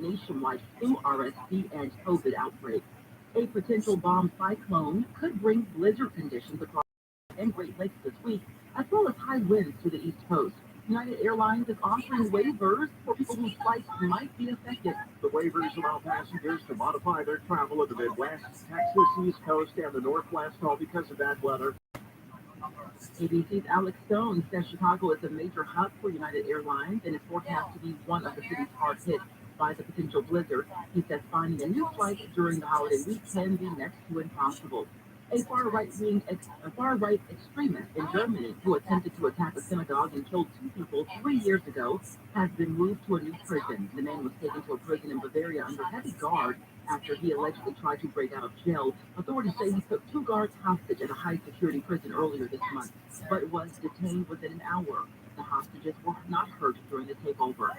nationwide flu, RSV, and COVID outbreak. A potential bomb cyclone could bring blizzard conditions across and Great Lakes this week, as well as high winds to the East Coast. United Airlines is offering waivers for people whose flights might be affected. The waivers allow passengers to modify their travel in the Midwest, Texas, East Coast, and the Northwest, all because of bad weather. ABC's Alex Stone says Chicago is a major hub for United Airlines and is forecast to be one of the cities hard hit by the potential blizzard. He says finding a new flight during the holiday week can be next to impossible. A far-right extremist in Germany who attempted to attack a synagogue and killed 2 people 3 years ago has been moved to a new prison. The man was taken to a prison in Bavaria under heavy guard after he allegedly tried to break out of jail. Authorities say he took 2 guards hostage at a high-security prison earlier this month, but was detained within an hour. The hostages were not hurt during the takeover.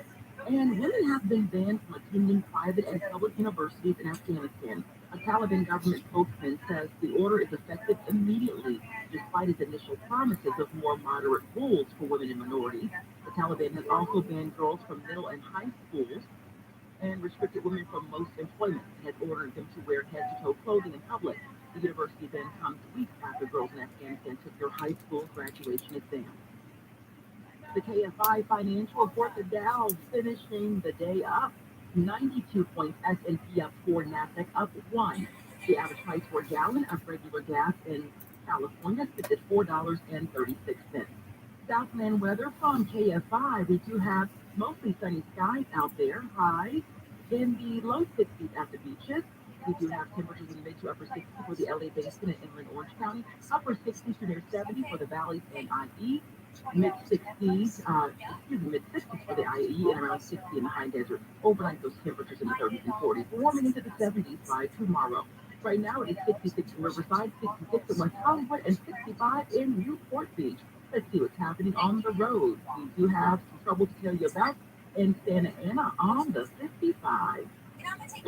And women have been banned from attending private and public universities in Afghanistan. A Taliban government spokesman says the order is effective immediately, despite its initial promises of more moderate rules for women and minorities. The Taliban has also banned girls from middle and high schools and restricted women from most employment. It has ordered them to wear head-to-toe clothing in public. The university ban comes weeks after girls in Afghanistan took their high school graduation exam. The KFI financial report, the Dow finishing the day up 92 points, S&P up 4, NASDAQ up 1. The average price for a gallon of regular gas in California sits at $4.36. Southland weather from KFI. We do have mostly sunny skies out there. Highs in the low 60s at the beaches. We do have temperatures in the mid to upper 60s for the LA Basin and inland Orange County. Upper 60s to near 70 for the valleys and IE. Mid-60s for the IE and around 60 in the high desert. Overnight, those temperatures in the 30s and 40s, warming into the 70s by tomorrow. Right now, it is 66 in Riverside, 66 in West Hollywood, and 65 in Newport Beach. Let's see what's happening on the road. We do have some trouble to tell you about in Santa Ana on the 55.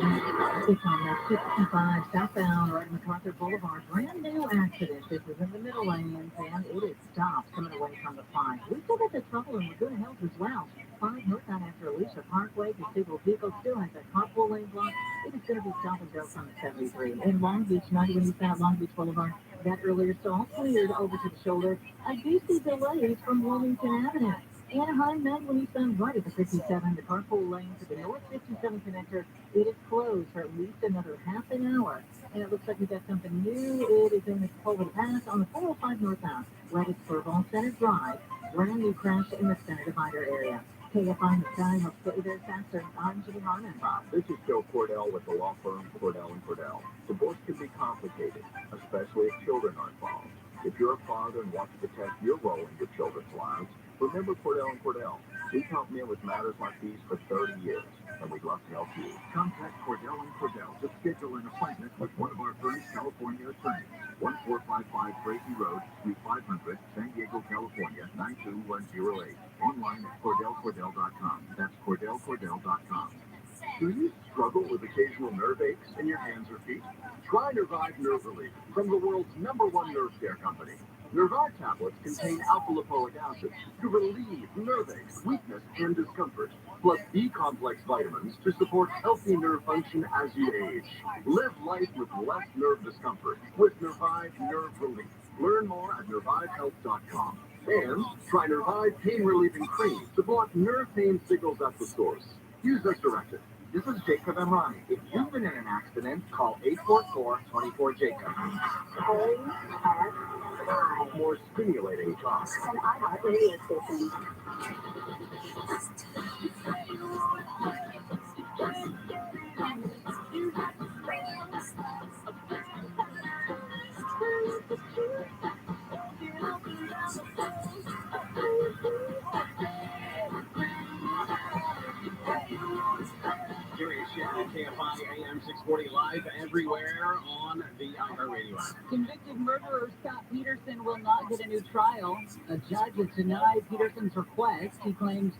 It's on that 65 southbound right MacArthur Boulevard. Brand new accident. This is in the middle lanes and it is stopped coming away from the 5. We still got the trouble in good health as well. 5 northbound after Alicia Parkway. The single vehicle still has that carpool lane block. It is going to be stop and go from the 73. In Long Beach, 91 East Long Beach Boulevard. That earlier stall cleared over to the shoulder. I do see delays from Wilmington Avenue. Anaheim, Medwin East End right at the 57, the carpool lane to the North 57 connector. It is closed for at least another half an hour. And it looks like we've got something new. It is in the Culver Pass on the 405 northbound, right at Spurvall Center Drive. Brand new crash in the center divider area. KFI in the sky helps get you there faster. I'm Jimmy Harmon. This is Joe Cordell with the law firm Cordell & Cordell. Divorce can be complicated, especially if children are involved. If you're a father and want to protect your role in your children's lives, remember Cordell & Cordell. We've helped men with matters like these for 30 years, and we'd love to help you. Contact Cordell & Cordell to schedule an appointment with one of our furnished California attorneys. 1455 Tracy Road, Suite 500, San Diego, California, 92108. Online at CordellCordell.com. That's CordellCordell.com. Do you struggle with occasional nerve aches in your hands or feet? Try Nervive Nerve Relief from the world's #1 nerve care company. Nervive tablets contain alpha-lipoic acid to relieve nerve aches, weakness, and discomfort, plus B-complex vitamins to support healthy nerve function as you age. Live life with less nerve discomfort with Nervive Nerve Relief. Learn more at nervivehealth.com. And try Nervive Pain Relieving Cream to block nerve pain signals at the source. Use as directed. This is Jacob and Ronnie. If you've been in an accident, call 844-24-JACOB. More stimulating talk. An iHeart radio station. KFI AM 640 live everywhere on the iHeartRadio app. Convicted murderer Scott Peterson will not get a new trial. A judge has denied Peterson's request. He claims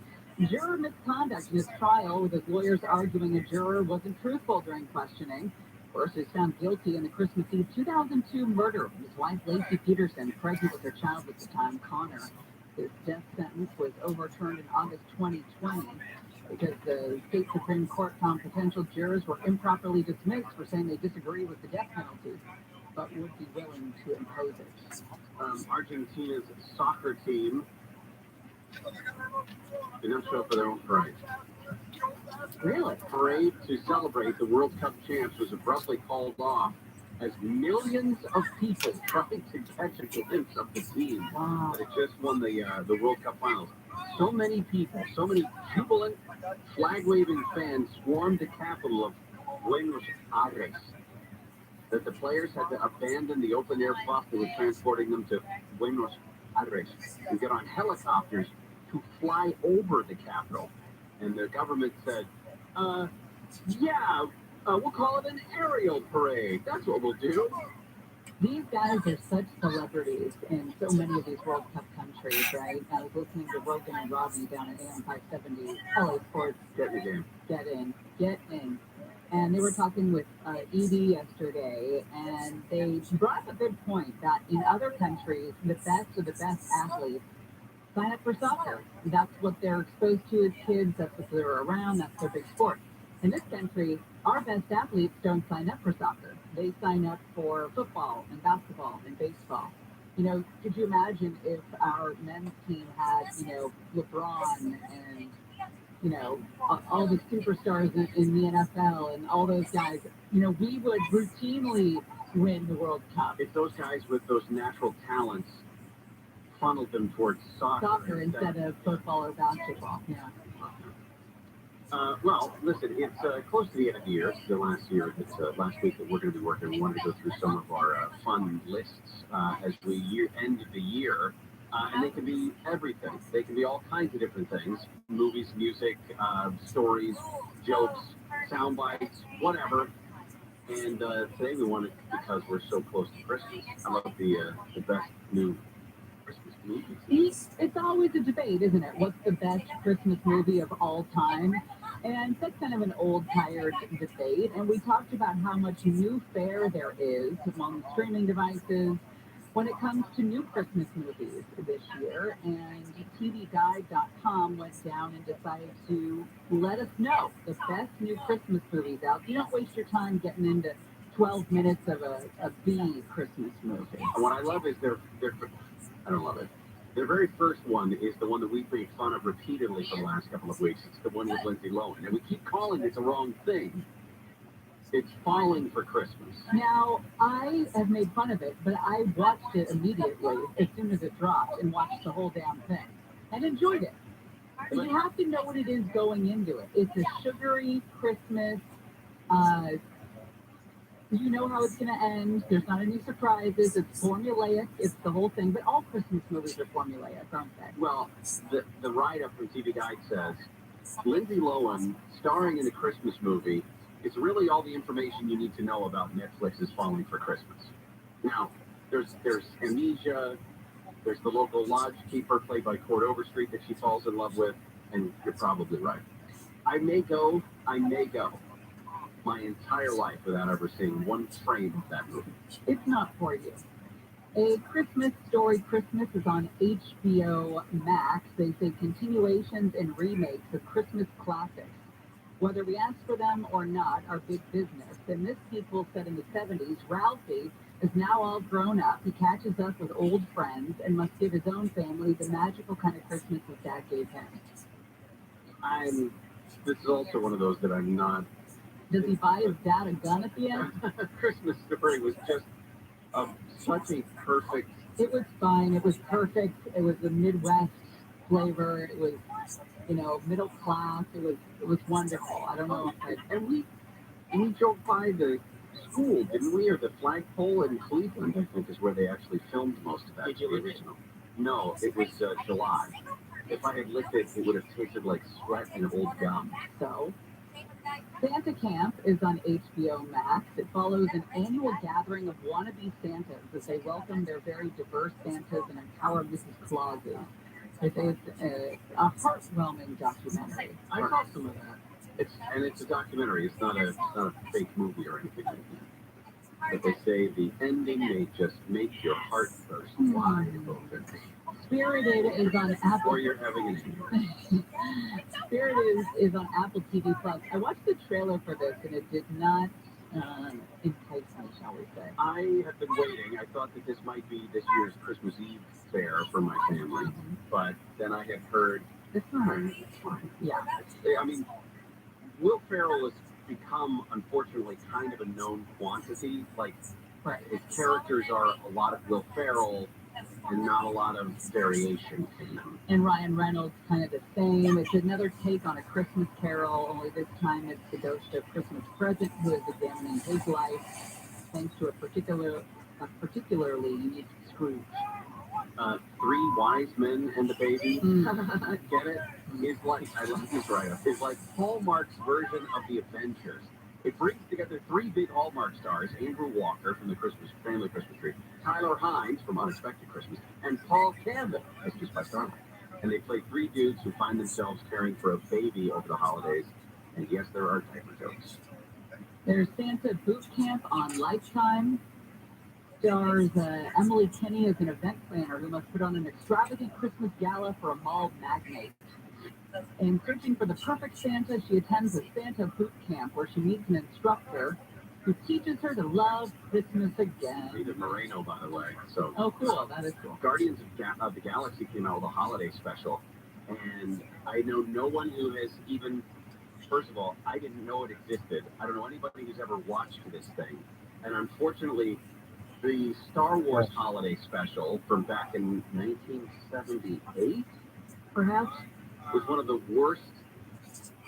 juror misconduct in his trial, with his lawyers arguing a juror wasn't truthful during questioning. First is found guilty in the Christmas Eve 2002 murder of his wife Lacey Peterson, pregnant with her child at the time, Connor. His death sentence was overturned in August 2020. because the state Supreme Court found potential jurors were improperly dismissed for saying they disagree with the death penalty, but would be willing to impose it. Argentina's soccer team did not show up for their own parade. Really? Parade to celebrate the World Cup champs was abruptly called off as millions of people tried to catch a glimpse of the team Wow. that had just won the World Cup finals. So many people, so many jubilant, flag-waving fans swarmed the capital of Buenos Aires that the players had to abandon the open-air bus that was transporting them to Buenos Aires and get on helicopters to fly over the capital. And the government said, we'll call it an aerial parade. That's what we'll do. These guys are such celebrities in so many of these World Cup countries, right? I was listening to Rogan and Rabbi down at AM 570, LA Sports. Get in the game. Get in. And they were talking with Edie yesterday, and they brought up a good point that in other countries, the best of the best athletes sign up for soccer. That's what they're exposed to as kids. That's what they're around. That's their big sport. In this country, our best athletes don't sign up for soccer. They sign up for football and basketball and baseball. You know, could you imagine if our men's team had, LeBron and, all the superstars in the NFL and all those guys? We would routinely win the World Cup. If those guys with those natural talents funneled them towards soccer instead of football or basketball. Yeah. Well, listen, it's close to the end of the year. It's the last year. It's last week that we're going to be working. We wanted to go through some of our fun lists as we end the year. And they can be everything. They can be all kinds of different things. Movies, music, stories, jokes, sound bites, whatever. And today we wanted, because we're so close to Christmas, I love the best new Christmas movies. It's always a debate, isn't it? What's the best Christmas movie of all time? And that's kind of an old, tired debate. And we talked about how much new fare there is among streaming devices when it comes to new Christmas movies this year. And tvguide.com went down and decided to let us know the best new Christmas movies out. You don't waste your time getting into 12 minutes of a B Christmas movie. What I love is I don't love it. Their very first one is the one that we've made fun of repeatedly for the last couple of weeks. It's the one with Lindsay Lohan. And we keep calling it the wrong thing. It's Falling for Christmas. Now, I have made fun of it, but I watched it immediately as soon as it dropped and watched the whole damn thing and enjoyed it. But you have to know what it is going into it. It's a sugary Christmas. You know how it's going to end. There's not any surprises. It's formulaic. It's the whole thing. But all Christmas movies are formulaic, aren't they? Well, the write-up from TV Guide says, Lindsay Lohan starring in a Christmas movie is really all the information you need to know about Netflix's Falling for Christmas. Now, there's amnesia. There's the local lodge keeper played by Cord Overstreet that she falls in love with, and you're probably right. I may go my entire life without ever seeing one frame of that movie. It's not for you. A Christmas Story Christmas is on HBO Max. They say continuations and remakes of Christmas classics, whether we ask for them or not, are big business. And this sequel set in the 70s, Ralphie is now all grown up. He catches up with old friends and must give his own family the magical kind of Christmas his dad gave him. This is also one of those that I'm not. Does he buy his dad a gun at the end? Christmas Story was just such a perfect. It was fine. It was perfect. It was the Midwest flavor. It was, middle class. It was wonderful. I don't know. And we drove by the school, didn't we? Or the flagpole in Cleveland, I think, is where they actually filmed most of that. Did you live it? No, it was July. If I had licked it, it would have tasted like sweat and old gum. So, Santa Camp is on HBO Max. It follows an annual gathering of wannabe Santas as they welcome their very diverse Santas and empower Mrs. Clauses. It's a heartwarming documentary. I saw some of that. It's a documentary. It's not a fake movie or anything like that. But they say the ending may just make your heart burst wide open. Spirited is on Apple. Or you're having an aneurysm. Spirited is on Apple TV Plus. I watched the trailer for this and it did not entice me, shall we say. I have been waiting. I thought that this might be this year's Christmas Eve fare for my family, but then I had heard It's fine. Yeah. I mean, Will Ferrell has become, unfortunately, kind of a known quantity. Like, Right. his characters are a lot of Will Ferrell and not a lot of variation in them. And Ryan Reynolds kind of the same. It's another take on A Christmas Carol, only this time it's the ghost of Christmas Present who is examining his life thanks to a particularly unique Scrooge. Three Wise Men and the Baby, get it? Is like, I love this write-up, is like Hallmark's version of the Avengers. It brings together three big Hallmark stars, Andrew Walker from the Family Christmas Tree, Tyler Hines from Unexpected Christmas, and Paul Campbell as Just by Starlight. And they play three dudes who find themselves caring for a baby over the holidays. And yes, there are diaper jokes. There's Santa Boot Camp on Lifetime. Stars Emily Kinney as an event planner who must put on an extravagant Christmas gala for a mall magnate. In searching for the perfect Santa, she attends a Santa boot camp where she meets an instructor who teaches her to love Christmas again. Rita Moreno, by the way. So, oh, cool. That is cool. Guardians of the Galaxy came out with a holiday special, and I know no one who has even, first of all, I didn't know it existed. I don't know anybody who's ever watched this thing. And unfortunately, the Star Wars holiday special from back in 1978, perhaps, was one of the worst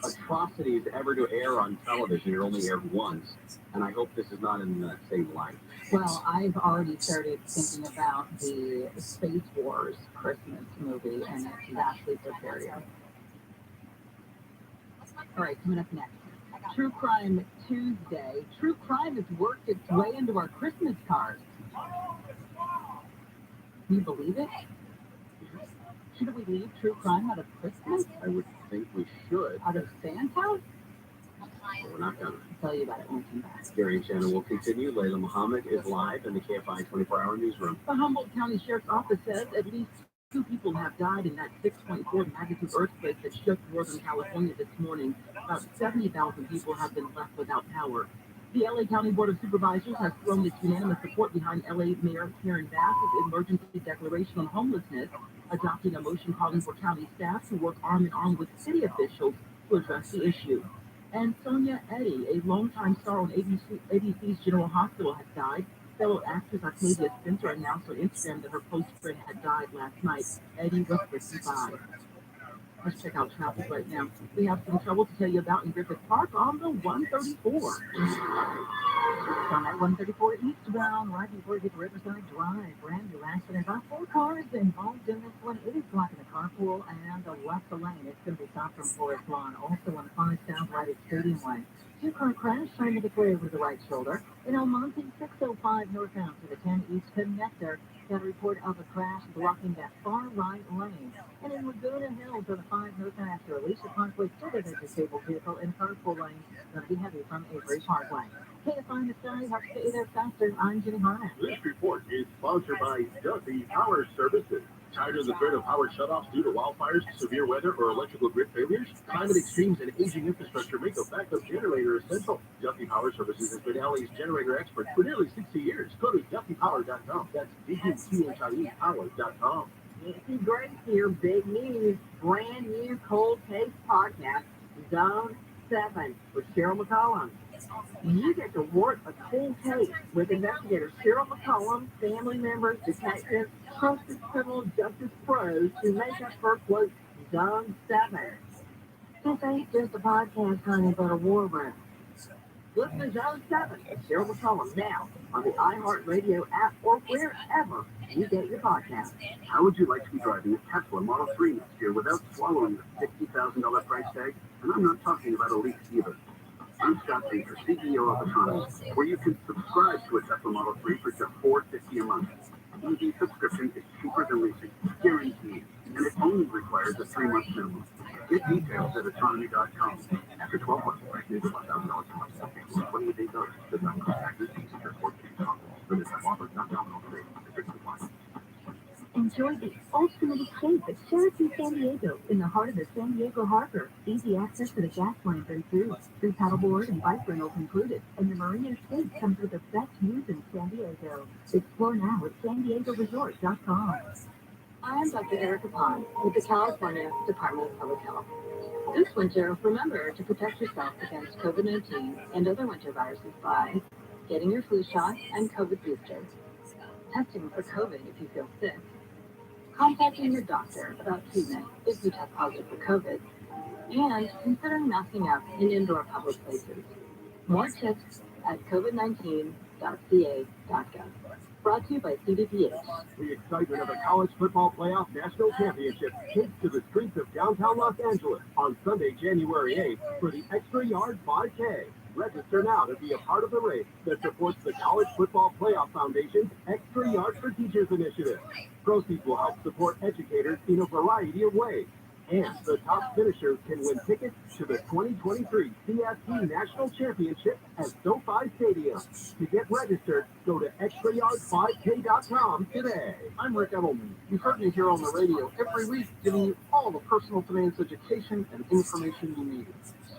atrocities ever to air on television. It only aired once, and I hope this is not in that same light. Well, I've already started thinking about the Space Wars Christmas movie, and it's vastly superior. All right, coming up next. True Crime Tuesday. True crime has worked its way into our Christmas cards. Can you believe it? Shouldn't we leave true crime out of Christmas? I would think we should. Out of Santa? We're not going to. I'll tell you about it when we come back. Gary and Shannon will continue. Layla Muhammad is live in the KFI 24-hour newsroom. The Humboldt County Sheriff's Office says at least 2 people have died in that 6.4 magnitude earthquake that shook northern California this morning. About 70,000 people have been left without power. The LA County Board of Supervisors has thrown its unanimous support behind LA Mayor Karen Bass's emergency declaration on homelessness, adopting a motion calling for county staff to work arm in arm with city officials to address the issue. And Sonia Eddy, a longtime star on ABC's General Hospital, has died. Fellow actress Octavia Spencer announced on Instagram that her close friend had died last night. Eddy was 55. Let's check out traffic right now. We have some trouble to tell you about in Griffith Park on the 134. On that 134 eastbound, right before you get to Riverside Drive. Brand new accident. About 4 cars involved in this one. It is blocking the carpool and the left lane. It's going to be stopped from Forest Lawn. Also on 5 South right at Stadium Way. 2-car crash trying to declare over the right shoulder. In El Monte, 605 northbound to the 10 East connector. Got a report of a crash blocking that far right lane. And in Laguna Hills on the 5 northbound after Alicia Parkway, still there's a disabled vehicle in carpool lane. Going to be heavy from Avery Parkway. KFI in the sky, help get you there faster. I'm Jimmy Harman. This report is sponsored by Duffy Power Services. Tired of the threat of power shutoffs due to wildfires, severe weather, or electrical grid failures? Climate extremes and aging infrastructure make a backup generator essential. Duffy Power Services has been LA's generator expert for nearly 60 years. Go to duffypower.com. That's DUTHIE power.com. Nancy Grace here, big news, brand new cold case podcast, Zone 7 with Cheryl McCollum. You get to work a cold case with investigators Cheryl McCollum, family members, detectives, trusted criminal justice pros who make up her, quote, Zone 7. This ain't just a podcast, honey, but a war room. Listen to Zone 7 with Cheryl McCollum now on the iHeartRadio app or wherever you get your podcast. How would you like to be driving a Tesla Model 3 next year without swallowing the $50,000 price tag? And I'm not talking about a lease either. I'm Scott Baker, CEO of Autonomy, where you can subscribe to a Tesla Model 3 for just $450 a month. EV subscription is cheaper than leasing, guaranteed, and it only requires a 3-month minimum. Get details at autonomy.com. After 12 months, it's $1,000 a month. 28 days notice does not cost taxes, fees, or limited time offer, not nominal today. Enjoy the ultimate of escape at Cherokee San Diego, in the heart of the San Diego Harbor. Easy access to the gas line right through. Free paddleboard and bike rentals included. And the marina escape comes with the best views in San Diego. Explore now at SanDiegoResort.com. I'm Dr. Erica Pond with the California Department of Public Health. This winter, remember to protect yourself against COVID-19 and other winter viruses by getting your flu shot and COVID booster, testing for COVID if you feel sick, contacting your doctor about treatment if you test positive for COVID, and considering masking up in indoor public places. More tips at covid19.ca.gov. Brought to you by CDPH. The excitement of the College Football Playoff National Championship takes to the streets of downtown Los Angeles on Sunday, January 8th for the Extra Yard 5K. Register now to be a part of the race that supports the College Football Playoff Foundation's Extra Yard for Teachers initiative. Proceeds will help support educators in a variety of ways. And the top finishers can win tickets to the 2023 CFP National Championship at SoFi Stadium. To get registered, go to extrayard5k.com today. I'm Rick Edelman. You've heard me here on the radio every week giving you all the personal finance education and information you need.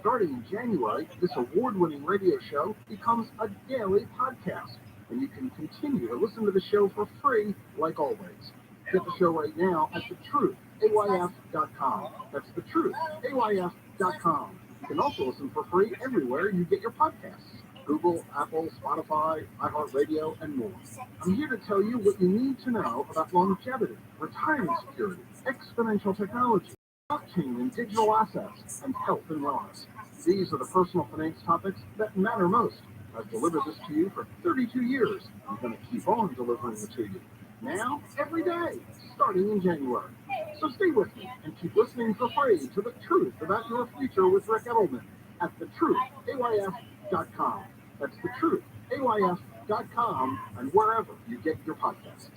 Starting in January, this award-winning radio show becomes a daily podcast, and you can continue to listen to the show for free like always. Get the show right now at thetruthayf.com. That's thetruthayf.com. You can also listen for free everywhere you get your podcasts. Google, Apple, Spotify, iHeartRadio, and more. I'm here to tell you what you need to know about longevity, retirement security, exponential technology, blockchain and digital assets, and health and wellness. These are the personal finance topics that matter most. I've delivered this to you for 32 years. I'm going to keep on delivering it to you. Now, every day, starting in January. So stay with me and keep listening for free to The Truth About Your Future with Rick Edelman at thetruthayf.com. That's thetruthayf.com and wherever you get your podcasts.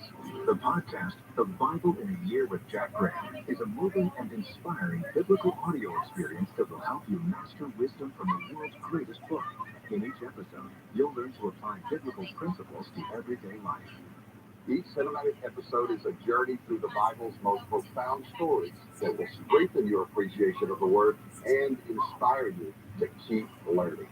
The podcast, The Bible in a Year with Jack Graham, is a moving and inspiring biblical audio experience that will help you master wisdom from the world's greatest book. In each episode, you'll learn to apply biblical principles to everyday life. Each cinematic episode is a journey through the Bible's most profound stories that will strengthen your appreciation of the Word and inspire you to keep learning.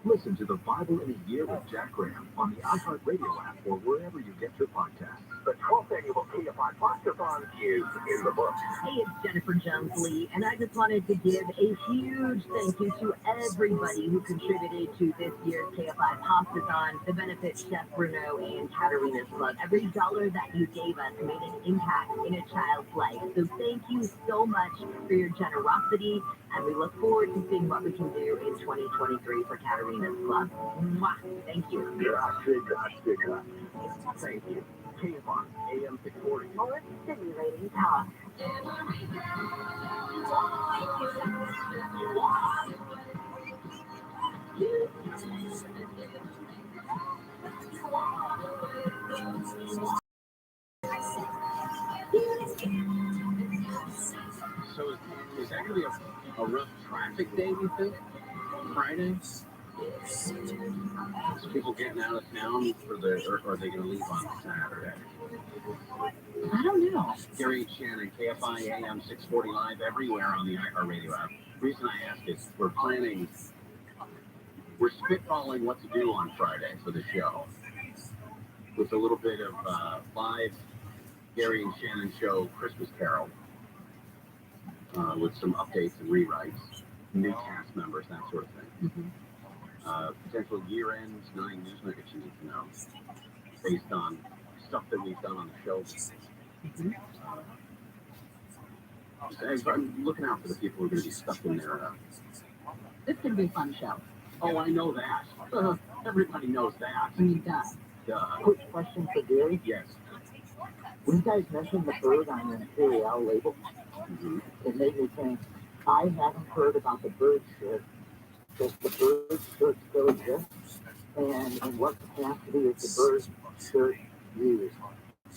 Listen to The Bible in a Year with Jack Graham on the iHeartRadio app or wherever you get your podcasts. The 12th annual KFI Podcathon is in the books. Hey, it's Jennifer Jones-Lee, and I just wanted to give a huge thank you to everybody who contributed to this year's KFI Podcathon to benefit Chef Bruno and Katarina's Club. Every dollar that you gave us made an impact in a child's life. So thank you so much for your generosity, and we look forward to seeing what we can do in 2023 for Katarina's Club. Mwah! Thank you. Thank you. KFI AM 640. More stimulating talk. So is that going to be a rough traffic day, you think? Friday? Is people getting out of town or are they going to leave on Saturday? I don't know. Gary and Shannon, KFI AM 640 live everywhere on the iHeartRadio app. The reason I ask is we're spitballing what to do on Friday for the show. With a little bit of live Gary and Shannon show Christmas Carol with some updates and rewrites, new cast members, that sort of thing. Mm-hmm. Potential year-end 9 news nuggets you need to know based on stuff that we've done on the show. Mm-hmm. I'm looking out for the people who are going to be stuck in their... This could be a fun show. Oh, I know that. Everybody knows that. I mean, Duh. Quick question for Gary. Yes. When you guys mentioned the bird on the Imperial label, Mm-hmm. it made me think, I haven't heard about the bird shirt. Does the bird shirt still exist? And in what capacity is the bird shirt used?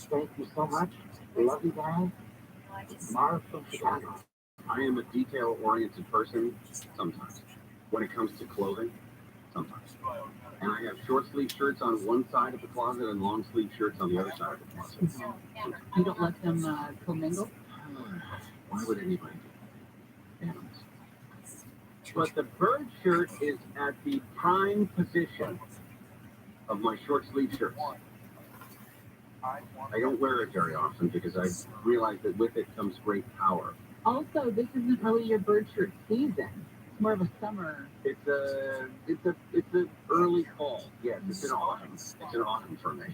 Thank you so much. Love you guys. Marv from Chicago. I am a detail-oriented person sometimes. When it comes to clothing, sometimes. And I have short-sleeve shirts on one side of the closet and long-sleeve shirts on the other side of the closet. you don't let them commingle? Why would anybody do animals? But the bird shirt is at the prime position of my short sleeve shirts. I don't wear it very often because I realize that with it comes great power. Also, this isn't really your bird shirt season. It's more of a summer. It's a early fall. Yes, it's an autumn. It's an autumn for me.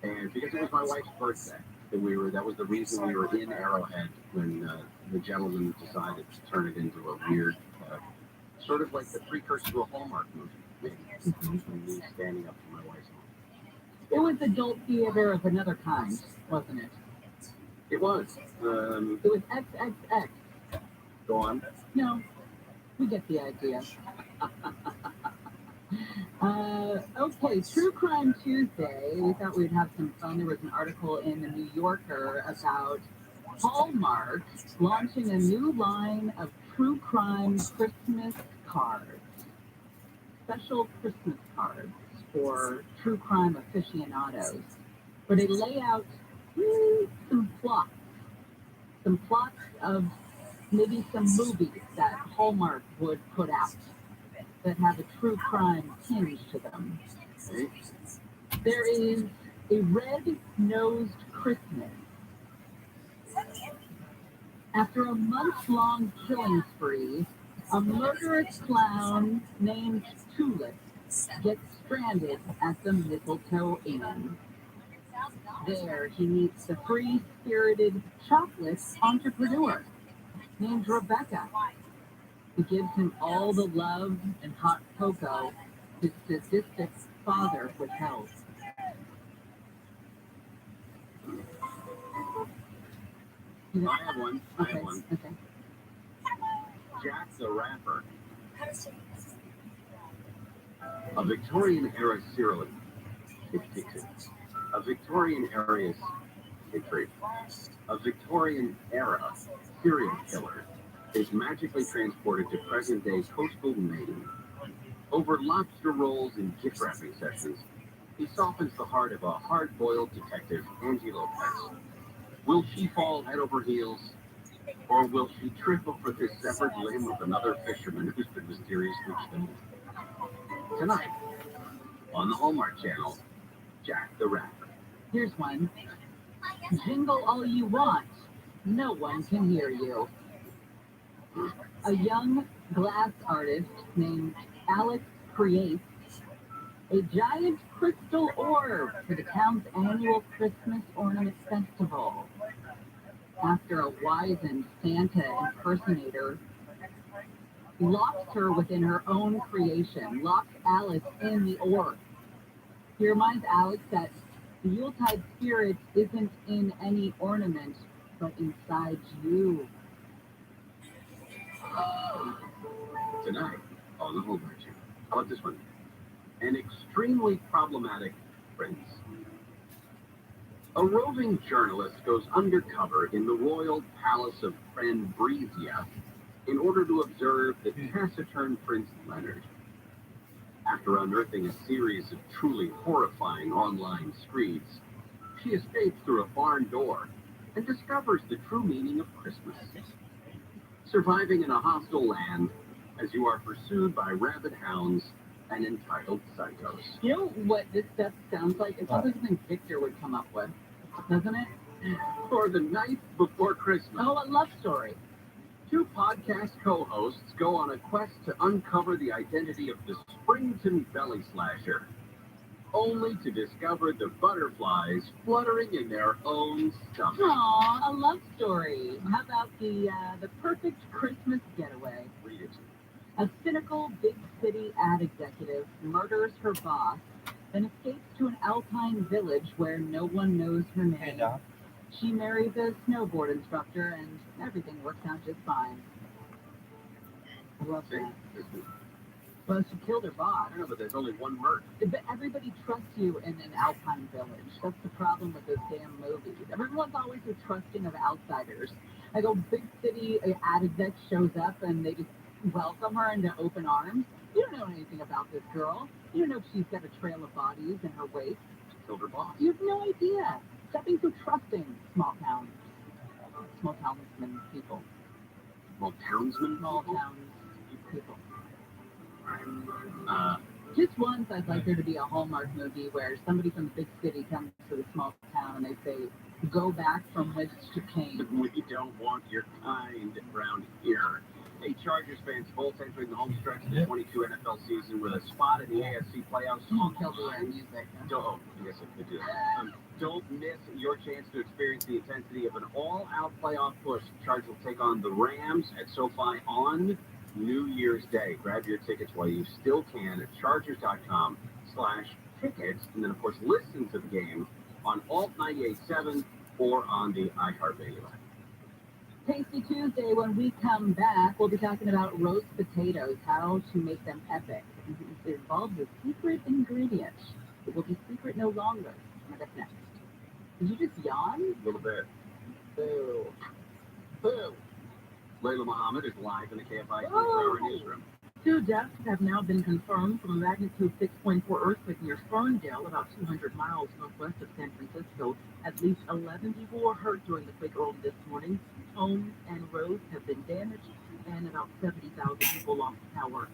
And because it was my wife's birthday, that was the reason we were in Arrowhead when the gentleman decided to turn it into a weird, sort of like the precursor to a Hallmark movie, maybe. And me standing up for my wife's mom. It was adult theater of another kind, wasn't it? It was. It was XXX. Go on. No, we get the idea. Okay, True Crime Tuesday. We thought we'd have some fun. There was an article in the New Yorker about Hallmark launching a new line of true crime Christmas cards. Special Christmas cards for true crime aficionados, where they lay out some plots of maybe some movies that Hallmark would put out that have a true crime tinge to them. There is a red-nosed Christmas. After a month-long killing spree, a murderous clown named Tulip gets stranded at the Mistletoe Inn. There, he meets the free-spirited chocolate entrepreneur named Rebecca, who gives him all the love and hot cocoa his sadistic father withheld. I have one. Okay. Jack the Rapper. A Victorian-era serial. A Victorian-era serial killer is magically transported to present-day coastal Maine. Over lobster rolls and gift wrapping sessions, he softens the heart of a hard-boiled detective, Angie Lopez. Will she fall head over heels, or will she trip over the severed limb of another fisherman who's been mysteriously killed? Tonight, on the Hallmark Channel, Jack the Rapper. Here's one. Jingle all you want. No one can hear you. A young glass artist named Alex creates a giant crystal orb for the town's annual Christmas ornament festival. After a wizened Santa impersonator locks her within her own creation, locks Alex in the orb. He reminds Alex that the Yuletide spirit isn't in any ornament, but inside you. Tonight, on the Hallmark Channel. How about this one? An extremely problematic prince. A roving journalist goes undercover in the royal palace of Cranbresia in order to observe the taciturn Prince Leonard. After unearthing a series of truly horrifying online screeds, she escapes through a barn door and discovers the true meaning of Christmas. Surviving in a hostile land as you are pursued by rabid hounds and entitled psychos. You know what this stuff sounds like? It sounds like something Victor would come up with, doesn't it? For the night before Christmas. Oh, a love story. Two podcast co-hosts go on a quest to uncover the identity of the Springton belly slasher, only to discover the butterflies fluttering in their own stomach. Aw, a love story. How about the perfect Christmas getaway? Read it. A cynical big city ad executive murders her boss, then escapes to an alpine village where no one knows her name. She marries a snowboard instructor, and everything works out just fine. I love that. Well, she killed her boss. I know, but there's only one murder. But everybody trusts you in an alpine village. That's the problem with those damn movies. Everyone's always so trusting of outsiders. Like a big city ad exec shows up, and they just welcome her into open arms. You don't know anything about this girl. You don't know if she's got a trail of bodies in her wake. She killed her boss. You have no idea. Stop being so trusting, small townsmen people. Well, townsmen? Small towns people. Just once, I'd like there to be a Hallmark movie where somebody from the big city comes to the small town and they say, "Go back from whence you came." We don't want your kind around here. Hey, Chargers fans, Bolts entering the home stretch of the 22 NFL season with a spot in the AFC playoffs on Kill the the line. music. I guess I could do that. Don't miss your chance to experience the intensity of an all-out playoff push. Chargers will take on the Rams at SoFi on New Year's Day. Grab your tickets while you still can at chargers.com/tickets. And then, of course, listen to the game on Alt 98.7 or on the iHeartRadio app. Tasty Tuesday, when we come back, we'll be talking about roast potatoes, how to make them epic. It involves a secret ingredient. It will be secret no longer. That's next. Did you just yawn? A little bit. Boo. Boo. Layla Muhammad is live in the KFI 24-hour newsroom. 2 deaths have now been confirmed from a magnitude 6.4 earthquake near Ferndale, about 200 miles northwest of San Francisco. At least 11 people were hurt during the quake early this morning. Homes and roads have been damaged, and about 70,000 people lost power.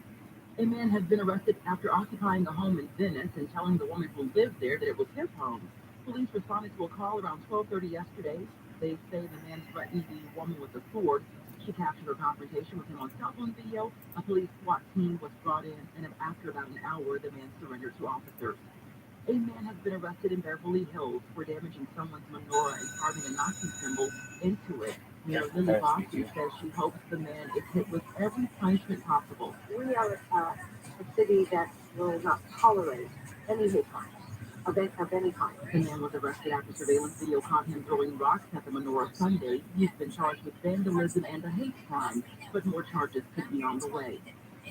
A man has been arrested after occupying a home in Venice and telling the woman who lived there that it was his home. Police responded to a call around 12:30 yesterday. They say the man threatened the woman with a sword. She captured her confrontation with him on cell phone video. A police SWAT team was brought in, and after about an hour, the man surrendered to officers. A man has been arrested in Beverly Hills for damaging someone's menorah and carving a Nazi symbol into it. Mayor Lily Boston says she hopes the man is hit with every punishment possible. We are a city that will not tolerate any hate crimes of any kind. The man was arrested after surveillance video caught him throwing rocks at the menorah Sunday. He's been charged with vandalism and a hate crime, but more charges could be on the way.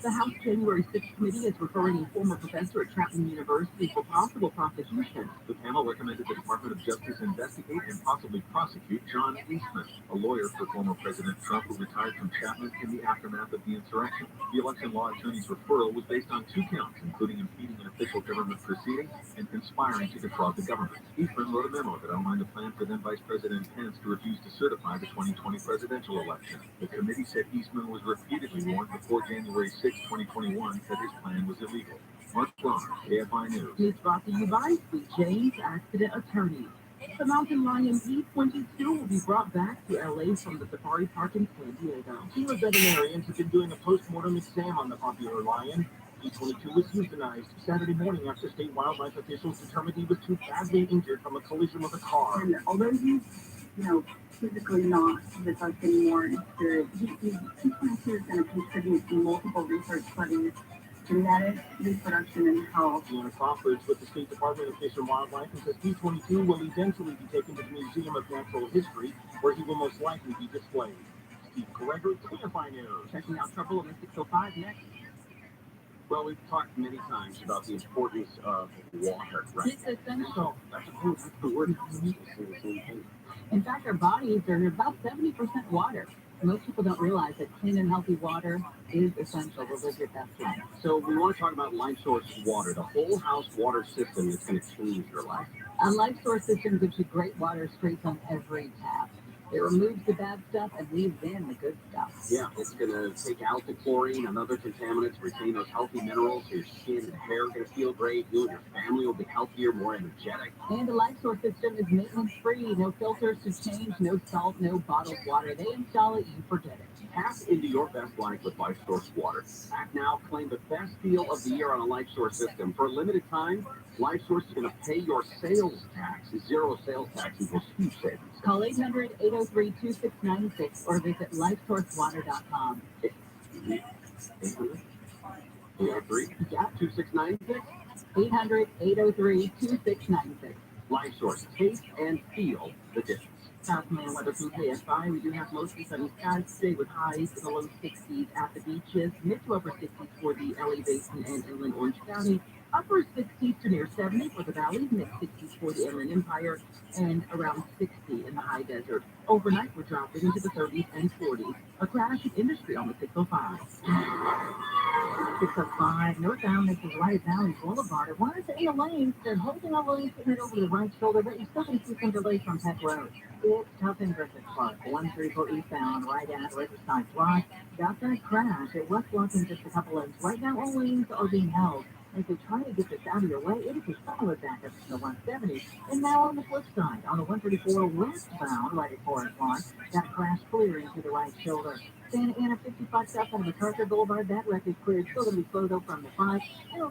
The House January 6th committee is referring a former professor at Chapman University for possible prosecution. The panel recommended the Department of Justice investigate and possibly prosecute John Eastman, a lawyer for former President Trump who retired from Chapman in the aftermath of the insurrection. The election law attorney's referral was based on 2 counts, including impeding an official government proceeding and conspiring to defraud the government. Eastman wrote a memo that outlined a plan for then Vice President Pence to refuse to certify the 2020 presidential election. The committee said Eastman was repeatedly warned before January 6, 2021, that his plan was illegal. Mark Brown, KFI News. News brought to you by Sweet James Accident Attorneys. The mountain lion E22 will be brought back to LA from the safari park in San Diego. Team of veterinarians have been doing a post-mortem exam on the popular lion. E22 was euthanized Saturday morning after state wildlife officials determined he was too badly injured from a collision with a car. And although he's, physically not with us anymore in spirit, T22 is going to contribute to multiple research studies, genetics, reproduction, and health. Deanna Crawford with the State Department of Fish and Wildlife and says T22 will eventually be taken to the Museum of Natural History, where he will most likely be displayed. Steve Gregory, KFI News. Checking out Trouble in the 605 next. Well, we've talked many times about the importance of water, right? It's essential. That's the word. In fact, our bodies are about 70% water. Most people don't realize that clean and healthy water is essential to live your best life. So we want to talk about Life Source Water, the whole house water system that's going to change your life. A Life Source system gives you great water straight from every tap. It removes the bad stuff and leaves in the good stuff. Yeah, it's going to take out the chlorine and other contaminants, retain those healthy minerals. Your skin and hair are going to feel great. You and your family will be healthier, more energetic. And the Life Source system is maintenance-free. No filters to change, no salt, no bottled water. They install it, you forget it. Tap into your best life with Life Source Water. Act now, claim the best deal of the year on a Life Source system. For a limited time, Life Source is going to pay your sales tax. 0 sales tax equals huge savings. Call 800-803-2696 or visit lifesourcewater.com. 803? Yeah. 2696? 800-803-2696. Life Source. Taste and feel the difference. South Main weather from KFI. We do have mostly sunny skies today with highs in the low 60s at the beaches, mid to upper 60s for the LA Basin and inland Orange County. Upper 60s to near 70 for the valley, mid 60s for the Inland Empire, and around 60 in the high desert. Overnight, we're dropping into the 30s and 40s. A crash in industry on the 605. 605 northbound, this is Right Valley Boulevard. It wants in the lanes. They're holding a lane, putting it over the right shoulder, but you still can see some delays from Peck Road. It's tough in Griffith Park, 134 eastbound, right at Riverside Drive. Got that crash. It was blocking just a couple lanes. Right now, all lanes are being held. As they try to get this out of your way, it is a solid backup to the 170. And now on the flip side, on the 134 westbound, right at Forest Lawn, that crash clearing to the right shoulder. Santa Ana 55 south on MacArthur Boulevard, that wreck is cleared. Still going to be slowed up from the 5.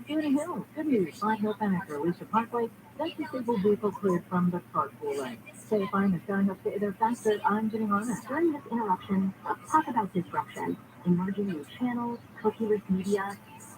Good Hill. Good news. 5 Hill back to Alicia Parkway. That disabled vehicle cleared from the carpool lane. Say if I'm a Sky Hill Stay There faster, I'm Jenny Harness. During this interruption, let's talk about disruption, emerging new channels, cookieless media.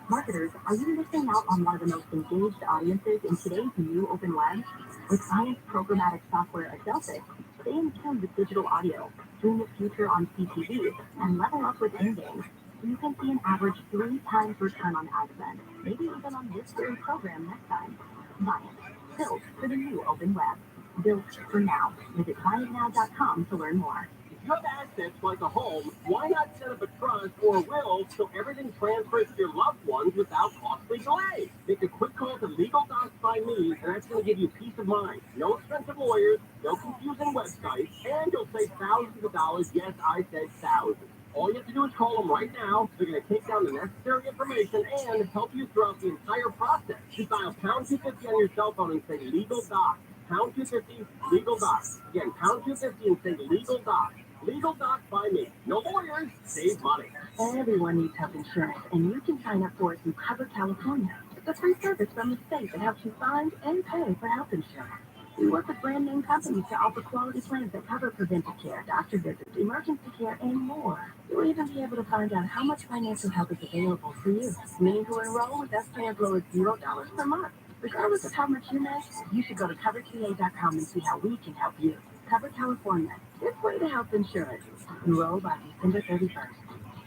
Marketers, are you missing out on one of the most engaged audiences in today's new open web? With science programmatic software at Delphic, stay in tune with digital audio, stream the future on CTV, and level up with in-game. You can see an average 3 times return on ad spend, maybe even on this very program next time. Viant, built for the new open web. Built for now. Visit viantnow.com to learn more. If you have assets like a home, why not set up a trust or a will so everything transfers to your loved ones without costly delays? Make a quick call to Legal Docs by Me, and that's going to give you peace of mind. No expensive lawyers, no confusing websites, and you'll save thousands of dollars. Yes, I said thousands. All you have to do is call them right now. They're going to take down the necessary information and help you throughout the entire process. Just dial pound 250 on your cell phone and say Legal Docs. Pound 250, Legal Docs. Again, pound 250 and say Legal Docs. Legal Docs by Me. No lawyers, save money. Everyone needs health insurance, and you can sign up for it through Cover California. It's a free service from the state that helps you find and pay for health insurance. We work with brand name companies to offer quality plans that cover preventive care, doctor visits, emergency care, and more. You'll even be able to find out how much financial help is available for you. Meaning to enroll with us pay as low as $0 per month. Regardless of how much you make, you should go to coverca.com and see how we can help you. Cover California. It's way to health insurance. Enroll by December 31st.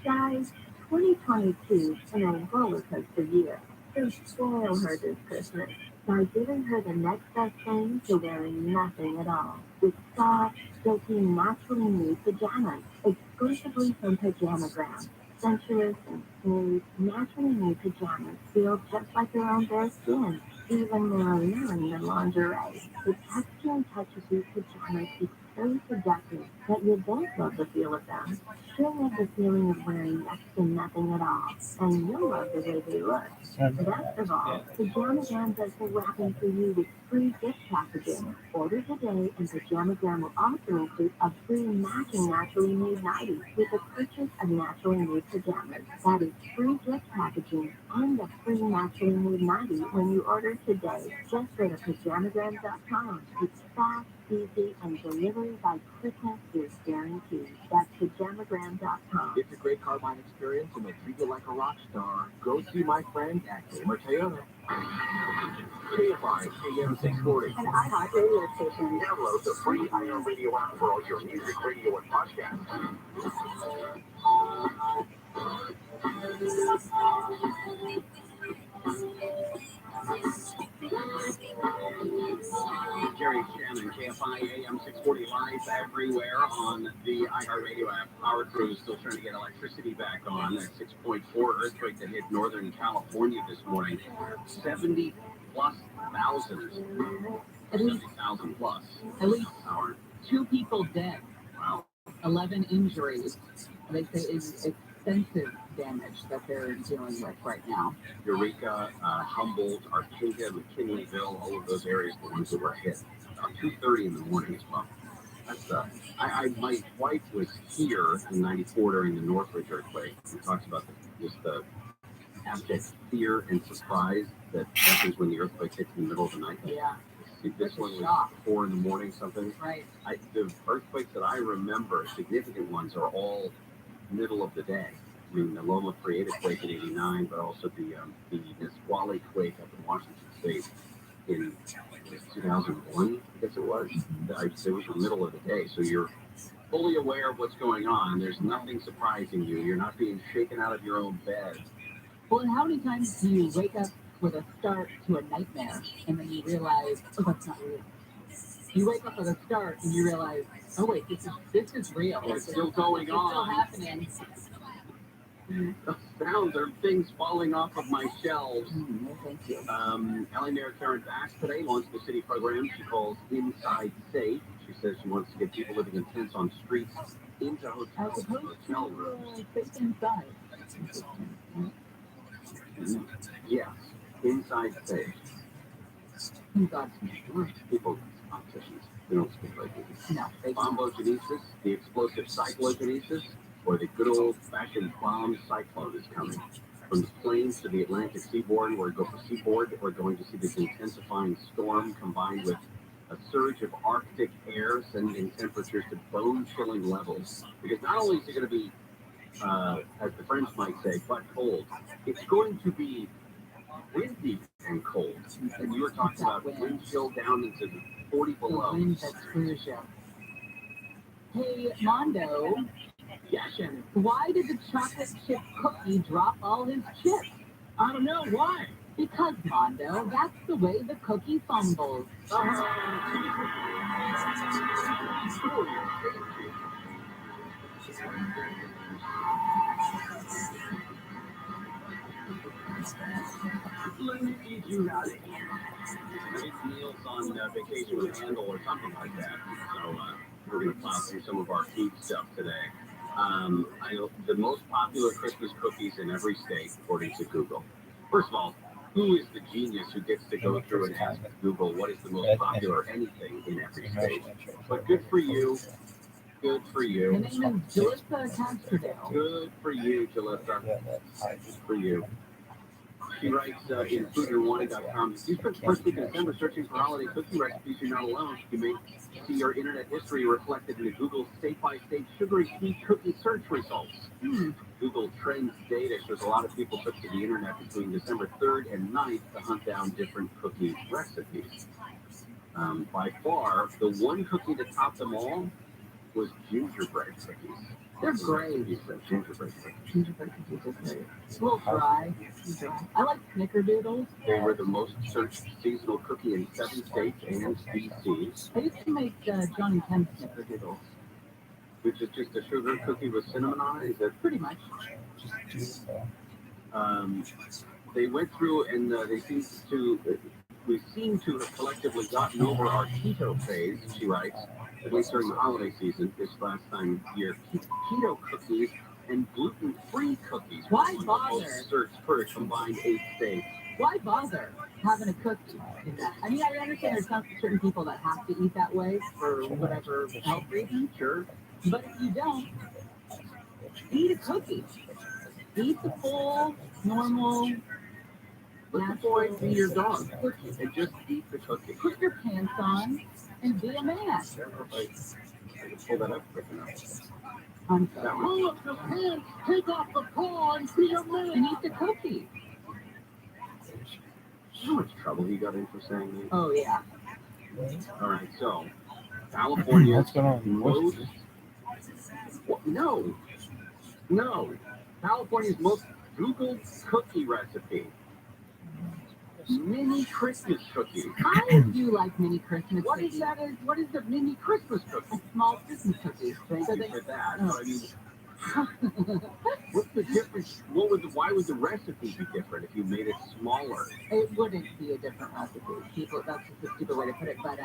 Guys, 2022 is a roller coaster year. So spoil her this Christmas by giving her the next best thing to wearing nothing at all. With soft, silky, naturally nude pajamas, exclusively from Pajamagram. Sensuous and smooth, naturally nude pajamas feel just like your own bare skin, even more alluring than lingerie. The texture and touch of these pajamas is so seductive that you don't love the feel of them. She'll love the feeling of wearing next to nothing at all, and you'll love the way they look. Best of all, Pajamagram does the wrapping for you with free gift packaging. Order today, and Pajamagram will also include a free matching naturally nude nightie with the purchase of naturally nude pajamas. That is free gift packaging and a free naturally nude nightie when you order today. Just go to Pajamagram.com. It's fast, easy, and delivery by Christmas is guaranteed. That's Pajamagram.com. It's a great car buying experience and they treat you like a rock star. Go see my friend at Gamer Toyota. KFI AM 640. An iHeart radio station. Download the free iHeartRadio app for all your music, radio, and podcasts. Jerry Shannon, KFI AM 640 live everywhere on the iHeartRadio app. Our crew is still trying to get electricity back on. That 6.4 earthquake that hit Northern California this morning. 70 plus thousands. 70,000 plus. At least Hour. 2 people dead. Wow. 11 injuries. They say it's extensive damage that they're dealing with right now. Eureka, Humboldt, Arcata, McKinleyville, all of those areas, the ones that were hit. 2:30 in the morning as well. That's my wife was here in '94 during the Northridge earthquake. We talked about the abject fear and surprise that happens when the earthquake hits in the middle of the night. Yeah. This one was 4 in the morning, something. Right. The earthquakes that I remember, significant ones, are all middle of the day. I mean, the Loma Prieta quake in '89, but also the Nisqually quake up in Washington State in 2001, I guess it was. It was the middle of the day, so you're fully aware of what's going on. There's nothing surprising you. You're not being shaken out of your own bed. Well, and how many times do you wake up with a start to a nightmare, and then you realize, oh, that's not real. You wake up with a start, and you realize, oh wait, this is real. It's still going on. It's still happening. The sounds are things falling off of my shelves. No, thank you. Ellie Mayor Karen Bass today launched the city program she calls Inside Safe. She says she wants to get people living in tents on streets into As hotels and opposed hotel rooms. to safe inside. Yes, Inside Safe. In God's name. People, politicians, they don't speak like this. No, they don't. Bombogenesis, the explosive cyclogenesis, or the good old-fashioned bomb cyclone is coming. From the plains to the Atlantic seaboard, we're going to see this intensifying storm combined with a surge of Arctic air sending temperatures to bone-chilling levels. Because not only is it going to be, as the French might say, but cold, it's going to be windy and cold. And you were talking about wind chill down into the 40 below. The wind that screws you. Hey, Mondo. Yashin. Why did the chocolate chip cookie drop all his chips? I don't know why. Because, Mondo, that's the way the cookie fumbles. Let me teach you how to eat. Maybe Neil's on vacation with a handle or something like that. So we're going to plow through some of our food stuff today. I know the most popular Christmas cookies in every state, according to Google. First of all, who is the genius who gets to go through and ask Google what is the most popular anything in every state? But good for you. Good for The you. name is Jalissa Castrodale. Good for you, Jalissa. Good for you. She writes in foodandwine.com, you spent the first week of December searching for holiday cookie recipes. You're not alone. You may see your internet history reflected in the Google state-by-state sugary sweet cookie search results. Google Trends data shows a lot of people took to the internet between December 3rd and 9th to hunt down different cookie recipes. By far, the one cookie that topped them all was gingerbread cookies. They're great. Gingerbread cookies. Gingerbread cookies are great. It's a little dry. I like snickerdoodles. They were the most searched seasonal cookie in 7 states and D.C., I used to make John and Ken snickerdoodles. which is just a sugar cookie with cinnamon on it. Is that Pretty much. they went through and we seem to have collectively gotten over our keto phase, she writes, at least during the holiday season, this last time year. Keto cookies and gluten-free cookies. Why were bother? most searched for a combined 8 states. Why bother having a cookie? I mean, I understand there's some certain people that have to eat that way for whatever health reason, sure. But if you don't, eat a cookie. Eat the full, normal, Let the boy be your dog and just eat the cookie. put your pants on and be a man. I don't know if I can pull that up quick enough. I'm That sorry. one. Pull up your pants, take off the paw, and be a And man. eat the cookie. How much trouble he got in for saying that? Oh, yeah. All right, so California. What's going on? Most. What? No. California's most Googled cookie recipe. Mini Christmas cookies. I do like mini Christmas What is cookies. that? What is the mini Christmas A cookie? small Christmas cookie. Thank So you they- for that. Oh. But I mean, what's the difference? Why would the recipe be different if you made it smaller? It wouldn't be a different recipe. That's just a stupid way to put it. But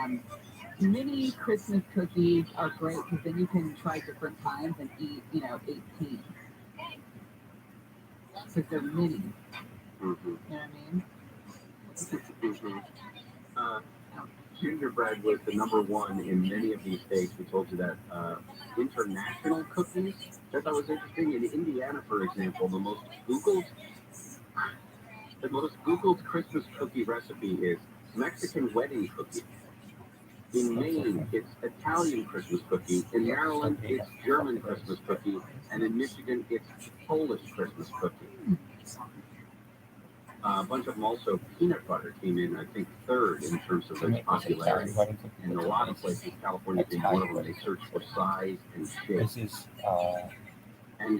mini Christmas cookies are great because then you can try different times and eat, 18. Because they're mini. Mm-hmm. You know what I mean? Gingerbread was the number one in many of these states. We told you that. International cookies. I thought that was interesting. In Indiana, for example, the most Googled Christmas cookie recipe is Mexican wedding cookie. In Maine, it's Italian Christmas cookie. In Maryland, it's German Christmas cookie. And in Michigan, it's Polish Christmas cookie. A bunch of them also, peanut butter came in, I think, third in terms of its popularity. In a lot of places, California being one of them, they search for size and shape. This is And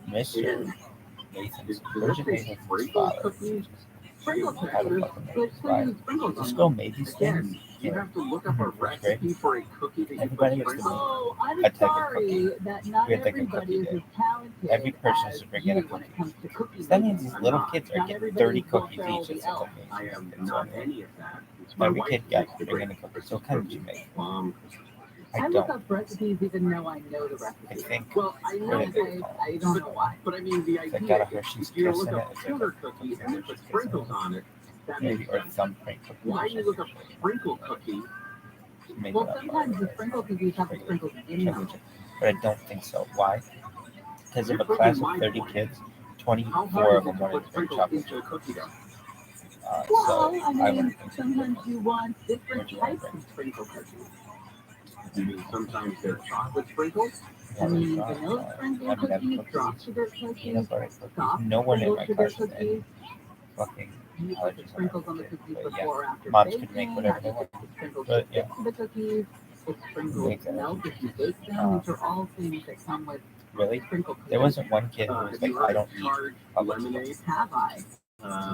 Mr. in, Nathan's does that Virgin say Nathan's sprinkles father. cookies? Sprinkle how to cookies. fucking make There's this so fire. many sprinkles This on girl them. made these Again, things. you Yeah. have to look up a First grade. recipe for a cookie that you Everybody put gets to sprinkles on. Oh, I'm a type of sorry cookie. that not We had like a everybody cookie is day. as talented Every person as is bringing you a when it cookie. comes to cookie So that means making. these I'm little not. kids are Not getting everybody 30 is Will cookies Ferrell each. the It's elf. amazing. I am It's not amazing. any of that. It's my Every wife kid who got makes the bringing a great cookie. So what kind did you make? Mom. I I look don't. up recipes even though I know the I recipe. think Well, I know what did they that, call I don't know why. but I mean the it? It's idea got a is Hershey's if you Kiss look in it. up It's sugar like a cookie and then Hershey's put Kiss in sprinkles it. on it, that Maybe makes or sense. thumbprint cookie. Why do you look up sprinkle cookie? Maybe Well, not sometimes the probably. sprinkle cookies have the sprinkles in them. But I don't think so. Why? Because of You're a class proving of my 30 point. kids, How 24 hard of is it them to wanted put to bring sprinkles chocolate into a chip cookie cookies. dough? Well, So I I mean, wouldn't think so. sometimes you want Where'd different you want to types bring? of sprinkle cookies. You mean sometimes they're chocolate sprinkles? I Yeah, mean, there's vanilla not. sprinkle M&M cookies, drop cookies, sugar cookies, peanut butter cookies. soft No one in single my sugar class is any cookies. fucking You put the allergies on sprinkles that on the shit. cookies But yeah, before or after moms could make baking. whatever I they think want. it's the sprinkles But that yeah, stick to the cookies. It's sprinkled make that milk if you bake them. Uh, These are all things that come with really? sprinkle cookies. There wasn't one kid who was Have like, you I heard don't of eat charged public lemonade? schools. Have I?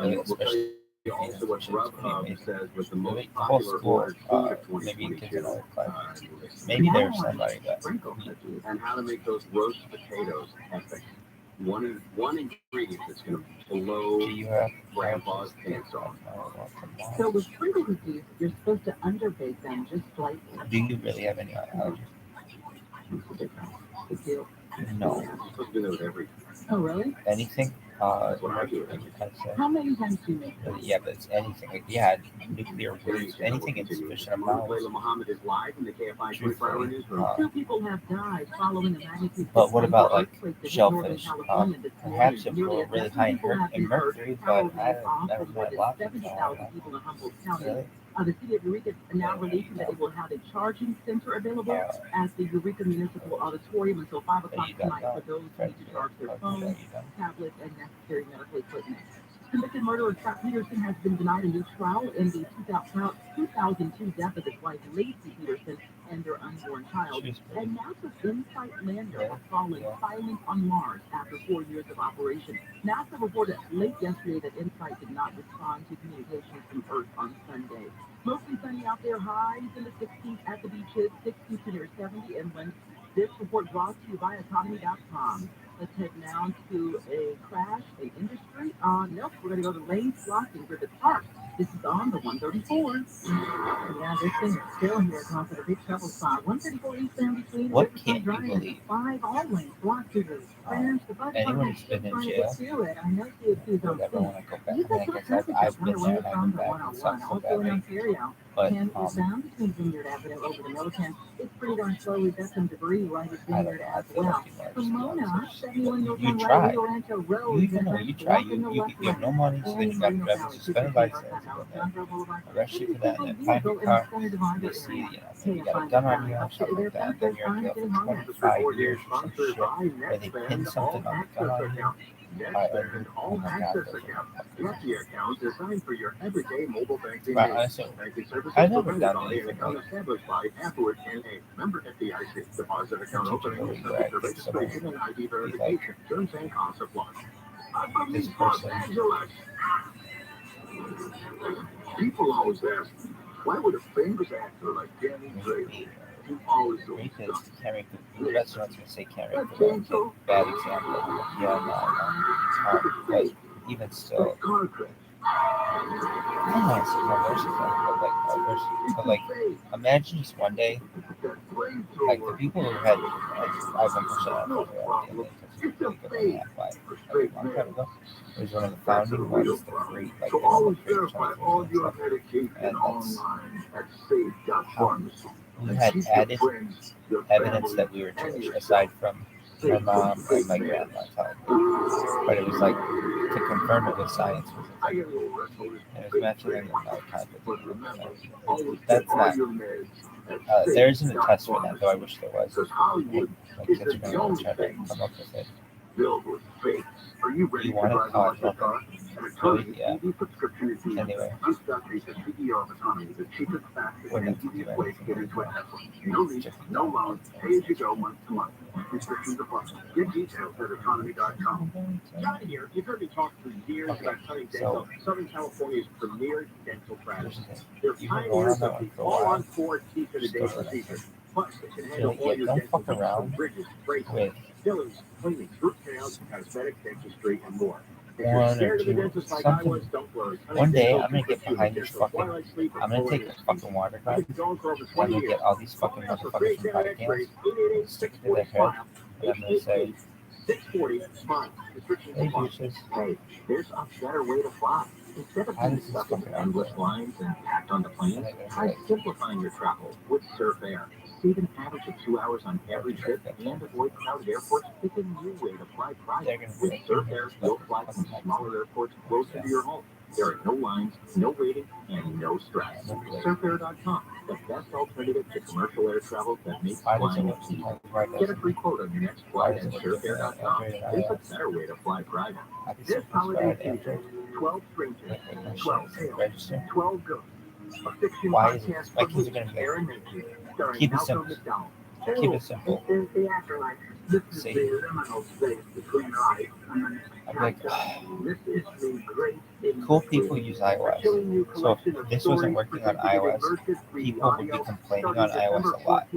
Really, We'll tell especially you also what it's pretty Grubhub amazing. says was the most Really, the whole popular school, ordered food of maybe kids in 2022. other classes. Listen. Maybe Now there's I want somebody that sprinkle cookies. And how to make those roast potatoes epic. One ingredient that's going to blow do you have Grandpa's pants off. So with sprinkle cookies, you're supposed to underbake them just slightly. Do you really have any allergies? Big deal. No. You're supposed to do that with everything. Oh, really? Anything? That's what I do. I'd say. How many times do you make them? Yeah, but it's anything. Like, yeah, nuclear waste, anything in sufficient amounts. Layla Muhammad is live in the KFI 24-hour newsroom. Two people have died following a magnitude. But what about like 6.4 earthquake that hit shellfish? Northern California this Perhaps if morning. we're really high in mercury, but I've never met lots of 70,000 people in Humboldt County. Really? The city of Eureka is now releasing that it will have a charging center available at the Eureka Municipal Auditorium until 5 o'clock tonight for those who need to charge their phones, tablets, and necessary medical equipment. Convicted murderer Scott Peterson has been denied a new trial in the 2002 death of his wife, Lacey Peterson, and their unborn child. And NASA's InSight lander has fallen silent on Mars after 4 years of operation. NASA reported late yesterday that InSight did not respond to communications from Earth on Sunday. Mostly sunny out there, highs in the 60s at the beaches, 60 to near 70 inland. This report brought to you by economy.com. Let's head now to a crash in industry. Nope, we're going to go to Lane Flossing for the park. This is on the 134. Yeah, this thing is still here across the big trouble spot. 134 eastbound between What Riverside can't you Drive and believe? 5 all lanes blocked to the fence. The bus Anyone's been in jail? I know CFC's on Never want to go back. you I mean, I got guess traffic I've on been the there way and I've from been the back. It 101, sucks so also in badly. Ontario. But And eastbound between Vineyard Avenue over the Milliken. It's pretty darn slow. We've got some debris right at I don't Vineyard know. I as feel well. like you know, Pomona, 71 North you on try. Rio Rancho Road. You even know you try. You have no money, so then you got to drive a suspended license, and then arrest you for that, and then find your car. They see, you know, you got a gun on you or something like that, and then you're in jail for 25 years or some shit, where they pin something on the gun on you. NetSpend Oh All my God, Access those are account. fucking Lucky account designed for your everyday mobile banking Right, needs. honestly, Banking services I've never provided done by anything an account like established by Affluent NA. Member FDIC. Deposit account opening is subject to registration and ID verification. Terms and costs apply. I'm from this East Los person. Angeles. People always ask, why would a famous actor like Danny Trejo do all his own Because stuff? can't make the restaurants gonna say can't make the wrong thing. Bad example. Yeah, no. But even still, That car crash. I don't want to say no versus that, but like imagine just one day, like the people who had, I've been pushing out for it, because it was half by a long time ago. It was one of the founding ones, the great, like, So always verify all your medication and that's online at safe.pharmacy. we had added evidence that we were Jewish, aside from my mom and my grandma telling me. But it was like to confirm it with science. I get a little restless. And it was matching in all kinds But of remember, things. always That's check all not. your meds at There isn't a test for that, though I safe.pharmacy. wish there was. Because Hollywood Like, is kids are the going only to try to thing come up with it. filled with fakes. Are you ready You to want it? drive an electric car? Tony's EV subscription is easy. Anyway. I'm Dusty, the CEO of Autonomy, the cheapest, fastest, and easiest way to get into a Tesla. No lease, no loan, pay as you go month to month. Restrictions apply. Get details at autonomy.com. John here. You've heard me talk for years about Sunny Dental, Southern California's premier dental practice. They're pioneers of the all-on-4 teeth of the day procedure. Plus, they can handle all your dental needs, bridges, braces, fillings, cleaning, root canals, cosmetic dentistry, and more. If you're scared of the dentist like I was, don't worry. One day I'm gonna get behind these fucking. I'm gonna take this fucking water gun. I'm gonna get all these fucking motherfuckers from body cams, stick it to their head, and I'm gonna say, 640 Smile. hey bitches, Hey, there's a better way to fly. Instead of being stuck in endless lines and packed on the planes, try simplifying your travel with Surf Air. Save an average of 2 hours on every trip and avoid crowded airports. Pick a new way to fly private. With Surf Air, you'll fly from smaller airports closer to your home. There are no lines, no waiting, and no stress. Surfair.com, the best alternative to commercial air travel that makes flying easy. Get a free quote on your next flight at Surfair.com. There's a better way to fly private. This holiday season, 12 strangers, 12 tales, 12 ghosts. A fiction why is it? podcast My from kids are gonna be Aaron Mancini, starring keep it Malcolm simple. McDowell. Keep it simple. This is the afterlife. This is See. the liminal space between life and the next I'm like, This is the great cool people use iOS. So if this wasn't working on iOS, people would be complaining on iOS a lot.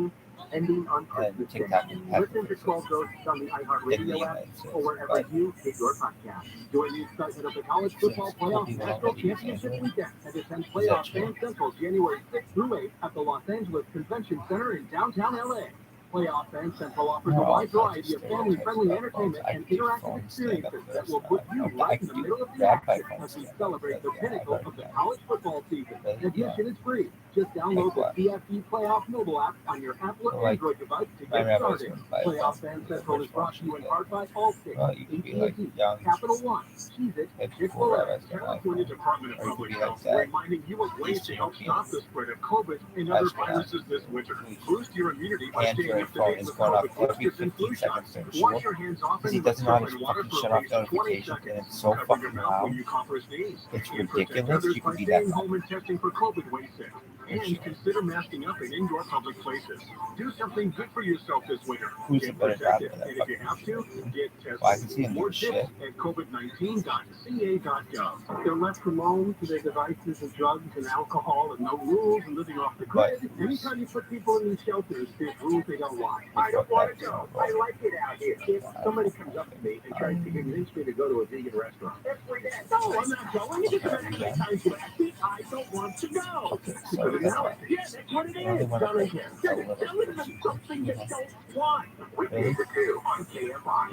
ending on And Christmas Day. TikTok and Listen to 12 Ghosts on the iHeartRadio app or wherever you get your podcast. Join the excitement of the college football playoff national championship weekend and attend Playoff Fan Central January 6th through 8th at the Los Angeles Convention Center in downtown LA. Playoff Fan Central offers a wide variety of family-friendly entertainment and interactive experiences that will put you right in the middle of the action as we celebrate the pinnacle of the college football season. Admission is free. Just download the CFP Playoff mobile app on your Apple or Android device to get started. Playoff Fan Central is brought to you in part by Allstate, AT&T, Capital One, Cheez-It, Chick-fil-A, California Department of Public Health, reminding you of ways to help stop the spread of COVID and other viruses this winter. Boost your immunity by staying up to date with COVID boosters and flu shots. Wash your hands often He with doesn't know how soap to and water fucking for shut at off least 20 notifications, and seconds. it's so Cover fucking your mouth loud. when you cough or sneeze. It's And protect ridiculous. others You by could be staying that home and testing for COVID when sick. And consider masking up in indoor public places. Do something good for yourself this winter. Who's a Get better protected, driver than and if you have to, get tested. Well, I can see him More do tips shit. at covid19.ca.gov. They're left alone to their devices and drugs and alcohol and no rules and living off the grid. Anytime you put people in these shelters, there's rules they don't want. I don't want to go. I like it out here. If somebody comes up to me and tries to convince me to go to a vegan restaurant, that's where that. No, I'm not going. It doesn't matter how many times you ask me. I don't want to go. Okay, You so put it that's out. why. Yeah, that's what it I only is. want to Done play again. a little Tell them something they don't want. Really? Weekdays at 2 on KFI.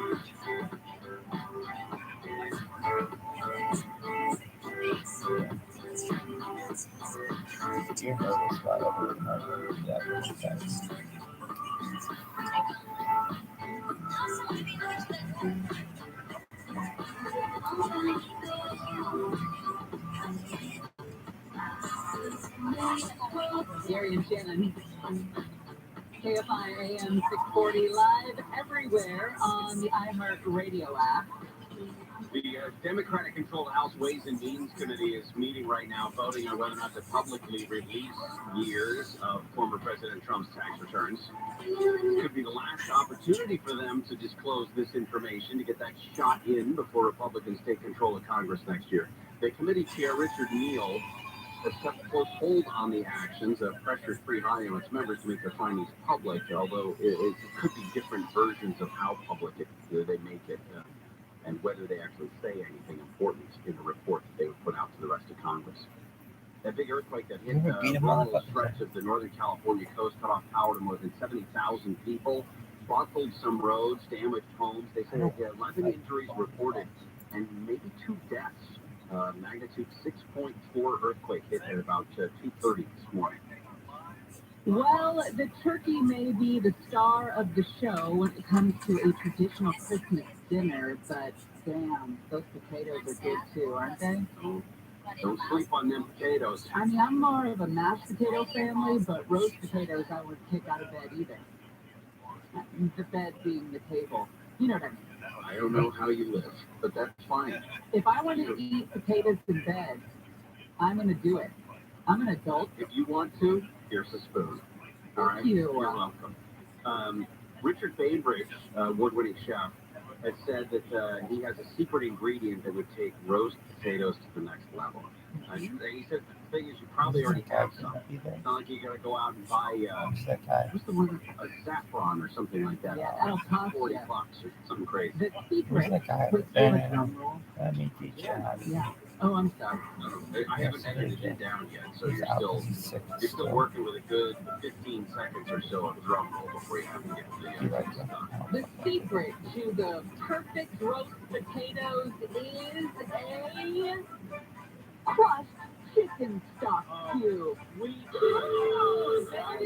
You're nervous about everything. Yeah, thanks. Gary and Shannon. KFI AM 640 live everywhere on the iHeartRadio app. The Democratic-controlled House Ways and Means Committee is meeting right now, voting on whether or not to publicly release years of former President Trump's tax returns. This could be the last opportunity for them to disclose this information, to get that shot in before Republicans take control of Congress next year. The committee chair, Richard Neal, has kept a close hold on the actions, pressured pretty high on its members to make their findings public, although it could be different versions of how public they make it. And whether they actually say anything important in the report that they would put out to the rest of Congress. That big earthquake that hit a rural stretch of the Northern California coast cut off power to more than 70,000 people, buckled some roads, damaged homes. They said 11 injuries reported and maybe 2 deaths. Magnitude 6.4 earthquake hit at about 2:30 this morning. Well, the turkey may be the star of the show when it comes to a traditional Christmas dinner, but damn, those potatoes are good too, aren't they? Don't sleep on them potatoes. I mean, I'm more of a mashed potato family, but roast potatoes I wouldn't kick out of bed either. The bed being the table. You know what I mean? I don't know how you live, but that's fine. If I want to eat potatoes in bed, I'm going to do it. I'm an adult. If you want to, here's a spoon. All right? Thank you. You're welcome. Richard Bainbridge, award-winning chef, has said that he has a secret ingredient that would take roast potatoes to the next level. He said the thing is, you probably already have some. It's not like you got to go out and buy what's the word? A saffron or something like that. Yeah, that'll cost $40 you. or something crazy. The secret. That guy with there. the drum roll. Let me teach you how to. Yeah. Oh, I'm sorry. I haven't edited it down yet, so He's out you're 'cause he's sick. still working with a good 15 seconds or so of drum roll before you have to get to He the writes stuff. up. The secret to the perfect roast potatoes is a crushed chicken stock cube. Move that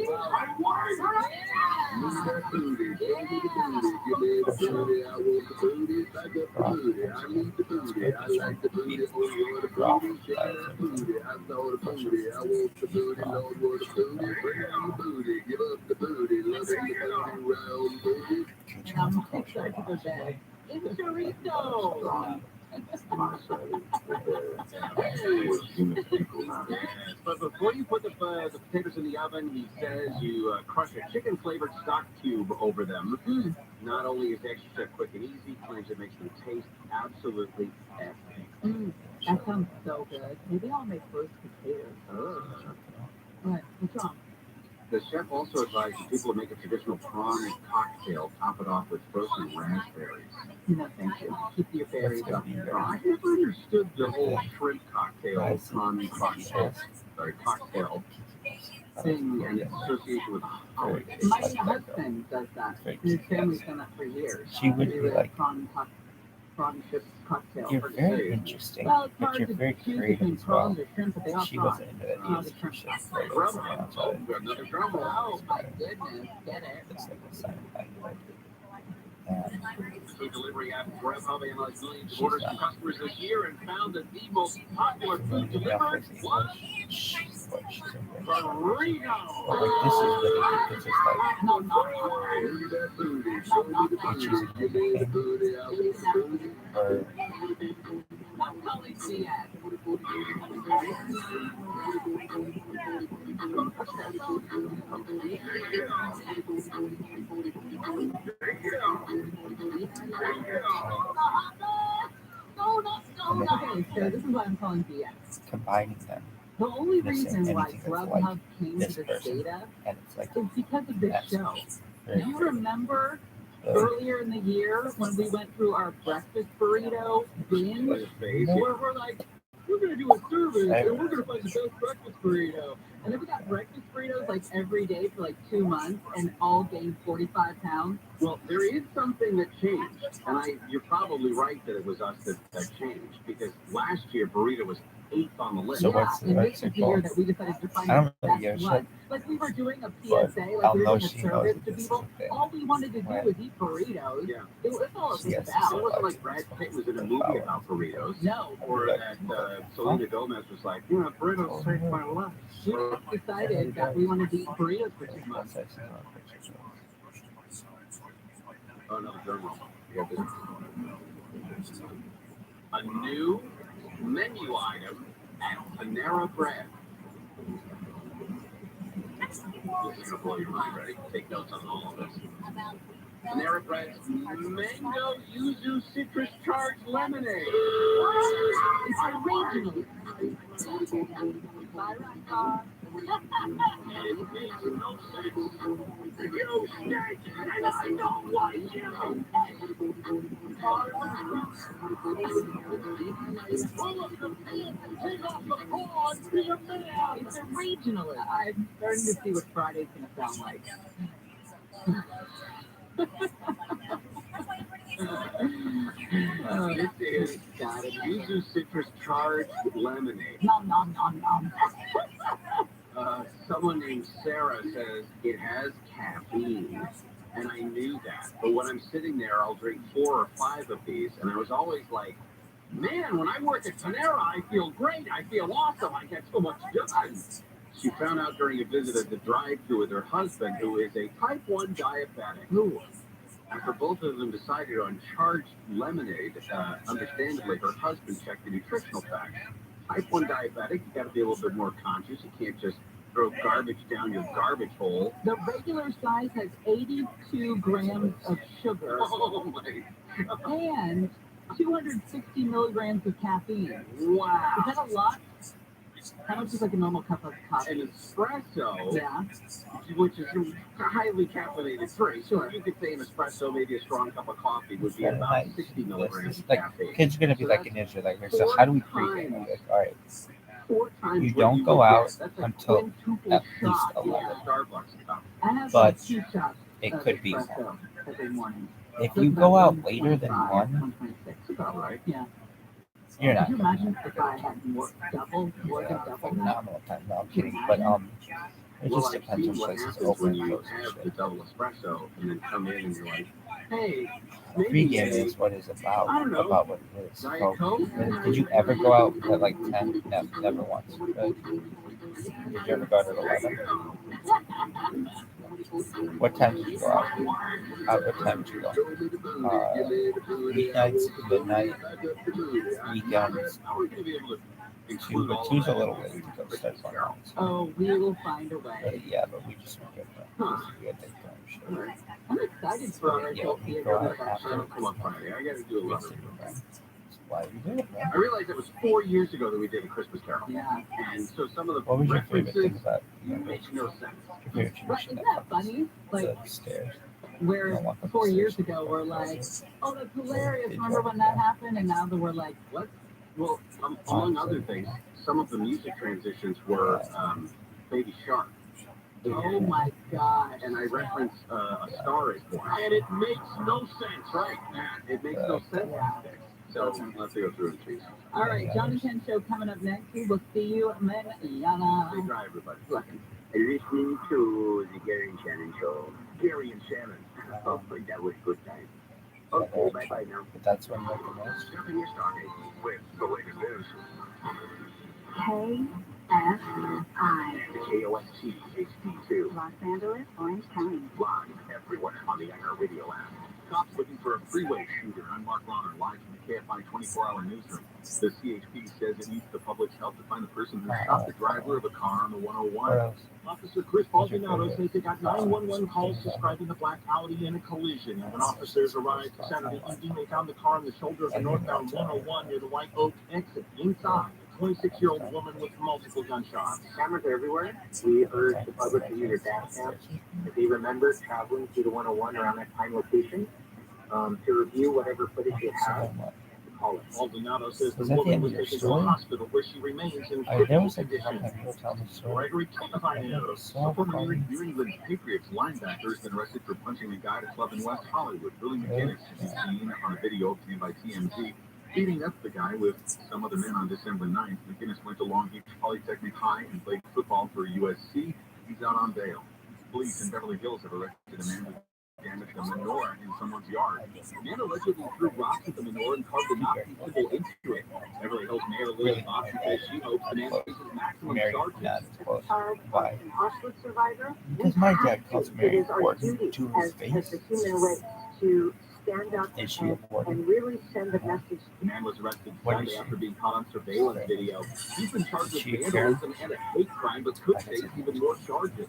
booty, show me the booty, give me the booty, I want the booty, back up the booty, I need the booty, I like the booty, oh Lord, the booty, shake that booty, I saw the booty, I want the booty, Lord, Lord, the booty, bring on the booty, give up the booty, love the booty, round booty. And I'm excited to go bed. It's chorizo. But before you put the potatoes in the oven, he says you crush a chicken-flavored stock cube over them. Not only is the extra quick and easy, claims it makes them taste absolutely epic. That sounds so good. Maybe I'll make roast potatoes. What? What's wrong? The chef also advises people to make a traditional prawn cocktail, top it off with frozen raspberries. No, thank you. Keep your berries up. I never understood the whole shrimp cocktail, prawn cocktail, thing and its association with holidays. My husband does that. His family's done that for years. She would be like, prawn shrimp cocktail. you're very interesting, Well, it's but hard you're to very choose creative between as well. prawns or shrimp, but they all She prawn. wasn't into it. Oh, He the shrimp. was Drum roll. We got another drum roll. Oh, my goodness. Get it. It's like a sign of language. Food delivery app Rabbi analyzed millions of orders from customers this year and found that the most popular food delivered was burrito. But like this is really because it's like No. Move that booty, show me the booty, give me the booty, I want the booty. or Not calling me at. Okay, so this is what I'm calling BS. combining them, The only Missing reason why anything that's Grubhub like came this to this person. data and it's like is because of this that's show. very Do you good. remember earlier in the year when we went through our breakfast burrito binge? Where we're like, we're going to do a service and we're going to find the best breakfast burrito. And then we got breakfast burritos like every day for like 2 months and all gained 45 pounds. Well, there is something that changed, and you're probably right that it was us that changed, because last year burrito was 8th on the list. So Yeah, what's and the this is the year called? that we decided to find I don't the really best give a one. shit, Like we were doing a but PSA, like I'll we were know doing a she knows service that to this is people. the thing. All we wanted to do Right. was eat burritos. Yeah. It was all it was Yes, about. It wasn't like Brad Pitt was in a movie about burritos, No, or that Selena Gomez was like, you know, burritos saved my life. we just decided that we wanted to eat burritos for 2 months. Once I see more pictures of Oh, no, drum roll. We got this. A new menu item at Panera Bread. This is going to blow your mind. Ready? Take notes on all of this. Panera Bread's Mango Yuzu Citrus Charged Lemonade. It's original. It makes no sense. You stink, and I don't like you. Pull up the pants and take off the paws, be a man. It's original. I'm starting to see what Friday's going to sound like. This is Yuzu Citrus Charged Lemonade. Nom, nom, nom, nom. Someone named Sarah says it has caffeine, and I knew that. But when I'm sitting there, I'll drink 4 or 5 of these, and I was always like, man, when I work at Panera, I feel great. I feel awesome. I get so much done. She found out during a visit at the drive-thru with her husband, who is a type 1 diabetic. Ooh. After both of them decided on charged lemonade, understandably, her husband checked the nutritional facts. Type 1 diabetic, you got to be a little bit more conscious. You can't just throw garbage down your garbage hole. The regular size has 82 grams of sugar. Oh my God. And 260 milligrams of caffeine. Wow. Is that a lot? How much is like a normal cup of coffee? An espresso, Yeah. which is a highly caffeinated drink. Sure. So you could say an espresso, maybe a strong cup of coffee would be about 60 milligrams of Like, caffeine. kids are gonna be like an ninja, like, so how do we pregame? Like, all right, 4 times you what don't you go would out get. That's a until quintuple at shot least in 11. a Starbucks cup. I have But like 2 shots it of could be espresso every morning. if So you it's go about out later than 125, 1, 126. About right. Yeah. you're Could not you gonna imagine if I had more than double that? phenomenal time. No, I'm kidding, but it Well, just I've depends seen on what places happens open when and you close and have the shit. double espresso and then come in and you're like, hey, Pregame maybe is what it's about, I don't know, about what it is. Diet So, Coke? did you ever go out at like 10? No, never once. Really? Did you ever go out at 11? What time did you go out? What time did you go? Weeknights, midnight, weekends. How are we going to be able to 2, include but all 2's a of little that? late to go start fun rounds. Oh, we will find a way. But yeah, but we just won't get that. We had that kind of shit. I'm excited for Yeah, adult we theater. go out I after. don't come on Friday. I got to do a lot of it. That's why we do it, man. I realized it was 4 years ago that we did a Christmas Carol. Yeah. And so some of the What was your favorite references thing about make no sense. your favorite Right, tradition isn't that that funny? Like, the stairs? where Walk up the 4 years stairs. ago we're like, oh, that's hilarious. Remember when that happened? And now that we're like, What? Well, among other things, some of the music transitions were Baby Shark. oh my God. And I reference A Star Is Born. And it makes no sense, right? It makes no sense. So let's go through and see. All right, John and Ken show coming up next. We will see you manana. Say dry, everybody. Listening to the Gary and Shannon show. Gary and Shannon. Oh, but that was good time. Okay, bye-bye now. But that's when like the most. Nothing is started with the latest news. KSI, KOST HD2. Los Angeles, Orange County. Live everywhere on the iHeartRadio app. Cops looking for a freeway shooter. I'm Mark Ronner, live from the KFI 24-hour newsroom. The CHP says it needs the public's help to find the person who shot the driver of a car on the 101. Officer Chris Baldonado says they got 911 calls describing the black Audi in a collision. When officers arrived Saturday evening, they found the car on the shoulder of the northbound 101 near the White Oak exit. Inside, a 26-year-old woman with multiple gunshots. Cameras are everywhere. We urge the public to use their dash cams. If they remember traveling through the 101 around that prime location, to review whatever footage you have, call it. Baldonado says the Was that the woman end was of your taken to a story? hospital where she remains in There critical was like condition. you tell the story. Gregory Picoftheday, So a former funny. New England Patriots linebacker, has been arrested for punching a guy at a club in West Hollywood. Billy McGinnis is seen on a video obtained by TMZ beating up the guy with some other men on December 9th. McGinnis went to Long Beach Polytechnic High and played football for USC. He's out on bail. Police in Beverly Hills have arrested a man who damaged a menorah in someone's yard. The man allegedly threw rocks at the menorah and carved a Nazi symbol into it. Beverly Hills Mayor Lily Bobson says she hopes the man faces maximum Married, charges. not as close. Are Why? an Auschwitz survivor? Because my dad calls It Mary is our important duty to his as face. the human race to stand up Is she important? and really send the message. The man was arrested What is Sunday she? after being caught on surveillance video. He's been charged with She a vandalism and a hate crime, but could face even more charges.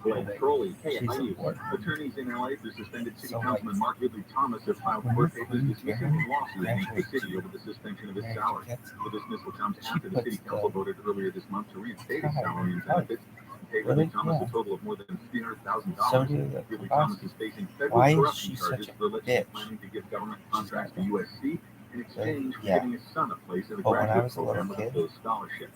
Blake Trolley, She's KFI important. Attorneys in LA for suspended City So, Councilman Mark Ridley Thomas have filed when court you're papers free, dismissing his lawsuit against the actually, city over the suspension of his Mary salary. gets- The dismissal comes She after the puts City Council voted earlier this month to reinstate his God, salary and oh, benefits and pay really? Ridley Thomas Yeah. a total of more than $300,000. So do the Ridley boss. Thomas is facing federal Why is corruption she charges such a for allegedly bitch? planning to give government contracts to USC in exchange for Yeah. giving his son a place in a But when I graduate was a little program with a kid- full scholarship.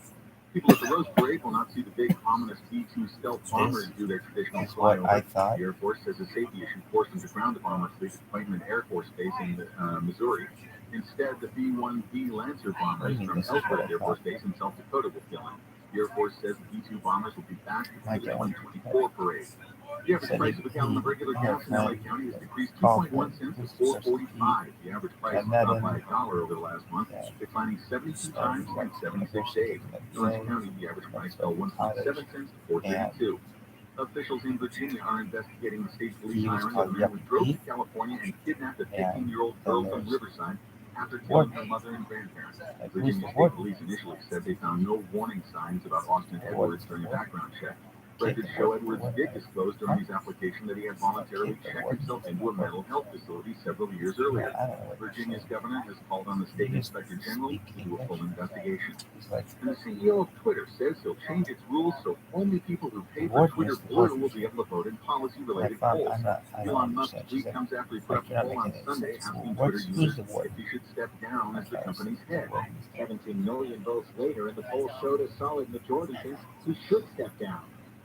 People at the Rose Parade will not see the big, ominous B-2 stealth bombers do their traditional Is what I flyover. thought. The Air Force says a safety issue forced them to ground the bombers at Whiteman Air Force Base in Missouri. Instead, the B-1B Lancer bombers from This is what I Ellsworth Air Force thought. Base in South Dakota will fill in. The Air Force says the B-2 bombers will be back My for the God. 2024 parade. The average Said price he- of a gallon of regular he- gas in LA he- County has decreased called 2.1 him. cents to $4.45. The average price And that dropped by in- $1 over the last month, Yeah. declining 72 times in 76 days. In Orange County, the average price fell 1.7 cents to $4.32. Officials in Virginia are investigating the state police He was hiring of a called man who drove to Yuppie. California and kidnapped a Yeah. 15-year-old Then girl from there's Riverside after killing Warden. her mother and grandparents. Like, who's Virginia the State warden? Police initially said they found no warning signs about Austin The Edwards warden's the during a warden. background check. Kid, Records the show warden, the Edwards warden. did disclose during his application that he had voluntarily Kid, the checked warden. himself into a mental health facility several years Yeah, earlier. I don't know what you're Virginia's saying. governor has called on the state You just inspector general speak to do a full English. investigation. He's like, And the CEO of Twitter says he'll change its rules so only people who pay the for warden Twitter is the Blue warden. will be able to vote in Like, policy-related Mom, polls. I don't Elon Musk's understand. She's tweet like, comes after he put up a you're not poll on making any Sunday sense. asking Twitter Who's users the if warden? he should step down as the Okay, company's the head. warden. 17 million votes later, and the poll showed a solid majority thinks he should step down.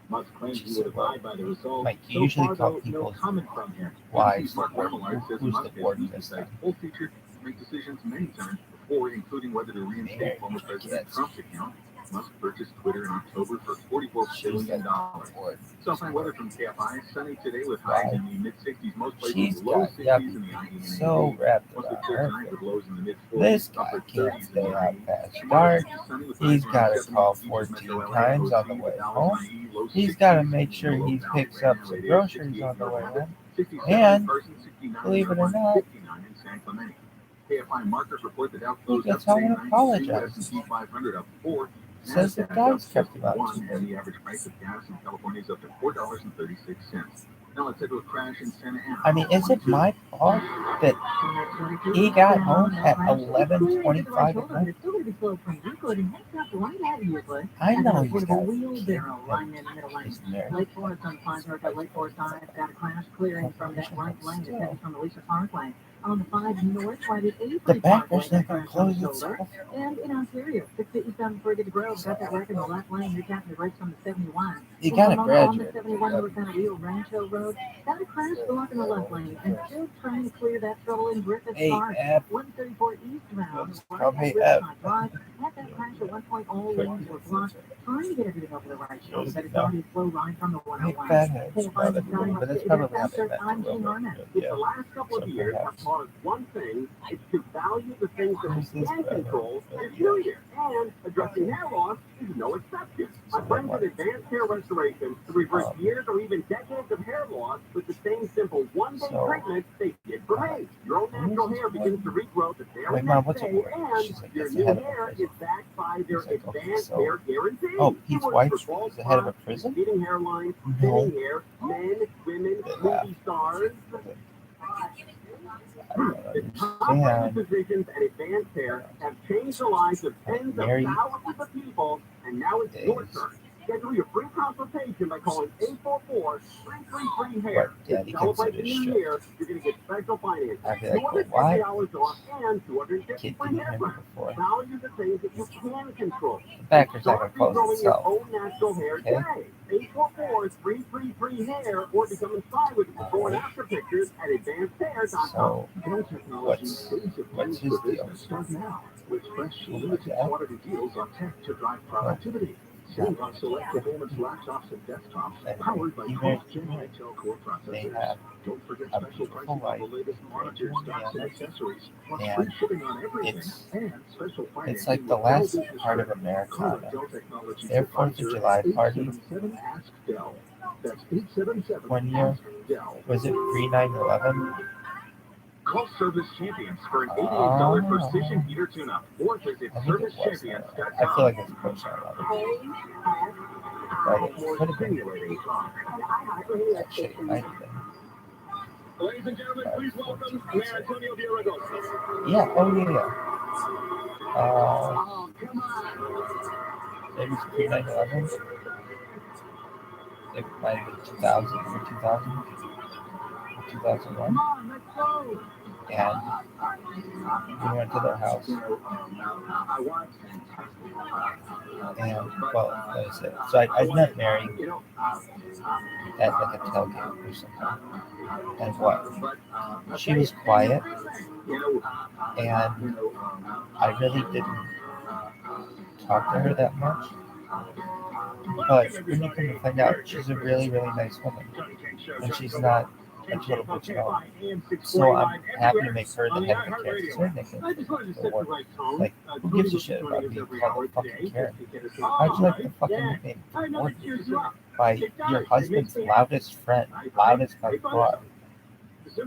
Musk claimed he would abide by the results. Mike, you So usually far, call though, people no comment from him. why BBC's is the Mark warden? Remillard says Who's Musk the has warden used the this site's time? poll feature to make decisions many times before, including whether to There reinstate you former go, President kids. Trump's account. Musk purchased Twitter in October for $44 She's billion. like, the warden. Southern weather from KFI. Sunny today with highs Why? in the mid-60s. Most places She's low got 60s yuppie in the IE and so AD. wrapped Mostly around clear her tonight with face. lows in the mid-40s. This guy Upper can't 30s in stay the out IE. past Tomorrow, dark. sunny with He's highs got around to 70 call features 14 metro LA, times low on the 80s way with Dallas home. IE, low He's got to 60s make in sure Yolo he Valley, picks up Grand some Island, groceries 68 on the way Northland, home. 67 in And, Carson, 69 in believe it or Irvine, not, 59 in San Clemente. KFI markets report the Dow he closed up gets home today and 92, apologizes. S&P 500 up 4, Says the NASDAQ up dogs kept just him out 1, too and late. the average price of gas in California is up to $4.36. Now let's head to a crash in Santa Ana. I mean, is it my fault that he got home at 11:25 at night? It's still going to be slow from Euclid and heads up right at Euclid. I know And he's then a got a wheelbarrow kid lying in the middle lane. and he's married. Lake Forest on Fine at Lake Forest Drive got a crash clearing from that right lane. It's heading from Alicia Parkway. On the 5 north side at The Avery backer's Parkway, not going to close itself. and in Ontario, 657 Frigate Grove, got that wreck in the left lane. You're tapping the brakes on the 71. You got to On graduate. the 71 north side of Rio Rancho Road, got a crash blocking the left lane and still trying to clear that trouble in Griffith Park. AF. 134 eastbound. That's Right probably at Riverside F. Drive. At that crash at one point, all lanes were blocked. Trying to get everything over the right shoulder, but it's already a slow ride from the Hey, 101. fatheads. Hey, Well, that's starting but up that's to probably the how they answer. met I'm the Gene woman. Arnett. The Yeah. last couple of So years have perhaps. taught us one thing: it's to value the things that we Who's this can brother? control and do here. And addressing hair loss is no exception. My friends at Advanced Hair Restoration to reverse years or even decades of hair loss with the same simple one-day So, treatment they did for me. Your own natural hair begins to regrow the very Like, Mom, next what's day, it worth? and She's like, your it's the new head of a hair prison. is backed by their He's like, okay, advanced so- hair guarantee. Oh, It Pete's works wife for bald is the head of a spots, prison? receding hairlines, No. thinning hair, men, women, They laugh. movie stars. I don't The top-rated understand. physicians and advanced hair have changed the lives of tens of Mary thousands of people, and now it's your Days. turn. Schedule your free consultation by calling 844-333-HAIR. But Daddy To celebrate the considers new shit. year, you're going to get special financing. I'd be like, well, $250 why? off and 250 Kid free didn't hair remember brands. before. Value the things that you can control. The backer's not going Start to close regrowing your itself. own natural hair Okay. today. 844-333-HAIR or become inspired with before and after pictures at advancedhair.com. So, Dell Technology what's saves of what's for his deal? business. Start now with fresh, Like limited that? quantity deals on tech to drive productivity. Save on select performance laptops and desktops And powered by even Gen Intel Core they processors. have Don't forget a special beautiful pricing on light, the latest monitors, stocks, and accessories, plus and free shipping on everything, it's and special financing it's like the with Dell last Business part of Credit. Call Americana. Dell Technology Their 4th of Advisor July at party 877-ASK-DELL. That's 877 one year, Dell. was it pre 9/11? Call Service Champions for an $88 precision heater tune-up, or visit I think it was. I servicechampions.com. feel like it's post 9/11. But it could have been. Stimulating talk. Actually, it might have been. Ladies and gentlemen, please welcome Mayor Antonio Villaraigosa. Yeah. Oh yeah. Yeah. Oh, come on. Maybe it's pre 9/11. It might have been 2000 or 2000 or 2001. Come on, let's go. And we went to their house. I want And, well, like I said, so I met Mary at like a tailgate or something. And what? She was quiet, and I really didn't talk to her that much. But when you come to find out, she's a really, really nice woman. And she's not a total bitch at all. So I'm happy to make her the head of the character. Like, who gives a shit about being called a fucking Karen? How'd you like the fucking nickname? Warden? by your husband's loudest friend, loudest car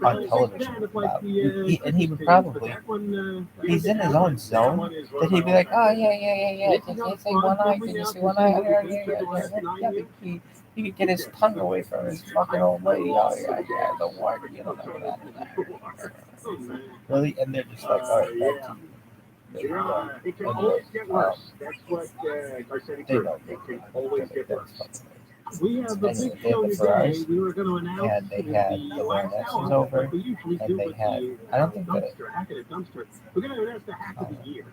on television about. And he would probably, he's in his own zone, that he'd be like, oh, yeah. Can you see one eye? Can you see one eye? Yeah. He could get his tongue away from his fucking old lady. Oh, yeah, don't worry. You don't know that. Really? And they're just like, all right, back to you. It can always get worse. That's what Garcetti They Group. know. It can always get worse. We have a Anyway, big they show had the today. Ferraris, We were going to announce and they had the last Lioness hour, was over, like we usually and do they with had, the I don't think that, dumpster, hack at a dumpster. We're going to announce the hack of the year.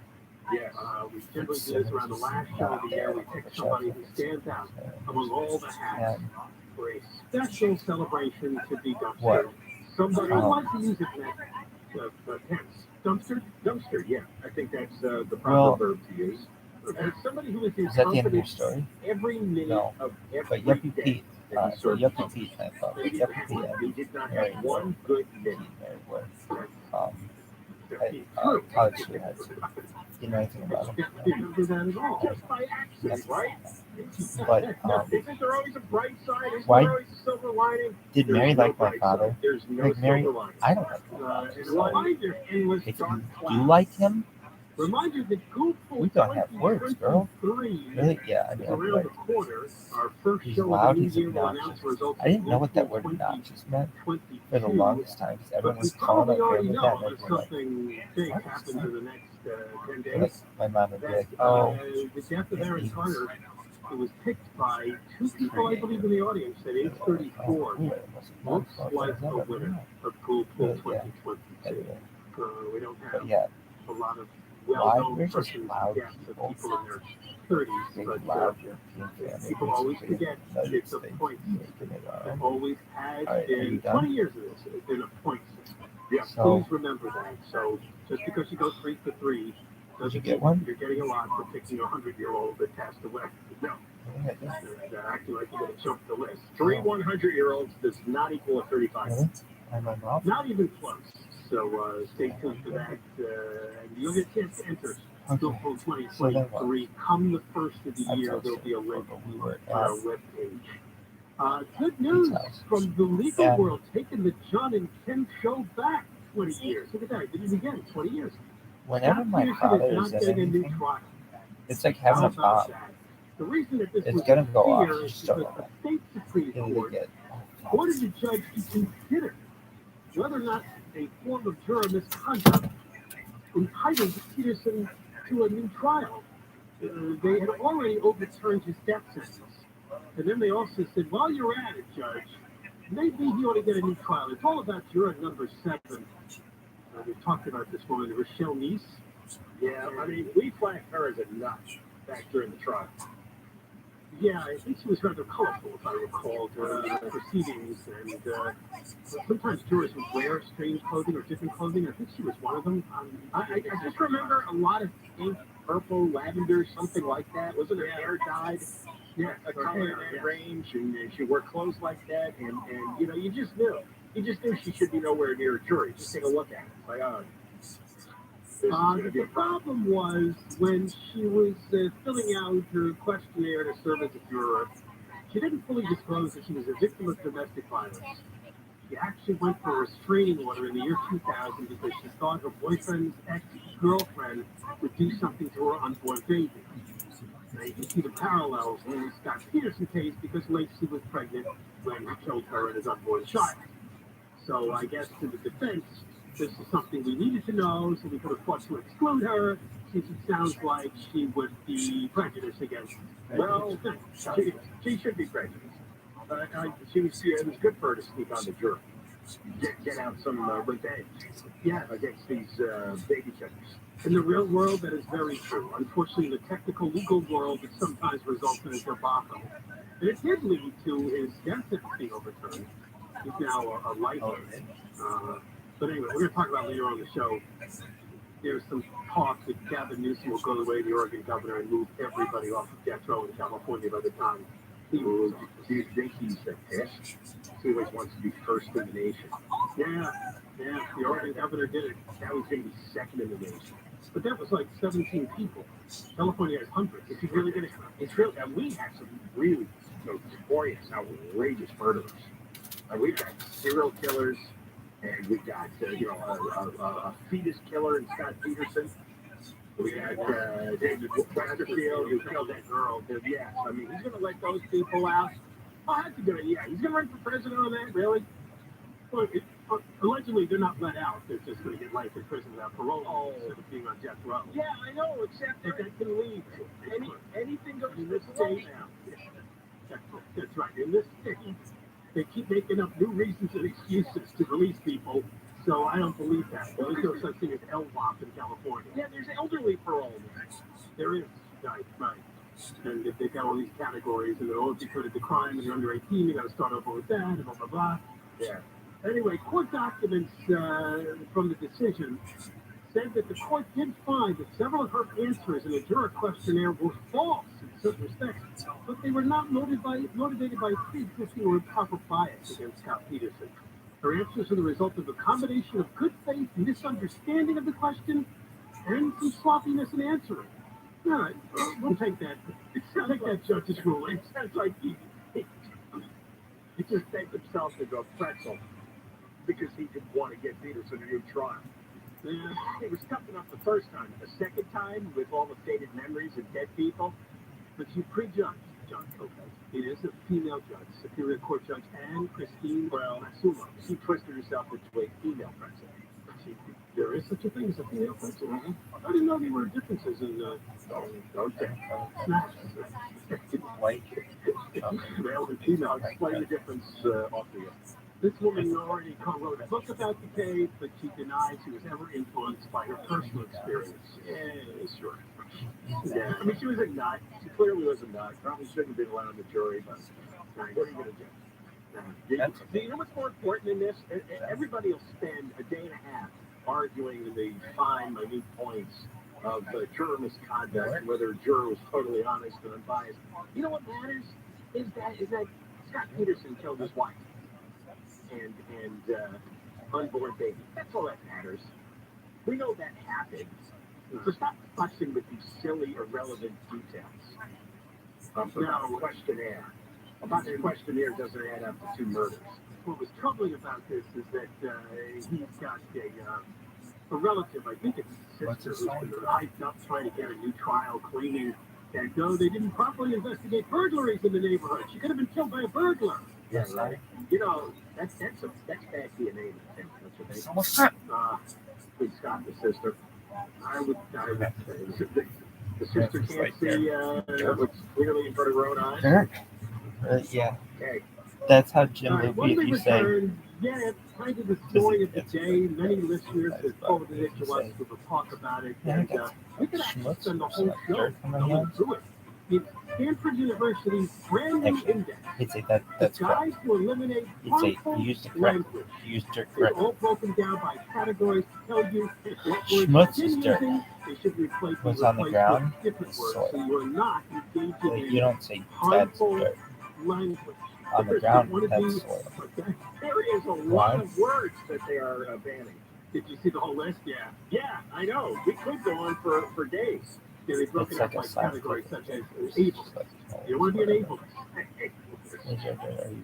Yes. We generally do this around the last show of the year. We pick somebody who stands out among all the hacks for a special celebration to be dumpster. What? Somebody I'd like to use it next tense. Dumpster? Dumpster, yeah. I think that's the proper verb to use. And somebody who is is that the end of your story? every minute No. Of But every Yuppie day Pete, that he served Yuppie pump. Pete, I thought. He Yuppie did not Mary have one good minute. College sweethearts. You know anything about them? didn't do that at all. Just by accident, right? But Isn't there always a bright side? Isn't Why- there always a silver lining? did Mary There's no like my bright father? side. There's no Like Mary, silver lining. I don't like my father. And So reminder, endless if dark you clouds. like him, Reminder that Google we don't have words, girl. 2023 Really? Yeah, I mean, is I'd be around like, the corner. Our first he's show loud, of the new he's year will obnoxious. announce the results I didn't know of what that word Google obnoxious meant 2022. for the longest time because everyone But was we calling probably up already here know with that that. Like, something big happens in the next 10 days. like, my mom would be like, That, oh, the death of Aaron Carter, it was picked by two people, I believe, in the audience at age 34. Looks like a winner of Google 2022. We don't but have yeah, a lot of why well-known we're just persons loud deaths of people. people in their 30s, Big, but loud European family. people always forget it's a They've point. making it It on. always has All right, are you been done? 20 years of this. It's been a point system. Yeah. So, Please remember that. So just because you go 3 for 3, did you doesn't get mean one? you're getting a lot for picking a 100-year-old that passed away. No, acting like you're going to jump the list. 3 100-year-olds does not equal a 35. Really? I'm on off? Not even close. So stay tuned for that. And you'll get a chance to enter Okay. Google So then 2023. Come the first of the I'm year, so there'll be a sorry, link but we were on our at webpage. Good news house. from the legal And- world, taking the John and Ken show back 20 years. Look at that. Did it again, 20 years. whenever Scott my Peterson father is is not in getting a new anything, trial. it's like having How a about bomb. that? The reason that this It's was gonna go off. here is Just don't because know the state Supreme It'll Court get. ordered the judge to consider whether or not a form of juror misconduct entitled Peterson to a new trial. They had already overturned his death sentence. And then they also said, while you're at it, Judge, maybe he ought to get a new trial. It's all about juror number 7. We talked about this woman, Rochelle Neese. Yeah, I mean, we flagged her as a nut back during the trial. Yeah, I think she was rather colorful, if I recall, during the proceedings. And sometimes jurors would wear strange clothing or different clothing. I think she was one of them. I just remember a lot of pink, purple, lavender, something like that. Wasn't her hair dyed? Yeah, A color in that range, and she wore clothes like that, and you know, you just knew she should be nowhere near a jury. Just take a look at it. Like, oh, this is gonna be the problem was when she was filling out her questionnaire to serve as a juror, she didn't fully disclose that she was a victim of domestic violence. She actually went for a restraining order in the year 2000 because she thought her boyfriend's ex-girlfriend would do something to her unborn baby. Now you can see the parallels in the Scott Peterson case because Lacey was pregnant when he killed her and his unborn child. So I guess to the defense, this is something we needed to know, so we could have fought to exclude her, since it sounds like she would be prejudiced against. well, she should be prejudiced. It was good for her to sneak on the jury, get out some revenge, against these baby killers. In the real world, that is very true. Unfortunately, in the technical legal world, it sometimes results in a debacle. And it did lead to his death sentence being overturned. He's now a lifer. But anyway, we're going to talk about later on the show. There's some talk that Gavin Newsom will go the way of the Oregon governor and move everybody off of death row in California by the time he moves. Do you think he's the pissed? He always wants to be first in the nation. Yeah, the Oregon governor did it. Now he's going to be second in the nation. But that was like 17 people. California has hundreds. If you really get it, it's really, and we have some really notorious, outrageous murderers. We've got serial killers, and we've got a fetus killer in Scott Peterson. We got David Westerfield who killed that girl. Yes, I mean, he's going to let those people out. Oh, that's a good idea. He's going to run for president on that, really? Well, allegedly, they're not let out. They're just going to get life in prison without parole instead of being on death row. Yeah, I know, except that they can leave. Anything goes in this state now. That's right. In this state, they keep making up new reasons and excuses to release people. So I don't believe that. There's no such thing as LWOP in California. Yeah, there's elderly parole. There is. Right. And if they've got all these categories, and if you committed the crime and you're under 18, you got to start over with that, and blah, blah, blah. Yeah. Anyway, court documents from the decision said that the court did find that several of her answers in the juror questionnaire were false in certain respects, but they were not motivated by pre-existing or improper bias against Scott Peterson. Her answers are the result of a combination of good faith, misunderstanding of the question, and some sloppiness in answering. All right, we'll take that. I'll take that judge's ruling. It sounds like he just begged himself to go pretzel because he didn't want to get Peterson a new trial. It was tough enough the first time. The second time, with all the faded memories of dead people, but you prejudged John Lopez. It is a female judge, Superior Court Judge Anne Christine Masulo. She twisted herself into a female president. There is such a thing as a female president. Mm-hmm. I didn't know there were differences in. Okay. White. Male and female. Explain the difference off the air. This woman already co-wrote a book about the case, but she denies she was ever influenced by her personal experience. Yeah, sure. Yeah, I mean, she was a nut. She clearly was a nut. Probably shouldn't have been allowed on the jury, but what are you going to do? You know what's more important than this? Everybody will spend a day and a half arguing the fine, minute points of juror misconduct, whether a juror was totally honest and unbiased. You know what matters is that Scott Peterson killed his wife and unborn baby. That's all that matters. We know that happened. So stop fussing with these silly, irrelevant details. Now, questionnaire. About the questionnaire doesn't add up to 2 murders. What was troubling about this is that he's got a relative, I think it's his sister, who's been hyped up trying to get a new trial, claiming that though they didn't properly investigate burglaries in the neighborhood, she could have been killed by a burglar. Yeah, right. You know, that's bad DNA. That's what they Big Scott, the sister. I would say the sister can't see what's clearly in front of her own eyes. Yeah. Okay. That's how Jim Luby, if you say. Yeah, it's kind of the story of the day. Many listeners have forwarded it to us to talk about it. And we could actually spend the whole show going through it. It's Stanford University's brand new index. He'd say that's guide correct. to eliminate harmful language. It's all broken down by categories to tell you what words Schmutz is you've been dirt. using. They should replace What's on the ground with different is words, soil. so you are not engaging in You don't say that's harmful dirt. language. On the ground, that's soil. There is a lot of words that they are banning. Did you see the whole list? Yeah, I know. We could go on for days. Yeah, they broke It's it up like a by categories science such as ableist. You want to be an ableist.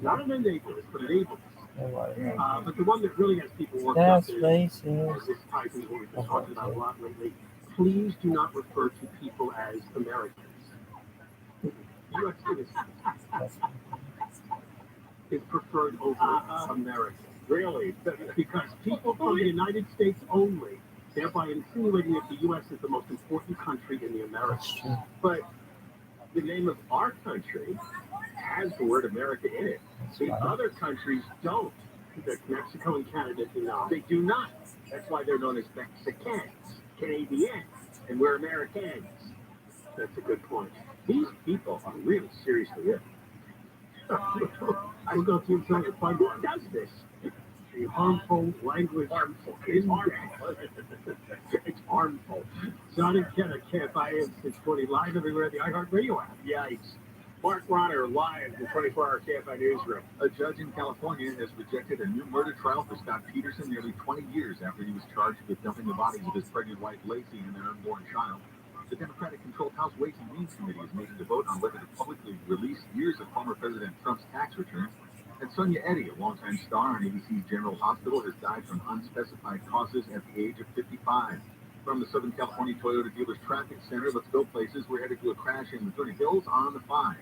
Not an enablerist, but an ableist. But the one that really has people worked up That's is racist. this type is what we've been talking about a lot lately. Please do not refer to people as Americans. U.S. citizens is preferred over American. Really? Because people from the United States only, thereby insinuating that the U.S. is the most important country in the Americas. But the name of our country has the word America in it. The other countries don't. Mexico and Canada do not. They do not. That's why they're known as Mexicans, Canadians, and we're Americans. That's a good point. These people are really seriously ill. I will go through some of Who does this? the harmful language. Harmful. It's harmful. It's harmful. John and Ken at KFIM 640 live everywhere at the iHeartRadio app. Yikes. Mark Ronner live in the 24-hour KFI newsroom. A judge in California has rejected a new murder trial for Scott Peterson nearly 20 years after he was charged with dumping the bodies of his pregnant wife Lacey and their unborn child. The Democratic-controlled House Ways and Means Committee is meeting to vote on whether to publicly release years of former President Trump's tax returns. And Sonia Eddy, a longtime star on ABC's General Hospital, has died from unspecified causes at the age of 55. From the Southern California Toyota Dealers Traffic Center, let's go places. We're headed to a crash in Missouri Hills on the 5.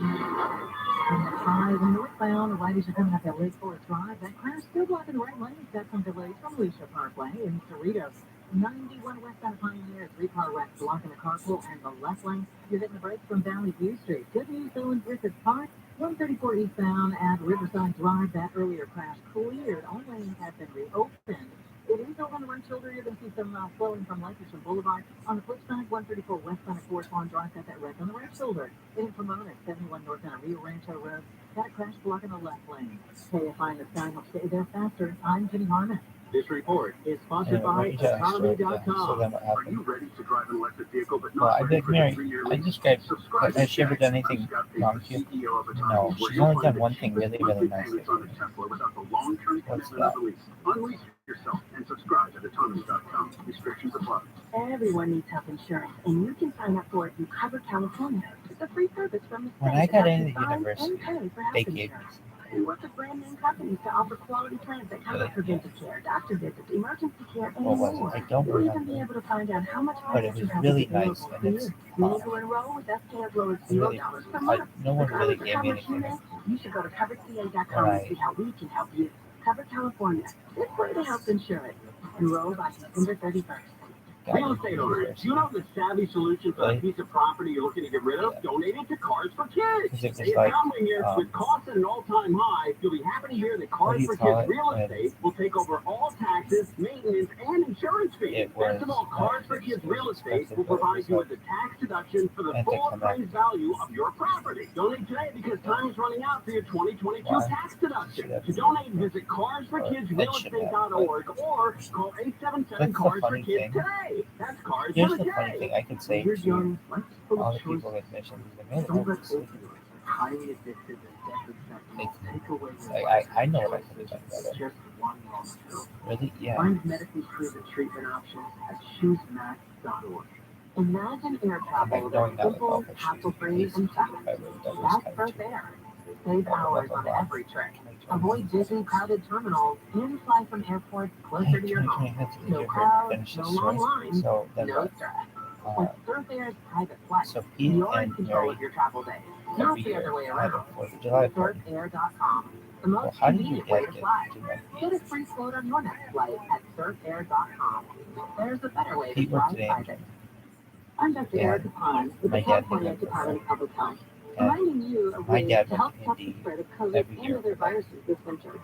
On the 5 northbound, the righties are coming up at Lake Forest Drive. That crash still blocking the right lane. It's got some delays from Alicia Parkway in Cerritos. 91 westbound Pioneer, 3-car wreck blocking the carpool and the left lane. You're hitting the brakes from Valley View Street. Good news though in Griffith Park. 134 eastbound at Riverside Drive. That earlier crash cleared. All lanes have been reopened. It is over on the run shoulder. You're going to see some flowing from Lancaster Boulevard. On the flip side, 134 westbound at Forest Lawn Drive. Got that wreck on the right shoulder. In Pomona, 71 northbound at Rio Rancho Road. Got a crash blocking the left lane. KFI in the sky helps stay there faster. I'm Jenny Harmon. This report is sponsored by economy.com. Are you ready to drive an electric vehicle but Well, not I ready did for Mary. the 3-year I lease? described. Subscribe Has she ever done to anything Scott Page, wrong to you? CEO of Autonomy, No, where she's you'll only find done the one thing cheapest really, monthly really nice. payments on a Tesla without the long-term What's commitment of the lease. Unleash yourself and subscribe at autonomy.com. Restrictions apply. Everyone needs health insurance, and you can sign up for it through Cover California. It's a free service from the state. When I got that into helps you find university, and pay for health they gave insurance. We work with brand name companies to offer quality plans that cover preventive care, doctor visits, emergency care, and what was more. it? I don't You'll even be remember. able to find out how much But it was really nice, and it's You need to enroll with us as low as really, $0 per month. no one really Regardless of gave how me much you anything. make, you should go to coverca.com and see how we can help you. Cover California. It's way to help insure it. Enroll by December 31st. Real estate owners, do you know the savvy solution for a Really? piece of property you're looking to get rid of? Yeah. Donate it to Cars for Kids. Because it was It's like, coming here with costs at an all-time high. You'll be happy to hear that what do Cars you for call Kids it? Real Estate will take over all taxes, maintenance, and insurance fees. It Best of was, all, Cars for Kids Real Estate will provide you with a tax deduction for the and to full come back. appraised value of your property. Donate today because time is running out for your 2022 Why? tax deduction. Should To donate, visit carsforkidsrealestate.org or call 877 Cars for Kids today. That's Cars Here's for the the funny Day. thing I could say You're to young, life's full all of the choices. people with missions is that, man, Don't let it's- opioids, highly addictive and deadly fentanyl take away your I life. know what I could have done better. Just one wrong pill. Really? Yeah. Find medically proven treatment options at choosemac.org. Imagine air travel Okay, going that's down the simple, golf, I should hassle-free, use and if fast. I would have done this That's kind Earth of Air. Save hours on every trip. Avoid busy, crowded terminals and fly from airports closer to your home. No crowds, no long lines, So then no what? stress. With Surf Air's private flight, So Pete you're in and control Mary of your travel day, not every the year other way have around. a 4th of July party. SurfAir.com, the Well, most how did you convenient way get to it fly. to my Get a free quote on your next flight at surfair.com. There's a better way to Pete worked fly today private. I'm Dr. Yeah. Erica Pond with My the dad California did that Department of Public Health, And reminding you of my ways dad to help went to stop the Indy spread of COVID every and year other for that. viruses this winter.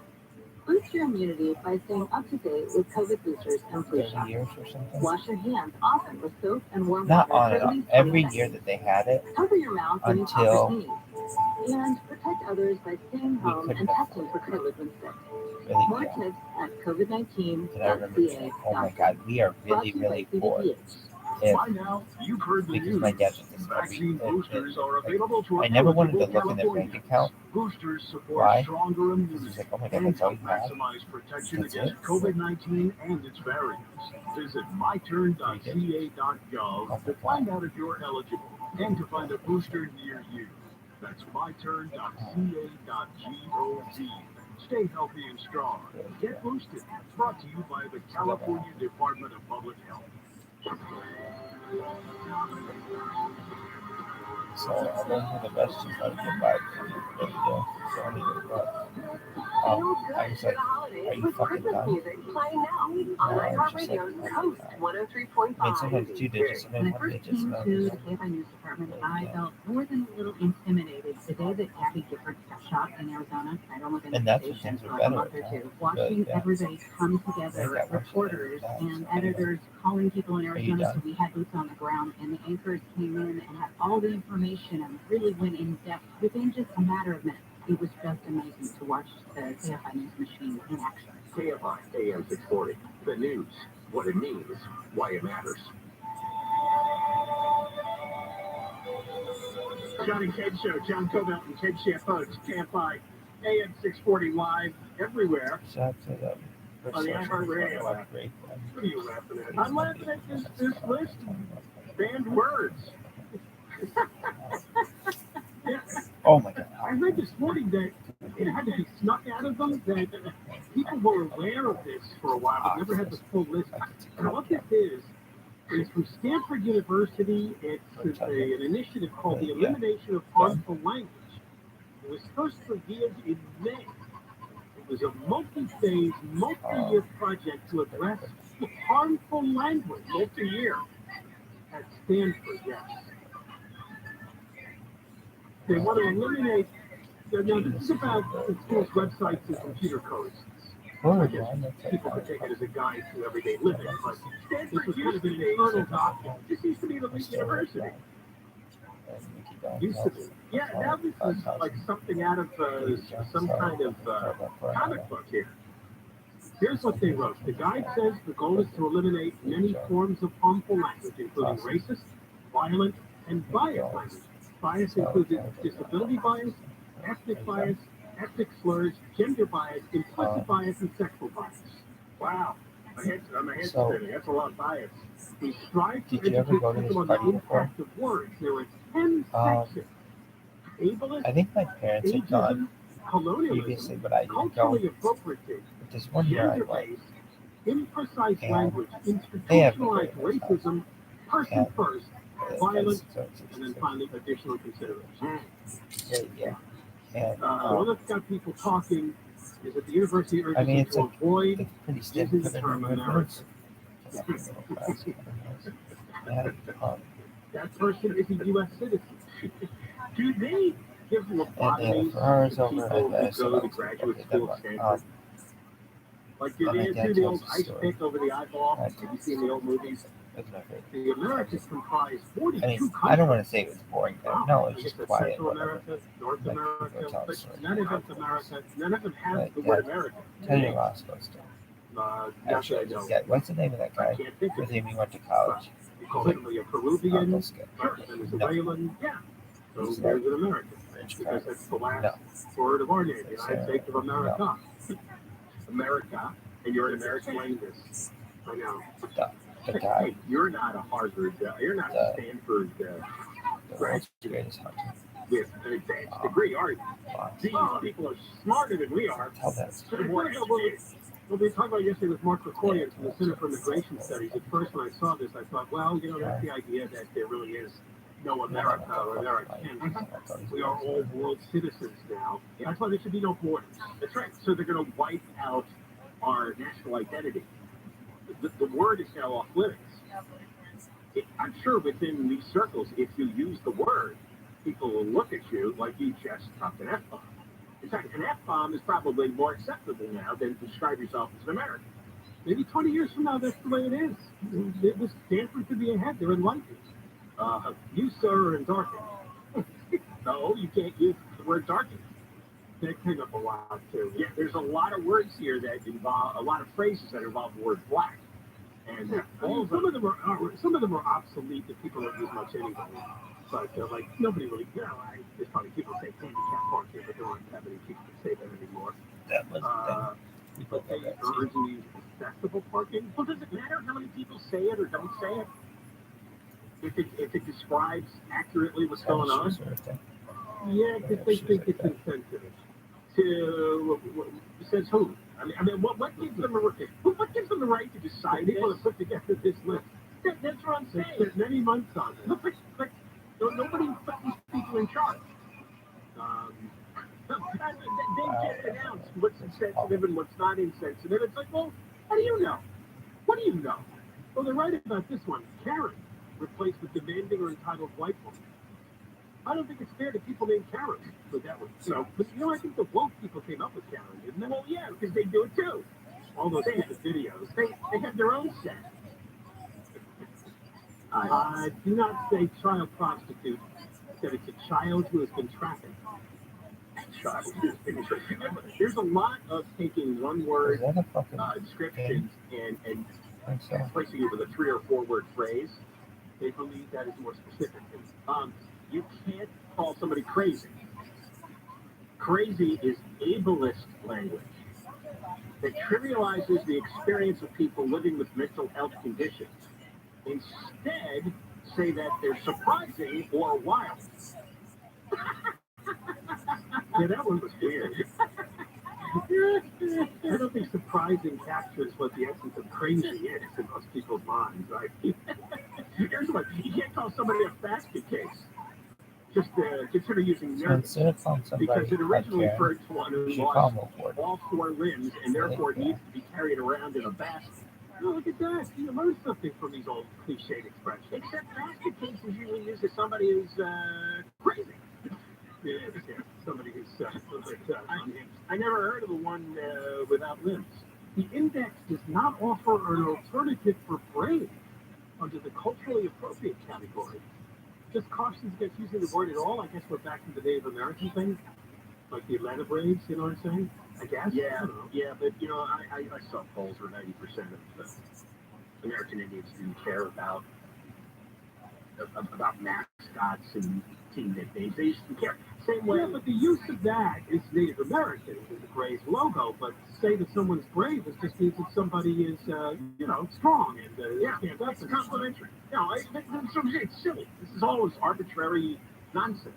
Boost your immunity by staying up to date with COVID boosters and flu 30 shots. years or something. Wash your hands often with soap and warm Not water on for and at on. least Every 20 year seconds. that they had it, Cover your mouth when you until cough or sneeze. And protect others by staying we home couldn't and afford testing for COVID when sick. really More yeah. tips at But I remember saying, covid19.ca. oh my God, we are really, really poor. If, By now, you've heard the because news. my dad was in Vaccine every, boosters are available to I never wanted to eligible look in their bank Californians. account. Boosters support Why? stronger He's immunity like, oh my God, and that's all help you have. maximize protection That's against it? COVID-19 and its variants. Visit myturn.ca.gov to find out if you're eligible and to find a booster near you. That's myturn.ca.gov. Stay healthy and strong. Get boosted. Brought to you by the California Department of Public Health. So I learned for the best is how to get by. Really do. So I need to go. I was like, are you fucking done? Music playing now on No, I was just like, iHeartRadio's oh my Coast God. 103.5. I mean, sometimes 2 digits, When sometimes I 1 first digit, came sometimes to the yeah. KFI News Department, I Yeah. felt more than a little intimidated. The day that Kathy Gifford got shot in Arizona, I'd only been And at that's the when station things for are like a better, month or huh? two, watching But, yeah. everybody come I together, got worse reporters than and that. Anyway. editors calling people in Are you Arizona, so done? we had boots on the ground, and the anchors came in and had all the information and really went in depth within just a matter of minutes. It was just amazing to watch the KFI News machine in action. KFI AM 640. The news, what it means, why it matters. John and Ted Show. John Cobalt and Ted Chappos. KFI AM 640 live everywhere. Shout out to the first On the social iHeartRadio media app. great. What are you laughing at? I'm laughing at this list. banned words. Oh my God. I read this morning that it had to be snuck out of them, that people were aware of this for a while, but never had the full list. And what this is from Stanford University. It's an initiative called the Elimination of Harmful Language. It was first revealed in May. It was a multi-phase, multi-year project to address harmful language, multi-year, at Stanford, yes. They want to eliminate, now this is about the school's websites and computer codes. I guess people could take it as a guide to everyday living, but this was kind of an internal document. This used to be the Elite University. Used to be. Yeah, now this is like something out of some kind of comic book here. Here's what they wrote. The guide says the goal is to eliminate many forms of harmful language, including racist, violent, and biased language. Bias includes disability bias, ethnic bias, ethnic slurs, gender bias, implicit bias, and sexual bias. Wow. My head's spinning. That's a lot of bias. We strive to educate people on the impact of words. There were 10 sections. Ableist, I think my parents had gone previously, but I didn't go. But this one year I went. Imprecise language, institutionalized racism, person first, violence, and then finally additional considerations. Yeah. And, one that's got people talking is that the university urges you to avoid using the term American. That person is a U.S. citizen. Do they give lobotomies to people who go to graduate school at Stanford? Like, do they do the old ice pick over the eyeball? Have you seen the old movies? The Americas comprise 42 countries. I don't want to say it was boring, but no, it's just quiet. Central America, North America, but none of it's America. None of them have the word America. Tony Ross goes to. Actually, what's the name of that guy with him you went to college? You call him a Peruvian, Venezuelan, yeah. So there's an American, because that's the last word of our name, the United States of America. America, and you're an American language. I know. Hey, you're not a Harvard, you're not a Stanford graduate with an advanced degree, are you? These people are smarter than we are. What we talked about yesterday with Mark Krikorian from the Center for Immigration Studies. At first, when I saw this, I thought, well, that's the idea that there really is no America or Americans. We are all world citizens now. That's why there should be no borders. That's right. So they're going to wipe out our national identity. The word is now off limits. I'm sure within these circles, if you use the word, people will look at you like you just dropped an F-bomb. In fact, an F-bomb is probably more acceptable now than to describe yourself as an American. Maybe 20 years from now, that's the way it is. This Stanford could be ahead. They're enlightened. You, sir, are in darkened. No, you can't use the word darkened. That came up a lot, too. Yeah, there's a lot of words here that involve, a lot of phrases that involve the word black. And some of them are obsolete that people don't use much anyway. But like nobody really, there's probably people say handicap parking, but there aren't that many people that say that anymore. That was but they urge you to use accessible parking. Well, does it matter how many people say it or don't say it? If it describes accurately what's going on? Yeah, because they think it's insensitive. Says who? I mean, what gives them the right to decide? People have put together this list. That's what I'm saying. There's many months on it. But nobody put these people in charge. They just announced what's insensitive and what's not insensitive. It's like, well, how do you know? What do you know? Well, they're right about this one. Karen replaced with demanding or entitled white woman. I don't think it's fair to people named Karen. But that was, but I think the woke people came up with Karen, didn't they? Well, yeah, because they do it too. All those videos, they have their own set. Do not say child prostitute. That it's a child who has been trafficked. Child who has been trafficked. There's a lot of taking one word descriptions and replacing it with a 3 or 4 word phrase. They believe that is more specific. You can't call somebody crazy. Crazy is ableist language that trivializes the experience of people living with mental health conditions. Instead, say that they're surprising or wild. Yeah, that one was weird. I don't think surprising captures what the essence of crazy is in most people's minds, right? Here's what, you can't call somebody a basket case. Just consider using So nervous, instead of calling somebody because it originally a referred to one who she called lost him a ward. all 4 limbs and therefore needs to be carried around in a basket. Oh, look at that. You learn something from these old cliched expressions. Except basket case is usually used as somebody who's crazy. Yeah, somebody who's unhinged. I never heard of the one without limbs. The index does not offer an alternative for brave under the culturally appropriate category. Just cautions against using the word at all. I guess we're back to the Native American thing, like the Atlanta Braves, you know what I'm saying? I guess. Yeah, but I saw polls where 90% of American Indians didn't care about mascots and team nicknames. They used to care. Same way. Yeah, but the use of that is Native American with the Braves logo. But say that someone's brave, it just means that somebody is, strong and that's complimentary. No, it's silly. This is all arbitrary nonsense.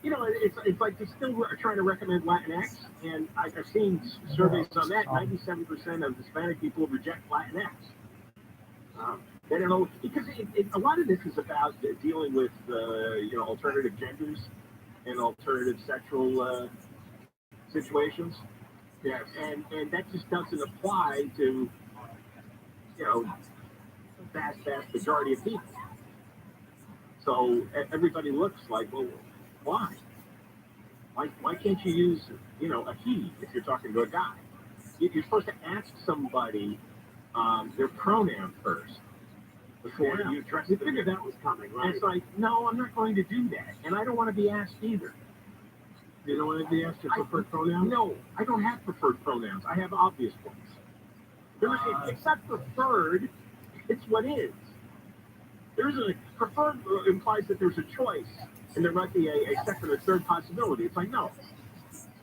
It's like they're still trying to recommend Latinx, and I've seen surveys on that. 97% of Hispanic people reject Latinx. They don't know, because a lot of this is about dealing with alternative genders and alternative sexual situations. Yeah, and that just doesn't apply to vast majority of people. So everybody looks like, well, why? Why can't you use a he if you're talking to a guy? You're supposed to ask somebody their pronoun first before you address it. You figured that was coming, right? And it's like, no, I'm not going to do that, and I don't want to be asked either. You don't want to be asked your preferred pronouns? No, I don't have preferred pronouns. I have obvious ones. It's not preferred. It's what is. There's a preferred implies that there's a choice, and there might be a second or third possibility. It's like, no,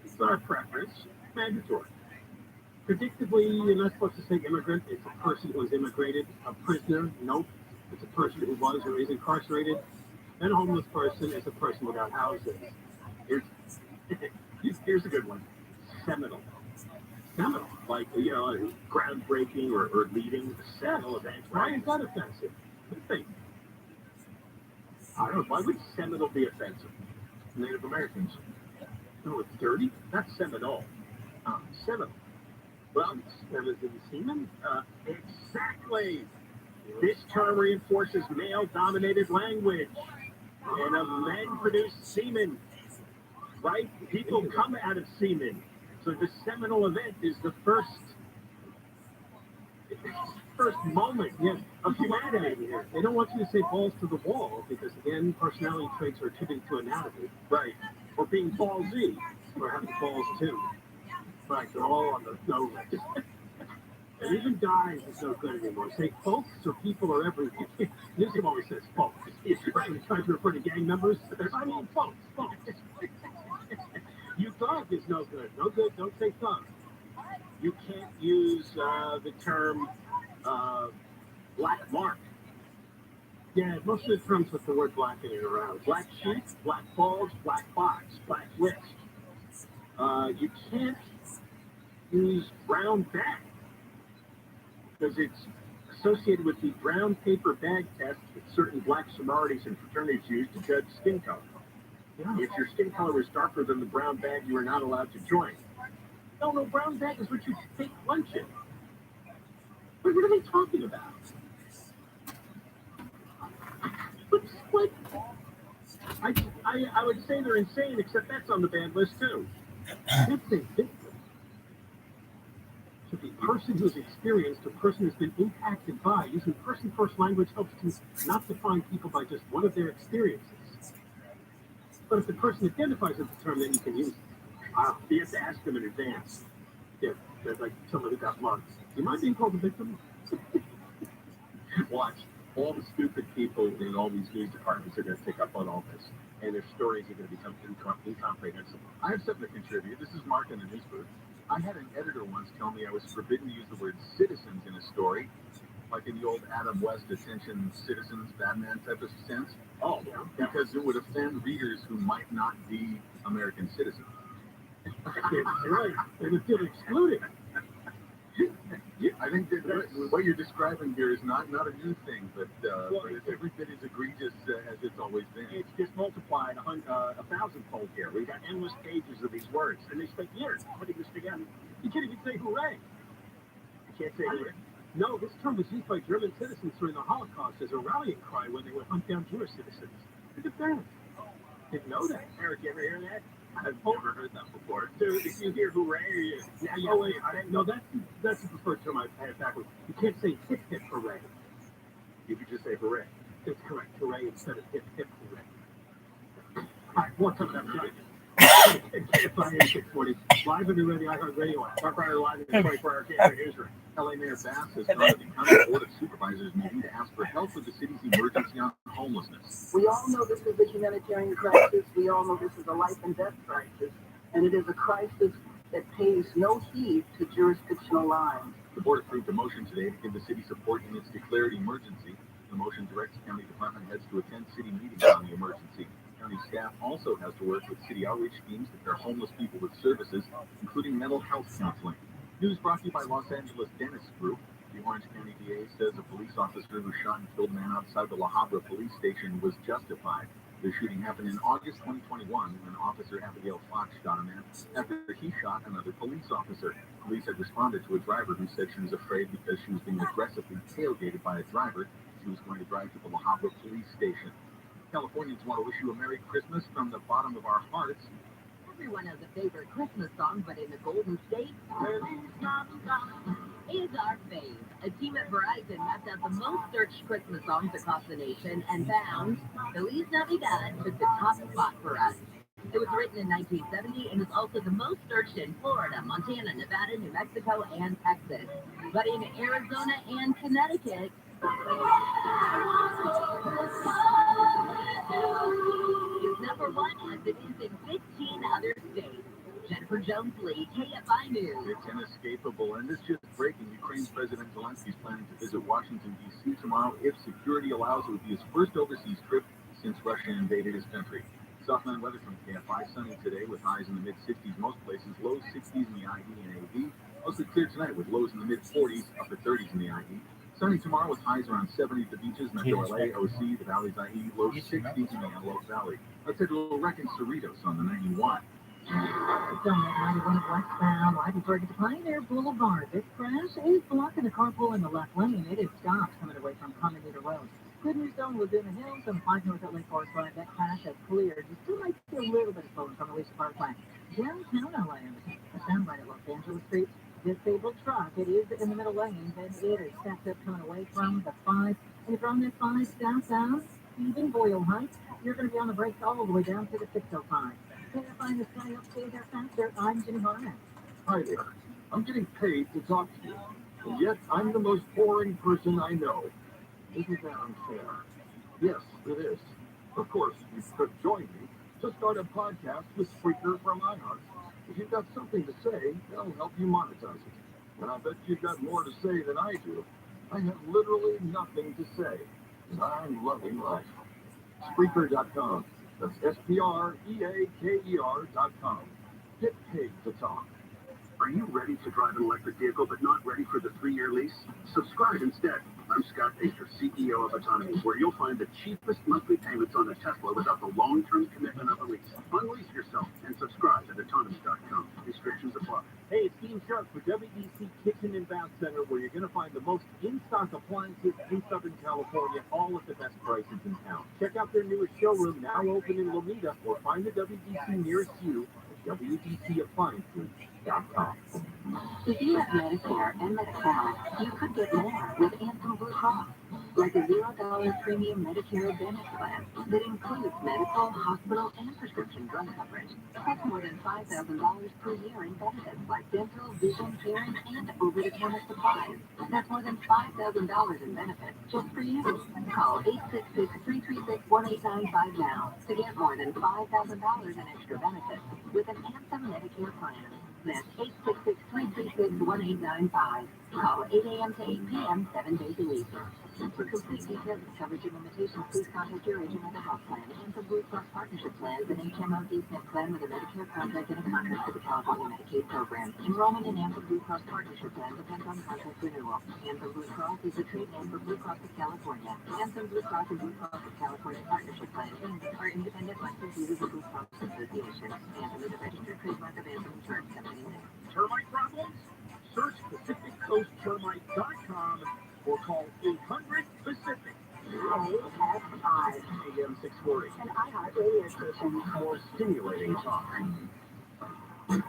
it's not a preference. It's mandatory. Predictably, you're not supposed to say immigrant. It's a person who was immigrated. A prisoner, nope. It's a person who was or is incarcerated. And a homeless person is a person without housing. Here's a good one. Seminal. Seminal. Like, groundbreaking or leading a seminal event. Why is that offensive? Good thing. I don't know. Why would seminal be offensive? Native Americans. No, it's dirty. Not Seminole. Seminal. Well, semen? Exactly. This term reinforces male-dominated language and of men-produced semen. Right? People come out of semen. So the seminal event is the first moment of humanity here. They don't want you to say balls to the wall because, again, personality traits are attributed to anatomy. Right. Or being ballsy, or having balls too. Right, they're all on the no list. And even guys is no good anymore. Say folks or people or everything. Newsom always says folks. He's trying to refer to gang members. I mean folks. You thug is no good. No good, don't say thug. You can't use the term black mark. Yeah, most of the terms with the word black in it around. Black sheep, black balls, black box, black wrist. You can't use brown bag because it's associated with the brown paper bag test that certain black sororities and fraternities use to judge skin color. Yeah. If your skin color is darker than the brown bag, you are not allowed to join. No, brown bag is what you take lunch in. What are they talking about? What? I would say they're insane, except that's on the banned list too. So the person who's experienced, a person who's been impacted by, using person-first language helps to not define people by just one of their experiences. But if the person identifies with the term, then you can use it. You have to ask them in advance. Yeah, like someone who got mugged. You mind being called a victim? Watch. All the stupid people in all these news departments are going to pick up on all this, and their stories are going to become incomprehensible. I have something to contribute. This is Mark in the news booth. I had an editor once tell me I was forbidden to use the word citizens in a story like in the old Adam West attention citizens Batman type of sense? Oh, yeah. Because it would offend readers who might not be American citizens. Right. And it's still excluded. Yeah, I think that what you're describing here is not a new thing, but it's every bit as egregious as it's always been. It's just multiplied 1,000-fold here. We've got endless pages of these words, and they spent years putting this together. You can't even say hooray. You can't say hooray. No, this term was used by German citizens during the Holocaust as a rallying cry when they would hunt down Jewish citizens. Look at that. Didn't know that. Eric, you ever hear that? I've never heard that before. Dude, if you hear hooray, oh wait, no, that's the preferred term I had backwards. You can't say hip hip hooray. You could just say hooray. That's correct, hooray instead of hip hip hooray. All right, more coming up tonight. KFI 640, live and ready iHeartRadio app. Our prior live in the 24-hour camera in Israel. LA Mayor Bass has called the County Board of Supervisors meeting to ask for help with the city's emergency on homelessness. We all know this is a humanitarian crisis. We all know this is a life and death crisis. And it is a crisis that pays no heed to jurisdictional lines. The board approved a motion today to give the city support in its declared emergency. The motion directs county department heads to attend city meetings on the emergency. County staff also has to work with city outreach teams to pair homeless people with services, including mental health counseling. News brought to you by Los Angeles Dentist Group. The Orange County DA says a police officer who shot and killed a man outside the La Habra police station was justified. The shooting happened in August 2021 when Officer Abigail Fox shot a man after he shot another police officer. Police had responded to a driver who said she was afraid because she was being aggressively tailgated by a driver. She was going to drive to the La Habra police station. Californians want to wish you a Merry Christmas from the bottom of our hearts. Everyone has a favorite Christmas song, but in the Golden State, is our fave. A team at Verizon mapped out the most searched Christmas songs across the nation and found Feliz Navidad took the top spot for us. It was written in 1970 and is also the most searched in Florida, Montana, Nevada, New Mexico, and Texas. But in Arizona and Connecticut, it's number one as it is in 15 other states. Jennifer Jones-Lee, KFI News. It's inescapable, and this just breaking. Ukraine's President Zelensky is planning to visit Washington, D.C. tomorrow. If security allows, it would be his first overseas trip since Russia invaded his country. Southland weather from KFI, sunny today with highs in the mid-60s most places, lows 60s in the IE and AV. Mostly clear tonight with lows in the mid-40s, upper 30s in the IE. Sunny tomorrow with highs around 70 at the beaches, Metro LA, OC, the Valley's IE, low 60s in the Antelope Valley. Let's take a little wreck in Cerritos on the 91. It's on that 91 westbound right before you get to Pioneer Boulevard. This crash is blocking the carpool in the left lane. It is stopped coming away from Condominium Road. Good news zone was in the hills on 5 North at Lake Forest Drive. That crash has cleared. You still might see a little bit of slowing from Alicia Parkway. Downtown LA, found right at Los Angeles Street. Disabled truck. It is in the middle lane. Then it is stacked up coming away from the 5. And if you're on that 5 southbound, even Boyle Heights, you're going to be on the brakes all the way down to the 605. Can't find this guy up there faster. I'm Jimmy Harman. Hi there. I'm getting paid to talk to you, and yet I'm the most boring person I know. Isn't that unfair? Yes, it is. Of course, you could join me to start a podcast with Spreaker from iHeart. If you've got something to say, they'll help you monetize it. And I bet you've got more to say than I do. I have literally nothing to say, and I'm loving life. Spreaker.com. That's SPREAKER.com. Get paid to talk. Are you ready to drive an electric vehicle but not ready for the 3-year lease? Subscribe instead. I'm Scott Baker, CEO of Autonomy, where you'll find the cheapest monthly payments on a Tesla without the long-term commitment of a lease. Unleash yourself and subscribe at autonomy.com. Restrictions apply. Hey, it's Dean Sharp for WDC Kitchen and Bath Center, where you're going to find the most in-stock appliances in Southern California, all at the best prices in town. Check out their newest showroom, now open in Lomita, or find the WDC nearest you at WDCappliances.com. If you have Medicare and Medicare, you could get more with Anthem Blue Cross, like a $0 premium Medicare Advantage plan that includes medical, hospital, and prescription drug coverage. That's more than $5,000 per year in benefits like dental, vision, hearing, and over-the-counter supplies. That's more than $5,000 in benefits just for you. Call 866-336-1895 now to get more than $5,000 in extra benefits with an Anthem Medicare plan. That's 866-336-1895. Call 8 a.m. to 8 p.m. 7 days a week. For complete details of coverage and limitations, please contact your agent at the health plan. And for Blue Cross Partnership Plans, an HMO D-SNP plan with a Medicare contract and a contract with the California Medicaid program. Enrollment in Anthem Blue Cross Partnership Plan depends on contract renewal. Anthem Blue Cross is a trade name for Blue Cross of California. Anthem Blue Cross and Blue Cross of California Partnership Plan are independent licensees of the Blue Cross Association. Anthem is a registered trademark of Anthem Insurance Company. Termite problems? Search PacificCoastTermite.com or call 800-PACIFIC. KF5 AM 640. an iHeart radio station. More stimulating talk. John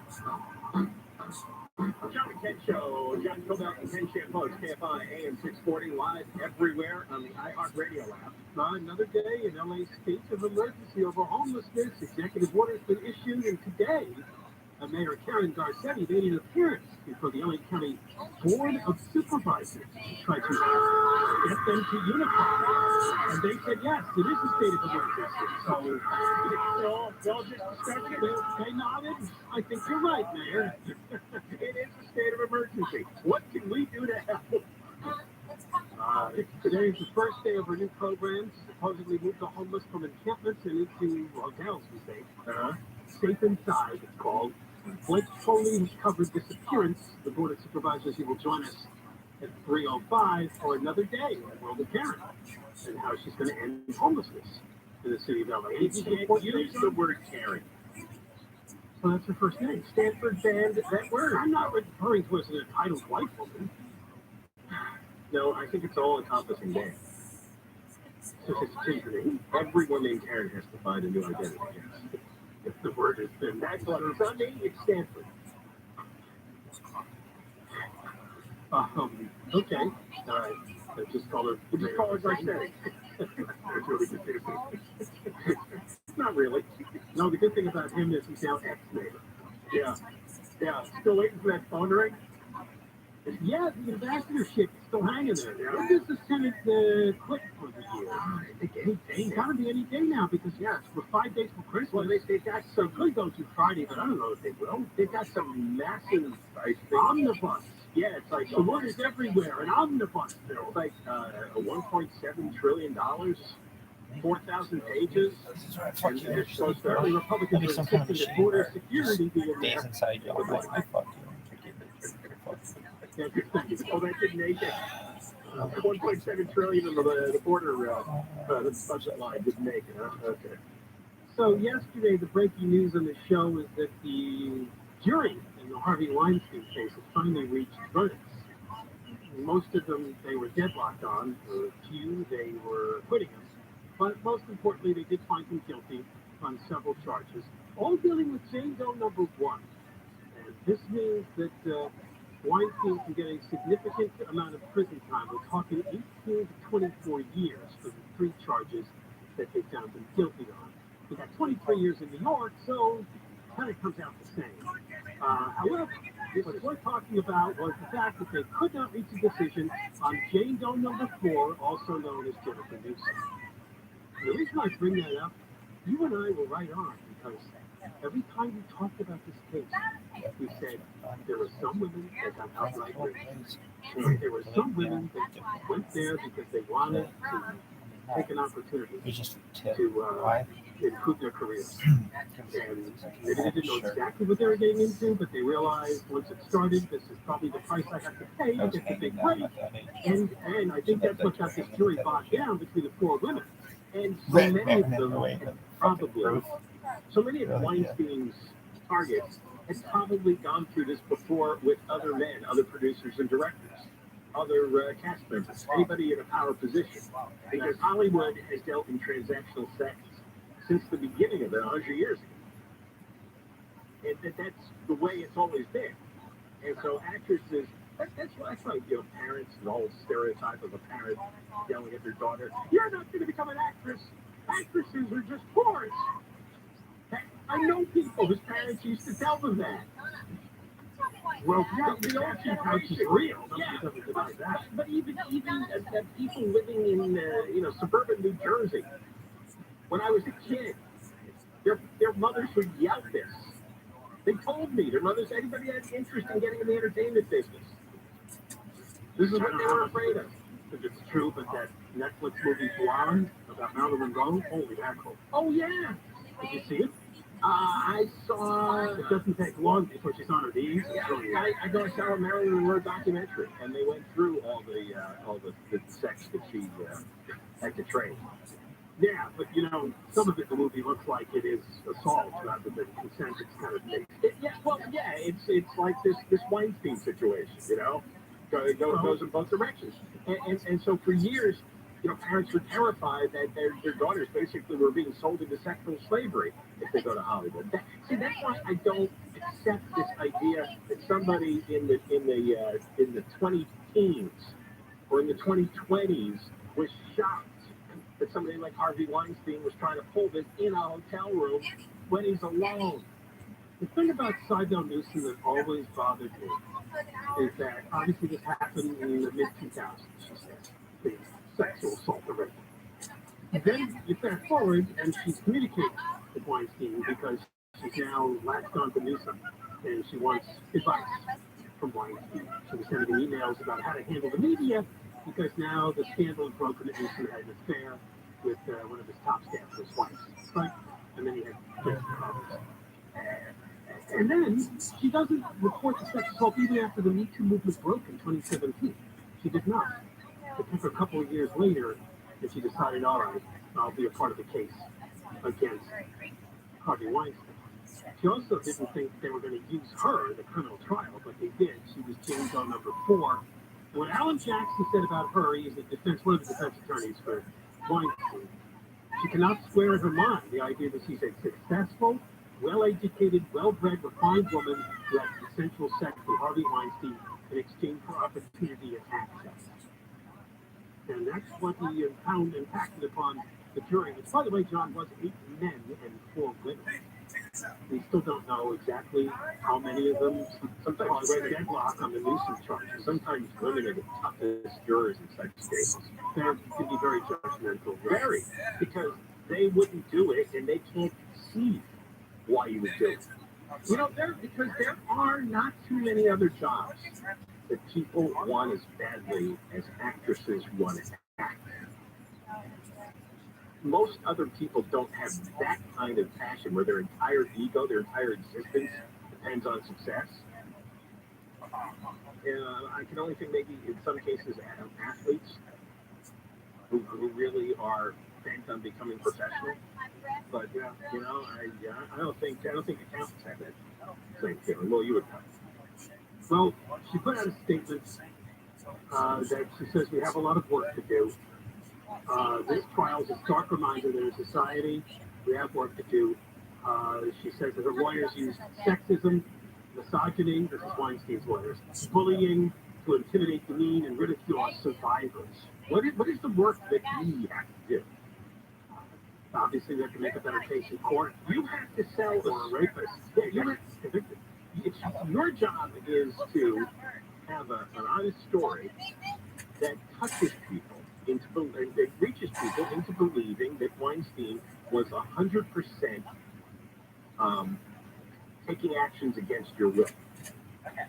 and Ken Show. John Cobell and Ken Shampoos, KFI AM 640, live everywhere on the iHeartRadio app. Another day in LA state of emergency over homelessness. Executive order has been issued, and today, Mayor Karen Garcetti made an appearance before the LA County Board of Supervisors to try to get them to unify. And they said, yes, it is a state of emergency. So, y'all just discovered it. They nodded. I think you're right, Mayor. It is a state of emergency. What can we do to help? Today is the first day of our new program to supposedly move the homeless from encampments and into hotels, we say. Safe Inside, it's called. Blake Foley has covered disappearance. The Board of Supervisors, he will join us at 3:05 for another day on World of Karen and how she's going to end homelessness in the city of LA. You can't use the word Karen. Well, that's her first name. Stanford banned that word. I'm not referring to her as an entitled white woman. No, I think it's all-encompassing ban. Since it's changing, everyone named Karen has to find a new identity. If the word is been that's on Sunday, it's Stanford. Okay. All right. Just call her Garcetti. It's really confusing. Not really. No, the good thing about him is he's now ex-mayor. Yeah. Still waiting for that phone ring? Yeah, the ambassadorship is still hanging there. When does the Senate quit for the year? I think any day. It's got to be any day now because, we're 5 days from Christmas. Well, they've got some, could go to Friday, but I don't know if they will. They've got some massive, I think, omnibus. Yeah, it's like the word is everywhere, an omnibus bill. It's like $1.7 trillion, 4,000 pages. And they're supposed to, the Republicans are insisting that border security be in there. Days inside y'all, like, I fuck you. Oh, that didn't make it. 1.7 trillion in the border, the budget line didn't make it, huh? Okay. So yesterday, the breaking news on the show was that the jury in the Harvey Weinstein case has finally reached verdicts. Most of them they were deadlocked on. For a few, they were acquitting him. But most importantly, they did find him guilty on several charges, all dealing with Jane Doe number 1. And this means that Weinstein can get a significant amount of prison time. We're talking 18 to 24 years for the 3 charges that they found him guilty on. He got 23 years in New York, so it kind of comes out the same. However, what we're talking about was the fact that they could not reach a decision on Jane Doe number 4, also known as Jennifer Newsom. The reason I bring that up, you and I were right on, because every time we talked about this case, we said there were some women that got outright raped. There were some women that went there because they wanted to take an opportunity to improve their careers. And they didn't know exactly what they were getting into, but they realized once it started, this is probably the price I have to pay to get the big break. And I think that's what got this jury bogged down between the 4 women. And so many of them probably, so many of Weinstein's targets had probably gone through this before with other men, other producers and directors, other cast members, anybody in a power position. Because Hollywood has dealt in transactional sex since the beginning of it 100 years ago. And that's the way it's always been. And so actresses, that's why parents, the whole stereotype of a parent yelling at their daughter, "You're not going to become an actress. Actresses are just whores." I know people whose parents used to tell them that. Well, the old couch is real. But even people living in suburban New Jersey, when I was a kid, their mothers would yell this. They told me their mothers, anybody had interest in getting in the entertainment business. This is what they were afraid of. If it's true, but that Netflix movie Blonde about Marilyn Monroe, holy mackerel. Oh, yeah. Did you see it? I saw. It doesn't take long before she's on her knees. Yeah, I saw a Marilyn Monroe documentary, and they went through all the sex that she had to train. Yeah, but you know, some of it in the movie looks like it is assault rather than consent. It's kind of mixed. It's like this Weinstein situation, you know, goes in both directions, and so for years, you know, parents were terrified that their daughters basically were being sold into sexual slavery if they go to Hollywood. That's why I don't accept this idea that somebody in the 20-teens or in the 2020s was shocked that somebody like Harvey Weinstein was trying to pull this in a hotel room when he's alone. The thing about Sidel Newsom that always bothered me is that obviously this happened in the mid-2000s, she says, the sexual assault already. Then you fast forward and she's communicating with Weinstein because she's now latched on to Newsom and she wants advice from Weinstein. She was sending him emails about how to handle the media because now the scandal is broken that Newsom had an affair with one of his top staffers, wife, right? And then he had kids problems. And then she doesn't report the sex assault even after the Me Too movement broke in 2017. She did not. It took her a couple of years later that she decided, all right, I'll be a part of the case against Harvey Weinstein. She also didn't think they were going to use her in the criminal trial, but they did. She was James O. number 4. And what Alan Jackson said about her, he's one of the defense attorneys for Weinstein. She cannot square in her mind the idea that she's a successful, well-educated, well-bred, refined woman who had consensual sex with Harvey Weinstein in exchange for opportunity and access. And that's what he found impacted upon the jury, which, by the way, John, was 8 men and 4 women. We still don't know exactly how many of them. Sometimes we're deadlock on the Newsom charges. Sometimes women are the toughest jurors in such cases. They can be very judgmental. Very, because they wouldn't do it and they can't see why you would do it. You know, because there are not too many other jobs that people want as badly as actresses want to act. Most other people don't have that kind of passion where their entire ego, their entire existence depends on success. I can only think maybe in some cases athletes who really are bent on becoming professional. But you know, I don't think accountants have that same feeling. Well, you would know. Well, she put out a statement that she says we have a lot of work to do. This trial is a stark reminder that in society we have work to do. She says that her lawyers use sexism, misogyny, this is Weinstein's lawyers, bullying to intimidate, demean, and ridicule survivors. What is the work that we have to do? Obviously, we have to make a better case in court. You have to sell a rapist. Yeah, you have to convict him. Your job is to have an honest story that touches people that reaches people into believing that Weinstein was 100% taking actions against your will.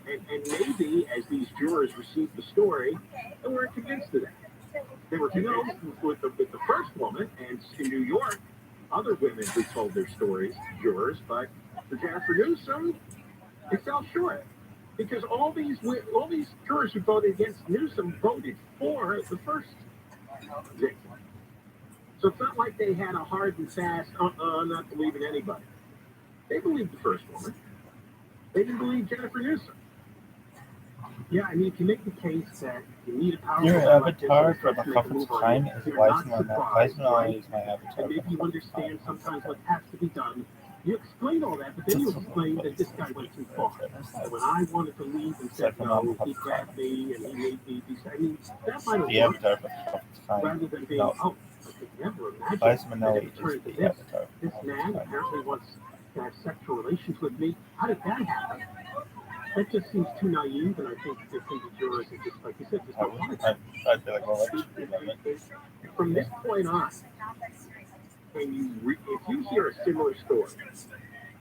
And maybe as these jurors received the story, they weren't convinced of that. They were convinced with the first woman, and in New York, other women who told their stories, jurors, but for Jennifer Newsom, it fell short. Because all these jurors who voted against Newsom voted for the first victim. So it's not like they had a hard and fast, not believing anybody. They believed the first woman. They didn't believe Jennifer Newsom. Yeah, I mean, if you make the case that you need a powerful... Your avatar for the conference time is Weissman. Weissman is my avatar. And maybe you understand sometimes what has to be done. You explain all that, but then you explain that this guy went too far. And when I wanted to leave and said no, he grabbed me and he made me do... I mean, that might have worked. Rather than being, I could never imagine that it turned to this. This man apparently wants to have sexual relations with me. How did that happen? That just seems too naive, and I think the jurors are just, like you said, just don't want it. I feel like, well, that's from this point on, and if you hear a similar story,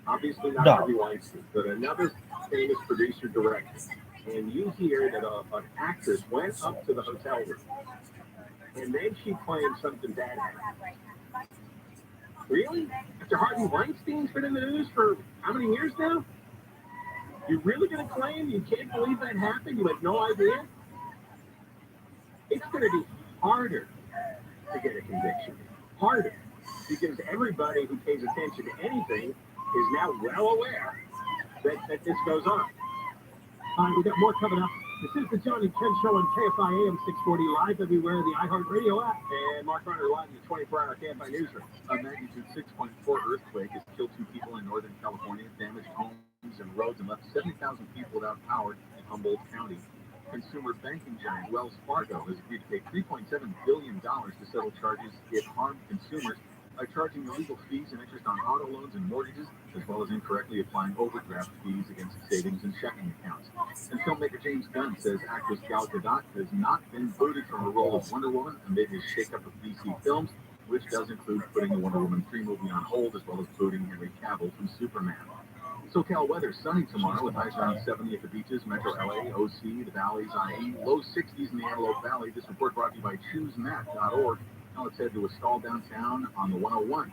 Obviously not No. Harvey Weinstein, but another famous producer-director. And you hear that an actress went up to the hotel room, and then she claimed something bad happened. Really? After Harvey Weinstein's been in the news for how many years now? You're really going to claim you can't believe that happened? You had no idea? It's going to be harder to get a conviction. Harder. Because everybody who pays attention to anything is now well aware that this goes on. All right, we got more coming up. This is the John and Ken Show on KFI AM 640, live everywhere, the iHeartRadio app, and Mark Runner live in the 24-hour KFI newsroom. A magnitude 6.4 earthquake has killed 2 people in Northern California, damaged homes and roads, and left 70,000 people without power in Humboldt County. Consumer banking giant Wells Fargo has agreed to pay $3.7 billion to settle charges it harmed consumers by charging illegal fees and interest on auto loans and mortgages, as well as incorrectly applying overdraft fees against savings and checking accounts. And filmmaker James Gunn says actress Gal Gadot has not been booted from her role as Wonder Woman amid his shakeup of DC Films, which does include putting the Wonder Woman 3 movie on hold, as well as booting Henry Cavill from Superman. SoCal weather, sunny tomorrow with highs around 70 at the beaches, Metro LA, OC, the valleys, IE, low 60s in the Antelope Valley. This report brought to you by ChooseMap.org. Now let's head to a stall downtown on the 101.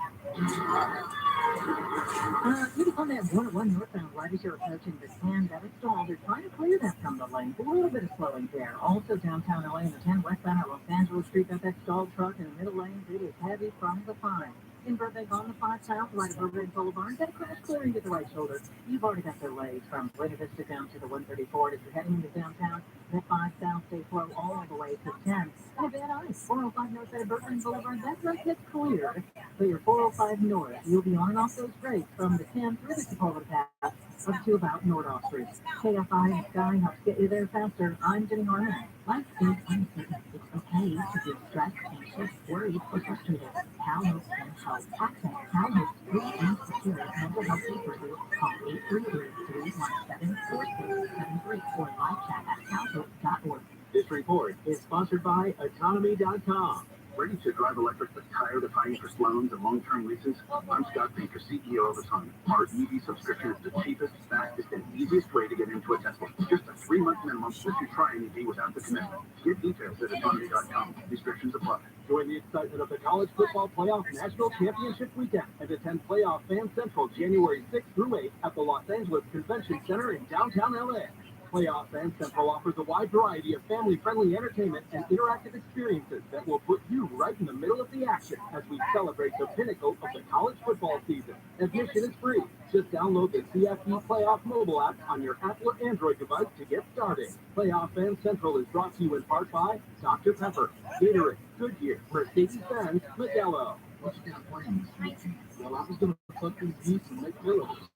Maybe on that 101 northbound right as you're approaching the 10, that is stalled. They're trying to clear that from the lane. A little bit of slowing there. Also downtown LA in the 10 westbound at Los Angeles Street, got that stalled truck in the middle lane. It is heavy from the 5. In Burbank on the 5 south, right of Burbank Boulevard, got a crash clearing to the right shoulder. You've already got delays from Buena Vista down to the 134. If you're heading into downtown, that 5 south stay slow all the way to 10. And a bad ice, 405 north side of Burbank Boulevard, that road gets clear. But your 405 north, you'll be on and off those brakes from the 10 through the Chipotle Path up to about Nordoff Street. KFI and Sky helps get you there faster. I'm Jenny Harmon. Life is uncertain. It's okay to feel stressed, anxious, worried, or frustrated. Cal Hopes can help. Access Cal Hopes free and secure mental health resources. Call 833-317-4673 or live chat at calhopes.org. This report is sponsored by Autonomy.com. Ready to drive electric but tired of high interest loans and long-term leases? I'm Scott Baker, CEO of Autonomy. Our EV subscription is the cheapest, fastest, and easiest way to get into a Tesla. Just a 3-month minimum lets you try an EV without the commitment. Get details at Autonomy.com. Restrictions apply. Join the excitement of the College Football Playoff National Championship Weekend and attend Playoff Fan Central January 6th through 8th at the Los Angeles Convention Center in downtown LA. Playoff Fan Central offers a wide variety of family-friendly entertainment and interactive experiences that will put you right in the middle of the action as we celebrate the pinnacle of the college football season. Admission is free. Just download the CFP Playoff mobile app on your Apple or Android device to get started. Playoff Fan Central is brought to you in part by Dr. Pepper, Gatorade, Goodyear, Mercedes-Benz, Modelo. What you got playing this weekend? Well, I was going to fuck these geese and make pillows.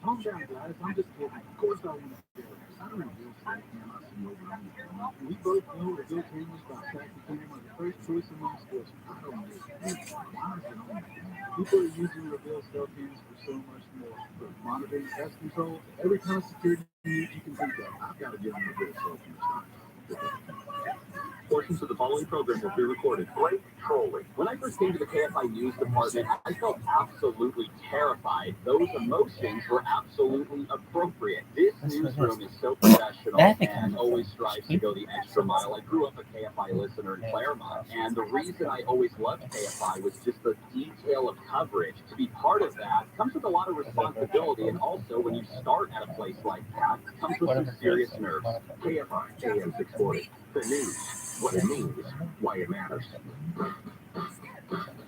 Calm down, guys. I'm just kidding. Of course I want to do it. I don't reveal fake camera. I see over on the camera. We both know that real cameras by tracking camera are the first choice among sports. I don't know. Why is it on the camera? People are using reveal cell cams for so much more. From monitoring pest control to every kind of security need you can think of. I've got to get on reveal cell cams. Portions of the following program will be recorded. Blake trolling. When I first came to the KFI News Department, I felt absolutely terrified. Those emotions were absolutely appropriate. This newsroom is so professional and always strives to go the extra mile. I grew up a KFI listener in Claremont, and the reason I always loved KFI was just the detail of coverage. To be part of that comes with a lot of responsibility, and also when you start at a place like that, it comes with some serious nerves. KFI AM 640. The news. What it means, why it matters.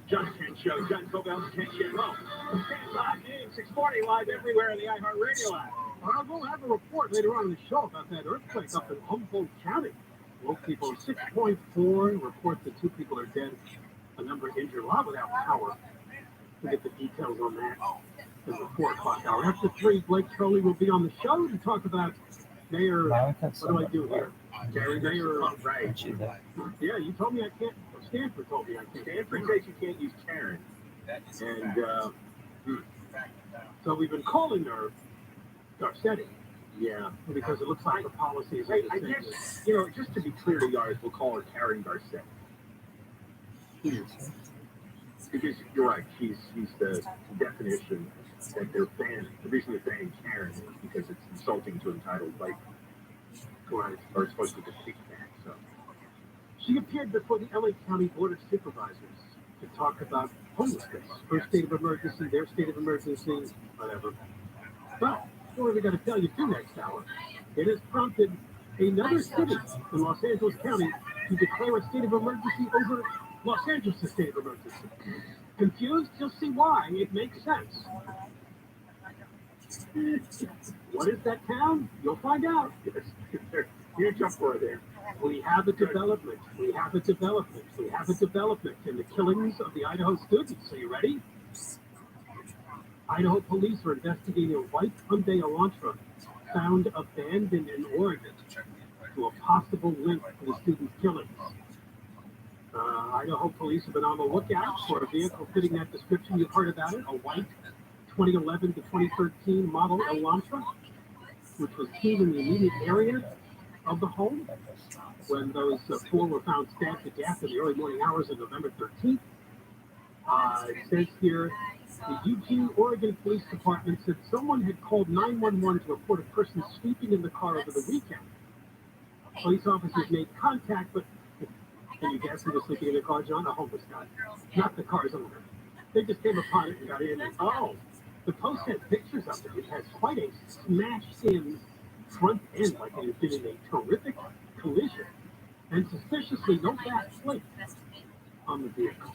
John Ken Show, John Cobell's Ken Show. KFI AM 640 live everywhere in the iHeartRadio app. I'll go have a report later on in the show about that earthquake up in Humboldt County. Woke people 6.4, reports that 2 people are dead, a number injured, a lot without power. We'll get the details on that in the 4 o'clock hour. After 3, Blake Trolley will be on the show to talk about Mayor, what do I do here? Mayor, right. Yeah, you told me I can't. Stanford told me I can't. Stanford says you can't use Karen. And, so we've been calling her Garcetti. yeah. Because it looks like the policies are I the same. guess, you know, just to be clear to you guys, we'll call her Karen Garcetti. Because you're right, he's the definition that they're banning. The reason they're banning Karen is because it's insulting to entitled like are supposed to defeat that. So She appeared before the LA County Board of Supervisors to talk about homelessness, her state of emergency, their state of emergency, whatever. But what we got to tell you too next hour, it has prompted another city in Los Angeles County to declare a state of emergency over Los Angeles' state of emergency. Confused? You'll see why. It makes sense. What is that town? You'll find out. you jump for it there. We have a development. We have a development. We have a development in the killings of the Idaho students. Are you ready? Idaho police are investigating a white Hyundai Elantra found abandoned in Oregon to a possible link to the student killings. Idaho police have been on the lookout for a vehicle fitting that description. You've heard about it, a white 2011 to 2013 model Elantra, which was seen in the immediate area of the home when those four were found stabbed to death in the early morning hours of November 13th. It says here, the Eugene, Oregon Police Department said someone had called 911 to report a person sleeping in the car over the weekend. Police officers made contact, but can you guess who was sleeping in the car, John? A homeless guy, not the car's owner. They just came upon it and got in. And, the post has pictures of it. It has quite a smashed-in front end, like it had been in a terrific collision, and suspiciously no back plate on the vehicle.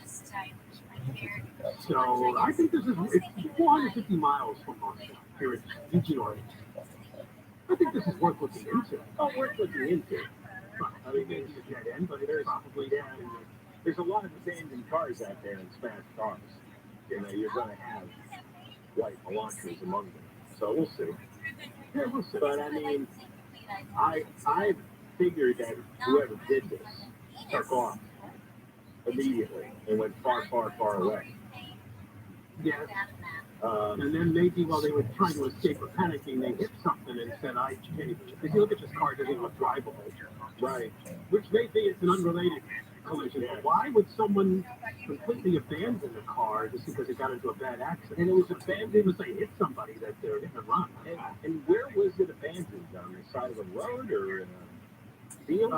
So I think it's 450 miles from Boston here in Eugene, Oregon. I think this is worth looking into. Oh, worth looking into. I mean, maybe a dead end, but there's probably there's a lot of abandoned cars out there and smashed cars. You know, you're going to have white Elantras among them. So we'll see. Yeah, we'll see. But I mean, I figured that whoever did this took off immediately and went far, far, far away. Yes. And then maybe while they were trying to escape or panicking, they hit something and said, I can't even. If you look at this car, it doesn't even look drivable. Right. Which may be it's an unrelated collision. But why would someone completely abandon the car just because it got into a bad accident? And it was abandoned because they hit somebody that they're hitting and run. And where was it abandoned? On the side of the road or in a field?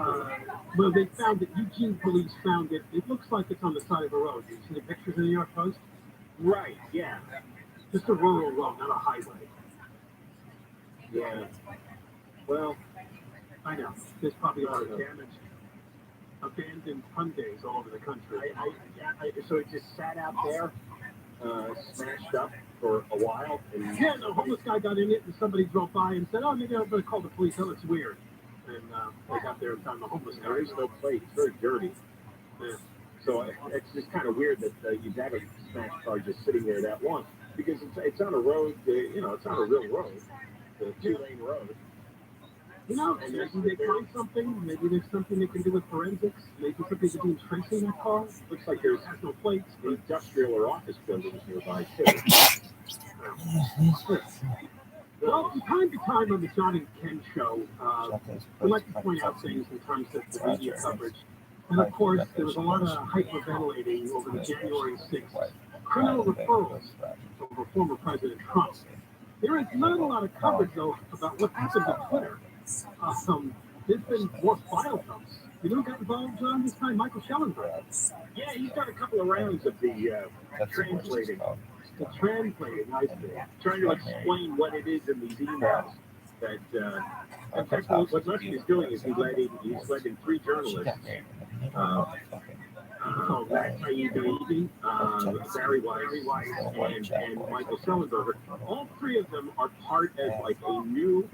Well, they found it. Eugene police found it. It looks like it's on the side of the road. You see the pictures in the New York Post? Right, yeah. Just a rural road, not a highway. Yeah. Well, I know. There's probably a lot of damage. Abandoned Hyundais all over the country. So it just sat out there, smashed up for a while. And yeah, the homeless guy got in it, and somebody drove by and said, "Oh, maybe I'm going to call the police. Oh, it's weird." And they got there and found the homeless guy. There is no plate. It's very dirty. Yeah. So it's just kind of weird that you've had a smashed car just sitting there that long, because it's on a road. It's on a real road, a 2-lane road. You know, and maybe they find something. Maybe there's something they can do with forensics. Maybe something to do with tracing that car. Looks like there's no plates. Industrial or office buildings nearby too. Well, from time to time on the John and Ken show, we like to point out things in terms of the media coverage. And of course, there was a lot of hyperventilating over the January 6th criminal referrals over former President Trump. There is not a lot of coverage, though, about what happened to Twitter. There's been more file dumps. You know who got involved, John, this time? Michael Schellenberg. Yeah, he's done a couple of rounds of the translating. The translating, I see. Trying to explain what it is in these emails. That, in fact, what Musk is doing is he's letting 3 journalists, Barry Weiss, and Michael Schellenberger. All 3 of them are part of like a new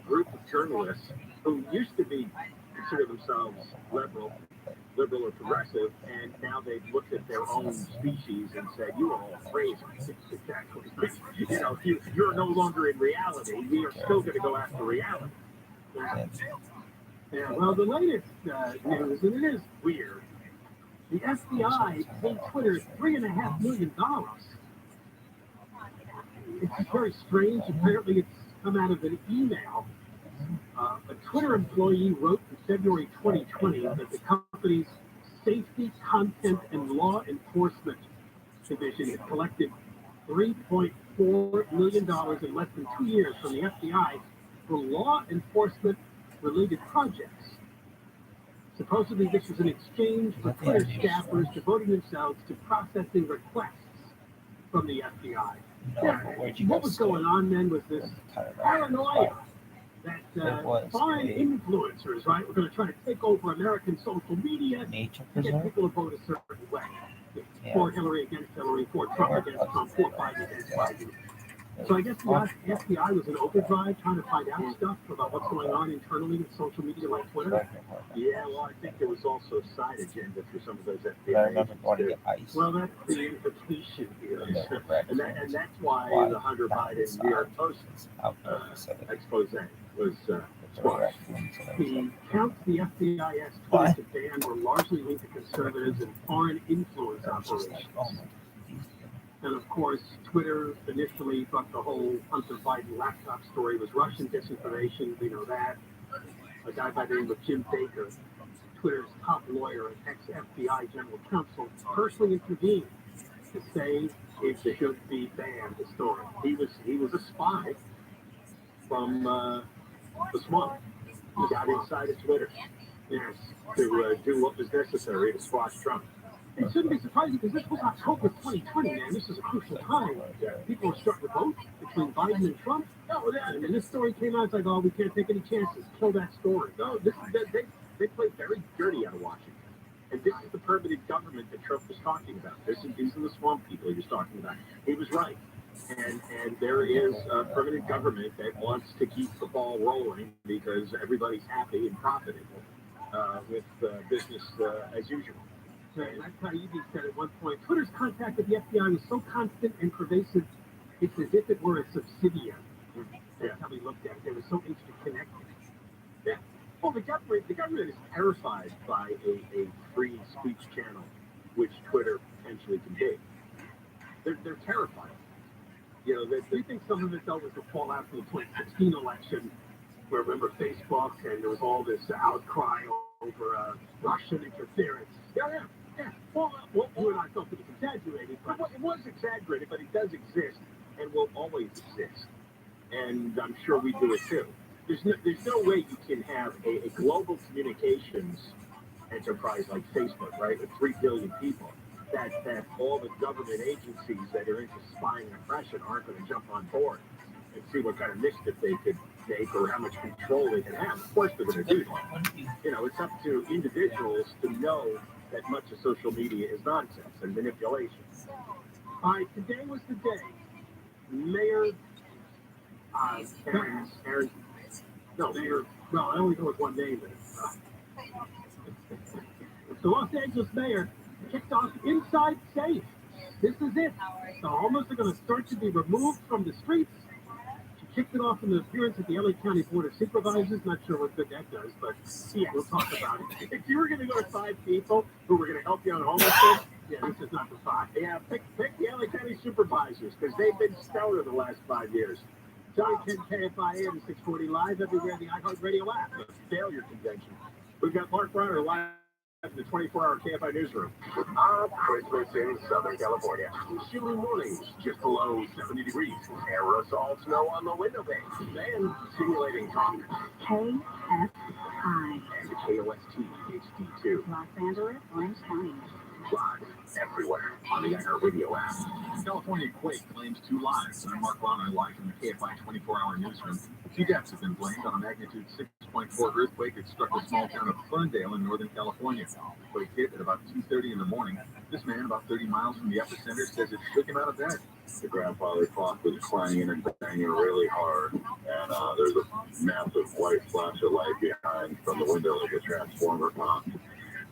group of journalists who used to be consider themselves liberal or progressive, and now they've looked at their own species and said, "You are all crazy." Exactly. You're no longer in reality. We are still going to go after reality. Yeah. Well, the latest news, and it is weird. The FBI paid Twitter $3.5 million. It's very strange. Apparently, it's come out of an email. A Twitter employee wrote in February 2020 that the company's safety, content, and law enforcement Division has collected $3.4 million in less than 2 years from the FBI for law enforcement related projects. Supposedly, this was an exchange for Twitter staffers devoting themselves to processing requests from the FBI. What was going on then was this paranoia that foreign influencers, right, were going to try to take over American social media and get people to vote a certain way. For Hillary against Hillary, for Trump against Trump, for Biden against Biden. So I guess the FBI was in overdrive trying to find out stuff about what's going on internally with social media like Twitter. Yeah, well, I think there was also a side agenda for some of those FBI agents. Well, that's the implication here. and that's why the Hunter Biden New York Post expose was squashed. The counts the FBI asked Twitter to ban were largely linked to conservatives and foreign influence operations. And of course, Twitter initially thought the whole Hunter Biden laptop story was Russian disinformation. We know that. A guy by the name of Jim Baker, Twitter's top lawyer and ex-FBI general counsel, personally intervened to say it should be banned, the story. He was a spy from the swamp. He got inside of Twitter, yes, to do what was necessary to squash Trump. It shouldn't be surprising because this was October 2020, man. This is a crucial time. People were starting to vote between Biden and Trump. No, and when this story came out, it's like, oh, we can't take any chances. Kill that story. No, they played very dirty out of Washington. And this is the permanent government that Trump was talking about. These are the swamp people he was talking about. He was right. And there is a permanent government that wants to keep the ball rolling because everybody's happy and profiting with business as usual. And that's how Evie said at one point, Twitter's contact with the FBI was so constant and pervasive, it's as if it were a subsidiary. That's how we looked at it. They were so interconnected. Yeah. Well, the government is terrified by a free speech channel, which Twitter potentially can be. They're terrified. You know, they think some of it, though, was the fallout from the 2016 election, where, remember, Facebook, and there was all this outcry over Russian interference. Yeah. Well, you and I thought it was exaggerated, but it was exaggerated, but it does exist and will always exist. And I'm sure we do it too. There's no way you can have a global communications enterprise like Facebook, right, with 3 billion people, that all the government agencies that are into spying and oppression aren't going to jump on board and see what kind of mischief they could make or how much control they can have. Of course they're going to do that. You know, it's up to individuals to know that much of social media is nonsense and manipulation. All right, today was the day. Mayor I only know with one name. The Los Angeles mayor kicked off Inside Safe. This is it. The homeless are going to start to be removed from the streets. She kicked it off in the appearance at the LA County Board of Supervisors. Not sure what good that does, but yeah, we'll talk about it. If you were going to go to 5 people who were going to help you on homelessness, yeah, this is not the 5. Yeah, pick the LA County Supervisors because they've been stellar the last 5 years. Johnny 10 KFIA and 640 Live everywhere the iHeartRadio app. The failure convention. We've got Mark Bronner live in the 24-hour KFI newsroom. Christmas in Southern California. Chilly mornings, just below 70 degrees. Aerosol snow on the window pane. Then simulating talk. KFI. And KOST HD2. Los Angeles, Orange County. Live everywhere on the iHeartRadio app. California quake claims 2 lives. I'm Mark Bronner, live from the KFI 24-hour newsroom. 2 deaths have been blamed on a magnitude 6.4 earthquake that struck the small town of Ferndale in Northern California. The quake hit at about 2:30 in the morning. This man, about 30 miles from the epicenter, says it shook him out of bed. The grandfather clock was clanging and banging really hard, and there's a massive white flash of light behind from the window of the transformer box,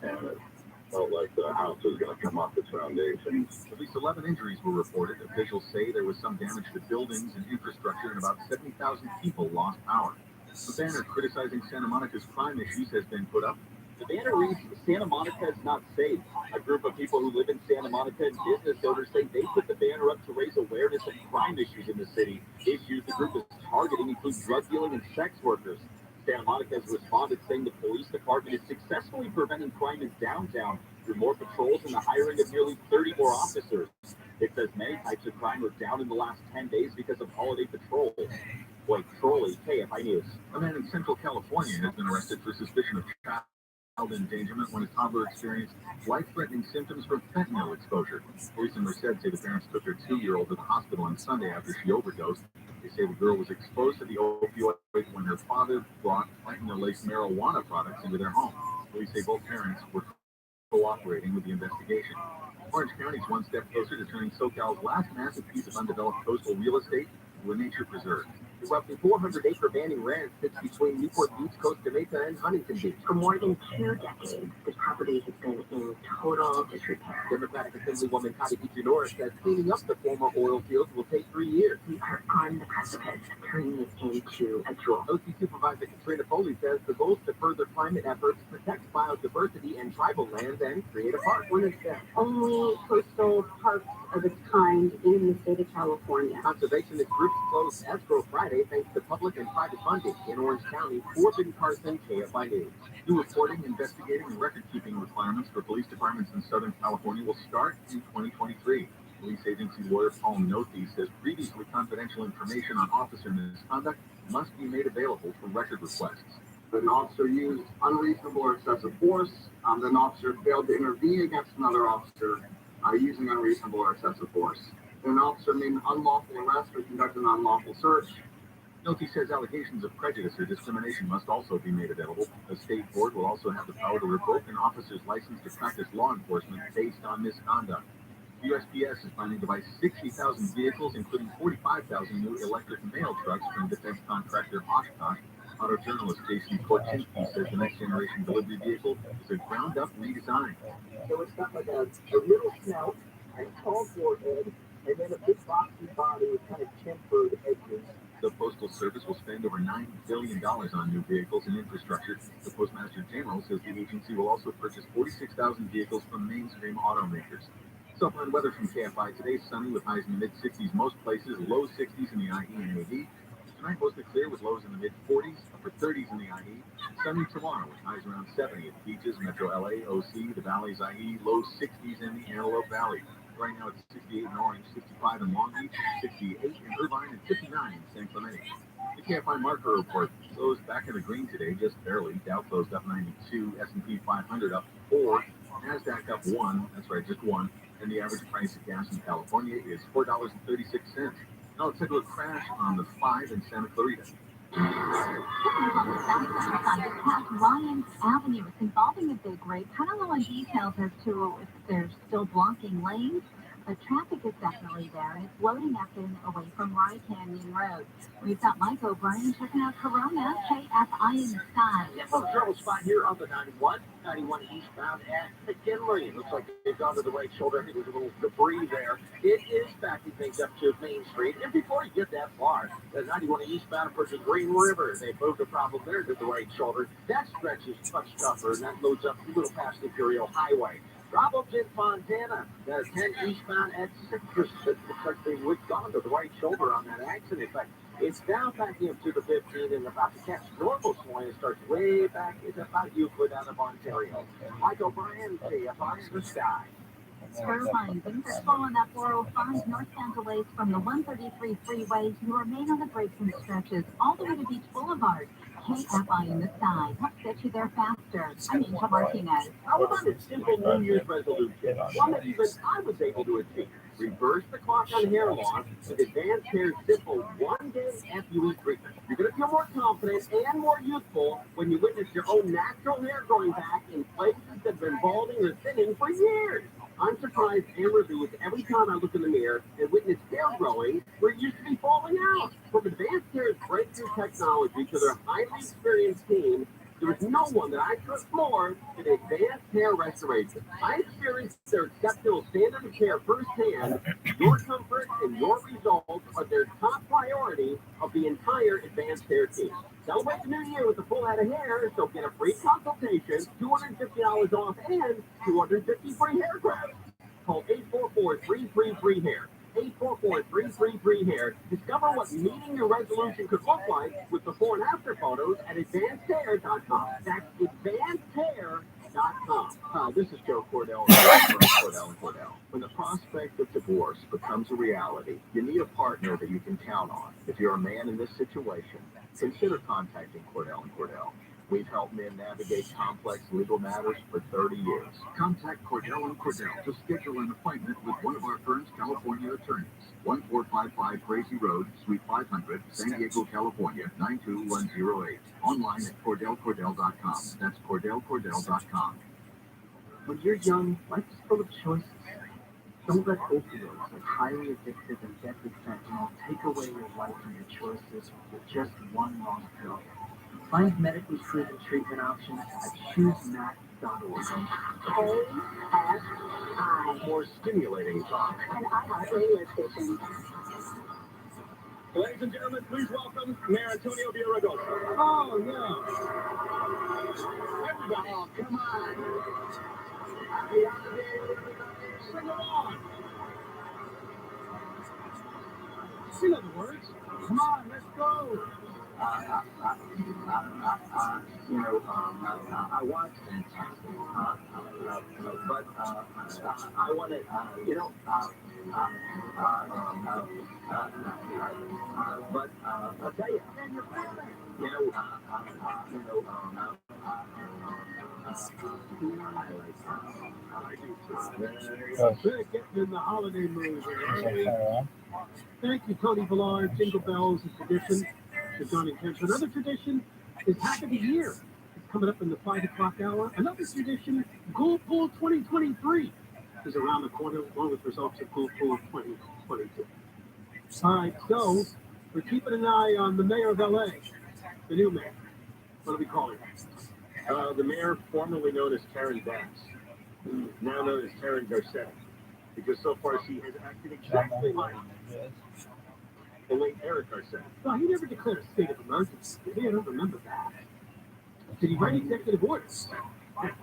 and it felt like the house was going to come off its foundation. At least 11 injuries were reported. Officials say there was some damage to buildings and infrastructure, and about 70,000 people lost power. The banner criticizing Santa Monica's crime issues has been put up. The banner reads, Santa Monica is not safe. A group of people who live in Santa Monica and business owners say they put the banner up to raise awareness of crime issues in the city. Issues the group is targeting include drug dealing and sex workers. Santa Monica has responded saying the police department is successfully preventing crime in downtown through more patrols and the hiring of nearly 30 more officers. It says many types of crime are down in the last 10 days because of holiday patrols. Blake Trolley, KFI News. A man in Central California has been arrested for suspicion of child endangerment when a toddler experienced life-threatening symptoms from fentanyl exposure. Police in Merced say the parents took their 2-year-old to the hospital on Sunday after she overdosed. They say the girl was exposed to the opioid when her father brought fentanyl-laced marijuana products into their home. Police say both parents were cooperating with the investigation. Orange County is one step closer to turning SoCal's last massive piece of undeveloped coastal real estate into a nature preserve. The roughly 400-acre Banning Ranch sits between Newport Beach, Costa Mesa, and Huntington Beach. For more than 2 decades, the property has been in total disrepair. Democratic Assemblywoman Connie Norris says cleaning up the former oil fields will take 3 years. We are on the precipice of turning it into a jewel. OC Supervisor Katrina Foley says the goal is to further climate efforts, protect biodiversity and tribal lands, and create a park. One of the only coastal parks of its kind in the state of California. Conservationist groups closed escrow Friday thanks to public and private funding. In Orange County, Corbin Carson, KFI News. New reporting, investigating, and record-keeping requirements for police departments in Southern California will start in 2023. Police agency lawyer Paul Nothi says previously confidential information on officer misconduct must be made available for record requests. An officer used unreasonable or excessive force. An officer failed to intervene against another officer using unreasonable or excessive force. An officer made an unlawful arrest or conducted an unlawful search. Nothi says allegations of prejudice or discrimination must also be made available. The state board will also have the power to revoke an officer's license to practice law enforcement based on misconduct. The USPS is planning to buy 60,000 vehicles, including 45,000 new electric mail trucks from defense contractor Oshkosh. Auto journalist Jason Korchinski says the next generation delivery vehicle is a ground-up redesign. So it's got like a little snout, a tall forehead, and then a big boxy body with kind of chamfered edges. The Postal Service will spend over $9 billion on new vehicles and infrastructure. The Postmaster General says the agency will also purchase 46,000 vehicles from mainstream automakers. Self-line weather from KFI. Today, sunny with highs in the mid-60s most places, low 60s in the IE and AD. Tonight, mostly clear with lows in the mid-40s, upper 30s in the IE. Sunny tomorrow with highs around 70 at the beaches, Metro LA, OC, the Valley's IE, low 60s in the Antelope Valley. Right now, it's 68 in Orange, 65 in Long Beach, 68 in Irvine, and 59 in San Clemente. The KFI marker report closed back in the green today, just barely. Dow closed up 92, S&P 500 up 4, NASDAQ up 1, that's right, just 1, and the average price of gas in California is $4.36. Now let's take a look crash on the 5 in Santa Clarita. Ryan Avenue is involving a big rig. Kind of low on details as to if they're still blocking lanes, but traffic is definitely there, and it's loading up and away from Rye Canyon Road. We've got Mike O'Brien checking out Corona, KFI in the sky. Little trouble spot here on the 91 eastbound at McKinley. Looks like they've gone to the right shoulder. I think there's a little debris there. It is backing things up to Main Street. And before you get that far, the 91 eastbound approaching Green River. They moved the problem there to the right shoulder. That stretch is much tougher, and that loads up a little past Imperial Highway. Problems in Fontana. The 10 eastbound at Citrus. It looks like they would gone to the right shoulder on that accident. But it's now backing up to the 15 and about to catch normal swing. It starts way back. It's about Euclid out of Ontario. Mike O'Brien, KFI in the sky. Irvine, things are slow on that 405 northbound delays from the 133 freeway. You remain on the brakes and stretches all the way to Beach Boulevard. KFI in the sky. Let's get you there faster. I'm Angel Martinez. How about a simple New Year's resolution? One that even I was able to achieve. Reverse the clock on hair loss with Advanced Hair's simple one-day FUE treatment. You're going to feel more confident and more youthful when you witness your own natural hair growing back in places that have been balding or thinning for years. I'm surprised and reduced every time I look in the mirror and witness hair growing where it used to be falling out. From Advanced Hair's breakthrough technology to their highly experienced team, there is no one that I trust more than Advanced Hair Restoration. I experienced their exceptional standard of care firsthand. Your comfort and your results are their top priority of the entire Advanced Hair team. Celebrate the new year with a full head of hair, so get a free consultation, $250 off, and 250 free hair grabs. Call 844-333-HAIR. 844-333-HAIR. Discover what meeting your resolution could look like with before and after photos at advancedhair.com. That's picoftheday.com. Hi, this is Joe Cordell from Cordell & Cordell. When the prospect of divorce becomes a reality, you need a partner that you can count on. If you're a man in this situation, consider contacting Cordell & Cordell. We've helped men navigate complex legal matters for 30 years. Contact Cordell & Cordell to schedule an appointment with one of our firm's California attorneys. 1455 Crazy Road, Suite 500, San Diego, California, 92108. Online at CordellCordell.com. That's CordellCordell.com. When you're young, life is full of choices. Don't let opioids, like highly addictive and deadly fentanyl, take away your life and your choices with just one wrong pill. Find medically proven treatment options at ChooseMac.org. For more stimulating talk. And iHeart radio station. Ladies and gentlemen, please welcome Mayor Antonio Villaraigosa. Oh, no. Everybody, Oh, come on. Sing along. Sing the words. Come on, let's go. I watch fantastic, but I want to, but I'll tell you, Getting in the holiday mood here. Thank you, Tony Villard, Jingle Bells, and tradition to Johnny Kemp. Another tradition is Hack of the Year. It's coming up in the 5 o'clock hour. Another tradition, Gold Pool 2023, is around the corner, along with results of Gold Pool 2022. All right, so we're keeping an eye on the mayor of LA, the new mayor. What do we call him? the mayor formerly known as Karen Bass, now known as Karen Garcetti, because so far she has acted exactly like the late Eric Garcetti. Well, he never declared a state of emergency. I don't remember that. Did he write executive orders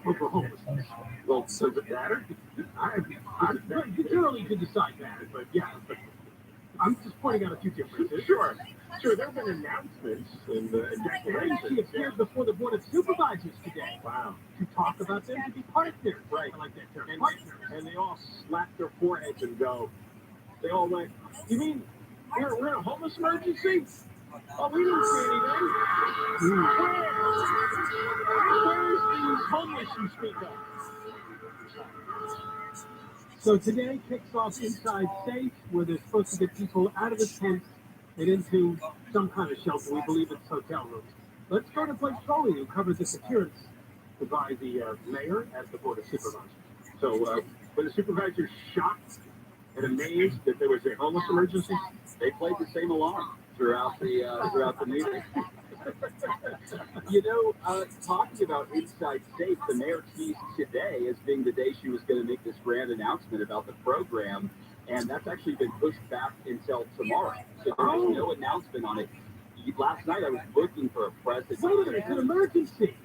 over homelessness? Well, does it matter? You're only to decide that, but yeah. But I'm just pointing out a few differences. Sure. There have been announcements and declarations. She appeared before the Board of Supervisors today. Wow. To talk about them to be partners. Right. I like that term. And, Partners. and they all slapped their foreheads and go, they all went, you mean we're in a homeless emergency? Oh, we didn't see anything. Where's these homeless you speak of? So today kicks off Inside Safe, where they're supposed to get people out of the tents and into some kind of shelter. We believe it's hotel rooms. Let's go to Blake Foley, who covers this appearance by the mayor at the Board of Supervisors. So were the supervisors shocked and amazed that there was a homeless emergency? they played the same alarm throughout the meeting. Talking about Inside Safe, the mayor teased today as being the day she was going to make this grand announcement about the program, and that's actually been pushed back until tomorrow. So there's no announcement on it. Last night I was looking for a president. Wait a minute, it's an emergency.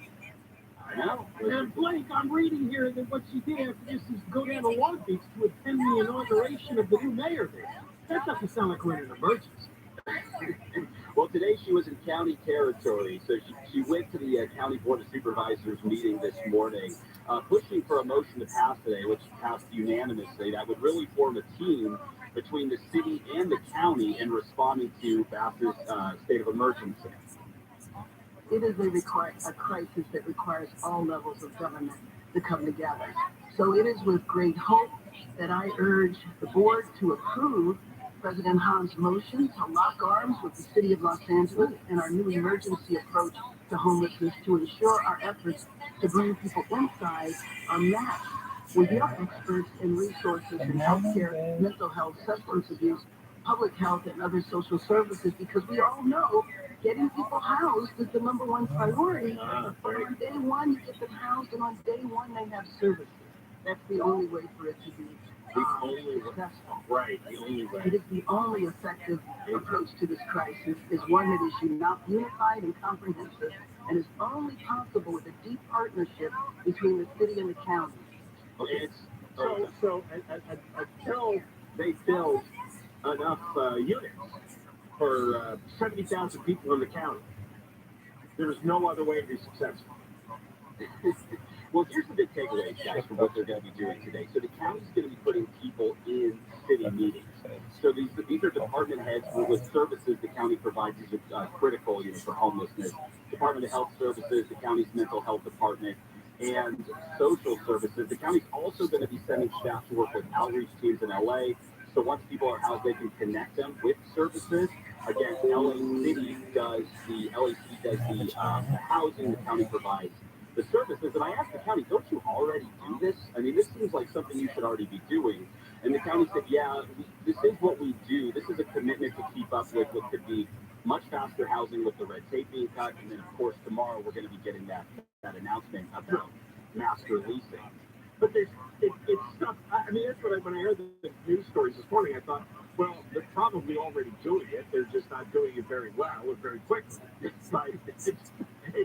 I know. And Blake, I'm reading here that what she did after this is go down to Long Beach to attend the inauguration of the new mayor there. That doesn't sound like we're in an emergency. Well, today she was in county territory, so she went to the County Board of Supervisors meeting this morning, pushing for a motion to pass today, which passed unanimously. That would really form a team between the city and the county in responding to Bass's state of emergency. It is a crisis that requires all levels of government to come together. So it is with great hope that I urge the board to approve President Hahn's motion to lock arms with the City of Los Angeles and our new emergency approach to homelessness to ensure our efforts to bring people inside are matched with your experts and resources in healthcare, mental health, substance abuse, public health, and other social services, because we all know getting people housed is the #1 priority. But on day one, you get them housed, and on day one, they have services. That's the only way for it to be successful. Right, the only way. It is the only effective approach to this crisis, is one that is unified and comprehensive, and is only possible with a deep partnership between the city and the county. So until they build enough units for 70,000 people in the county, there's no other way to be successful. Well, here's the big takeaway, guys, from what they're going to be doing today. So the county's going to be putting people in city meetings. So these are department heads with services the county provides. These are critical, for homelessness. Department of Health Services, the county's mental health department, and social services. The county's also going to be sending staff to work with outreach teams in LA. So once people are housed, they can connect them with services. Again, LAC does the housing. The county provides the services. And I asked the county, don't you already do this? I mean, this seems like something you should already be doing. And the county said, yeah, this is what we do. This is a commitment to keep up with what could be much faster housing with the red tape being cut. And then, of course, tomorrow we're going to be getting that announcement about master leasing. But it's stuff. I mean, that's what when I heard the news stories this morning, I thought, well, they're probably already doing it. They're just not doing it very well or very quickly. It's like,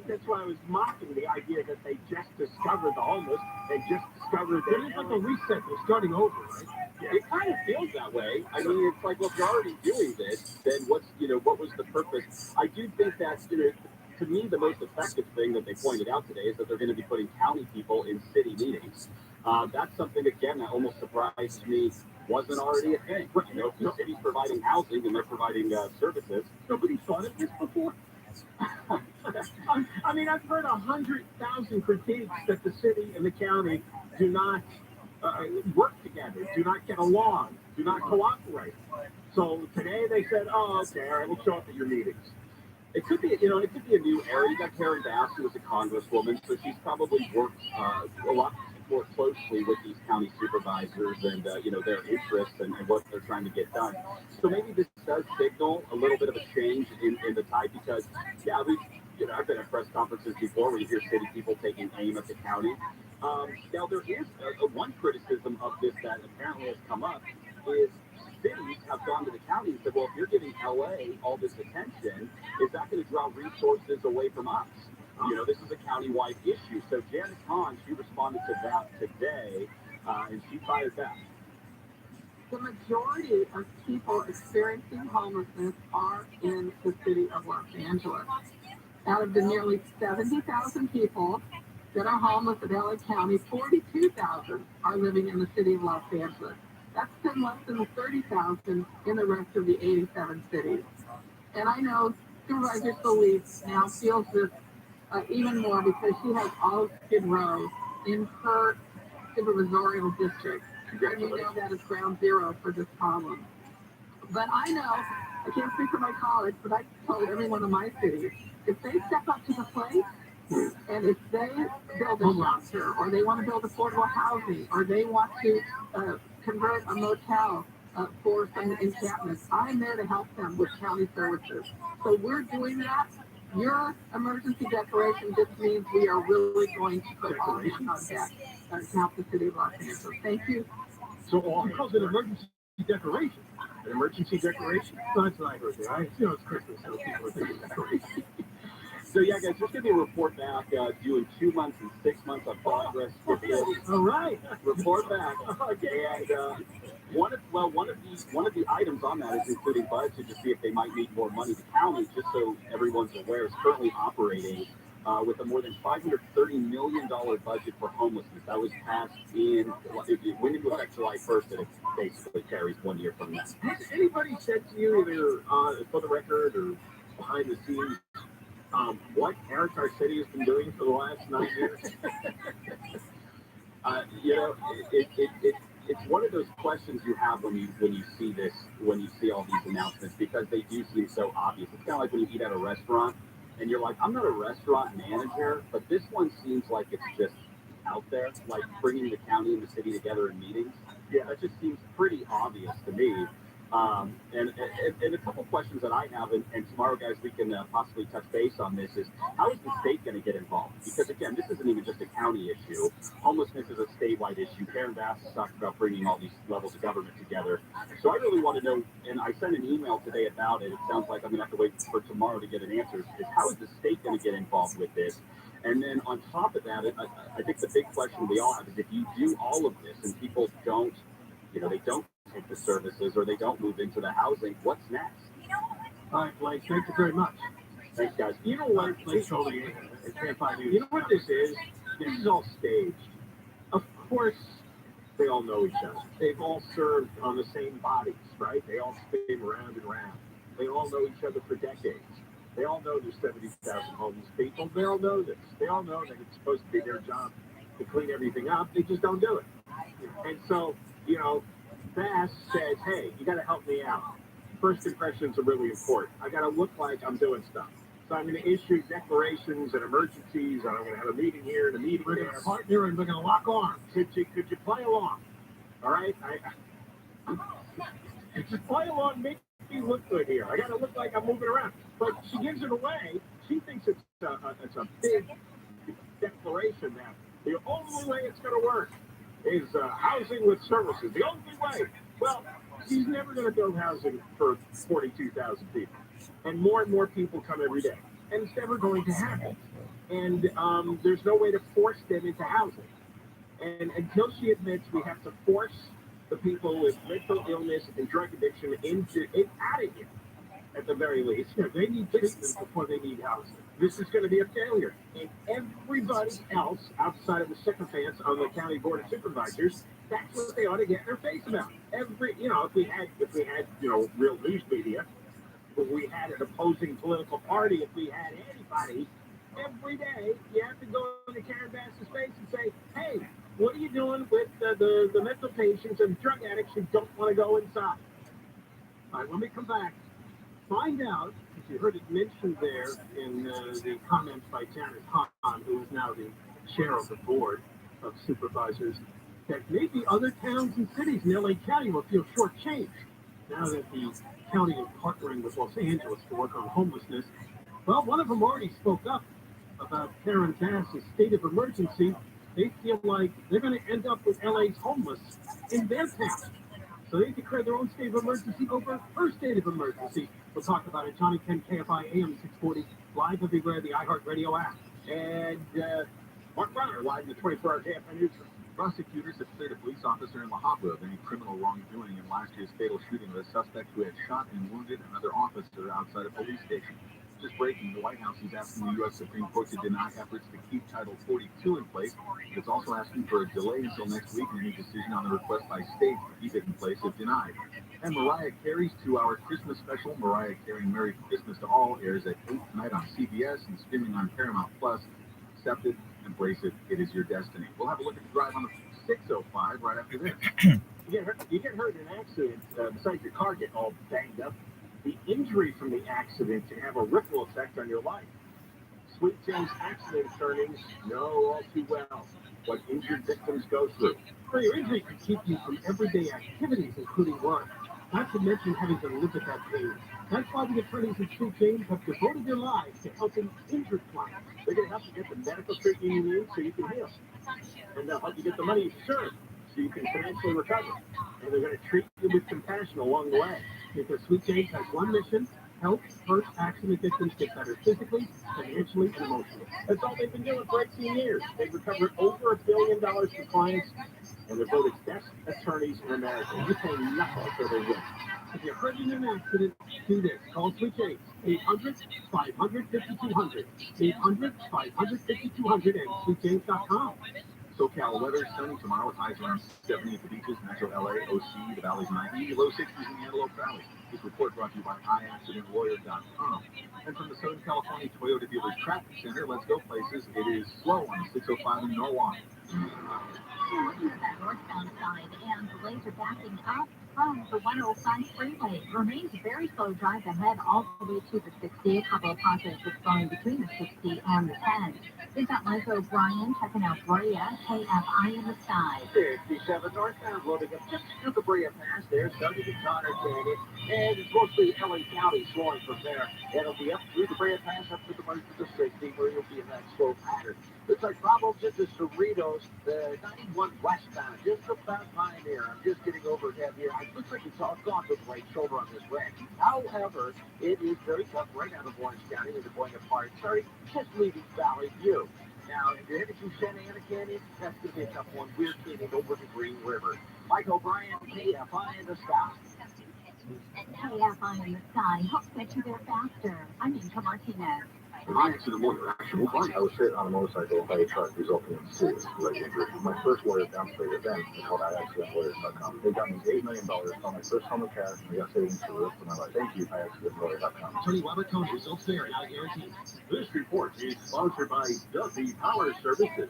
that's why I was mocking the idea that they just discovered the homeless. They just discovered that. It's like a reset. They're starting over, right? Yeah. It kind of feels that way. I mean, it's like, well, if you're already doing this, then what was the purpose? I do think that's, to me, the most effective thing that they pointed out today is that they're going to be putting county people in city meetings. That's something, again, that almost surprised me wasn't already a thing. If the city's providing housing and they're providing services. Nobody thought of this before? I mean, I've heard 100,000 critiques that the city and the county do not work together, do not get along, do not cooperate. So today they said, oh, okay, all right, we'll show up at your meetings. It could be, it could be a new era. You got Karen Bass, who was a congresswoman, so she's probably worked a lot more closely with these county supervisors and, their interests and what they're trying to get done. So maybe this does signal a little bit of a change in the tide because, yeah, I've been at press conferences before where you hear city people taking aim at the county. Now, there is one criticism of this that apparently has come up is cities have gone to the county and said, well, if you're giving LA all this attention, is that going to draw resources away from us? This is a county-wide issue. So Janice Hahn, she responded to that today, and she fired back. The majority of people experiencing homelessness are in the city of Los Angeles. Out of the nearly 70,000 people that are homeless in LA County, 42,000 are living in the city of Los Angeles. That's been less than the 30,000 in the rest of the 87 cities. And I know Supervisor Solis now feels this even more because she has all of Skid Row in her supervisorial district. And we know that is ground zero for this problem. But I know, I can't speak for my college, but I told every one of my cities, if they step up to the plate, and if they build a shelter, or they want to build affordable housing, or they want to convert a motel for some encampments, I'm there to help them with county services. So we're doing that. Your emergency declaration just means we are really going to put all hands on deck to help the city of Los Angeles. Thank you. So all calls it emergency declaration. An emergency declaration? Well, that's what I heard there. It's Christmas, so people are thinking decoration. So yeah, guys, there's going to be a report back due in 2 months and 6 months on progress with this. All right. Report back. And one of the items on that is including budget to see if they might need more money. The county, just so everyone's aware, is currently operating with a more than $530 million budget for homelessness. That was passed when it was July 1st, and it basically carries 1 year from that. Has anybody said to you, either for the record or behind the scenes, what our city has been doing for the last 9 years? It's one of those questions you have when you see this, when you see all these announcements, because they do seem so obvious. It's kind of like when you eat at a restaurant and you're like, I'm not a restaurant manager, but this one seems like it's just out there, like bringing the county and the city together in meetings. Yeah, that just seems pretty obvious to me. And a couple questions that I have, and tomorrow, guys, we can possibly touch base on this, is how is the state going to get involved? Because, again, this isn't even just a county issue. Homelessness is a statewide issue. Karen Bass has talked about bringing all these levels of government together. So I really want to know, and I sent an email today about it. It sounds like I'm going to have to wait for tomorrow to get an answer, is how is the state going to get involved with this? And then on top of that, I think the big question we all have is if you do all of this and people don't, they don't take the services or they don't move into the housing, what's next? All right, Blake, thank you very much. Thanks, guys. You know what? You know what this is? this is all staged. Of course, they all know each other. They've all served on the same bodies, right? They all spin round and round. They all know each other for decades. They all know there's 70,000 homeless people. They all know this. They all know that it's supposed to be their job to clean everything up. They just don't do it. And so, Bass says, hey, you got to help me out. First impressions are really important. I got to look like I'm doing stuff. So I'm going to issue declarations and emergencies. And I'm going to have a meeting here and a meeting there. We're going to partner and we're going to lock arms. Could you play along? All right? Just play along, make me look good here. I got to look like I'm moving around. But she gives it away. She thinks it's a big declaration that the only way it's going to work is housing with services. The only way. Well, she's never going to build housing for 42,000 people. And more people come every day. And it's never going to happen. And there's no way to force them into housing. And until she admits we have to force the people with mental illness and drug addiction out of here, at the very least. They need treatment before they need housing. This is going to be a failure. And everybody else outside of the sycophants on the county board of supervisors, that's what they ought to get their face about. If we had real news media, if we had an opposing political party, if we had anybody, every day you have to go into Karen Bass's face and say, hey, what are you doing with the mental patients and drug addicts who don't want to go inside? All right, when we come back, find out, as you heard it mentioned there in the comments by Janice Hahn, who is now the chair of the board of supervisors, that maybe other towns and cities in LA County will feel shortchanged now that the county is partnering with Los Angeles to work on homelessness. Well, one of them already spoke up about Karen Bass's state of emergency. They feel like they're going to end up with LA's homeless in their town. So they declare their own state of emergency over her state of emergency. We'll talk about it. Johnny 10 KFI AM 640, live everywhere, the iHeartRadio app. And Mark Browner, live in the 24-hour KFI newsroom. Prosecutors have cleared a police officer in La Habra of any criminal wrongdoing in last year's fatal shooting of a suspect who had shot and wounded another officer outside a police station. Just breaking, the White House is asking the U.S. Supreme Court to deny efforts to keep Title 42 in place. It's also asking for a delay until next week in any decision on the request by states to keep it in place if denied. And Mariah Carey's 2-hour Christmas special, Mariah Carey Merry Christmas to All, airs at 8 tonight on CBS and streaming on Paramount+. Accept it, embrace it, it is your destiny. We'll have a look at the drive on the 605 right after this. You get hurt in an accident, besides your car getting all banged up, the injury from the accident can have a ripple effect on your life. Sweet James accident attorneys know all too well what injured victims go through. So your injury can keep you from everyday activities, including work, not to mention having to live with that pain. That's why the attorneys at Sweet James have devoted their lives to helping injured clients. They're going to help you get the medical treatment you need so you can heal. And they'll help you get the money insured so you can financially recover. And they're going to treat you with compassion along the way. Because Sweet James has one mission: help first accident victims get better physically, financially, and emotionally. That's all they've been doing for 18 years. They've recovered over $1 billion for clients, and they're voted best attorneys in America. You pay nothing for their win. If you're hurt in an accident, do this. Call Sweet James, 800-500-5200, 800-500-5200, and sweetjames.com. SoCal weather, sunny tomorrow with highs around 70 at the beaches, Metro LA, OC, the valley's 90, low 60s in the Antelope Valley. This report brought to you by iAccidentLawyer.com. And from the Southern California Toyota Dealers Traffic Center, let's go places. It is slow on the 605 in Norwalk. Looking at that northbound side, and the lanes are backing up from the 105 freeway. Remains a very slow drive ahead all the way to the 60. A couple of pockets of slowing between the 60 and the 10. We've got Mike O'Brien checking out Brea, KFI in the sky. 57 northbound loading up just through the Brea Pass there, starting to Connor Canyon, and it's mostly LA County slowing from there. It'll be up through the Brea Pass, up to the West of the 60, where you'll be in that slow pattern. Looks like Bravo gets the Cerritos, the 91 westbound, just about Pioneer. I'm just getting overhead here. It looks like it's all gone to the right shoulder on this wreck. However, it is very tough right out of Orange County into going apart. Sorry, just leaving Valley View. Now, if you're headed through Santa Ana Canyon, that's going to be a tough one. We're getting over the Green River. Mike O'Brien, KFI in the sky. KFI in the sky helps get you there faster. I'm Inka Martinez. My accident lawyer, actual bike. I was sitting on a motorcycle by a truck resulting in serious leg injury. My first lawyer downstate event was called iaccidentlawyers.com. They got me $8 million on my first home of cash, and I got savings for the rest of my life. Thank you, iaccidentlawyer.com. Attorney Robert Cohn's results there are now guaranteed. This report is sponsored by Duffy Power Services.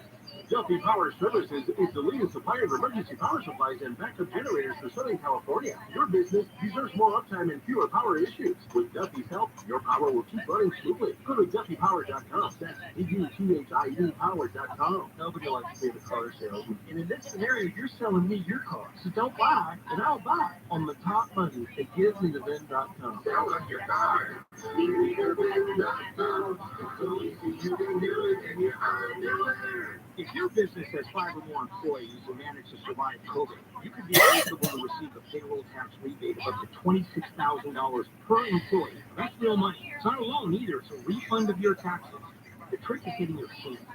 Duffy Power Services is the leading supplier of emergency power supplies and backup generators for Southern California. Your business deserves more uptime and fewer power issues. With Duffy's help, your power will keep running smoothly. Go to DuffyPower.com. That's DuffyPower.com. Nobody likes to be the car salesman. And in this scenario, you're selling me your car. So don't buy, and I'll buy on the top money at GiveMeTheVin.com. Sell us your car. GiveMeTheVin.com. So easy you can do it in your underwear. If your business has 5 or more employees and manage to survive COVID, you could be eligible to receive a payroll tax rebate of up to $26,000 per employee. That's real money. It's not a loan either. It's a refund of your taxes. The trick is getting your payment.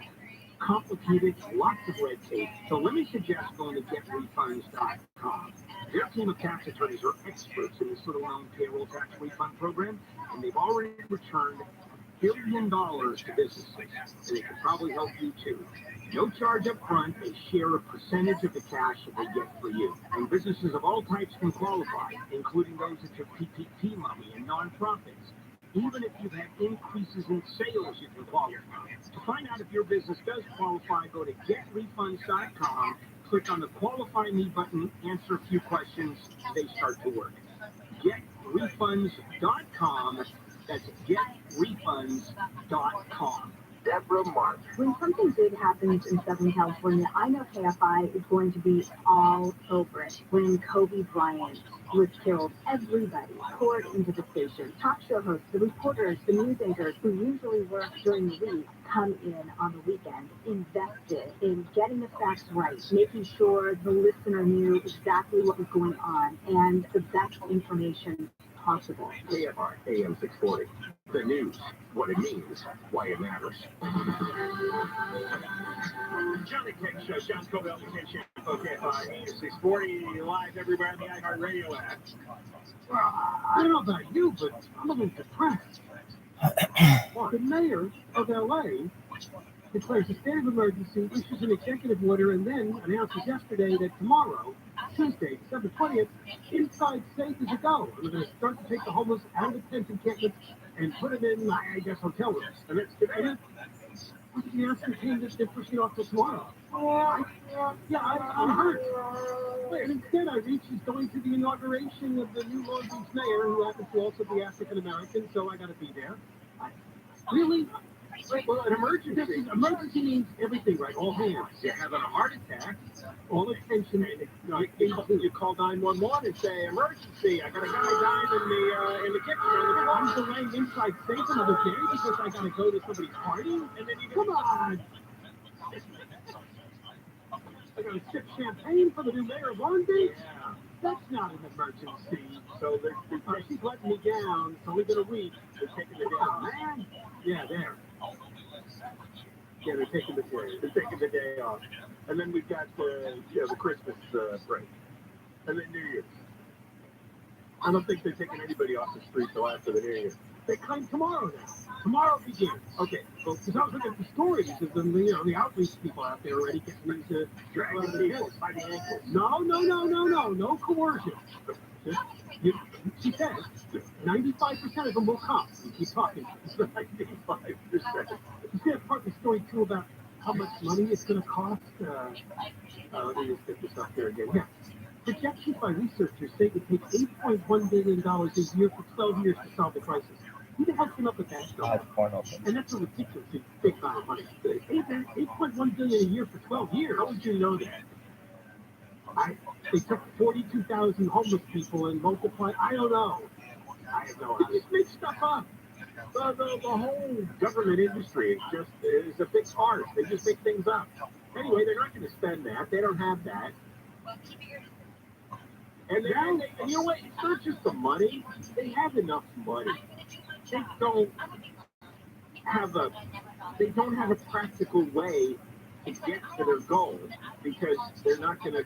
Complicated, lots of red tape. So let me suggest going to getrefunds.com. Their team of tax attorneys are experts in this little-known payroll tax refund program, and they've already returned $1 billion to businesses, and they could probably help you too. No charge up front, they share a percentage of the cash that they get for you. And businesses of all types can qualify, including those that took PPP money and nonprofits. Even if you've had increases in sales, you can qualify. To find out if your business does qualify, go to getrefunds.com, click on the Qualify Me button, answer a few questions, they start to work. Getrefunds.com, that's getrefunds.com. Deborah Mark. When something big happens in Southern California, I know KFI is going to be all over it. When Kobe Bryant was killed, everybody poured into the station. Talk show hosts, the reporters, the news anchors who usually work during the week come in on the weekend, invested in getting the facts right, making sure the listener knew exactly what was going on and the best information possible. KFI AM 640. The news, what it means, why it matters. Johnny King Show, John Cobell, Ken KFI AM 640, live everywhere on the iHeartRadio app. Well, I don't know about you, but I'm a little depressed. The mayor of LA declares a state of emergency, issues an executive order, and then announces yesterday that tomorrow, Tuesday, December 20th, Inside Safe is a go. We're going to start to take the homeless out of the tent encampments and put them in, I guess, hotel rooms. And that's the announcement came that they're pushing off till tomorrow. I'm hurt. And instead, I reach is going to the inauguration of the new Long Beach mayor, who happens to also be African American, so I got to be there. Really? Well, an emergency. Emergency means everything, right? All hands. You're having a heart attack, all attention. You call 911 and say, emergency. I got a guy dying in the kitchen. I'm delaying inside safe another day because I got to go to somebody's party. And then you go, come on. I got to sip champagne for the new mayor of Long Beach. Yeah. That's not an emergency. So she's letting me down. It's only been a week. They're taking me down. Man. Yeah, there. Yeah, they're taking the day. They're taking the day off. And then we've got the Christmas break. And then New Year's. I don't think they're taking anybody off the street till after the New Year. They come tomorrow now. Tomorrow begins. Okay, well, because I was looking at the stories of the outreach people out there already getting into dragging people by the ankles. No coercion. She said 95% of them will come. You keep talking. 95%. You see that part of the story too about how much money it's going to cost? Let me just get this up there again. Yeah. Projections by researchers say it takes $8.1 billion a year for 12 years to solve the crisis. Who the hell came up with that? And that's a ridiculously big amount of money. $8.1 billion a year for 12 years. How would you know that? They took 42,000 homeless people and multiplied. I don't know. I have no idea. They just make stuff up. The whole government industry is a big farce. They just make things up. Anyway, they're not going to spend that. They don't have that. And you know what? It's not just the money. They have enough money. They don't have a practical way to get to their goal because they're not going to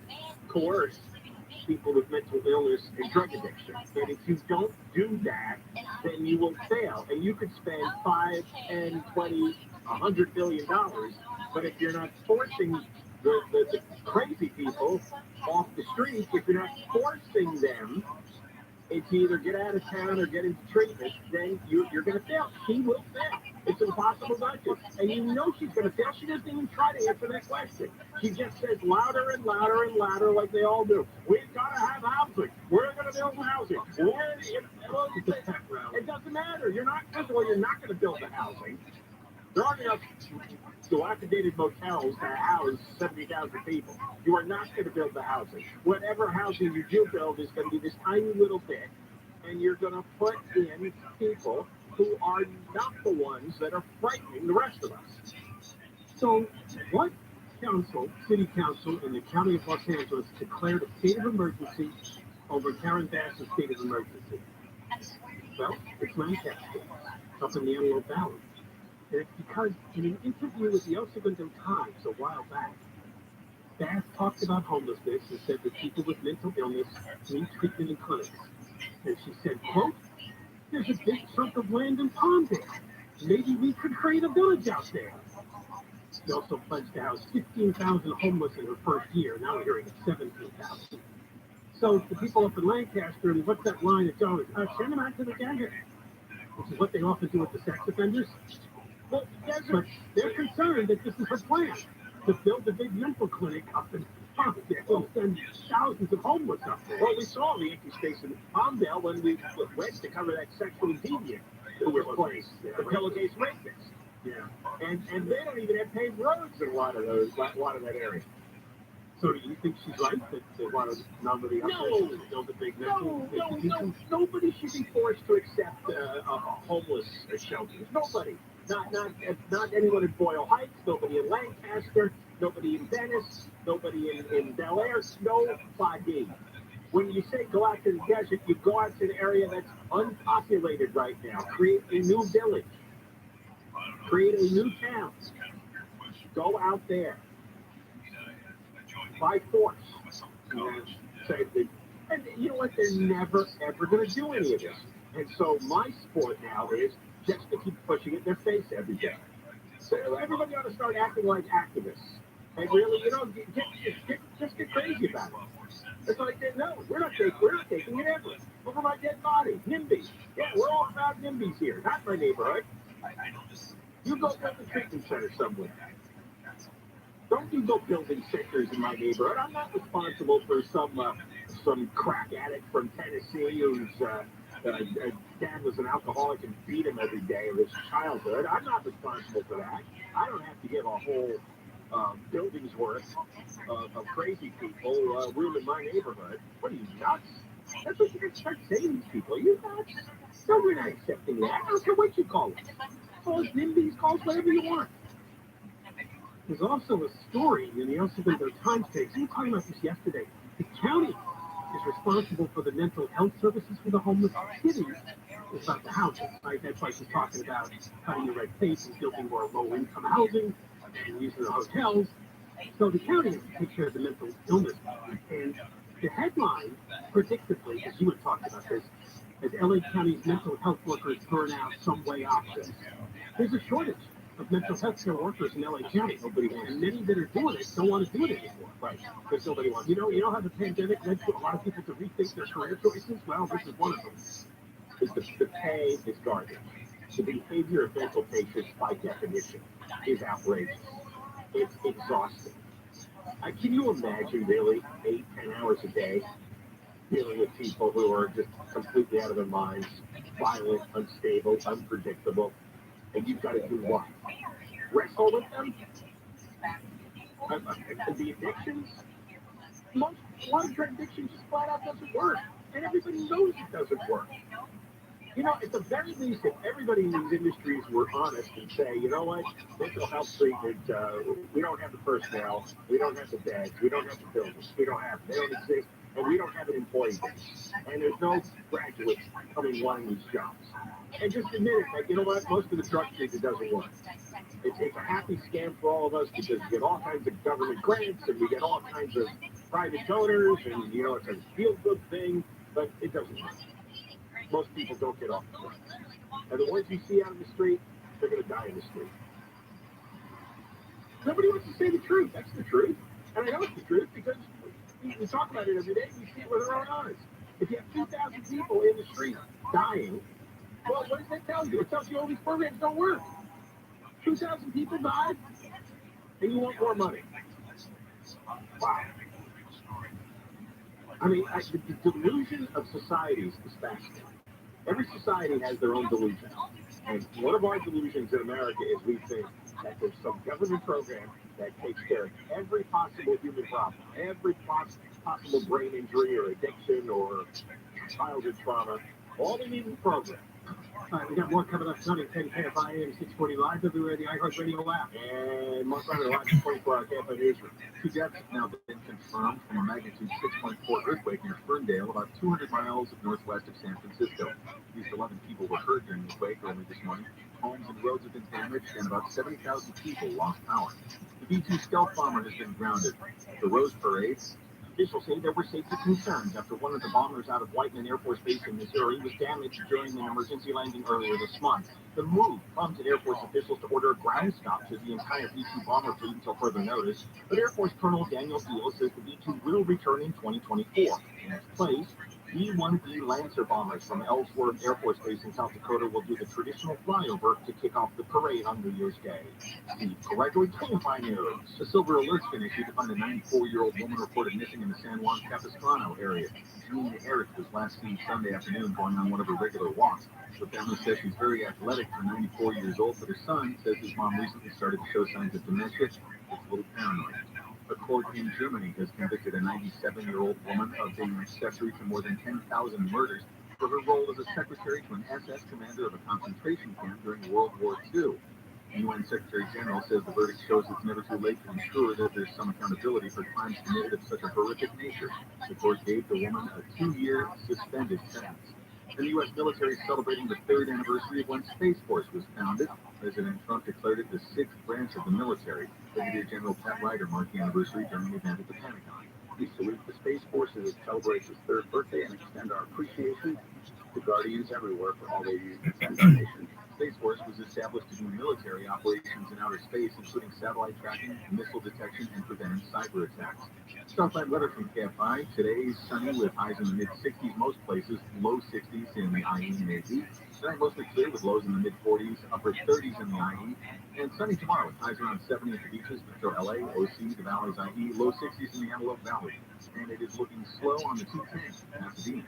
coerce people with mental illness and drug addiction. And if you don't do that, then and you will fail. And you could spend $5, $10, $20, $100 billion, but if you're not forcing the crazy people off the street, if you're not forcing them to either get out of town or get into treatment, then you're going to fail. She will fail. It's impossible not to. And you know she's going to fail. She doesn't even try to answer that question. She just says louder and louder and louder like they all do. We've got to have housing. We're going to build housing. It doesn't matter. You're not, first of all, you're not going to build the housing. There aren't enough dilapidated motels to house 70,000 people. You are not going to build the housing. Whatever housing you do build is going to be this tiny little bit, and you're going to put in people who are not the ones that are frightening the rest of us. So, what city council in the county of Los Angeles declared a state of emergency over Karen Bass's state of emergency? Well, it's Lancaster, up in the Antelope Valley. And it's because in an interview with the El Segundo Times a while back, Bass talked about homelessness and said that people with mental illness need treatment in clinics. And she said, quote, "There's a big chunk of land in Palmdale. Maybe we could create a village out there." She also pledged to house 15,000 homeless in her first year. Now we're hearing 17,000. So the people up in Lancaster, and what's that line that goes, send them out to the desert, which is what they often do with the sex offenders. Well, but they're concerned that this is her plan, to build a big mental clinic up in Palmdale and send thousands of homeless up there. Well, we saw the empty space in Palmdale when we went to cover that sexually deviant who was placed, the pillowcase rapist. Yeah, and they don't even have paved roads in a lot of that area. So do you think she's right that they want to nobody up there to build a big mental? No. Nobody should be forced to accept a homeless shelter. Nobody. Not anyone in Boyle Heights, nobody in Lancaster, nobody in Venice, nobody in Bel Air, nobody. When you say go out to the desert, you go out to an area that's unpopulated right now. Create a new village. Create a new town. Go out there. By force. And you know what? They're never, ever going to do any of this. And so my sport now is just to keep pushing it in their face every day. So everybody ought to start acting like activists. And really, just get crazy about it. It's like, no, we're not taking it ever. Over my dead body. NIMBY. Yeah, we're all about NIMBYs here. Not my neighborhood. You go build a treatment center somewhere. Don't you go building sectors in my neighborhood. I'm not responsible for some crack addict from Tennessee whose dad was an alcoholic and beat him every day of his childhood. I'm not responsible for that. I don't have to give a whole building's worth of crazy people room in my neighborhood. What are you, nuts? That's what you're going to start saying to these people. Are you nuts? No, we're not accepting that. I don't care what you call it. Call us NIMBYs, call us whatever you want. There's also a story in the El Segundo Times page. We were talking about this yesterday. The county is responsible for the mental health services for the homeless. City is about the housing, right? That's why she's talking about cutting the red tape and building more low-income housing and using the hotels. So the county has to take care of the mental illness. And the headline, predictably, as you had talked about this, as LA County's mental health workers burn out some way options. There's a shortage of mental health care workers in LA County. And many that are doing it don't want to do it anymore. Right. Because nobody wants. You know how the pandemic led to a lot of people to rethink their career choices? Well, this is one of them. The pay is garbage. The behavior of mental patients, by definition, is outrageous. It's exhausting. Can you imagine, really, 8-10 hours a day dealing with people who are just completely out of their minds, violent, unstable, unpredictable? And you've got to do what? Wrestle with them? The addictions? A lot of drug addiction just flat out doesn't work. And everybody knows it doesn't work. At the very least, if everybody in these industries were honest and say, you know what, mental health treatment, we don't have the personnel, we don't have the beds, we don't have the buildings, they don't exist, and we don't have an employee base. And there's no graduates coming wanting these jobs. And just admit it, like, you know what, most of the drug treatment doesn't work. It's a happy scam for all of us because we get all kinds of government grants and we get all kinds of private donors and, it's a feel-good thing, but it doesn't work. most people don't get off the bus. And the ones you see out in the street, they're going to die in the street. Nobody wants to say the truth. That's the truth. And I know it's the truth because we talk about it every day and we see it with our own eyes. If you have 2,000 people in the street dying, well, what does that tell you? It tells you all these programs don't work. 2,000 people died, and you want more money. Wow. I mean, the delusion of societies is fascinating. Every society has their own delusion. And one of our delusions in America is we think that there's some government program that takes care of every possible human problem, every possible brain injury or addiction or childhood trauma. All they need is a program. All right, we got more coming up tonight, 10 KFI AM 640 live everywhere, the iHeartRadio app. And Mark Runner live in 24-hour KFI newsroom. 2 deaths have now been confirmed from a magnitude 6.4 earthquake near Ferndale, about 200 miles northwest of San Francisco. At least 11 people were hurt during the quake early this morning. Homes and roads have been damaged, and about 70,000 people lost power. The B-2 stealth bomber has been grounded. The Rose Parade. Officials say there were safety concerns after one of the bombers out of Whiteman Air Force Base in Missouri was damaged during an emergency landing earlier this month. The move prompted Air Force officials to order a ground stop to the entire B-2 bomber fleet until further notice, but Air Force Colonel Daniel Thiel says the B-2 will return in 2024. In its place, B-1B Lancer bombers from Ellsworth Air Force Base in South Dakota will do the traditional flyover to kick off the parade on New Year's Day. Steve Gregory, KFI News. A silver alert's been issued to find a 94-year-old woman reported missing in the San Juan Capistrano area. Jean Eric was last seen Sunday afternoon going on one of her regular walks. The family says she's very athletic for 94 years old, but her son says his mom recently started to show signs of dementia. It's a little paranoid. A court in Germany has convicted a 97-year-old woman of being accessory to more than 10,000 murders for her role as a secretary to an SS commander of a concentration camp during World War II. The UN Secretary General says the verdict shows it's never too late to ensure that there's some accountability for crimes committed of such a horrific nature. The court gave the woman a 2-year suspended sentence. And the U.S. military is celebrating the 3rd anniversary of when Space Force was founded. President Trump declared it the 6th branch of the military. Brigadier General Pat Ryder marked the anniversary during an event at the Pentagon. We salute the Space Force as it celebrates its 3rd birthday and extend our appreciation to Guardians everywhere for all they use to defend our nation. Space Force was established to do military operations in outer space, including satellite tracking, missile detection, and preventing cyber attacks. Southside weather from KFI. Today, sunny with highs in the mid-60s most places, low 60s in the IE and AZ. Tonight, mostly clear with lows in the mid-40s, upper 30s in the IE. And sunny tomorrow with highs around 70 at the beaches, Metro LA, OC, the Valley's IE, low 60s in the Antelope Valley. And it is looking slow on the 210, Pasadena.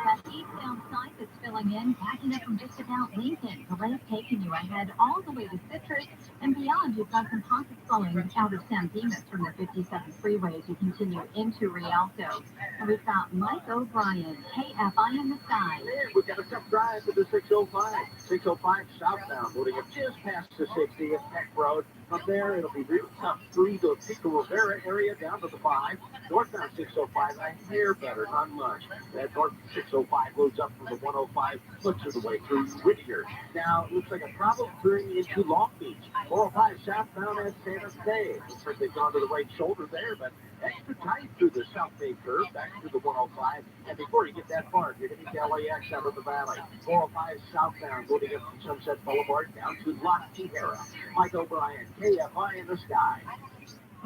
That eastbound side that's filling in, backing up from just about Lincoln. The way taking you ahead all the way to Citrus and beyond. You've got some pockets flowing out of San Dimas from the 57 freeway as you continue into Rialto. And we've got Mike O'Brien, KFI in the sky. And we've got a tough drive to the 605. 605 southbound, loading up just past the 60 at Peck Road. From there, it'll be real tough through the Pico Rivera area down to the 5. Northbound 605, a hair better, not much. That north 605 loads up from the 105, flips of the way through Whittier. Now, it looks like a problem turning into Long Beach. 405 southbound at Santa Fe. Looks like they've gone to the right shoulder there, but extra tight through the South Bay curve, back to the 105. And before you get that far, you're going to get LAX out of the valley. 405 southbound, loading up from Sunset Boulevard down to La Tijera. Mike O'Brien, KFI in the sky.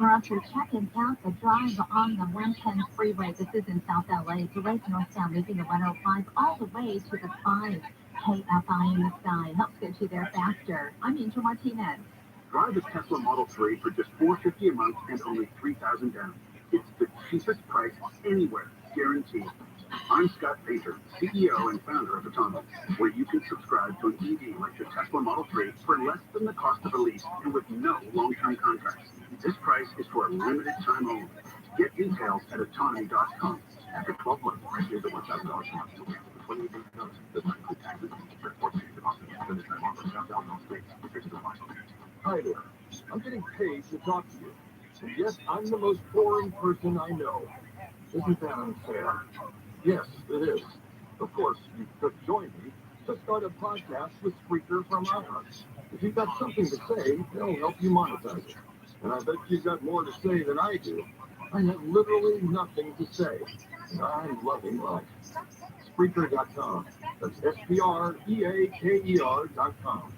We're after checking out the drive on the 110 freeway. This is in South LA. Delays northbound, leaving the 105 all the way to the 5. KFI in the sky helps get you there faster. I'm Angel Martinez. Drive a Tesla Model 3 for just $450 a month and only $3,000 down. It's the cheapest price anywhere, guaranteed. I'm Scott Painter, CEO and founder of Atomic, where you can subscribe to an EV like the Tesla Model 3 for less than the cost of a lease and with no long-term contracts. This price is for a limited time only. Get details at autonomy.com. After 12 months, price is at $1,000 a month. 28 days notice does not include taxes. Hi there. I'm getting paid to talk to you. And yes, I'm the most boring person I know. Isn't that unfair? Yes, it is. Of course, you could join me to start a podcast with Spreaker from iHeart. If you've got something to say, they'll help you monetize it. And I bet you've got more to say than I do. I have literally nothing to say. And I'm loving life. Spreaker.com. That's SPREAKER.com.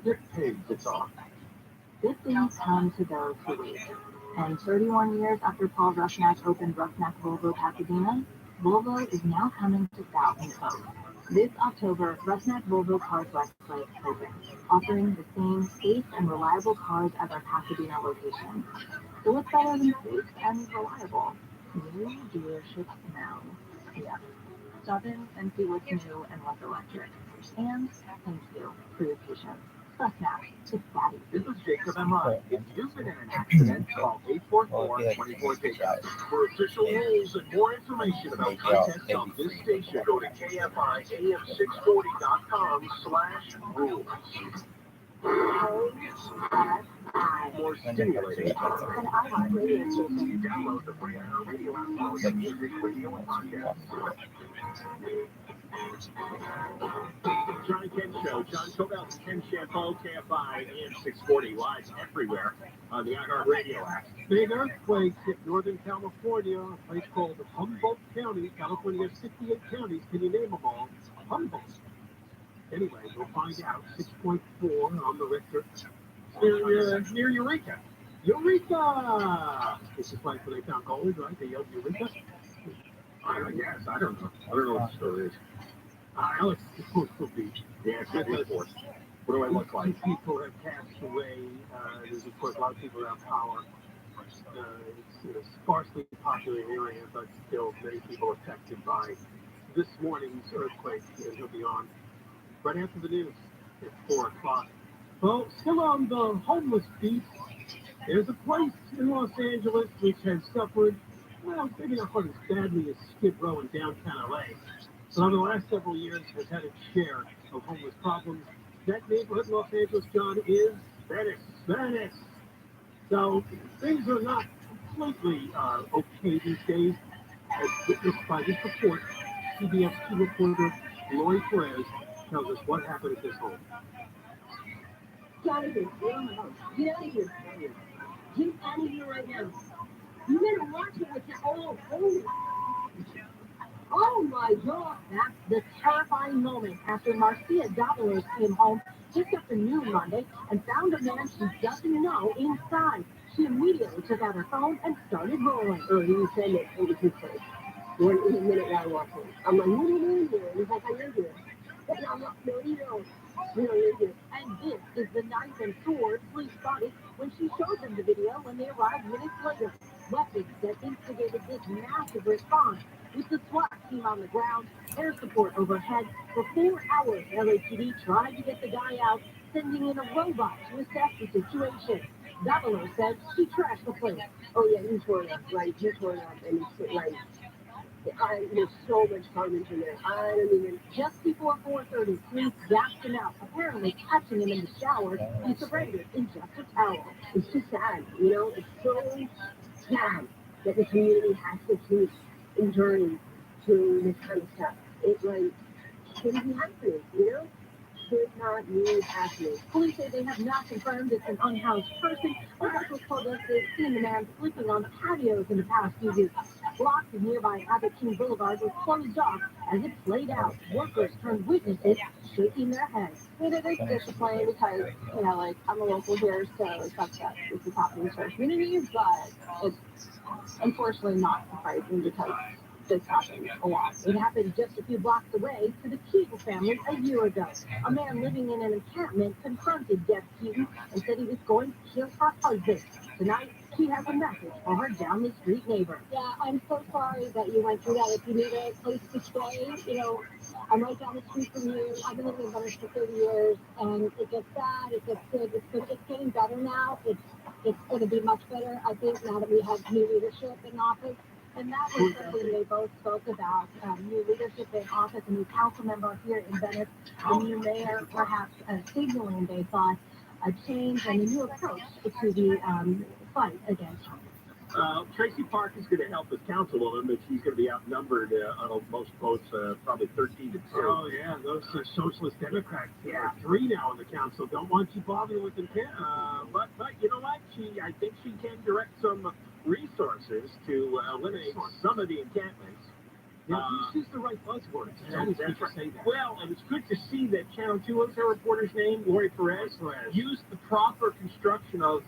Get paid to talk. Good things come to those who wait. And 31 years after Paul Rushnack opened Rushnack Volvo Pasadena, Volvo is now coming to South and Coast. This October, Rushnack Volvo Cars Westlake opens, offering the same safe and reliable cars as our Pasadena location. So what's better than safe and reliable? New dealerships now. Yeah. Stop in and see what's new and what's electric. And thank you for your patience. Rushnack, it's daddy. This is Jacob and Ron. If you've been in an accident, call 844-24-TAKE-OUT. For official rules and more information about content on this station, go to KFIAM640.com/rules. More stimulating talk. And I want radio station. Download the ViralRabbi app for music, radio, and podcasts. John and Ken Show. John Cobell and Ken Shampoo, KFI AM 640, live everywhere on the iHeartRadio app. Big earthquakes hit Northern California, a place called Humboldt County. California has 58 counties. Can you name them all? Humboldt. Anyway, we'll find out. 6.4 on the Richter. Near Eureka. Eureka! This is like when they found gold, right? They yelled Eureka. I guess. I don't know. I don't know what the story is. Alex, it's supposed to be. Yeah, it's good report. What do I look like? People have passed away. There's, of course, a lot of people without power. It's a sparsely populated area, but still many people affected by this morning's earthquake. And he'll be on right after the news at 4 o'clock. Well, still on the homeless beat, there's a place in Los Angeles which has suffered, well, maybe not quite as badly as Skid Row in downtown LA. But over the last several years has had its share of homeless problems. That neighborhood in Los Angeles, John, is Venice. So things are not completely okay these days, as witnessed by this report. CBS 2 reporter Lori Perez tells us what happened at this home. Get out of here. Get out of here. Get out of here right now. You better watch it with your holy. Oh my God. That's the terrifying moment after Marcia Davalos came home just after noon Monday and found a man she doesn't know inside. She immediately took out her phone and started rolling. Oh, he was saying that it was his place. One minute while I walked in. I'm like, what are you doing here? He's like, I live here. And I'm like, no, you don't. You don't live here. And this is the knife and sword police spotted when she showed them the video when they arrived minutes later. Weapons that instigated this massive response. With the SWAT team on the ground, air support overhead, for 4 hours, LAPD tried to get the guy out, sending in a robot to assess the situation. Davalo said she trashed the place. Oh yeah, he tore it up, right? He tore it up, and it's like, there's so much carnage in there. I don't even. Just before 4:30, police gassed him out, apparently catching him in the shower and surrendered in just a towel. It's just sad, you know? It's so sad that the community has to keep enduring to this kind of stuff. It like shouldn't be happening, you know? Should not be happening. Police say they have not confirmed it's an unhoused person, but locals told us they've seen the man sleeping on patios in the past few weeks. Blocks of nearby Abbott King Boulevard were closed off as it played out. Workers turned witnesses, shaking their heads. It is disappointing because, you know, like, I'm a local here, so it's upset. This is happening to our community, but it's unfortunately not surprising because this happens a lot. It happened just a few blocks away to the Keaton family a year ago. A man living in an encampment confronted Deb Keaton and said he was going to kill her husband. Tonight, she has a message for her down the street neighbor. Yeah, I'm so sorry that you went through that. If you need a place to stay, you know, I'm right down the street from you. I've been living in Venice for 30 years, and it gets bad, it gets good. It's getting better now. It's going to be much better, I think, now that we have new leadership in office. And that was something they both spoke about, new leadership in office, a new council member here in Venice, a new mayor, perhaps signaling, they thought, a change and a new approach to the fight against homelessness. Tracy Park is going to help as councilwoman, but she's going to be outnumbered on most votes, probably 13-2. Oh, yeah, those are socialist Democrats. There are 3 now in the council. Don't want you bothering with them. But you know what? I think she can direct some resources to eliminate some of the encampments. Yeah, he uses the right buzzwords. It's always good to say that. Well, and it's good to see that Channel 2, what was her reporter's name? Lori Perez used the proper construction of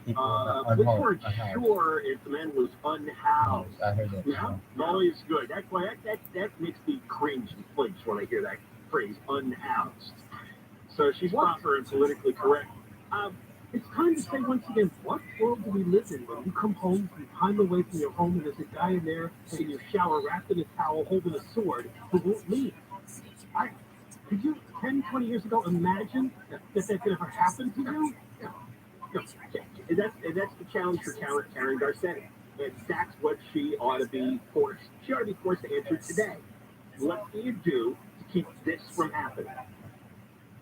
we weren't sure if the man was unhoused. I heard that. Yeah, no, it's good. That makes me cringe and flinch when I hear that phrase, unhoused. So she's proper and politically correct. It's time to say once again, what world do we live in when you come home, you climb away from your home, and there's a guy in there in your shower wrapped in a towel holding a sword who won't leave? Could you, 10, 20 years ago, imagine that could ever happen to you? No, and that's the challenge for Karen Garcetti. And that's what she ought to be forced. She ought to be forced to answer today. What do you do to keep this from happening?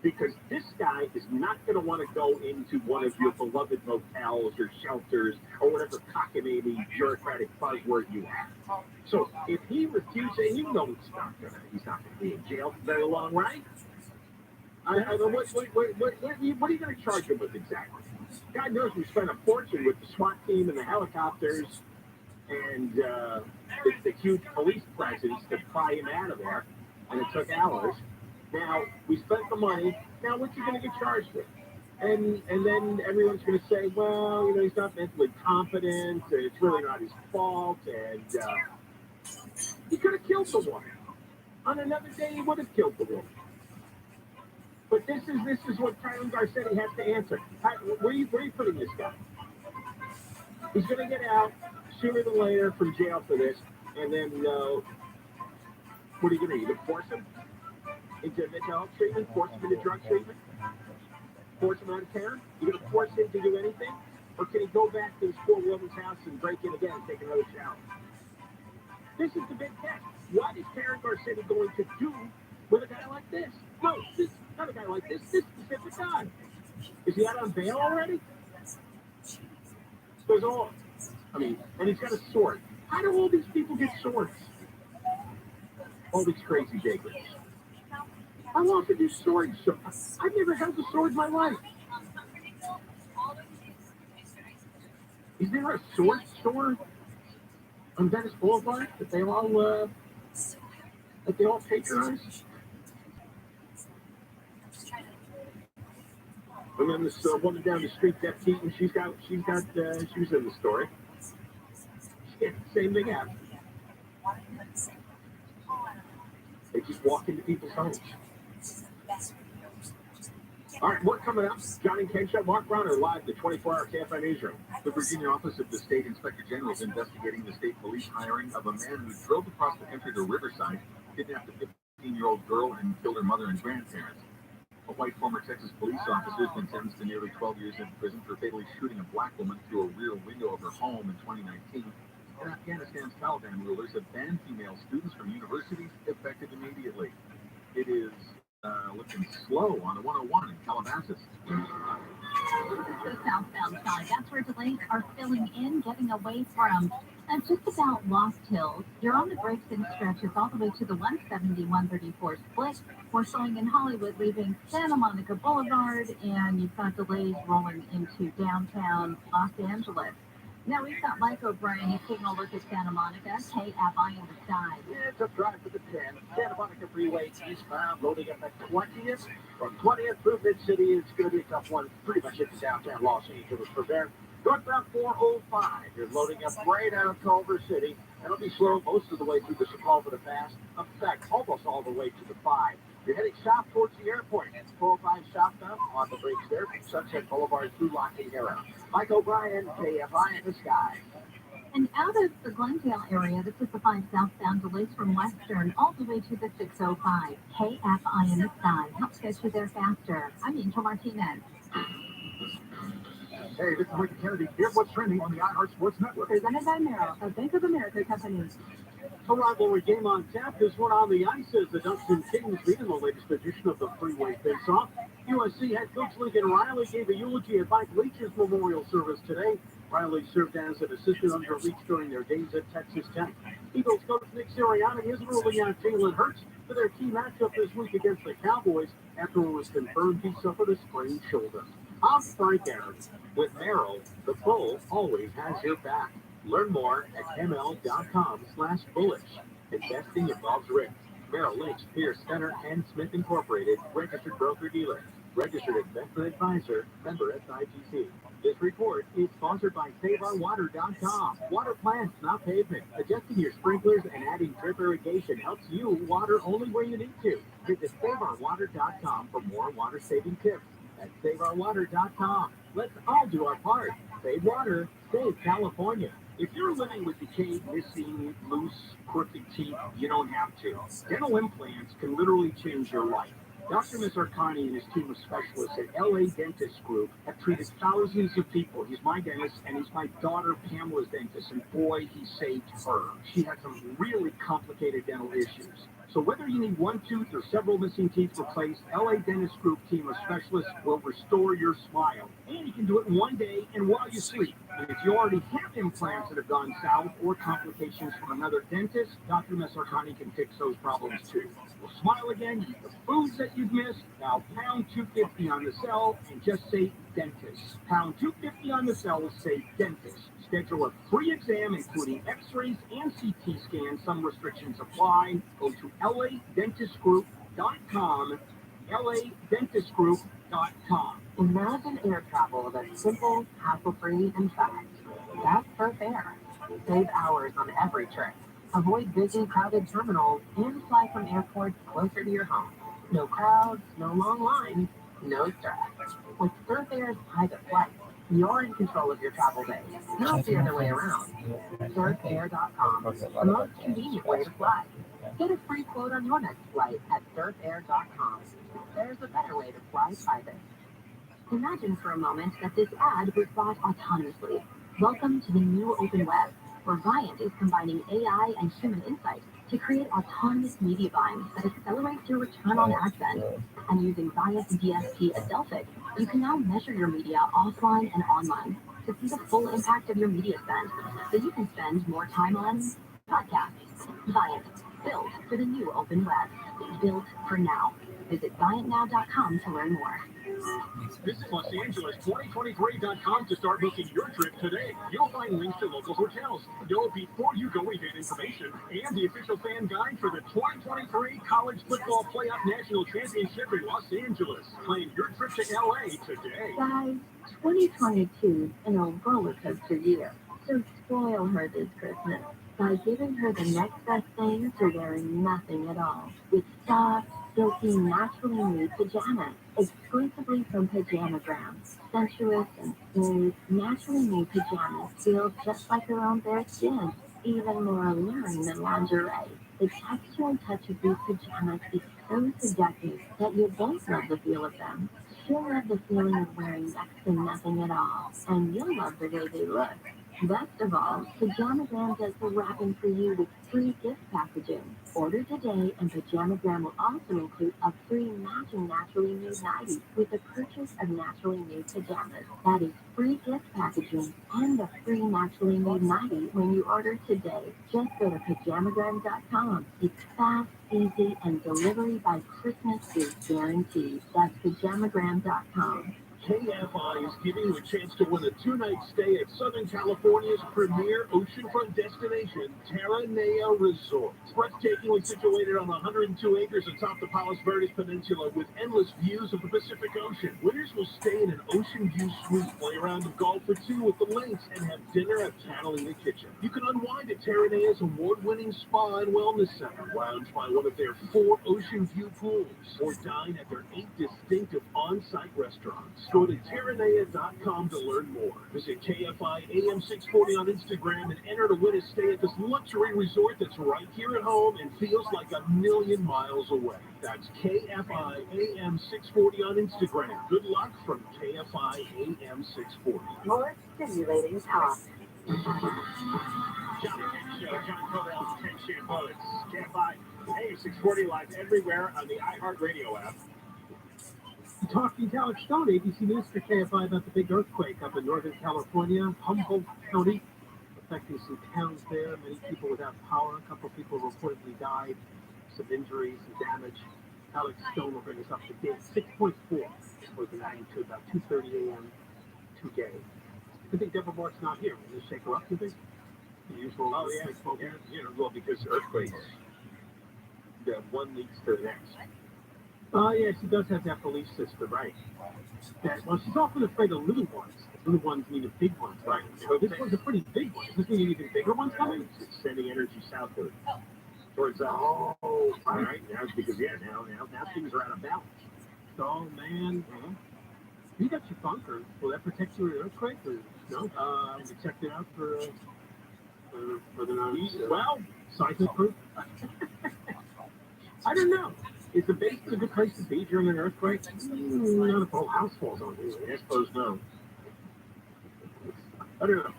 Because this guy is not going to want to go into one of your beloved motels or shelters or whatever cockamamie bureaucratic buzzword you have. So if he refuses, and you know he's not going to be in jail for very long, right? What are you going to charge him with exactly? God knows we spent a fortune with the SWAT team and the helicopters and the huge police presence to pry him out of there, and it took hours. Now, we spent the money, now what's he going to get charged with? And then everyone's going to say, well, he's not mentally competent, it's really not his fault, and he could have killed the woman. On another day, he would have killed the woman. But this is what Karen Garcetti has to answer. Where are you putting this guy? He's going to get out sooner than later from jail for this, and then what are you going to do? Force him into mental health treatment? Force him into drug treatment? Force him out of town? You going to force him to do anything? Or can he go back to his poor woman's house and break in again and take another shower? This is the big test. What is Karen Garcetti going to do with a guy like this? No, not a guy like this specific guy. Is he out on bail already? Goes on. And he's got a sword. How do all these people get swords? All these crazy vagrants. How often do swords show? I've never held a sword in my life. Is there a sword store on Venice Boulevard that they all patronize? And then this woman down the street, Deb Keaton, she was in the story. Yeah, same thing happened. They just walk into people's homes. All right, more coming up. John and Ken Show, Mark Bronner live, the 24-hour KFI newsroom. The Virginia Office of the State Inspector General is investigating the state police hiring of a man who drove across the country to Riverside, kidnapped a 15-year-old girl, and killed her mother and grandparents. A white former Texas police officer has been sentenced to nearly 12 years in prison for fatally shooting a black woman through a rear window of her home in 2019. And Afghanistan's Taliban rulers have banned female students from universities effective immediately. It is looking slow on the 101 in Calabasas. The southbound side, that's where delays are filling in, getting away from just about Lost Hills. You're on the breaks-in stretches all the way to the 170-134 split. We're showing in Hollywood, leaving Santa Monica Boulevard, and you've got delays rolling into downtown Los Angeles. Now we've got Mike O'Brien. He's taking a look at Santa Monica. KFI in the sky. Yeah, it's a drive for the 10. Santa Monica Freeway eastbound, loading up at 20th. From 20th through Mid-City, it's going to be a tough one. Pretty much into downtown Los Angeles from there. Northbound 405, you're loading up right out of Culver City. That'll be slow most of the way through the Sepulveda Pass. In fact, almost all the way to the 5. You're heading south towards the airport. It's 405 southbound on the brakes there from Sunset Boulevard through Locking Arrow. Mike O'Brien, KFI in the sky. And out of the Glendale area, this is the 5 southbound delays from Western all the way to the 605. KFI in the sky helps get you there faster. I'm Angel Martinez. Hey, this is Ricky Kennedy. Here's what's trending on the iHeart Sports Network. Presented by Merrill, a Bank of America company. A rivalry game on tap. This one on the ice as the Ducks Kings lead in the latest edition of the Freeway Face-Off. USC head coach Lincoln Riley gave a eulogy at Mike Leach's memorial service today. Riley served as an assistant under Leach during their days at Texas Tech. Eagles coach Nick Sirianni is ruling out Jalen Hurts for their key matchup this week against the Cowboys after it was confirmed he suffered a sprained shoulder. I'm Frank Aaron. With Merrill, the Bull always has your back. Learn more at ml.com/bullish. Investing involves risk. Merrill Lynch, Pierce, Center, and Smith Incorporated, registered broker-dealer, registered investment advisor, member SIPC. This report is sponsored by SaveOurWater.com. Water plants, not pavement. Adjusting your sprinklers and adding drip irrigation helps you water only where you need to. Visit SaveOurWater.com for more water-saving tips. At SaveOurWater.com. Let's all do our part. Save water, save California. If you're living with decayed, missing, loose, crooked teeth, you don't have to. Dental implants can literally change your life. Dr. Mizarkani and his team of specialists at LA Dentist Group have treated thousands of people. He's my dentist, and he's my daughter Pamela's dentist, and boy, he saved her. She had some really complicated dental issues. So whether you need one tooth or several missing teeth replaced, LA Dentist Group team of specialists will restore your smile. And you can do it in one day and while you sleep. And if you already have implants that have gone south or complications from another dentist, Dr. Mizarkani can fix those problems too. Well, smile again, eat the foods that you've missed. Now pound 250 on the cell and just say dentist. Pound 250 on the cell will say dentist. Schedule a free exam, including x-rays and CT scans. Some restrictions apply. Go to LADentistGroup.com, LADentistGroup.com. Imagine air travel that's simple, hassle-free, and fast. That's Surf Air. Save hours on every trip. Avoid busy, crowded terminals and fly from airports closer to your home. No crowds, no long lines, no stress. With Surf Air's private flight, you're in control of your travel day, not the other way around. SurfAir.com, the most convenient way to fly. Get a free quote on your next flight at SurfAir.com. There's a better way to fly private. Imagine for a moment that this ad was bought autonomously. Welcome to the new open web, where Viant is combining AI and human insight to create autonomous media buying that accelerates your return on ad spend. And using Viant's DSP Adelphic, you can now measure your media offline and online to see the full impact of your media spend, so you can spend more time on podcasts. Viant, built for the new open web, built for now. Visit ViantNow.com to learn more. Visit LosAngeles2023.com to start booking your trip today. You'll find links to local hotels, your Before You Go event information, and the official fan guide for the 2023 College Football Playoff National Championship in Los Angeles. Plan your trip to LA today. Guys, 2022 is a roller coaster year, so spoil her this Christmas by giving her the next best thing to wearing nothing at all, with soft, silky, naturally made pajamas, exclusively from Pajamagram. Sensuous and smooth, naturally made pajamas feel just like her own bare skin, even more alluring than lingerie. The texture and touch of these pajamas is so seductive that you both love the feel of them. She'll love the feeling of wearing next to nothing at all, and you'll love the way they look. Best of all, Pajamagram does the wrapping for you with free gift packaging. Order today, and Pajamagram will also include a free matching naturally made nightie with the purchase of naturally made pajamas. That is free gift packaging and a free naturally made nightie when you order today. Just go to Pajamagram.com. It's fast, easy, and delivery by Christmas is guaranteed. That's Pajamagram.com. KFI is giving you a chance to win a 2-night stay at Southern California's premier oceanfront destination, Terranea Resort. Breathtakingly situated on 102 acres atop the Palos Verdes Peninsula with endless views of the Pacific Ocean. Winners will stay in an ocean view suite, play a round of golf for two with the links, and have dinner at Catalina Kitchen. You can unwind at Terranea's award-winning spa and wellness center, lounge by one of their 4 ocean view pools, or dine at their 8 distinctive on-site restaurants. Go to Terranea.com to learn more. Visit KFI AM 640 on Instagram and enter to win a stay at this luxury resort that's right here at home and feels like a million miles away. That's KFI AM 640 on Instagram. Good luck from KFI AM 640. More stimulating talk. John Codell's 10 Shampoo. It's KFI AM 640 live everywhere on the iHeartRadio app. Talking to Alex Stone, ABC News for KFI, about the big earthquake up in Northern California, Humboldt County, affecting some towns there. Many people without power. A couple people reportedly died. Some injuries and damage. Alex Stone will bring us up to date. 6.4 was the magnitude, about 2:30 a.m. today. I think Deborah Mark's not here. Will this shake her up, you think? Usual. Oh, yeah. You know, well, because earthquakes, one leads to the next. Oh, yeah, she does have that belief system, right? That, well, she's often afraid of little ones. Little ones mean the big ones, right? So this one's a pretty big one. Does this mean even bigger ones coming? It's sending energy southward towards us. Oh, all right. Now it's because, now things are out of balance. Oh, man. You got your bunker. Will that protect you in an earthquake? Or no? You checked it out for the Well, seismic proof? I don't know. Is the basement a good place to be during an earthquake? Not if the whole house falls on you. I suppose no. I don't know.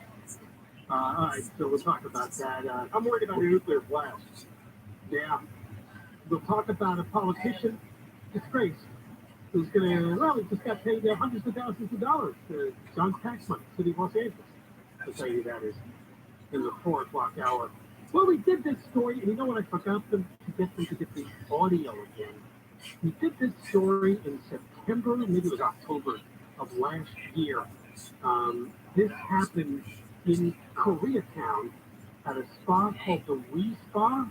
All right, so we'll talk about that. I'm worried about a nuclear blast. Yeah. We'll talk about a politician disgrace who's going to, he just got paid hundreds of thousands of dollars for John's tax money, City of Los Angeles. I'll tell you that is in the 4 o'clock hour. Well, we did this story, and you know what? I forgot to get the audio again. We did this story in September, maybe it was October of last year. This happened in Koreatown at a spa called the Wee Spa.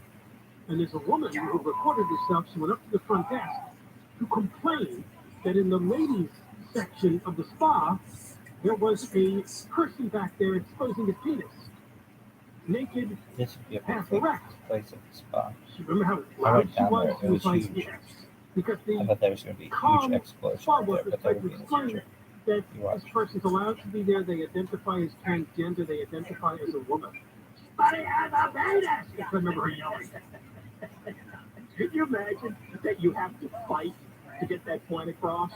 And there's a woman who recorded herself. She went up to the front desk to complain that in the ladies section of the spa, there was a person back there exposing his penis. Naked, half erect. Place at the spa. Remember how loud she was? It was huge. Yes. Because I thought there was going to be a huge explosion there, but that would be in the future. That this person's allowed to be there. They identify as transgender. They identify as a woman. I have a penis! I remember her yelling. Could you imagine that you have to fight to get that point across?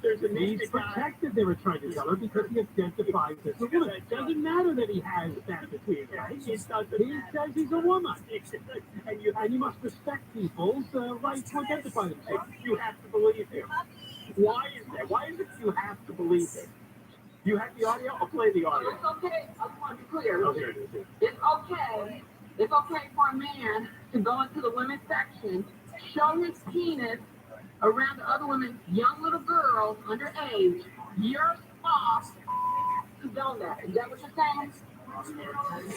There's a need he's protected, they were trying to tell her, because he identifies as a woman. It doesn't matter that he has that between him. He says he's a woman. And you must respect people's right to identify themselves. You have to believe him. Why is that? Why is it you have to believe him? You have the audio? I'll play the audio. It's okay. I want to be clear. Oh, here it is. It's okay. It's okay for a man to go into the women's section, show his penis around the other women, young little girls, underage. You're off to go there. Is that what you're saying?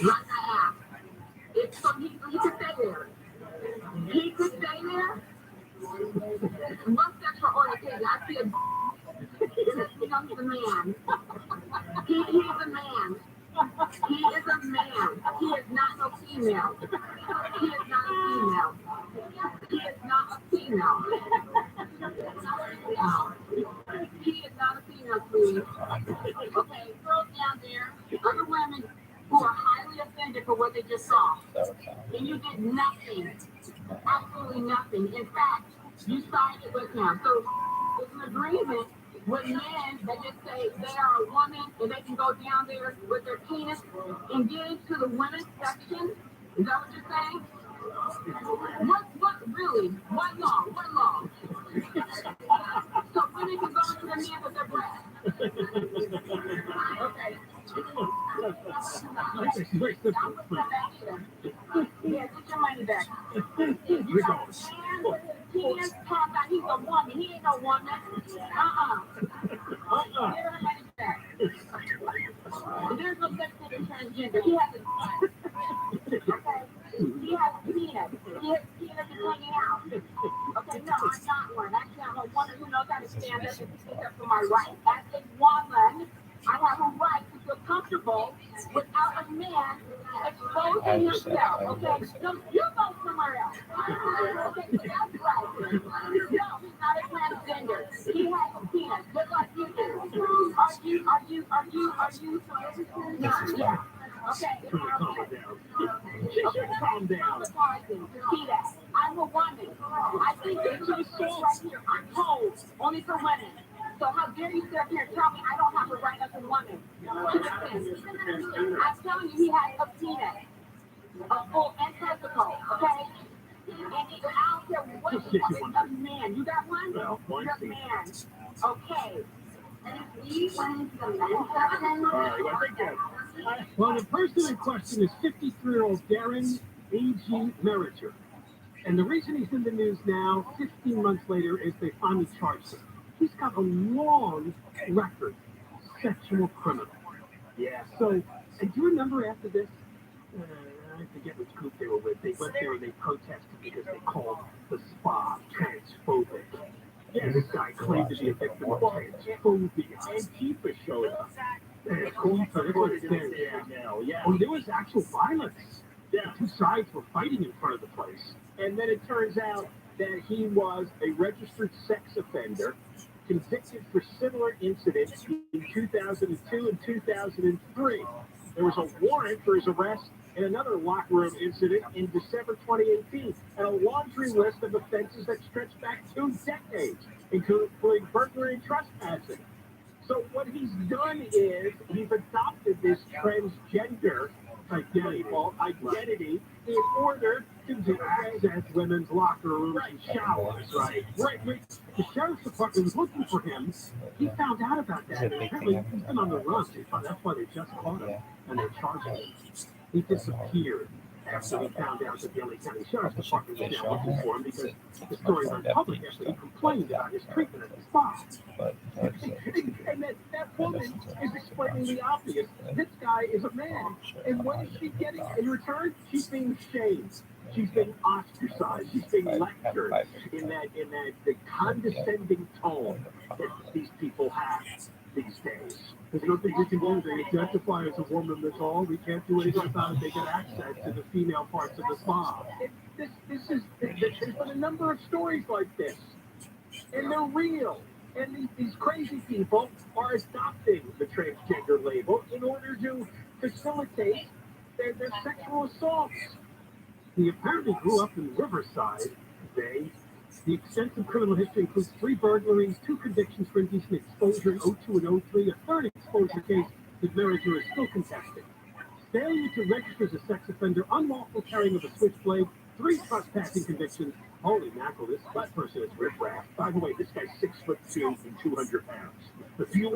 Like I asked. It's so he could stay there. He could stay there. One sexual orientation. I see a he's a man. He is a man. He is a man. He is not no female. He is not a female. He is not a female. No. He is not a female, please. Okay, girls down there, other women who are highly offended for what they just saw. And you did nothing. Absolutely nothing. In fact, you sided with him. So it's an agreement with men that just say they are a woman and they can go down there with their penis and get into the women's section. Is that what you're saying? What really? What law? What law? So women can go into the men with their breasts. Okay. Yeah, get your money back. He's a woman. He ain't no woman. Give her money back. There's no such thing as transgender. He has a okay. He has a penis. His penis is hanging out. Okay, no, I'm not one. Actually, I'm a woman who knows how to stand up and speak up for my rights. As a woman, I have a right to feel comfortable without a man exposing himself. Okay, so you go somewhere else. Okay, so that's right. No, he's not a transgender. He has a penis, just like you do. Are you? No, yeah. Okay. Calm down. See that? I'm a woman. I think that you right here. I'm told only for women. So how dare you sit up here and tell me I don't have a right as a woman? I'm telling you, he has a penis, a full and testicle, okay? And I don't care what you want. A man. You got one? Well, you're a man. Okay. Well, the person in question is 53-year-old Darren A.G. Merriger. And the reason he's in the news now, 15 months later, is they finally charged him. He's got a long record, sexual criminal. Yeah. So And do you remember after this, I forget which group they were with, they went there and they protested because they called the spa transphobic. Yeah, this guy claimed to be a victim of transphobia. Antifa showed up. Yeah. Oh, there was actual violence. Yeah. The two sides were fighting in front of the place. And then it turns out that he was a registered sex offender, convicted for similar incidents in 2002 and 2003. There was a warrant for his arrest in another locker room incident in December 2018, and a laundry list of offenses that stretch back 2 decades, including burglary and trespassing. So what he's done is he's adopted this transgender identity in order to access women's locker rooms and showers. Right. The sheriff's department was looking for him. He found out about that. And apparently he's been on the run. That's why they just caught him and they're charging him. He disappeared after he found out that the LA County Sheriff's Department was now looking for him because the story went public after he complained about his treatment at the spa. And that woman is explaining the obvious. This guy is a man. And what is she getting in return? She's being shamed. She's being ostracized. She's being lectured in that the condescending tone that these people have these days. There's nothing we can do. They identify as a woman, that's all. We can't do anything about it. They get access to the female parts of the spa. There's been a number of stories like this. And they're real. And these crazy people are adopting the transgender label in order to facilitate their sexual assaults. He apparently grew up in Riverside. The extensive criminal history includes 3 burglaries, 2 convictions for indecent exposure in 02 and 03, a 3rd exposure case his manager is still contesting. Failure to register as a sex offender, unlawful carrying of a switchblade, 3 trespassing convictions. Holy mackerel, this person is riffraff. By the way, this guy's 6'2" and 200 pounds. Do you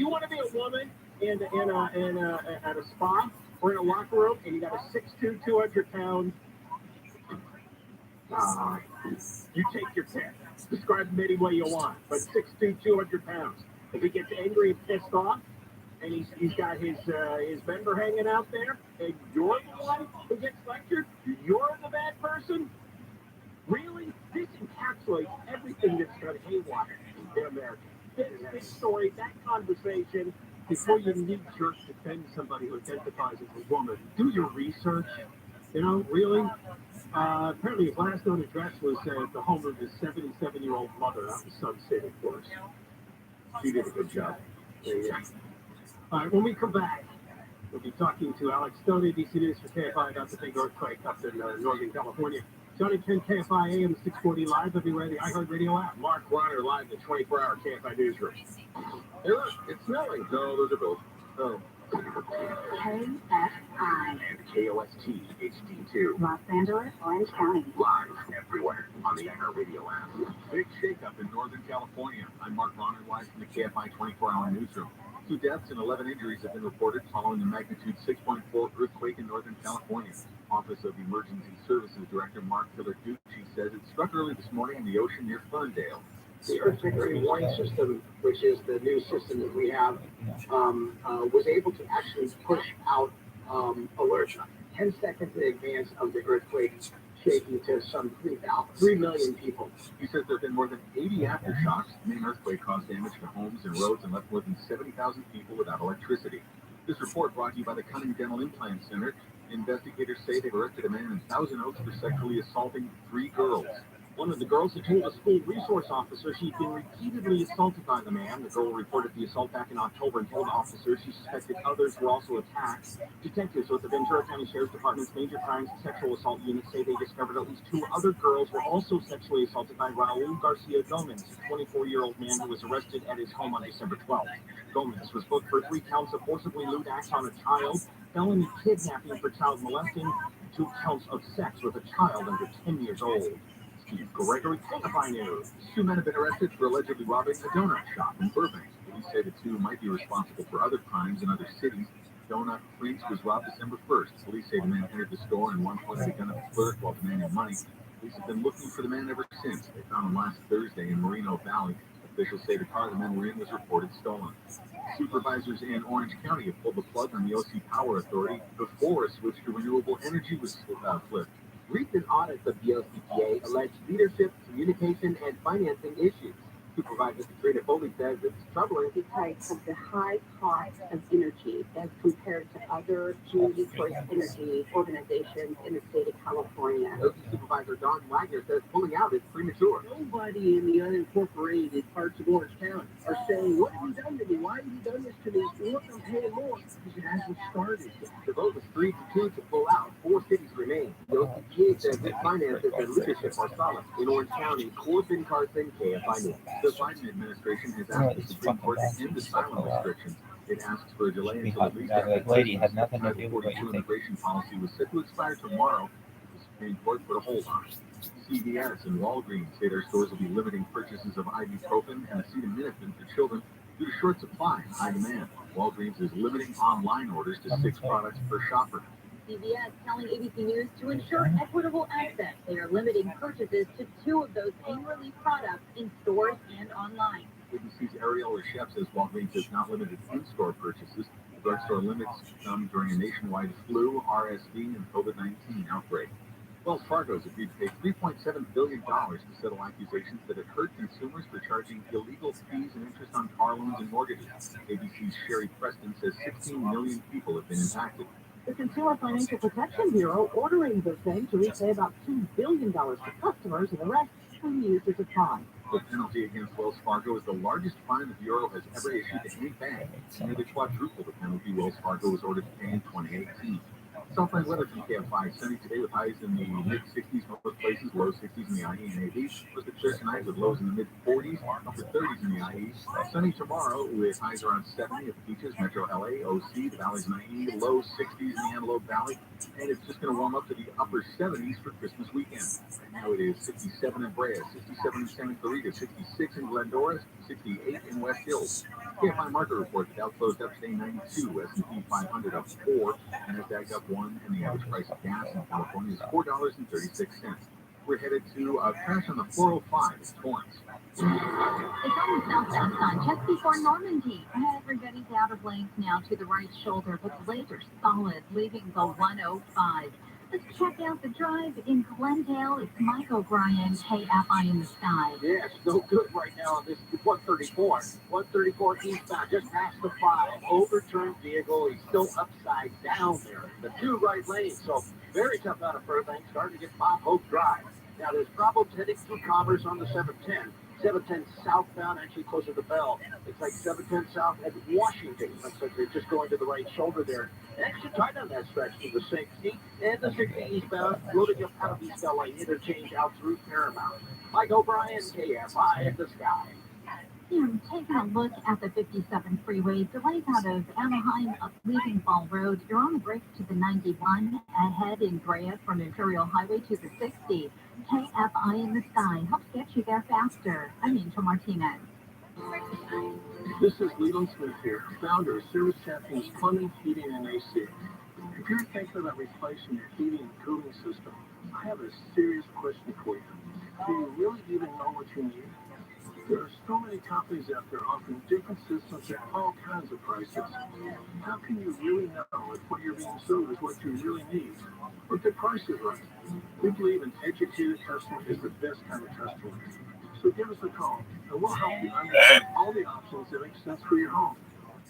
want to be a woman in at a spa or in a locker room and you got a 6'2", 200 pound? You take your pick. Describe him any way you want, but 6'2", 200 pounds. If he gets angry and pissed off, and he's got his member hanging out there, and you're the one who gets lectured, you're the bad person? Really? This encapsulates everything that's gone haywire in America. This story, that conversation, before you knee-jerk defend somebody who identifies as a woman, do your research. You know, really? Apparently his last known address was the home of his 77-year-old mother out in Sun City, of course. she did a good job. Yeah. All right, when we come back, we'll be talking to Alex Stoney, DC News for KFI about the big earthquake up in Northern California. Johnny 10 KFI AM 640 live everywhere, the iHeartRadio app. Mark Warner live in the 24-hour KFI newsroom. Hey, look, it's snowing. No, those are both. Oh. KFI. And KOST HD2. Los Angeles, Orange County. Live everywhere on the iHeartRadio app. Big shakeup in Northern California. I'm Mark Warner live from the KFI 24-hour newsroom. 2 deaths and 11 injuries have been reported following the magnitude 6.4 earthquake in Northern California. Office of Emergency Services Director Mark Pillarducci says it struck early this morning in the ocean near Ferndale. The earthquake warning system, which is the new system that we have, was able to actually push out alerts 10 seconds in advance of the earthquake, shaking to some 3 million people. He says there have been more than 80 aftershocks. The main earthquake caused damage to homes and roads and left more than 70,000 people without electricity. This report brought to you by the Cunning Dental Implant Center. Investigators say they've arrested a man in Thousand Oaks for sexually assaulting 3 girls. One of the girls had told a school resource officer she'd been repeatedly assaulted by the man. The girl reported the assault back in October and told officers she suspected others were also attacked. Detectives with the Ventura County Sheriff's Department's Major Crimes and Sexual Assault Unit say they discovered at least 2 other girls were also sexually assaulted by Raul Garcia Gomez, a 24-year-old man who was arrested at his home on December 12th. Gomez was booked for 3 counts of forcibly lewd acts on a child, felony kidnapping for child molesting, and 2 counts of sex with a child under 10 years old. Steve Gregory, KFI News. 2 men have been arrested for allegedly robbing a donut shop in Burbank. Police say the 2 might be responsible for other crimes in other cities. Donut Freaks was robbed December 1st. Police say the man entered the store and one pointed a gun at the clerk while demanding money. Police have been looking for the man ever since. They found him last Thursday in Moreno Valley. Officials say the car the men were in was reported stolen. Supervisors in Orange County have pulled the plug on the OC Power Authority before a switch to renewable energy was flipped. Recent audits of the OCPA allege leadership, communication, and financing issues. Supervisor Katrina Foley says it's troubling because of the high cost of energy as compared to other community choice energy organizations in the state of California. OC Supervisor Don Wagner says pulling out is premature. Nobody in the unincorporated parts of Orange County are saying, what have you done to me? Why have you done this to me? Look, I'm paying more because it hasn't started yet. The vote was 3-2 to pull out. 4 cities remain. The OCPA says its finances and leadership are solid. In Orange County, Corbin Carson, KFI News. The Biden administration has asked the Supreme Court to end asylum restrictions. It asks for a delay until at least after the Title 42 immigration policy was set to expire tomorrow. The Supreme Court put a hold on it. CVS and Walgreens say their stores will be limiting purchases of ibuprofen and acetaminophen for children due to short supply and high demand. Walgreens is limiting online orders to 6 products per shopper. CVS telling ABC News to ensure equitable access, they are limiting purchases to 2 of those pain relief products in stores and online. ABC's Ariel Reshef says Walgreens has not limited in-store purchases. The drugstore limits come during a nationwide flu, RSV, and COVID-19 outbreak. Wells Fargo has agreed to pay $3.7 billion to settle accusations that it hurt consumers for charging illegal fees and interest on car loans and mortgages. ABC's Sherry Preston says 16 million people have been impacted. The Consumer Financial Protection Bureau ordering the Fed to repay about $2 billion to customers and the rest to users of time. The penalty against Wells Fargo is the largest fine the Bureau has ever issued to any bank, nearly quadruple the penalty Wells Fargo was ordered to pay in 2018. Southland weather from KFI. Sunny today with highs in the mid-60s most places, low 60s in the IE and AV. Supposed to clear tonight with lows in the mid-40s, upper 30s in the IE. Sunny tomorrow with highs around 70 at the beaches, Metro LA, OC, the valleys in the IE, low 60s in the Antelope Valley. And it's just going to warm up to the upper 70s for Christmas weekend. Right now it is 67 in Brea, 67 in Santa Clarita, 66 in Glendora, 68 in West Hills. KFI market report, the Dow closed up today 92, S&P 500 up 4, NASDAQ up 1, and the average price of gas in California is $4.36. We're headed to a crash on the 405 in Torrance. It's on the southbound side, just before Normandy. Everybody's out of lanes now to the right shoulder, but the lanes are solid, leaving the 105. Let's check out the drive in Glendale. It's Mike O'Brien, KFI in the sky. Yeah, it's no good right now on this 134. 134 eastbound, just past the 5. Overturned vehicle. He's still upside down there. The 2 right lanes, so very tough out of first lane. Starting to get Bob Hope Drive. Now there's problems heading through Commerce on the 710. 710 southbound, actually closer to Bell. It's like 710 south at Washington. Looks like they're just going to the right shoulder there. Extra tight on that stretch to the 60 and the 60 eastbound, loading up out of East LA interchange out through Paramount. Mike O'Brien, KFI in the sky. Taking a look at the 57 freeway, delays out of Anaheim up leaving Fall Road. You're on the brakes to the 91 ahead in Brea from Imperial Highway to the 60. KFI in the sky helps get you there faster. I'm Angel Martinez. This is Leland Smith here, founder of Service Champions Plumbing, Heating, and AC. If you're thinking about replacing your heating and cooling system, I have a serious question for you. Do you really even know what you need? There are so many companies out there offering different systems at all kinds of prices. How can you really know if what you're being sold is what you really need? Or if the price is right? We believe an educated customer is the best kind of customer. So give us a call, and we'll help you understand all the options that make sense for your home.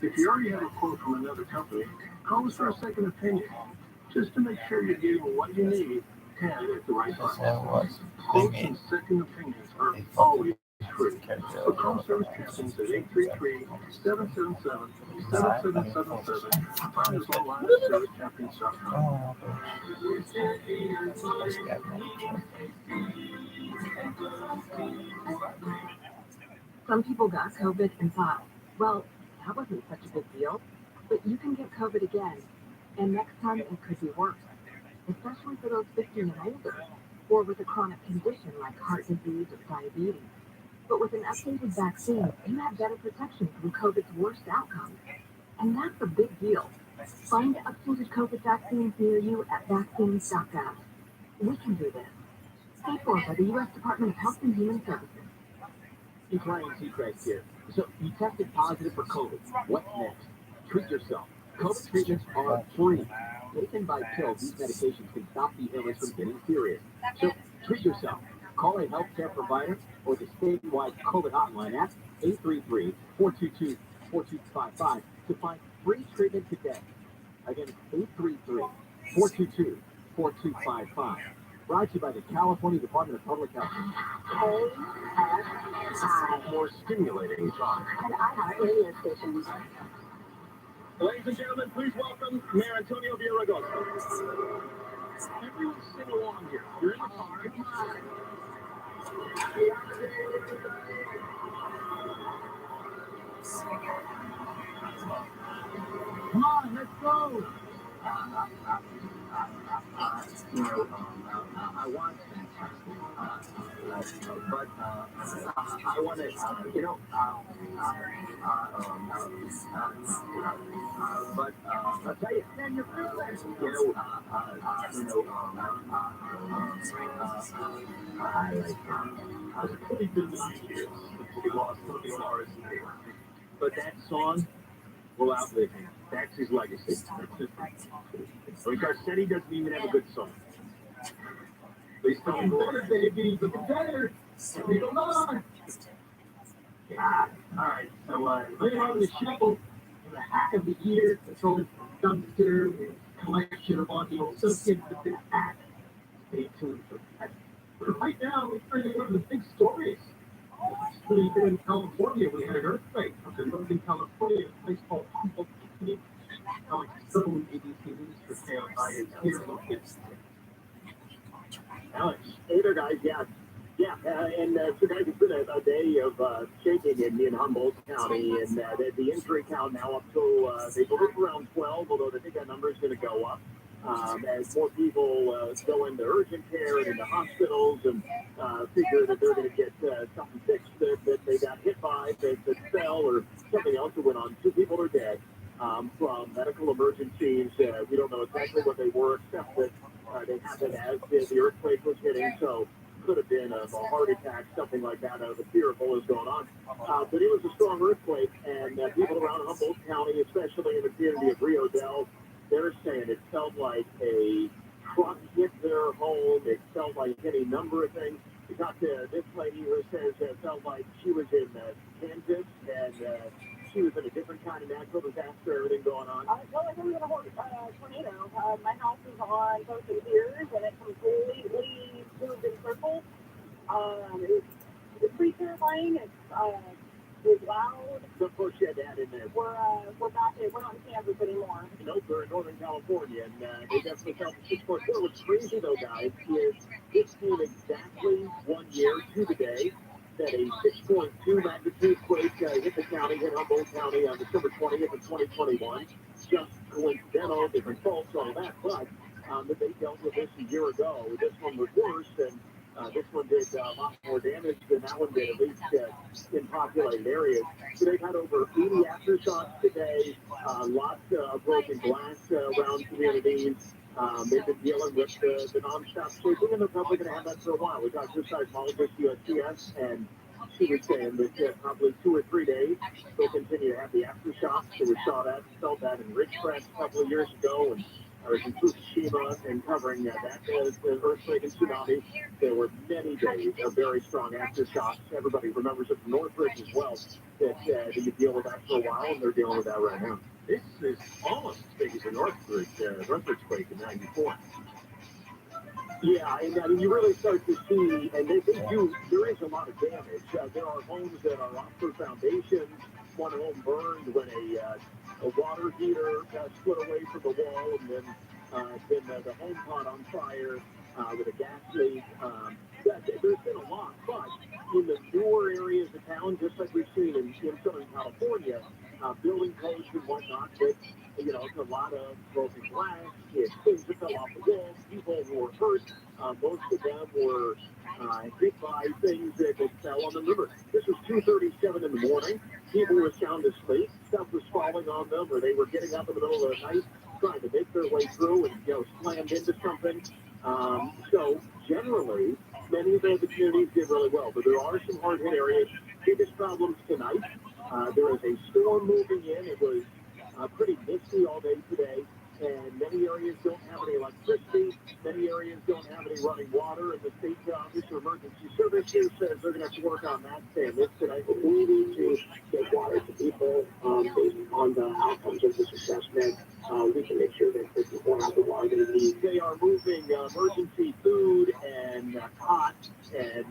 If you already have a quote from another company, call us for a second opinion, just to make sure you're getting what you need and at the right price. Quotes and second opinions are always free. So call Service Champions at 833-777-7777 and find us online at servicechampions.com. Some people got COVID and thought, well, that wasn't such a big deal. But you can get COVID again, and next time it could be worse, especially for those 15 and older, or with a chronic condition like heart disease or diabetes. But with an updated vaccine, you have better protection from COVID's worst outcomes. And that's a big deal. Find updated COVID vaccines near you at vaccines.gov. We can do this. Paid for by the U.S. Department of Health and Human Services. Inclining Seacrest here. So you tested positive for COVID. What's next? Treat yourself. COVID treatments are free. Taken by pill, these medications can stop the illness from getting serious. So treat yourself. Call a healthcare provider or the statewide COVID hotline at 833-422-4255 to find free treatment today. Again, 833-422-4255. Brought to you by the California Department of Public Health. KSI. More stimulating talk. And iHeart radio station. Ladies and gentlemen, please welcome Mayor Antonio Villaraigosa. Everyone sing along here. You're in the car. Come on, let's go. I want fantastic, but I want to, but I'll tell you, man, you're fearless. It's pretty good to see you. We lost Lars, but that song will outlive him. That's his legacy. Because Garcetti doesn't even have a good song. Please tell me better, baby, but better. We go on. Yeah. All right. So, later on the show, the hack of the year, the total dumpster collection of audio associated with this hack. Stay tuned for that. But right now, we're turning to one of the big stories. It's been in California. We had an earthquake up in Northern California, a place called Humboldt. Alex Stone, ABC News for KSI is here. Alex. Hey there, guys. Yeah. So guys, it's been a day of shaking in Humboldt County, and the injury count now up to they believe around 12, although they think that number is going to go up as more people go into urgent care and into hospitals and figure that they're going to get something fixed that they got hit by, that fell, or something else that went on. 2 people are dead from medical emergencies. We don't know exactly what they were, except that they happened as the earthquake was hitting, so could have been a heart attack, something like that. The fear of what was going on. But it was a strong earthquake, and people around Humboldt County, especially in the community of Rio Del, they're saying it felt like a truck hit their home. It felt like any number of things. We talked to this lady who says it felt like she was in Kansas, and she was in a different kind of natural disaster, everything going on. Well, I was in a tornado. My house is on both the piers, and it completely moved in circles. It's pretty terrifying. It was loud. So, of course, you had that in there. We're back in, we're not in Kansas anymore. Nope, they're in Northern California, and they definitely felt the 6.4. What's crazy, though, guys, is it's been exactly 1 year to the day that a 6.2 magnitude quake hit the county, hit Humboldt County on December 20th of 2021. Just coincidental, different faults, all that, but that they dealt with this a year ago. This one was worse, and this one did a lot more damage than that one did, at least in populated areas. So they've had over 80 aftershocks today, lots of broken glass around communities. They've been dealing with the non-stop shaking, and they're probably going to have that for a while. We talked to a seismologist, USGS, and she was saying that probably 2 or 3 days they'll continue to have the aftershocks. So we saw that, felt that in Ridgecrest a couple of years ago, and I was in Fukushima and covering that earthquake and tsunami. There were many days of very strong aftershocks. Everybody remembers it from Northridge as well, that you deal with that for a while, and they're dealing with that right now. This is almost as big as the Northridge quake in '94. Yeah, and I mean, you really start to see, and they do, there is a lot of damage. There are homes that are off their foundations. One home burned when a water heater split away from the wall, and then the home caught on fire with a gas leak. There's been a lot, but in the newer areas of town, just like we've seen in Southern California, building codes and whatnot, that, it's a lot of broken glass, things that fell off the walls, people who were hurt. Most of them were hit by things that fell on the river. This was 2:37 in the morning. People were sound asleep. Stuff was falling on them, or they were getting up in the middle of the night, trying to make their way through and, slammed into something. So generally, many of the communities did really well, but there are some hard-hit areas. Biggest problems tonight, there is a storm moving in. It was pretty misty all day today, and many areas don't have any electricity. Many areas don't have any running water, and the state Office of Emergency Services says they're going to have to work on that this tonight. We need to get water to people based on the outcomes of this assessment. We can make sure that the people have the water they need. They are moving emergency food and hot and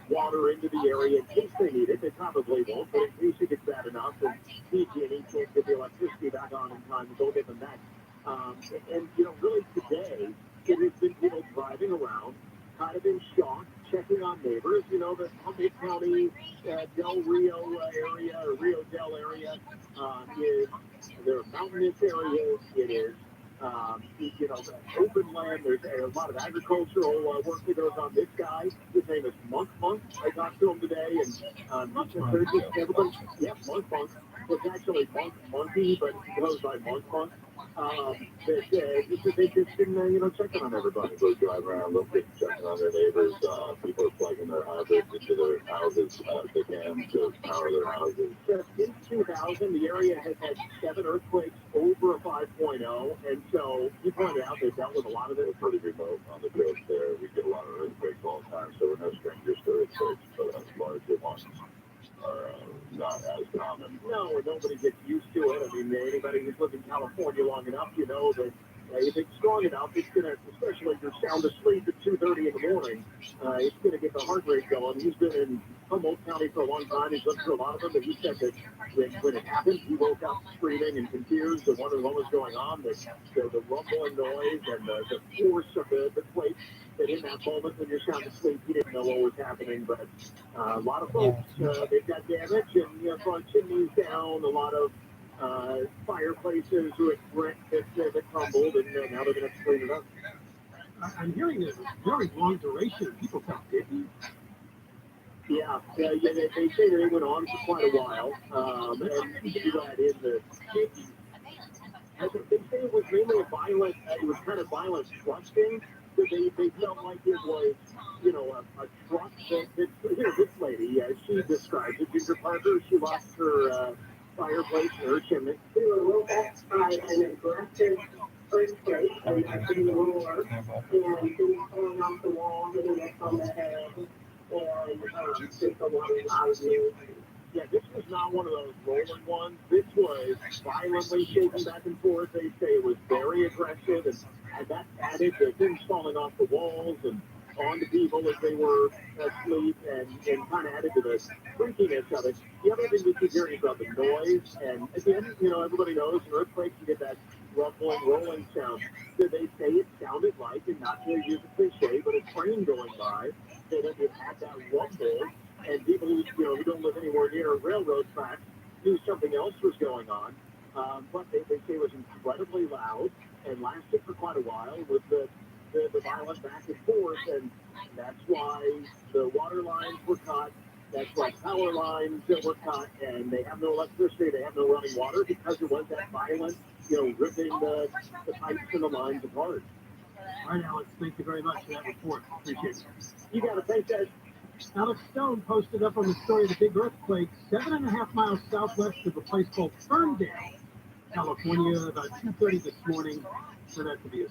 water into the area in case they need it. They probably won't, but in case it gets bad enough, and PG&E can't get the electricity back on in time to go get them that. And really today, it has been people driving around, kind of in shock, checking on neighbors. The Palm County, Del Rio area, or Rio Del area, there are mountainous areas. It is, open land. There's a lot of agricultural work that goes on. This guy, his name is Monk. I talked to him today, and everybody, Monk. It's actually Monkey, but he goes by Monk. They've just been, checking on everybody. They drive around, checking on their neighbors. People are plugging their hybrids into their houses as they can to power their houses. Since 2000, the area has had 7 earthquakes over a 5.0, and so you pointed out they've dealt with a lot of it. It's pretty remote on the coast there. We get a lot of earthquakes all the time, so we're no strangers to earthquakes, but as larger ones are not as common. No, nobody gets used to it. I mean, anybody who's lived in California long enough, that if it's strong enough, it's going to, especially if you're sound asleep at 2:30 in the morning, it's going to get the heart rate going. He's been in Humboldt County for a long time. He's lived through a lot of them, but he said that when it happened, he woke up screaming and confused and wondering what was going on. The rumbling noise and the force of the quake. That in that moment when you're sound asleep, he didn't know what was happening, but a lot of folks, they've got damage and front chimneys down, a lot of fireplaces that crumbled, and now they're going to have to clean it up. I'm hearing a very long duration. People felt dizzy. Yeah, they say that it went on for quite a while, and you do that in the city. They say it was mainly it was kind of violent thrusting. They felt like it was, a truck that here's this lady, she describes it. Ginger Parker, she lost her fireplace and her chimney. We were woke up by an aggressive earthquake, and actually the roar, and things falling off the wall, hitting us on the head, and just a lot of loud music. Yeah, this was not one of those rolling ones. This was violently shaking back and forth. They say it was very aggressive, and that added to things falling off the walls and onto people as they were asleep, and kind of added to the freakiness of it. The other thing we keep hearing is about the noise, and again, everybody knows in earthquakes you get that rumbling, rolling sound. So they say it sounded like, and not to use a cliche, but a train going by, so that it had that rumble. And people who don't live anywhere near railroad tracks knew something else was going on. But they say it was incredibly loud and lasted for quite a while with the violent back and forth. And that's why the water lines were cut. That's why power lines were cut. And they have no electricity. They have no running water because it was that violent, ripping the pipes and the lines apart. All right, Alex, thank you very much for that report. Appreciate it. You got to thank that. Alex Stone posted up on the story of the big earthquake 7.5 miles southwest of a place called Ferndale, California, about 2:30 this morning. Turned out to be a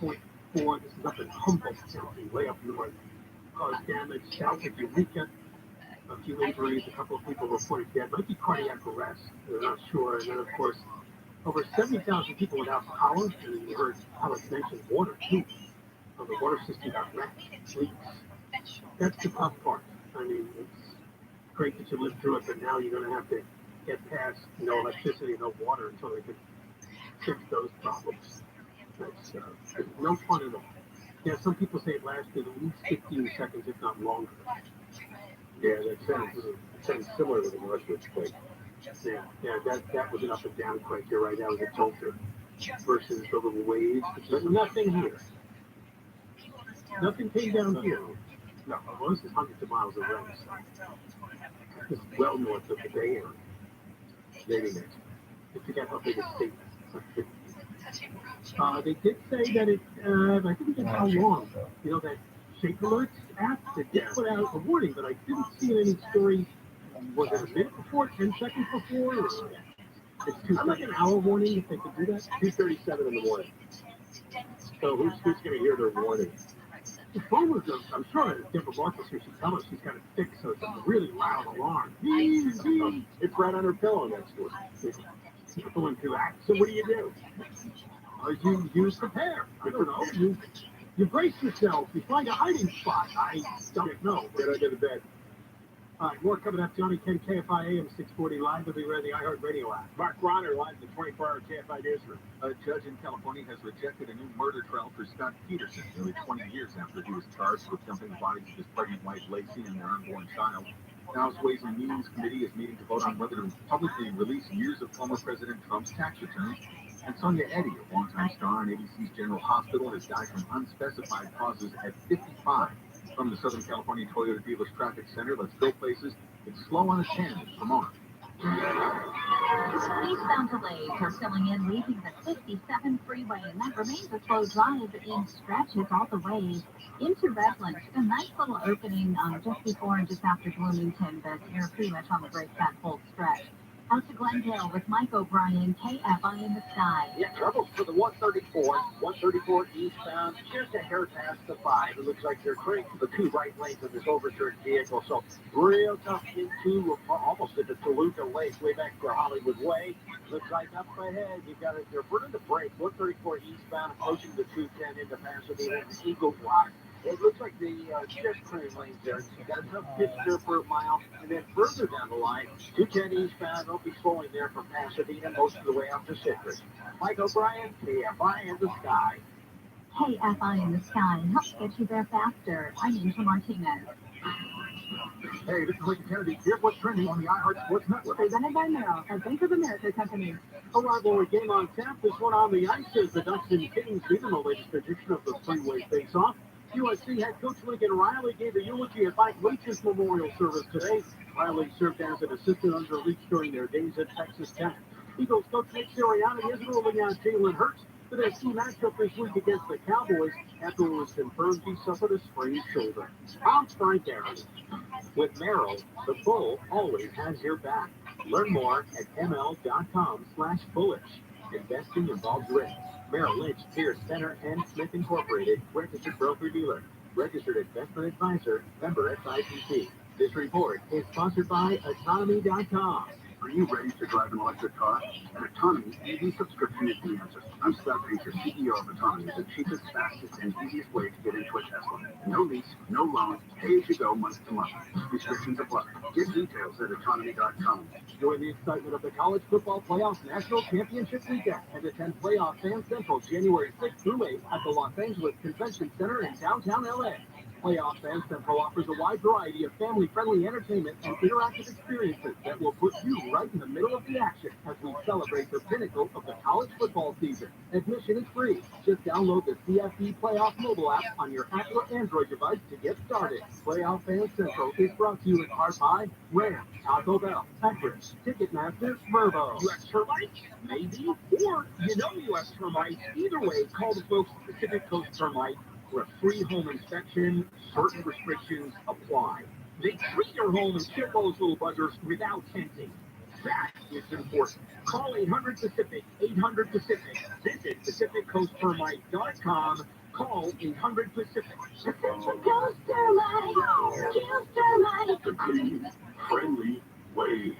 6.4. This is up in Humboldt County, way up north. Caused damage south of Eureka. A few injuries, a couple of people reported dead. Might be cardiac arrest. They're not sure. And then, of course, over 70,000 people without power. And you heard Alex mention water, too. The water system got wrecked. Leaks. That's the tough part. I mean, it's great that you lived through it, but now you're going to have to get past no electricity, no water until they can fix those problems. That's no fun at all. Yeah, some people say it lasted at least 15 seconds, if not longer. Yeah, that sounds similar to the Northwoods quake. Yeah, that was an up and down quake. You're right, that was a tilter versus the little waves. But nothing here. Nothing came down here. No, well, this is hundreds of miles away. So this is well north of the Bay Area. Maybe next. I forget how big a state. They did say that it, I think it's how long, that shake alerts app that did put out a warning, but I didn't see any stories. Was it a minute before, 10 seconds before? Or it's like an hour warning if they could do that? 2:37 in the morning. So who's going to hear their warning? The phone was, I'm sure Deborah Marcus here, she's telling us she's got it fixed, so it's a really loud alarm. It's right on her pillow next to her. You're going to act. So what do you do? You prepare. I don't know. You brace yourself. You find a hiding spot. I don't know. Get under the bed. All right, more coming up. Johnny Ken, KFI AM 640 live. We'll be ready the iHeartRadio app. Mark Ronner live in the 24-hour KFI newsroom. A judge in California has rejected a new murder trial for Scott Peterson, nearly 20 years after he was charged with dumping the bodies of his pregnant wife Lacey and their unborn child. The House Ways and Means Committee is meeting to vote on whether to publicly release years of former President Trump's tax returns. And Sonia Eddy, a longtime star on ABC's General Hospital, has died from unspecified causes at 55. From the Southern California Toyota Dealers Traffic Center, let's go places. It's slow on a 10 in Vermont. Eastbound delays are filling in, leaving the 57 freeway, and that remains a slow drive in stretches all the way into Redlands. A nice little opening just before and just after Bloomington, but you're pretty much on the break that whole stretch. Out to Glendale with Mike O'Brien, KFI in the Sky. Yeah, trouble for the 134 eastbound, just a hair past the 5. It looks like they're clearing the two right lanes of this overturned vehicle, so real tough into almost at the Toluca Lake, way back to Hollywood Way. Looks like up ahead, you've got it, they're burning the brake, 134 eastbound, approaching the 210 into Pasadena and Eagle Block. It looks like the just clearing lanes there. You got a tough pitch there for a mile, and then further down the line, 210 eastbound, don't be slowing there from Pasadena, most of the way up to Citrus. Mike O'Brien, KFI in the Sky. KFI in the Sky helps get you there faster. I'm Angel Martinez. Hey, this is Lincoln Kennedy. Here's what's trending on the iHeart Sports Network. Presented by Merrill, a Bank of America company. A rivalry game on tap. This one on the ice as the Ducks and Kings lead in the latest edition of the three-way face-off. USC head coach Lincoln Riley gave a eulogy at Mike Leach's memorial service today. Riley served as an assistant under Leach during their days at Texas Tech. Eagles coach Nick Sirianni is ruling out Jalen Hurts for their key matchup this week against the Cowboys after it was confirmed he suffered a sprained shoulder. I'm Frank Aaron. With Merrill, the bull always has your back. Learn more at ml.com/bullish. Investing involves risk. Merrill Lynch, Pierce, Center, and Smith Incorporated, registered broker-dealer, registered investment advisor, member SIPC. This report is sponsored by Autonomy.com. Are you ready to drive an electric car? At Autonomy, EV subscription is the answer. I'm Scott Pacer, CEO of Autonomy, the cheapest, fastest, and easiest way to get into a Tesla. No lease, no loan, pay as you go month to month. Restrictions apply. Get details at Autonomy.com. Join the excitement of the College Football Playoff National Championship Weekend and attend Playoff Fan Central January 6th through 8th at the Los Angeles Convention Center in downtown LA. Playoff Fan Central offers a wide variety of family-friendly entertainment and interactive experiences that will put you right in the middle of the action as we celebrate the pinnacle of the college football season. Admission is free. Just download the CFP Playoff mobile app on your Apple or Android device to get started. Playoff Fan Central is brought to you in part by Ram, Taco Bell, Eckridge, Ticketmaster, Verbo. U.S. Termites? Maybe. Or you know U.S. Termites. Either way, call the folks at Pacific Coast Termite for a free home inspection. Certain restrictions apply. They treat your home and ship those little buggers without tenting. That is important. Call 800-PACIFIC, 800-PACIFIC. Visit PacificCoastTermite.com. Call 800-PACIFIC. Pacific Coast Termite, kills termite. The clean, friendly way.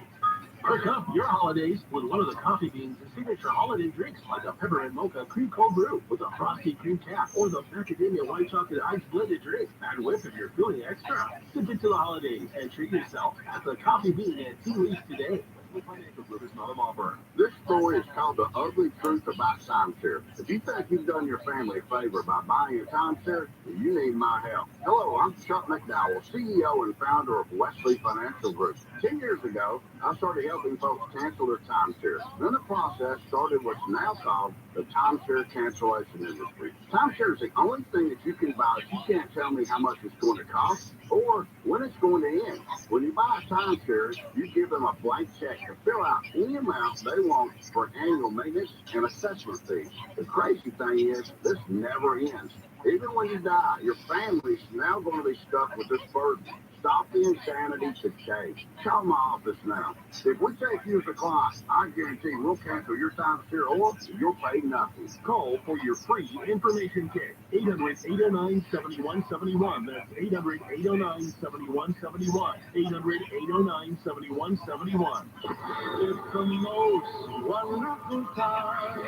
Perk up your holidays with one of the coffee beans and signature holiday drinks like a peppermint mocha cream cold brew with a frosty cream cap or the macadamia white chocolate ice blended drink. And whip if you're feeling extra. Sip into the holidays and treat yourself at the Coffee Bean at Tea Leaf today. Financial Group is not a law firm. This story is called The Ugly Truth About Timeshare. If you think you've done your family a favor by buying a timeshare, you need my help. Hello, I'm Chuck McDowell, CEO and founder of Wesley Financial Group. 10 years ago, I started helping folks cancel their timeshare. Then the process started what's now called the timeshare cancellation industry. Timeshare is the only thing that you can buy if you can't tell me how much it's going to cost or when it's going to end. When you buy a timeshare, you give them a blank check to fill out any amount they want for annual maintenance and assessment fees. The crazy thing is, this never ends. Even when you die, your family's now going to be stuck with this burden. Stop the insanity today. Tell my office now. If we take you as a client, I guarantee we'll cancel your time share or you'll pay nothing. Call for your free information kit. 800-809-7171. That's 800-809-7171. 800-809-7171. It's the most wonderful time.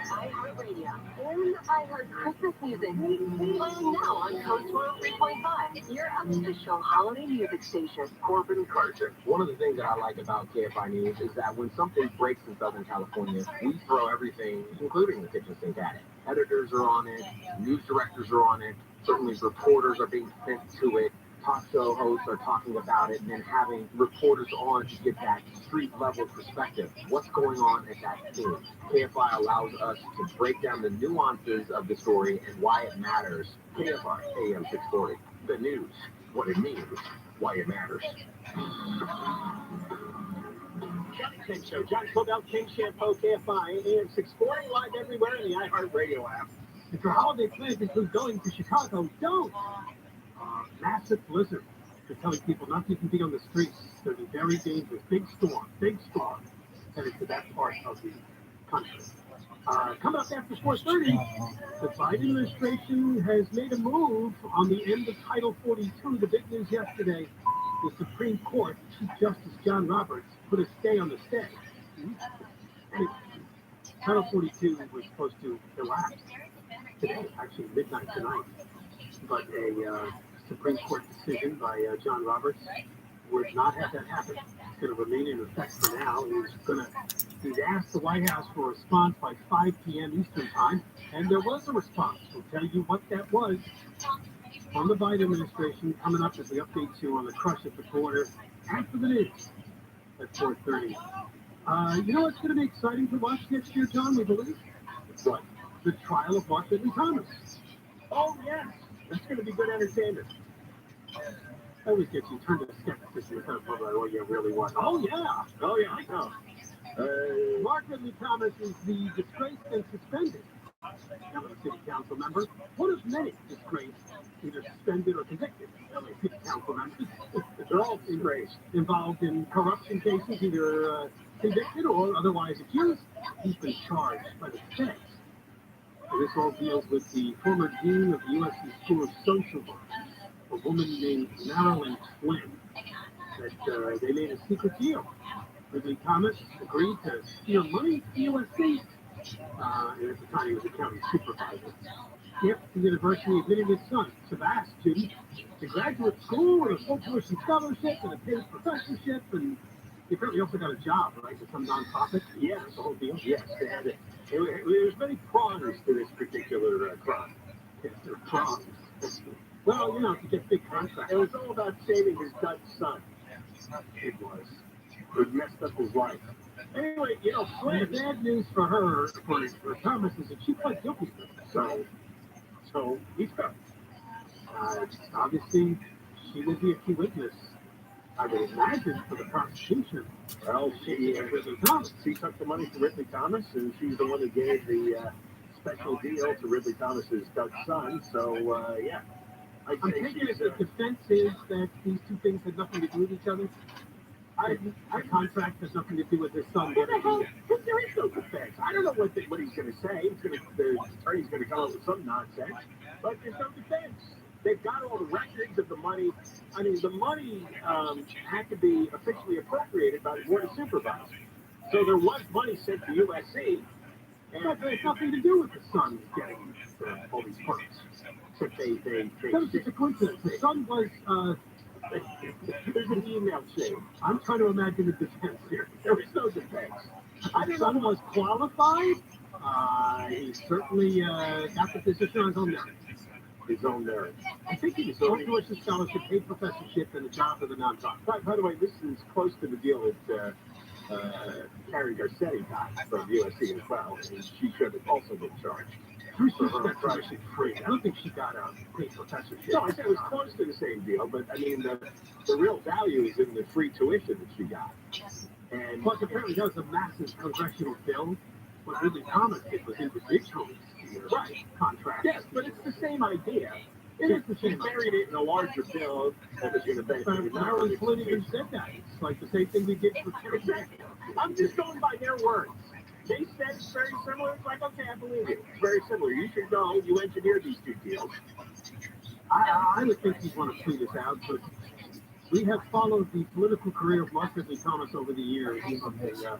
iHeartRadio and iHeart Christmas music. Playing now on Coast 103.5, your official holiday music station. Corbin Carter. One of the things that I like about KFI News is that when something breaks in Southern California, we throw everything, including the kitchen sink, at it. Editors are on it, news directors are on it, certainly reporters are being sent to it. Talk show hosts are talking about it and then having reporters on to get that street level perspective. What's going on at that scene? KFI allows us to break down the nuances of the story and why it matters. KFI AM 640. The news, what it means, why it matters. Johnny King Show. Johnny Cobell, King Shampoo, KFI AM 640, live everywhere in the iHeartRadio app. If your holiday plans include going to Chicago, don't. Massive blizzard. They're telling people not to even be on the streets. It's going to be very dangerous. Big storm headed to that part of the country. Coming up after 4:30, the Biden administration has made a move on the end of Title 42. The big news yesterday, the Supreme Court, Chief Justice John Roberts, put a stay on the stay. And Title 42 was supposed to elapse today, actually midnight tonight. But a Supreme Court decision by John Roberts would not have that happen. It's going to remain in effect for now. He's asked the White House for a response by 5 p.m. Eastern Time, and there was a response. We'll tell you what that was from the Biden administration coming up as we update you on the crush at the border after the news at 4:30. You know what's going to be exciting to watch next year, John, we believe? What? The trial of Mark Ridley Thomas. Oh, yes. That's going to be good entertainment. That always gets you turned to skepticism kind of what you really want. Oh, yeah, I know. Mark Ridley Thomas is the disgraced and suspended LA City Council member, one of many disgraced, either suspended or convicted LA City Council members. They're all disgraced, involved in corruption cases, either convicted or otherwise accused. He's been charged by the feds. And this all deals with the former dean of the USC School of Social Work, a woman named Marilyn Flynn, that they made a secret deal. Ridley Thomas agreed to steal money from USC, and at the time he was a county supervisor. If the university admitted his son, Sebastian, student, to graduate school with a full tuition scholarship and a paid professorship, and he apparently also got a job, right, with some nonprofit. Yeah, that's the whole deal. Yes, they had it. There's many prongs to this particular crime. Yes, there are prongs. Well, you know, to get big contracts. It was all about saving his Dutch son. It was. It messed up his life. Anyway, you know, the bad news for her, for Thomas, is that she pled guilty to it. So he's covered. Obviously, she would be a key witness, I would imagine, for the prosecution. Well, she took the money from Ridley Thomas, and she's the one that gave the special deal to Ridley Thomas's Dutch son. So, yeah. I'm taking it the defense is that these two things had nothing to do with each other. Our contract has nothing to do with his son. What the hell? There is no defense. I don't know what he's going to say. The attorney's going to come up with some nonsense, but there's no defense. They've got all the records of the money. I mean, the money had to be officially appropriated by the Board of Supervisors. So there was money sent to USC, but there's nothing to do with the son getting all these perks. Except that was just a coincidence. The son was, there's an email chain. I'm trying to imagine the defense here. There was no defense. The son was qualified. He certainly got the position on his own merit. His own merit. I think he was going to a scholarship, paid professorship, and a job with a nonprofit. By the way, this is close to the deal that Karen Garcetti got from USC as well, and she should have also been charged. She got tuition free. I don't think she got a paid professorship. No, I said it was close to the same deal, but I mean, the real value is in the free tuition that she got. And plus, apparently, there was a massive congressional bill. What really Thomas did was individual contracts. Yes, but it's the same idea. It is the He same. buried it in a larger bill that was going to benefit. Marilyn Flynn even said that. It's like the same thing we did for Exactly. I'm just going by their words. They said it's very similar. It's like, okay, I believe you. It's very similar. You should know you engineered these two deals. I would think he'd want to tweet this out, but we have followed the political career of Mark Ridley Thomas over the years, from the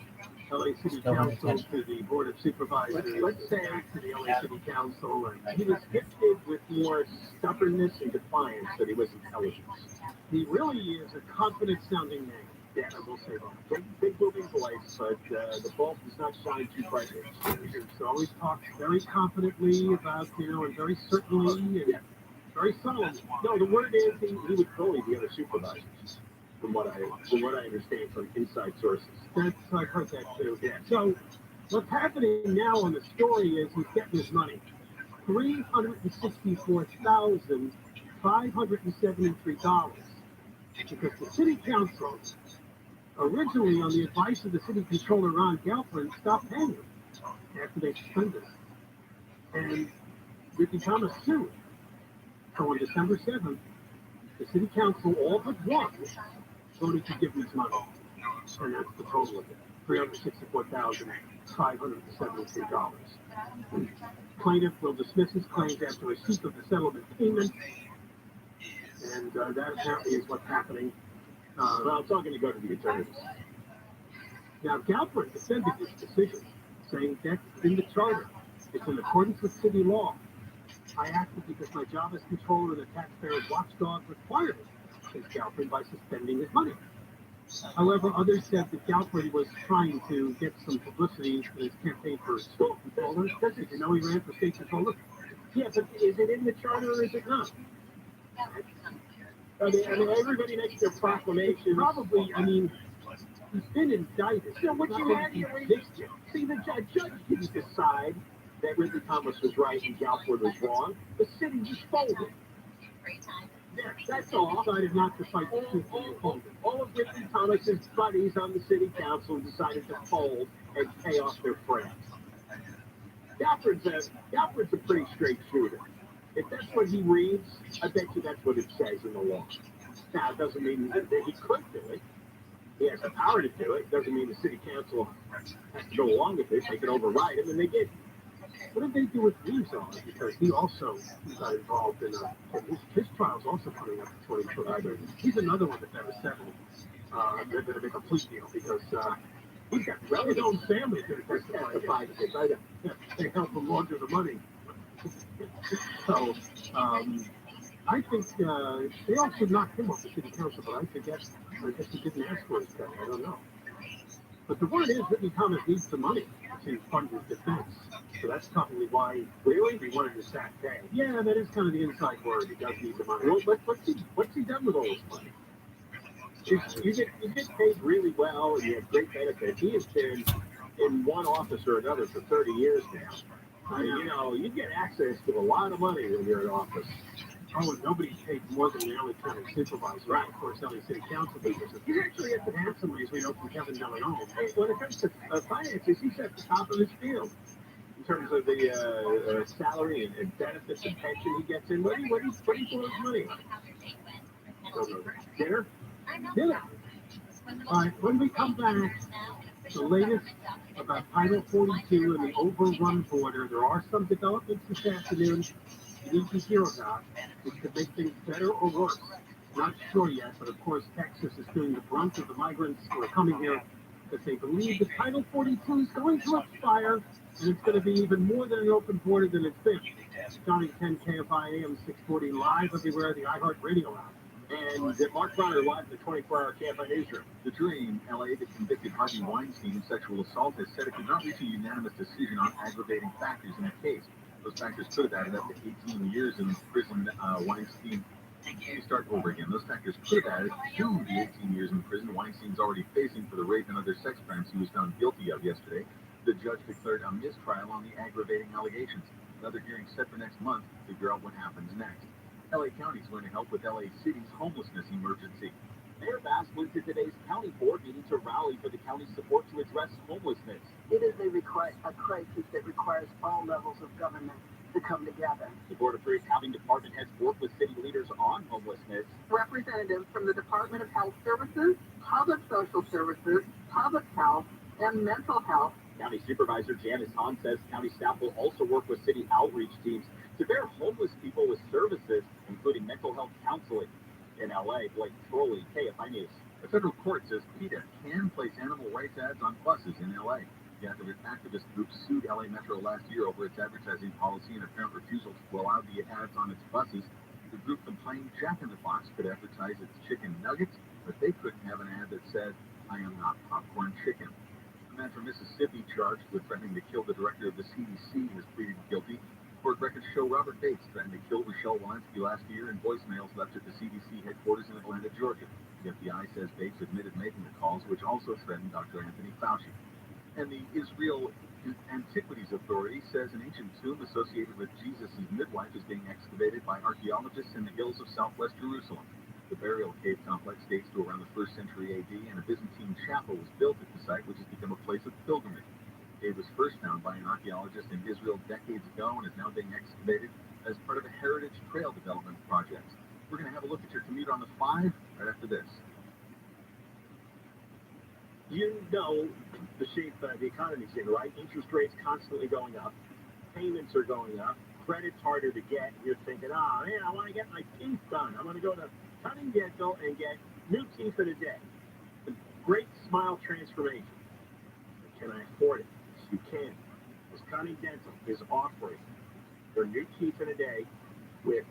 LA City Council to the Board of Supervisors, Let's say to the LA City Council, and he was gifted with more stubbornness and defiance than he was intelligence. he really is a confident-sounding name. Yes, I will say that. Big moving voice, but the bulb does not shine too brightly. So always talks very confidently about, and very certainly and very solemnly. No, the word is he would bully the other supervisors, from what I understand from inside sources. I've heard that too. Yeah. So what's happening now on the story is he's getting his money. $364,573. Because the city council, originally on the advice of the city controller Ron Galpin, stopped paying him after they suspended him. And Ricky Thomas sued. So on December 7th, the city council, all but one, voted to give him his money. And that's the total of it, $364,573. Plaintiff will dismiss his claims after receipt of the settlement payment. And that apparently is what's happening. Well, it's all going to go to the attorneys. Now, Galbraith defended this decision, saying that in the charter, it's in accordance with city law. I acted because my job as controller of the taxpayer's watchdog required it, says Galbraith, by suspending his money. However, others said that Galbraith was trying to get some publicity for his campaign for state controller. Did you know he ran for state controller? Yeah, but is it in the charter or is it not? I mean, everybody makes their proclamation. Probably, he's been indicted. So what you have here is, see, the judge didn't decide that Ridley Thomas was right and Galford was wrong. The city just folded. Yeah, that's all. Decided not to fight the suit. All of Ridley Thomas's buddies on the city council decided to fold and pay off their friends. Galford's a pretty straight shooter. If that's what he reads, I bet you that's what it says in the law. Now, it doesn't mean that he could do it. He has the power to do it. Doesn't mean the city council has to go along with it. They can override him, and they did. What did they do with Reeves on it? Because he also got involved in his trial's also coming up in 2025. He's another one that never settled. They're going to make a plea deal because he's got his own family to testify. They help him launder the money. So, I think they all should knock him off the city council, but I guess he didn't ask for his cut. I don't know. But the word is Ricky Thomas needs the money to fund his defense. So that's probably why he wanted to sack pay. Yeah, that is kind of the inside word. He does need the money. Well, what's he done with all this money? You get paid really well, and you have great benefits. He has been in one office or another for 30 years now. You get access to a lot of money when you're in office. Oh, and nobody's paid more than the LA County Supervisor. Right. Of course, LA City Council business. He's actually at the handsomely, as we know from Kevin Delano. When it comes to finances, he's at the top of his field. In terms of the salary and benefits and pension he gets in, what do you put his money on? Dinner? Dinner. All right, when we come back, the latest about Title 42 and the overrun border. There are some developments this afternoon you need to hear about, which could make things better or worse. Not sure yet, but of course Texas is doing the brunt of the migrants who are coming here because they believe the Title 42 is going to expire, and it's going to be even more than an open border than it's been. Johnny 10 KFI AM 640 live everywhere, the iHeart Radio app. And Mark Bonner live in the 24-hour KFI newsroom. The jury in LA that convicted Harvey Weinstein of sexual assault has said it could not reach a unanimous decision on aggravating factors in the case. Those factors could have added up to 18 years in prison. Weinstein, let me start over again. Those factors could have added to the 18 years in prison Weinstein's already facing for the rape and other sex crimes he was found guilty of yesterday. The judge declared a mistrial on the aggravating allegations. Another hearing set for next month to figure out what happens next. LA County is going to help with LA City's homelessness emergency. Mayor Bass went to today's county board meeting to rally for the county's support to address homelessness. It is a crisis that requires all levels of government to come together. The board approved having department heads work with city leaders on homelessness. Representatives from the Department of Health Services, Public Social Services, Public Health, and Mental Health. County Supervisor Janice Hahn says county staff will also work with city outreach teams to pair homeless people with services, including mental health counseling. In LA, Blake Trolley, KFI News. A federal court says PETA can place animal rights ads on buses in LA. The activist group sued LA Metro last year over its advertising policy and apparent refusal to allow the ads on its buses. The group complained Jack in the Box could advertise its chicken nuggets, but they couldn't have an ad that said, "I am not popcorn chicken." A man from Mississippi charged with threatening to kill the director of the CDC has pleaded guilty. Court records show Robert Bates threatened to kill Rochelle Walensky last year in voicemails left at the CDC headquarters in Atlanta, Georgia. The FBI says Bates admitted making the calls, which also threatened Dr. Anthony Fauci. And the Israel Antiquities Authority says an ancient tomb associated with Jesus' midwife is being excavated by archaeologists in the hills of southwest Jerusalem. The burial cave complex dates to around the 1st century AD, and a Byzantine chapel was built at the site, which has become a place of pilgrimage. It was first found by an archaeologist in Israel decades ago and is now being excavated as part of a heritage trail development project. We're going to have a look at your commute on the 5 right after this. You know the shape the economy's in, right? Interest rates constantly going up. Payments are going up. Credit's harder to get. You're thinking, oh, man, I want to get my teeth done. I want to go to Cutting Dental and get new teeth in a day. The great smile transformation. But can I afford it? You can. Because Cutting Dental is offering their new teeth in a day with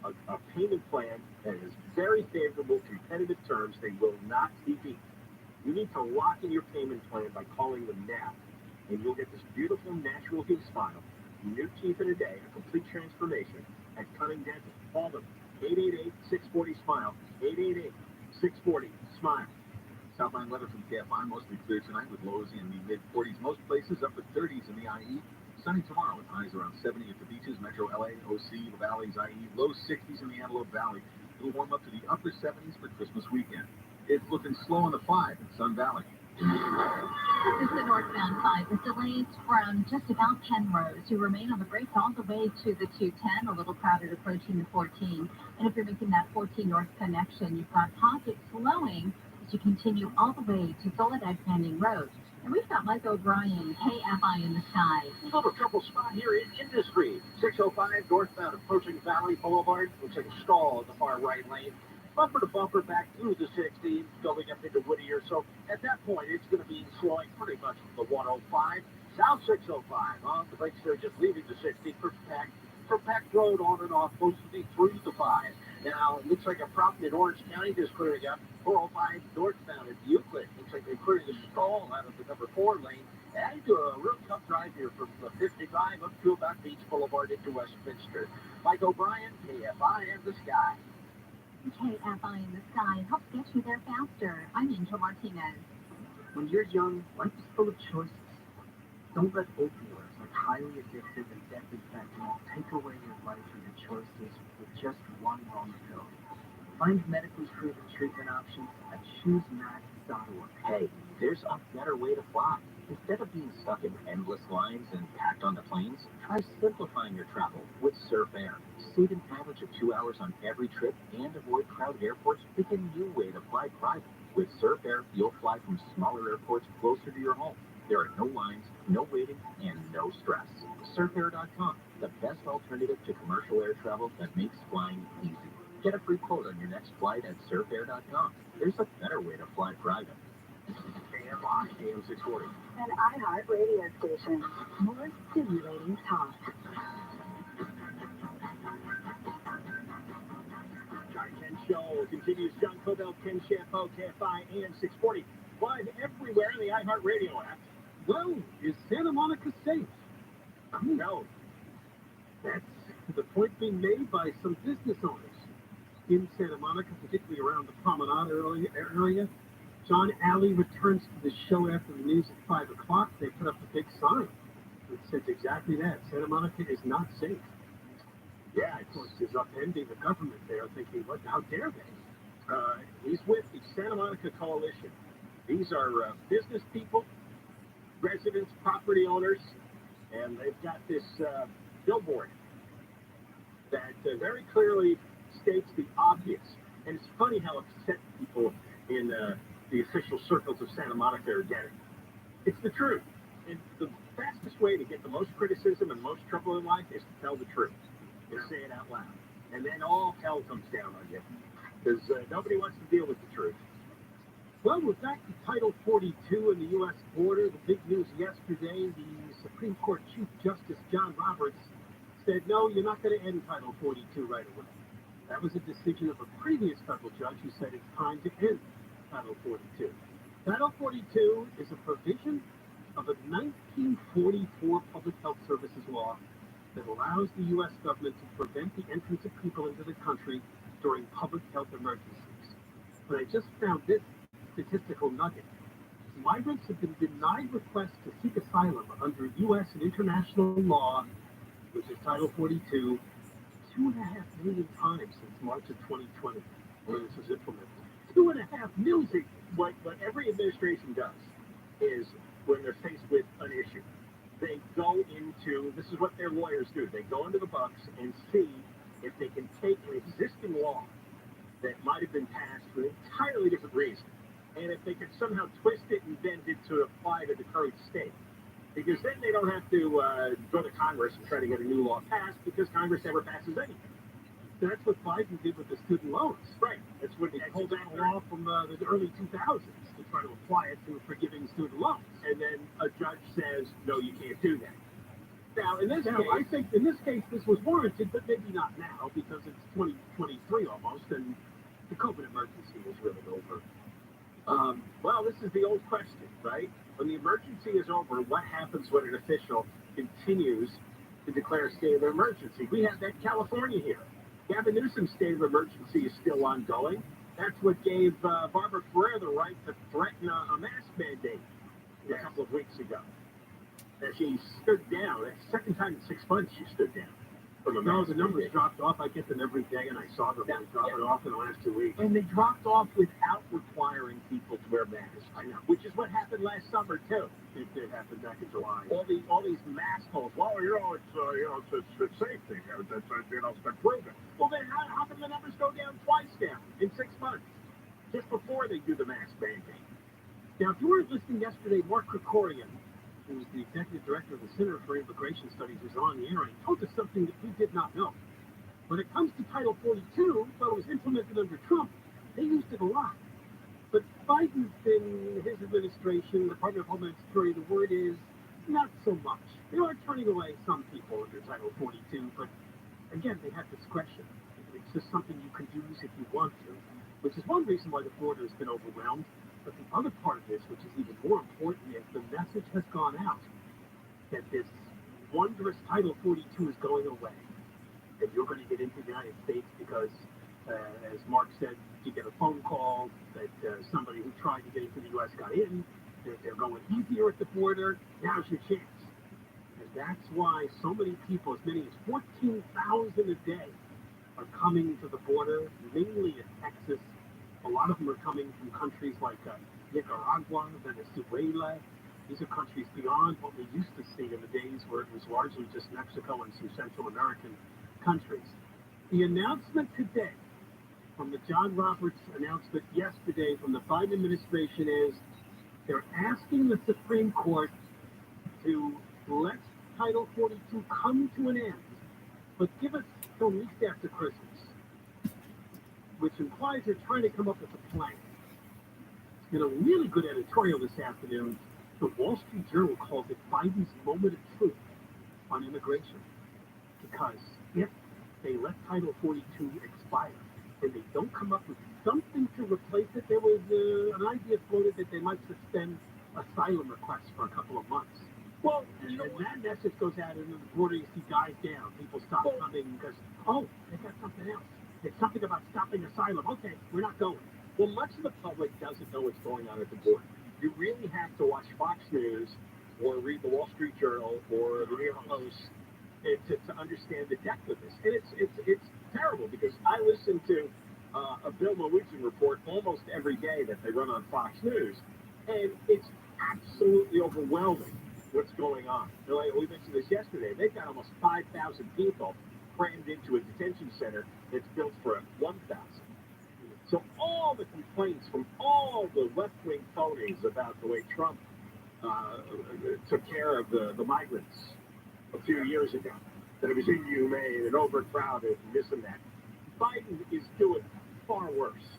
a payment plan that is very favorable, competitive terms. They will not be beat. You need to lock in your payment plan by calling them now, and you'll get this beautiful natural hue smile, new teeth in a day, a complete transformation at Cutting Dental. Call them 888-640-SMILE, 888-640-SMILE. Southline weather from KFI, mostly clear tonight with lows in the mid-40s. Most places up to 30s in the IE. Sunny tomorrow with highs around 70 at the beaches. Metro LA, OC, the valleys, IE. Low 60s in the Antelope Valley. It'll warm up to the upper 70s for Christmas weekend. It's looking slow on the 5 in Sun Valley. This is the northbound 5 with delays from just about Penrose. You remain on the brakes all the way to the 210, a little crowded approaching the 14. And if you're making that 14 north connection, you've got pockets slowing as you continue all the way to Soledad Canyon Road. And we've got Mike O'Brien, KFI in the sky. A little trouble spot here in Industry. 605 northbound approaching Valley Boulevard. Looks like a stall in the far right lane. Bumper to bumper back through the 16, going up into Whittier. So at that point, it's going to be slowing pretty much from the 105. South 605 on the brakes there, just leaving the 60 for Peck Road on and off, supposed to be through the 5. Now, it looks like a problem in Orange County just clearing up. 405 northbound at Euclid. Looks like they're clearing a stall out of the number 4 lane. And a real tough drive here from 55 up to about Beach Boulevard into Westminster. Mike O'Brien, KFI and the Sky. KFI in the sky helps get you there faster. I'm Angel Martinez. When you're young, life is full of choices. Don't let opioids like highly addictive and deadly fentanyl take away your life or your choices with just one wrong pill. Find medically proven treatment options at ChooseMax.org. Hey, there's a better way to fly. Instead of being stuck in endless lines and packed onto planes, try simplifying your travel with Surf Air. Save an average of 2 hours on every trip and avoid crowded airports with a new way to fly private. With Surf Air, you'll fly from smaller airports closer to your home. There are no lines, no waiting, and no stress. SurfAir.com, the best alternative to commercial air travel that makes flying easy. Get a free quote on your next flight at SurfAir.com. There's a better way to fly private. KFI AM 640. An iHeart radio station. More stimulating talk. John Ken Show continues. John Cobell, Ken Shampo, KFI AM 640. Live everywhere in the iHeart Radio app. Well, is Santa Monica safe? No. That's the point being made by some business owners in Santa Monica, particularly around the Promenade area. John Alley returns to the show after the news at 5 o'clock. They put up a big sign that says exactly that. Santa Monica is not safe. Yeah, of course, is upending the government there, thinking, what? How dare they? He's with the Santa Monica Coalition. These are business people, residents, property owners, and they've got this billboard that very clearly states the obvious. And it's funny how upset people in the official circles of Santa Monica are getting. It's the truth. And the fastest way to get the most criticism and most trouble in life is to tell the truth and say it out loud. And then all hell comes down on you because nobody wants to deal with the truth. Well, we're back to Title 42 in the U.S. border. The big news yesterday, the Supreme Court Chief Justice John Roberts said, no, you're not going to end Title 42 right away. That was a decision of a previous federal judge who said it's time to end Title 42. Title 42 is a provision of a 1944 Public Health Services law that allows the U.S. government to prevent the entrance of people into the country during public health emergencies. But I just found this statistical nugget. Migrants have been denied requests to seek asylum under U.S. and international law, which is Title 42, 2.5 million times since March of 2020, when this was implemented. 2.5 million. What every administration does is when they're faced with an issue, they go into, this is what their lawyers do, they go into the books and see if they can take an existing law that might have been passed for an entirely different reason, and if they can somehow twist it and bend it to apply to the current state. Because then they don't have to go to Congress and try to get a new law passed, because Congress never passes anything. So that's what Biden did with the student loans. Right. That's when they pulled that law from the early 2000s to try to apply it to forgiving student loans. And then a judge says, no, you can't do that. Now, in this case, I think in this case this was warranted, but maybe not now, because it's 2023 almost, and the COVID emergency is really over. Well, this is the old question, right? When the emergency is over, what happens when an official continues to declare a state of emergency? We have that in California here. Gavin Newsom's state of emergency is still ongoing. That's what gave Barbara Ferrer the right to threaten a mask mandate a couple of weeks ago. That she stood down. That's the second time in 6 months she stood down. No, the numbers dropped off. I get them every day, and I saw them drop it off in the last 2 weeks. And they dropped off without requiring people to wear masks. I know. Which is what happened last summer too. It did happen back in July. All these mask holes. Well, it's safety. It's been proven. Well, then how come the numbers go down twice now in 6 months, just before they do the mask mandate? Now, if you weren't listening yesterday, Mark Krikorian, who was the executive director of the Center for Immigration Studies, was on the air, and he told us something that we did not know. When it comes to Title 42, though it was implemented under Trump, they used it a lot. But Biden's been, his administration, the Department of Homeland Security, the word is not so much. They are turning away some people under Title 42, but again, they have discretion. It's just something you can use if you want to, which is one reason why the border has been overwhelmed. But the other part of this, which is even more important, is the message has gone out that this wondrous Title 42 is going away. And you're going to get into the United States because, as Mark said, you get a phone call that somebody who tried to get into the U.S. got in, that they're going easier at the border. Now's your chance. And that's why so many people, as many as 14,000 a day, are coming to the border, mainly in Texas. A lot of them are coming from countries like Nicaragua, Venezuela. These are countries beyond what we used to see in the days where it was largely just Mexico and some Central American countries. The announcement today from the John Roberts announcement yesterday from the Biden administration is they're asking the Supreme Court to let Title 42 come to an end, but give us till at least after Christmas, which implies they're trying to come up with a plan. In a really good editorial this afternoon, the Wall Street Journal called it Biden's moment of truth on immigration. Because if they let Title 42 expire and they don't come up with something to replace it, there was an idea floated that they might suspend asylum requests for a couple of months. Well, and that message goes out into the border, you see guys down, people stop coming because, they got something else. It's something about stopping asylum. Okay, we're not going. Well, much of the public doesn't know what's going on at the border. You really have to watch Fox News or read the Wall Street Journal or the New York Post to understand the depth of this. And it's terrible because I listen to a Bill Mawuchin report almost every day that they run on Fox News, and it's absolutely overwhelming what's going on. We mentioned this yesterday. They've got almost 5,000 people crammed into a detention center that's built for 1,000. So all the complaints from all the left-wing phonies about the way Trump took care of the migrants a few years ago, that it was inhumane and overcrowded and this and that. Biden is doing far worse,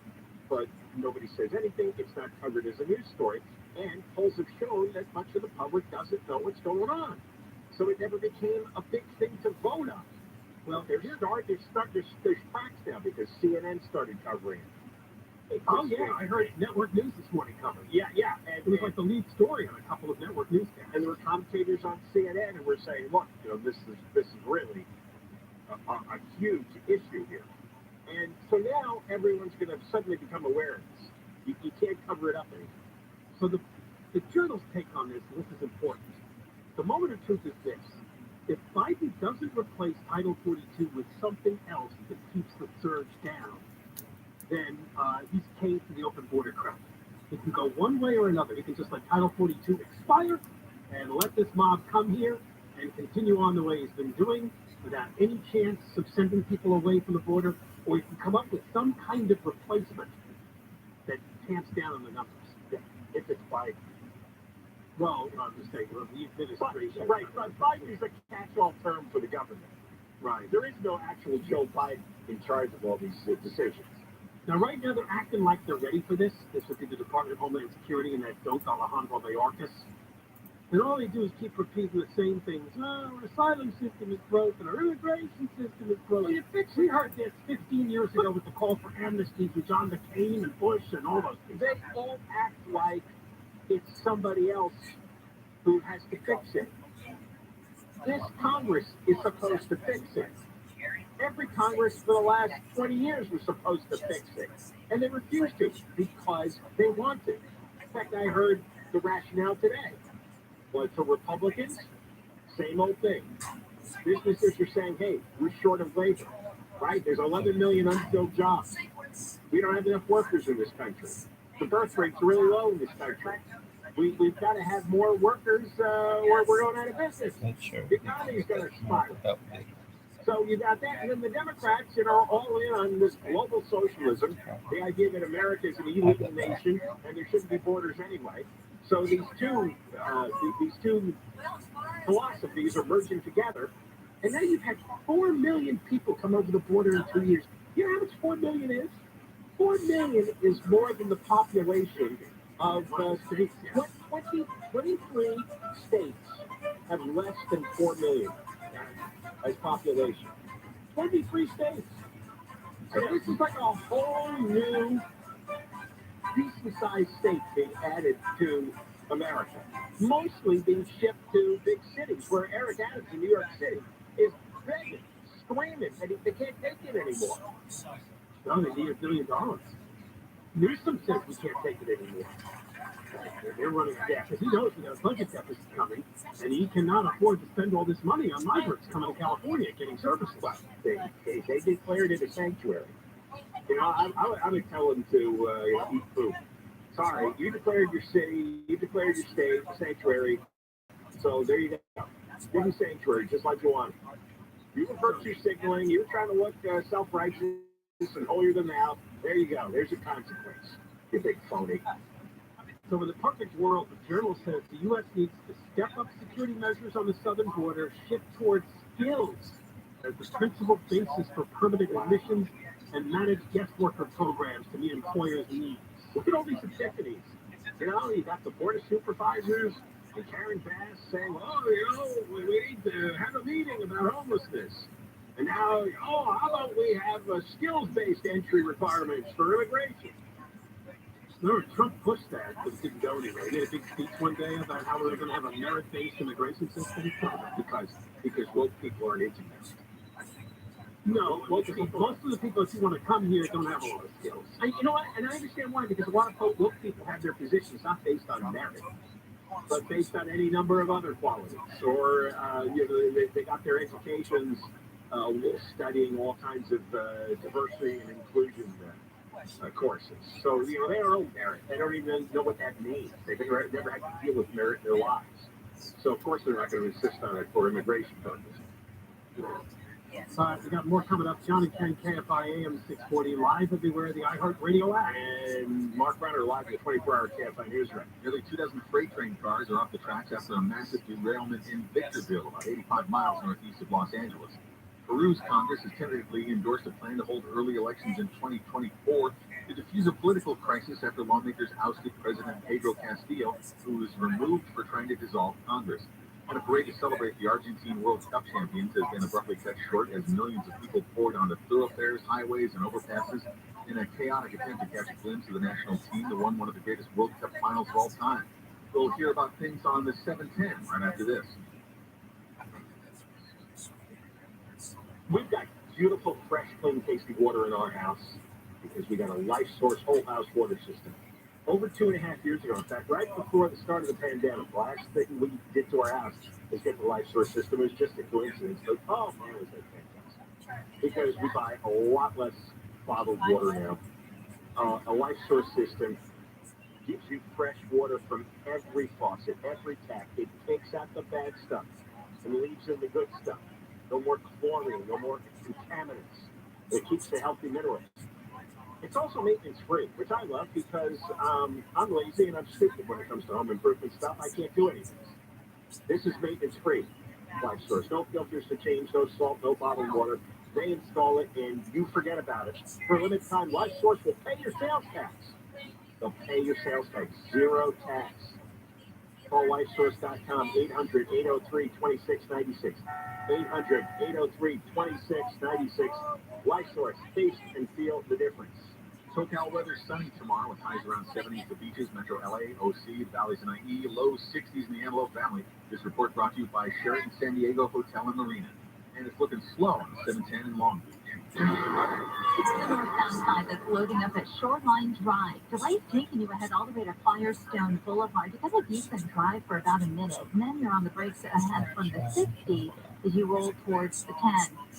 but nobody says anything. It's not covered as a news story, and polls have shown that much of the public doesn't know what's going on. So it never became a big thing to vote on. Well, there's cracks now because CNN started covering it. Oh, yeah, I heard network news this morning covered. Yeah. And it was like the lead story on a couple of network newscasts. And there were commentators on CNN and were saying, look, this is really a huge issue here. And so now everyone's going to suddenly become aware of this. You can't cover it up anymore. So the journal's take on this, and this is important. The moment of truth is this. If Biden doesn't replace Title 42 with something else that keeps the surge down, then he's caved to the open border crowd. He can go one way or another. He can just let Title 42 expire and let this mob come here and continue on the way he's been doing without any chance of sending people away from the border, or he can come up with some kind of replacement that tamps down on the numbers. Yeah, if it's Biden. Well, I'm just saying, the administration. Right, but Biden is a catch-all term for the government. Right. There is no actual Joe Biden in charge of all these decisions. Now, right now, they're acting like they're ready for this. This would be the Department of Homeland Security and that dope Alejandro Mayorkas. And all they do is keep repeating the same things. Oh, our asylum system is broken. Our immigration system is broken. We heard this 15 years ago with the call for amnesty from John McCain and Bush and all those things. They all act like it's somebody else who has to fix it. This Congress is supposed to fix it. Every Congress for the last 20 years was supposed to fix it. And they refused to because they want to. In fact, I heard the rationale today. Well, for Republicans, same old thing. Businesses are saying, hey, we're short of labor, right? There's 11 million unfilled jobs. We don't have enough workers in this country. The birth rate's really low in this country. We've got to have more workers or we're going out of business. The economy's going to spiral. So you got that, and then the Democrats, all in on this global socialism, the idea that America is an elite nation and there shouldn't be borders anyway. So these two philosophies are merging together, and now you've had 4 million people come over the border in 2 years. You know how much 4 million is? 4 million is more than the population of 23 states have less than 4 million as population. 23 states. So this is like a whole new decent-sized state being added to America, mostly being shipped to big cities, where Eric Adams in New York City is begging, screaming, and they can't take it anymore. No, they need $1 billion. Newsom says we can't take it anymore. They're running debt because he knows we got a budget deficit coming, and he cannot afford to spend all this money on migrants coming to California getting services. They declared it a sanctuary. I would tell them to eat food. Sorry, you declared your city, you declared your state a sanctuary, so there you go. Give them sanctuary, just like you want. You were virtue signaling, you were trying to look self-righteous and holier than thou. There you go. There's your consequence, you big phony. So in the perfect world, the journal says the U.S. needs to step up security measures on the southern border, shift towards skills as the principal basis for permanent admissions, and manage guest worker programs to meet employers' needs. Look at all these epiphanies. You got the border supervisors and Karen Bass saying, we need to have a meeting about homelessness. And now, how about we have skills-based entry requirements for immigration? No, Trump pushed that, but it didn't go anywhere. He had a big speech one day about how we were going to have a merit-based immigration system because woke people aren't into this. No, most of the people that want to come here don't have a lot of skills. And you know what? And I understand why, because a lot of woke people have their positions not based on merit, but based on any number of other qualities. Or they got their educations studying all kinds of diversity and inclusion courses. So, they don't own merit. They don't even know what that means. They've never had to deal with merit in their lives. So, of course, they're not going to insist on it for immigration purposes. We got more coming up. John and Ken, KFI AM 640, live everywhere, the iHeartRadio app. And Mark Runner live at the 24-hour KFI newsroom. Nearly 2 dozen freight train cars are off the tracks after a massive derailment in Victorville, about 85 miles northeast of Los Angeles. Peru's Congress has tentatively endorsed a plan to hold early elections in 2024 to defuse a political crisis after lawmakers ousted President Pedro Castillo, who was removed for trying to dissolve Congress. And a parade to celebrate the Argentine World Cup champions has been abruptly cut short as millions of people poured onto thoroughfares, highways, and overpasses in a chaotic attempt to catch a glimpse of the national team that won one of the greatest World Cup finals of all time. We'll hear about things on the 710 right after this. We've got beautiful, fresh, clean, tasty water in our house because we got a Life Source whole house water system. Over 2.5 years ago, in fact, right before the start of the pandemic, the last thing we did to our house is get the Life Source system. It was just a coincidence. But, oh, man, was that fantastic. Because we buy a lot less bottled water now. A Life Source system gives you fresh water from every faucet, every tap. It takes out the bad stuff and leaves in the good stuff. No more chlorine, no more contaminants. It keeps the healthy minerals. It's also maintenance-free, which I love because I'm lazy and I'm stupid when it comes to home improvement stuff. I can't do anything. This is maintenance-free. Life Source. No filters to change, no salt, no bottled water. They install it and you forget about it. For a limited time, Life Source will pay your sales tax. They'll pay your sales tax. Zero tax. Call lifesource.com, 800-803-2696. 800-803-2696. Life Source. Taste and feel the difference. SoCal weather sunny tomorrow with highs around 70s at the beaches, Metro LA, OC, Valleys and IE, low 60s in the Antelope Valley. This report brought to you by Sheraton San Diego Hotel and Marina. And it's looking slow on the 710 in Long Beach. Downside that's loading up at Shoreline Drive. Delays taking you ahead all the way to Firestone Boulevard. You got a decent drive for about a minute, and then you're on the brakes ahead from the 60 as you roll towards the 10.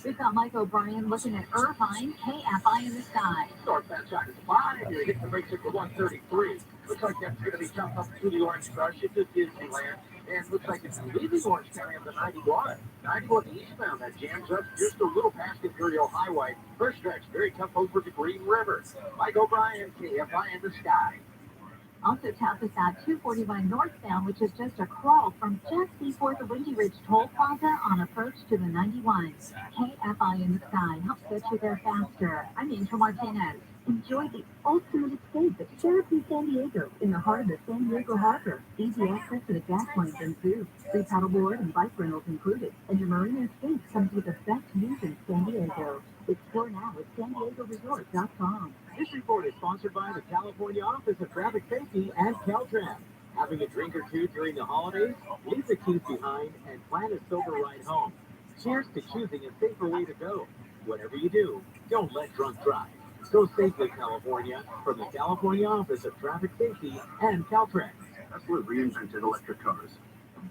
We've got Mike O'Brien looking at Irvine, KFI in the sky. North bound side is fine. You're hitting the brakes at the 133. Looks like that's going to be jumped up to the Orange Crush into Disneyland. And looks like it's leaving Orange County on the 91. 91 eastbound, that jams up just a little past Imperial Highway. First stretch, very tough over the Green River. Mike O'Brien, KFI in the sky. Also tap us at 241 northbound, which is just a crawl from just before the Windy Ridge Toll Plaza on approach to the 91. KFI in the sky helps get you there faster. I'm Angel Martinez. Enjoy the ultimate escape at Sheraton San Diego in the heart of the San Diego Harbor. Easy access to the gas lanes and food. Free paddleboard and bike rentals included. And your marina escape comes with the best views in San Diego. Explore now at SanDiegoResort.com. This report is sponsored by the California Office of Traffic Safety and Caltrans. Having a drink or two during the holidays? Leave the keys behind and plan a sober ride home. Cheers to choosing a safer way to go. Whatever you do, don't let drunk drive. Go safely, California, from the California Office of Traffic Safety and Caltrans. Tesla reinvented electric cars.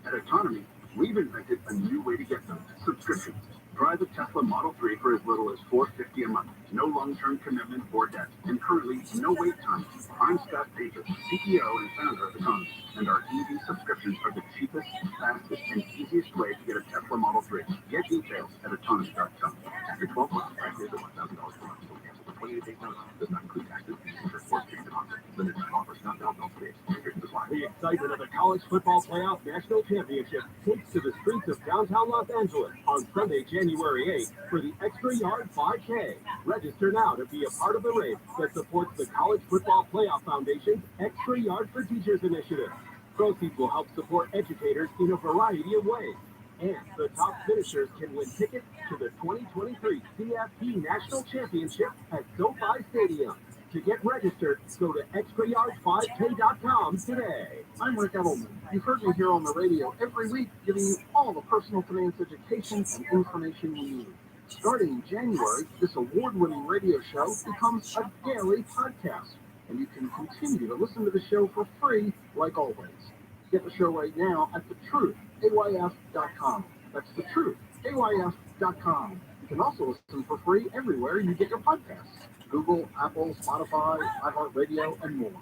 At Autonomy, we've invented a new way to get them: subscriptions. Try the Tesla Model 3 for as little as $450 a month. No long-term commitment or debt. And currently, no wait time. I'm Scott Pager, CEO and founder of Autonomy. And our EV subscriptions are the cheapest, fastest, and easiest way to get a Tesla Model 3. Get details at autonomy.com. After 12 months, price is at $1,000 per month. Still cancel for 28 days notice. Does not include taxes, interest, or fixed deposit. Limited time offers not valid on today's. Restrictions apply. The excitement of the College Football Playoff National Championship takes to the streets of downtown Los Angeles on Sunday, January 8th for the Extra Yard 5K. Register now to be a part of the race that supports the College Football Playoff Foundation's Extra Yard for Teachers initiative. Proceeds will help support educators in a variety of ways. And the top finishers can win tickets to the 2023 CFP National Championship at SoFi Stadium. To get registered, go to extrayard5k.com today. I'm Rick Edelman. You've heard me here on the radio every week giving you all the personal finance education and information you need. Starting in January, this award-winning radio show becomes a daily podcast, and you can continue to listen to the show for free like always. Get the show right now at thetruthayf.com. That's thetruthayf.com. You can also listen for free everywhere you get your podcasts. Google, Apple, Spotify, iHeartRadio, and more.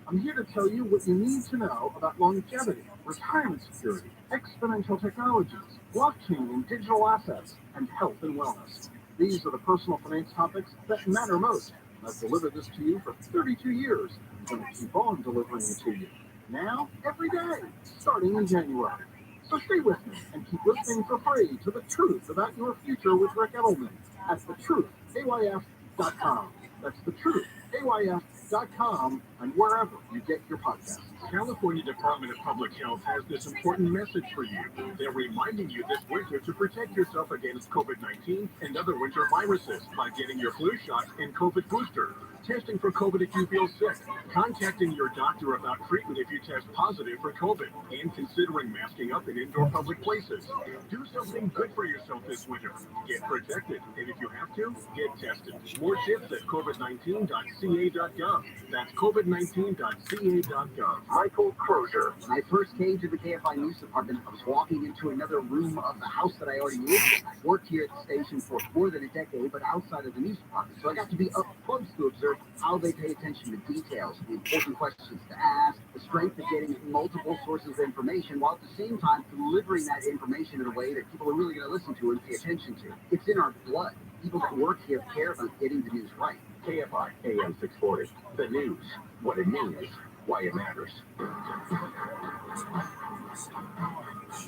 I'm here to tell you what you need to know about longevity, retirement security, exponential technologies, blockchain and digital assets, and health and wellness. These are the personal finance topics that matter most. I've delivered this to you for 32 years. I'm going to keep on delivering it to you. Now, every day, starting in January. So stay with me and keep listening for free to The Truth About Your Future with Rick Edelman at thetruthayf.com. That's thetruthayf.com and wherever you get your podcasts. California Department of Public Health has this important message for you. They're reminding you this winter to protect yourself against COVID-19 and other winter viruses by getting your flu shot and COVID booster, testing for COVID if you feel sick, contacting your doctor about treatment if you test positive for COVID, and considering masking up in indoor public places. Do something good for yourself this winter. Get protected, and if you have to, get tested. More tips at covid19.ca.gov. That's covid19.ca.gov. Michael Crozier. When I first came to the KFI News Department, I was walking into another room of the house that I already lived in. I worked here at the station for more than a decade, but outside of the news department. So I got to be up close to observe how they pay attention to details, the important questions to ask, the strength of getting multiple sources of information, while at the same time delivering that information in a way that people are really going to listen to and pay attention to. It's in our blood. People that work here care about getting the news right. KFI AM 640. The news, what it means, why it matters.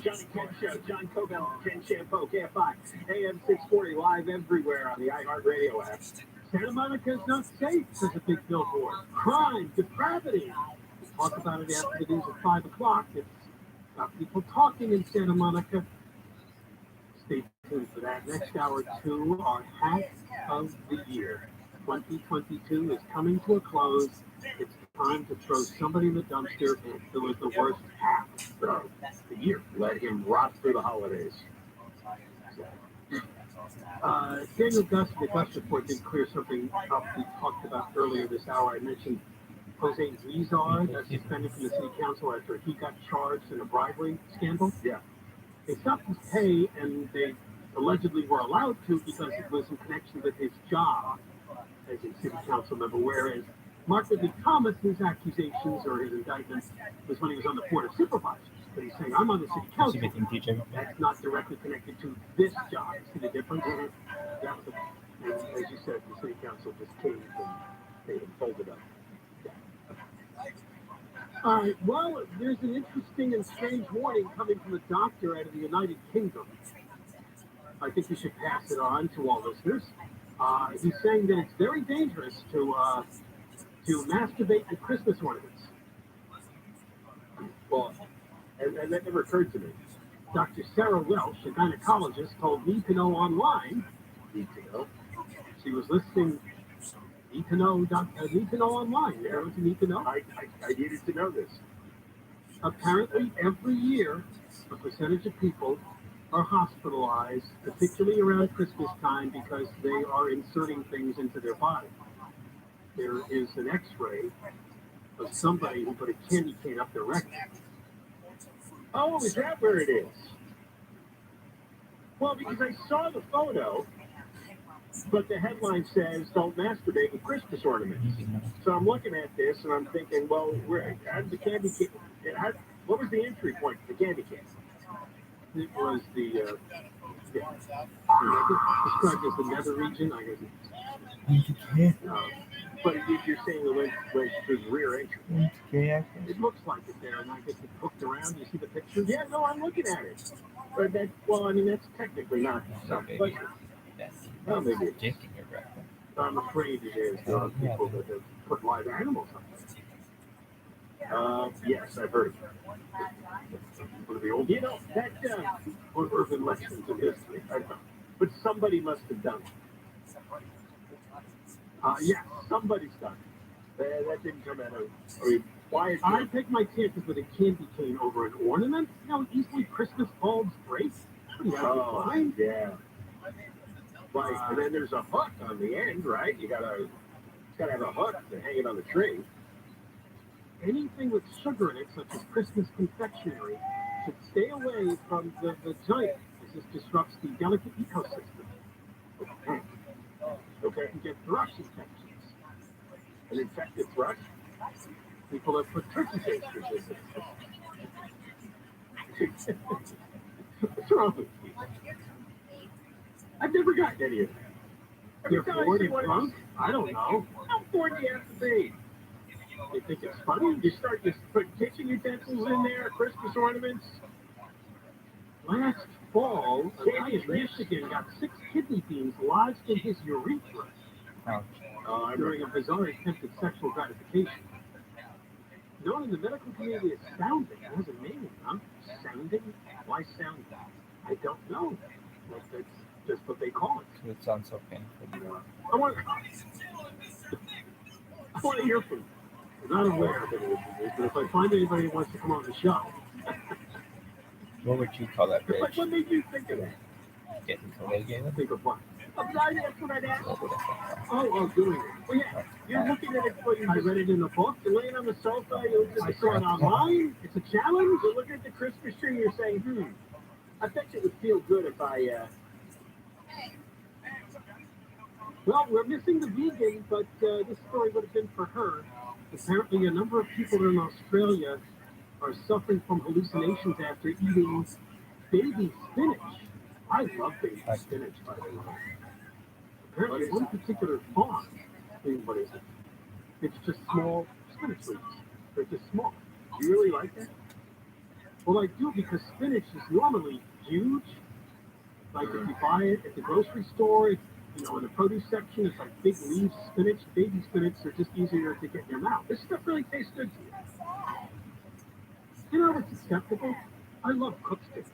Johnny Ken Show, John Cobell, Ken Shampoo, KFI, AM 640, live everywhere on the iHeartRadio app. Santa Monica's not safe, says a big billboard. Crime, depravity. We'll talk about it after the news at 5 o'clock. It's about people talking in Santa Monica. Stay tuned for that. Next hour, 2, our hat of the year. 2022 is coming to a close. It's time to throw somebody in the dumpster who was the worst hat of the year. Let him rot through the holidays. Daniel Gus, the Gus report did clear something up we talked about earlier this hour. I mentioned Jose Rizar, that's suspended from the city council after he got charged in a bribery scandal. Yeah. They stopped his pay, and they allegedly were allowed to because it was in connection with his job as a city council member, whereas Mark Ridley Thomas's accusations or his indictment was when he was on the Board of Supervisors. But he's saying, I'm on the city council. That's not directly connected to this job. See the difference? That was as you said, the city council just caved and made him fold it up. All right, well, there's an interesting and strange warning coming from a doctor out of the United Kingdom. I think we should pass it on to all listeners. He's saying that it's very dangerous to masturbate with Christmas ornaments. Well, and that never occurred to me. Dr. Sarah Welsh, a gynecologist, told Need to Know Online. Need to know? She was listing Need to Know Online. There was Need to Know. I needed to know this. Apparently, every year, a percentage of people are hospitalized, particularly around Christmas time, because they are inserting things into their body. There is an X-ray of somebody who put a candy cane up their rectum. Oh, is that where it is? Well, because I saw the photo, but the headline says, don't masturbate with Christmas ornaments. So I'm looking at this and I'm thinking, well, how did the candy cane, what was the entry point for the candy cane? It was the, described as the nether region, I guess. But you're saying it went through the rear entry. It looks like it there, and I guess it hooked around. You see the picture? Yeah, no, I'm looking at it. But that's technically not something. Well, maybe it's I'm afraid it is. There are people that have put live animals on it. Yes, I've heard of it. One of the old, that or urban legends of history. I don't know. But somebody must have done it. Yeah, somebody's done it. That didn't come out of. I mean, why? I take my chances with a candy cane over an ornament. You know, easily Christmas bulbs break. Oh, yeah. Right, and then there's a hook on the end, right? It's gotta have a hook to hang it on the tree. Anything with sugar in it, such as Christmas confectionery, should stay away from the vagina. This disrupts the delicate ecosystem. Okay. And get thrush infections. An infected thrush? People have put turkey pastries in it. What's wrong with you? I've never gotten any of that. You're bored and drunk? I don't know. How bored do you have to be? They think it's funny. You start just putting kitchen utensils in there, Christmas ornaments. Last fall, a guy in Michigan got 6 kidney beans lodged in his urethra during a bizarre attempt at sexual gratification. Known in the medical community as sounding. It has a name, huh? Sounding? Why sounding? I don't know. That's just what they call it. It sounds so painful. I want to hear from you. I'm not aware of any of these, but if I find anybody who wants to come on the show. What would you call that, Like, bitch? what made you think of that? Getting litigated? Think of what? I'm sorry, that's what I'd ask. Oh, doing it. Well, yeah, you're looking at it, what you I read it in a book. You're laying on the sofa, you I saw it online. It's a challenge. You're looking at the Christmas tree, you're saying, I bet you it would feel good if I, Well, we're missing the vegan, but this story would have been for her. Apparently, a number of people in Australia are suffering from hallucinations after eating baby spinach. I love baby spinach, by the way. Apparently, one particular farm. What is it? It's just small spinach leaves. They're just small. you really like that? Well, I do because spinach is normally huge. Like if you buy it at the grocery store, in the produce section, it's like big leaves spinach. Baby spinach are just easier to get in your mouth. This stuff really tastes good to you. You know what's acceptable? I love cooked spinach.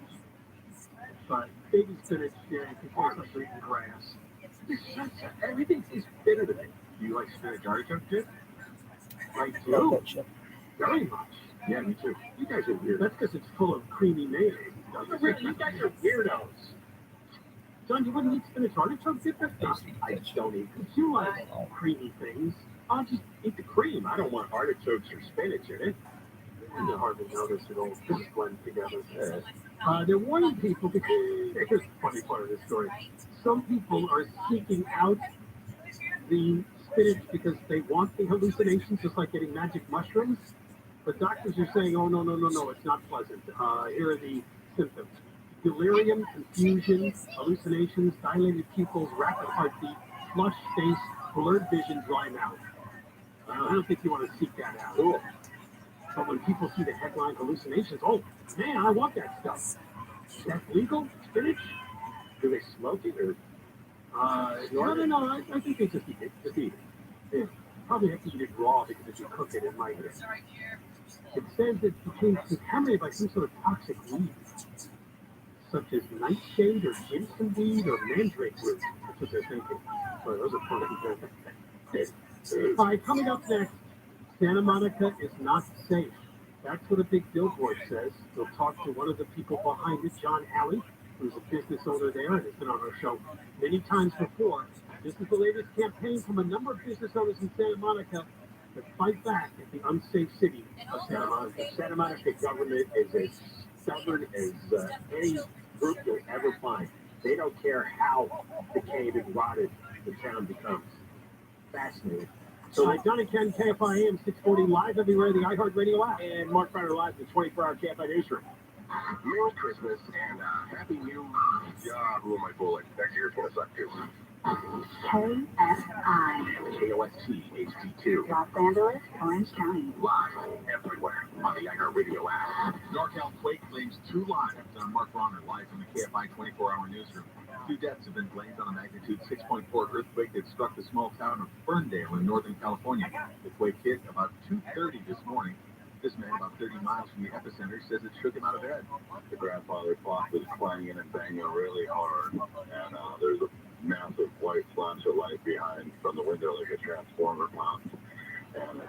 But baby spinach, yeah, you can taste like you're eating grass. Everything tastes bitter to me. Do you like spinach artichoke dip? I Love do. that shit. Very much. Yeah, me too. You guys are weird. That's because it's full of creamy mayonnaise. You guys are weirdos. John, you wouldn't eat spinach artichoke dip? That's not. I don't eat. If you like creamy things, I'll just eat the cream. I don't want artichokes or spinach in it. you hardly notice it all just blend together. They're warning people because here's the funny part of this story. Some people are seeking out the spinach because they want the hallucinations, just like getting magic mushrooms. But doctors are saying, oh, no, it's not pleasant. Here are the symptoms. Delirium, confusion, hallucinations, dilated pupils, rapid heartbeat, flushed face, blurred vision, dry mouth. I don't think you want to seek that out. Cool. But when people see the headline hallucinations, oh, man, I want that stuff. Is that legal? Spinach? Do they smoke it or? No. I think they just eat it. Just eat it. Yeah, probably have to eat it raw because if you cook it, it might. It says it became contaminated by some sort of toxic weed, such as nightshade or ginseng weed or mandrake root. That's what they're thinking. So those are funky. All right, coming up next, Santa Monica is not safe. That's what a big billboard says. We'll talk to one of the people behind it, John Alley, who's a business owner there and has been on our show many times before. This is the latest campaign from a number of business owners in Santa Monica to fight back at the unsafe city of Santa Monica. The Santa Monica government is as stubborn as any group you'll ever find. They don't care how decayed and rotted the town becomes. Fascinating. So John and Ken, KFI AM 640 live everywhere, the iHeartRadio app. And Mark Ryder live in the 24-hour KFI newsroom. Merry Christmas and Happy New Year. Who am I fooling? Next year's gonna suck too. KFI, KOST HD2. Los Angeles, Orange County. Live everywhere on the iHeartRadio app. NorCal quake claims 2 lives. I'm Mark Ronner, live from the KFI 24-hour newsroom. 2 deaths have been blamed on a magnitude 6.4 earthquake that struck the small town of Ferndale in Northern California. The quake hit about 2:30 this morning. This man, about 30 miles from the epicenter, says it shook him out of bed. The grandfather clock was clanging and banging really hard, and there's a massive white flash of light behind from the window like a transformer pump. And it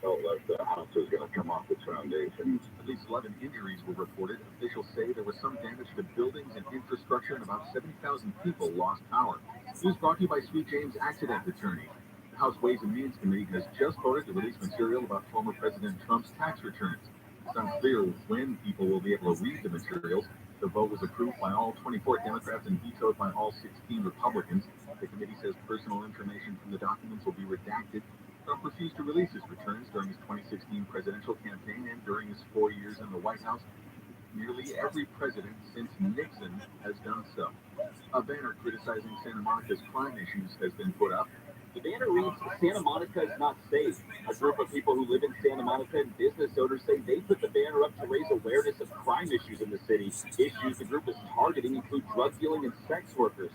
felt like the house was going to come off its foundation. At least 11 injuries were reported. Officials say there was some damage to buildings and infrastructure, and about 70,000 people lost power. News brought to you by Sweet James Accident Attorney. The House Ways and Means Committee has just voted to release material about former President Trump's tax returns. It's unclear when people will be able to read the materials. The vote was approved by all 24 Democrats and vetoed by all 16 Republicans. The committee says personal information from the documents will be redacted. Trump refused to release his returns during his 2016 presidential campaign and during his 4 years in the White House. Nearly every president since Nixon has done so. A banner criticizing Santa Monica's crime issues has been put up. The banner reads, Santa Monica is not safe. A group of people who live in Santa Monica and business owners say they put the banner up to raise awareness of crime issues in the city. Issues the group is targeting include drug dealing and sex workers.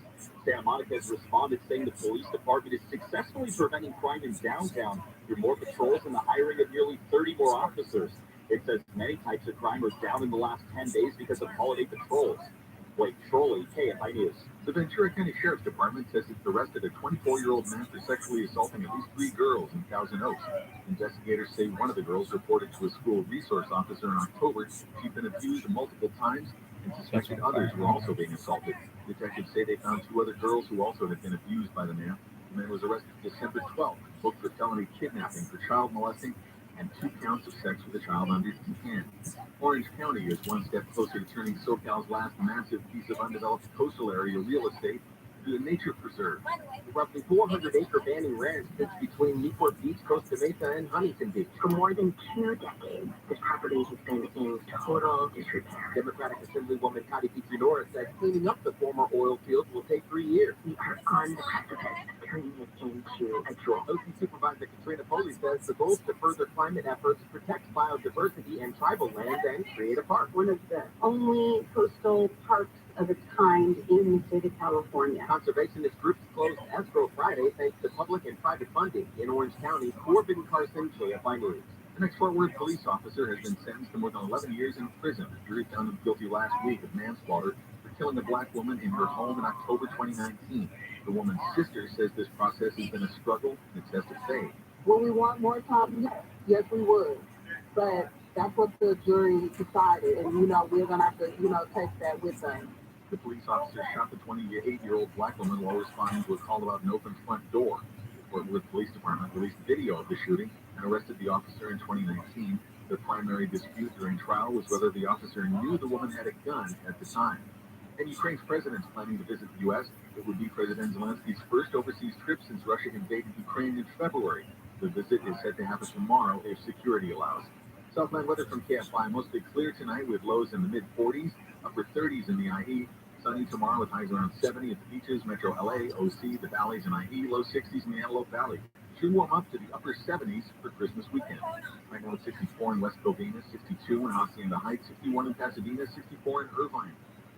Santa Monica has responded saying the police department is successfully preventing crime in downtown through more patrols and the hiring of nearly 30 more officers. It says many types of crime are down in the last 10 days because of holiday patrols. Blake Trolley, KFI News. The Ventura County Sheriff's Department says it's arrested a 24-year-old man for sexually assaulting at least 3 girls in Thousand Oaks. Investigators say one of the girls reported to a school resource officer in October she'd been abused multiple times and suspected others were also being assaulted. Detectives say they found 2 other girls who also had been abused by the man. The man was arrested December 12th, booked for felony kidnapping for child molesting and 2 counts of sex with a child under 10. Orange County is one step closer to turning SoCal's last massive piece of undeveloped coastal area real estate into a nature preserve. The roughly 400-acre Banning Ranch sits between Newport Beach, Costa Mesa, and Huntington Beach. For more than 2 decades, this property has been in total disrepair. Democratic Assemblywoman Connie Petrie-Norris says cleaning up the former oil fields will take 3 years. We are on the precipice of turning it into a jewel. OC Supervisor Katrina Foley says the goal is to further climate efforts, protect biodiversity and tribal land, and create a park. One of the only coastal parks of its kind in the state of California. Conservationist groups closed Escrow Friday thanks to public and private funding. In Orange County, Corbin Carson, KFI News. An ex-Fort Worth police officer has been sentenced to more than 11 years in prison. The jury found him guilty last week of manslaughter for killing a black woman in her home in October 2019. The woman's sister says this process has been a struggle and a test of faith. Will we want more time? Yes, we would. But that's what the jury decided. And, we're going to have to, take that with us. The police officer shot the 28-year-old black woman while responding to a call about an open front door. The Fort Worth Police Department released video of the shooting and arrested the officer in 2019. The primary dispute during trial was whether the officer knew the woman had a gun at the time. And Ukraine's president is planning to visit the U.S. It would be President Zelensky's first overseas trip since Russia invaded Ukraine in February. The visit is set to happen tomorrow if security allows. Southland weather from KFI, mostly clear tonight with lows in the mid-40s, upper 30s in the IE. Sunny tomorrow with highs around 70 at the beaches, Metro LA, OC, the valleys, and IE, low 60s in the Antelope Valley. Should warm up to the upper 70s for Christmas weekend. Right now it's 64 in West Covina, 62 in Hacienda Heights, 61 in Pasadena, 64 in Irvine.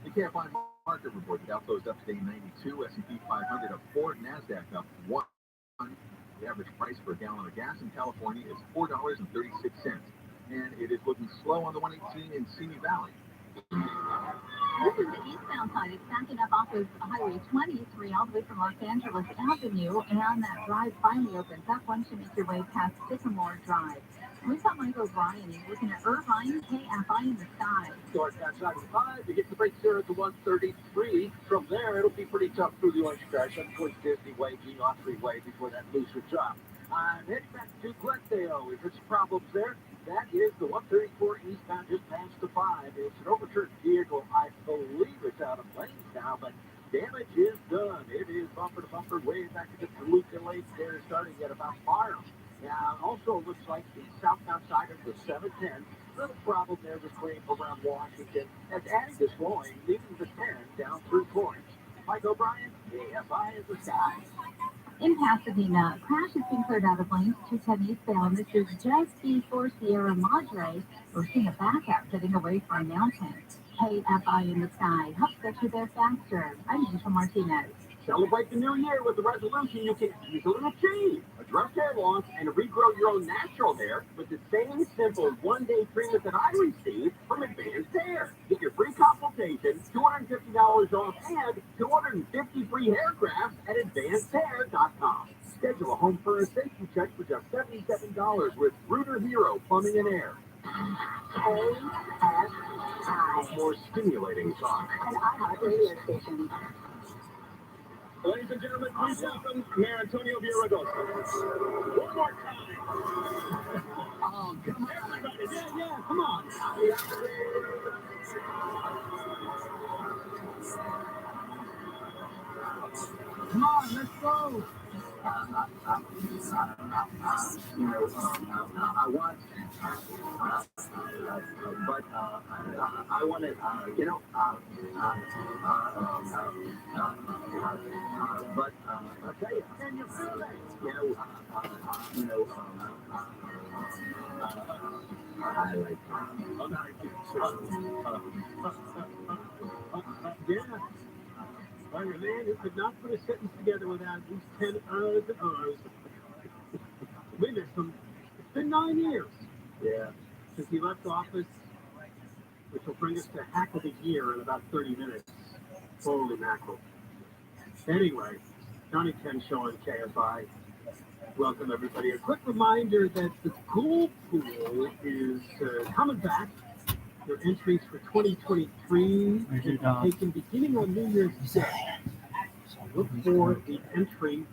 The KFI market report, the Dow closed up today 92, S&P 500 up 4, NASDAQ up 1. The average price for a gallon of gas in California is $4.36, and it is looking slow on the 118 in Simi Valley. Moving the eastbound side, it's backing up off of Highway 23 all the way from Los Angeles Avenue, and that drive finally opens up once you make your way past Sycamore Drive. We've got Mike O'Brien. He's looking at Irvine, KFI in the sky. Start outside 5, you get the brakes there at the 133. From there, it'll be pretty tough through the orange crash up towards Disney Way, Geelong Freeway before that looser drop. I'm heading back to Glendale. If it's problems there, that is the 134 eastbound just past the 5. It's an overturned vehicle. I believe it's out of lanes now, but damage is done. It is bumper to bumper way back to the Toluca Lake there, starting at about Farm. Now, also looks like the southbound side of the 710. Little problem there with Crane around Washington as adding is flowing, leaving the 10 down through Torrance. Mike O'Brien, KFI is the sky. In Pasadena, crash has been cleared out of lanes 210 eastbound. This is just before Sierra Madre. We're seeing a backup getting away from Mountain. KFI in the sky helps get you there faster. I'm Angel Martinez. Celebrate the new year with a resolution you can easily achieve. Address hair loss and regrow your own natural hair with the same simple one-day treatment that I received from Advanced Hair. Get your free consultation, $250 off, and 250 free hair grafts at advancedhair.com. Schedule a home furnace safety check for just $77 with Rooter Hero Plumbing and Air. KFI. More stimulating talk. An iHeart radio station. Ladies and gentlemen, please welcome Mayor Antonio Villaraigosa. One more time. Oh, come on. Everybody, yeah, come on. Come on, let's go. I want, but I want to, but I'll tell you, can you feel that? I like Yeah. I'm a man who could not put a sentence together without these 10 R's and R's. We missed him. It's been 9 years. Yeah. Since he left office, which will bring us to hack of the year in about 30 minutes. Holy mackerel. Anyway, Johnny Ken Show on KFI. Welcome, everybody. A quick reminder that the Pool Pool is coming back. Your entries for 2023 will be taken beginning on New Year's Day. So look for the entry,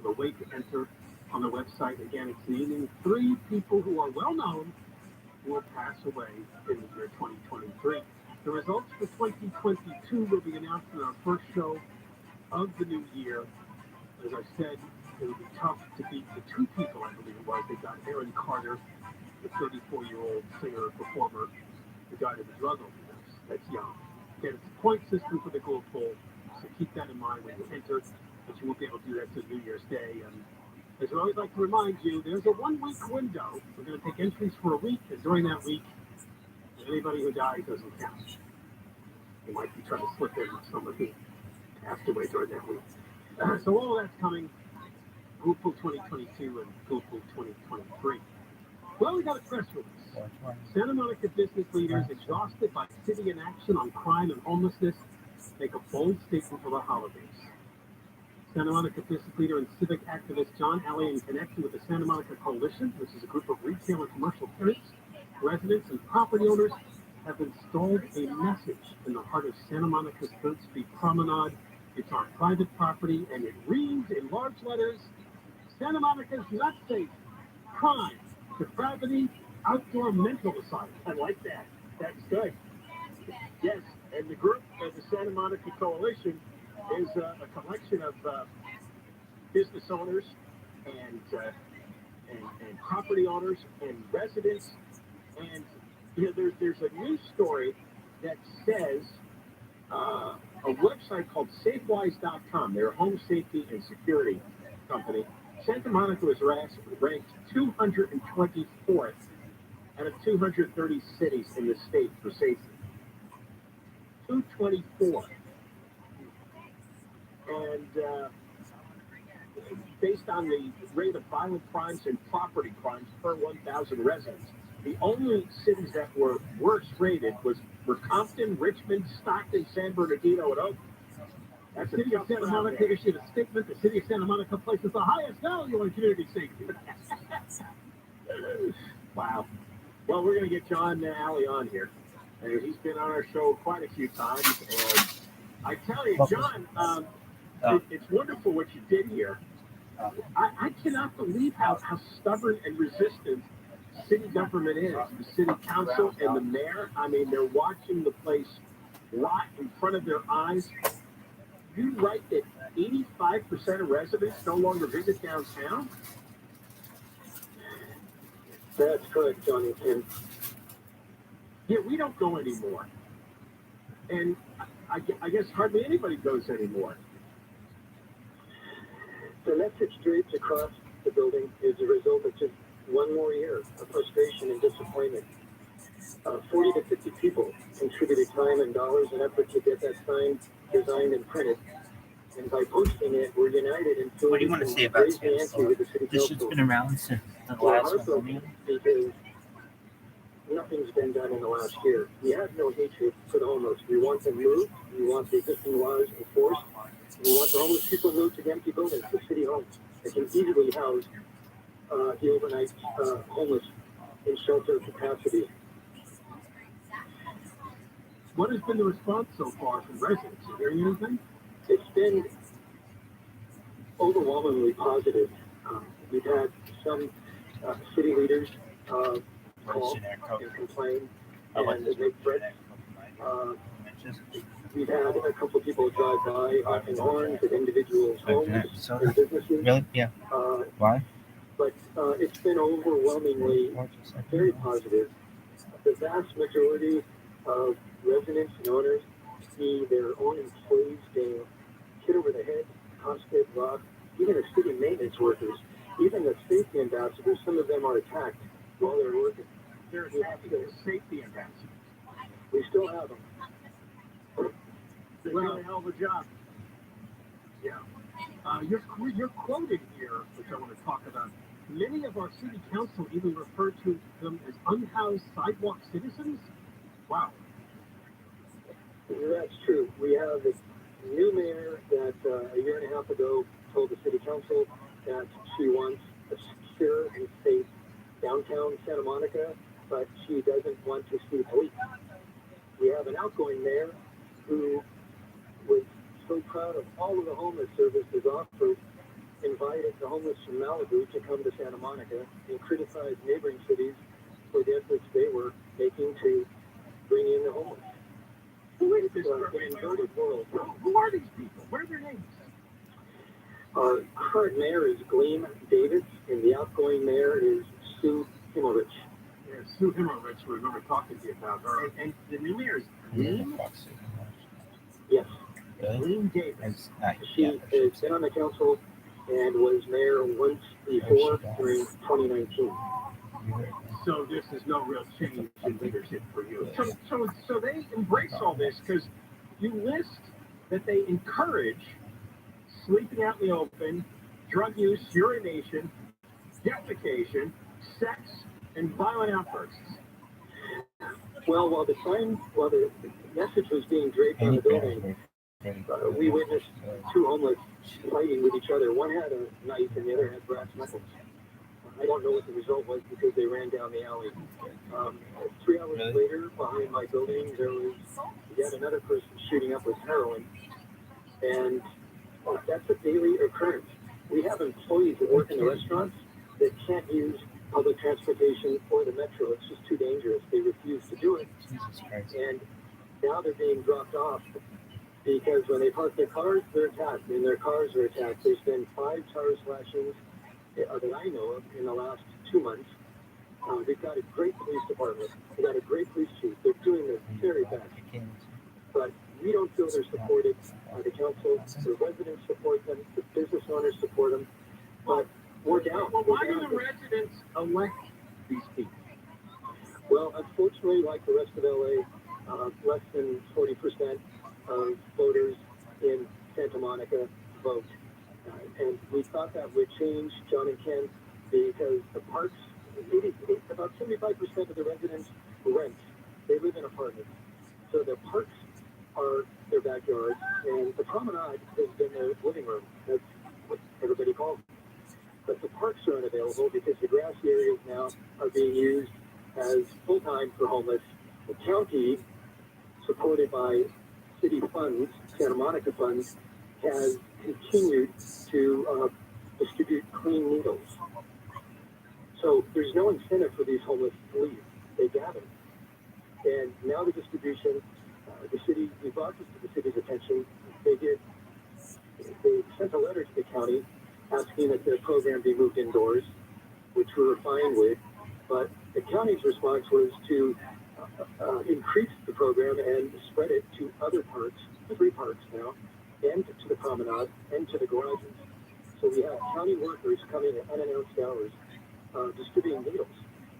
the way to enter on the website. Again, it's naming 3 people who are well known who will pass away in the year 2023. The results for 2022 will be announced in our first show of the new year. As I said, it will be tough to beat the 2 people, I believe it was. They got Aaron Carter, the 34-year-old singer and performer, who died of a drug overdose. That's young. Again, it's a point system for the Gold Poll, so keep that in mind when you enter, but you won't be able to do that till New Year's Day. And as I always like to remind you, there's a 1-week window. We're going to take entries for a week, and during that week, anybody who dies doesn't count. You might be trying to slip in with somebody who passed away during that week. So all of that's coming, Gold Poll 2022 and Gold Poll 2023. Well, we got a press release. Santa Monica business leaders exhausted by city inaction on crime and homelessness make a bold statement for the holidays. Santa Monica business leader and civic activist John Alley, in connection with the Santa Monica Coalition, which is a group of retail and commercial tenants, residents, and property owners, have installed a message in the heart of Santa Monica's Third Street Promenade. It's on private property, and it reads in large letters, Santa Monica's not safe. Crime, depravity, outdoor mental asylum. I like that. That's good. Yes, and the group of the Santa Monica Coalition is a collection of business owners and property owners and residents. And there's a news story that says a website called SafeWise.com. They're a home safety and security company. Santa Monica was ranked 224th out of 230 cities in the state for safety. 224. And based on the rate of violent crimes and property crimes per 1,000 residents, the only cities that were worst rated were Compton, Richmond, Stockton, San Bernardino, and Oakland. That's the city of Santa Monica issued a statement. The city of Santa Monica places the highest value on community safety. Wow. Well, we're going to get John Alley on here. And he's been on our show quite a few times. And I tell you, John, it's wonderful what you did here. I cannot believe how stubborn and resistant city government is. The city council and the mayor, I mean, they're watching the place rot in front of their eyes. You write that 85% of residents no longer visit downtown? That's correct, Johnny. And yeah, we don't go anymore. And I guess hardly anybody goes anymore. The message draped across the building is a result of just one more year of frustration and disappointment. 40 to 50 people contributed time and dollars and effort to get that sign designed and printed. And by posting it, we're united in feeling. What do you want to say about this? This shit's been around since the last one. Because nothing's been done in the last year. We have no hatred for the homeless. We want them moved. We want the existing laws enforced. We want the homeless people moved to empty buildings, the city homes, that can easily house the overnight homeless in shelter capacity. What has been the response so far from residents? Are you hearing anything? It's been overwhelmingly positive. We've had some city leaders call and complain and make threats. We've had a couple of people drive by honking horns at individuals' homes and businesses. Really? Yeah. Why? but it's been overwhelmingly very positive. The vast majority of residents and owners see their own employees being hit over the head, hostage, robbed, even the city maintenance workers, even the safety ambassadors, some of them are attacked while they're working. They're attacking the safety ambassadors. We still have them. They're doing a hell of a job. Yeah. You're quoted here, which I want to talk about. Many of our city council even refer to them as unhoused sidewalk citizens. Wow. That's true. We have a new mayor that a year and a half ago told the city council that she wants a secure and safe downtown Santa Monica, but she doesn't want to see police. We have an outgoing mayor who was so proud of all of the homeless services offered, invited the homeless from Malibu to come to Santa Monica and criticize neighboring cities for the efforts they were making to bring in the homeless. Who is this inverted world? Who are these people? What are their names? Our current mayor is Gleam Davis, and the outgoing mayor is Sue Himmelrich. Yeah, Sue Himmelrich, we remember talking to you about her. And the new mayor is Gleam? Yes. Gleam Davis. She has been on the council and was mayor once before during 2019. So this is no real change in leadership for you. So they embrace all this because you list that they encourage sleeping out in the open, drug use, urination, defecation, sex, and violent outbursts. Well, while the message was being draped on the building, we witnessed two homeless fighting with each other. One had a knife and the other had brass knuckles. I don't know what the result was because they ran down the alley. 3 hours later, behind my building, there was yet another person shooting up with heroin. And that's a daily occurrence. We have employees that work in the restaurants that can't use public transportation or the metro. It's just too dangerous. They refuse to do it. And now they're being dropped off because when they park their cars, they're attacked. And their cars are attacked. There's been 5 tire slashings that I know of in the last 2 months. They've got a great police department. They've got a great police chief. They're doing their very best. But we don't feel they're supported by the council. The residents support them. The business owners support them. But we're down. Well, why do the residents elect these people? Well, unfortunately, like the rest of LA, less than 40% of voters in Santa Monica vote. And we thought that would change, John and Ken, because the parks, about 75% of the residents rent. They live in apartments. So the parks are their backyard, and the promenade has been their living room. That's what everybody calls it. But the parks are unavailable because the grassy areas now are being used as full-time for homeless. The county, supported by city funds, Santa Monica funds, has continued to distribute clean needles. So there's no incentive for these homeless to leave. They gather. And now the distribution, the city, we brought this to the city's attention. They sent a letter to the county asking that their program be moved indoors, which we were fine with. But the county's response was to increase the program and spread it to other parks, 3 parks now, and to the promenade, and to the garages. So we have county workers coming at unannounced hours, distributing needles.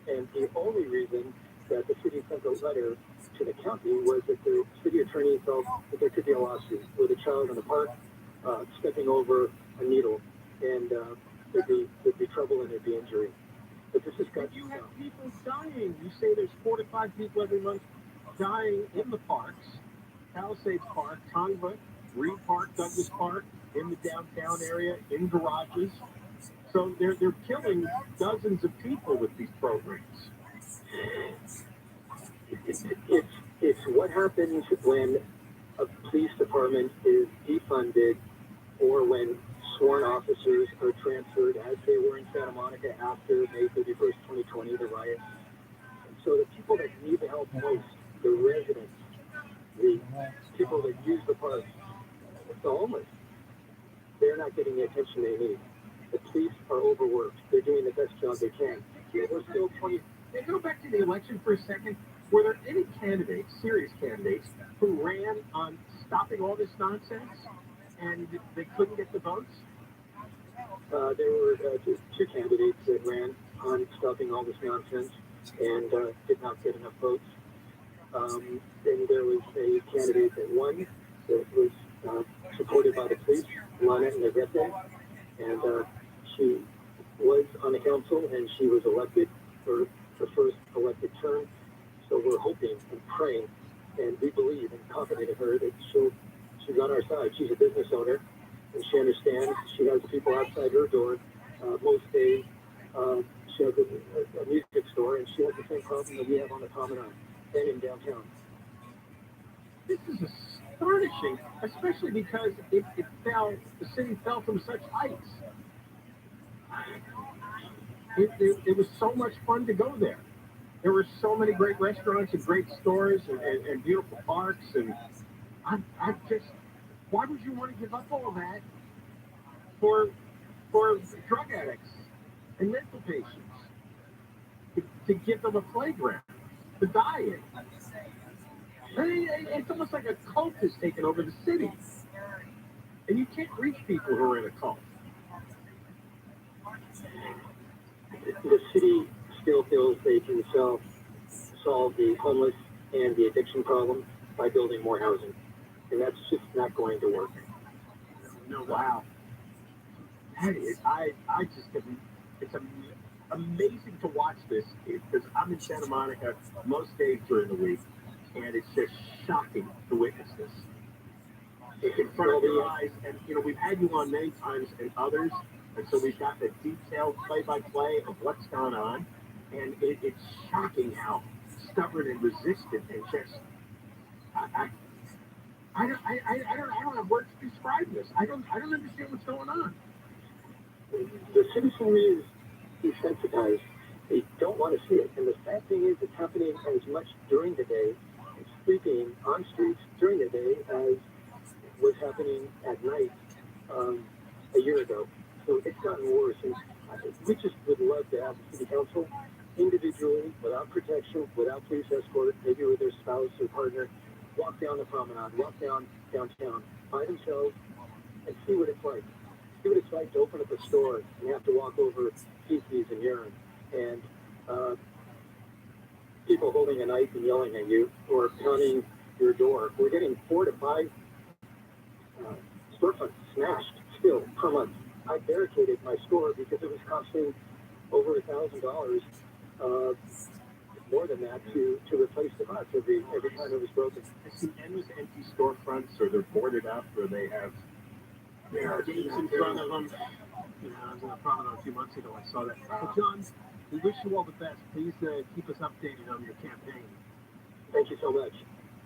And the only reason that the city sent a letter to the county was that the city attorney felt that there could be a lawsuit with a child in the park stepping over a needle, and there'd be trouble and there'd be injury. But this has got you have people dying. You say there's 4 to 5 people every month dying in the parks. Palisades Park, Conva, Reed Park, Douglas Park, in the downtown area, in garages. So they're killing dozens of people with these programs. It's what happens when a police department is defunded or when sworn officers are transferred, as they were in Santa Monica after May 31st, 2020, the riots. So the people that need the help most, the residents, the people that use the parks, the homeless, they're not getting the attention they need. The police are overworked. They're doing the best job they can. We're still 20. Hey, go back to the election for a second. Were there any candidates, serious candidates, who ran on stopping all this nonsense and they couldn't get the votes? There were two candidates that ran on stopping all this nonsense and did not get enough votes. Then there was a candidate that won that was supported by the police, Lana Negrete, and she was on the council and she was elected for her first elected term. So we're hoping and praying, and we believe and confident in her that she's on our side. She's a business owner, and she understands. She has people outside her door most days. She has a music store, and she has the same problem that we have on the Promenade and in downtown. This is astonishing, especially because the city fell from such heights. It was so much fun to go there. There were so many great restaurants and great stores and beautiful parks, and I just, why would you want to give up all that for drug addicts and mental patients to give them a playground to die in? I mean, it's almost like a cult has taken over the city, and you can't reach people who are in a cult. The city still feels they can solve the homeless and the addiction problem by building more housing, and that's just not going to work. No, wow. That is, I just, it's amazing to watch this because I'm in Santa Monica most days during the week, and it's just shocking to witness this. In front of your eyes, and we've had you on many times and others, and so we've got the detailed play-by-play of what's gone on, and it's shocking how stubborn and resistant and just I don't have words to describe this. I don't understand what's going on. The citizenry is desensitized. They don't want to see it, and the sad thing is it's happening as much during the day and sleeping on streets during the day as was happening at night a year ago. So it's gotten worse, and we just would love to have the city council individually, without protection, without police escort, maybe with their spouse or partner, walk down the promenade, walk downtown by themselves and see what it's like. See what it's like to open up a store and have to walk over feces and urine and people holding a knife and yelling at you or pounding your door. We're getting 4 to 5 storefronts smashed still per month. I barricaded my store because it was costing over $1,000, more than that, to replace the glass every time it was broken. I see endless empty storefronts, or they're boarded up, or they have gates in front of them. I was in a promenade a few months ago. I saw that. Well, John, we wish you all the best. Please keep us updated on your campaign. Thank you so much.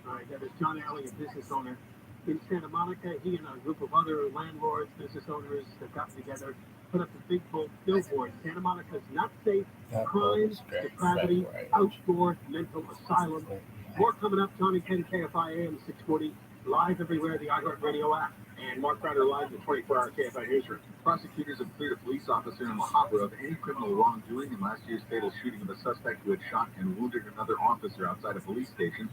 All right, that is John Alley, a business owner in Santa Monica. He and a group of other landlords, business owners have gotten together, put up a big billboard. Santa Monica is not safe. Crime, depravity, outdoor mental asylum. More coming up. Tony 10 KFI AM 640, live everywhere, the iHeartRadio app. And Mark Ryder live in the 24-hour KFI newsroom. Prosecutors have cleared a police officer in La Habra of any criminal wrongdoing in last year's fatal shooting of a suspect who had shot and wounded another officer outside a police station.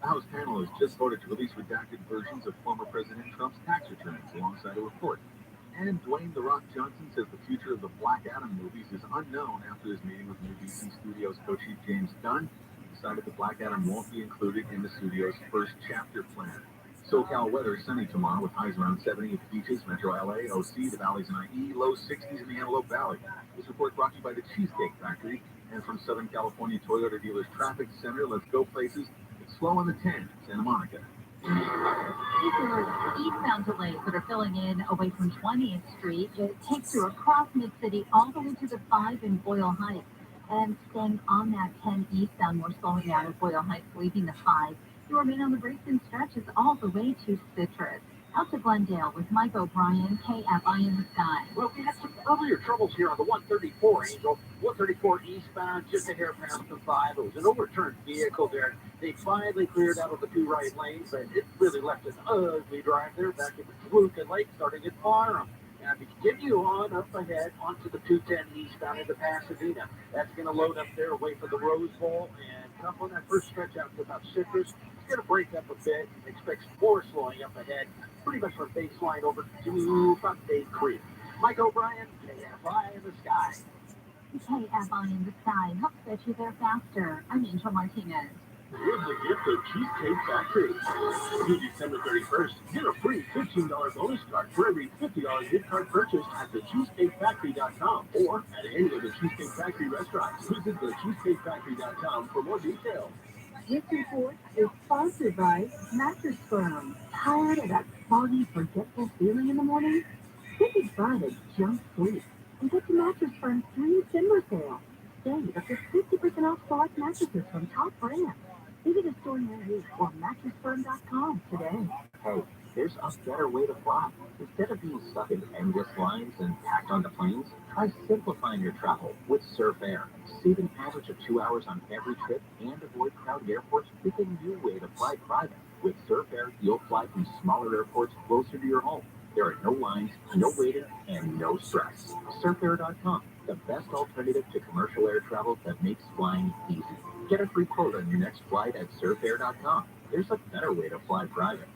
The House panel has just voted to release redacted versions of former President Trump's tax returns alongside a report. And Dwayne "The Rock" Johnson says the future of the Black Adam movies is unknown after his meeting with new DC Studios co-chief James Gunn. He decided the Black Adam won't be included in the studio's first chapter plan. SoCal weather sunny tomorrow with highs around 70 at the beaches, Metro LA, OC, the valleys and IE, low 60s in the Antelope Valley. This report brought to you by the Cheesecake Factory. And from Southern California Toyota Dealers Traffic Center, let's go places. It's slow on the 10, Santa Monica. Eastbound delays that are filling in away from 20th Street. It takes you across Mid-City all the way to the 5 in Boyle Heights. And staying on that 10 eastbound, we're slowing down at Boyle Heights, leaving the 5. You remain on the Brayton stretches all the way to Citrus. Out to Glendale with Mike O'Brien, KFI in the Sky. Well, we had some earlier troubles here on the 134, Angel. 134 eastbound, just a hair past the 5. It was an overturned vehicle there. They finally cleared out of the 2 right lanes, but it really left an ugly drive there back at the Fluke and Lake starting at Farnham. traffic continue on up ahead onto the 210 eastbound into Pasadena. That's going to load up there away from the Rose Bowl and come on that first stretch out to about Citrus. It's going to break up a bit. Expect more slowing up ahead, pretty much from baseline over to about Bay Creek. Mike O'Brien, KFI in the sky. KFI in the sky helps get you there faster. I'm Angel Martinez. Here's the gift of Cheesecake Factory. Through December 31st, get a free $15 bonus card for every $50 gift card purchased at thecheesecakefactory.com or at any of the Cheesecake Factory restaurants. Visit thecheesecakefactory.com for more details. This report is sponsored by Mattress Firm. Tired of that foggy, forgetful feeling in the morning? Take advantage, jump sleep, and get to Mattress Firm's 3 December sale. Save up to 50% off select mattresses from top brands. Visit a store near you or mattressfirm.com today. Hey, there's a better way to fly. Instead of being stuck in endless lines and packed onto planes, try simplifying your travel with Surf Air. Save an average of 2 hours on every trip and avoid crowded airports with a new way to fly private. With Surf Air, you'll fly from smaller airports closer to your home. There are no lines, no waiting, and no stress. SurfAir.com, the best alternative to commercial air travel that makes flying easy. Get a free quote on your next flight at SurfAir.com. There's a better way to fly private.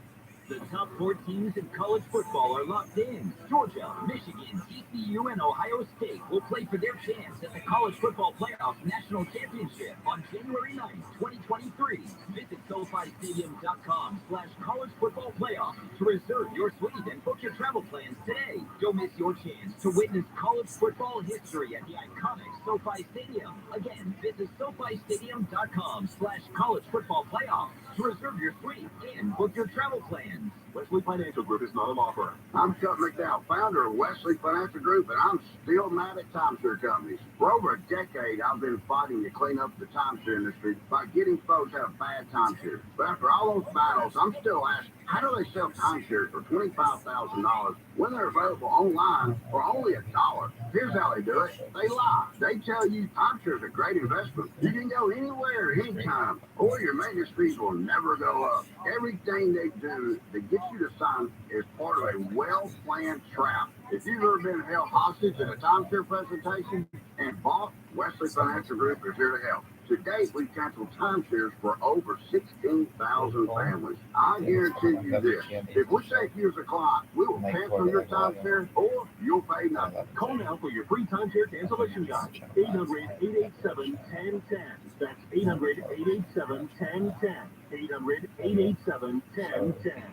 The top 4 teams in college football are locked in. Georgia, Michigan, TCU, and Ohio State will play for their chance at the College Football Playoff National Championship on January 9th, 2023. Visit SoFiStadium.com/College Football Playoff to reserve your suite and book your travel plans today. Don't miss your chance to witness college football history at the iconic SoFi Stadium. Again, visit SoFiStadium.com/College Football Playoff to reserve your suite and book your travel plans. Wesley Financial Group is not a law firm. I'm Chuck McDowell, founder of Wesley Financial Group, and I'm still mad at timeshare companies. For over a decade, I've been fighting to clean up the timeshare industry by getting folks out of bad timeshares. But after all those battles, I'm still asking, how do they sell timeshares for $25,000 when they're available online for only $1? Here's how they do it. They lie. They tell you timeshares are a great investment. You can go anywhere, anytime, or your maintenance fees will never go up. Everything they do to get you to sign is part of a well-planned trap. If you've ever been held hostage at a timeshare presentation and bought, Wesley Financial Group is here to help. To date, we've canceled timeshares for over 16,000 families. I guarantee you this. If we take you as a client, we will cancel your timeshare or you'll pay nothing. Call now for your free timeshare cancellation guide. 800-887-1010. That's 800-887-1010. 800-887-1010.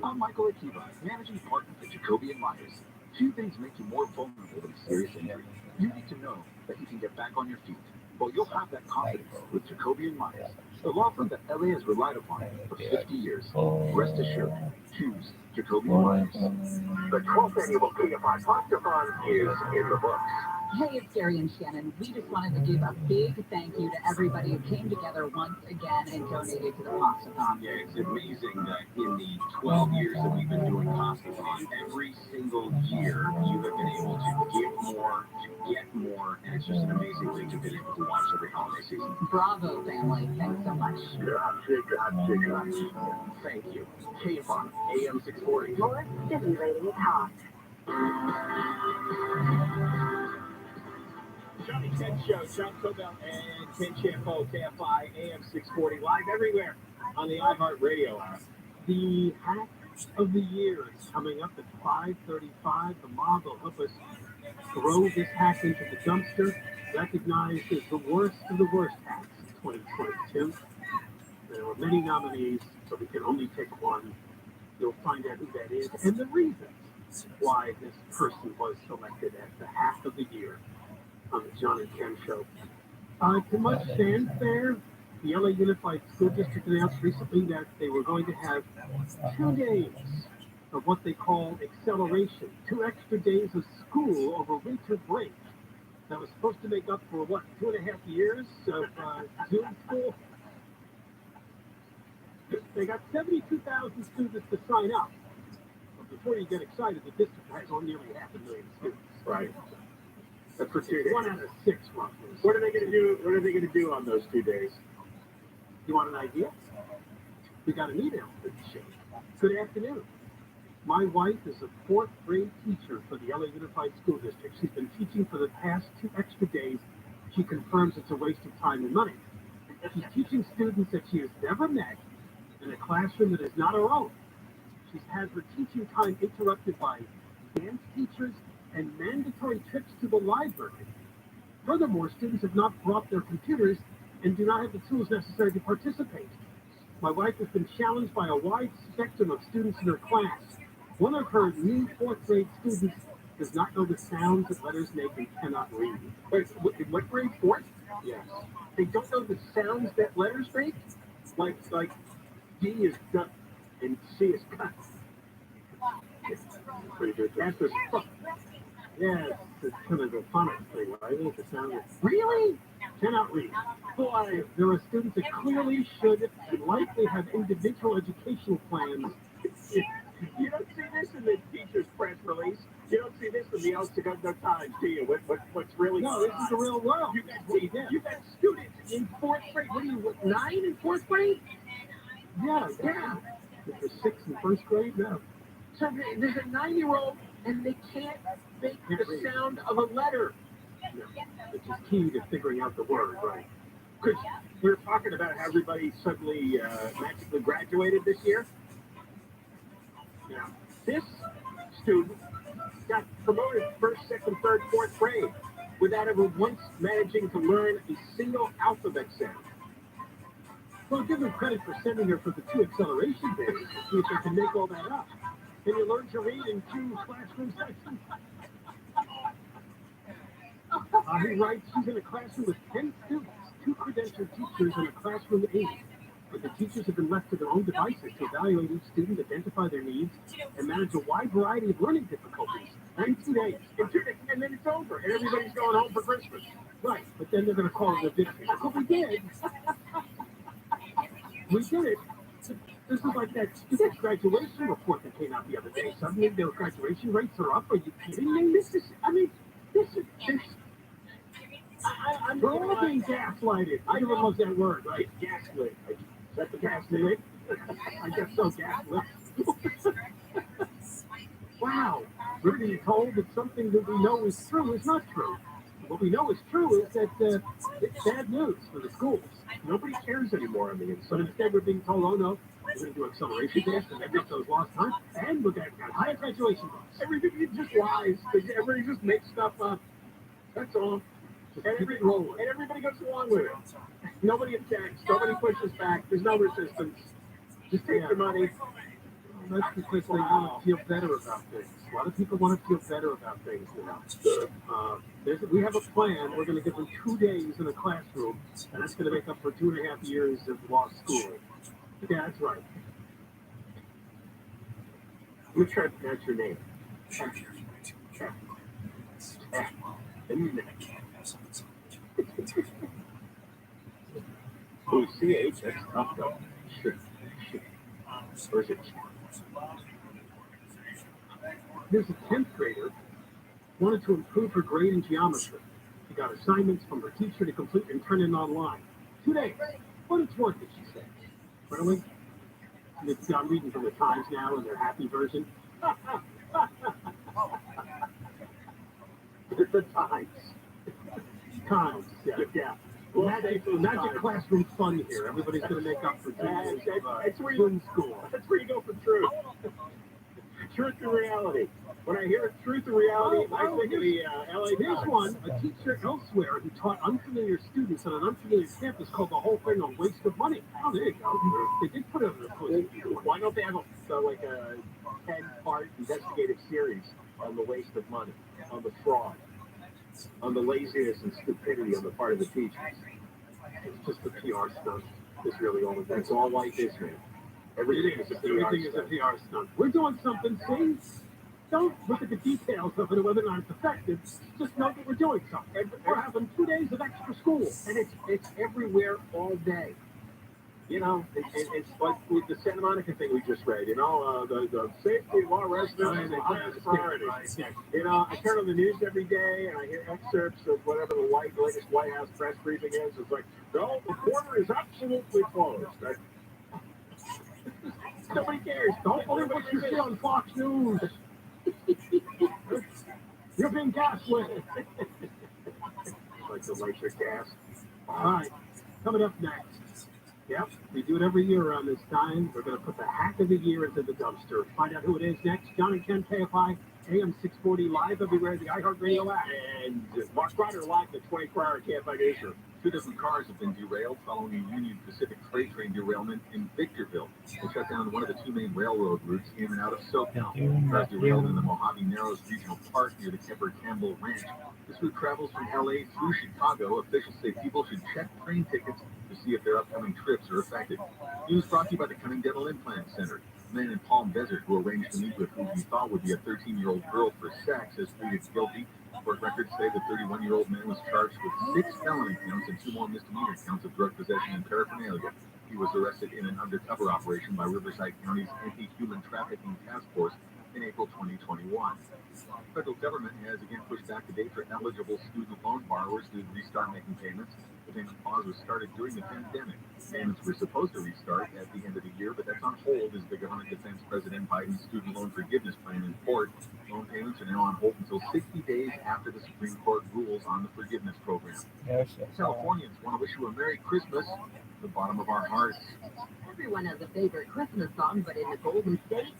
I'm Michael Akiva, managing partner at Jacoby & Myers. 2 things make you more vulnerable to serious injury. You need to know that you can get back on your feet. Well, you'll have that confidence with Jacoby & Myers, the law firm that LA has relied upon for 50 years. Rest assured, choose Jacoby & Myers. The 12th annual KFI Pasta-thon is in the books. Hey, it's Gary and Shannon. We just wanted to give a big thank you to everybody who came together once again and donated to the Pasta-thon. Yeah, it's amazing that in the 12 years that we've been doing Pasta-thon, every single year you have been able to give more, to get more, and it's just an amazing thing to be able to watch every holiday season. Bravo, family. Thanks so much. Thank you. KFI, AM 640. More stimulating talk. Johnny Ken Show, John Cobell and Ken Champo, KFI, AM 640, live everywhere on the iHeartRadio app. The hack of the year is coming up at 5:35. The mob will help us throw this hack into the dumpster, recognized as the worst of the worst hacks in 2022. There were many nominees, so we can only pick one. You'll find out who that is and the reasons why this person was selected as the hack of the year on the John and Ken Show. To much fanfare, the LA Unified School District announced recently that they were going to have 2 days of what they call acceleration, 2 extra days of school over winter break. That was supposed to make up for, 2.5 years of Zoom school? They got 72,000 students to sign up. But before you get excited, the district has nearly 500,000 students. Right. That's for 2 days. 1 out of 6, roughly. What are they going to do? What are they going to do on those 2 days? You want an idea? We got an email for the show. Good afternoon. My wife is a fourth grade teacher for the LA Unified School District. She's been teaching for the past 2 extra days. She confirms it's a waste of time and money. She's teaching students that she has never met in a classroom that is not her own. She's had her teaching time interrupted by dance teachers and mandatory trips to the library. Furthermore, students have not brought their computers and do not have the tools necessary to participate. My wife has been challenged by a wide spectrum of students in her class. One of her new fourth grade students does not know the sounds that letters make and cannot read. Wait, what grade? Fourth? Yes. They don't know the sounds that letters make? Like D is duck and C is cut. Pretty good. That's just, yeah, it's kind of a phonics thing, right? The sound is, really? Cannot read. Boy, there are students that clearly should and likely have individual educational plans. You don't see this in the teacher's press release. You don't see this in the El Segundo Times, do you? What's really No, this is the real world. You got students in fourth grade. What are you, 9 in fourth grade? Yeah. If you're 6 in first grade, no. So there's a 9-year-old and they can't make the sound of a letter. No. Which is key to figuring out the word, right? Because we were talking about how everybody suddenly magically graduated this year. Yeah. This student got promoted first, second, third, fourth grade without ever once managing to learn a single alphabet sound. Well, give them credit for sending her for the 2 acceleration days to see if they can make all that up. And you learn to read in 2 classroom sessions. He writes, she's in a classroom with 10 students, 2 credentialed teachers, and a classroom aide. But the teachers have been left to their own devices to evaluate each student, identify their needs, and manage a wide variety of learning difficulties. 19 days. And then it's over, and everybody's going home for Christmas. Right, but then they're going to call it a victory. That's what we did. We did it. This is like that graduation report that came out the other day. Suddenly their graduation rates are up. Are you kidding me? This is we're all being gaslighted. I never love that word, right? Gaslit. Is that the gaslit? I guess so, gaslit. Wow. We're being told that something that we know is true is not true. What we know is true is that it's bad news for the schools. Nobody cares anymore on the inside. But instead we're being told, oh no, we're going to do acceleration tests and make up those lost time, and we're going to have higher graduation rates. Everybody just lies. Everybody just makes stuff up. That's all. And everybody goes along with it. Nobody objects. Nobody pushes back. There's no resistance. Just take your money. That's because they want to feel better about things. A lot of people want to feel better about things now. We have a plan. We're going to give them 2 days in a classroom, and that's going to make up for 2.5 years of lost schooling. Yeah, that's right. Let me try to pronounce your name. Oh, CH, that's tough though. Shit. Or is it? There's a 10th grader wanted to improve her grade in geometry. She got assignments from her teacher to complete and turn in online. 2 days. But it's worth it, she said. Really? I'm reading from the Times now in their happy version. The Times. Times, yeah. Magic classroom fun here. Everybody's going to make up for 2 years of Zoom school. That's where you go for truth. Truth and reality. When I hear truth and reality, I think of the LA Here's Times. one, a teacher elsewhere who taught unfamiliar students on an unfamiliar campus called the whole thing a waste of money. Oh, there you go. They did put it on the post. Why don't they have like a 10-part investigative series on the waste of money, on the fraud, on the laziness and stupidity on the part of the teachers? It's just the PR stunt. It's really all of that. That's all life is, man. Everything is a PR stunt. We're doing something, see? Don't look at the details of it or whether or not it's effective. Just know that we're doing something. We're having 2 days of extra school. And it's everywhere all day. You know, it's like with the Santa Monica thing we just read, you know, the safety of our residents is the highest priority. You know, I turn on the news every day and I hear excerpts of whatever the latest White House press briefing is. It's like, no, the border is absolutely closed. Nobody cares. Don't believe what you see on Fox News. You're being gaslit. Like the lights are gas. All right, coming up next. Yep, we do it every year around this time. We're going to put the hack of the year into the dumpster. Find out who it is next. John and Ken, KFI, AM 640, live everywhere, the iHeartRadio app. And Mark Ryder live, the 24-hour KFI Newsroom. 2 different cars have been derailed following a Union Pacific freight train derailment in Victorville. They shut down one of the 2 main railroad routes in and out of SoCal. Cars derailed in the Mojave Narrows Regional Park near the Kemper Campbell Ranch. This route travels from LA through Chicago. Officials say people should check train tickets to see if their upcoming trips are affected. News brought to you by the Cunning Dental Implant Center. A man in Palm Desert who arranged to meet with who he thought would be a 13-year-old girl for sex has pleaded guilty. Court records say the 31-year-old man was charged with 6 felony counts and 2 more misdemeanor counts of drug possession and paraphernalia. He was arrested in an undercover operation by Riverside County's Anti-Human Trafficking Task Force in April 2021. The federal government has again pushed back the date for eligible student loan borrowers to restart making payments. The payment pause was started during the pandemic. Payments were supposed to restart at the end of the year, but that's on hold as the government defends President Biden's student loan forgiveness plan in court. Loan payments are now on hold until 60 days after the Supreme Court rules on the forgiveness program. Californians want to wish you a Merry Christmas from the bottom of our hearts. Everyone has a favorite Christmas song, but in the Golden State,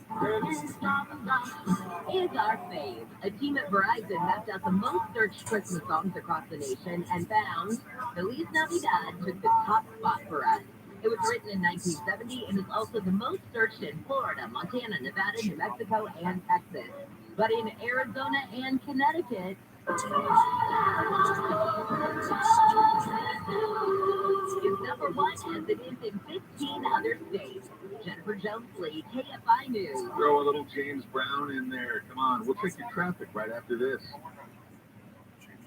is our fave. A team at Verizon mapped out the most searched Christmas songs across the nation and found Feliz Navidad took the top spot for us. It was written in 1970 and is also the most searched in Florida, Montana, Nevada, New Mexico, and Texas. But in Arizona and Connecticut, it's number 1 as it is in 15 other states. Jennifer Jones-Lee, KFI News. Throw a little James Brown in there. Come on, we'll check your traffic right after this.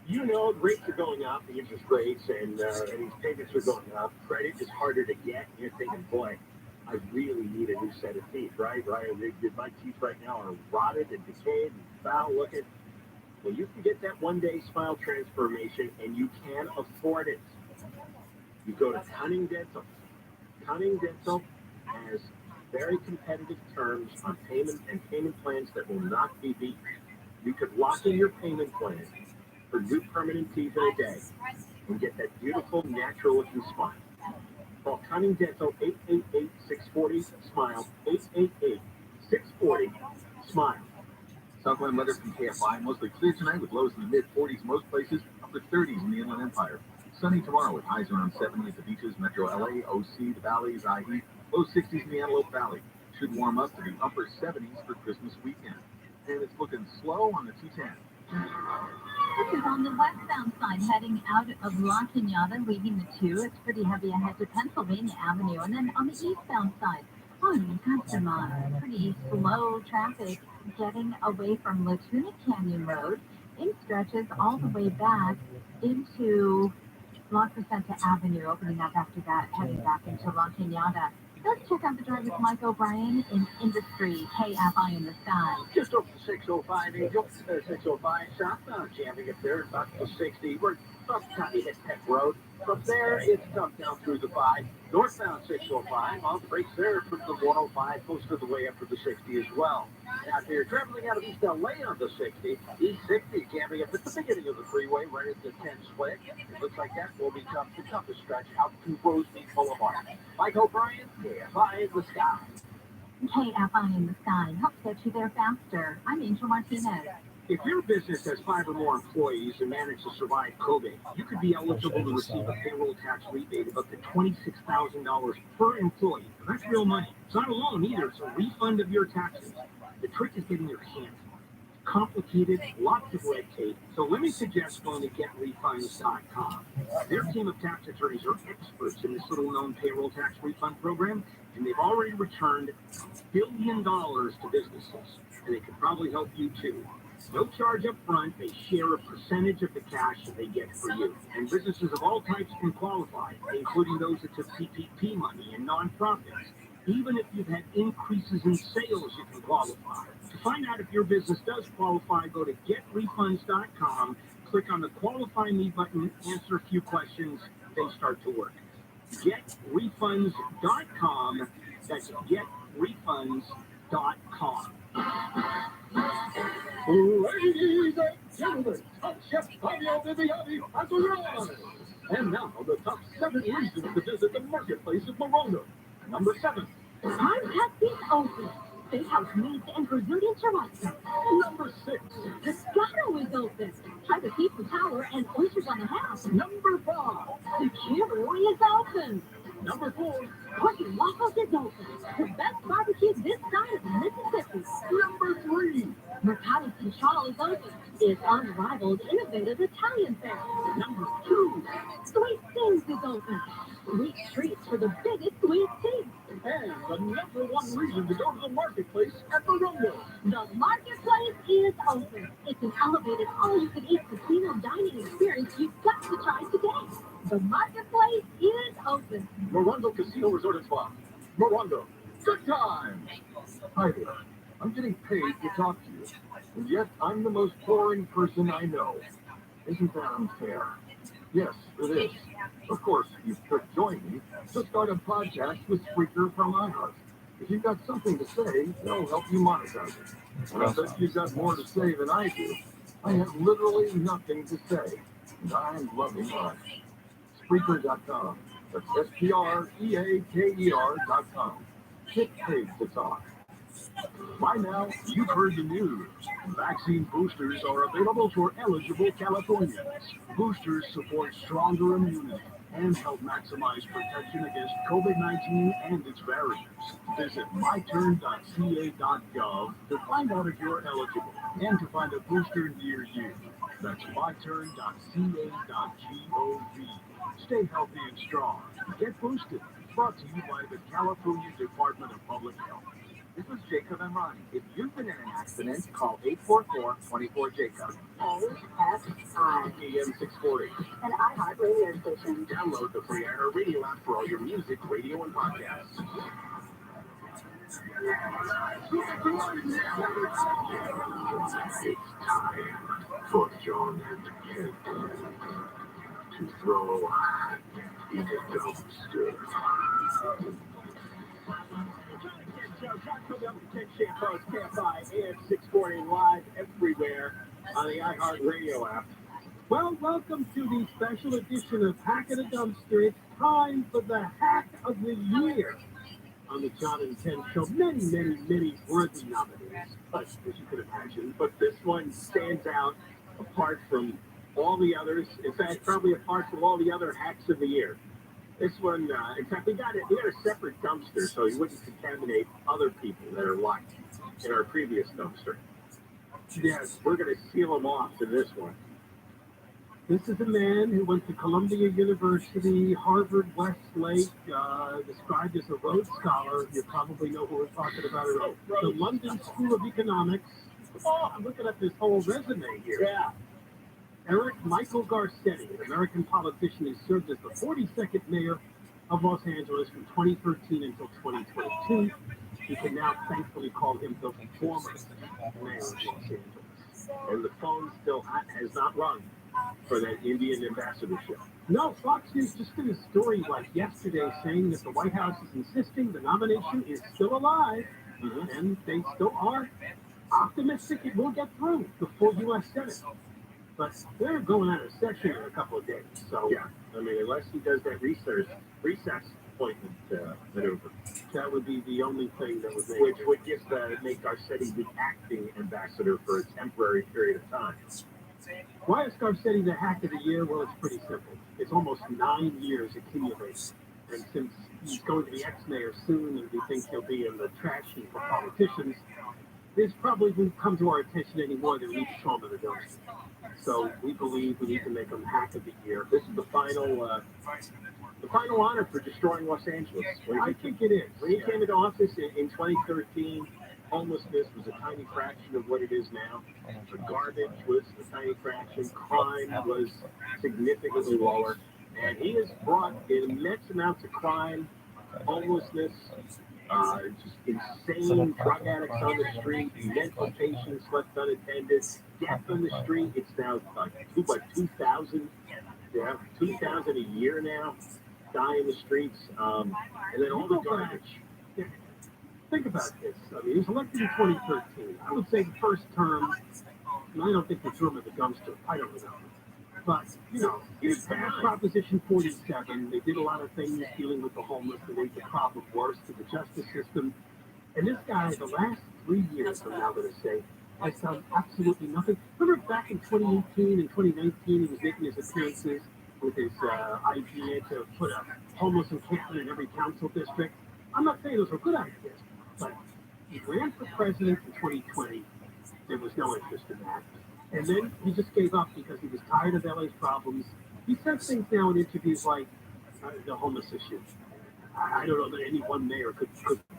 You know, rates are going up, the interest rates, and these payments are going up. Credit is harder to get. You're thinking, boy, I really need a new set of teeth, right? My teeth right now are rotted and decayed and foul looking. Well, you can get that one-day smile transformation, and you can afford it. You go to Cunning Dental. Cunning Dental has very competitive terms on payment and payment plans that will not be beat. You could lock in your payment plan for new permanent teeth in a day and get that beautiful, natural-looking smile. Call Cunning Dental 888-640-SMILE, 888-640-SMILE. Southland weather from KFI, mostly clear tonight with lows in the mid-40s most places, upper 30s in the Inland Empire. Sunny tomorrow with highs around 70 at the beaches, Metro LA, OC, the valleys, IE, low 60s in the Antelope Valley. Should warm up to the upper 70s for Christmas weekend. And it's looking slow on the 210. This is on the westbound side, heading out of La Cañada, leaving the 2. It's pretty heavy ahead to Pennsylvania Avenue. And then on the eastbound side, you've got some pretty slow traffic getting away from Latuna Canyon Road in stretches all the way back into La Crescenta Avenue, opening up after that, heading back into La Cañada. Let's check out the driver's Mike O'Brien in Industry, KFI in the sky. Just off the 605, Angel, 605, southbound jamming up there, about the 60. We're about the time you hit Peck Road. From there, it's tough down through the 5. Northbound 605, on the brakes there from the 105, close to the way up to the 60 as well. Now, if you're traveling out of East LA on the 60, E60 jamming up at the beginning of the freeway, right at the 10 split. It looks like that will be tough, the toughest stretch out to Rosemead Boulevard. Mike O'Brien, KFI in the sky. KFI in the sky helps get you there faster. I'm Angel Martinez. if your business has 5 or more employees and managed to survive COVID, you could be eligible to receive a payroll tax rebate of up to $26,000 per employee. Now, that's real money. It's not a loan either. It's a refund of your taxes. The trick is getting your hands on it. Complicated, lots of red tape. So let me suggest going to getrefunds.com. Their team of tax attorneys are experts in this little-known payroll tax refund program, and they've already returned $1 billion to businesses, and they could probably help you too. No charge up front. They share a percentage of the cash that they get for you. And businesses of all types can qualify, including those that took PPP money and nonprofits. Even if you've had increases in sales, you can qualify. To find out if your business does qualify, go to getrefunds.com, click on the Qualify Me button, answer a few questions, they start to work. Getrefunds.com, That's getrefunds.com. Ladies and gentlemen, Top Chef Fabio Viviani has arrived. And now, the top 7 reasons to visit the marketplace of Morongo. Number 7. Our test is open. Steakhouse meats and Brazilian churrasco. Number 6. Pescado is open. Try the pizza tower and oysters on the house. Number 5. The Kiro is open. Number 4. Pork and waffles is open. The best barbecue this side of Mississippi. Number 3. Mercado Central is open. It's unrivaled, innovative Italian fare. Number 2. Sweet Things is open. Sweet treats for the biggest sweet teeth. And the number 1 reason to go to the marketplace at Morongo. The marketplace is open. It's an elevated all-you-can-eat casino dining experience you've got to try today. The marketplace is open. Morongo Casino Resort and Spa. Morongo. Good times. Hi there. I'm getting paid to talk to you. And yet I'm the most boring person I know. Isn't that unfair? Yes, it is. Of course, you could join me to start a podcast with Spreaker from iHeart. If you've got something to say, they'll help you monetize it. And I bet you've got more to say than I do. I have literally nothing to say, and I'm loving life. Spreaker.com. That's SPREAKER.com. Get paid to talk. By now, you've heard the news. Vaccine boosters are available for eligible Californians. Boosters support stronger immunity and help maximize protection against COVID-19 and its variants. Visit myturn.ca.gov to find out if you're eligible and to find a booster near you. That's myturn.ca.gov. Stay healthy and strong. Get boosted. Brought to you by the California Department of Public Health. This is Jacob and Ronnie. If you've been in an accident, call 844-24-JACOB. ASI. AM 640. An iHeart radio station. Download the free iHeart Radio app for all your music, radio, and podcasts. It's time for John and Kent to throw in the dumpster. AM 640 live everywhere on the iHeart Radio app. Well, welcome to the special edition of Hack of the Dumpster. It's time for the Hack of the Year on the John and Ken Show. Many worthy nominees, as you can imagine. But this one stands out apart from all the others. In fact, probably apart from all the other hacks of the year. This one, in fact, we got a separate dumpster so you wouldn't contaminate other people that are locked in our previous dumpster. Yes, we're going to seal them off to this one. This is a man who went to Columbia University, Harvard, Westlake, described as a Rhodes Scholar. You probably know who we're talking about. The London School of Economics. Oh, I'm looking at this whole resume here. Yeah. Eric Michael Garcetti, an American politician who served as the 42nd mayor of Los Angeles from 2013 until 2022. You can now thankfully call him the former mayor of Los Angeles. And the phone still has not rung for that Indian ambassadorship. No, Fox News just did a story like yesterday saying that the White House is insisting the nomination is still alive, and they still are optimistic it will get through the full U.S. Senate. But they're going out of session in a couple of days, so yeah. I mean, unless he does that recess appointment maneuver, that would be the only thing that would make Garcetti the acting ambassador for a temporary period of time. Why is Garcetti the hack of the year? Well, it's pretty simple. It's almost 9 years accumulated, and since he's going to be ex-mayor soon, and we think he'll be in the trash heap for politicians, this probably won't come to our attention anymore than we need to throw him in the dumpster. So we believe we need to make him hack of the year. This is the final honor for destroying Los Angeles. I think it is. When he came into office in 2013, homelessness was a tiny fraction of what it is now. The garbage was a tiny fraction. Crime was significantly lower. And he has brought immense amounts of crime, homelessness, just insane drug addicts on the street, mental patients left unattended, death on the street. It's now like 2,000. Yeah, 2,000 a year now die in the streets. And then all the garbage. think about this. I mean, he was elected in 2013. I would say the first term, and I don't think they threw him at the dumpster. I don't know. But, you know, he passed Proposition 47. They did a lot of things dealing with the homeless to make the problem worse to the justice system. And this guy, the last 3 years, I'm now going to say, has done absolutely nothing. Remember back in 2018 and 2019, he was making his appearances with his idea to put a homeless encampment in every council district. I'm not saying those were good ideas, but he ran for president in 2020. There was no interest in that. And then he just gave up because he was tired of LA's problems. He says things now in interviews like the homeless issue. I don't know that any one mayor could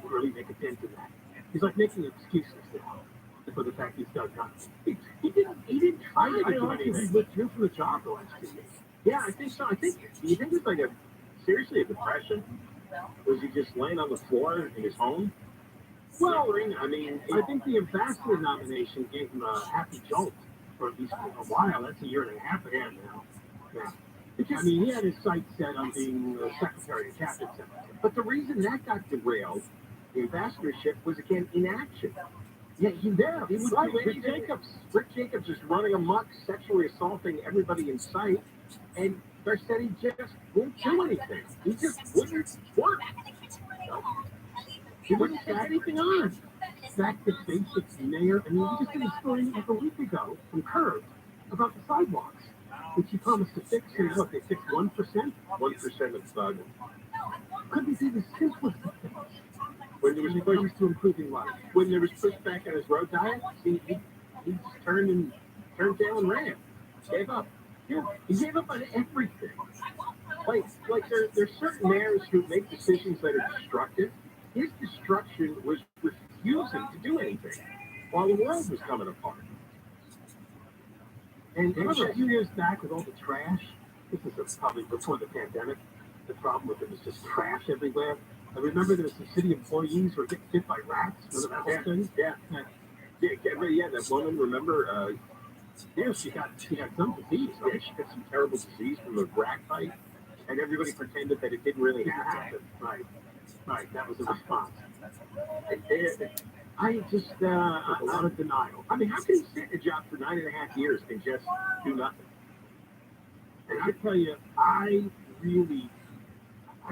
really make a dent in that. He's like making excuses now for the fact he's done nothing. He didn't try to do anything. He withdrew from the job the last 2 years. Yeah, I think so. Do you think it's like seriously a depression? Was he just laying on the floor in his home? Well, I mean, I think the ambassador nomination gave him a happy jolt for at least a while. That's a year and a half ahead now. Yeah. I mean, he had his sights set on being the secretary and cabinet secretary. But the reason that got derailed, the ambassadorship, was again inaction. Yeah, he was right. Rick Jacobs is running amok, sexually assaulting everybody in sight, and Garcetti just won't do anything. He just wouldn't work. He wouldn't take anything on. The fact that basic mayor, I mean, we just did a story like a week ago from Curve about the sidewalks, which he promised to fix, and look, they fixed 1%. 1% of sidewalks. Couldn't be the simplest of things. When there was push to improving life. When there was pushback on his road diet, he turned tail and ran. Gave up. Yeah, he gave up on everything. Like there's certain mayors who make decisions that are destructive. His destruction was refusing to do anything while the world was coming apart. And remember a few years back with all the trash? This is probably before the pandemic. The problem with it was just trash everywhere. I remember there was some city employees who were getting bit by rats. Remember that whole thing? Yeah, that woman, remember? Yeah, she got some disease. Yeah, she got some terrible disease from a rat bite, and everybody pretended that it didn't really happen. Right, that was the response. I just, a lot of denial. I mean, how can he sit in a job for 9.5 years and just do nothing? And I tell you, I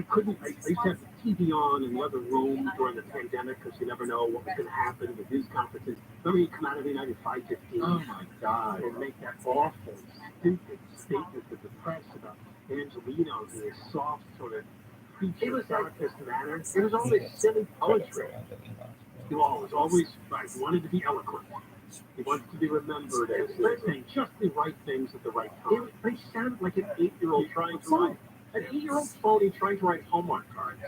couldn't, I used to have the TV on in the other room during the pandemic because you never know what was going to happen with news conferences. Remember he'd come out every night at 5:15? Oh my God. And make that awful, stupid statement to the press about Angelino and his soft sort of preacher therapist manner. It was always silly poetry. He was always right. He wanted to be eloquent. He wanted to be remembered as saying just the right things at the right time. They sounded like an 8-year-old trying to write. An 8-year-old phony trying to write Hallmark cards.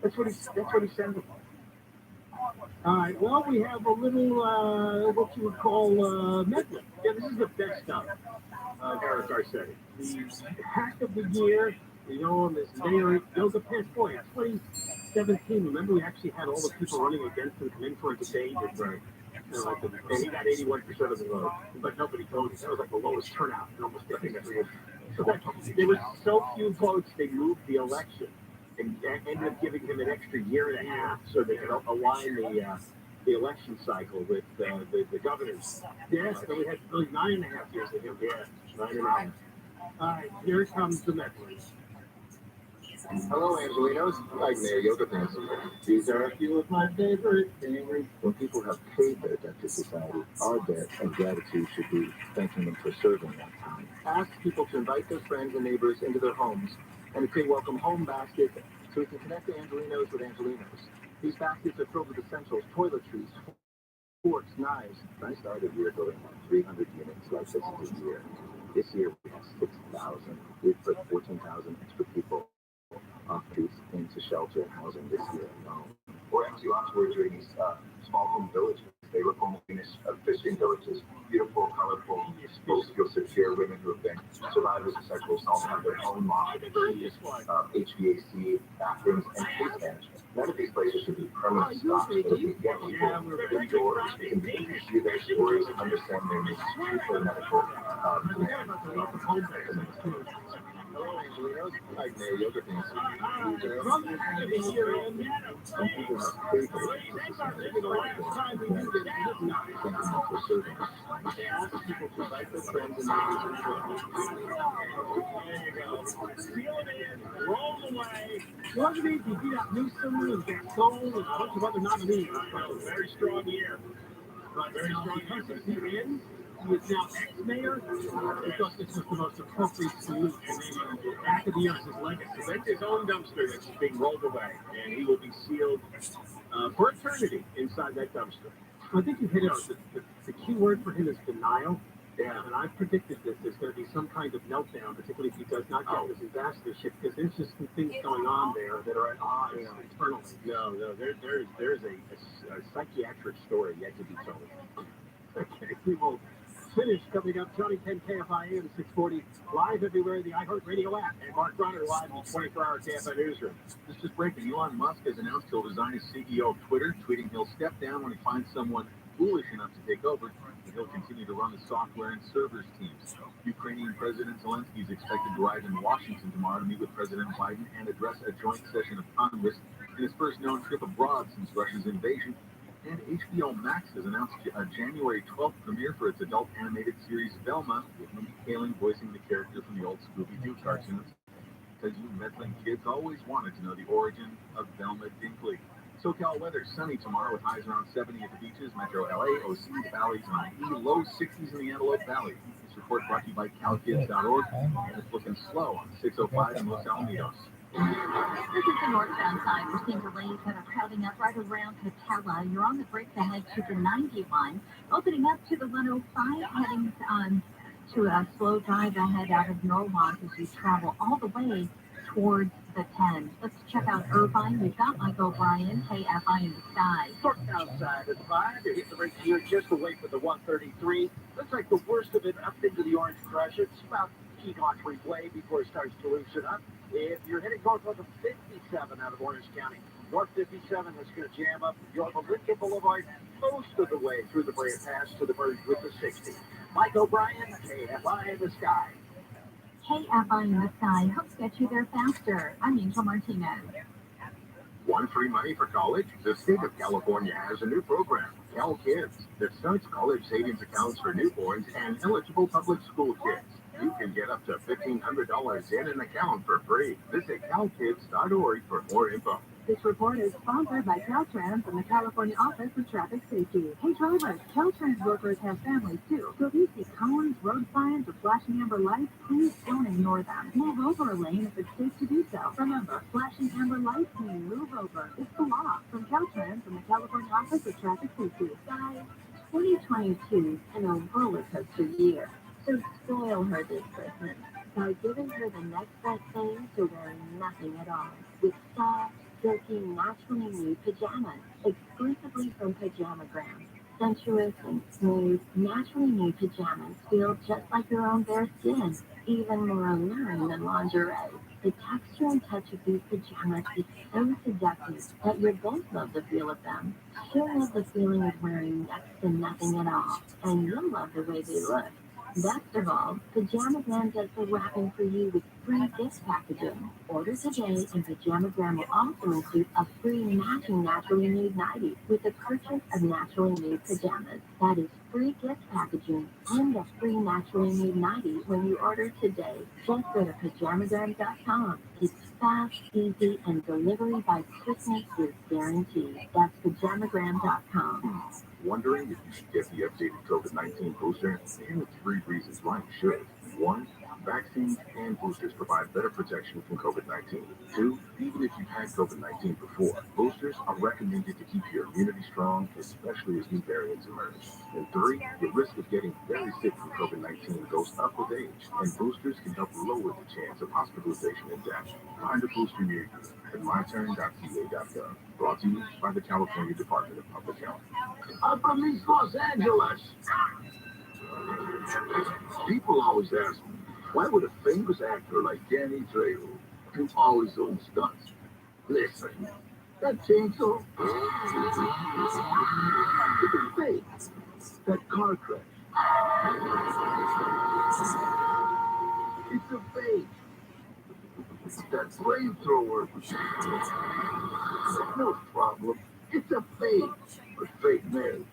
That's what he sounded like. All right. Well, we have a little what you would call medley. Yeah, this is the best stuff. Eric Garcetti. The hack of the year. You know him as Mayor Yoga Pants. Boy, in 2017, remember we actually had all the people running against him come in for a debate. Right. And he got 81% of the vote, but nobody voted. That was like the lowest turnout in almost everything. So there were so few votes, they moved the election and ended up giving him an extra year and a half so they could align the election cycle with the governor's. Yes, so we had really 9.5 years of him. Yeah, 9.5. All right, here comes the medley. Hello, Angelinos. I'm Mayor Yoga Pants. These are a few of my favorite things. When people have paid their debt to society, our debt and gratitude should be thanking them for serving that time. Ask people to invite their friends and neighbors into their homes and to create welcome home baskets so we can connect the Angelinos with Angelinos. These baskets are filled with essentials, toiletries, forks, knives. I started year building 300 units like this year. This year we have 6,000. We've put 14,000 extra people off base into shelter and housing this year alone. Or empty lots were doing these small home villages. They were homelessness of fishing villages, beautiful, colorful, skill secure women who have been survivors of sexual assault have their own laundry machines, HVAC, bathrooms, and case management. None of these places should be permanent stops, but if we get people indoors, they can hear their stories, understand their needs, for medical Like their yoga pants. Some people have faith in the for serving. People to like their friends and neighbors. There you go. Seal it in, roll away. Wasn't it? You beat out Newsom and Gasol and a bunch of other nominees. Very strong year. Very strong person. He wins. He is now ex-mayor. I thought this was the most appropriate salute and maybe after the years his legacy. That's his own dumpster that's being rolled away, and he will be sealed for eternity inside that dumpster. I think you hit it on the key word for him is denial. Yeah, and I've predicted this. There's going to be some kind of meltdown, particularly if he does not get this ambassadorship, because there's just some things going on there that are at odds internally. No, there's a psychiatric story yet to be told. Okay, we will finish coming up. Johnny 10 KFIA and 640 live everywhere, the iHeartRadio app, and Mark Bronner live in the 24-hour KFI newsroom. This is breaking. Elon Musk has announced he'll resign as CEO of Twitter, tweeting he'll step down when he finds someone foolish enough to take over, and he'll continue to run the software and servers teams. Ukrainian President Zelensky is expected to arrive in Washington tomorrow to meet with President Biden and address a joint session of Congress in his first known trip abroad since Russia's invasion. And HBO Max has announced a January 12th premiere for its adult animated series Velma, with Mindy Kaling voicing the character from the old Scooby-Doo cartoons. Because you meddling kids always wanted to know the origin of Velma Dinkley. SoCal weather, sunny tomorrow with highs around 70 at the beaches, Metro LA, OC, the valleys, and the low 60s in the Antelope Valley. This report brought to you by CalKids.org, and it's looking slow on 605 in Los Alamitos. This is the northbound side. We're seeing delays that are crowding up right around Catella. You're on the brakes ahead to the 91, opening up to the 105, heading on to a slow drive ahead out of Norwalk as you travel all the way towards the 10. Let's check out Irvine. We've got Mike O'Brien, KFI in the sky. Starting outside at 5, you hit the brakes here just away from the 133. Looks like the worst of it up into the Orange Crush. It's about Piedmont Freeway before it starts to loosen up. If you're heading north on the 57 out of Orange County, North 57 is going to jam up Yorba Lincoln Boulevard most of the way through the Brea Pass to the merge with the 60. Mike O'Brien, KFI in the sky. KFI in the sky helps get you there faster. I'm Angel Martinez. Want free money for college? The state of California has a new program, CalKids, that starts college savings accounts for newborns and eligible public school kids. You can get up to $1,500 in an account for free. Visit calkids.org for more info. This report is sponsored by Caltrans and the California Office of Traffic Safety. Hey drivers, Caltrans workers have families too. So if you see cones, road signs, or flashing amber lights, please don't ignore them. Move over a lane if it's safe to do so. Remember, flashing amber lights mean move over. It's the law. From Caltrans and the California Office of Traffic Safety. Guys, 2022 is a roller coaster year. So spoil her this Christmas by giving her the next best thing to wearing nothing at all. With soft, silky, naturally new pajamas, exclusively from Pajamagram. Sensuous and smooth, naturally new pajamas feel just like your own bare skin, even more alluring than lingerie. The texture and touch of these pajamas is so seductive that you'll both love the feel of them. She'll love the feeling of wearing next to nothing at all, and you'll love the way they look. Best of all, Pajamagram does the wrapping for you with free gift packaging. Order today, and Pajamagram will also include a free matching naturally nude nightie with the purchase of naturally nude pajamas. That is free gift packaging and a free naturally nude nightie when you order today. Just go to Pajamagram.com. It's fast, easy, and delivery by Christmas is guaranteed. That's Pajamagram.com. Wondering if you should get the updated COVID-19 booster? Here are 3 reasons why you should. 1, vaccines and boosters provide better protection from COVID-19. 2, even if you've had COVID-19 before, boosters are recommended to keep your immunity strong, especially as new variants emerge. And 3, the risk of getting very sick from COVID-19 goes up with age, and boosters can help lower the chance of hospitalization and death. Find a booster near you at myturn.ca.gov. Brought to you by the California Department of Public Health. I'm from East Los Angeles. People always ask me, why would a famous actor like Danny Trejo do all his own stunts? Listen, that chainsaw, it's a fake. That car crash, it's a fake. That flamethrower. No problem. It's a fake. But fake meds,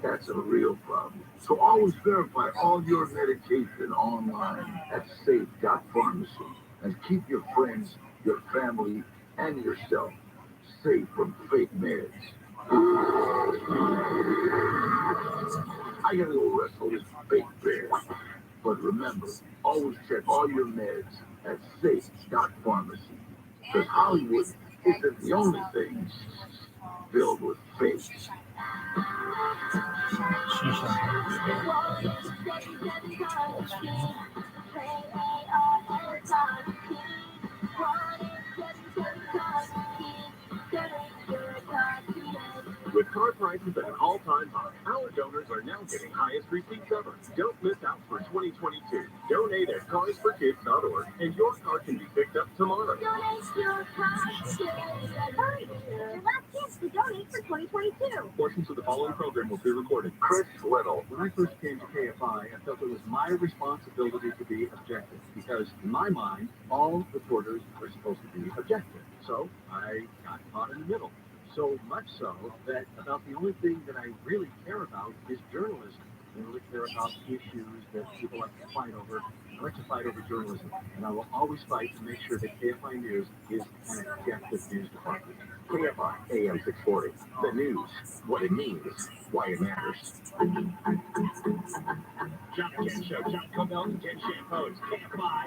that's a real problem. So always verify all your medication online at safe.pharmacy and keep your friends, your family, and yourself safe from fake meds. I gotta go wrestle this fake bear. But remember, always check all your meds at safe.pharmacy. Because Hollywood isn't the only thing filled with fakes. With car prices at an all-time high, our donors are now getting highest receipts ever. Don't miss out for 2022. Donate at carsforkids.org, and your car can be picked up tomorrow. Donate your car. Hurry! Your last chance to donate for 2022. Portions of the following program will be recorded. Chris Little. When I first came to KFI, I felt it was my responsibility to be objective because, in my mind, all reporters are supposed to be objective. So I got caught in the middle. So much so that about the only thing that I really care about is journalism. I really care about issues that people have to fight over. I like to fight over journalism, and I will always fight to make sure that KFI News is an objective news department. KFI AM 640. The news, what it means, why it matters. John Ken Show, John Cobell and Ken Shampoos, KFI,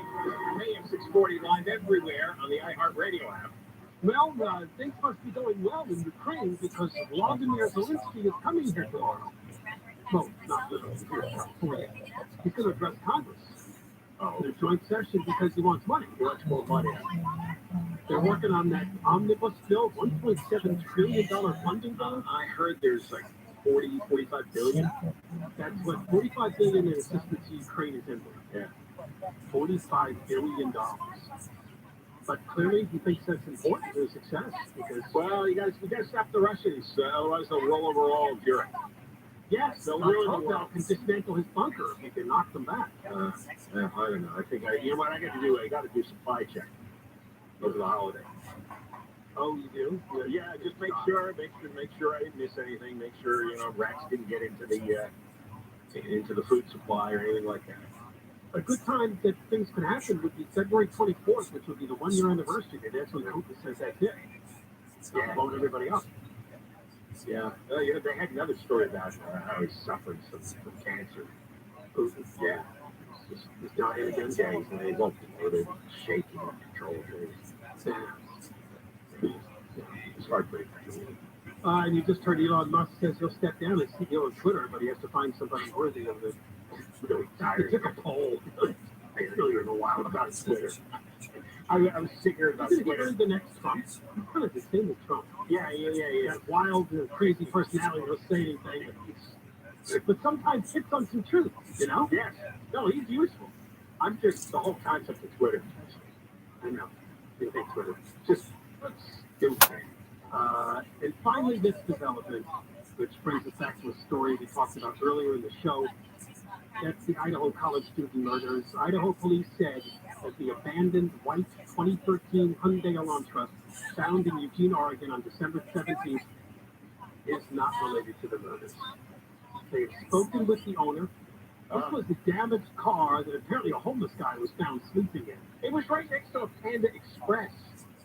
AM 640 live everywhere on the iHeartRadio app. Well, things must be going well in Ukraine because Vladimir Zelensky is coming here tomorrow. Well, not literally here in California. He's going to address Congress. In a joint session because he wants money. He wants more money. They're working on that omnibus bill, $1.7 trillion funding bill. I heard there's like 45 billion. That's what 45 billion in assistance to Ukraine is in there. Yeah. $45 billion. But clearly, he thinks that's important to his success because, well, you guys stop the Russians, otherwise they'll roll over all of Europe. Yes, they'll really can dismantle his bunker if he can knock them back. I don't know. I think you know what I got to do? I got to do supply check over the holiday. Oh, you do? Yeah, just make sure I didn't miss anything. Make sure rats didn't get into the food supply or anything like that. A good time that things could happen would be February 24th, which would be the 1-year anniversary. That's when Putin says that's it. Yeah. Vote everybody up. Yeah. They had another story about how he's suffering from cancer. Putin. Yeah. He's dying again. Yeah, he's like they're shaking and control. It's heartbreaking. And you just heard Elon Musk says he'll step down as CEO of Twitter, but he has to find somebody worthy of it. Really tired. He took a poll. I really don't know wild about Twitter. I was sicker about Twitter. The next Trump. He's kind of the same as Trump. Yeah. That wild, crazy personality will say anything. But sometimes hits on some truth, Yes. No, he's useful. I'm just the whole concept of Twitter. I know. You think Twitter? Just stupid. And finally, this development, which brings us back to a story we talked about earlier in the show. That's the Idaho college student murders. Idaho police said that the abandoned white 2013 Hyundai Elantra found in Eugene, Oregon on December 17th is not related to the murders. They have spoken with the owner. This was the damaged car that apparently a homeless guy was found sleeping in. It was right next to a Panda Express.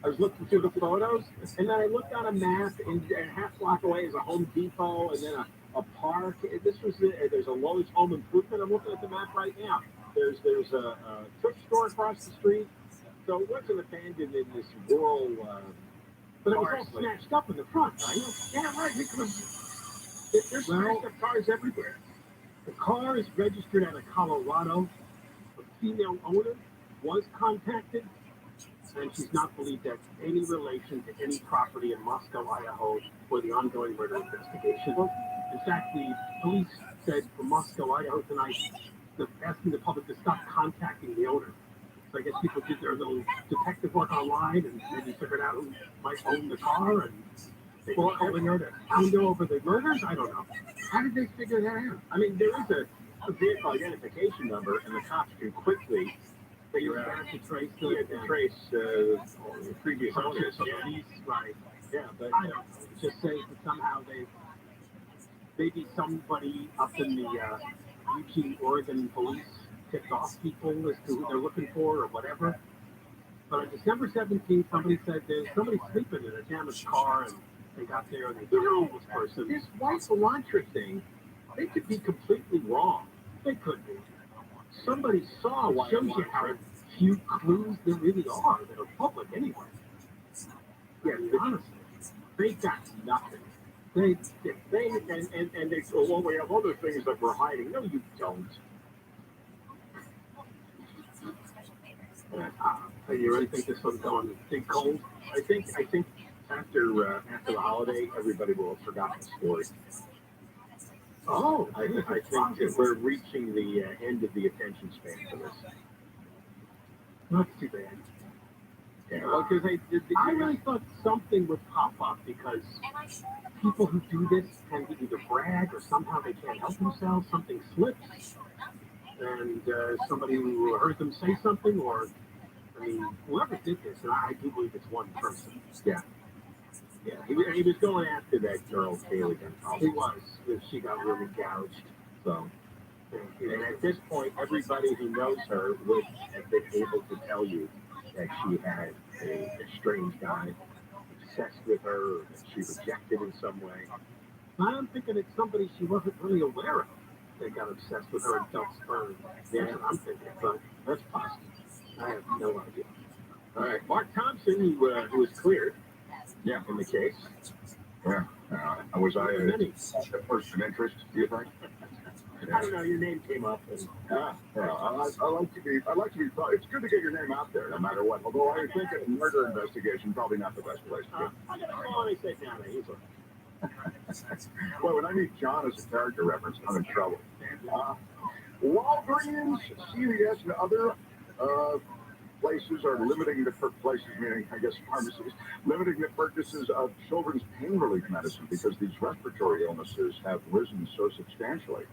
I was looking through the photos, and then I looked on a map, and a half block away is a Home Depot, and then a park. This was there's a Lowe's Home Improvement. I'm looking at the map right now. There's a thrift store across the street. So it wasn't abandoned in this rural. But it was all snatched up in the front, right? Yeah, right. Because there's snatched up cars everywhere. The car is registered out of Colorado. A female owner was contacted, and she's not believed to have any relation to any property in Moscow, Idaho, for the ongoing murder investigation. In fact, the police said from Moscow, Idaho tonight, they're asking the public to stop contacting the owner. So I guess people did their little detective work online and maybe figured out who might own the car, and they were calling her to hound her over the murders. I don't know. How did they figure that out? I mean, there is a vehicle identification number, and the cops can quickly They use that to trace the previous owners. Yeah, right. Yeah, but I don't know. Just say that somehow maybe somebody up in the Eugene, Oregon police tipped off people as to who they're looking for or whatever. But on December 17th, somebody said there's somebody sleeping in a damaged car, and they got there and they killed this person. This white Elantra thing, they could be completely wrong. They could be. Somebody saw white Shows you how few clues there really are that are public anyway. Yeah, honestly, they got nothing. And they go, well, we have other things that we're hiding. No, you don't. You really think this one's going big cold? I think after the holiday, everybody will have forgotten the story. Oh, I think that we're reaching the end of the attention span for this. That's too bad. Yeah, well, because I really thought something would pop up because people who do this tend to either brag or somehow they can't help themselves. Something slips, and somebody who heard them say something, or I mean, whoever did this, and I do believe it's one person. Yeah. Yeah, he was going after that girl, Kaylee. He was. She got really gouged. So, and at this point, everybody who knows her would have been able to tell you that she had a strange guy obsessed with her, or that she rejected in some way. I'm thinking it's somebody she wasn't really aware of that got obsessed with her and felt spurned. That's what I'm thinking, but that's possible. I have no idea. All right, Mark Thompson, who was cleared. Yeah, in the case. Yeah. Was I a person of interest, do you think? I don't know, your name came up. And, I like to be. It's good to get your name out there, no matter what. Although I think a murder investigation probably not the best place to be. I got a call and I said, "Down there." Well, when I meet John as a character reference, I'm in trouble. Walgreens, CVS, and other places are limiting the places, meaning I guess pharmacies, limiting the purchases of children's pain relief medicine because these respiratory illnesses have risen so substantially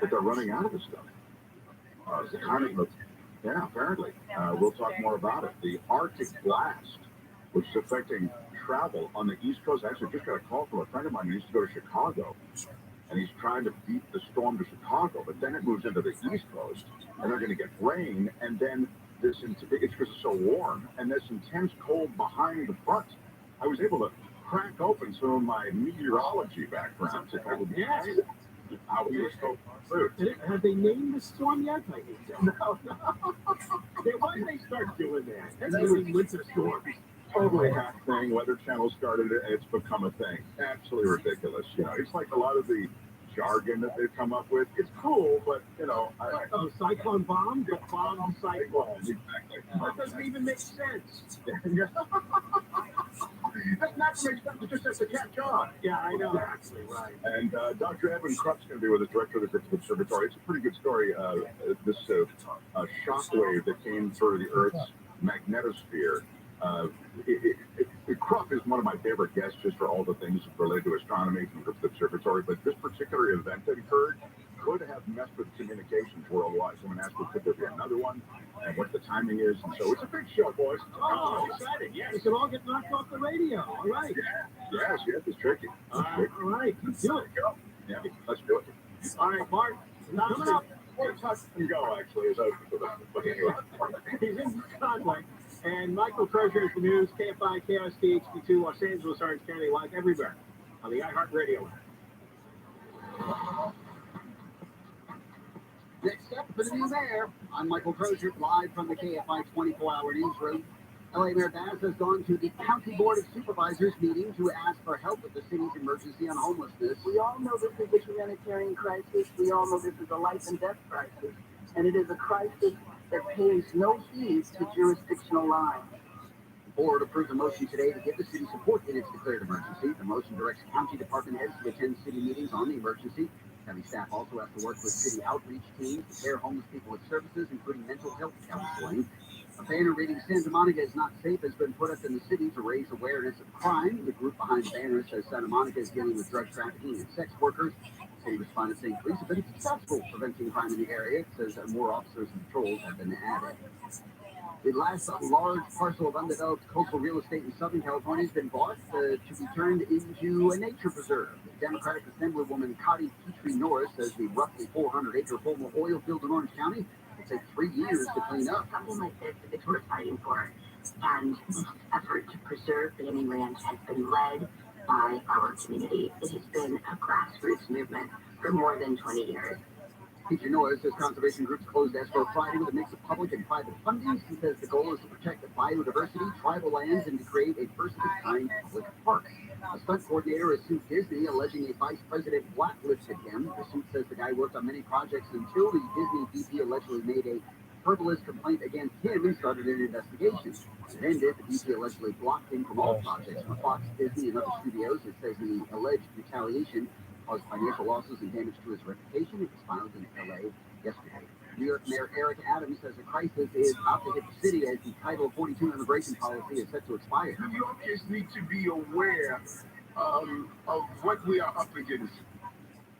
that they're running out of this stuff. Yeah, apparently. We'll talk more about it. The Arctic blast, which is affecting travel on the East Coast. I actually just got a call from a friend of mine who used to go to Chicago, and he's trying to beat the storm to Chicago, but then it moves into the East Coast, and they're going to get rain, and then it's because it's so warm, and this intense cold behind the front. I was able to crack open some of my meteorology background to kind of how we were so food. Have they named the storm yet? No. Why did they start doing that? That's a winter storm. Totally hack thing. Weather Channel started it, and it's become a thing. Absolutely ridiculous. You know, it's like a lot of the jargon that they've come up with. It's cool, but you know, cyclone bomb, the bomb cyclone. Exactly. That doesn't even make sense. That's not to make sense. It just has to catch on. Yeah, I know. Exactly right. And Dr. Edwin Krupp's going to be with us, director of the Griffith Observatory. It's a pretty good story. This shockwave that came through the Earth's magnetosphere. Krupp is one of my favorite guests just for all the things related to astronomy from the Griffith Observatory, but this particular event that occurred could have messed with communications worldwide. Someone asked me, could there be another one, and what the timing is, and so it's a big show, boys. Oh, excited. Yeah, we should all get knocked off the radio. All right. Yes, it's tricky. All right, let's do it. Go. Yeah, let's do it. All right, Mark. Coming up, or touch and go, actually, as I was thinking about it. But anyway. He's in Conway. And Michael Crozier is the news, KFI, KST, HD2, Los Angeles, Orange County, live everywhere on the iHeartRadio app. Next up for the news air, I'm Michael Crozier, live from the KFI 24-hour newsroom. LA Mayor Baz has gone to the County Board of Supervisors meeting to ask for help with the city's emergency on homelessness. We all know this is a humanitarian crisis. We all know this is a life and death crisis. And it is a crisis that pays no heed to jurisdictional lines. The board approved a motion today to give the city support in its declared emergency. The motion directs county department heads to attend city meetings on the emergency. County staff also have to work with city outreach teams to pair homeless people with services, including mental health counseling. A banner reading Santa Monica is not safe has been put up in the city to raise awareness of crime. The group behind the banner says Santa Monica is dealing with drug trafficking and sex workers. City responded saying police have been successful preventing crime in the area. It says that more officers and patrols have been added. The last large parcel of undeveloped coastal real estate in Southern California has been bought to be turned into a nature preserve. Democratic Assemblywoman Cotty Petrie Norris says the roughly 400-acre former oil field in Orange County will take 3 years to clean up. Something like this is worth fighting for. And this effort to preserve banning ranch has been led by our community. It has been a grassroots movement for more than 20 years. Petrie Norris says conservation groups closed Escrow Friday with a mix of public and private funding. She says the goal is to protect the biodiversity, tribal lands, and to create a first-of-its-kind public park. A stunt coordinator has sued Disney, alleging a vice president blacklisted him. The suit says the guy worked on many projects until the Disney VP allegedly made a frivolous complaint against him and started an investigation. It ended. The VP allegedly blocked him from all projects from Fox, Disney, and other studios. It says the alleged retaliation caused financial losses and damage to his reputation. It was filed in LA yesterday. New York Mayor Eric Adams says a crisis is about to hit the city as the Title 42 immigration policy is set to expire. New Yorkers need to be aware of what we are up against.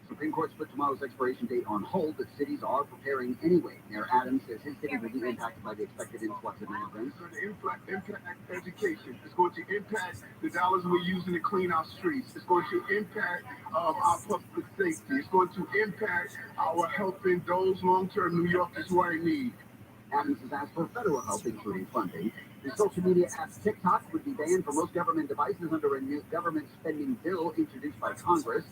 Supreme Court put tomorrow's expiration date on hold, but cities are preparing anyway. Mayor Adams says his city will be impacted by the expected influx of immigrants. It's going to impact education. It's going to impact the dollars we're using to clean our streets. It's going to impact our public safety. It's going to impact our helping those long-term New Yorkers who are in need. Adams has asked for federal help, including funding. The social media app TikTok would be banned from most government devices under a new government spending bill introduced by Congress.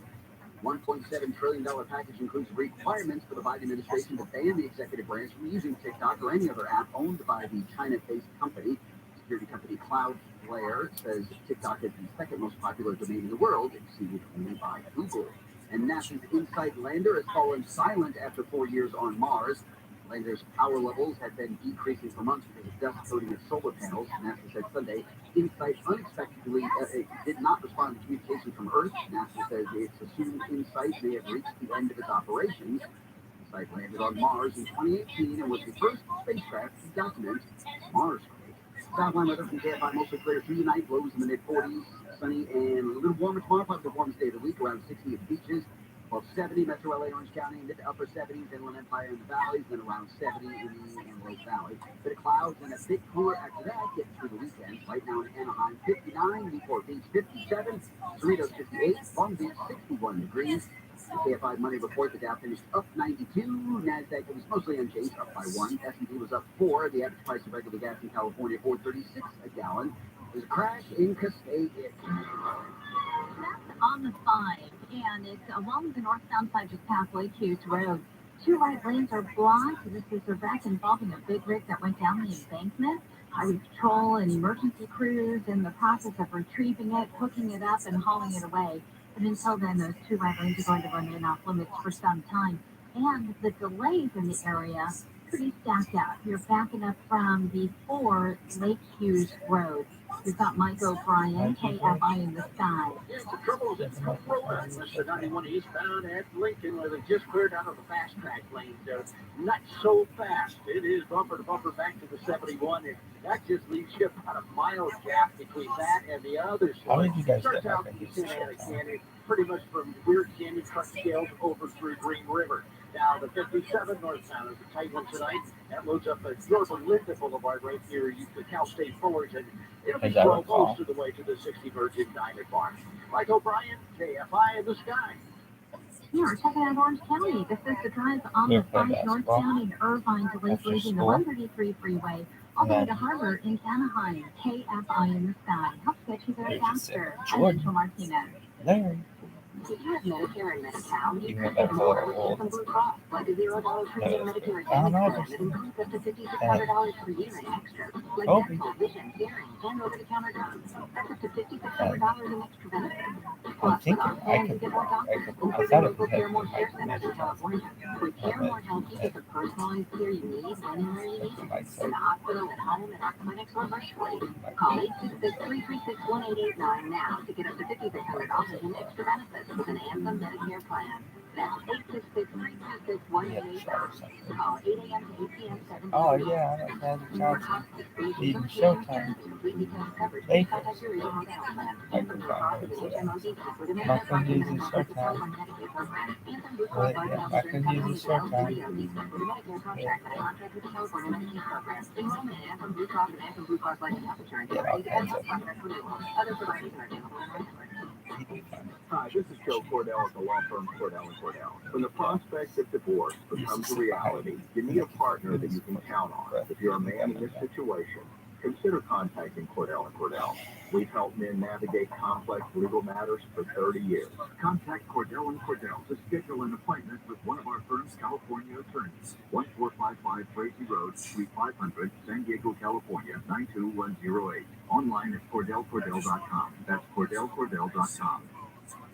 $1.7 trillion package includes requirements for the Biden administration to ban the executive branch from using TikTok or any other app owned by the China-based company. Security company Cloudflare says TikTok is the second most popular domain in the world, exceeded only by Google. And NASA's InSight lander has fallen silent after 4 years on Mars. Lander's power levels had been decreasing for months because of dust coating its solar panels. NASA said Sunday InSight unexpectedly did not respond to communication from Earth. NASA says it's assumed InSight may have reached the end of its operations. InSight landed on Mars in 2018 and was the first spacecraft to document Mars quake. Southline weather from KFI, mostly clear through the night, lows in the mid-40s, sunny and a little warmer tomorrow, probably the warmest day of the week, around 60 at the beaches. Above 70, Metro LA, Orange County, mid to upper 70s, Inland Empire in the valleys, then around 70 in the Antelope Valley. Bit of clouds and a bit cooler after that, getting through the weekend. Right now in Anaheim, 59, Newport Beach, 57, Cerritos, 58, Palm Beach, 61 degrees. The KFI Money report, the Dow finished up 92, NASDAQ was mostly unchanged, up by 1. S&P was up 4, the average price of regular gas in California, $4.36 a gallon. There's a crash in Cascade. That's on the 5, and it's along the northbound side just past Lake Hughes Road. 2 right lanes are blocked. This is a wreck involving a big rig that went down the embankment. Highway Patrol and emergency crews in the process of retrieving it, hooking it up, and hauling it away. But until then, those 2 right lanes are going to remain off limits for some time. And the delays in the area pretty stacked up. You're backing up from the 4 Lake Hughes Road. We've got Mike O'Brien, KFI in the sky. Here's the trouble is it's the 91 eastbound at Lincoln, where they just cleared out of the fast track lane. So not so fast. It is bumper to bumper back to the 71, and that just leaves you about a mile gap between that and the other side. How did you guys Starts get out in Santa Ana Canyon, pretty much from Weird Canyon truck scales over through Green River. Now the 57 northbound is a tight one tonight. That loads up at Yorba Linda Boulevard right near the Cal State Fullerton. It'll be slow most of the way to the 60 Virgin Diamond Bar. Mike O'Brien, KFI in the sky. Here, checking out Orange County. This is the drive on the 5 North County in Irvine, delays leaving the 133 freeway all the way to Harbor in Anaheim. KFI in the sky. Helps get you there faster. I'm Rachel Martinez. Larry. If you have Medicare and Medi-Cal, you You can have get that more for from Blue Cross, like a $0 premium Medicare I don't know. Advantage plan that includes up to $5,600 per year in extras, like Oh. dental, vision, hearing, and over-the-counter drugs. That's up to $5,600 in extra benefits. Plus, with our plan, you get more doctors, including local Care More care centers in California. With Care More Health, you get the personalized care you need, when and where you need it. In the hospital, at home, at our clinics, or virtually. Call 866-336-1889 now to get up to $5,600 in extra benefits with an Anthem Medicare plan. That's 826-326-1885. Call 8 a.m. to 8 p.m. 7 days. Oh yeah, I'm at Johnson. Even Showtime. They can find it for that. My friend uses Showtime. But yeah, my friend uses Showtime. Yeah, all kinds of. Hi, this is Joe Cordell at the law firm Cordell & Cordell. When the prospect of divorce becomes a reality, you need a partner that you can count on. If you're a man in this situation, consider contacting Cordell & Cordell. We've helped men navigate complex legal matters for 30 years. Contact Cordell & Cordell to schedule an appointment with one of our firm's California attorneys. 1455 Tracy Road, Suite 500, San Diego, California, 92108. Online at CordellCordell.com. That's CordellCordell.com.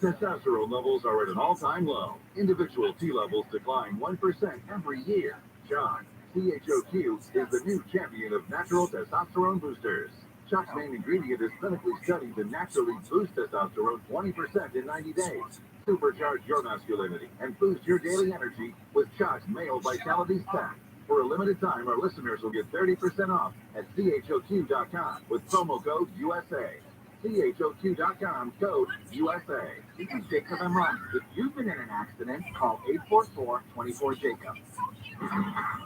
Testosterone levels are at an all-time low. Individual T levels decline 1% every year. John, CHOQ is the new champion of natural testosterone boosters. Shock's main ingredient is clinically studied to naturally boost testosterone 20% in 90 days. Supercharge your masculinity and boost your daily energy with Shock's Male Vitality Stack. For a limited time, our listeners will get 30% off at CHOQ.com with promo code USA. CHOQ.com, code USA. This is Jacob and Ron. If you've been in an accident, call 844-24-JACOB.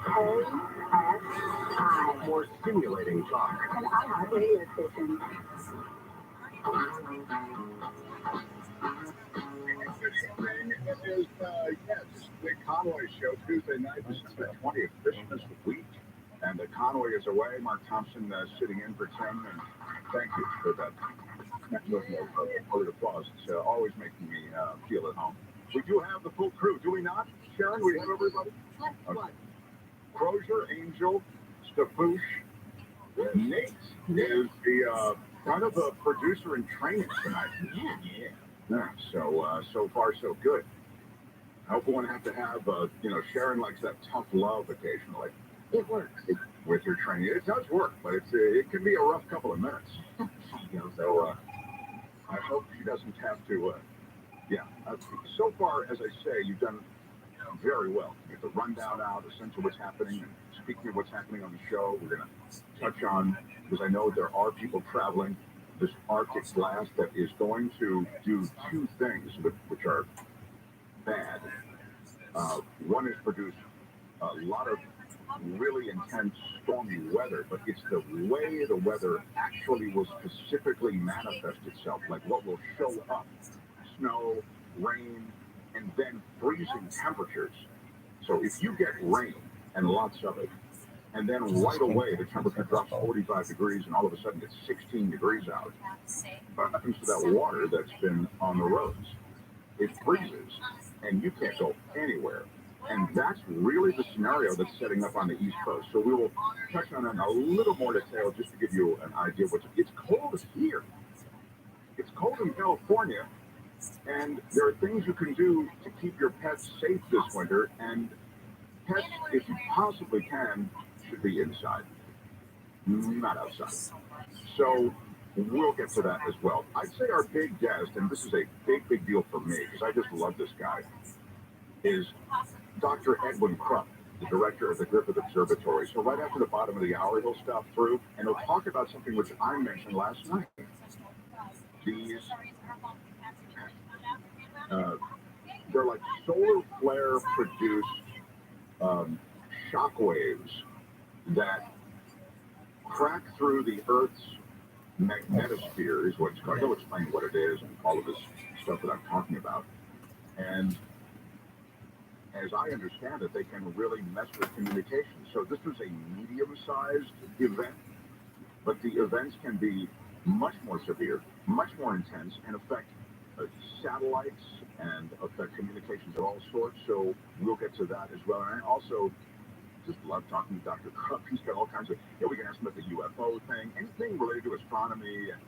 KSI. More stimulating talk. An iHeart radio station. Yes, the Conway Show, Tuesday night, December 20th, Christmas week. And the Conway is away. Mark Thompson sitting in for Tim. And thank you for that. Word of applause. It's always making me feel at home. We do have the full crew, do we not? Sharon, we have everybody? Okay. Crozier, Angel, Stafouche, Nate is the kind of a producer in training tonight. Yeah. So far so good. I hope we won't have to have, Sharon likes that tough love occasionally. It works. With your training. It does work, but it can be a rough couple of minutes. So I hope she doesn't have to, so far, as I say, you've done very well. You get the rundown out, a sense of what's happening, and speaking of what's happening on the show, we're going to touch on, because I know there are people traveling, this Arctic blast that is going to do two things, which are bad. One is produce a lot of really intense stormy weather, but it's the way the weather actually will specifically manifest itself, like what will show up: snow, rain, and then freezing temperatures. So if you get rain and lots of it, and then right away the temperature drops 45 degrees and all of a sudden it's 16 degrees out, what happens to that water that's been on the roads? It freezes and you can't go anywhere. And that's really the scenario that's setting up on the East Coast. So we will touch on it in a little more detail just to give you an idea of it's cold here. It's cold in California, and there are things you can do to keep your pets safe this winter. And pets, if you possibly can, should be inside, not outside. So we'll get to that as well. I'd say our big guest, and this is a big deal for me because I just love this guy, is Dr. Edwin Krupp, the director of the Griffith Observatory. So right after the bottom of the hour, he'll stop through and he'll talk about something which I mentioned last night. These, they're like solar flare produced shock waves that crack through the Earth's magnetosphere, is what it's called. He'll explain what it is and all of this stuff that I'm talking about. And as I understand it, they can really mess with communication. So this was a medium-sized event, but the events can be much more severe, much more intense, and affect satellites and affect communications of all sorts. So we'll get to that as well. And I also just love talking to Dr. Krupp. He's got all kinds of, we can ask him about the UFO thing, anything related to astronomy and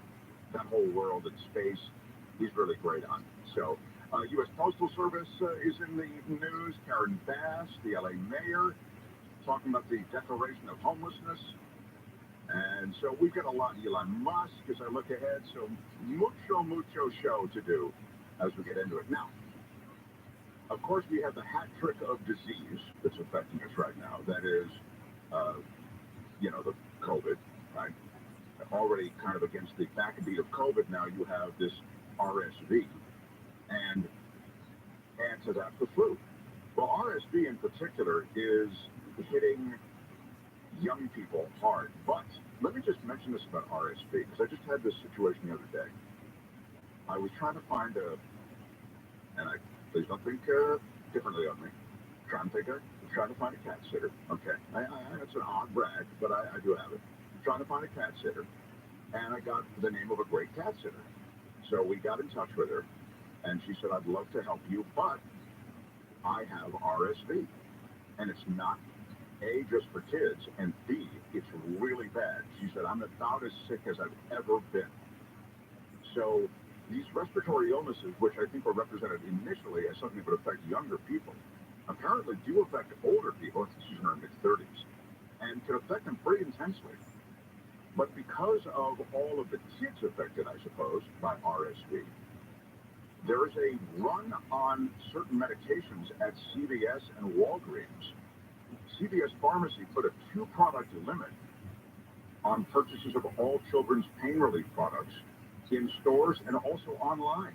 that whole world and space, he's really great on. So U.S. Postal Service is in the news. Karen Bass, the LA mayor, talking about the declaration of homelessness. And so we've got a lot. Elon Musk, as I look ahead. So mucho show to do as we get into it. Now, Of course, we have the hat trick of disease that's affecting us right now. That is, the COVID, right? Already kind of against the backbeat of COVID, now you have this RSV. And add to that the flu. Well, RSV in particular is hitting young people hard. But let me just mention this about RSV, because I just had this situation the other day. I was trying to find please don't think differently of me. Trying to find a cat sitter. Okay, that's an odd brag, but I do have it. Trying to find a cat sitter, and I got the name of a great cat sitter. So we got in touch with her, and she said, I'd love to help you, but I have RSV, and it's not A, just for kids, and B, it's really bad. She said, I'm about as sick as I've ever been. So these respiratory illnesses, which I think were represented initially as something that would affect younger people, apparently do affect older people, she's in her mid-30s, and can affect them pretty intensely. But because of all of the kids affected, I suppose, by RSV, there is a run on certain medications at CVS and Walgreens. CVS Pharmacy put a 2-product limit on purchases of all children's pain relief products in stores and also online.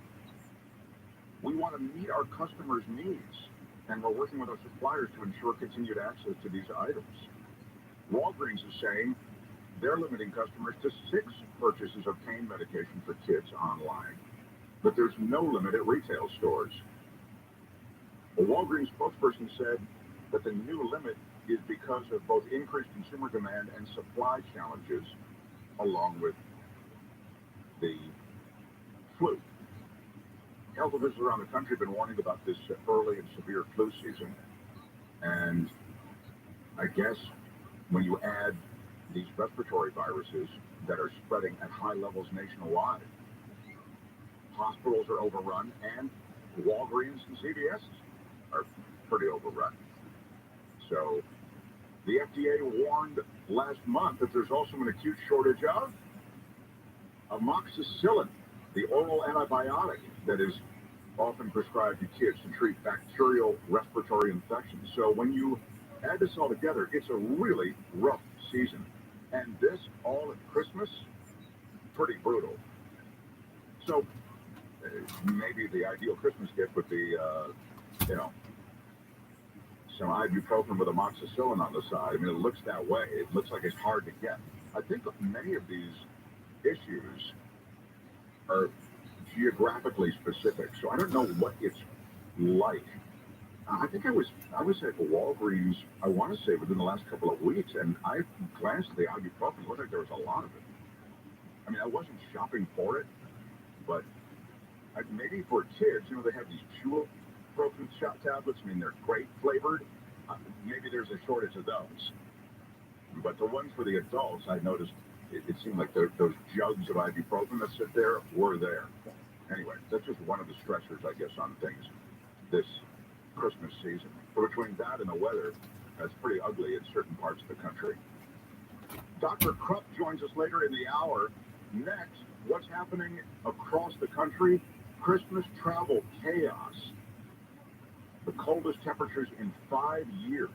We want to meet our customers' needs, and we're working with our suppliers to ensure continued access to these items. Walgreens is saying they're limiting customers to 6 purchases of pain medication for kids online, but there's no limit at retail stores. A Walgreens spokesperson said that the new limit is because of both increased consumer demand and supply challenges, along with the flu. Health officials around the country have been warning about this early and severe flu season, and I guess when you add these respiratory viruses that are spreading at high levels nationwide, hospitals are overrun, and Walgreens and CVS are pretty overrun. So the FDA warned last month that there's also an acute shortage of amoxicillin, the oral antibiotic that is often prescribed to kids to treat bacterial respiratory infections. So when you add this all together, it's a really rough season. And this all at Christmas, pretty brutal. So maybe the ideal Christmas gift would be, some ibuprofen with amoxicillin on the side. I mean, it looks that way. It looks like it's hard to get. I think many of these issues are geographically specific, so I don't know what it's like. I think I was at Walgreens, I want to say within the last couple of weeks, and I glanced at the ibuprofen. It looked like there was a lot of it. I mean, I wasn't shopping for it, but maybe for kids, they have these chewable shot tablets. I mean, they're great flavored. Maybe there's a shortage of those. But the ones for the adults, I noticed it seemed like those jugs of ibuprofen that sit there were there. Anyway, that's just one of the stressors, I guess, on things this Christmas season. But between that and the weather, that's pretty ugly in certain parts of the country. Dr. Krupp joins us later in the hour. Next, what's happening across the country? Christmas travel chaos. The coldest temperatures in 5 years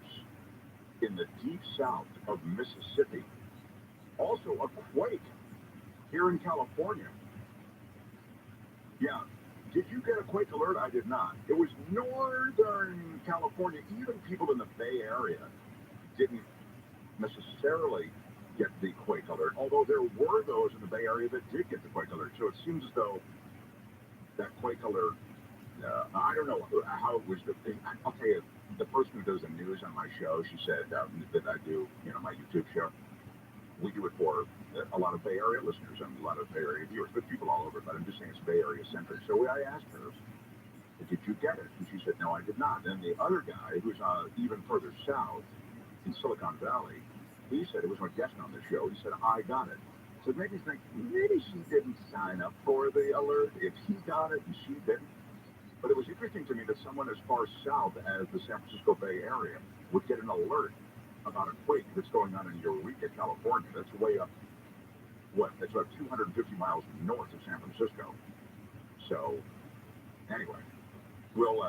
in the deep south of Mississippi. Also a quake here in California. Yeah, did you get a quake alert? I did not. It was northern California. Even people in the Bay Area didn't necessarily get the quake alert, although there were those in the Bay Area that did get the quake alert. So it seems as though that quake alert, I don't know how it was. I'll tell you, the person who does the news on my show, she said that I do, my YouTube show. We do it for a lot of Bay Area listeners and a lot of Bay Area viewers, but people all over. But I'm just saying it's Bay Area centric. So I asked her, did you get it? And she said, no, I did not. And the other guy, who's even further south in Silicon Valley, he said, it was my guest on the show, he said, I got it. So maybe she didn't sign up for the alert if he got it and she didn't. But it was interesting to me that someone as far south as the San Francisco Bay Area would get an alert about a quake that's going on in Eureka, California. That's way up, that's about 250 miles north of San Francisco. So, anyway, we'll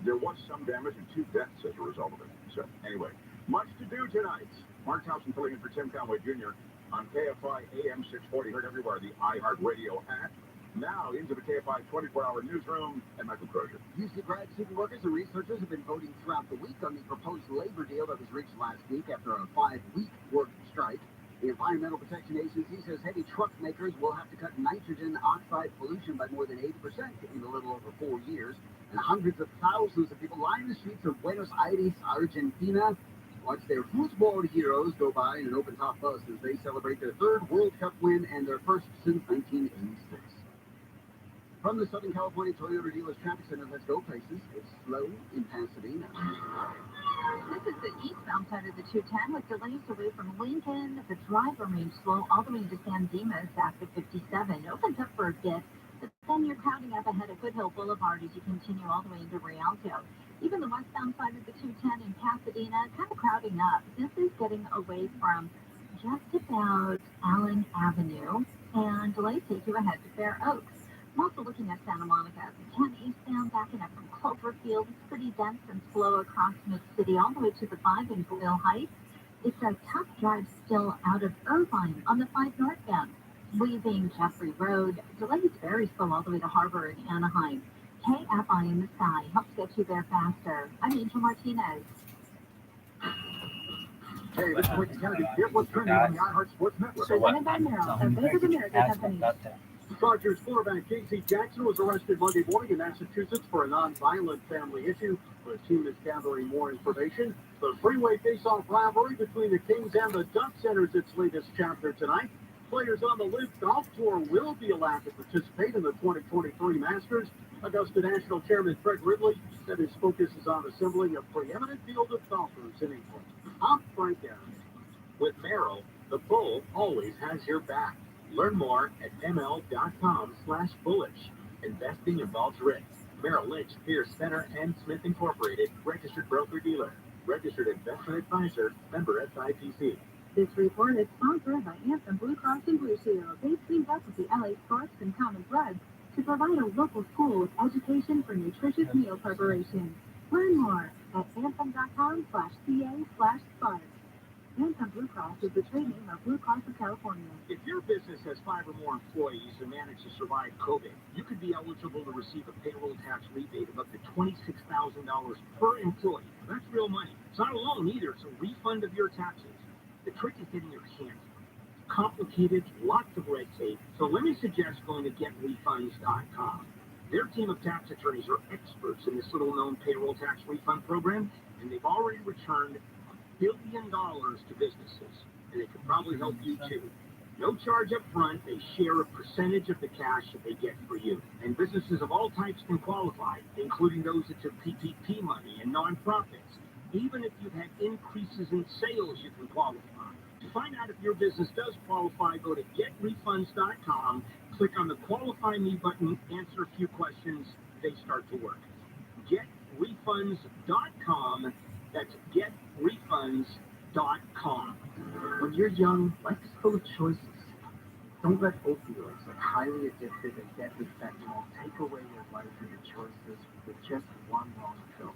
There was some damage and 2 deaths as a result of it. So, anyway, much to do tonight. Mark Thompson filling in for Tim Conway Jr. on KFI AM 640, heard everywhere, the iHeartRadio app. Now into the KFI 24-hour newsroom and Michael Crozier. UC grad student workers and researchers have been voting throughout the week on the proposed labor deal that was reached last week after a 5-week work strike. The Environmental Protection Agency says heavy truck makers will have to cut nitrogen oxide pollution by more than 80% in a little over 4 years. And hundreds of thousands of people line the streets of Buenos Aires, Argentina, watch their football heroes go by in an open-top bus as they celebrate their 3rd World Cup win and their first since 1986. From the Southern California Toyota Dealers Traffic Center, let's go places. It's slow in Pasadena. This is the eastbound side of the 210 with delays away from Lincoln. The drive remains slow all the way to San Dimas after 57. Opens up for a bit, but then you're crowding up ahead of Foothill Boulevard as you continue all the way into Rialto. Even the westbound side of the 210 in Pasadena, kind of crowding up. This is getting away from just about Allen Avenue, and delays take you ahead to Fair Oaks. I'm also looking at Santa Monica. The 10 eastbound backing up from Cloverfield. It's pretty dense and slow across Mid-City all the way to the 5 in Boyle Heights. It's a tough drive still out of Irvine on the 5 northbound. Leaving Jeffrey Road, delays very slow all the way to Harbor and Anaheim. KFI in the sky helps get you there faster. I'm Angel Martinez. Hey, this is Ricky Kennedy. Here's what's trending on the iHeart Sports Network. Presented by Merrill, a Bank of America company. Chargers quarterback Casey Jackson was arrested Monday morning in Massachusetts for a non-violent family issue. The team is gathering more information. The freeway face-off rivalry between the Kings and the Ducks enters its latest chapter tonight. Players on the Live Golf Tour will be allowed to participate in the 2023 Masters. Augusta National Chairman Fred Ridley said his focus is on assembling a preeminent field of golfers in England. I'm Frank Aaron. With Merrill, the bull always has your back. Learn more at ml.com/bullish. Investing involves risk. Merrill Lynch, Pierce, Center, and Smith Incorporated, registered broker-dealer. Registered investment advisor, member SIPC. This report is sponsored by Anthem Blue Cross and Blue Shield. They teamed up with the LA Sports and Common Blood to provide a local school with education for nutritious meal preparation. Learn more at anthem.com/ca/spark. Anthem Blue Cross is the trade name of Blue Cross of California. If your business has 5 or more employees and managed to survive COVID, you could be eligible to receive a payroll tax rebate of up to $26,000 per employee. That's real money. It's not a loan either. It's a refund of your taxes. The trick is getting your hands on it. It's complicated, lots of red tape. So let me suggest going to getrefunds.com. Their team of tax attorneys are experts in this little-known payroll tax refund program, and they've already returned $1 billion to businesses, and they could probably help you too. No charge up front, they share a percentage of the cash that they get for you. And businesses of all types can qualify, including those that took PPP money and nonprofits. Even if you've had increases in sales, you can qualify. To find out if your business does qualify, go to getrefunds.com, click on the Qualify Me button, answer a few questions, they start to work. Getrefunds.com, that's getrefunds.com. When you're young, life is full of choices. Don't let opioids, like highly addictive and deadly fentanyl, take away your life and your choices with just one wrong pill.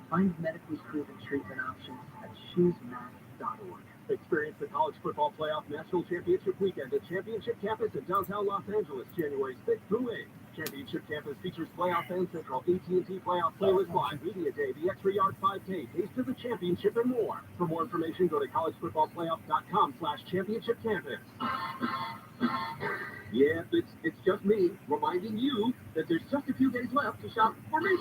Find medically proven treatment options at choosemac.org. Experience the College Football Playoff National Championship Weekend at Championship Campus in downtown Los Angeles, January 6th through 8th. Championship Campus features Playoff Fan Central, AT&T Playoff Playlist Live, Media Day, the Extra Yard 5K, Taste of the Championship, and more. For more information, go to collegefootballplayoff.com/championship campus. Yeah, it's just me reminding you that there's just a few days left to shop for me.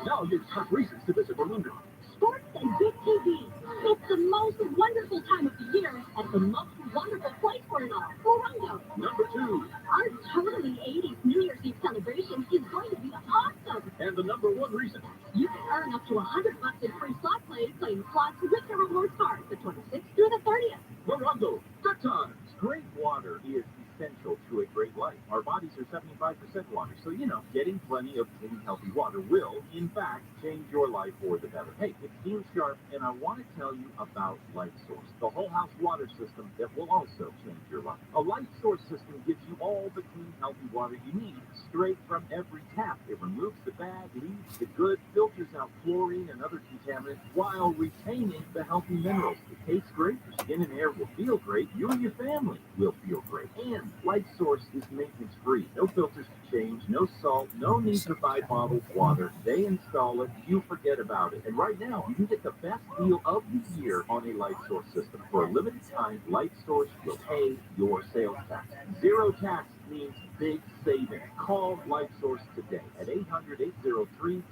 Now you have reasons to visit Orlando. Sports and Big TV. It's the most wonderful time of the year and the most wonderful place for it all. Orlando. Number 2. Our totally 80s New Year's Eve celebration is going to be awesome. And the number 1 reason. You can earn up to $100 in free slot play playing slots with the rewards card the 26th through the 30th. Orlando, good times. Great water is essential to a great life. Our bodies are 75% water. So, getting plenty of clean, healthy water will, in fact, change your life for the better. Hey, it's Dean Sharp, and I want to tell you about LightSource, the whole house water system that will also change your life. A LightSource system gives you all the clean, healthy water you need straight from every tap. It removes the bad, leaves the good, filters out chlorine and other contaminants while retaining the healthy minerals. It tastes great, your skin and hair will feel great, you and your family will feel great. And LightSource is maintenance free. No filters to change, no salt, no need to buy bottled water. They install it, you forget about it. And right now, you can get the best deal of the year on a LightSource system. For a limited time, LightSource will pay your sales tax. Zero tax means big savings. Call LightSource today at 800-803-2696,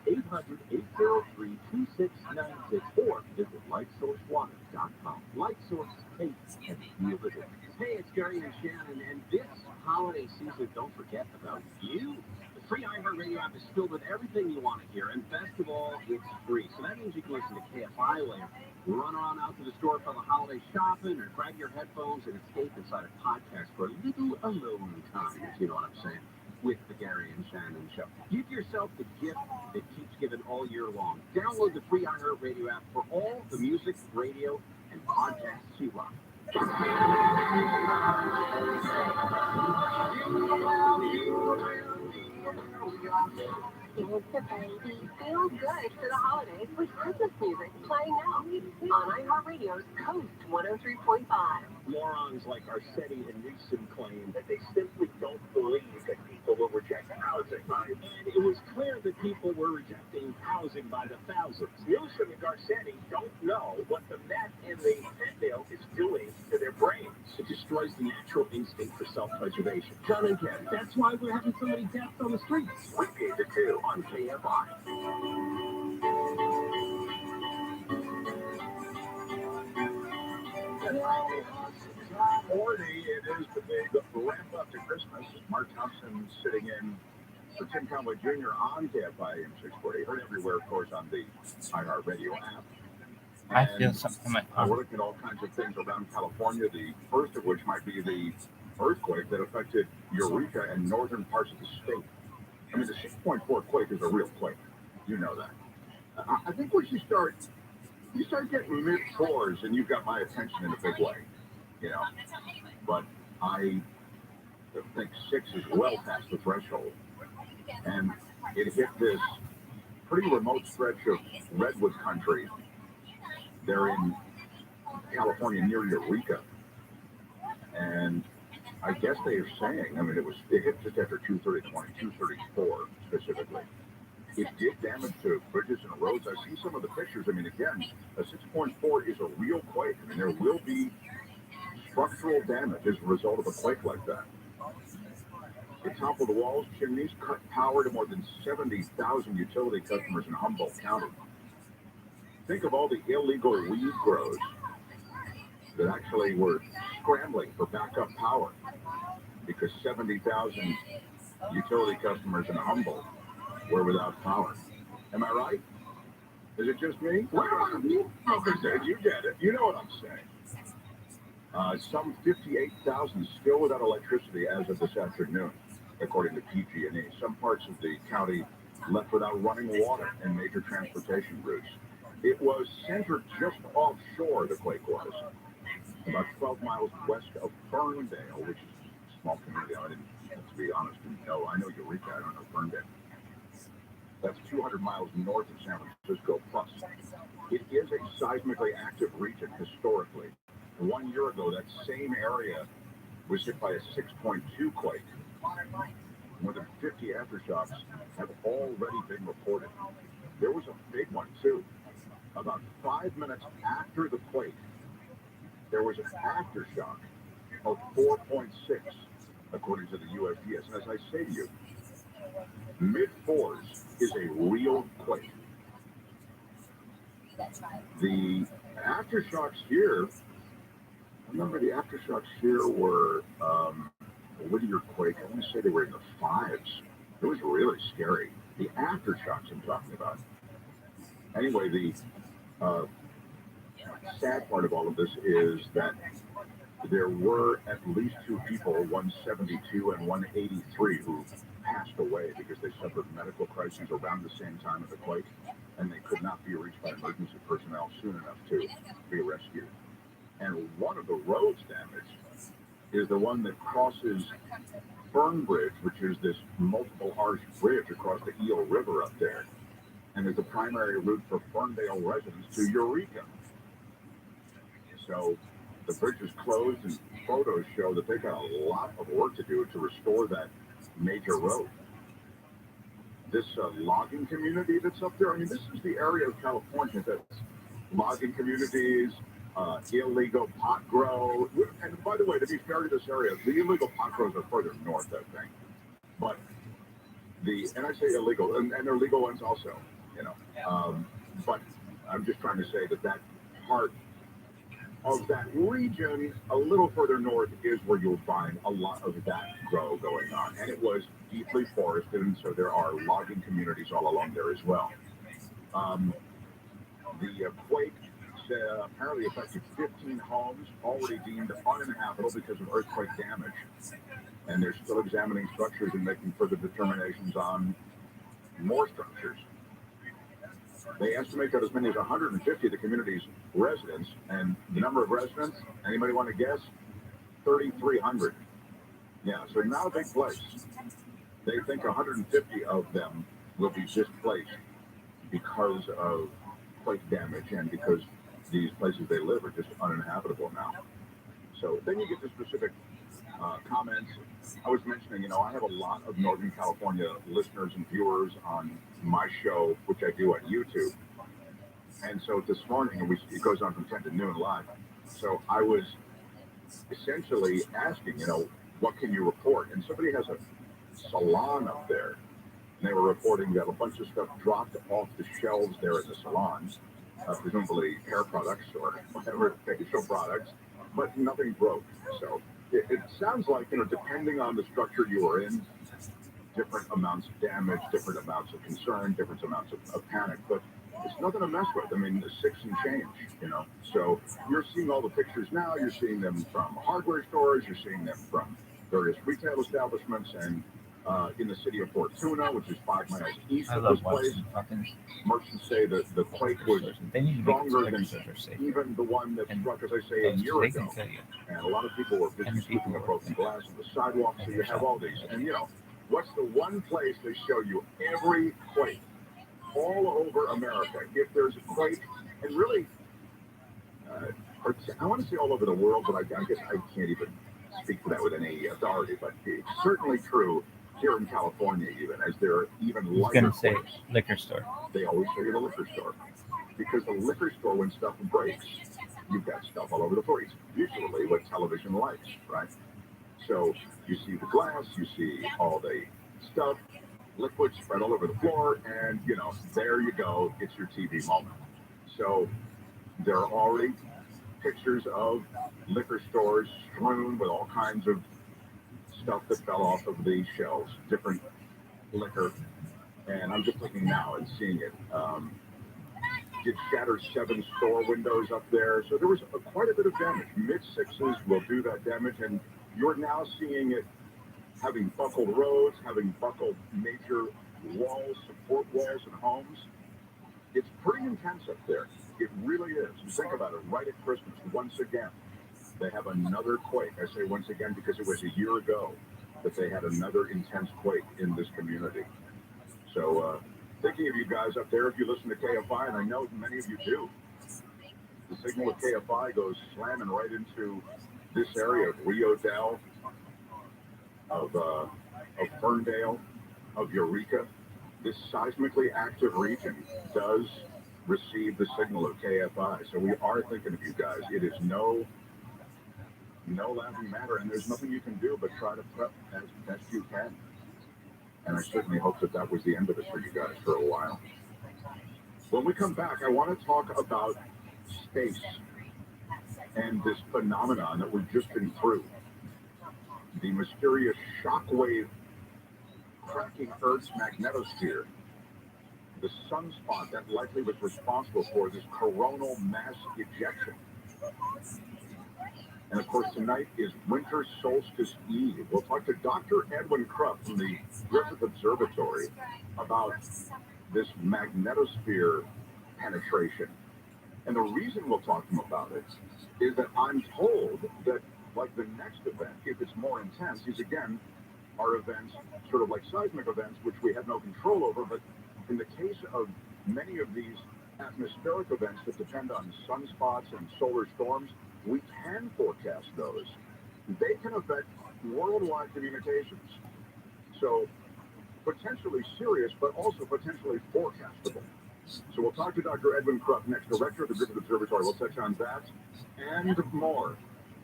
800-803-2696, or visit lightsourcewater.com. LightSource tastes and feel the difference. Hey, it's Gary and Shannon, and this holiday season, don't forget about you. The free iHeartRadio app is filled with everything you want to hear, and best of all, it's free. So that means you can listen to KFI later, run on out to the store for the holiday shopping, or grab your headphones and escape inside a podcast for a little alone time, if you know what I'm saying, with the Gary and Shannon Show. Give yourself the gift that keeps giving all year long. Download the free iHeartRadio app for all the music, radio, and podcasts you love. It's the baby feel good for the holidays with Christmas music playing now on iHeartRadio's Coast 103.5. Morons like Arsetti and Newsom claim that they simply don't believe that people will reject housing. And it was clear that people were rejecting housing by the thousands. Newsom and Arsetti don't know what the meth in the fentanyl is doing to their brains. It destroys the natural instinct for self-preservation. John and Ken, That's why we're having so many deaths on the streets. Weekdays at 2 on KFI. It is the big ramp up to Christmas. Mark Thompson sitting in for Tim Conway Jr. on KFI AM 640. Heard everywhere, of course, on the iHeartRadio app. I feel something in my We're arm. looking at all kinds of things around California, the first of which might be the earthquake that affected Eureka and northern parts of the state. I mean, the 6.4 quake is a real quake. You know that. I think once you start getting mid-fours, and you've got my attention in a big way, But I think 6 is well past the threshold. And it hit this pretty remote stretch of redwood country there in California near Eureka. And I guess they are saying, it hit just after 2:34 specifically. It did damage to bridges and roads. I've seen some of the pictures. Again, a 6.4 is a real quake. There will be structural damage as a result of a quake like that. It toppled the walls, chimneys, cut power to more than 70,000 utility customers in Humboldt County. Think of all the illegal weed grows that actually were scrambling for backup power because 70,000 utility customers in Humboldt were without power. Am I right? Is it just me? You get it. You know what I'm saying. Some 58,000 still without electricity as of this afternoon, according to PG&E. Some parts of the county left without running water and major transportation routes. It was centered just offshore, the quake was, about 12 miles west of Ferndale, which is a small community. I didn't, to be honest, know. I know Eureka, I don't know Ferndale. That's 200 miles north of San Francisco plus. It is a seismically active region historically. 1 year ago, that same area was hit by a 6.2 quake. More than 50 aftershocks have already been reported. There was a big one, too. About 5 minutes after the quake, there was an aftershock of 4.6, according to the USGS. And as I say to you, mid-4s is a real quake. The aftershocks here, I remember the aftershocks here were a Whittier quake. I want to say they were in the 5s. It was really scary. The aftershocks I'm talking about. Anyway, the sad part of all of this is that there were at least 2 people, 172 and 183, who passed away because they suffered medical crises around the same time of the quake, and they could not be reached by emergency personnel soon enough to be rescued. And one of the roads damaged is the one that crosses Fern Bridge, which is this multiple arch bridge across the Eel River up there, and is the primary route for Ferndale residents to Eureka. So the bridge is closed, and photos show that they've got a lot of work to do to restore that major road. This logging community that's up there, I mean, this is the area of California that's logging communities, illegal pot grow. And by the way, to be fair to this area, the illegal pot grows are further north, I think. But and I say illegal, and there are legal ones also, you know. But I'm just trying to say that part of that region, a little further north, is where you'll find a lot of that grow going on. And it was deeply forested, and so there are logging communities all along there as well. The quake apparently affected 15 homes, already deemed uninhabitable because of earthquake damage. And they're still examining structures and making further determinations on more structures. They estimate that as many as 150 of the community's residents, and the number of residents, anybody want to guess? 3,300. Yeah, so not a big place. They think 150 of them will be displaced because of quake damage and because these places they live are just uninhabitable now. So then you get to specific comments. I was mentioning, I have a lot of Northern California listeners and viewers on my show, which I do on YouTube. And so this morning, it goes on from 10 to noon live. So I was essentially asking, what can you report? And somebody has a salon up there. And they were reporting that a bunch of stuff dropped off the shelves there in the salons, presumably hair products or whatever, facial products, but nothing broke. So it sounds like, depending on the structure you are in, different amounts of damage, different amounts of concern, different amounts of panic, but it's nothing to mess with. I mean, the 6 and change, So you're seeing all the pictures now. You're seeing them from hardware stores. You're seeing them from various retail establishments, and in the city of Fortuna, which is 5 miles east of this place, merchants say that the quake was stronger than even the one that struck, as I say, a year ago. And a lot of people were busy sweeping the broken glass on the sidewalk, so you have all these. And, what's the one place they show you every quake all over America? If there's a quake, and really, I want to say all over the world, but I guess I can't even speak for that with any authority, but it's certainly true here in California, even, as there are even lighter going to say liquor store. They always show you the liquor store. Because the liquor store, when stuff breaks, you've got stuff all over the place. Usually what television likes, right? So you see the glass, you see all the stuff, liquid spread all over the floor, and, there you go. It's your TV moment. So there are already pictures of liquor stores strewn with all kinds of stuff that fell off of the shelves, different liquor, and I'm just looking now and seeing it. Did shatter 7 store windows up there, so there was quite a bit of damage. Mid-6s will do that damage, and you're now seeing it having buckled roads, having buckled major walls, support walls in homes. It's pretty intense up there. It really is. You think about it, right at Christmas, once again, they have another quake. I say once again because it was a year ago that they had another intense quake in this community. So thinking of you guys up there, if you listen to KFI, and I know many of you do, the signal of KFI goes slamming right into this area of Rio Dell, of Ferndale, of Eureka. This seismically active region does receive the signal of KFI. So we are thinking of you guys. It is no laughing matter, and there's nothing you can do but try to prep as best you can. And I certainly hope that was the end of it for you guys for a while. When we come back, I want to talk about space and this phenomenon that we've just been through. The mysterious shockwave cracking Earth's magnetosphere. The sunspot that likely was responsible for this coronal mass ejection. And of course, tonight is Winter Solstice Eve. We'll talk to Dr. Edwin Krupp from the Griffith Observatory about this magnetosphere penetration. And the reason we'll talk to him about it is that I'm told that, like the next event, if it's more intense, these again are events sort of like seismic events, which we have no control over. But in the case of many of these atmospheric events that depend on sunspots and solar storms, we can forecast those. They can affect worldwide communications. So potentially serious, but also potentially forecastable. So we'll talk to Dr. Edwin Krupp next, director of the Griffith Observatory. We'll touch on that and more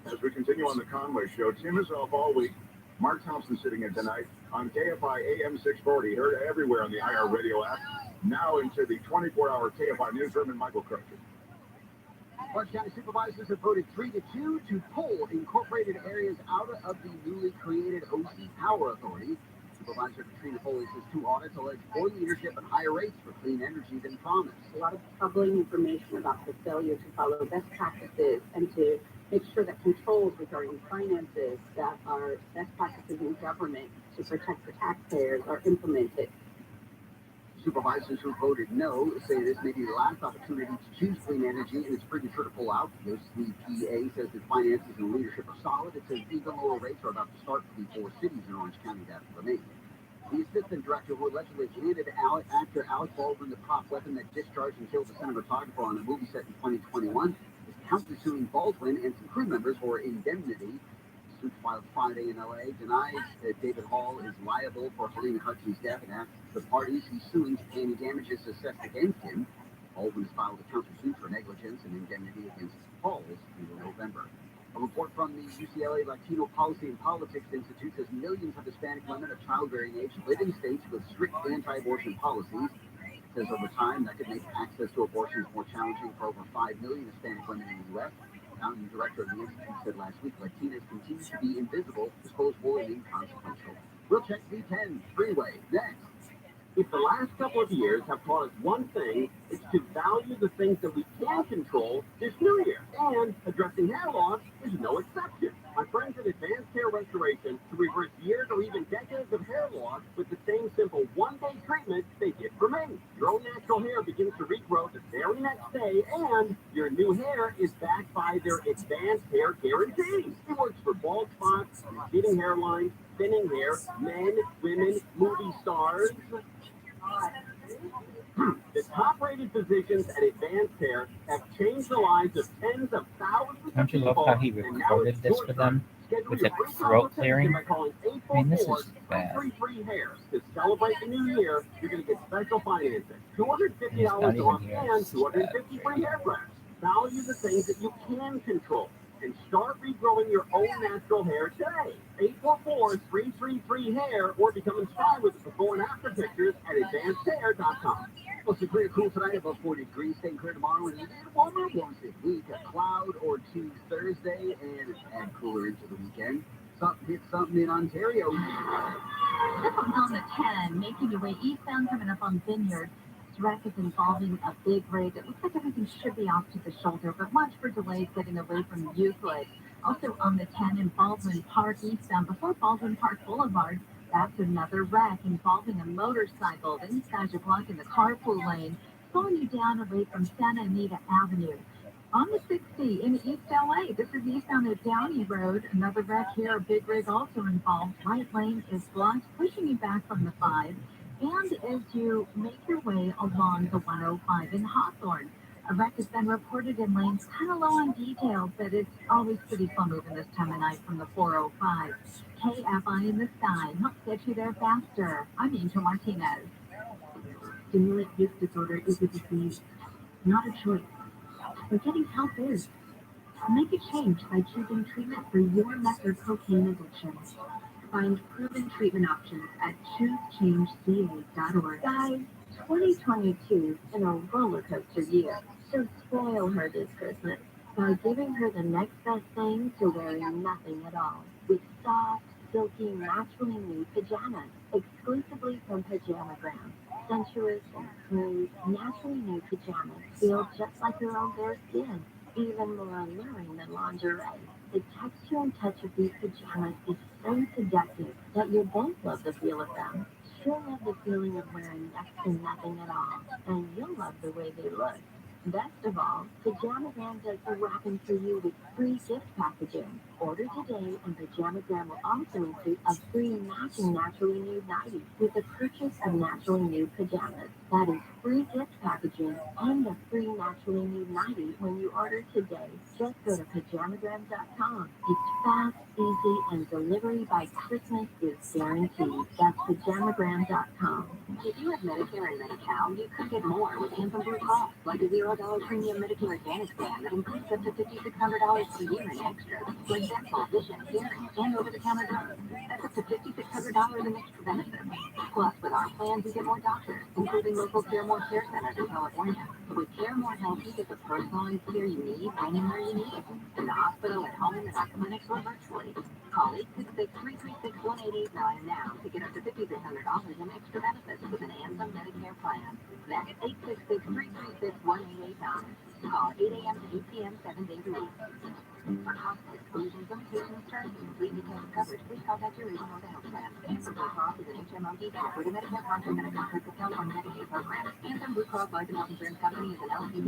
as we continue on the Conway Show. Tim is off all week. Mark Thompson sitting in tonight on KFI AM 640, heard everywhere on the IR radio app. Now into the 24-hour KFI newsroom, and Michael Crutcher. Orange County supervisors have voted 3-2 to pull incorporated areas out of the newly created OC Power Authority. Supervisor Katrina Foley says 2 audits allege poor leadership and higher rates for clean energy than promised. A lot of troubling information about the failure to follow best practices and to make sure that controls regarding finances that are best practices in government to protect the taxpayers are implemented. Supervisors who voted no say this may be the last opportunity to choose clean energy, and it's premature to pull out. The OCPA says that finances and leadership are solid. It says even lower rates are about to start for the 4 cities in Orange County that remain. The assistant director who allegedly handed actor Alec Baldwin the prop weapon that discharged and killed the cinematographer on a movie set in 2021 is countersuing Baldwin and some crew members for indemnity. The suit filed Friday in LA denies that David Hall is liable for Helena Hudson's death and asks the parties he's suing to pay any damages assessed against him. Baldwin has filed a countersuit for negligence and indemnity against Halls in November. A report from the UCLA Latino Policy and Politics Institute says millions of Hispanic women of childbearing age live in states with strict anti-abortion policies. It says over time that could make access to abortions more challenging for over 5 million Hispanic women in the U.S. The founding director of the institute said last week Latinas continue to be invisible, disposable, and inconsequential. We'll check V10 Freeway next. If the last couple of years have taught us one thing, it's to value the things that we can control this new year. And addressing hair loss is no exception. My friends at Advanced Hair Restoration to reverse years or even decades of hair loss with the same simple one-day treatment they did for me. Your own natural hair begins to regrow the very next day, and your new hair is backed by their Advanced Hair Guarantee. It works for bald spots, receding hairlines, thinning hair, men, women, movie stars. The top-rated physicians at Advanced Hair have changed the lives of tens of thousands of Don't you people. love how he recorded this for them with a throat clearing? I mean, this is bad. Hair. To celebrate the new year, you're going to get special financing, $250 off, and 250 free hair wraps. Value the things that you can control and start regrowing your own natural hair today. 844-333-HAIR or become inspired with the before and after pictures at advancedhair.com. Well, it's clear cool tonight, above 40 degrees, staying clear tomorrow, and even warmer once this week. A cloud or 2 Thursday, and cooler into the weekend. Something hit something in Ontario. This one's on the 10, making your way eastbound, coming up on Vineyard. This wreck is involving a big rig. It looks like everything should be off to the shoulder, but watch for delays getting away from Euclid. Also on the 10 in Baldwin Park eastbound, before Baldwin Park Boulevard, that's another wreck involving a motorcycle. These guys are blocking the carpool lane, slowing you down away from Santa Anita Avenue. On the 60 in East LA, this is eastbound at Downey Road. Another wreck here, a big rig also involved. Right lane is blocked, pushing you back from the 5. And as you make your way along the 105 in Hawthorne, a wreck has been reported in lanes kind of low on details, but it's always pretty slow moving this time of night from the 405. KFI in the sky helps get you there faster. I'm Angel Martinez. Stimulant use disorder is a disease, not a choice. But getting help is. Make a change by choosing treatment for your meth or cocaine addiction. Find proven treatment options at choosechangeca.org. Guys, 2022 is a roller coaster year, so spoil her this Christmas by giving her the next best thing to wearing nothing at all. With soft, silky, naturally new pajamas, exclusively from Pajamagram. Sensuous and smooth, naturally new pajamas feel just like your own bare skin, even more alluring than lingerie. The texture and touch of these pajamas is so seductive that you'll both love the feel of them. She'll love the feeling of wearing next to nothing at all, and you'll love the way they look. Best of all, Pajamagram does the wrapping for you with free gift packaging. Order today, and Pajamagram will also include a free matching naturally nude nightie with the purchase of naturally nude pajamas. That is free gift packaging and a free naturally nude nightie when you order today. Just go to pajamagram.com. It's fast, easy, and delivery by Christmas is guaranteed. That's pajamagram.com. If you have Medicare and Medi-Cal, you could get more with Anthem Blue Cross, like a $0 premium Medicare Advantage plan that includes up to $5,600 per year in extras, like dental, vision, hearing, and over-the-counter drugs. That's up to $5,600 in extra benefits. Plus, with our plans, you get more doctors, including local CareMore care centers in California. With CareMore Health, you get the personalized care you need when and where you need it. In the hospital, at home, at our clinics, or virtually. Call 866-336-1889 now to get up to $5,600 in extra benefits with an Anthem Medicare plan. That's 866-336-1889. Call 8 a.m. to 8 p.m. 7 days a week. For cost exclusions, limitations, terms, and complete details of coverage, please contact your agent or the health plan. Anthem Blue Cross is an HMO detail with a Medicare contract and a contract with California Medicaid program. Anthem Blue Cross Life and Health Insurance Company is an LTD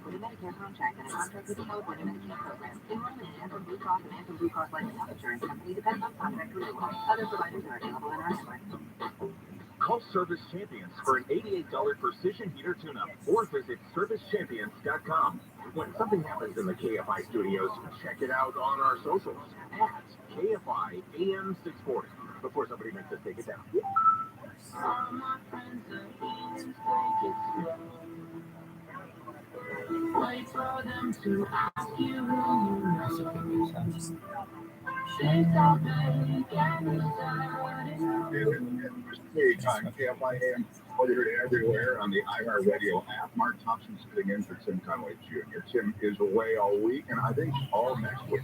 with a Medicare contract and a contract with the California Medicaid program. Enrollment in Anthem Blue Cross and Anthem Blue Cross Life and Health Insurance Company depends on contract renewal. Other providers are available in our network. Call Service Champions for an $88 precision heater tune-up or visit servicechampions.com. When something happens in the KFI studios, check it out on our socials at KFI AM 640 before somebody makes us take it down. All my friends are heathens, take it slow. Wait for them to ask you who you know. She's all big and Anytime, KFI AM, whether you're everywhere on the iHeartRadio app. Mark Thompson sitting in for Tim Conway Jr. Tim is away all week, and I think all next week.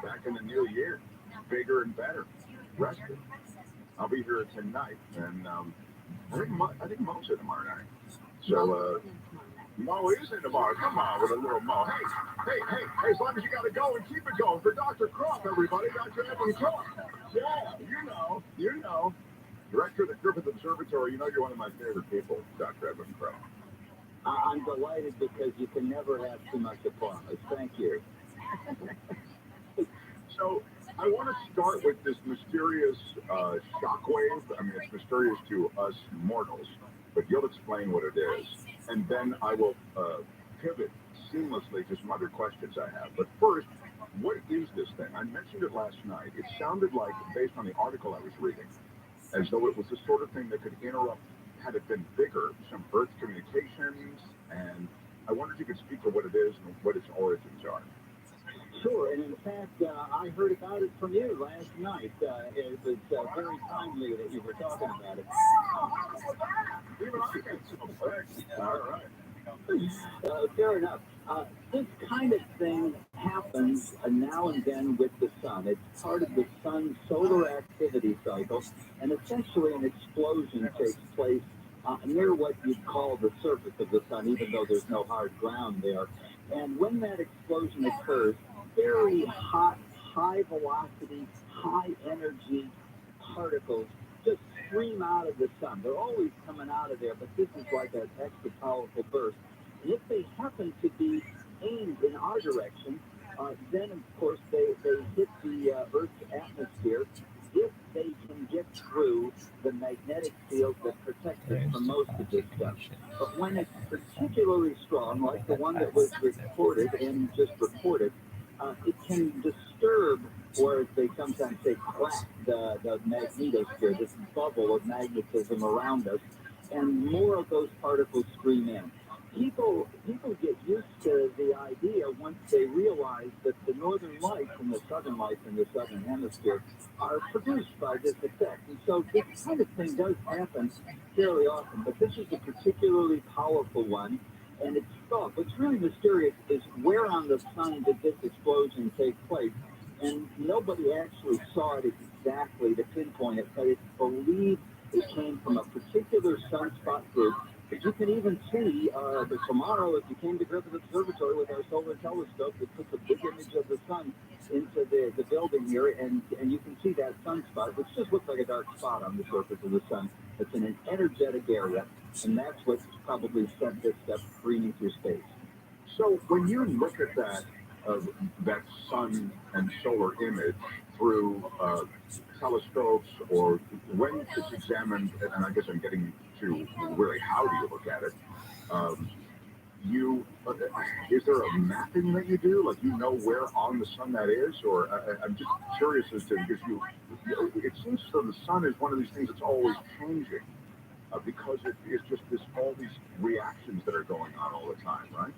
Back in the new year, bigger and better, rested. I'll be here tonight, and I think Mo's here tomorrow night. So, Mo isn't tomorrow. Come on with a little Mo. Hey, as long as you got to go and keep it going for Dr. Croft, everybody. Dr. Evan Croft. Yeah, you know. Director of the Griffith Observatory, you know you're one of my favorite people, Dr. Evan Croft. I'm delighted because you can never have too much applause. Thank you. So, I want to start with this mysterious shockwave. I mean, it's mysterious to us mortals, but you'll explain what it is. And then I will pivot seamlessly to some other questions I have. But first, what is this thing? I mentioned it last night. It sounded like, based on the article I was reading, as though it was the sort of thing that could interrupt, had it been bigger, some Earth communications. And I wonder if you could speak to what it is and what its origins are. Sure, and in fact, I heard about it from you last night. It was very timely that you were talking about it. All right. Fair enough. This kind of thing happens now and then with the sun. It's part of the sun's solar activity cycle, and essentially an explosion takes place near what you'd call the surface of the sun, even though there's no hard ground there. And when that explosion occurs, very hot, high velocity, high energy particles just stream out of the sun. They're always coming out of there, but this is like an extra powerful burst. And if they happen to be aimed in our direction, then of course they hit the Earth's atmosphere. If they can get through the magnetic field that protects us from most of this stuff. But when it's particularly strong, like the one that was recorded and just reported, it can disturb, or as they sometimes say, crack the magnetosphere, this bubble of magnetism around us, and more of those particles stream in. People get used to the idea once they realize that the northern lights and the southern lights in the southern hemisphere are produced by this effect. And so this kind of thing does happen fairly often, but this is a particularly powerful one. And it's thought, what's really mysterious is where on the sun did this explosion take place? And nobody actually saw it exactly to pinpoint it, but it's believed it came from a particular sunspot group. But you can even see tomorrow, if you came to Griffith Observatory with our solar telescope that puts a big image of the sun, into the building here, and you can see that sunspot, which just looks like a dark spot on the surface of the sun. It's in an energetic area, and that's what's probably sent this stuff careening through space. So when you look at that sun and solar image through telescopes, or when it's examined, and I guess I'm getting to really how do you look at it, is there a mapping that you do? Like, you know where on the sun that is? Or I'm just curious as to, because it seems as though the sun is one of these things that's always changing, because it is just all these reactions that are going on all the time, right?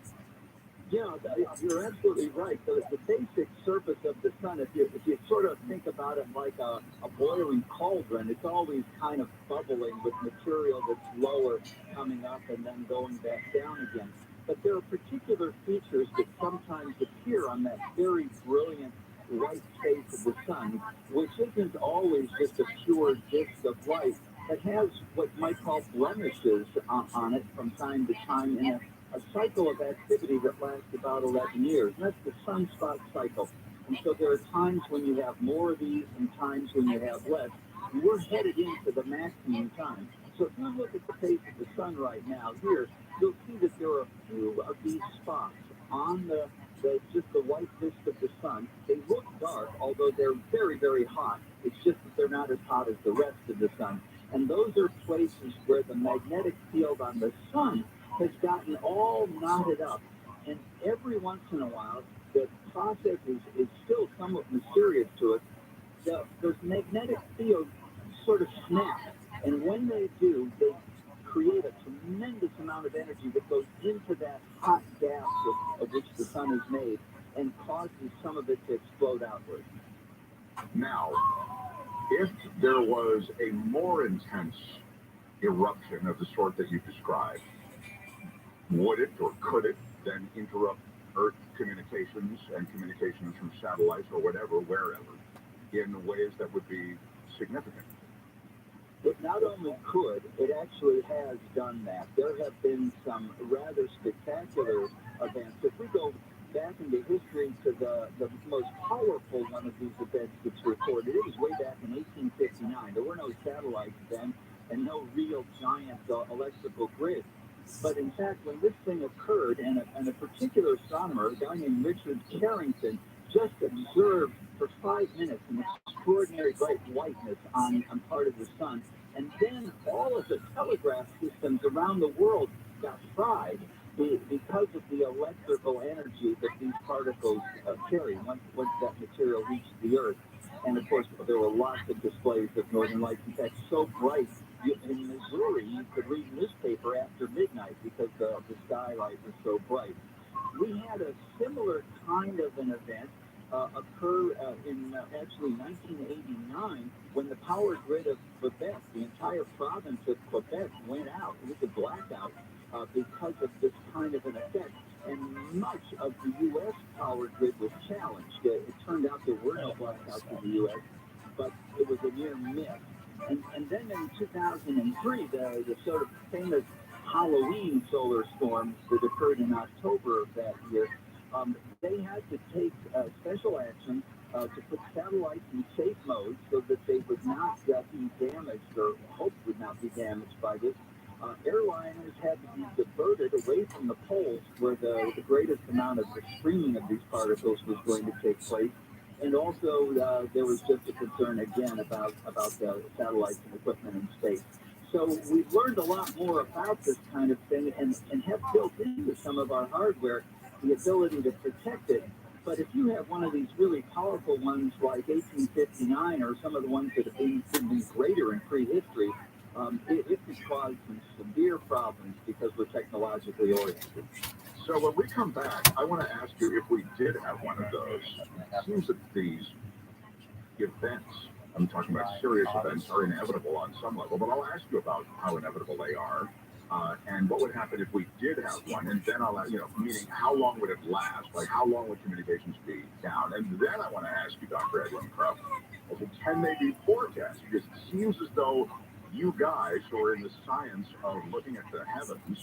Yeah, you're absolutely right. The basic surface of the sun, if you sort of think about it like a boiling cauldron, it's always kind of bubbling with material that's lower coming up and then going back down again. But there are particular features that sometimes appear on that very brilliant white face of the sun, which isn't always just a pure disk of light. It has what you might call blemishes on it from time to time in a cycle of activity that lasts about 11 years. And that's the sunspot cycle. And so there are times when you have more of these and times when you have less. And we're headed into the maximum time. So if you look at the face of the sun right now here, you'll see that there are a few of these spots on just the white disk of the sun. They look dark, although they're very, very hot. It's just that they're not as hot as the rest of the sun. And those are places where the magnetic field on the sun has gotten all knotted up. And every once in a while, the process is still somewhat mysterious to us. The magnetic field sort of snaps. And when they do, they create a tremendous amount of energy that goes into that hot gas of which the sun is made and causes some of it to explode outward. Now, if there was a more intense eruption of the sort that you described, would it or could it then interrupt Earth communications and communications from satellites or whatever, wherever, in ways that would be significant? It not only could, it actually has done that. There have been some rather spectacular events. If we go back into history to the most powerful one of these events that's recorded, it was way back in 1859. There were no satellites then and no real giant electrical grid. But in fact, when this thing occurred, and a particular astronomer, a guy named Richard Carrington, just observed for 5 minutes an extraordinary bright whiteness on part of the sun. And then all of the telegraph systems around the world got fried because of the electrical energy that these particles carry once that material reached the Earth. And of course, there were lots of displays of northern lights. In fact, so bright, in Missouri, you could read newspaper after midnight because the skylight was so bright. We had a similar kind of an event occur in actually 1989 when the power grid of Quebec, the entire province of Quebec, went out. It was a blackout because of this kind of an effect. And much of the U.S. power grid was challenged. It turned out there were no blackouts in the U.S., but it was a near miss. And then in 2003, the sort of famous Halloween solar storm that occurred in October of that year, they had to take special action to put satellites in safe mode so that they would not be damaged, or hoped would not be damaged by this. Airliners had to be diverted away from the poles where the greatest amount of the streaming of these particles was going to take place. And also, there was just a concern again about the satellites and equipment in space. So we've learned a lot more about this kind of thing and have built into some of our hardware the ability to protect it. But if you have one of these really powerful ones like 1859 or some of the ones that have been greater in prehistory, it could cause some severe problems because we're technologically oriented. So when we come back, I want to ask you if we did have one of those. It seems that these events, I'm talking about serious events, are inevitable on some level, but I'll ask you about how inevitable they are. And what would happen if we did have one? And then I'll, meaning how long would it last? Like, how long would communications be down? And then I want to ask you, Dr. Edwin Krupp, can they be forecast? Because it seems as though you guys who are in the science of looking at the heavens,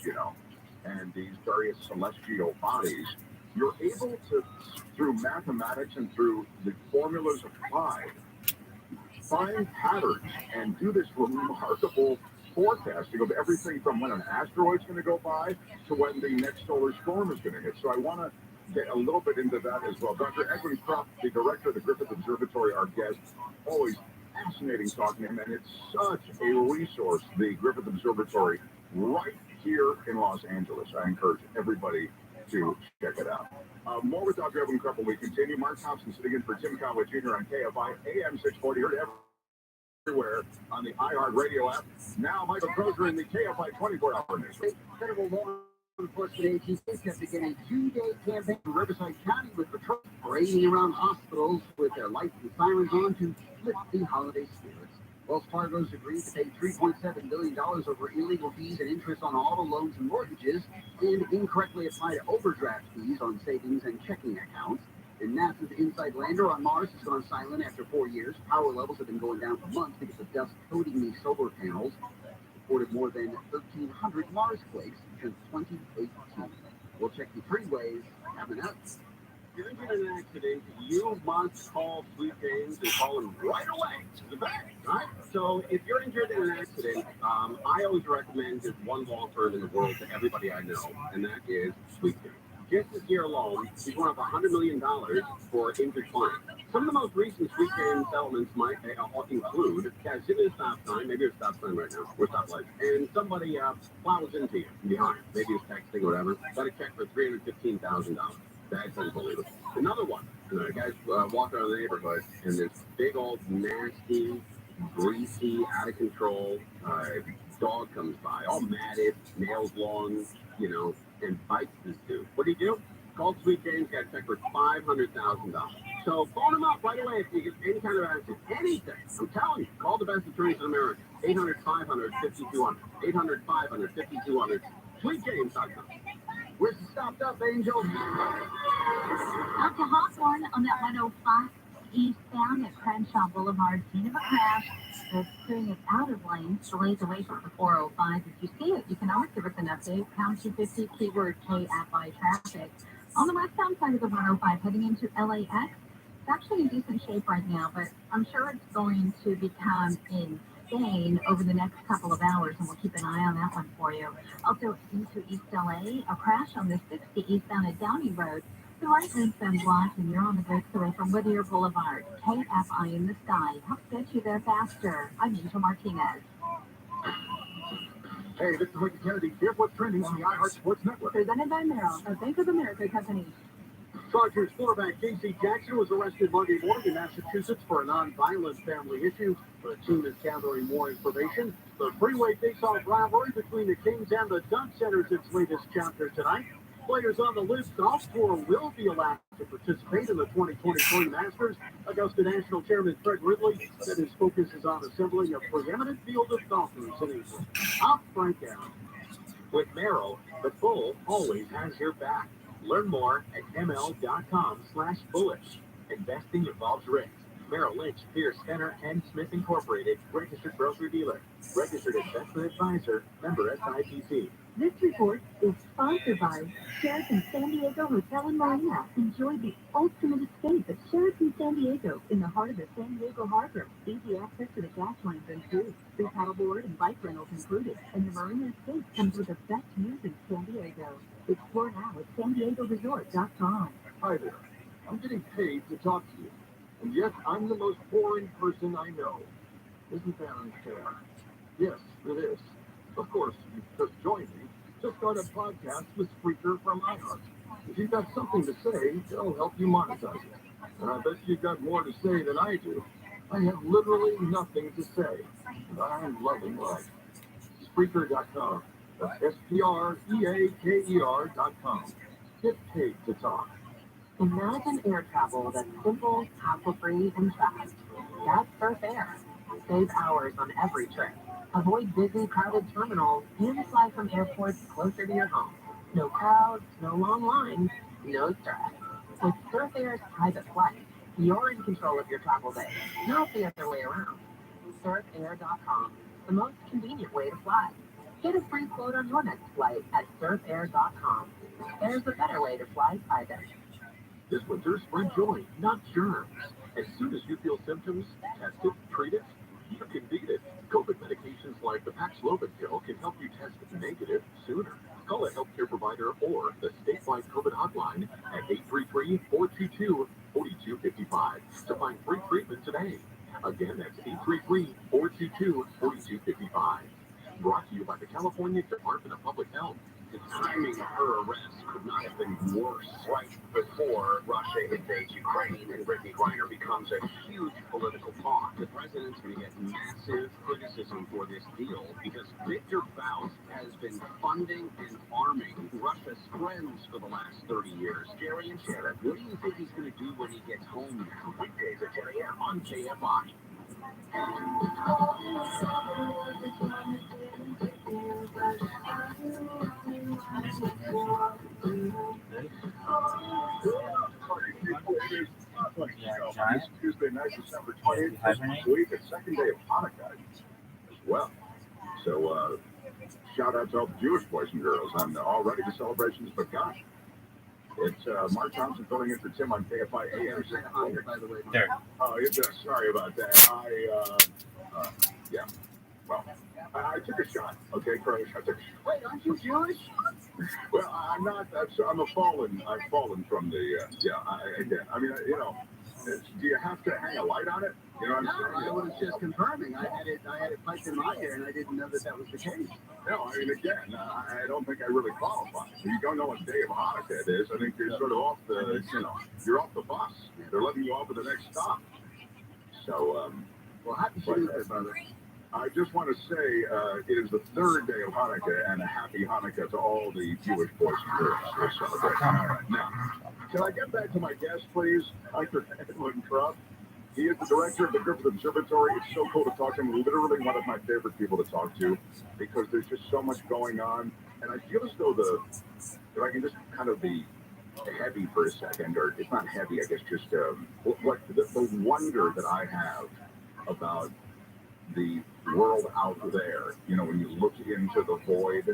and these various celestial bodies, you're able to, through mathematics and through the formulas applied, find patterns and do this remarkable forecasting of everything from when an asteroid's going to go by to when the next solar storm is going to hit. So I want to get a little bit into that as well. Dr. Edwin Krupp, the director of the Griffith Observatory, our guest, always fascinating talking to him, and it's such a resource, the Griffith Observatory, right here in Los Angeles. I encourage everybody to check it out. More with Dr. Edwin Krupp when we continue. Mark Thompson sitting in for Tim Conway Jr. on KFI AM 640, heard everywhere on the iHeartRadio app. Now Michael Crozier in the KFI 24-hour news. Federal law enforcement agencies have begun a 2-day campaign in Riverside County with patrols parading around hospitals with their lights and sirens on to lift the holiday spirits. Wells Fargo's agreed to pay $3.7 billion over illegal fees and interest on auto loans and mortgages, and incorrectly applied overdraft fees on savings and checking accounts. And NASA's InSight lander on Mars has gone silent after 4 years. Power levels have been going down for months because of dust coating these solar panels. Reported more than 1,300 Mars quakes since 2018. We'll check the freeways coming up. If you're injured in an accident, you must call Sweet James and call him right away to the bank, right? So if you're injured in an accident, I always recommend just one law firm in the world to everybody I know, and that is Sweet James. Just this year alone, he's won up $100 million for injured clients. Some of the most recent Sweet James settlements might include guys sitting at a stop sign, maybe a stop sign right now, or stop light, and somebody plows into you from behind, maybe he's texting or whatever, got a check for $315,000. That's unbelievable. Another one, guys walk around the neighborhood, and this big old nasty, greasy, out of control dog comes by, all matted, nails long, and bites this dude. What do you do? Call Sweet James, got a check for $500,000. So phone him up right away if you get any kind of accident. Anything. I'm telling you, call the best attorneys in America. 800-500-5200. 800-500-5200. SweetJames.com. Where's the stopped up, Angel? Out to Hawthorne on that 105 eastbound at Crenshaw Boulevard. Scene of a crash. The steering is out of lane. Delays away from the 405. If you see it, you can always give us an update. Pound 250, keyword KFI traffic. On the westbound side of the 105, heading into LAX, it's actually in decent shape right now, but I'm sure it's going to become insane over the next couple of hours, and we'll keep an eye on that one for you. Also, into East LA, a crash on the 60 eastbound at Downey Road. The right lane's been blocked, and you're on the brakes away from Whittier Boulevard. KFI in the sky. Help get you there faster. I'm Angel Martinez. Hey, this is Ricky Kennedy. Here's what's trending on the iHeart Sports Network. Presented by Merrill, a Bank of America company. Chargers quarterback J.C. Jackson was arrested Monday morning in Massachusetts for a non-violent family issue. The team is gathering more information. The freeway face-off rivalry between the Kings and the Ducks enters its latest chapter tonight. Players on the Live Golf Tour will be allowed to participate in the 2023 Masters. Augusta National Chairman Fred Ridley said his focus is on assembling a preeminent field of golfers in England. I'm Frank Allen. With Merrill, the bull always has your back. Learn more at ml.com/bullish. Investing involves risk. Merrill Lynch, Pierce, Fenner, and Smith Incorporated, registered broker-dealer, registered investment advisor, member SIPC. This report is sponsored by Sheraton San Diego Hotel and Marina. Enjoy the ultimate escape at Sheraton San Diego in the heart of the San Diego Harbor. Easy access to the gas lanes and food. Free paddleboard and bike rentals included. And the Marina Escape comes with the best views in San Diego. Explore now at SanDiegoResort.com. Hi there. I'm getting paid to talk to you. And yet, I'm the most boring person I know. Isn't that unfair? Yes, it is. Of course, you just joined me. Just start a podcast with Spreaker from iHeart. If you've got something to say, they'll help you monetize it. And I bet you've got more to say than I do. I have literally nothing to say. And I'm loving life. Spreaker.com. That's SPREAKER.com. Get paid to talk. Imagine air travel that's simple, hassle-free, and fast. That's Surf Air. Save hours on every trip. Avoid busy, crowded terminals and fly from airports closer to your home. No crowds, no long lines, no stress. With Surf Air's private flight, you're in control of your travel day, not the other way around. SurfAir.com, the most convenient way to fly. Get a free quote on your next flight at surfair.com. There's a better way to fly either. This winter, spread joy, not germs. As soon as you feel symptoms, test it, treat it. You can beat it. COVID medications like the Paxlovid pill can help you test negative sooner. Call a healthcare provider or the statewide COVID hotline at 833-422-4255 to find free treatment today. Again, that's 833-422-4255. Brought to you by the California Department of Public Health. The timing of her arrest could not have been worse. Right before Russia invades Ukraine and Brittany Griner becomes a huge political pawn. The president's going to get massive criticism for this deal because Victor Faust has been funding and arming Russia's friends for the last 30 years. Jerry and Shannon, what do you think he's going to do when he gets home now? Weekdays at 10 a.m. on KFI. Tuesday night, December 20th, Christmas week, and second day of Hanukkah as well. So, shout out to all the Jewish boys and girls, and already the celebration's begun. It's Mark Thompson filling in for Tim on KFI AM. By the way, There. Oh, sorry about that. Yeah. Well, I took a shot. Okay, Curtis, I took a shot. wait, aren't you Jewish? Well, I'm not. I'm a fallen. I've fallen from the. Do you have to hang a light on it? You know what I'm saying? I was just confirming. I had it piped in my ear, and I didn't know that was the case. No, I mean, again, I don't think I really qualify. You don't know what day of Hanukkah it is. I think you're sort of off the. You're off the bus. They're letting you off at the next stop. So, well, happy Tuesday, brother. I just want to say it is the third day of Hanukkah, and a happy Hanukkah to all the Jewish boys and girls who are celebrating. All right, now, can I get back to my guest, please? Dr. Edwin Krupp. He is the director of the Griffith Observatory. It's so cool to talk to him. Literally one of my favorite people to talk to because there's just so much going on. And I feel as though if I can just kind of be heavy for a second, or it's not heavy, I guess just the wonder that I have about the world out there, when you look into the void,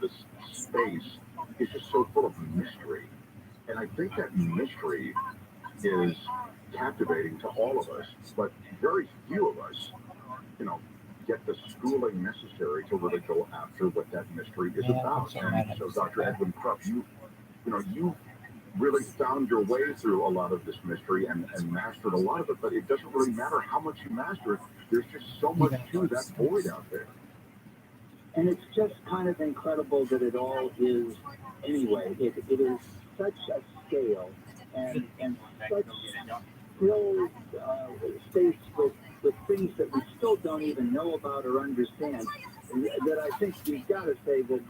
this space is just so full of mystery. And I think that mystery is captivating to all of us, but very few of us, get the schooling necessary to really go after what that mystery is about. And so, Dr. Edwin Krupp, you really found your way through a lot of this mystery and mastered a lot of it, but it doesn't really matter how much you master it. There's just so much to that void out there. And it's just kind of incredible that it all is, anyway, it is such a scale and such still states with things that we still don't even know about or understand, that I think you've got to say that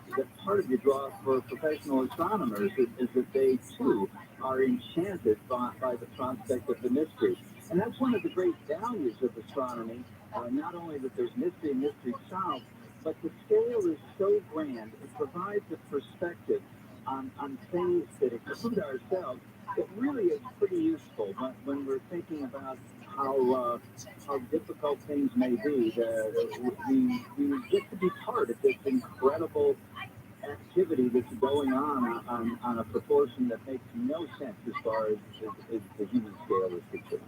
part of the draw for professional astronomers is that they too are enchanted by the prospect of the mystery. And that's one of the great values of astronomy, not only that there's mystery and mystery solved, but the scale is so grand, it provides a perspective on things that include ourselves that really is pretty useful when we're thinking about how difficult things may be. We get to be part of this incredible activity that's going on a proportion that makes no sense as far as the human scale is concerned.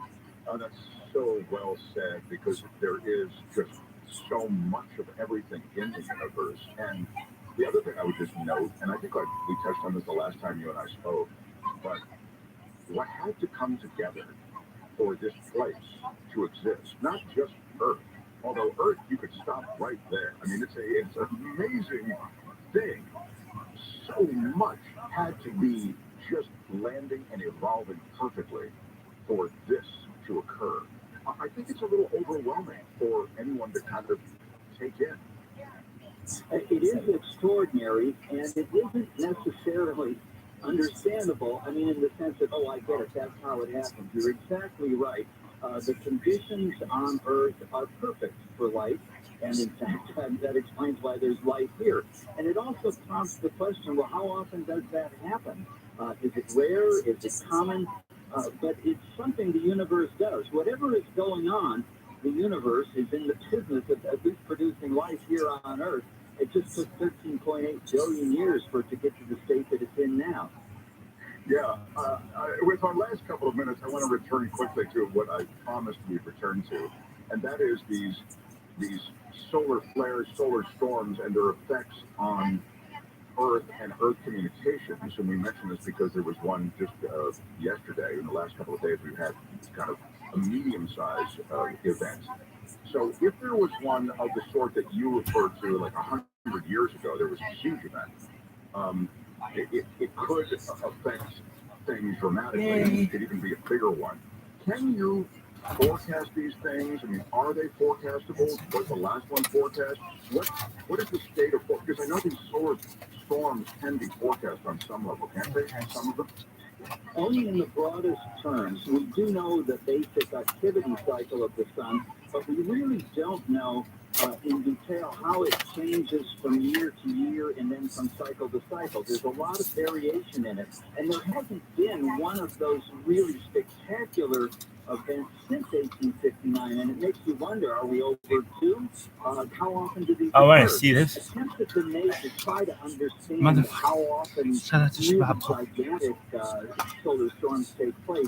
Oh, that's so well said, because there is just so much of everything in the universe. And the other thing I would just note, and I think we touched on this the last time you and I spoke, but what had to come together for this place to exist, not just Earth, although Earth, you could stop right there. I mean, it's an amazing thing. So much had to be just landing and evolving perfectly for this to occur. I think it's a little overwhelming for anyone to kind of take in. It is extraordinary, and it isn't necessarily understandable. I mean, in the sense that, I get it, that's how it happens. You're exactly right. The conditions on Earth are perfect for life, and in fact, that explains why there's life here. And it also prompts the question, well, how often does that happen? Is it rare? Is it common? But it's something the universe does. Whatever is going on, the universe is in the business of at least producing life here on Earth. It it just took 13.8 billion years for it to get to the state that it's in now. Yeah. With our last couple of minutes, I want to return quickly to what I promised we'd return to, and that is these solar flares, solar storms, and their effects on Earth and Earth communications. And we mentioned this because there was one just yesterday. In the last couple of days, we've had kind of a medium-sized event. So if there was one of the sort that you referred to, like 100 years ago, there was a huge event. It could affect things dramatically. It could even be a bigger one. Can you forecast these things? I mean, are they forecastable? Was the last one forecast? What is the state of forecast? Because I know these solar storms can be forecast on some level, can't they? Some of them? Only in the broadest terms. We do know the basic activity cycle of the sun, but we really don't know in detail how it changes from year to year and then from cycle to cycle. There's a lot of variation in it, and there hasn't been one of those really spectacular events since 1859, and it makes you wonder, are we overdue? How often do these I want to occur? see this. Attempts have been made to try to understand how often really gigantic solar storms take place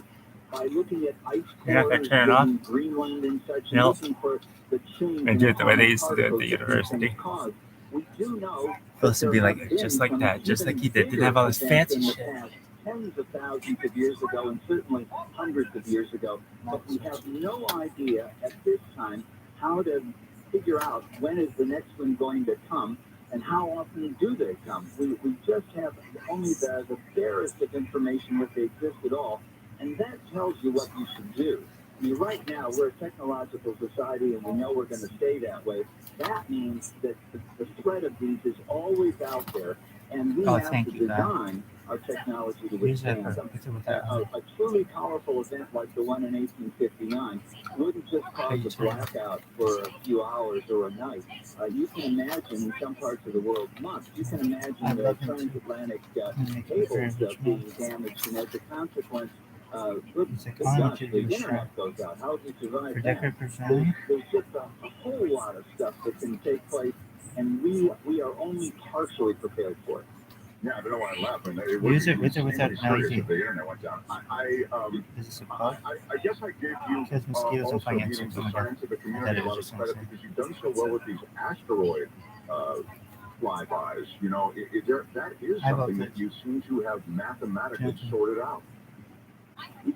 by looking at ice cores in Greenland and such, and looking for the change I in do it the way they used to do it at particles the that these university. things cause. We do know Supposed to be like just like that, just like he did. Didn't have all this fancy shit. Tens of thousands of years ago, and certainly hundreds of years ago, but we have no idea at this time how to figure out when is the next one going to come and how often do they come. We just have only the barest of information if they exist at all, and that tells you what you should do. I mean, right now, we're a technological society, and we know we're going to stay that way. That means that the threat of these is always out there, and we have to design our technology to withstand them. A truly powerful event like the one in 1859 wouldn't just cause a blackout for a few hours or a night. You can imagine in some parts of the world months. You can imagine the transatlantic cables being damaged, and as a consequence, the internet goes out. How do you survive that? There's just a whole lot of stuff that can take place, and we are only partially prepared for it. Yeah, I don't know why I laugh. Use it with or without if the internet went down. I guess I give you also giving the scientific community a lot of credit because you've done so well with these asteroid flybys. You know, that is something that you seem to have mathematically sorted out.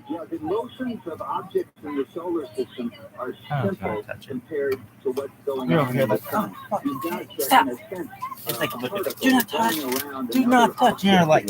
Yeah, the motions of objects in the solar system are simple compared to what's going on in the sun. You've got Stop. in a sense, It's like do not touch. Do not touch. You're like,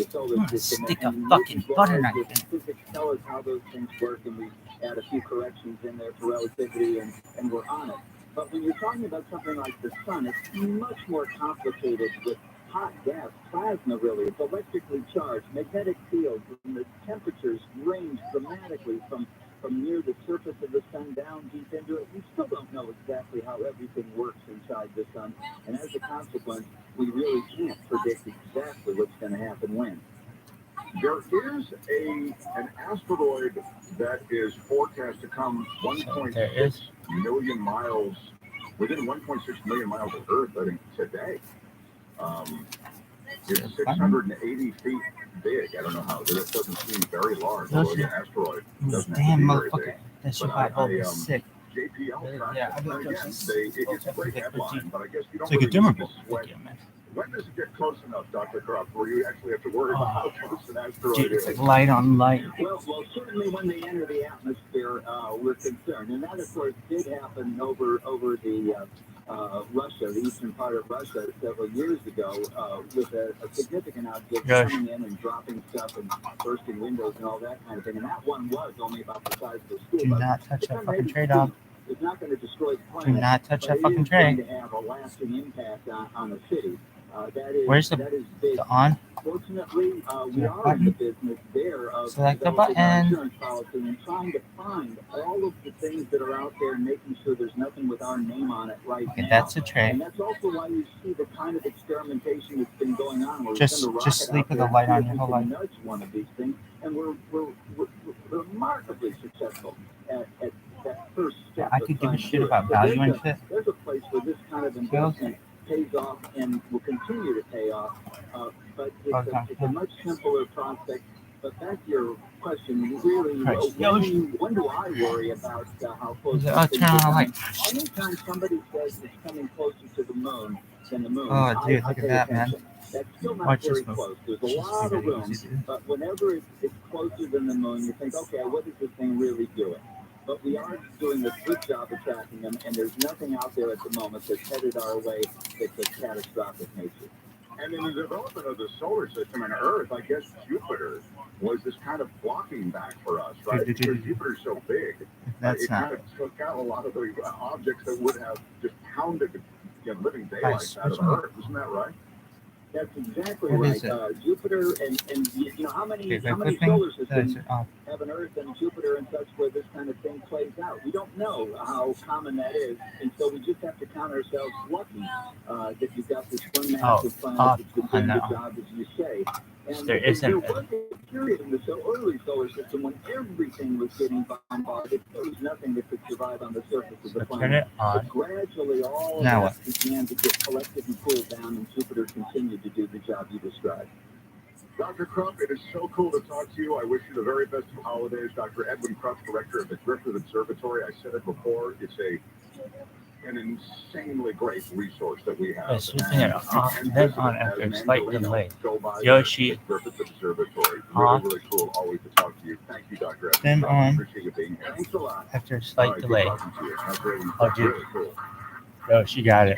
stick a fucking butter knife in. Physics tell us how those things work, and we add a few corrections in there for relativity, and we're on it. But when you're talking about something like the sun, it's much more complicated with hot gas, plasma really. It's electrically charged, magnetic fields, and the temperatures range dramatically from near the surface of the sun down deep into it. We still don't know exactly how everything works inside the sun, and as a consequence, we really can't predict exactly what's going to happen when. There is an asteroid that is forecast to come 1.6 million miles, within 1.6 million miles of Earth, I think, today. It's 680 feet big. I don't know how. That doesn't seem very large. Although the asteroid doesn't have to be very big. That shit got sick. JPL, yeah, it's a great headline, but I guess you don't really need to sweat. When does it get close enough, Dr. Croft, where you actually have to worry about how close an asteroid is? It's light on light. Well, certainly when they enter the atmosphere, we're concerned. And that, of course, did happen over the Russia, the eastern part of Russia, several years ago, with a significant object coming in and dropping stuff and bursting windows and all that kind of thing. And that one was only about the size of a school. Do not touch that fucking tray, dog. It's not going to destroy the planet. Do not touch that fucking tray. It's going to have a lasting impact on a city. Where's the on? Fortunately, we are in the business there of select the developing our button. insurance policy and trying to find all of the things that are out there and making sure there's nothing with our name on it right now. That's a tray. And that's also why you see the kind of experimentation that's been going on. Where Just sleep with the light on your whole life. Nudge one of these things, and we're remarkably successful at that first step. I could give a shit about value and shit. There's a place where this kind of investment pays off and will continue to pay off. But it's a much simpler prospect. But back to your question, really, when do I worry about how close things are coming? Anytime somebody says it's coming closer to the moon than the moon, Oh, dude, look at that, attention. man. That's still not Watch very this close. There's a lot of room, but whenever it's closer than the moon, you think, okay, what is this thing really doing? But we are doing a good job of tracking them, and there's nothing out there at the moment that's headed our way that's of catastrophic nature. And in the development of the solar system and Earth, I guess Jupiter was this kind of blocking back for us, right? Because Jupiter's so big, it kind of took out a lot of the objects that would have just pounded living daylight out of Earth. Isn't that right? That's exactly right. Jupiter and how many solar systems have an Earth and Jupiter and such where this kind of thing plays out? We don't know how common that is, and so we just have to count ourselves lucky that you've got this one massive planet that's been doing the job, as you say. And there was a period in the early solar system when everything was getting bombarded. There was nothing that could survive on the surface of the planet. But gradually, all of that began to get collected and cooled down, and Jupiter continued to do the job you described. Dr. Crump, it is so cool to talk to you. I wish you the very best of holidays. Dr. Edwin Crump, director of the Griffith Observatory. I said it before. It's an insanely great resource that we have. Switching it then on after a slight delay. Yoshi. Griffith Observatory. Really cool. Always to talk to you. Thank you, Dr. Edwin. Then on Appreciate you being here. Thanks a lot. After a slight delay. Oh, dude. Really cool. Yoshi got it.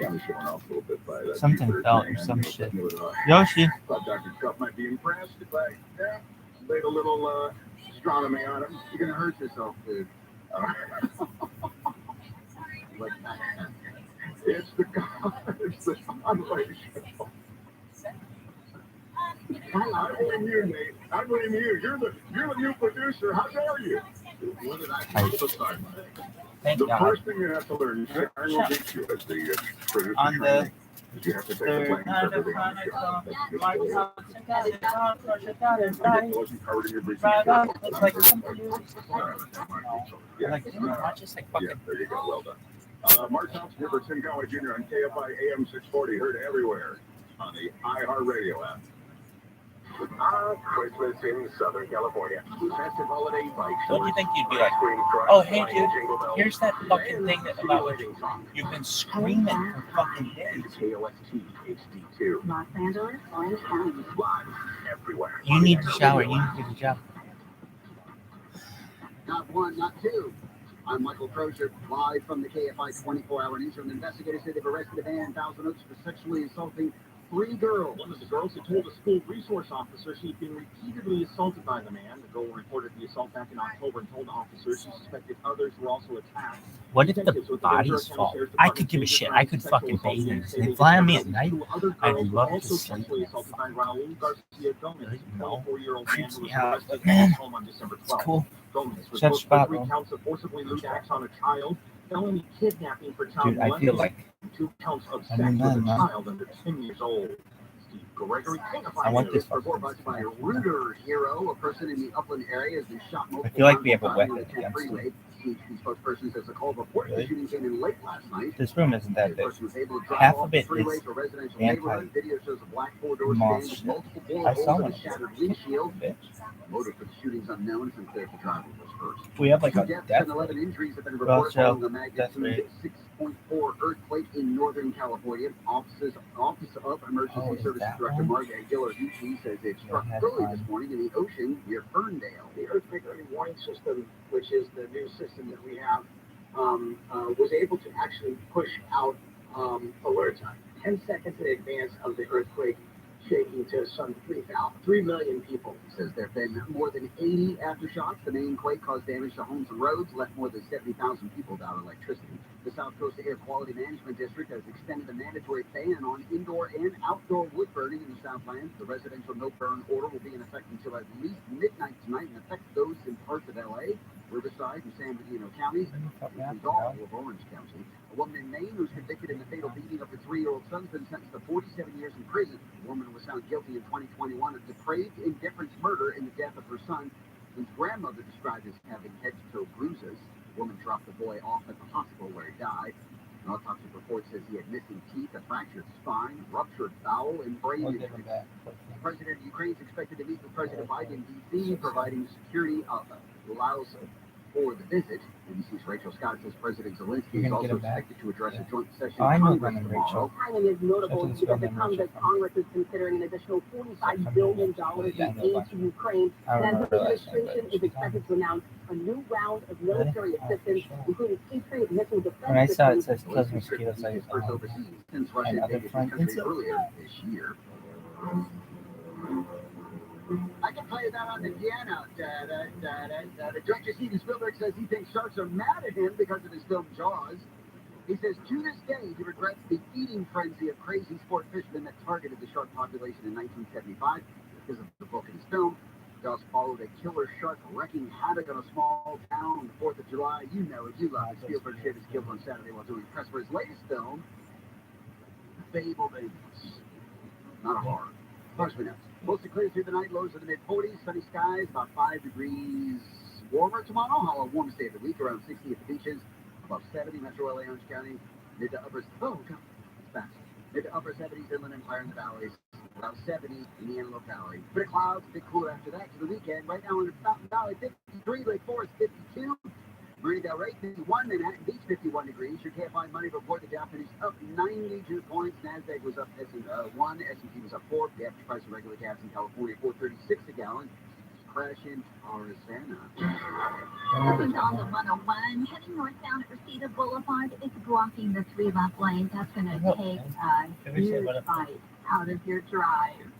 Something fell or some shit. Yoshi. Thought Dr. Trump might be impressed if I laid a little astronomy on him. You're going to hurt yourself, dude. It's the Conway Show. I blame you, Nate. I blame you. You're the new producer. How dare you? What did I do? The first thing you have to learn, I will teach you as the producer training, is you have to take the blame for everything on the show. That's just wasn't covered in your briefing. It's like something you Yeah, there you go. Well done. Mark Thompson here for Tim Conway Jr. on KFI AM 640, heard everywhere on the iHeartRadio app. Christmas in Southern California. Festive holiday bike. Don't you think you'd be like, oh, hey, dude, here's that fucking thing about what you've been screaming for fucking days. KOST HD2. Los Angeles, Orange County. Live everywhere. You need to shower. You need to do the job. Not one, not two. I'm Michael Crozier, live from the KFI 24-hour newsroom. Investigators say they've arrested a man in Thousand Oaks for sexually assaulting 3 girls. One of the girls had told a school resource officer she'd been repeatedly assaulted by the man. The girl reported the assault back in October and told the officer she suspected others were also attacked. What if the body's fault? I could give a shit. I could fucking bathe in it. They fly on me at night. I'd love to sleep. No. Creeps me out. But man, it's cool. Such spot, bro. 3 counts of forcibly lewd acts on a child. Felony kidnapping for child Dude, I feel like 2 counts of sex with a child under 10 years old. Steve Gregory, I want this report by a Reuter hero, a person in the Upland area, has been shot multiple I feel like we have a times weapon on the against freeway. The spokesperson says the call report the shooting came in late last night. This room isn't that big. Half of it is anti Video shows a black 4-door moss sedan with shit. multiple I saw bullet holes one. and shattered windshield. Motive for the shooting's unknown since the driver was hurt. We have like 2 a deaths death and 11 injuries have been Well, reported so following a magnitude 6.4 earthquake in Northern California. Office of Emergency Services Director Margaret Giller says it struck early this morning in the ocean near Ferndale. The earthquake early warning system, which is the new system that we have, was able to actually push out alerts 10 seconds in advance of the earthquake, shaking to some 3 million people. It says there have been more than 80 aftershocks. The main quake caused damage to homes and roads, left more than 70,000 people without electricity. The South Coast Air Quality Management District has extended a mandatory ban on indoor and outdoor wood burning in the Southland. The residential no-burn order will be in effect until at least midnight tonight and affect those in parts of L.A., Riverside, and San Bernardino counties, and all of Orange County. A woman in Maine who was convicted in the fatal beating of her 3-year-old son has been sentenced to 47 years in prison. The woman was found guilty in 2021 of depraved indifference murder in the death of her son, whose grandmother described as having head-to-toe bruises. The woman dropped the boy off at the hospital where he died. An autopsy report says he had missing teeth, a fractured spine, ruptured bowel, and brain injury. The president of Ukraine is expected to meet with President Biden in D.C., providing security allows for the visit. ABC's Rachel Scott says President Zelensky is also expected to address a joint session of Congress tomorrow. Timing is notable because it comes as Congress is considering an additional $45 billion in aid to Ukraine. And the administration is expected to announce a new round of military assistance, including Patriot missile defense. When I saw it says kills mosquitoes, I Since Russia invaded the country earlier this year. I can play that on the piano. Director Steven Spielberg says he thinks sharks are mad at him because of his film Jaws. He says to this day he regrets the feeding frenzy of crazy sport fishermen that targeted the shark population in 1975 because of the book in his film. Jaws followed a killer shark wreaking havoc on a small town on the 4th of July. You know it, you love it. Spielberg shared his guilt on Saturday while doing press for his latest film, Fable Babies. Not a horror. Mostly nuts. Mostly clear through the night, lows in the mid-40s, sunny skies, about 5 degrees warmer tomorrow. Our warmest day of the week, around 60 at the beaches, above 70 Metro LA, Orange County, mid to upper, it's fast. Mid to upper 70s inland Empire in the valleys, about 70 in the Antelope Valley. Bit of clouds, a bit cooler after that to the weekend. Right now in the Fountain Valley, 53, Lake Forest, 52. Marina Del Rey, 51, Manhattan Beach, 51 degrees. Your KFI Money report, the Dow finished up 92 points. NASDAQ was up 1, S&P was up 4. The average price of regular gas in California, $4.36 a gallon. Crash in Arizona. Moving on the 101, heading northbound at Reseda Boulevard, it's blocking the 3 left lanes. That's going to take a huge bite out of your drive.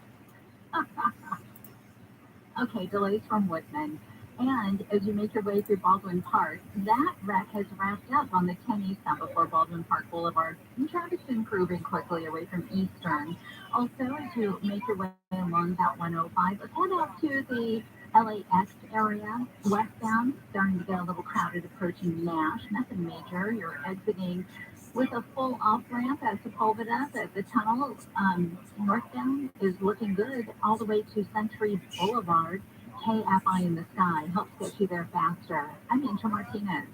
Okay, delays from Woodman. And as you make your way through Baldwin Park, that wreck has wrapped up on the 10 East stop before Baldwin Park Boulevard. And traffic's improving quickly away from Eastern. Also, as you make your way along that 105, let's head out to the LAX area, westbound, starting to get a little crowded approaching Nash. Nothing major. You're exiting with a full off-ramp at Sepulveda. The tunnel northbound is looking good all the way to Century Boulevard. KFI in the sky helps get you there faster. I'm Angel Martinez.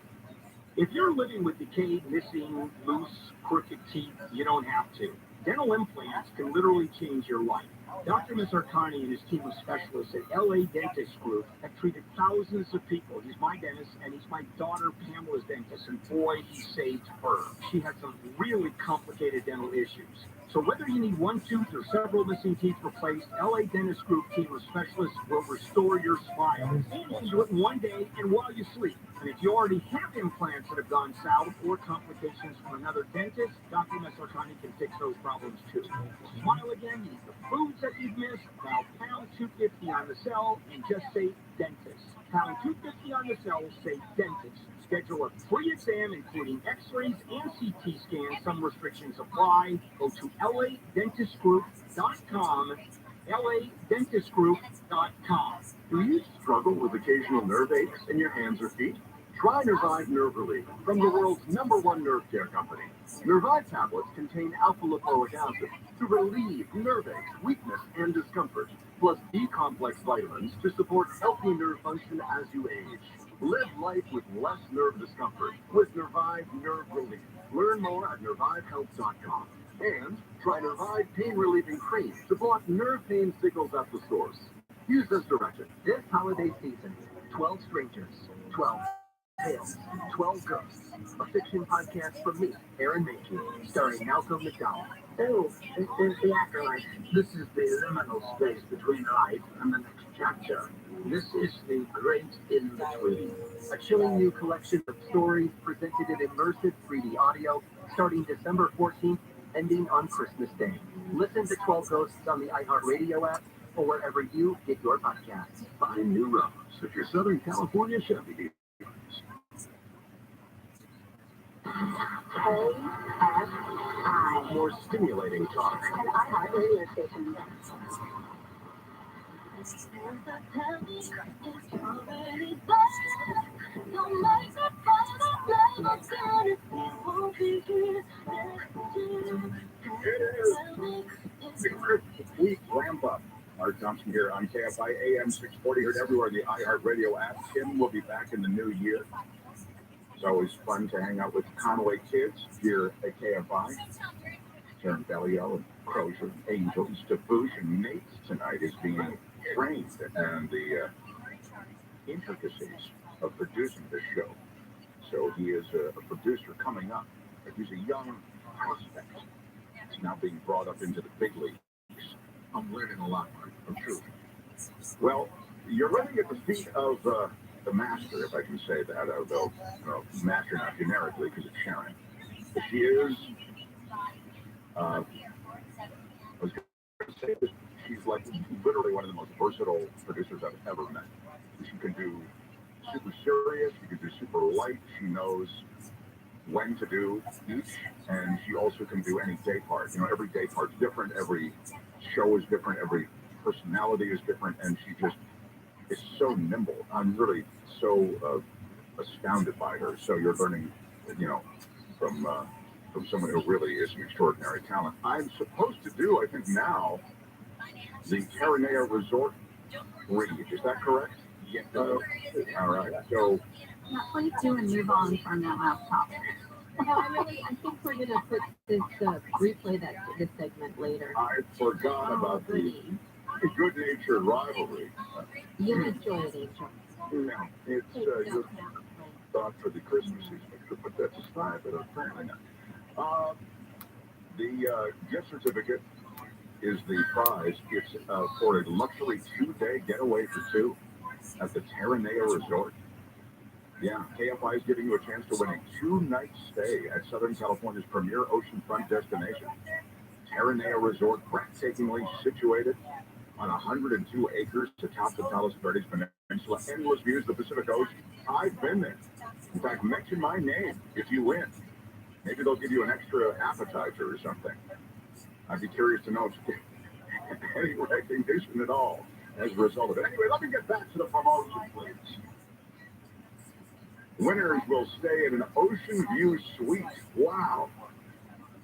If you're living with decayed, missing, loose, crooked teeth, you don't have to. Dental implants can literally change your life. Dr. Mazarkani and his team of specialists at LA Dentist Group have treated thousands of people. He's my dentist, and he's my daughter Pamela's dentist, and boy, he saved her. She had some really complicated dental issues. So whether you need one tooth or several missing teeth replaced, LA Dentist Group team of specialists will restore your smile. And you can do it in one day and while you sleep. And if you already have implants that have gone south or complications from another dentist, Dr. Mazarkani can fix those problems too. Smile again, you eat the foods that you've missed, dial pound 250 on the cell and just say dentist. Pound 250 on the cell, say dentist. Schedule a free exam, including x-rays and CT scans. Some restrictions apply. Go to ladentistgroup.com, ladentistgroup.com. Do you struggle with occasional nerve aches in your hands or feet? Try Nervive Nerve Relief from the world's #1 nerve care company. Nervive tablets contain alpha-lipoic acid to relieve nerve aches, weakness, and discomfort, plus B-complex vitamins to support healthy nerve function as you age. Live life with less nerve discomfort with Nervive Nerve Relief. Learn more at nervivehealth.com. And try Nervive Pain Relieving Cream to block nerve pain signals at the source. Use this direction. This holiday season, 12 strangers, 12 tales, 12 ghosts. A fiction podcast from me, Aaron Manchin, starring Malcolm McDowell. So, this is the afterlife. This is the liminal space between life and the next chapter. This is the great in-between. A chilling new collection of stories presented in immersive 3D audio starting December 14th, ending on Christmas Day. Listen to 12 Ghosts on the iHeartRadio app or wherever you get your podcasts. Find new roads with your Southern California Chevy dealers. KFI. More stimulating talk. An iHeart radio station. We ramp up. Mark Thompson here on KFI AM 640, heard everywhere in the iHeartRadio app. Tim will be back in the new year. It's always fun to hang out with Conway kids here at KFI. Sharon Bellio and Crozier, Angels, Daboosh, and Nate tonight is being trained in the intricacies of producing this show. So he is a producer coming up. He's a young prospect. He's now being brought up into the big leagues. I'm learning a lot, I'm true. Well, you're living at the feet of the master, if I can say that, although master not generically because it's Sharon. But she is, I was going to say this, she's like literally one of the most versatile producers I've ever met. She can do super serious, she can do super light, she knows when to do each, and she also can do any day part. You know, every day part's different, every show is different, every personality is different, and she just is so nimble. I'm really so astounded by her. So you're learning, you know, from someone who really is an extraordinary talent. I'm supposed to do, I think now, the TRILLIONAIRE Resort read. Is that correct? Yes. All right. So. Yeah, please do and move on from that last topic. No, I think we're going to put this, replay this segment later. I forgot about the good-natured rivalry. You enjoy it, Angel. No, it's your thought for the Christmas season. I could put that aside, but apparently not. The gift certificate is the prize. It's for a luxury 2-day getaway for two at the TRILLIONAIRE Resort. Yeah, KFI is giving you a chance to win a 2-night stay at Southern California's premier oceanfront destination. TRILLIONAIRE Resort, breathtakingly situated on 102 acres atop the Palos Verdes Peninsula. Endless views of the Pacific Ocean. I've been there. In fact, mention my name if you win. Maybe they'll give you an extra appetizer or something. I'd be curious to know if any recognition at all as a result of it. Anyway, let me get back to the promotion, please. Winners will stay in an ocean view suite. Wow.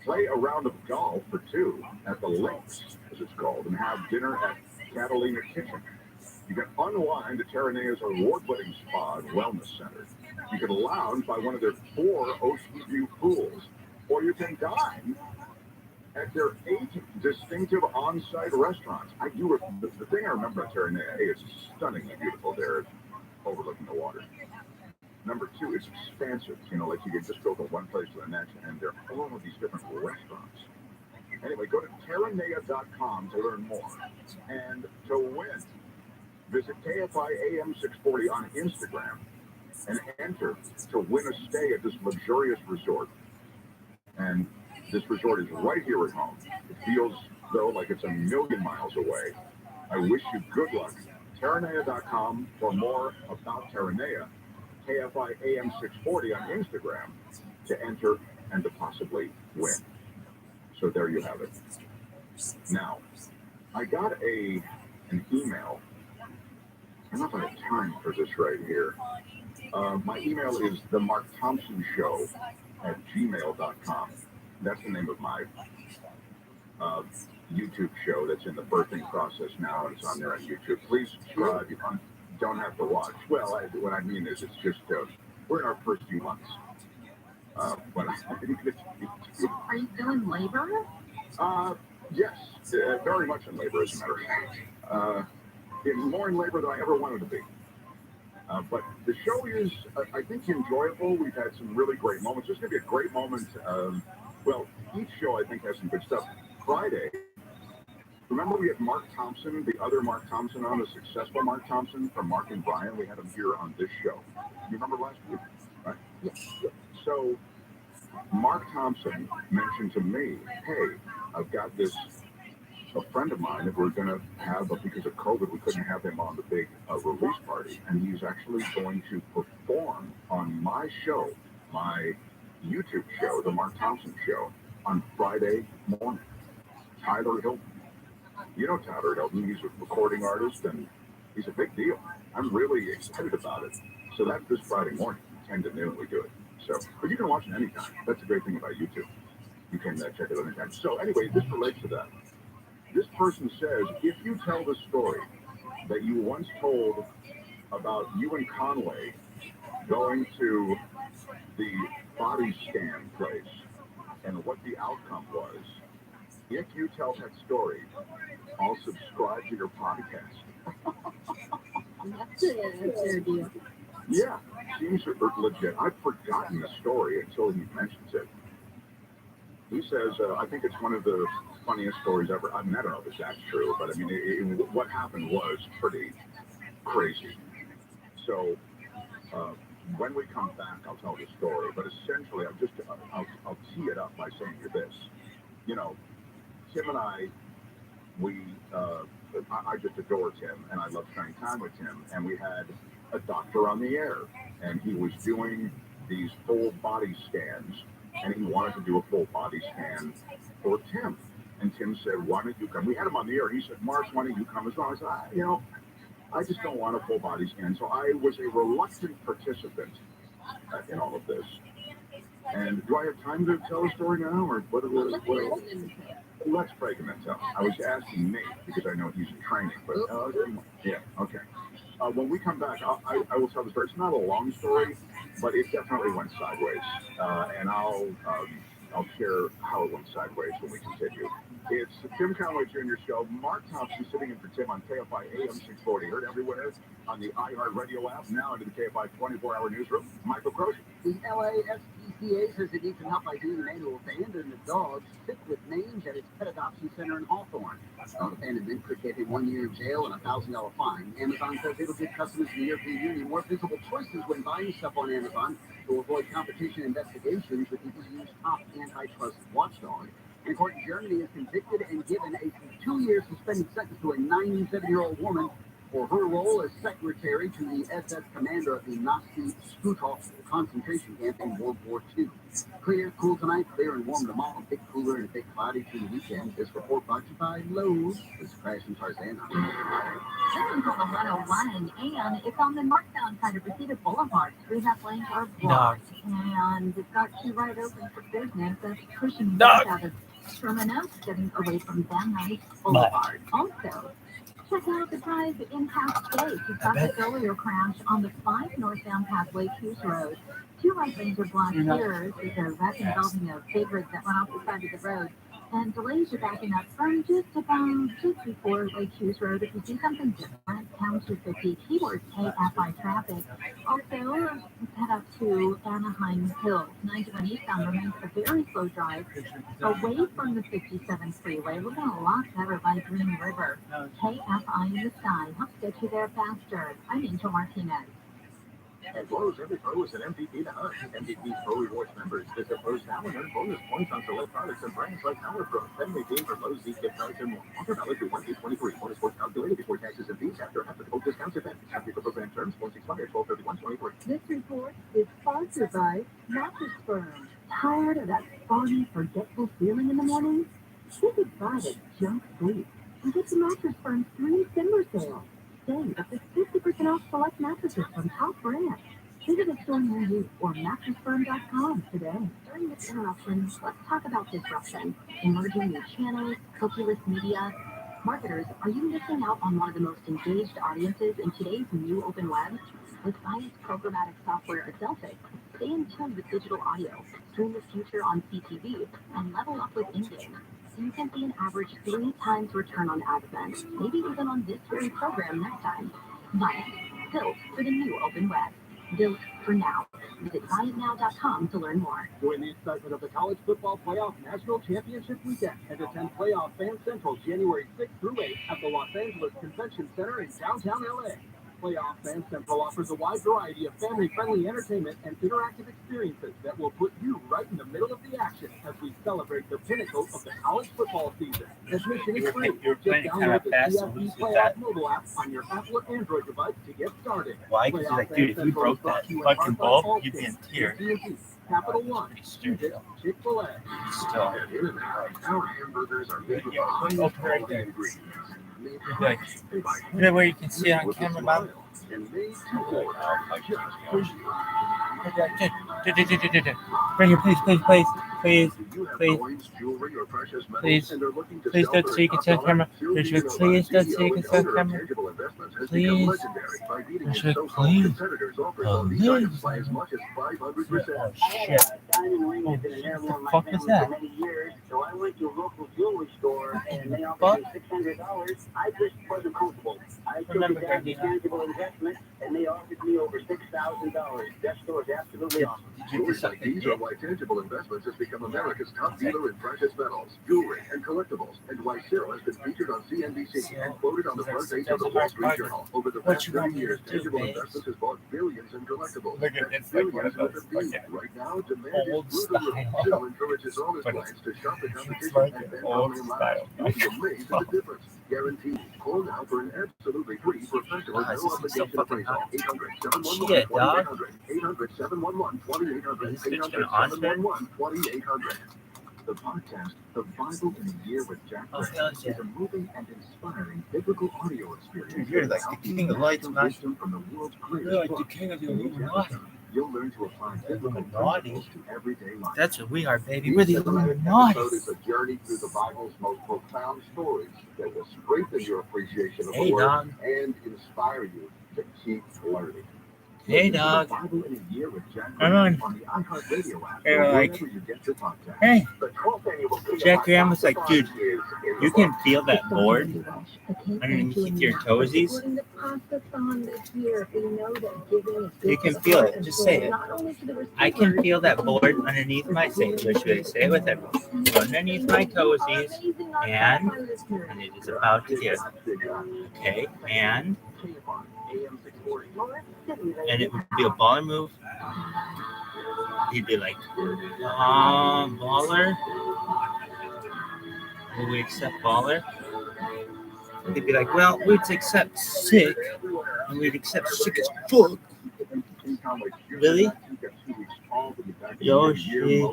Play a round of golf for two at the Links, as it's called, and have dinner at Catalina Kitchen. You can unwind at TRILLIONAIRE's award-winning spa and wellness center. You can lounge by one of their 4 ocean view pools, or you can dine at their 8 distinctive on-site restaurants. The thing I remember at TRILLIONAIRE, it's stunningly beautiful there, overlooking the water. Number 2, it's expansive. You know, like you can just go from one place to the next, and there are all of these different restaurants. Anyway, go to TRILLIONAIRE.com to learn more. And to win, visit KFI AM 640 on Instagram and enter to win a stay at this luxurious resort. And this resort is right here at home. It feels, though, like it's a million miles away. I wish you good luck. TRILLIONAIRE.com for more about TRILLIONAIRE. KFI AM 640 on Instagram to enter and to possibly win. So there you have it. Now, I got an email. I don't know if I have time for this right here. My email is themarkthompsonshow@gmail.com. That's the name of my YouTube show that's in the birthing process now, and it's on there on YouTube. Please subscribe. You don't have to watch. Well, what I mean is it's just, we're in our first few months. Are you still in labor? Yes, very much in labor, as a matter of fact. More in labor than I ever wanted to be. But the show is, I think, enjoyable. We've had some really great moments. There's going to be a great moment. Well, each show, I think, has some good stuff. Friday, remember we had Mark Thompson, the other Mark Thompson on, the successful Mark Thompson from Mark and Brian. We had him here on this show. You remember last week, right? Yes. So Mark Thompson mentioned to me, hey, I've got this, a friend of mine that we're going to have, but because of COVID, we couldn't have him on the big release party. And he's actually going to perform on my show, my YouTube show, the Mark Thompson Show, on Friday morning. Tyler Hilton. You know Tyler Hilton. He's a recording artist, and he's a big deal. I'm really excited about it. So that's this Friday morning, 10 to noon, we do it. So, but you can watch it anytime. That's the great thing about YouTube. You can check it anytime. So anyway, this relates to that. This person says, if you tell the story that you once told about you and Conway going to the body scan place and what the outcome was. If you tell that story, I'll subscribe to your podcast. That's a fair deal. Yeah, seems legit. I've forgotten the story until he mentions it. He says, I think it's one of the funniest stories ever. I mean, I don't know if that's true, but I mean, what happened was pretty crazy. So, when we come back, I'll tell the story. But essentially, I'll tee it up by saying you this. You know, Tim and I just adore Tim, and I love spending time with Tim. And we had a doctor on the air, and he was doing these full body scans, and he wanted to do a full body scan for Tim. And Tim said, why don't you come? We had him on the air, and he said, Mark, why don't you come as well? I said, I just don't want a full body scan. So I was a reluctant participant in all of this. And do I have time to tell a story now, or what let's break him and tell. I was asking Nate because I know he's in training, but yeah, okay. When we come back, I will tell the story. It's not a long story, but it definitely went sideways, and I'll share how it went sideways when we continue. It's the Tim Conway Jr. Show. Mark Thompson sitting in for Tim on KFI AM 640. Heard everywhere on the iHeartRadio app. Now into the KFI 24-hour newsroom. Michael Croce. The LASPCA says it needs some help IDing a man who abandoned a dog sick with mange at its pet adoption center in Hawthorne. Dog abandonment could get him 1 year in jail and a $1,000 fine. Amazon says it'll give customers in the European Union more visible choices when buying stuff on Amazon to avoid competition investigations with the EU's top antitrust watchdog. And a court in Germany has convicted and given a 2-year suspended sentence to a 97-year-old woman for her role as secretary to the SS commander of the Nazi Stutthof concentration camp in World War II. Clear, cool tonight, clear and warm tomorrow. A bit cooler and a bit cloudy through the weekend. This report brought to you by Lowe's. This is Crash and Tarzan. This is on the 101, and it's on the northbound side of Reseda Boulevard. 3.5 lanes are blocked, and it's got 2 right open for business. That's pushing back out of TRUMAN, getting away from Van Nuys Boulevard. Also, check out the drive in past days. You've got the earlier crash on the 5 northbound pathway, Hughes Road. 2 right lanes are blocked here. There's a wreck involving a big rig that went off the side of the road. And delays are backing up from just before Lake Hughes Road. If you see something different, pound 250, keyword KFI traffic. Also, head up to Anaheim Hills. 91 eastbound remains a very slow drive away from the 57 freeway. Looking a lot better by Green River. KFI in the sky helps get you there faster. I'm Angel Martinez. At Lowe's, every pro is an MVP to us. MVP Pro Rewards members visit Lowe's now and earn bonus points on select products and brands like Power Pro, MVP for Lowe's Z gift cards and more. Offer valid through 1/8/23. Bonus points calculated before taxes and fees after applicable discounts event. Subject to program terms. Points expired 12/31/23. This report is sponsored by Mattress Firm. Tired of that foggy, forgetful feeling in the morning? Say goodbye to junk sleep and get to Mattress Firm's 3 December sale. Save up to 50% off select mattresses from top brands. Visit a store near you or mattressfirm.com today. During this interruption, let's talk about disruption. Emerging new channels, cookieless media. Marketers, are you missing out on one of the most engaged audiences in today's new open web? With Viant's programmatic software, Adelphic, stay in tune with digital audio, stream the future on CTV, and level up with in-game. You can see an average 3 times return on ad spend, maybe even on this very program next time. Viant, built for the new open web. Built for now. Visit ViantNow.com to learn more. Join the excitement of the College Football Playoff National Championship Weekend and attend Playoff Fan Central January 6th through 8th at the Los Angeles Convention Center in downtown LA. Playoff Fan Central offers a wide variety of family-friendly entertainment and interactive experiences that will put you right in the middle of the action as we celebrate the pinnacle of the college football season. Admission is free. Just download the CFP Playoff mobile app on your Apple or Android device to get started. Why? Because like, dude, if you broke that fucking bulb, you'd be in tears. Capital One, Chick-fil-A. Still. Our hamburgers are made with high-quality ingredients. Like, you know where you can see it on camera, Bob? Right here, please, please, please. Please, Do you have please, coins, jewelry, or precious metals, please, and are looking to please sell don't for a take it top to the dollar? camera. Sylvie Please, Miller, please don't CEO take it and to the owner of camera. Tangible Investments, has Please. become legendary by beating his Please. so-called competitors' offers on these Please. items by as much as 500%. Oh, shit. What the fuck was that? Many years, so I went to a local jewelry store and they offered me $600. I just wasn't comfortable. I took it down to Tangible Investment and they offered me over $6,000. That store is absolutely awesome. Stories like these are why Tangible Investments has become America's top dealer in precious metals, jewelry, and collectibles, and why Cyril has been featured on CNBC and quoted on the front page of the Wall Street Journal. Over the past 30 years, Tangible Investments has bought billions in collectibles. That's billions with a B. Right now, demand is through the roof. Cyril encourages all his clients to shop the competition and then online. You'll be amazed at the difference. Guaranteed. Call now for an absolutely free professional no obligation appraisal. 800-711-2800. 800-711-2800. 800-711-2800. The podcast, The Bible in a Year with Jack Gray, is a moving and inspiring biblical audio experience. You're like the king of lights, man. Wisdom from the world's You're greatest like the book. king of the In each Illuminati. episode, you'll learn to apply biblical principles to everyday life. That's what we are, baby. Each We're the cinematic Illuminati. episode is a journey through the Bible's most profound stories that will strengthen your appreciation of Hey, the Word dog. and inspire you to keep learning. Hey, Listen to dog. The Bible in a Year with Jack Come Gray on. on the iHeartRadio app Hey, or like, wherever you get your podcast. hey. The 12th annual Jack Graham was like, dude, you can feel that board underneath your toesies. You can feel it. Just say it. I can feel that board underneath my, say it, say it with everyone. Underneath my toesies, and it is about to get, okay, and it would be a baller move. He'd be like, baller? Will we accept baller? He'd be like, well, we'd accept sick, and we'd accept sick as fuck. Really? Yoshi.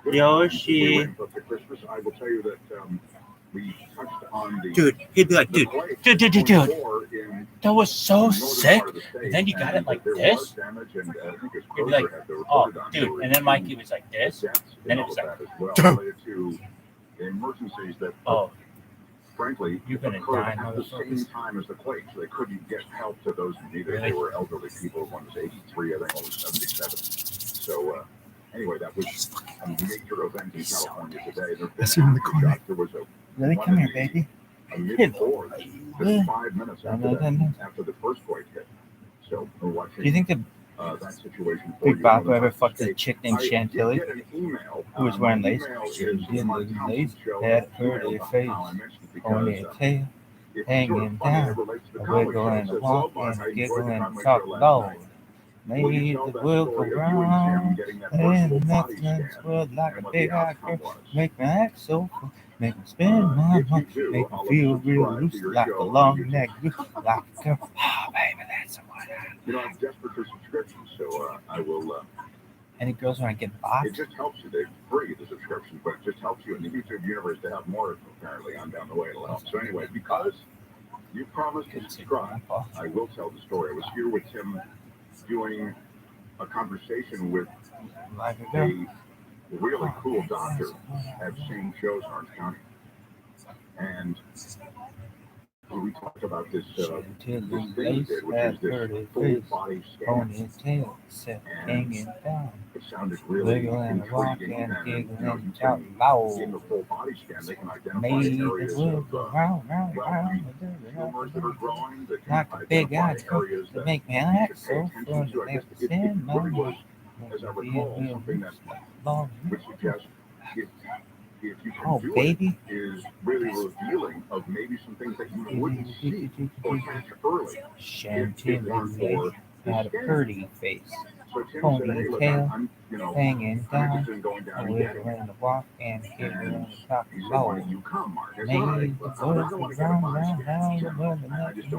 Yoshi. I will tell you that we touched on the Dude, he'd be like, dude, that was so sick. And then you got it like this. He'd be like, oh, dude. And then Mikey was like this. And then it was like, emergencies that oh, frankly you're gonna occurred die, at the same time as the quake, so they couldn't get help to those who needed it. They were elderly people. One was 83, I think one was 77. So anyway, that was a major event in California today. That's in the corner. There was really? Come here, baby. a mid-4, just 5 minutes after the first quake hit. So we're watching. Do you think the that situation Big Bob ever fucked a chick named Chantilly who was wearing lace? She did look lace, had a pretty face, ponytail, hanging down, a wiggle and a walk and a giggle and talk low. Made the world go round, and nothing swelled like a big eye girl. Make me act so cool, make me spend my money, make me feel real loose like a long neck, like a girl. Oh, baby, that's what I'm desperate for subscriptions, so I will. Any girls want to get bots? It just helps you. They're free, the subscription, but it just helps you in the YouTube universe to have more. Apparently, on down the way it'll help. So anyway, because you promised to subscribe, I will tell the story. I was here with Tim doing a conversation with a really cool doctor at St. Joe's, Orange County, and we talked about this thing he did, which is this full body scan. Hanging down. It sounded really intriguing, and in the full body scan, they can identify areas of tumors that are growing, that can identify areas that make me act so fun. So I guess it really was, as I recall, something that would suggest if you can do it, is really revealing of maybe some things that you wouldn't see or catch early. Chantilly had a pretty face, ponytail, hanging down, a wiggle and a walk and a giggle and a talk low. Made the world go round, round, round, the world and nothing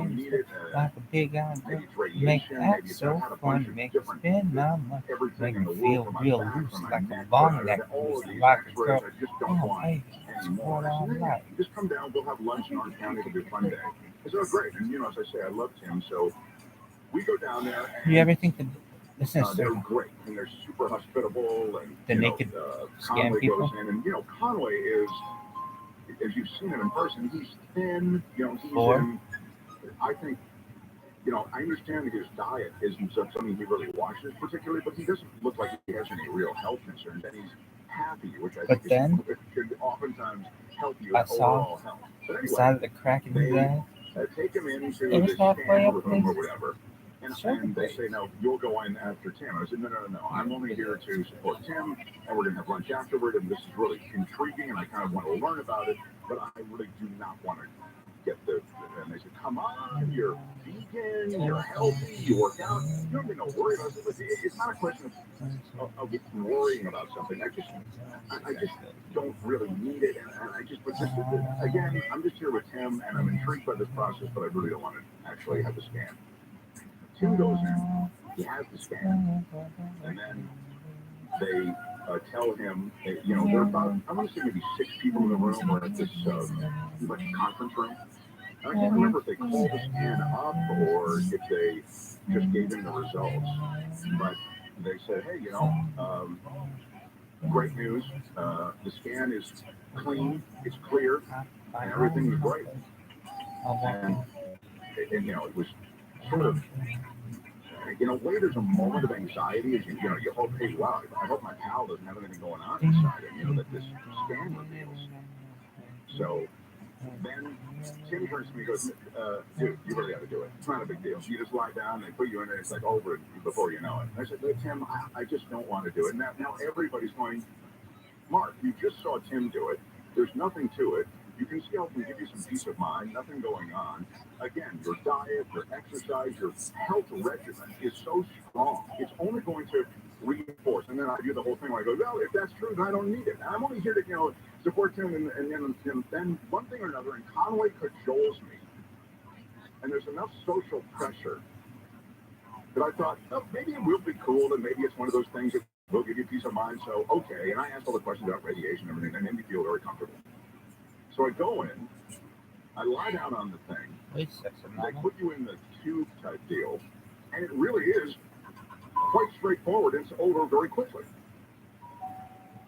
like a big eye girl. Make me act so fun, make me spend my money, make me feel real loose like a long neck, like a girl. Oh, baby, that's what I like. Just come down, we'll have lunch in Orange County, it'll be a fun day. So great, and as I say, I love Tim, so we go down there. You ever think that They're great, and they're super hospitable, and The naked Conway scam people? goes in, and Conway is, as you've seen him in person, he's thin. He's in. I think, I understand that his diet isn't something he really watches particularly, but he doesn't look like he has any real health concerns, and he's happy, which I think could oftentimes help you with overall health. But anyway, the crack in his eye. take him into the scan room or whatever, and they say, no, you'll go in after Tim. I said, no, I'm only here to support Tim, and we're going to have lunch afterward, and this is really intriguing, and I kind of want to learn about it, but I really do not want to get and they said, come on, you're vegan, you're healthy, you work out, you don't need to worry about it. It's not a question of worrying about something. I just don't really need it, and I just, but again, I'm just here with Tim, and I'm intrigued by this process, but I really don't want to actually have the scan. Tim goes in, he has the scan, and then they tell him, there are about, I want to say maybe 6 people in the room, or at this conference room. I can't remember if they called the scan up or if they just gave him the results, but they said, hey, great news, the scan is clean, it's clear, and everything is great. And it was sort of, there's a moment of anxiety as you hope, hey, wow, I hope my pal doesn't have anything going on inside him, that this scan reveals. So then Tim turns to me and goes, dude, you really got to do it. It's not a big deal. You just lie down, they put you in there, it's like over before you know it. And I said, Tim, I just don't want to do it. Now everybody's going, Mark, you just saw Tim do it. There's nothing to it. You can still give you some peace of mind, nothing going on. Again, your diet, your exercise, your health regimen is so strong. It's only going to reinforce. And then I do the whole thing where I go, well, if that's true, then I don't need it. I'm only here to, support Tim. And then one thing or another, and Conway cajoles me. And there's enough social pressure that I thought, oh, maybe it will be cool, and maybe it's one of those things that will give you peace of mind. So, okay. And I asked all the questions about radiation and everything, and it made me feel very comfortable. So I go in, I lie down on the thing, they put you in the tube type deal, and it really is quite straightforward. It's over very quickly.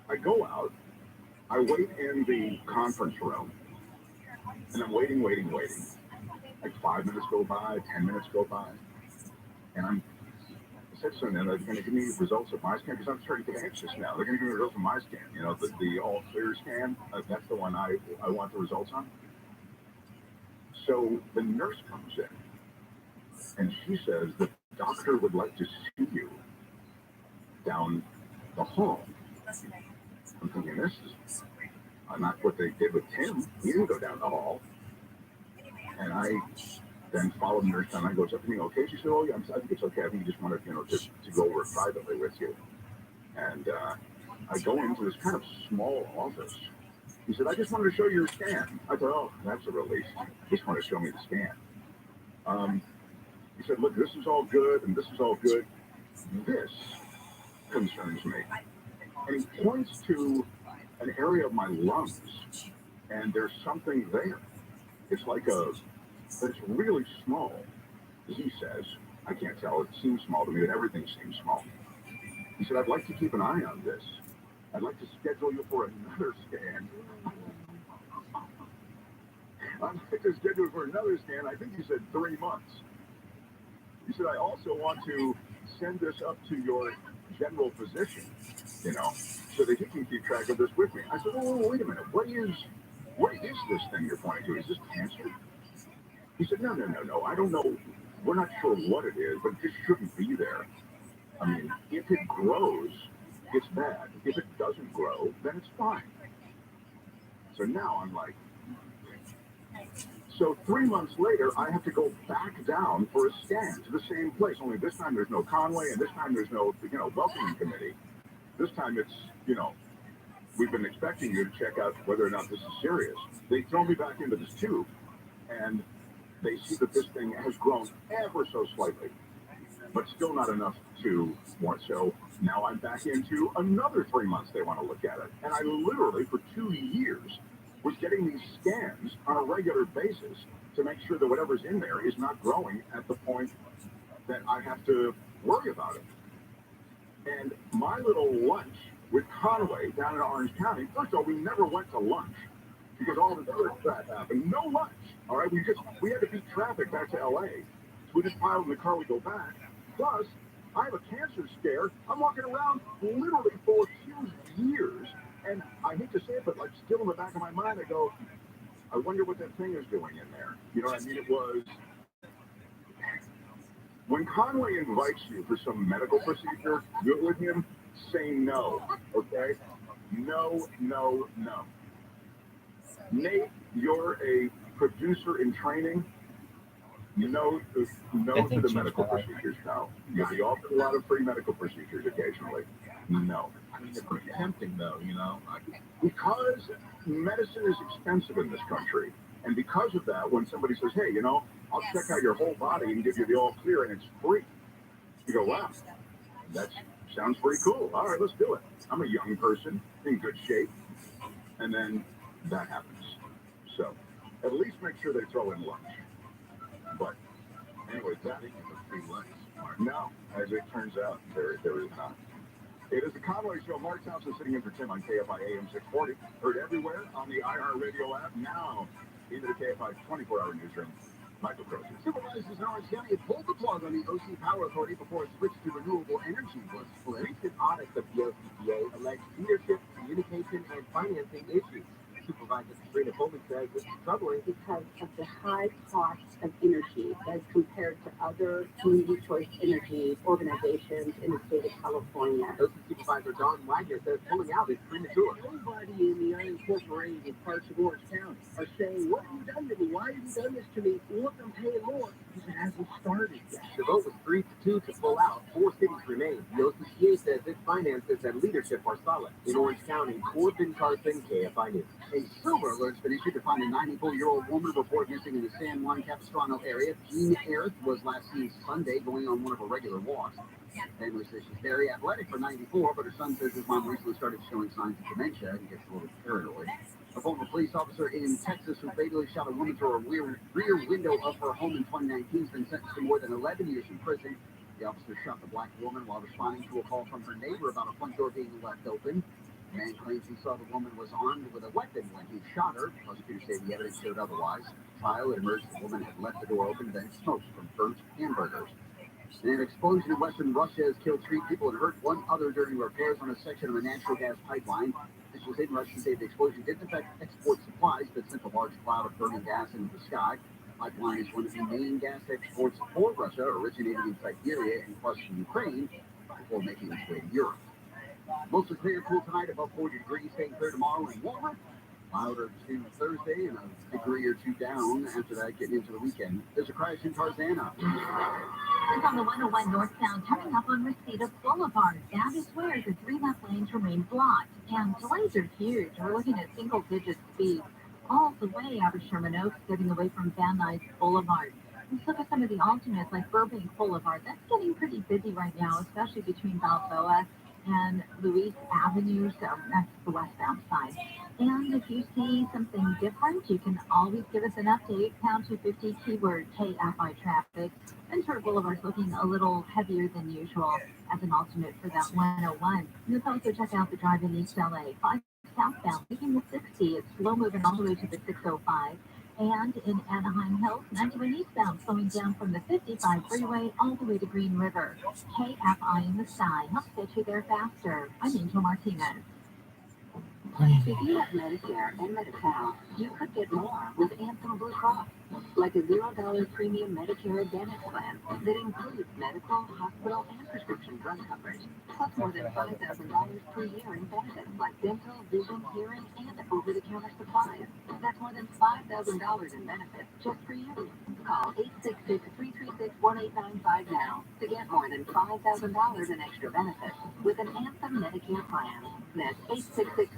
I go out, I wait in the conference room, and I'm waiting. Like 5 minutes go by, 10 minutes go by, and I said to them, they're going to give me results of my scan, because I'm starting to get anxious now. They're going to give me results of my scan, the all clear scan. That's the one I want the results on. So the nurse comes in, and she says the doctor would like to see you down the hall. I'm thinking, this is not what they did with Tim. He didn't go down the hall. And I then followed the nurse down. I goes up to me, okay? She said, oh, yeah, I think it's okay. I think you just wanted, to go over it privately with you. And I go into this kind of small office. He said, I just wanted to show you your scan. I thought, oh, that's a relief. He just wanted to show me the scan. He said, look, this is all good, and this is all good. This concerns me. And he points to an area of my lungs, and there's something there. It's like it's really small, he says. I can't tell. It seems small to me, but everything seems small. He said, I'd like to keep an eye on this. I'd like to schedule you for another scan. I'd like to schedule you for another scan. I think he said 3 months. He said, I also want to send this up to your general physician, so that he can keep track of this with me. I said, oh, wait a minute. What is this thing you're pointing to? Is this cancer? He said, no. I don't know. We're not sure what it is, but it just shouldn't be there. I mean, if it grows, it's bad. If it doesn't grow, then it's fine. So now I'm like, so 3 months later, I have to go back down for a scan to the same place. Only this time there's no Conway, and this time there's no, welcoming committee. This time it's, we've been expecting you to check out whether or not this is serious. They throw me back into this tube, and they see that this thing has grown ever so slightly, but still not enough to warrant. So now I'm back into another 3 months they want to look at it. And I literally, for 2 years, was getting these scans on a regular basis to make sure that whatever's in there is not growing at the point that I have to worry about it. And my little lunch with Conway down in Orange County, first of all, we never went to lunch because all this other crap happened. No lunch. All right, we had to beat traffic back to LA. So we just piled in the car, we go back. Plus, I have a cancer scare. I'm walking around literally for a few years. And I hate to say it, but like still in the back of my mind, I go, I wonder what that thing is doing in there. You know what I mean? It was when Conway invites you for some medical procedure, you're with him, say no, okay? No, no, no. Nate, you're a producer in training. No to the medical procedures now. You'll be offered a lot of free medical procedures occasionally. No. I mean, it's pretty tempting, though, you know? Because medicine is expensive in this country. And because of that, when somebody says, hey, you know, I'll check out your whole body and give you the all clear and it's free, you go, wow, that sounds pretty cool. All right, let's do it. I'm a young person in good shape. And then that happens. So at least make sure they throw in lunch. But anyway, that is a free lunch. No, as it turns out, there is not. It is the Conway Show. Mark Thompson sitting in for Tim on KFI AM 640. Heard everywhere on the iHeartRadio app. Now into the KFI 24-hour newsroom. Michael Croce. Supervisors in Orange County have pulled the plug on the OC Power Authority before it switched to renewable energy was split. Recent audits of the OCPA allege leadership, communication, and financing issues. Supervisor Sabrina Bowman says it's troubling because of the high cost of energy as compared to other community choice energy organizations in the state of California. OC Supervisor Don Wagner says pulling out is premature. Nobody in the unincorporated parts of Orange County are saying, what have you done to me? Why have you done this to me? Look, I'm paying more because it hasn't started yet. The vote was 3-2 to pull out. 4 cities remain. The OCPA says its finances and leadership are solid. In Orange County, Corbin Carson, KFI News. A silver alert's been issued to find a 94-year-old woman reported missing in the San Juan Capistrano area. Jean Harris was last seen Sunday going on one of her regular walks. Family says she's very athletic for 94, but her son says his mom recently started showing signs of dementia and gets a little paranoid. A former police officer in Texas who fatally shot a woman through a rear window of her home in 2019 has been sentenced to more than 11 years in prison. The officer shot the black woman while responding to a call from her neighbor about a front door being left open. The man claims he saw the woman was armed with a weapon when he shot her. Prosecutors say the evidence showed otherwise. Trial, it emerged the woman had left the door open, then smoked from burnt hamburgers. An explosion in western Russia has killed 3 people and hurt 1 other during repairs on a section of a natural gas pipeline. Officials in Russia say the explosion didn't affect export supplies, but sent a large cloud of burning gas into the sky. The pipeline is one of the main gas exports for Russia, originating in Siberia and crossing Ukraine before making its way to Europe. Mostly clear, cool tonight, above 40 degrees, staying clear tomorrow and warmer. Milder to Thursday and a degree or 2 down after that, getting into the weekend. There's a crash in Tarzana. It's on the 101 northbound coming up on Reseda Boulevard. That is where the 3 left lanes remain blocked. And delays are huge. We're looking at single-digit speeds all the way out of Sherman Oaks, getting away from Van Nuys Boulevard. Let's look at some of the alternates like Burbank Boulevard. That's getting pretty busy right now, especially between Balboa and Louise Avenue, so that's the westbound side. And if you see something different, you can always give us an update. Pound 250 keyword KFI traffic. Ventura Boulevard's looking a little heavier than usual as an alternate for that 101. You can also check out the drive in East LA. 5 southbound, taking the 60. It's slow moving all the way to the 605. And in Anaheim Hills, 91 eastbound, slowing down from the 55 freeway all the way to Green River. KFI in the sky helps get you there faster. I'm Angel Martinez. If you have Medicare and Medi-Cal, you could get more with Anthem Blue Cross, like a $0 premium Medicare Advantage plan that includes medical, hospital, and prescription drug coverage, plus more than $5,000 per year in benefits like dental, vision, hearing, and over-the-counter supplies. That's more than $5,000 in benefits just for you. Call 866-336-1895 now to get more than $5,000 in extra benefits with an Anthem Medicare plan. That's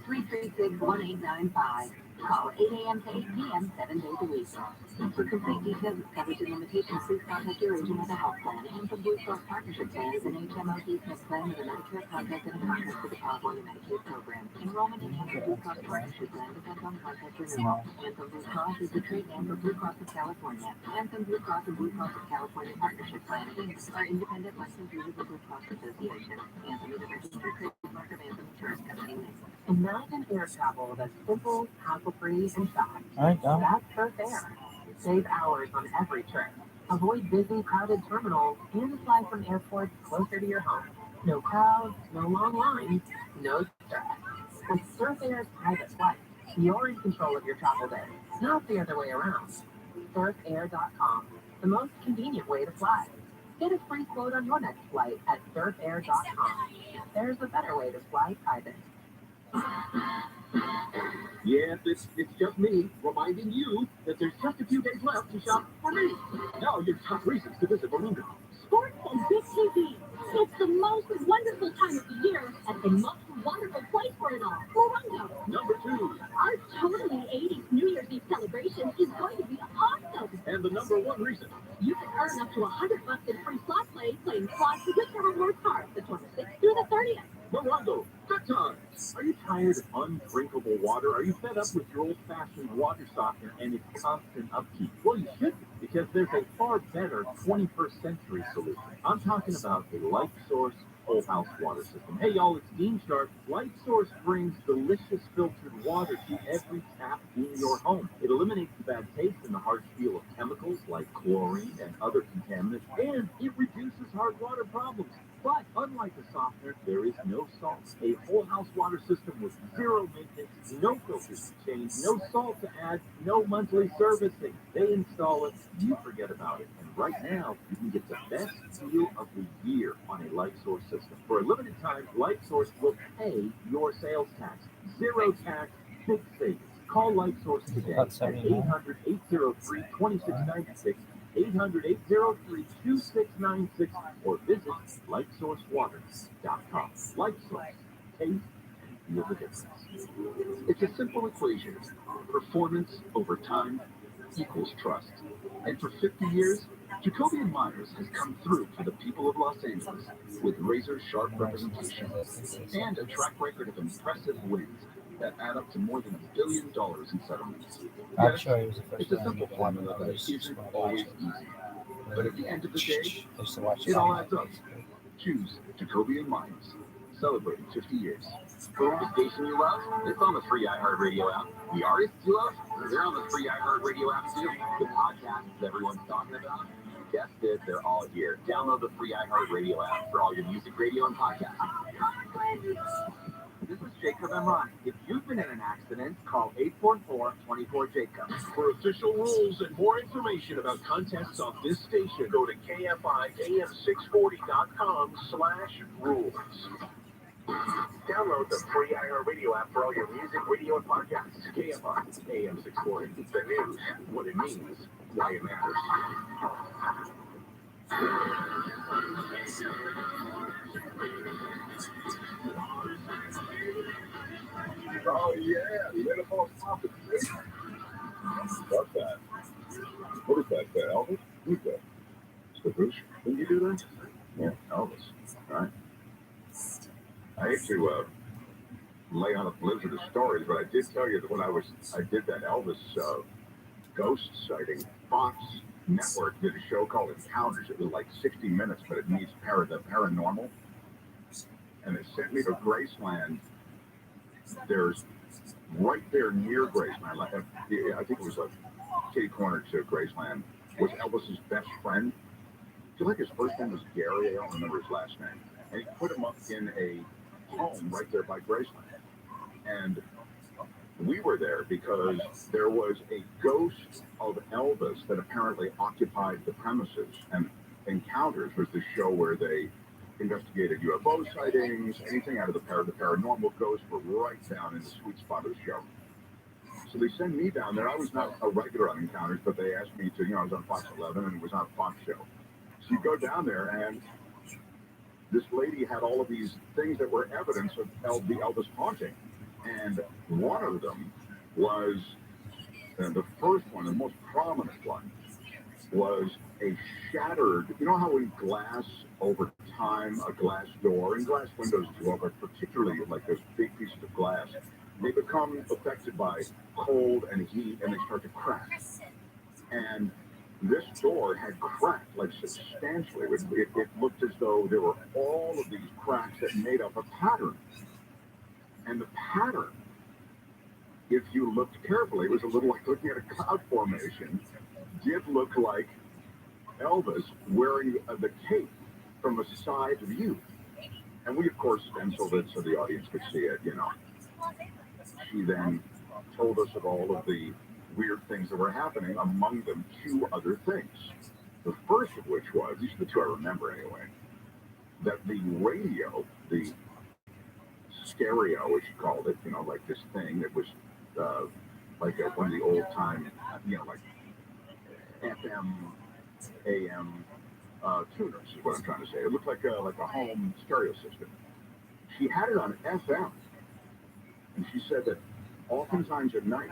866-336-1895. Call 8 a.m. to 8 p.m. 7 days a week. For complete details of coverage and limitations, please contact your agent at a health plan. Anthem Blue Cross Partnership Plan is an HMO Smith plan with a Medicare contract and a contract with the California Medicaid program. Enrollment in Anthem Blue Cross Partnership Plan depends on contract renewal. Anthem Blue Cross is the trade name for Blue Cross of California. Anthem Blue Cross and Blue Cross of California Partnership Plan are independent licensees of the Blue Cross Association. Anthem is a registered trademark of Anthem Insurance Company. Imagine air travel that's simple, hassle-free, and fast. All right, go. That's Surf Air. Save hours on every trip. Avoid busy, crowded terminals and fly from airports closer to your home. No crowds, no long lines, no stress. With Surf Air's private flight, you're in control of your travel day, not the other way around. SurfAir.com, the most convenient way to fly. Get a free quote on your next flight at surfair.com. There's a better way to fly private. Yes, it's just me reminding you that there's just a few days left to shop for me. Now your top reasons to visit Morongo. Sports and big TV. It's the most wonderful time of the year and the most wonderful place for it all. Morongo. Number 2. Our totally 80s New Year's Eve celebration is going to be awesome. And the number 1 reason. You can earn up to $100 in free slot play playing slots with your reward card the 26th through the 30th. Morongo, good times. Are you tired of undrinkable water? Are you fed up with your old-fashioned water softener and its constant upkeep? Well, you should be, because there's a far better 21st century solution. I'm talking about a light source whole house water system. Hey y'all, it's Dean Sharp. Light Source brings delicious filtered water to every tap in your home. It eliminates the bad taste and the harsh feel of chemicals like chlorine and other contaminants, and it reduces hard water problems. But unlike a softener, there is no salt. A whole house water system with zero maintenance, no filters to change, no salt to add, no monthly servicing. They install it, you forget about it. And right now, you can get the best deal of the year on a Light Source system. For a limited time, Light Source will pay your sales tax. Zero tax, big savings. Call Light Source today at 800-803-2696. 800-803-2696 or visit lightsourcewater.com. Light Source. Taste and feel the difference. It's a simple equation. Performance over time equals trust. And for 50 years, Jacoby & Myers has come through for the people of Los Angeles with razor-sharp representation and a track record of impressive wins that add up to more than $1 billion in settlements. I'm sure it was the first It's a simple formula that isn't always easy. But at the end of the day, it all adds up. Choose Jacoby & Myers, celebrating 50 years. The station you love, it's on the free iHeartRadio app. The artists you love, they're on the free iHeartRadio app too. The podcasts everyone's talking about, you guessed it, they're all here. Download the free iHeartRadio app for all your music, radio, and podcasts. This is Jacob and Ronnie. If you've been in an accident, call 844-24-JACOB. For official rules and more information about contests on this station, go to KFIAM640.com/rules. Download the free iHeartRadio app for all your music, radio, and podcasts. KFI AM640. The news, what it means, why it matters. Oh yeah, the NFL is popping. What's that? What is that? Elvis? Who's that? Stapoosh? Didn't you do that? Yeah, Elvis. All right. I hate to lay on a blizzard of stories, but I did tell you that when I did that Elvis ghost sighting, Fox Network did a show called Encounters. It was like 60 minutes, but it means the paranormal. And it sent me to Graceland. There's right there near Graceland, I think it was a kitty corner to Graceland, was Elvis's best friend. I feel like his first name was Gary. I don't remember his last name. And he put him up in a home right there by Graceland. And we were there because there was a ghost of Elvis that apparently occupied the premises. And Encounters was the show where they investigated UFO sightings, anything out of the paranormal. Ghosts were right down in the sweet spot of the show. So they send me down there. I was not a regular on Encounters, but they asked me to, I was on Fox 11 and it was on a Fox show. So you go down there and this lady had all of these things that were evidence of the Elvis haunting. And one of them was, and the first one, the most prominent one, was a shattered, you know how in glass over time, a glass door, and glass windows as well, but particularly like those big pieces of glass, they become affected by cold and heat and they start to crack. And this door had cracked like substantially. It looked as though there were all of these cracks that made up a pattern. And the pattern, if you looked carefully, it was a little like looking at a cloud formation, did look like Elvis wearing the cape from a side view. And we, of course, stenciled it so the audience could see it, you know. She then told us of all of the weird things that were happening, among them 2 other things. The first of which was, these are the 2 I remember anyway, that the radio, the stereo, as she called it, you know, like this thing that was like one of the old time, you know, like FM, AM tuners is what I'm trying to say. It looked like a home stereo system. She had it on FM, and she said that oftentimes at night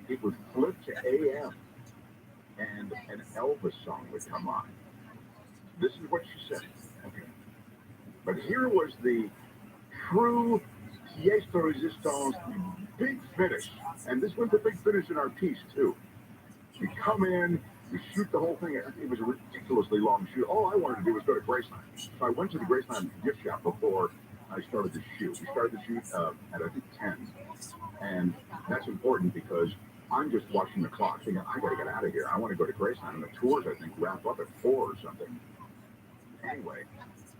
it would flip to AM, and an Elvis song would come on. This is what she said. Okay. But here was the true pièce de résistance, big finish, and this was the big finish in our piece too. You come in, you shoot the whole thing. It was a ridiculously long shoot. All I wanted to do was go to Graceland. So I went to the Graceland gift shop before I started the shoot. We started the shoot at, I think, 10. And that's important because I'm just watching the clock thinking, I got to get out of here. I want to go to Graceland. And the tours, I think, wrap up at 4 or something. Anyway,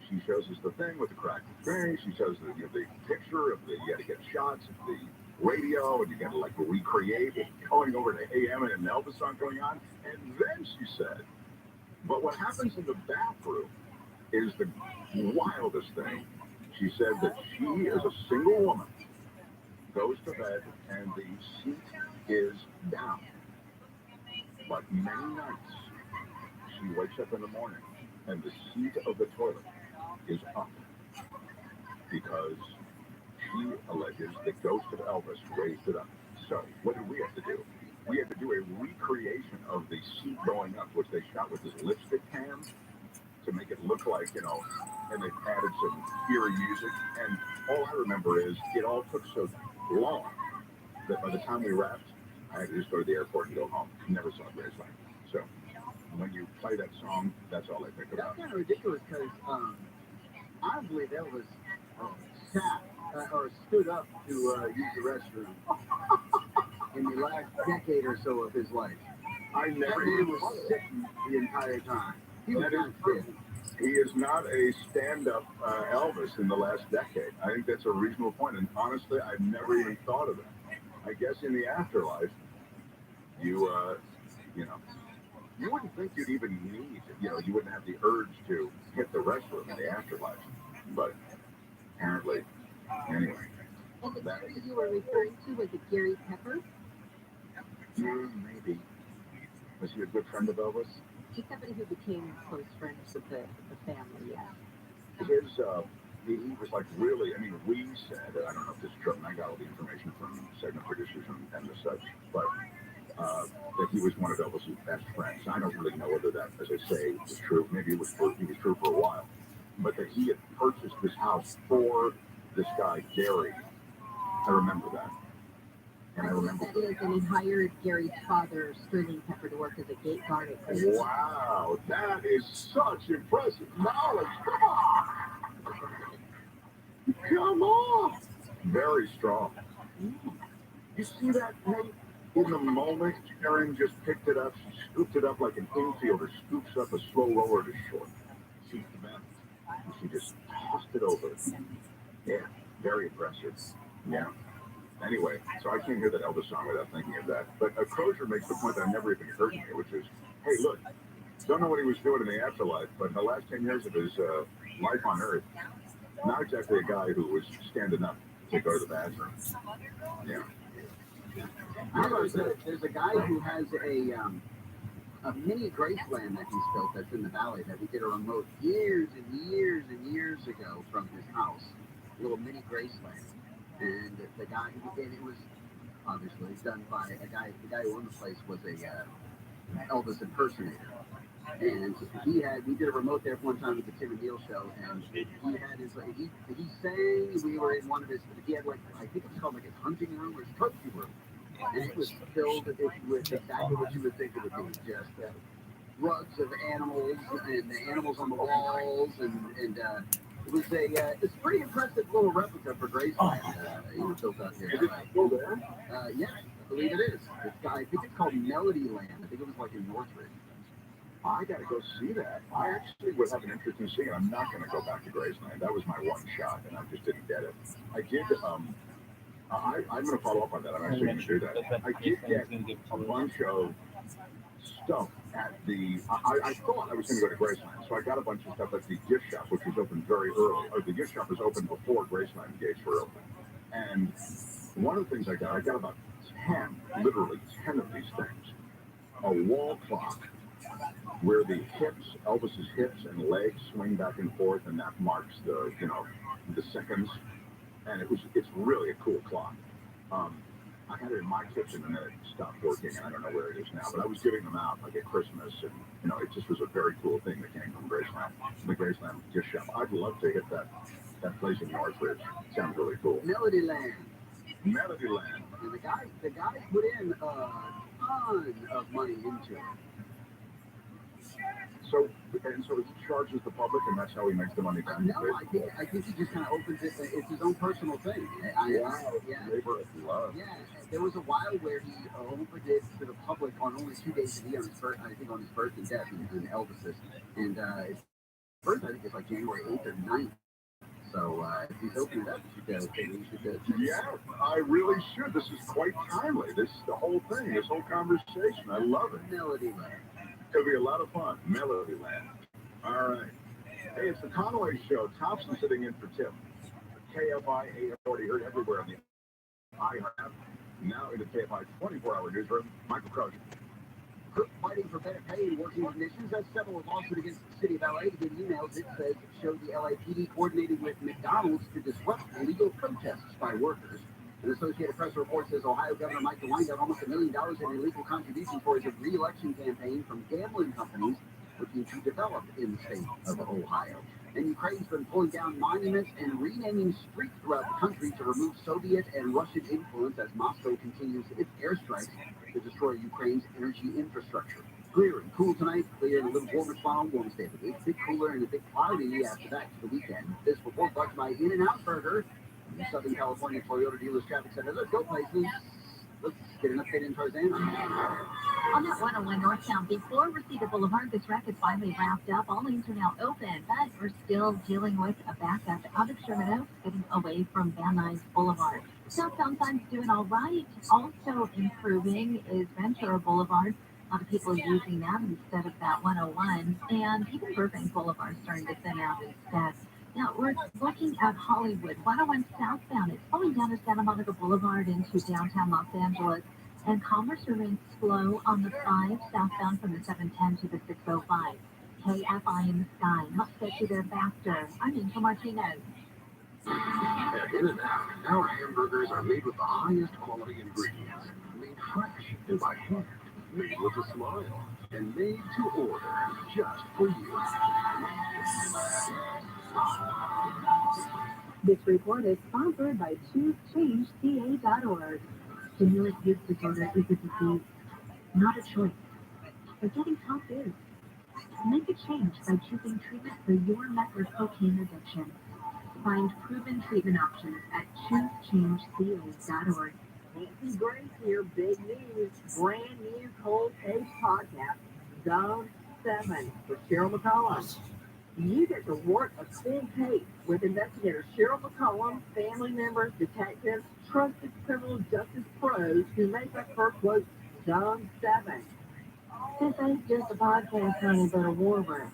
she shows us the thing with the cracked thing. She shows the, you know, the picture of the, you got to get shots of the radio, and you got to like recreate it, going over to AM and an Elvis song going on. And then she said, but what happens in the bathroom is the wildest thing. She said that she is a single woman, goes to bed, and the seat is down. But many nights, she wakes up in the morning, and the seat of the toilet is up. Because she alleges the ghost of Elvis raised it up. So, what did we have to do? We had to do a recreation of the seat going up, which they shot with this lipstick cam to make it look like, you know, and they added some eerie music. And all I remember is it all took so long that by the time we wrapped, I had to just go to the airport and go home. Never saw Graceland. So, when you play that song, that's all I think about. That's kind of ridiculous because I believe Elvis sat or stood up to use the restroom in the last decade or so of his life. I never was sitting the entire time. He was not sitting. He is not a stand-up Elvis in the last decade. I think that's a reasonable point, and honestly, I've never even thought of it. I guess in the afterlife, you know, you wouldn't think you'd even need, you know, you wouldn't have the urge to hit the restroom in the afterlife, but apparently, anyway. And the Gary you were referring to was it Gary Pepper? Maybe. Was he a good friend of Elvis? He's somebody who became close friends with the family, yeah. He was like really, I mean, we said, I don't know if this is true, and I got all the information from segment producers and the such, but that he was one of Elvis's best friends. I don't really know whether that, as I say, is true. Maybe it was true, he was true for a while. But that he had purchased this house for this guy, Gary. I remember that. And I remember that is, and he hired Gary's father, Sterling Pepper, to work as a gate guard at Graceland. Wow, that is such impressive knowledge. Come on! Come on! Very strong. You see that, Nate? In the moment, Karen just picked it up. She scooped it up like an infielder scoops up a slow roller to short. She's the best. And she just tossed it over. Yeah, very impressive. Yeah. Anyway, so I can't hear that Elvis song without thinking of that. But Crozier makes the point that I never even heard here, which is, hey, look, don't know what he was doing in the afterlife, but in the last 10 years of his life on Earth, not exactly a guy who was standing up to go to the bathroom. Yeah. There's a guy who has a a mini Graceland that he's built that's in the valley that we did a remote years and years and years ago from his house. A little mini Graceland. And the guy, and it was obviously done by a guy, the guy who owned the place was a Elvis impersonator. And we did a remote there one time with the Tim and Neil show, and he had his, he sang, we were in one of his, he had like, I think it was called like his hunting room or his trophy room. And it was filled with exactly what you would think it would be, just rugs of animals and the animals on the walls, and it was it's a pretty impressive little replica for Graceland, built out here. Is it still there? Yeah, I believe it is. I think it's called Melody Land. I think it was like in Northridge. I got to go see that. I actually would have an interest in seeing it. I'm not going to go back to Graceland. That was my one shot, and I just didn't get it. I did. I'm going to follow up on that. I'm actually going to do that. I did get a bunch of stuff at the. I thought I was going to go to Graceland, so I got a bunch of stuff at the gift shop, which was open very early. Or the gift shop was open before Graceland gates were open. And one of the things I got about 10, literally 10 of these things. A wall clock where the hips, Elvis's hips and legs swing back and forth, and that marks the seconds. And it's really a cool clock. I had it in my kitchen and then it stopped working, and I don't know where it is now. But I was giving them out like at Christmas, and it just was a very cool thing that came from Graceland, the Graceland gift shop. I'd love to hit that place in Northridge. It sounds really cool. Melody Land. Melody Land. And the guy put in a ton of money into it. So it charges the public, and that's how he makes the money back. No, I think he just kind of opens it. It's his own personal thing. Labor of love. Yeah, there was a while where he opened it to the public on only 2 days of the year. I think on his birth and death, and Elvis's. And his birth, I think, is like January 8th or 9th. So if he's opening it up, you should. Yeah, I really should. This is quite timely. The whole thing, this whole conversation. I love it. Melody Land. It's going to be a lot of fun. Melody Land. All right. Hey, it's the Conway Show. Thompson sitting in for Tim. KFI already heard everywhere on the iHeart app. Now in the KFI 24-hour newsroom, Michael Crozier. Fighting for better pay and working conditions has settled a lawsuit against the city of LA to get emails it says showed the LAPD coordinating with McDonald's to disrupt illegal protests by workers. An Associated Press report says Ohio Governor Mike DeWine got almost $1 million in illegal contributions for his re-election campaign from gambling companies looking to develop in the state of Ohio. And Ukraine's been pulling down monuments and renaming streets throughout the country to remove Soviet and Russian influence as Moscow continues its airstrikes to destroy Ukraine's energy infrastructure. Clear and cool tonight, clear and a little warmer tomorrow. Warm stay a bit cooler and a bit cloudy after that to the weekend. This report brought by In-N-Out Burger. The Southern California Toyota Dealers Traffic Center. Let's go places. Let's get an update in Tarzan. On that 101 northbound before Reseda Boulevard, this wreck is finally wrapped up. All lanes are now open, but we're still dealing with a backup out of Sherman Oaks, getting away from Van Nuys Boulevard. Southbound side's doing all right. Also improving is Ventura Boulevard. A lot of people using that instead of that 101, and even Burbank Boulevard starting to thin out instead. Now, we're looking at Hollywood. 101 southbound is pulling down to Santa Monica Boulevard into downtown Los Angeles. And commerce remains slow on the 5 southbound from the 710 to the 605. KFI in the sky. Helps get you there faster. I'm Angel Martinez. At In-N-Out, our hamburgers are made with the highest quality ingredients. Made fresh and by hand. Made with a smile. And made to order just for you. This report is sponsored by ChooseChangeCA.org. Stimulant use disorder is a disease, not a choice. But getting help is. Make a change by choosing treatment for your meth or cocaine addiction. Find proven treatment options at ChooseChangeCA.org. Nancy Grace here, big news, brand new cold case podcast, Zone 7 with Cheryl McCollum. You get to work a cold case with investigator Cheryl McCollum, family members, detectives, trusted criminal justice pros who make up her, quote, Zone 7. This ain't just a podcast, honey, but a war room.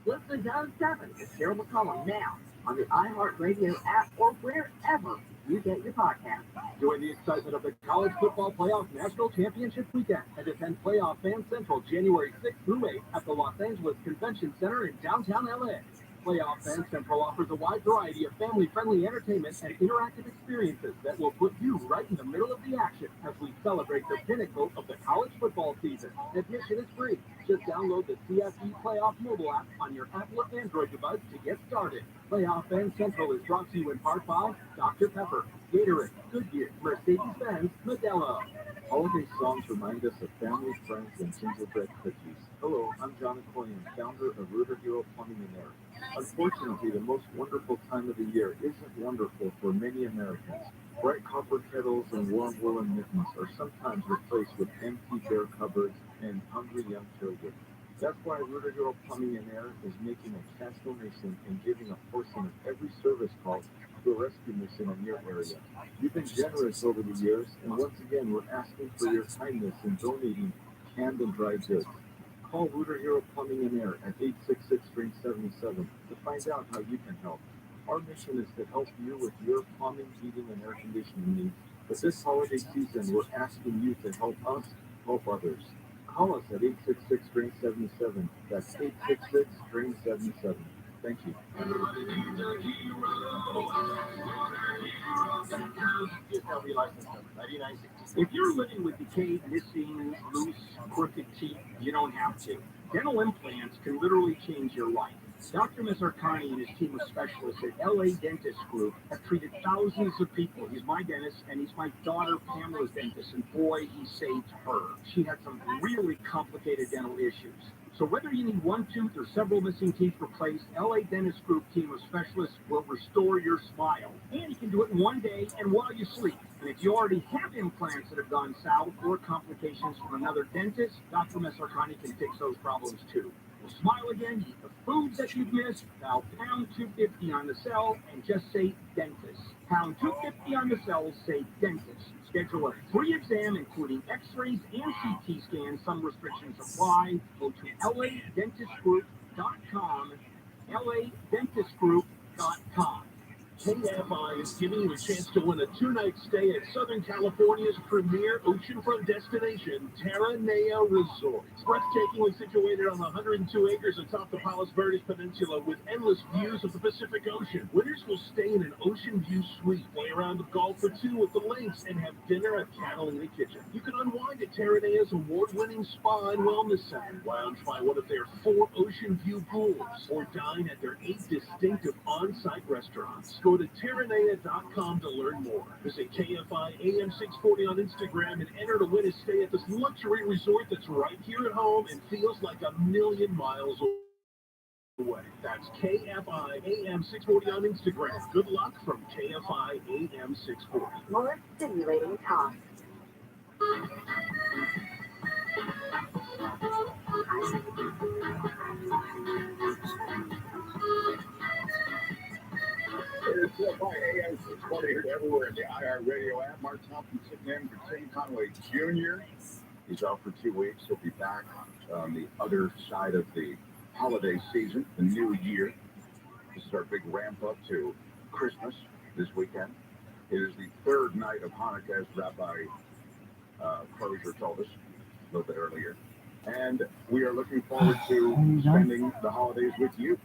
Listen to Zone 7 with Cheryl McCollum now on the iHeartRadio app or wherever you get your podcast. Join the excitement of the College Football Playoff National Championship Weekend and attend Playoff Fan Central January 6th through 8th at the Los Angeles Convention Center in downtown LA. Playoff Fan Central offers a wide variety of family-friendly entertainment and interactive experiences that will put you right in the middle of the action as we celebrate the pinnacle of the college football season. Admission is free. Just download the CFE Playoff mobile app on your Apple or Android device to get started. Playoff Fan Central is brought to you in part by Dr. Pepper, Gatorade, Goodyear, Mercedes-Benz, Modelo. Holiday songs remind us of family, friends, and gingerbread cookies. Hello, I'm John Aquilian, founder of Rooter Hero Plumbing and Air. Unfortunately, the most wonderful time of the year isn't wonderful for many Americans. Bright copper kettles and warm woolen mittens are sometimes replaced with empty bare cupboards and hungry young children. That's why Rooter Hero Plumbing and Air is making a cash donation and giving a portion of every service call to a rescue mission in your area. You've been generous over the years, and once again, we're asking for your kindness in donating canned and dried goods. Call Rooter Hero Plumbing and Air at 866-77 to find out how you can help. Our mission is to help you with your plumbing, heating, and air conditioning needs. But this holiday season, we're asking you to help us help others. Call us at 866-77. That's 866-77. Thank you. If you're living with decayed, missing, loose, crooked teeth, you don't have to. Dental implants can literally change your life. Dr. Mazarkani and his team of specialists at LA Dentist Group have treated thousands of people. He's my dentist, and he's my daughter Pamela's dentist, and boy, he saved her. She had some really complicated dental issues. So whether you need one tooth or several missing teeth replaced, LA Dentist Group team of specialists will restore your smile. And you can do it in one day and while you sleep. And if you already have implants that have gone south or complications from another dentist, Dr. Mazarkani can fix those problems too. Smile again, eat the foods that you've missed, dial pound 250 on the cell, and just say dentist. Pound 250 on the cell, say dentist. Schedule a free exam, including x-rays and CT scans. Some restrictions apply. Go to ladentistgroup.com, ladentistgroup.com. KFI is giving you a chance to win a 2-night stay at Southern California's premier oceanfront destination, Terranea Resort. Breathtakingly situated on 102 acres atop the Palos Verdes Peninsula with endless views of the Pacific Ocean. Winners will stay in an ocean view suite, play a round of golf for two with the links, and have dinner at Catalina Kitchen. You can unwind at Terranea's award-winning spa and wellness center, lounge by one of their 4 ocean view pools, or dine at their 8 distinctive on-site restaurants. Go to Terranea.com to learn more. Visit KFI AM 640 on Instagram and enter to win a stay at this luxury resort that's right here at home and feels like a million miles away. That's KFI AM 640 on Instagram. Good luck from KFI AM 640. More stimulating talk. It's AM 640 heard everywhere in the iHeartRadio app. Mark Thompson sitting in for Tim Conway Jr. He's out for 2 weeks. He'll be back on the other side of the holiday season, the new year. This is our big ramp up to Christmas this weekend. It is the 3rd night of Hanukkah, as Rabbi Crozier told us a little bit earlier. And we are looking forward to spending the holidays with you.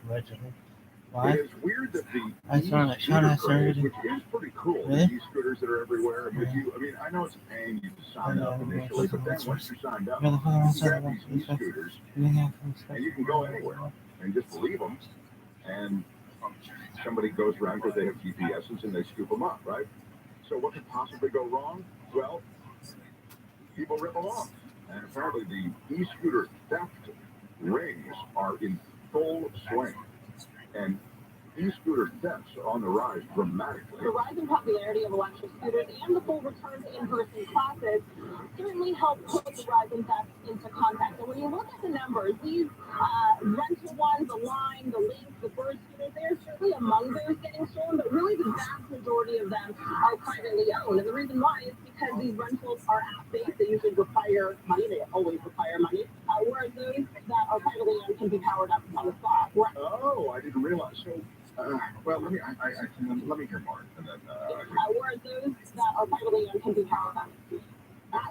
Why? It is weird that the I saw it. Shut up, sir. which is pretty cool, Really? the e-scooters that are everywhere. But I know it's a pain you to sign up initially, but then once you're signed up, you grab these e-scooters, and you can go anywhere and just leave them, and somebody goes around because they have GPSs and they scoop them up, right? So what could possibly go wrong? Well, people rip them off. And apparently the e-scooter theft rings are in full swing. And e-scooter thefts are on the rise dramatically. The rising popularity of electric scooters and the full return to in-person classes certainly help put the rising thefts into context. And when you look at the numbers, these rental ones, the Lime, the Lynx, the Bird scooters, they're certainly among those getting stolen, but really the vast majority of them are privately owned. And the reason why is because these rentals are app-based. They usually require money. They always require money. Whereas those that are privately owned can be powered up on the spot. Oh, I didn't realize. So Well, let me hear more, and then. Where those that are privately owned can be found at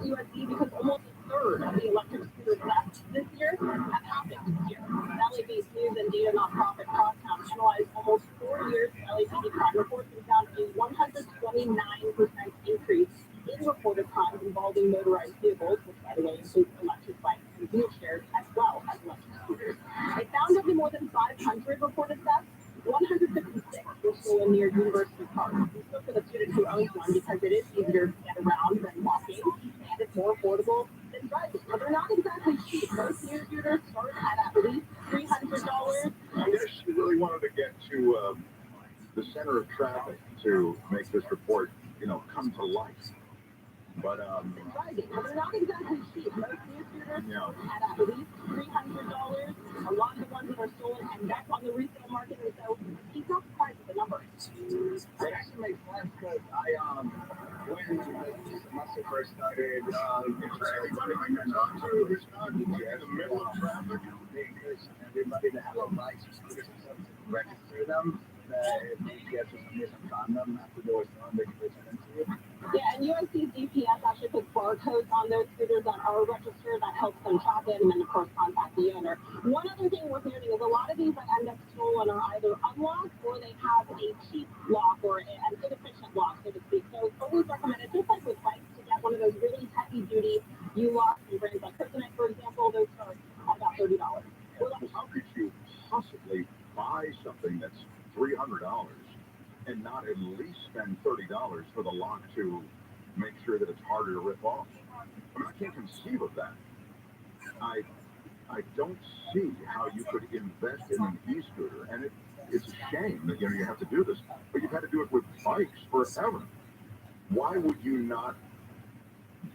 USD because almost a third of the electric scooters left this year have happened this year. LA-based news and data nonprofit Crosstown analyzed almost 4 years of LAPD crime reports and found a 129% increase in reported crimes involving motorized vehicles, which by the way includes electric bikes and wheelchairs as well as electric scooters. It found of the more than 500 reported thefts, 156 were stolen near University Park. We spoke to the student who owns one because it is easier to get around than walking, and it's more affordable than driving. But they're not exactly cheap. Most new scooters start at least $300. I guess you really wanted to get to the center of traffic to make this report, come to life. But driving. They're not exactly cheap. Most new scooters at least $300. A lot of the ones that are stolen end up on the resale market, and so he's not surprised with the numbers. It actually makes sense because when the semester first started, everybody in the middle of traffic, they encourage everybody to have a bike, scooters, and stuff to register them. That if they get to some reason on them after they were stolen, they can return them to you. Yeah, and USC's GPS actually puts barcodes on those scooters that are registered that helps them track it and then, of course, contact the owner. One other thing worth noting is a lot of these that end up stolen are either unlocked or they have a cheap lock or an inefficient lock, so to speak. So it's always recommended, just like with bikes, to get one of those really heavy-duty U-locks from brands like Kryptonite, for example. Those are about $30. Well, how could you possibly buy something that's $300 and not at least spend $30 for the lock to make sure that it's harder to rip off? I mean, I can't conceive of that. I don't see how you could invest in an e-scooter, and it's a shame that you have to do this, but you've had to do it with bikes forever. Why would you not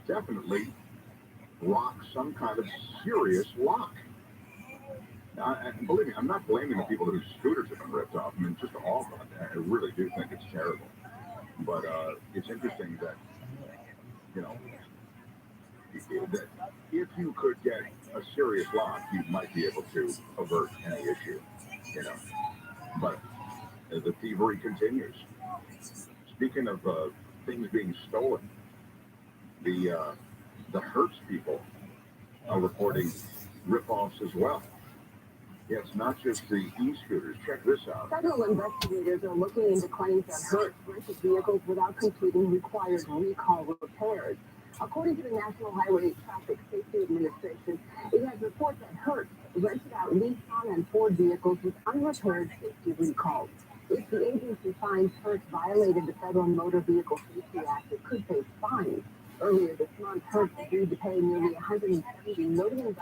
definitely rock some kind of serious lock? And believe me, I'm not blaming the people whose scooters have been ripped off. I mean, it's just awful. I really do think it's terrible. But it's interesting that, that if you could get a serious lock, you might be able to avert any issue, But the thievery continues. Speaking of things being stolen, the Hertz people are reporting rip-offs as well. Yeah, it's not just the e-scooters. Check this out. Federal investigators are looking into claims that Hertz rented vehicles without completing required recall repairs. According to the National Highway Traffic Safety Administration, it has reports that Hertz rented out Nissan and Ford vehicles with unrepaired safety recalls. If the agency finds Hertz violated the Federal Motor Vehicle Safety Act, it could face fines. Earlier this month, Hertz agreed to pay nearly $170 million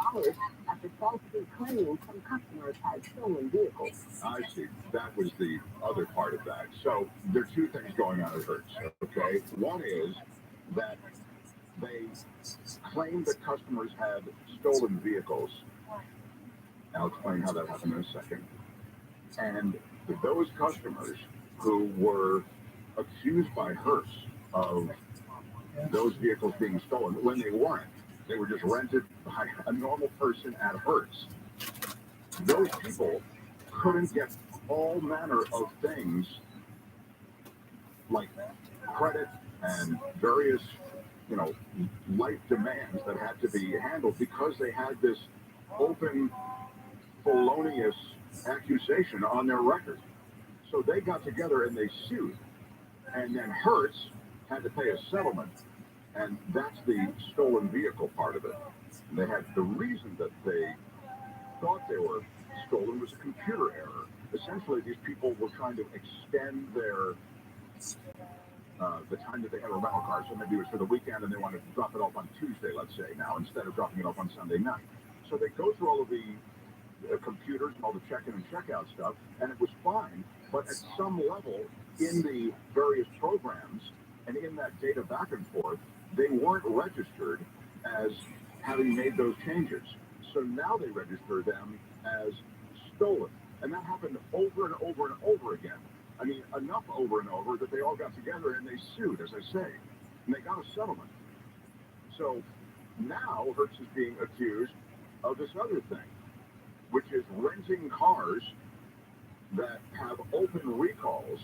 after falsely claiming some customers had stolen vehicles. I see. That was the other part of that. So there are two things going on at Hertz, okay? One is that they claimed that customers had stolen vehicles. I'll explain how that happened in a second. And those customers who were accused by Hertz of those vehicles being stolen, when they weren't, they were just rented by a normal person at Hertz. Those people couldn't get all manner of things like credit and various, life demands that had to be handled because they had this open, felonious accusation on their record. So they got together and they sued. And then Hertz had to pay a settlement. And that's the stolen vehicle part of it. And they had the reason that they thought they were stolen was a computer error. Essentially, these people were trying to extend their the time that they had a rental car. So maybe it was for the weekend and they wanted to drop it off on Tuesday, let's say, now, instead of dropping it off on Sunday night. So they go through all of the computers and all the check-in and check-out stuff, and it was fine. But at some level, in the various programs and in that data back and forth, they weren't registered as having made those changes. So now they register them as stolen. And that happened over and over and over again. I mean, enough over and over that they all got together and they sued, as I say. And they got a settlement. So now Hertz is being accused of this other thing, which is renting cars that have open recalls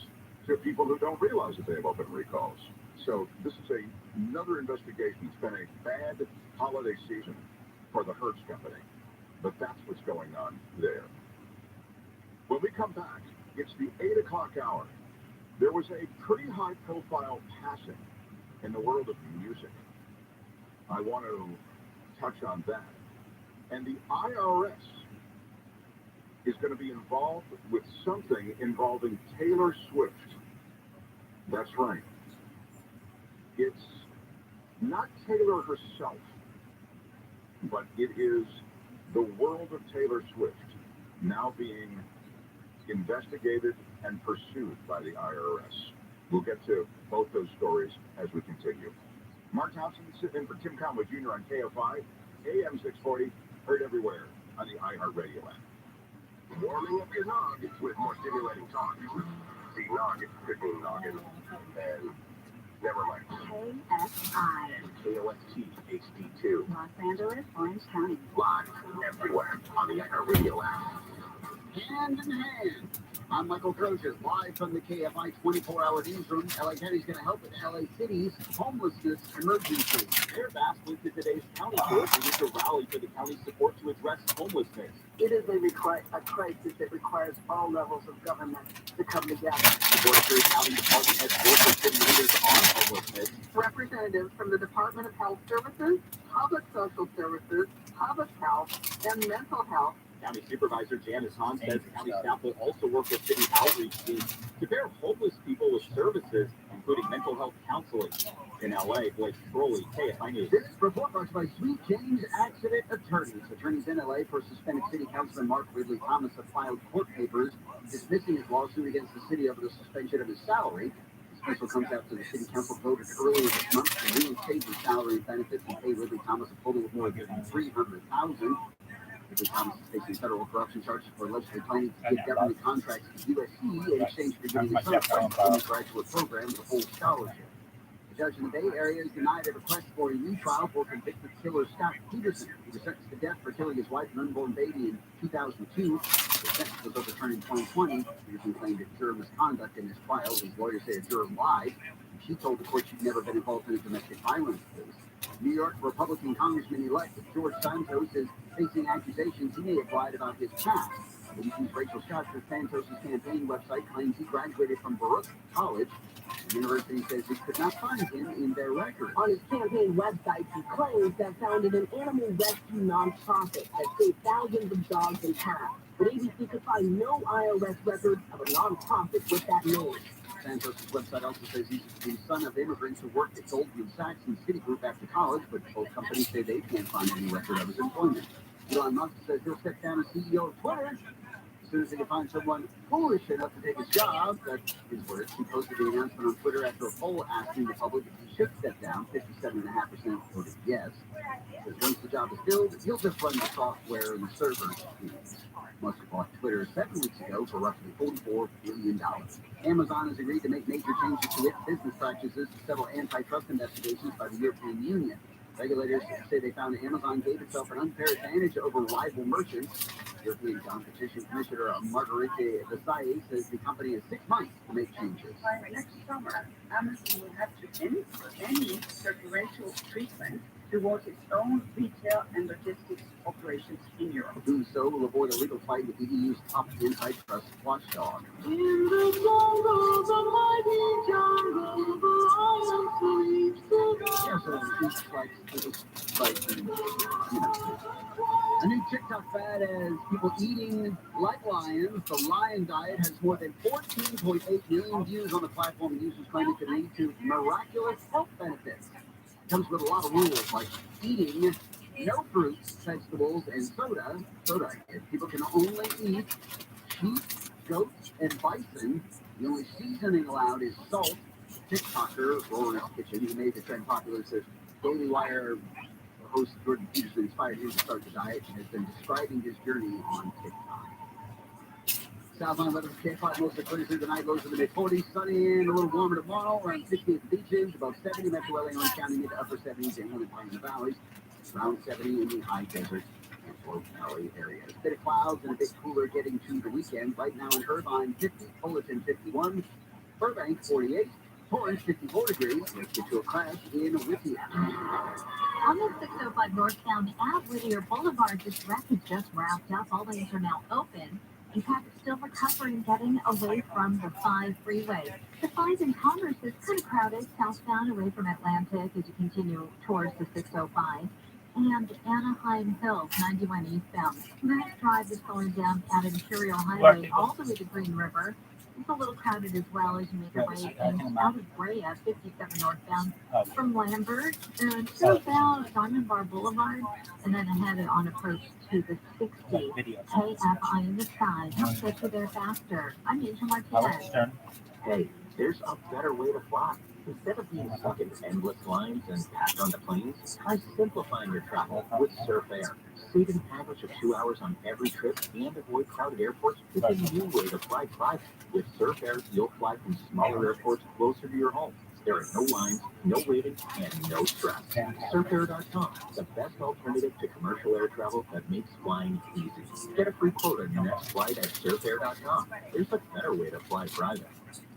to people who don't realize that they have open recalls. So this is another investigation. It's been a bad holiday season for the Hertz company, but that's what's going on there. When we come back, it's the 8 o'clock hour. There was a pretty high-profile passing in the world of music. I want to touch on that. And the IRS is going to be involved with something involving Taylor Swift. That's right. It's not Taylor herself, but it is the world of Taylor Swift now being investigated and pursued by the IRS. We'll get to both those stories as we continue. Mark Thompson sitting in for Tim Conway Jr. on KFI, AM 640, heard everywhere on the iHeartRadio app. Warming up your nog with more stimulating talk. See, nog could mean noggin, and never mind. KSI. KOST HD2. Los Angeles, Orange County. Live everywhere on the iHeartRadio app. Hand in hand. I'm Michael Crozier, live from the KFI 24-hour newsroom. LA County's going to help with LA City's homelessness emergency. Mayor Bass went to today's county board meeting to rally for the county's support to address homelessness. It is a crisis that requires all levels of government to come together. The board of county department has worked with city leaders on homelessness. Representatives from the Department of Health Services, Public Social Services, Public Health, and Mental Health. County Supervisor Janice Hahn says the county staff will also work with city outreach teams to pair homeless people with services, including mental health counseling. In LA, Blake Crowley, KFI News. This report brought to you by Sweet James Accident Attorneys. Attorneys in LA for suspended city councilman Mark Ridley Thomas have filed court papers dismissing his lawsuit against the city over the suspension of his salary. Dismissal comes after the city council voted earlier this month to reinstate his salary and benefits and pay Ridley Thomas a total of more than $300,000. Ridley Thomas is facing federal corruption charges for allegedly planning to give government contracts to USC in exchange for giving his son a graduate program with a full scholarship. The judge in the Bay Area has denied a request for a new trial for convicted killer Scott Peterson. He was sentenced to death for killing his wife and unborn baby in 2002. The sentence was overturned in 2020. Peterson claimed that juror misconduct in his trial. His lawyers say a juror lied. She told the court she'd never been involved in a domestic violence case. New York Republican Congressman-elect George Santos is facing accusations he may have lied about his past. ABC's Rachel Scott says Santos' campaign website claims he graduated from Baruch College. The university says it could not find him in their record. On his campaign website, he claims to have founded an animal rescue nonprofit that saved thousands of dogs and cats. But ABC could find no IRS records of a nonprofit with that name. Santos' website also says he's the son of immigrants who worked at Goldman Sachs and Citigroup after college, but both companies say they can't find any record of his employment. Elon Musk says he'll step down as CEO of Twitter as soon as they can find someone foolish enough to take his job. That's his words. He posted the announcement on Twitter after a poll asking the public if he should step down. 57.5% voted yes. He says once the job is filled, he'll just run the software and the servers. Musk bought Twitter 7 weeks ago for roughly $44 billion. Amazon has agreed to make major changes to its business practices to settle antitrust investigations by the European Union. Regulators say they found Amazon gave itself an unfair advantage over rival merchants. European Competition Commissioner Margarete Versailles says the company has 6 months to make changes. By next summer, Amazon will have to end any preferential treatment towards its own retail and logistics operations in Europe. Doing so will avoid a legal fight with the EU's top antitrust watchdog. In the jungle, the mighty jungle, the lion sleeps tonight. Yeah, so a new TikTok fad has people eating like lions. The lion diet has more than 14.8 million views on the platform, and users claim it could lead to miraculous health benefits. It comes with a lot of rules, like eating no fruits, vegetables, and soda. People can only eat sheep, goats, and bison. The only seasoning allowed is salt. TikToker, Rollins Kitchen, who made the trend popular, says Daily Wire host Jordan Peterson inspired him to start the diet and has been describing his journey on TikTok. Southline weather for K5, mostly clear through the night, lows in the mid-40s, sunny and a little warmer tomorrow, around 60 at the beaches, about 70 Metro LA, Orange County, mid to upper 70s, and in the valleys, around 70 in the high desert. Slope Valley areas. A bit of clouds and a bit cooler getting to the weekend. Right now in Irvine, 50, Fullerton 51, Burbank 48, Torrance 54 degrees. Let's get to a crash in Whittier. On the 605 northbound at Whittier Boulevard, this wreck is just wrapped up. All lanes are now open. In fact, it's still recovering, getting away from the 5 freeway. The 5 in Commerce is kind of crowded southbound away from Atlantic as you continue towards the 605. And Anaheim Hills, 91 eastbound. Max Drive is slowing down at Imperial Highway all the way to Green River. It's a little crowded as well as you make your way out of Brea, 57 northbound from Lambert to about Diamond Bar Boulevard, and then ahead on approach to the 60 KFI in the sky. Help get you there faster. I'm Angel Martinez. Hey, there's a better way to fly. Instead of being stuck in endless lines and packed onto planes, try simplifying your travel with Surf Air. Save an average of 2 hours on every trip and avoid crowded airports with a new way to fly private. With Surf Air, you'll fly from smaller airports closer to your home. There are no lines, no waiting, and no stress. SurfAir.com, the best alternative to commercial air travel that makes flying easy. Get a free quote on your next flight at SurfAir.com. There's a better way to fly private.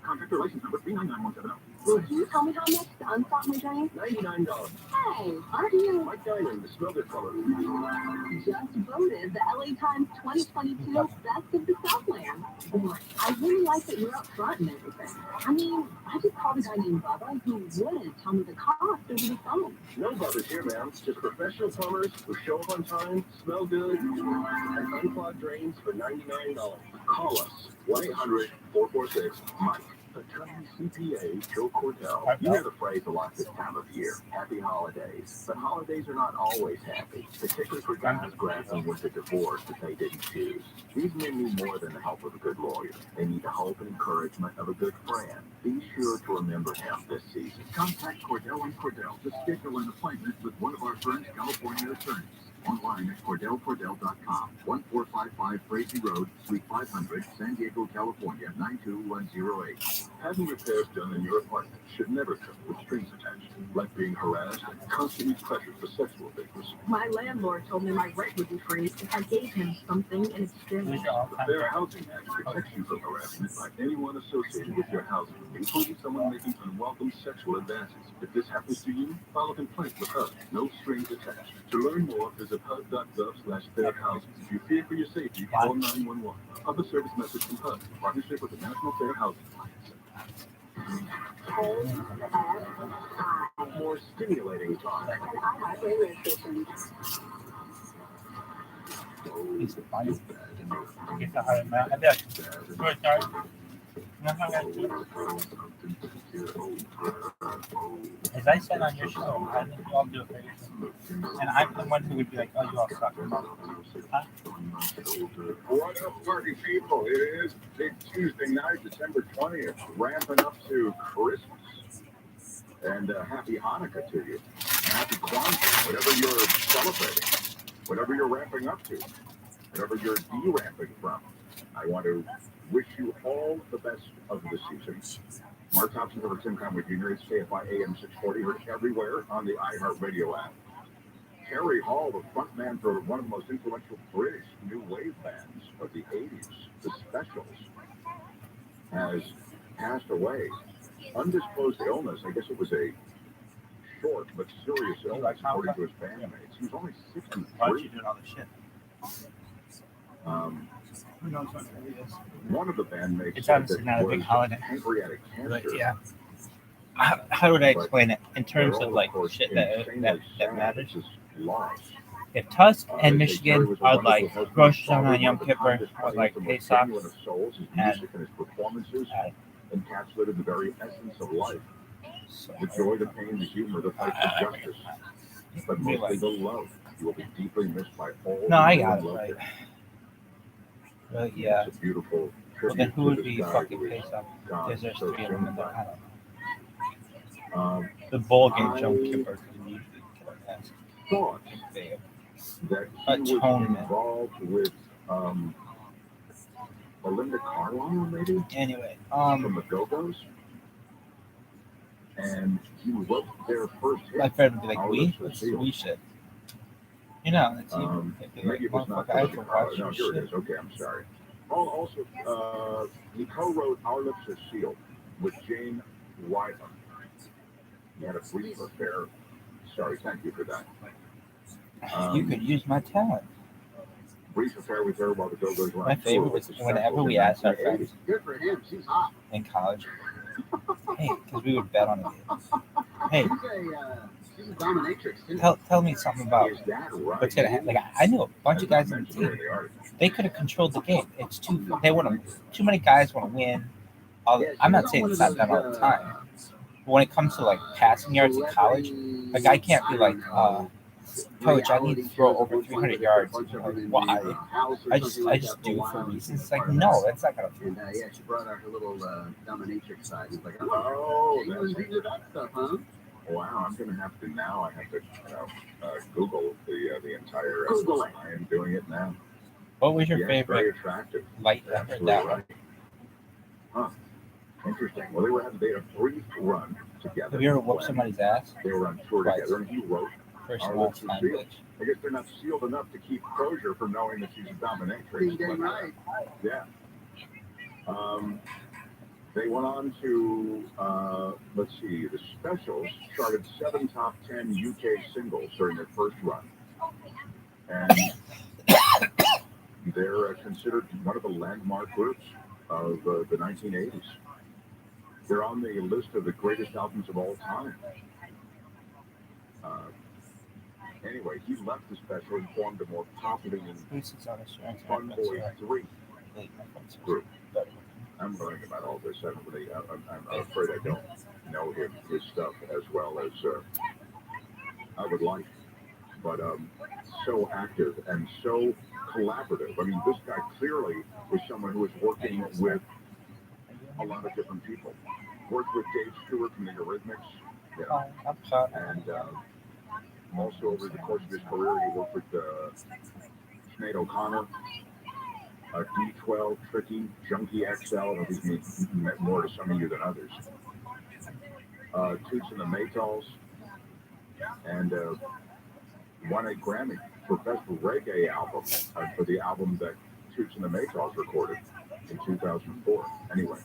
Contact your license number 399170. Will you tell me how much to unstop my drain? $99. Hey, aren't you? Mike Diamond, the smell good color. Just voted the LA Times 2022 Best of the Southland. Boy, I really like that you're up front and everything. I mean, I just called a guy named Bubba who wouldn't tell me the cost over the phone. No Bubba's here, ma'am. Just professional plumbers who show up on time, smell good, and unclog drains for $99. Call us, 1-800-446-MIKE. Attorney CPA Joe Cordell. You hear the phrase a lot this time of year. Happy holidays. But holidays are not always happy, particularly for guys grappling with a divorce that they didn't choose. These men need more than the help of a good lawyer. They need the hope and encouragement of a good friend. Be sure to remember him this season. Contact Cordell & Cordell to schedule an appointment with one of our friends, California attorneys. Online at CordellCordell.com, 1455 Frazee Road, Suite 500, San Diego, California, 92108. Having repairs done in your apartment should never come with strings attached, like being harassed and constantly pressured for sexual favors. My landlord told me my rent would be free if I gave him something in exchange. The Fair Housing Act protects you from harassment by anyone associated with your housing, including someone making unwelcome sexual advances. If this happens to you, file a complaint with HUD. No strings attached. To learn more, visit HUD.gov/fair housing. If you fear for your safety, call 911. Public service message from HUD, in partnership with the National Fair Housing Alliance. More stimulating talk. He's fine. Get the high amount. I bet. Good, sorry. As I said on your show, I think you all do it for you. And I'm the one who would be like, oh, you all suck. Huh? What up, party people? It is Big Tuesday night, December 20th, ramping up to Christmas. And happy Hanukkah to you. Happy Kwanzaa, whatever you're celebrating, whatever you're ramping up to, whatever you're de-ramping from. I want to wish you all the best of the season. Mark Thompson over Tim Conway Jr. It's KFI AM 640, heard everywhere on the iHeartRadio app. Terry Hall, the frontman for one of the most influential British new wave bands of the 80s, the Specials, has passed away. Undisclosed illness. I guess it was a short but serious illness, according to his bandmates. He was only 63. Why don't you do all this shit? Who knows what it is? One of the bandmates it's obviously not a big holiday. Pancreatic cancer. But yeah. How would I explain it in terms of like shit that matters? If Tusk and Michigan are like Rosh Hashanah and Yom Kippur are like Pesach and encapsulated the very essence of life. The joy, the pain, the humor, the fight for justice. But mostly the love. You will be deeply missed by all. No, I got it right. But yeah. It's a beautiful well, then who would be fucking Pesach? Because there's 3 of them in there. I don't know. The bowl game, Yom Kippur, could usually kill an ass. Thought that he was involved with Belinda Carlisle, maybe? Anyway, from the Go-Go's. And he wrote their first hit. My friend would be like, we shit. You You know, it's Maybe it was not I have to watch No, your here it shit. is. Okay, I'm sorry. Also, he co-wrote Our Lips Are Sealed with Jane Wyman. He had a brief affair. Sorry, thank you for that. You could use my talent. Brief affair with her while the Go-Go's were My on favorite tour was with the whenever we Specials asked our in friends Good for him. She's hot. in college, hey, because we would bet on it. Hey, She's a dominatrix. Too. tell me something about Is that right? what's gonna happen. Like I knew a bunch of guys in the team. They could have controlled the game. It's too many guys want to win. I'm not saying it's not done all the time. But when it comes to like passing yards in college, a guy can't be like, Coach, I need to throw over 300 yards. And you're like, why? I just do for reasons. It's like, no, that's not gonna. And yeah, she brought out her little dominatrix side. It's like, Oh, she was into that stuff, huh? Wow, I'm gonna have to now. I have to Google the entire. Google it. I am doing it now. What was your Yes, favorite very attractive. light ever? Absolutely That right. one. Huh. Interesting. Well, they had a brief run together. Have you ever whooped somebody's ass? They were on tour together, and he wrote First Our and Lips last Are time, Sealed. bitch. I guess they're not sealed enough to keep Crozier from knowing that she's a dominatrix. Damn right. Yeah. They went on to, let's see, the Specials charted 7 top 10 UK singles during their first run. And they're considered one of the landmark groups of the 1980s. They're on the list of the greatest albums of all time. Anyway, he left the Special and formed a more popular Fun Boys 3 group. I'm learning about all this. I'm afraid I don't know his stuff as well as I would like. But so active and so collaborative. I mean, this guy clearly was someone who was working with a lot of different people. Worked with Dave Stewart from the Eurythmics. Yeah. And also over the course of his career, he worked with Sinead O'Connor, D12, Tricky, Junkie XL. I don't think he meant more to some of you than others. Toots and the Maytals, and won a Grammy for Best Reggae Album for the album that Toots and the Maytals recorded in 2004. Anyway,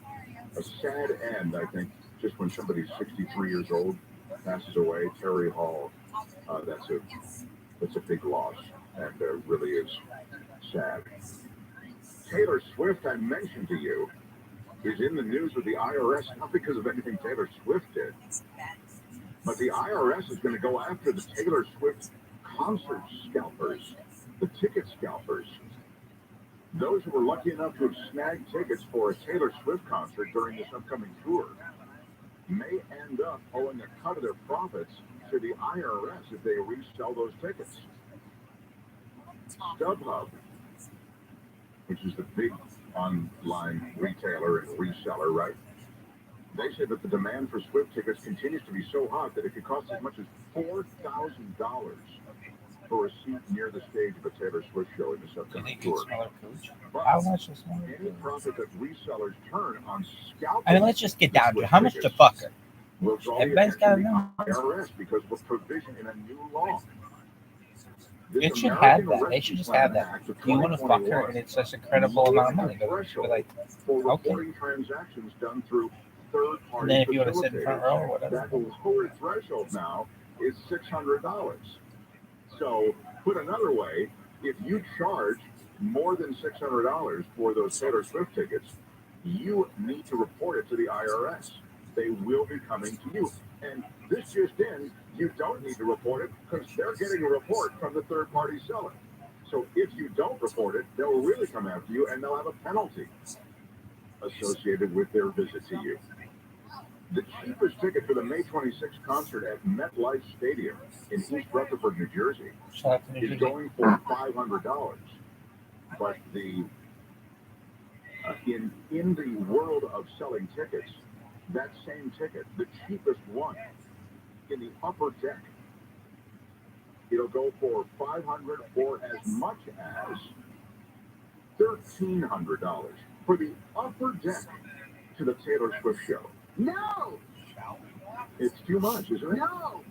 a sad end, I think, just when somebody's 63 years old, passes away. Terry Hall, that's a big loss, and really is sad. Taylor Swift, I mentioned to you, is in the news with the IRS, not because of anything Taylor Swift did, but the IRS is going to go after the Taylor Swift concert scalpers, the ticket scalpers. Those who were lucky enough to have snagged tickets for a Taylor Swift concert during this upcoming tour may end up owing a cut of their profits to the IRS if they resell those tickets. StubHub, which is the big online retailer and reseller, right? They say that the demand for Swift tickets continues to be so hot that it could cost as much as $4,000 for a seat near the stage of a Taylor Swift show in this upcoming tour. But any profit that resellers turn on scalping, I mean, let's just get down to it. How much to fuck her? Everybody's got to know. IRS because of a provision in a new law. It should have that. They should just have that. Do you want to fuck her? And it's just a credible amount of money. But like, okay. Transactions done through third-party and then if you want to sit in front row or whatever. That lower threshold now is $600. So, put another way, if you charge more than $600 for those Taylor Swift tickets, you need to report it to the IRS. They will be coming to you. And this just in, you don't need to report it because they're getting a report from the third-party seller. So if you don't report it, they'll really come after you and they'll have a penalty associated with their visit to you. The cheapest ticket for the May 26th concert at MetLife Stadium in East Rutherford, New Jersey, is going for $500. But in the world of selling tickets, that same ticket, the cheapest one, in the upper deck, it'll go for $500 or as much as $1,300 for the upper deck to the Taylor Swift show. No! It's too much, isn't it? No!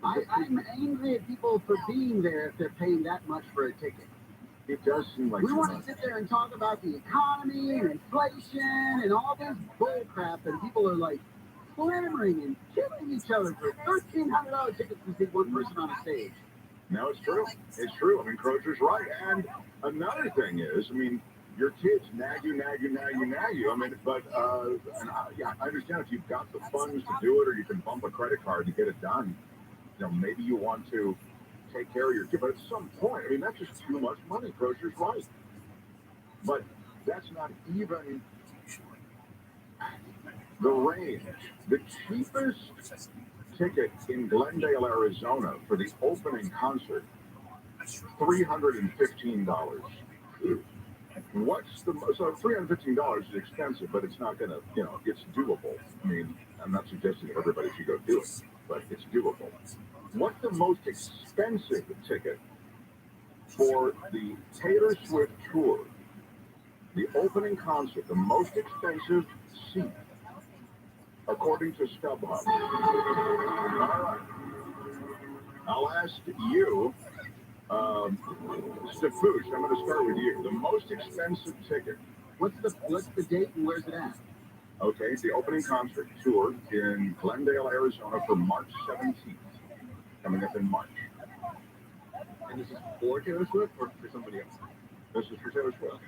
I'm angry at people for being there if they're paying that much for a ticket. It does seem like we want to sit there and talk about the economy and inflation and all this bull crap, and people are like clamoring and killing each other for $1,300 tickets to see one person on a stage. No, it's true. It's true. I mean, Crocher's right. And another thing is, I mean, your kids nag you. I mean, but yeah, I understand if you've got the funds to do it, or you can bump a credit card to get it done. You know, maybe you want to take care of your kid, but at some point, I mean, that's just too much money. Crocher's right. But that's not even the range. The cheapest ticket in Glendale, Arizona for the opening concert, $315. So $315 is expensive, but it's not gonna, you know, it's doable. I mean, I'm not suggesting everybody should go do it, but it's doable. What's the most expensive ticket for the Taylor Swift tour? The opening concert, the most expensive seat, according to StubHub. All right. I'll ask you, Stefoosh, I'm going to start with you. The most expensive ticket. What's the date and where's it at? Okay, it's the opening concert tour in Glendale, Arizona for March 17th. Coming up in March. And this is for Taylor Swift or for somebody else? This is for Taylor Swift.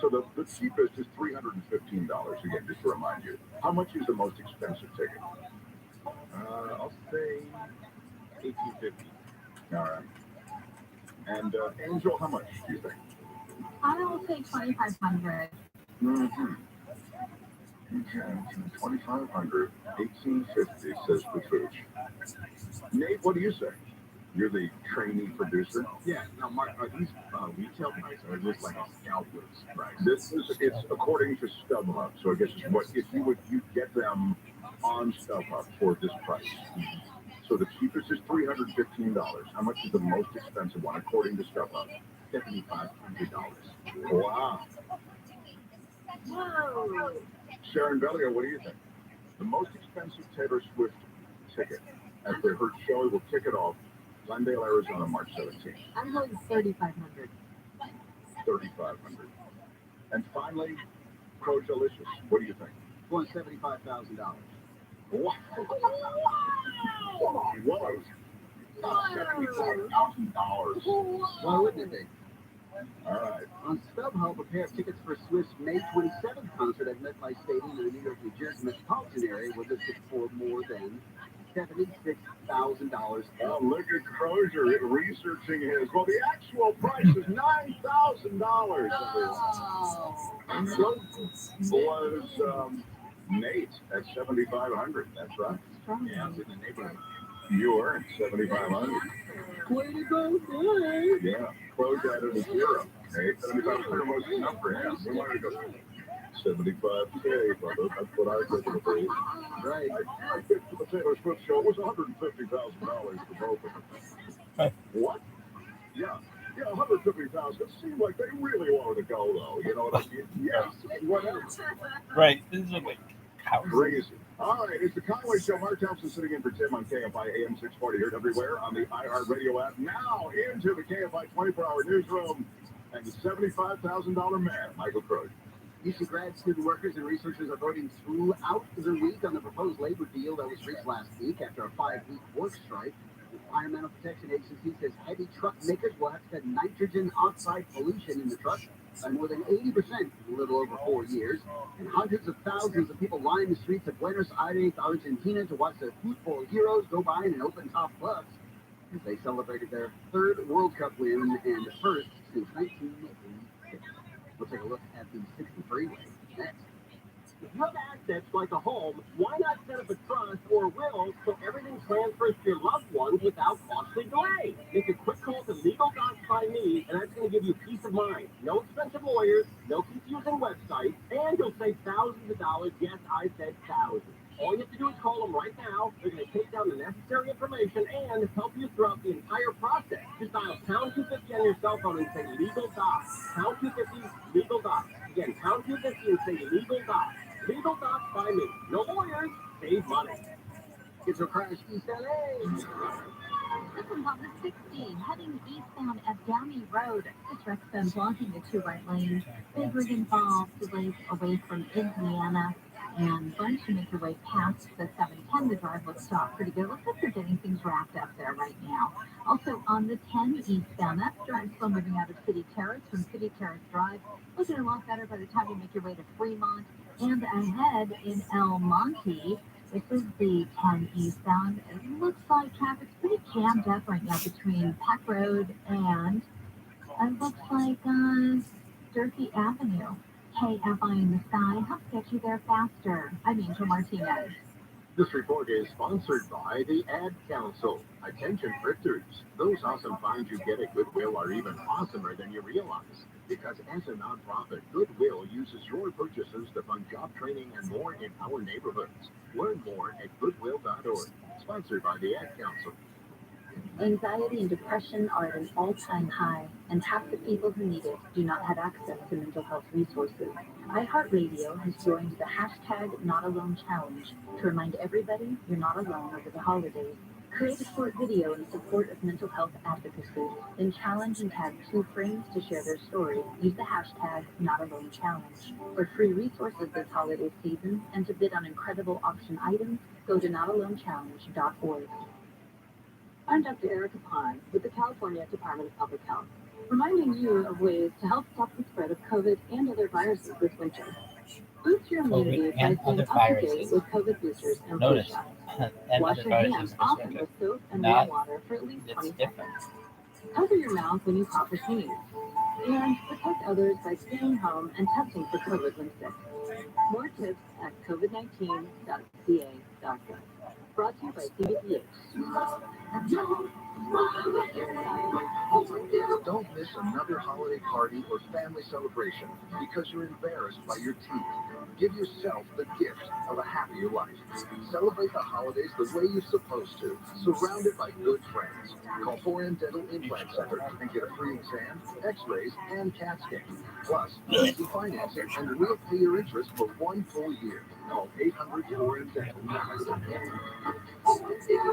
So the cheapest is $315, again, just to remind you. How much is the most expensive ticket? I'll say $1,850. All right. And Angel, how much do you think? I will say $2,500. Mm-hmm. Okay, $2,500, $1,850, says the Fooch. Nate, what do you say? You're the trainee producer. Yeah. Now, Mark, are these retail prices or just like a scalper's price? It's according to StubHub. So I guess it's what if you get them on StubHub for this price. Mm-hmm. So the cheapest is $315. How much is the most expensive one according to StubHub? $7,500. Wow. Whoa. Sharon Bellier, what do you think? The most expensive Taylor Swift ticket at her show will kick it off, Glendale, Arizona, March 17th. I'm going $3,500. $3,500. And finally, Crojalicious, what do you think? Going $75,000. Wow. Whoa. $75,000. Why wouldn't it be? All right. On StubHub, a pair of tickets for Swift's May 27th concert at MetLife Stadium in the New York, New Jersey metropolitan area were listed for more than $76,000. Oh, look at Crozier researching his. Well, the actual price is $9,000. So was Nate at $7,500. That's right. Yeah, I was in the neighborhood. You earned $7,500. Way to go, Nate! Yeah, close at it as zero. Nate, $7,500 was enough for him. We wanted to go 75K, brother. That's what I said to the police. Right. I picked the Taylor Swift show. It was $150,000 for both of them. What? Yeah. Yeah, $150,000. It seemed like they really wanted to go, though. You know what I mean? Yes, whatever. Right. This is like crazy. All right, it's the Conway Show. Mark Thompson sitting in for Tim on KFI AM 640. Heard everywhere on the iHeartRadio app. Now into the KFI 24-hour newsroom and the $75,000 man, Michael Crozier. UC grad student workers and researchers are voting throughout the week on the proposed labor deal that was reached last week after a 5-week work strike. The Environmental Protection Agency says heavy truck makers will have to cut nitrogen oxide pollution in the truck by more than 80% in a little over 4 years. And hundreds of thousands of people line the streets of Buenos Aires, Argentina to watch their football heroes go by in an open-top bus as they celebrated their third World Cup win and first since 1986. We'll take a look at the 63 way next. If you have assets like a home, why not set up a trust or a will so everything transfers to your loved ones without costly delay? Make a quick call to Legal Docs by me, and that's going to give you peace of mind. No expensive lawyers, no confusing websites, and you'll save thousands of dollars. Yes, I said thousands. All you have to do is call them right now. They're going to take down the necessary information and help you throughout the entire process. Just dial pound 250 on your cell phone and say Legal Docs. Pound 250, Legal Docs. Again, pound 250 and say Legal Docs. Legal Docs by me. No lawyers, save money. It's a crash East LA. This one's on the 16, heading eastbound at Downey Road. This wreck's been blocking the two right lanes. Big rig involved, delays away from Indiana. And once you make your way past the 710, the drive looks off pretty good. Looks like they're getting things wrapped up there right now. Also on the 10 eastbound, that drive still moving out of City Terrace from City Terrace Drive. Looking a lot better by the time you make your way to Fremont. And ahead in El Monte, this is the 10 eastbound. It looks like traffic's pretty jammed up right now between Peck Road and it looks like Durkee Avenue. KFI in the sky helps get you there faster. I'm Angel Martinez. This report is sponsored by the Ad Council. Attention thrifters. Those awesome finds you get at Goodwill are even awesomer than you realize. Because as a nonprofit, Goodwill uses your purchases to fund job training and more in our neighborhoods. Learn more at goodwill.org. Sponsored by the Ad Council. Anxiety and depression are at an all-time high, and half the people who need it do not have access to mental health resources. iHeartRadio has joined the hashtag #NotAlone Challenge to remind everybody you're not alone over the holidays. Create a short video in support of mental health advocacy, then challenge and tag 2 friends to share their story. Use the hashtag #NotAloneChallenge. For free resources this holiday season and to bid on incredible auction items, go to notalonechallenge.org. I'm Dr. Erica Pond with the California Department of Public Health, reminding you of ways to help stop the spread of COVID and other viruses this winter. Boost your immunity by staying up to date with COVID boosters and flu shots. Wash your hands often with soap and warm water for at least 20 seconds. Cover your mouth when you cough or sneeze. And protect others by staying home and testing for COVID when sick. More tips at covid19.ca.gov. Brought to you by CBPH. Don't miss another holiday party or family celebration because you're embarrassed by your teeth. Give yourself the gift of a happier life. Celebrate the holidays the way you're supposed to, surrounded by good friends. Call 4M Dental Implant Center and get a free exam, x-rays, and CAT scan. Plus, easy financing, and we'll pay your interest for 1 full year. Call 800-4M Dental.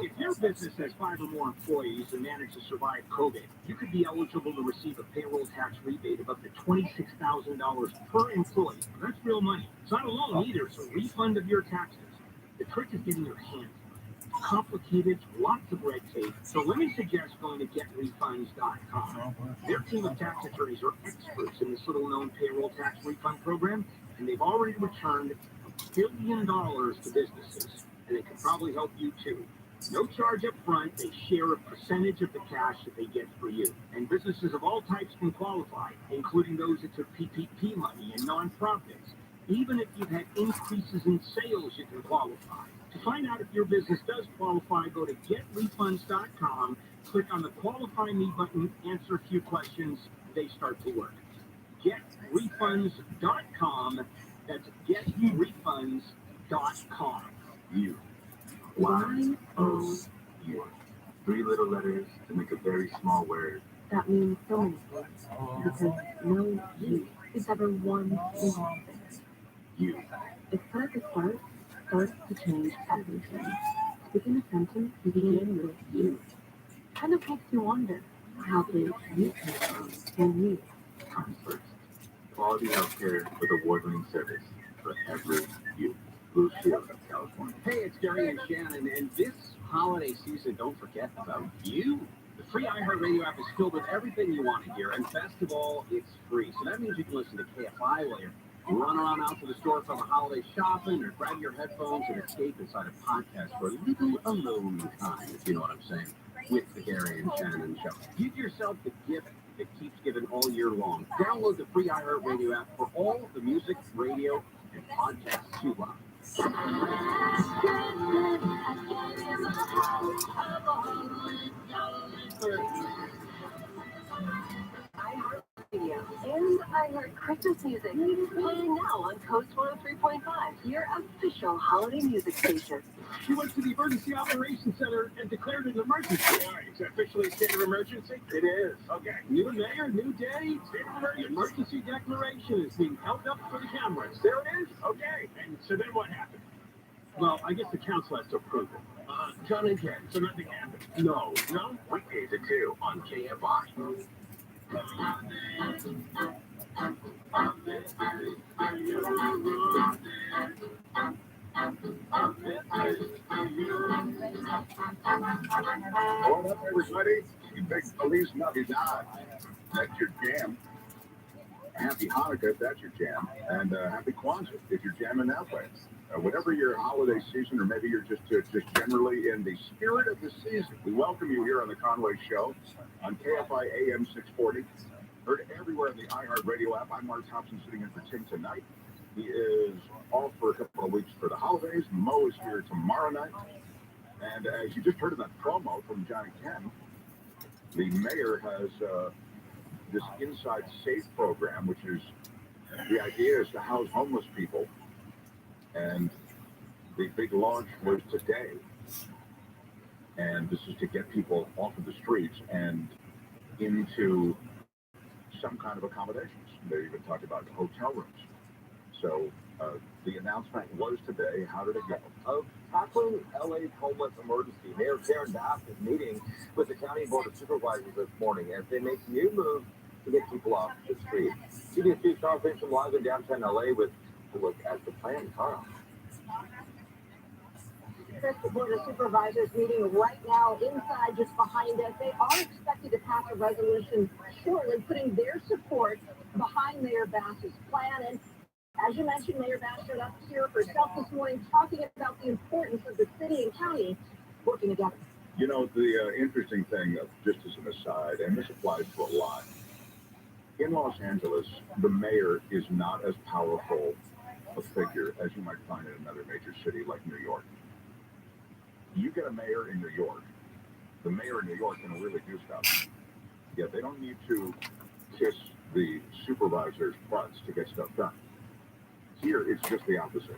If your business has 5 or more employees and managed to survive COVID, you could be eligible to receive a payroll tax rebate of up to $26,000 per employee. That's real money. It's not a loan either, it's a refund of your taxes. The trick is getting your hands on it. It's complicated, lots of red tape, so let me suggest going to getrefunds.com. Their team of tax attorneys are experts in this little-known payroll tax refund program, and they've already returned $1 billion to businesses, and they can probably help you too. No charge up front, they share a percentage of the cash that they get for you. And businesses of all types can qualify, including those that took PPP money and nonprofits. Even if you've had increases in sales, you can qualify. To find out if your business does qualify, go to getrefunds.com, click on the Qualify Me button, answer a few questions, they start to work. Getrefunds.com, that's getrefunds.com. You. Y-O-U. 3 little letters to make a very small word. That means so many things. Because no you is ever one single thing. You. It's at the start starts to change everything. Within a sentence, you begin with you. Kind of makes you wonder how big you came from and you Comes first. Quality healthcare with award-winning service for every you. Blue Shield of California. Hey, it's Gary and Shannon, and this holiday season, don't forget about you. The free iHeartRadio app is filled with everything you want to hear, and best of all, it's free. So that means you can listen to KFI while you're running on out to the store for the holiday shopping, or grab your headphones and escape inside a podcast for a little alone time, if you know what I'm saying, with the Gary and Shannon show. Give yourself the gift that keeps giving all year long. Download the free iHeartRadio app for all the music, radio, and podcasts you love. iHeartRadio and iHeart Christmas music. Playing now on Coast 103.5, your official holiday music station. She went to the Emergency Operations Center and declared an emergency. All right, is it officially a state of emergency? It is. Okay. New mayor, new day, state of emergency. Emergency declaration is being held up for the cameras. There it is. Okay. And so then what happened? Well, I guess the council has to approve it. John and Ken, so nothing happened. No. Weekdays at 2 on KFI. What up, everybody? You big police nutty die. That's your jam. Happy Hanukkah if that's your jam. And happy Kwanzaa if you're jamming that way. Whatever your holiday season, or maybe you're just generally in the spirit of the season, we welcome you here on the Conway Show on KFI AM 640. Heard everywhere on the iHeartRadio app. I'm Mark Thompson sitting in for Tim tonight. He is off for a couple of weeks for the holidays. Mo is here tomorrow night. And as you just heard in that promo from Johnny Ken, the mayor has this Inside Safe program, which is the idea is to house homeless people. And the big launch was today. And this is to get people off of the streets and into some kind of accommodations. They even talked about hotel rooms. So the announcement was today. How did it go? Of tackling LA's homeless emergency, Mayor Karen Bass is meeting with the County Board of Supervisors this morning as they make new moves to get people off the street. CBS Charles Benson live in downtown LA with a look at the plan. Carl. The Board of Supervisors meeting right now inside just behind us. They are expected to pass a resolution shortly, putting their support behind Mayor Bass's plan. And as you mentioned, Mayor Bass showed up here herself this morning talking about the importance of the city and county working together. You know, the interesting thing, just as an aside, and this applies to a lot, in Los Angeles, the mayor is not as powerful a figure as you might find in another major city like New York. You get a mayor in New York, the mayor in New York can really do stuff. Yeah, they don't need to kiss the supervisor's butts to get stuff done. Here, it's just the opposite.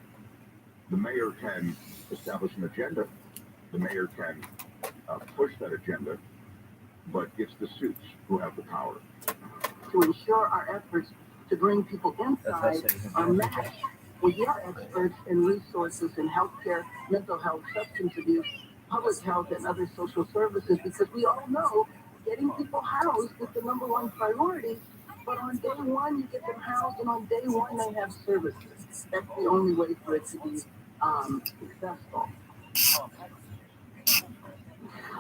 The mayor can establish an agenda. The mayor can push that agenda, but it's the suits who have the power. To ensure our efforts to bring people inside are matched with your experts and resources in healthcare, mental health, substance abuse, public health, and other social services, because we all know getting people housed is the number one priority. But on day one, you get them housed, and on day one, they have services. That's the only way for it to be successful.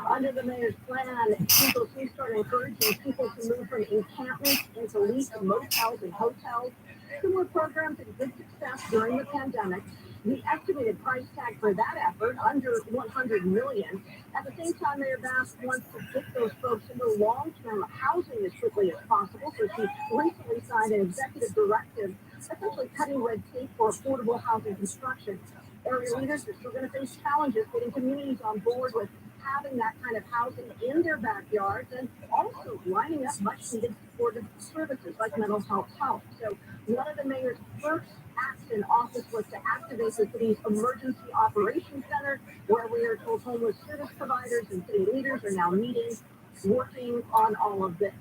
Under the mayor's plan, people soon start encouraging people to move from encampments into leased motels and hotels. Similar programs had good success during the pandemic. The estimated price tag for that effort, under $100 million. At the same time, Mayor Bass wants to get those folks into long-term housing as quickly as possible. So she recently signed an executive directive, essentially cutting red tape for affordable housing construction. Area leaders are still going to face challenges getting communities on board with having that kind of housing in their backyards, and also lining up much needed supportive services like mental health help. So one of the mayor's first acts in office was to activate the city's emergency operations center, where we are told homeless service providers and city leaders are now meeting, working on all of this.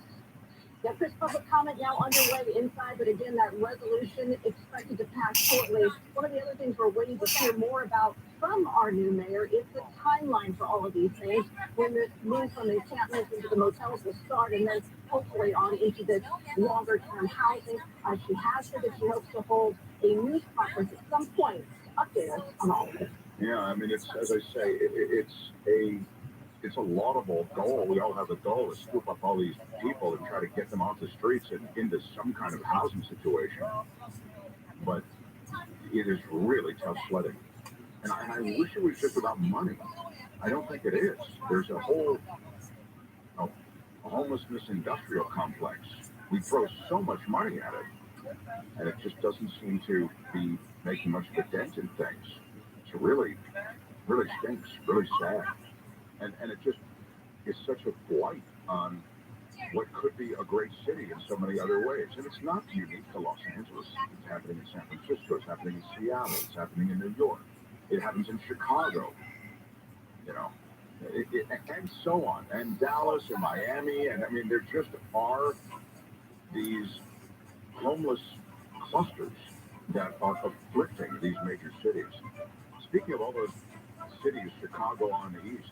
Now, Chris, public comment now underway inside, but again, that resolution expected to pass shortly. One of the other things we're waiting to hear more about from our new mayor is the timeline for all of these things, when this move from encampments into the motels will start, and then hopefully on into this longer-term housing. She has said that she hopes to hold a news conference at some point to update us on all of this. Yeah, I mean, it's, as I say, it's a laudable goal. We all have a goal to scoop up all these people and try to get them off the streets and into some kind of housing situation. But it is really tough sledding. And I wish it was just about money. I don't think it is. There's a whole homelessness industrial complex. We throw so much money at it, and it just doesn't seem to be making much of a dent in things. It's really, really stinks, really sad. And it just is such a blight on what could be a great city in so many other ways. And it's not unique to Los Angeles. It's happening in San Francisco. It's happening in Seattle. It's happening in New York. It happens in Chicago, you know, and so on. And Dallas and Miami. And I mean, there just are these homeless clusters that are afflicting these major cities. Speaking of all those cities, Chicago on the east,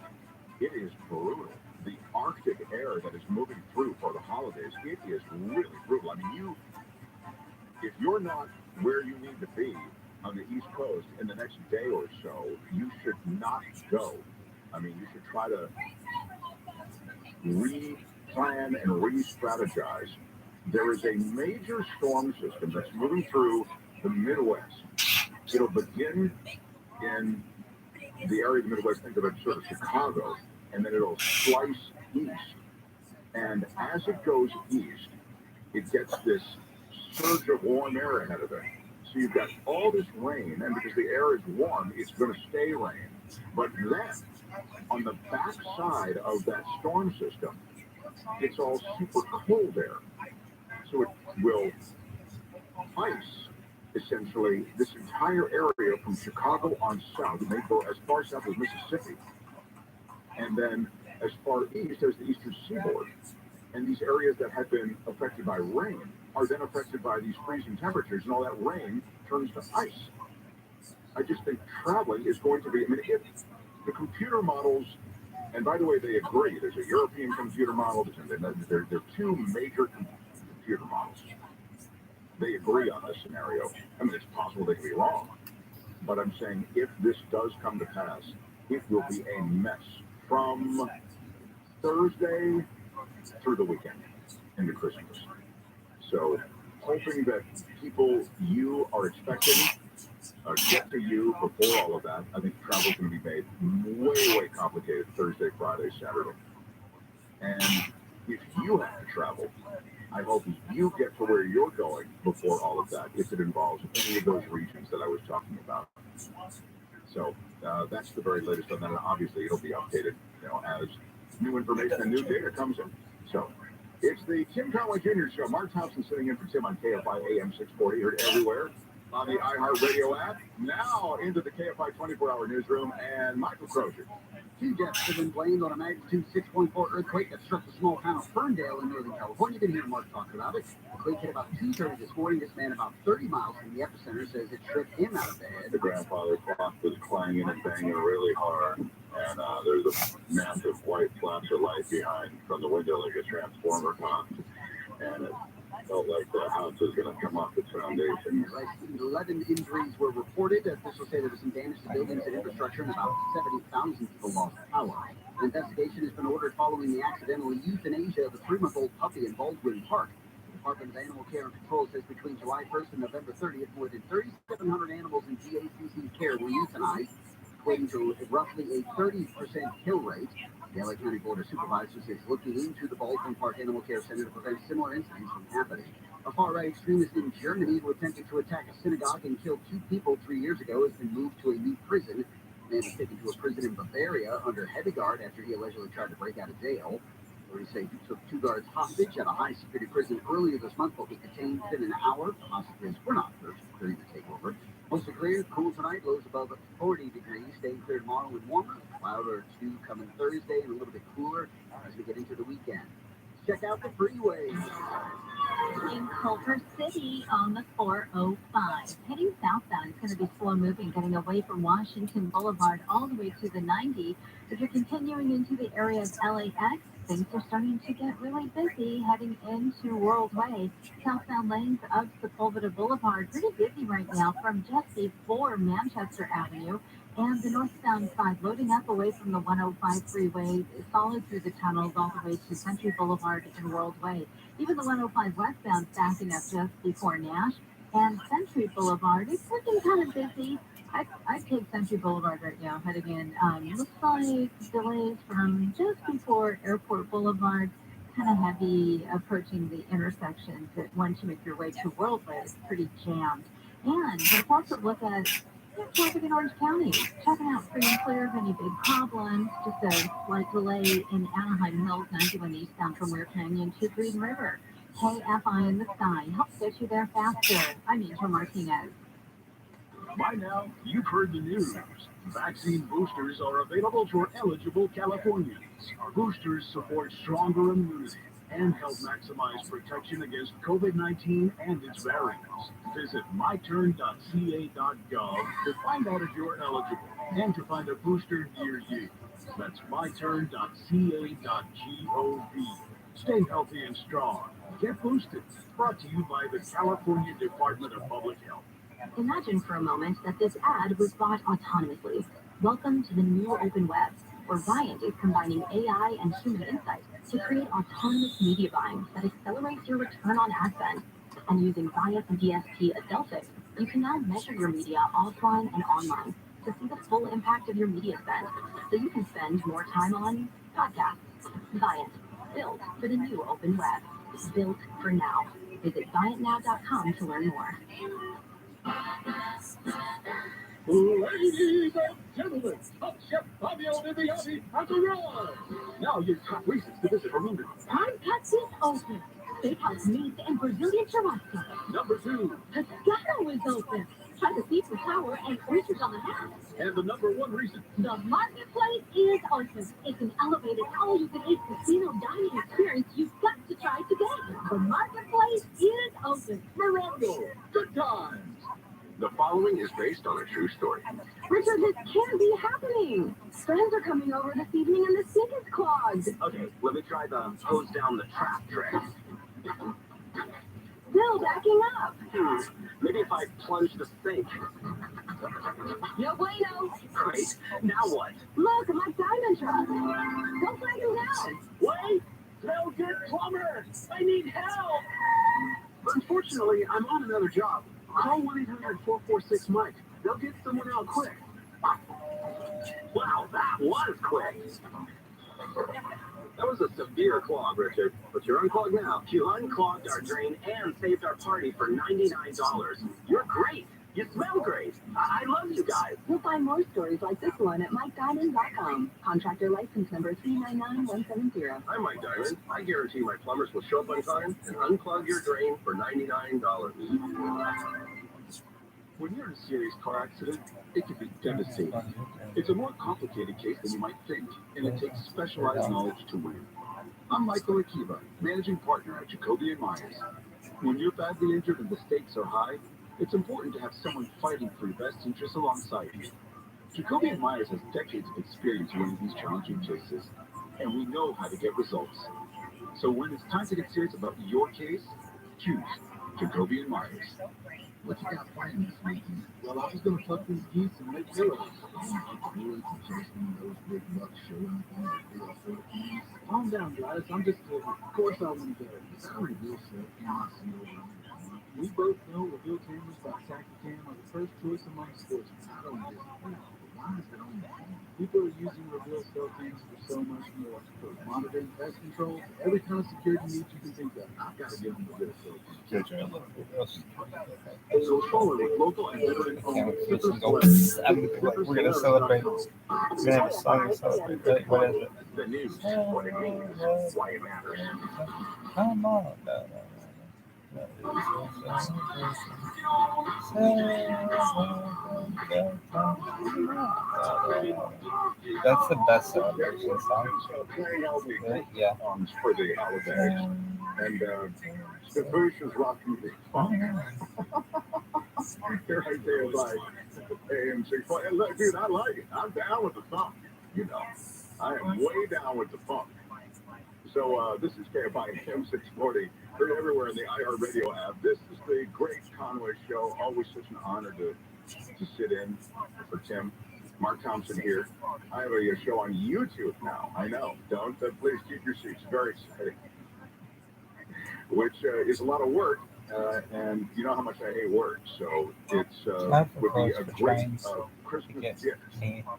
it is brutal. The Arctic air that is moving through for the holidays, it is really brutal. I mean, if you're not where you need to be on the East Coast in the next day or so, you should not go. I mean, you should try to re-plan and re-strategize. There is a major storm system that's moving through the Midwest. It'll begin in the area of the Midwest, think of it sort of Chicago, and then it'll slice east. And as it goes east, it gets this surge of warm air ahead of it. So you've got all this rain, and because the air is warm, it's going to stay rain. But then, on the back side of that storm system, it's all super cold air. So it will ice, essentially, this entire area from Chicago on south. It may go as far south as Mississippi, and then as far east as the eastern seaboard. And these areas that have been affected by rain are then affected by these freezing temperatures, and all that rain turns to ice. I just think traveling is going to be, I mean, if the computer models, and by the way, they agree, there's a European computer model, there are two major computer models. They agree on this scenario. I mean, it's possible they could be wrong, but I'm saying if this does come to pass, it will be a mess from Thursday through the weekend into Christmas. So hoping that people you are expecting get to you before all of that. I think travel's going to be made way, way complicated Thursday, Friday, Saturday. And if you have to travel, I hope you get to where you're going before all of that, if it involves any of those regions that I was talking about. So that's the very latest on that. And obviously, it'll be updated, as new information and new data comes in. So it's the Tim Conway Jr. Show. Mark Thompson sitting in for Tim on KFI AM 640, heard everywhere on the iHeartRadio app. Now into the KFI 24-hour newsroom, and Michael Crozier. Two deaths have been blamed on a magnitude 6.4 earthquake that struck the small town of Ferndale in Northern California. You can hear Mark talk about it. The quake hit about 2:30 this morning. This man about 30 miles from the epicenter says it shook him out of bed. The grandfather clock was clanging and banging really hard, and there's a massive white flash of light behind from the window like a transformer clock, and it felt like the house was going to come off its foundation. 11 injuries were reported. Officials say there was some damage to buildings and infrastructure, and about 70,000 people lost power. An investigation has been ordered following the accidental euthanasia of a 3-month-old puppy in Baldwin Park. The Department of Animal Care and Control says between July 1st and November 30th, more than 3,700 animals in GACC's care were euthanized, equating to roughly a 30% kill rate. The LA County Board of Supervisors is looking into the Baldwin Park Animal Care Center to prevent similar incidents from happening. A far-right extremist in Germany who attempted to attack a synagogue and kill 2 people 3 years ago has been moved to a new prison. The man was taken to a prison in Bavaria under heavy guard after he allegedly tried to break out of jail. Authorities say he took 2 guards hostage at a high-security prison earlier this month, but was detained within an hour. Hostages were not during the takeover. Mostly clear, cool tonight, lows above 40 degrees, staying clear tomorrow and warmer. A cloud or 2 coming Thursday and a little bit cooler as we get into the weekend. Check out the freeways. In Culver City on the 405. Heading southbound, it's going to be slow moving, getting away from Washington Boulevard all the way to the 90. If you're continuing into the area of LAX, things are starting to get really busy heading into World Way. Southbound lanes of Sepulveda Boulevard pretty busy right now from just before Manchester Avenue. And the northbound side loading up away from the 105 freeway, solid through the tunnels all the way to Century Boulevard and World Way. Even the 105 westbound backing up just before Nash. And Century Boulevard is looking kind of busy. I'd take Century Boulevard right now heading in. Looks like delays from just before Airport Boulevard. Kind of heavy approaching the intersections that once you make your way to World Way, it's pretty jammed. And let's also look at traffic in Orange County. Checking out free and clear of any big problems. Just a slight delay in Anaheim Hills, 91 eastbound from Weir Canyon to Green River. KFI in the sky helps get you there faster. I'm Angel Martinez. By now, you've heard the news. Vaccine boosters are available for eligible Californians. Boosters support stronger immunity and help maximize protection against COVID-19 and its variants. Visit myturn.ca.gov to find out if you're eligible and to find a booster near you. That's myturn.ca.gov. Stay healthy and strong. Get boosted. Brought to you by the California Department of Public Health. Imagine for a moment that this ad was bought autonomously. Welcome to the new open web, where Viant is combining AI and human insight to create autonomous media buying that accelerates your return on ad spend. And using Viant's DSP Adelphix, you can now measure your media offline and online to see the full impact of your media spend, so you can spend more time on podcasts. Viant, built for the new open web. Built for now. Visit ViantNow.com to learn more. Ladies and gentlemen, Top Chef Fabio Viviani has arrived. Now your top reasons to visit. Remember, Podcast is open. Steakhouse meats and Brazilian churrasco. number 2. Pescado is open. Try the seafood tower and oysters on the house. And the number 1 reason. The marketplace is open. It's an elevated all-you-can-eat casino dining experience you've got to try today. The marketplace is open. Morongo, good times. The following is based on a true story. Richard, this can't be happening. Friends are coming over this evening and the sink is clogged. Okay, let me try the hose down the trap trick. Still backing up. Maybe if I plunge the sink. No bueno. Great. Now what? Look, my diamond truck. Don't flag him down. Wait! No good plumber! I need help! Unfortunately, I'm on another job. Call 1-800-446-MIKE. They'll get someone out quick. Wow, that was quick. That was a severe clog, Richard. But you're unclogged now. You unclogged our drain and saved our party for $99. You're great. You smell great. I love you guys. You'll find more stories like this one at MikeDiamond.com. Contractor license number 399170. I'm Mike Diamond. I guarantee my plumbers will show up on time and unclog your drain for $99. When you're in a serious car accident, it can be devastating. It's a more complicated case than you might think, and it takes specialized knowledge to win. I'm Michael Akiva, managing partner at Jacoby & Myers. When you're badly injured and the stakes are high, it's important to have someone fighting for your best interests alongside you. Jacoby & Myers has decades of experience winning these challenging cases, and we know how to get results. So when it's time to get serious about your case, choose Jacoby & Myers. What you got planned this weekend? Well, I was going to pluck these geese and make pillows. Calm down, Gladys. I'm just kidding. Of course I want to go. We both know reveal cameras by Tachycam are the first choice among sportsmen. I don't disagree. Why is it on the phone? People are using reveal cell cams for so much more. For monitoring, pest control, every kind of security need you can think of. I've got to give them reveal cell cams. So follow local and veteran-owned We're going to celebrate. We're going to have a song to celebrate. Right? What is it? The news, what it means, why it matters. Come on. That's the best celebration song. Yeah. For the holidays. And the Persians rock music. Here I say like AM 640. And look, dude, I like it. I'm down with the funk. You know, I am way down with the funk. So this is KFI AM 640. Heard everywhere in the iHeartRadio app. This is the Great Conway Show. Always such an honor to sit in for Tim. Mark Thompson here. I have a show on YouTube now. I know. Don't. Please keep your seats. Very exciting. Which is a lot of work. And you know how much I hate work. So it's would be a great Christmas gift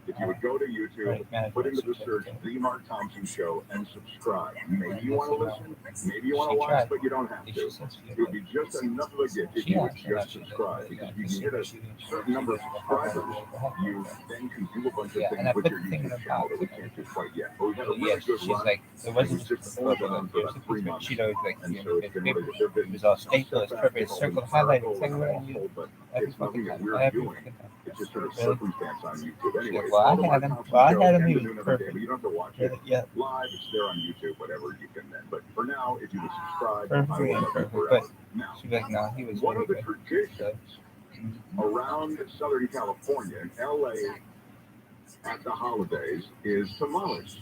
if you would go to YouTube, put into the search The Mark Thompson Show, and subscribe. Maybe you want to listen, maybe you want to watch, but you don't have to. It would be just enough of a gift if you would just subscribe. Because if you can hit a certain number of subscribers, you then can do a bunch of things with your YouTube channel that we can't do quite yet. But we've had a really good run. Like, it wasn't just a run for about 3 months. She knows, like, And so it's been really good. it was all stapled, it's perfect, circled, highlighted, it's like what I use. But it's nothing that we're doing. It's just sort of Please Dance on YouTube. Anyway, Well, I had him. Well, I had him. He was every day, perfect. but you don't have to watch it Yeah. live. It's there on YouTube, whatever you can then. But for now, if you would subscribe, Perfect, I will love you perfect. forever. But Now, she's like, no, he was one really of the good. traditions around Southern California and LA at the holidays is tamales.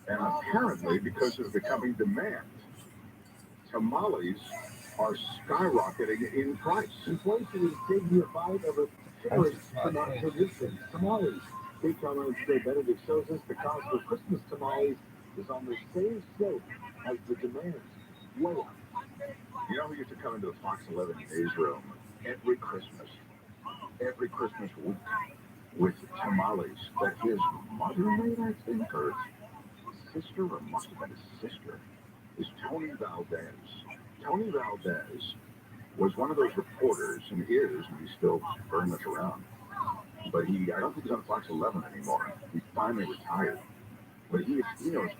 And apparently, because of the coming demand, tamales are skyrocketing in price. Inflation is taking a bite of a terrorist tradition, tamales. Big Time Today Benedict shows us the cost of Christmas tamales is on the same slope as the demand. Way up. You know who used to come into the Fox 11 newsroom every Christmas week with tamales that his mother made, I think, or his sister, or must have been his sister, is Tony Valdez. Tony Valdez was one of those reporters, and he's still very much around. But I don't think he's on Fox 11 anymore. He finally retired. But he knows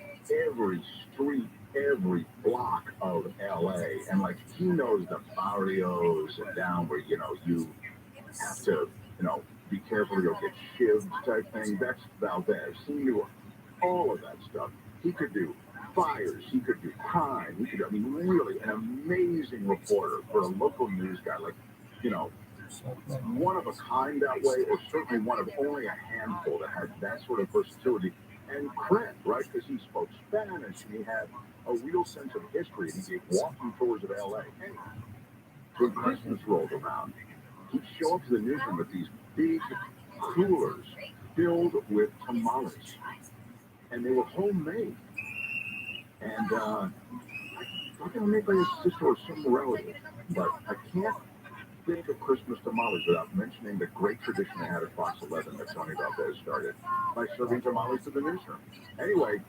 every street, every block of LA, and like he knows the barrios and down where you have to be careful you'll get shivved type thing. That's Valdez. He knew all of that stuff. He could do fires. He could do crime. Really an amazing reporter for a local news guy. Like, one of a kind that way, or certainly one of only a handful that had that sort of versatility and cred, right? Because he spoke Spanish and he had a real sense of history. And he gave walking tours of LA. Anyway, when Christmas rolled around, he'd show up to the newsroom with these big coolers filled with tamales. And they were homemade. And I thought they were made by his sister or some relative. But I can't think of Christmas tamales without mentioning the great tradition they had at Fox 11 that Tony Valdez started by serving tamales to the newsroom. Anyway,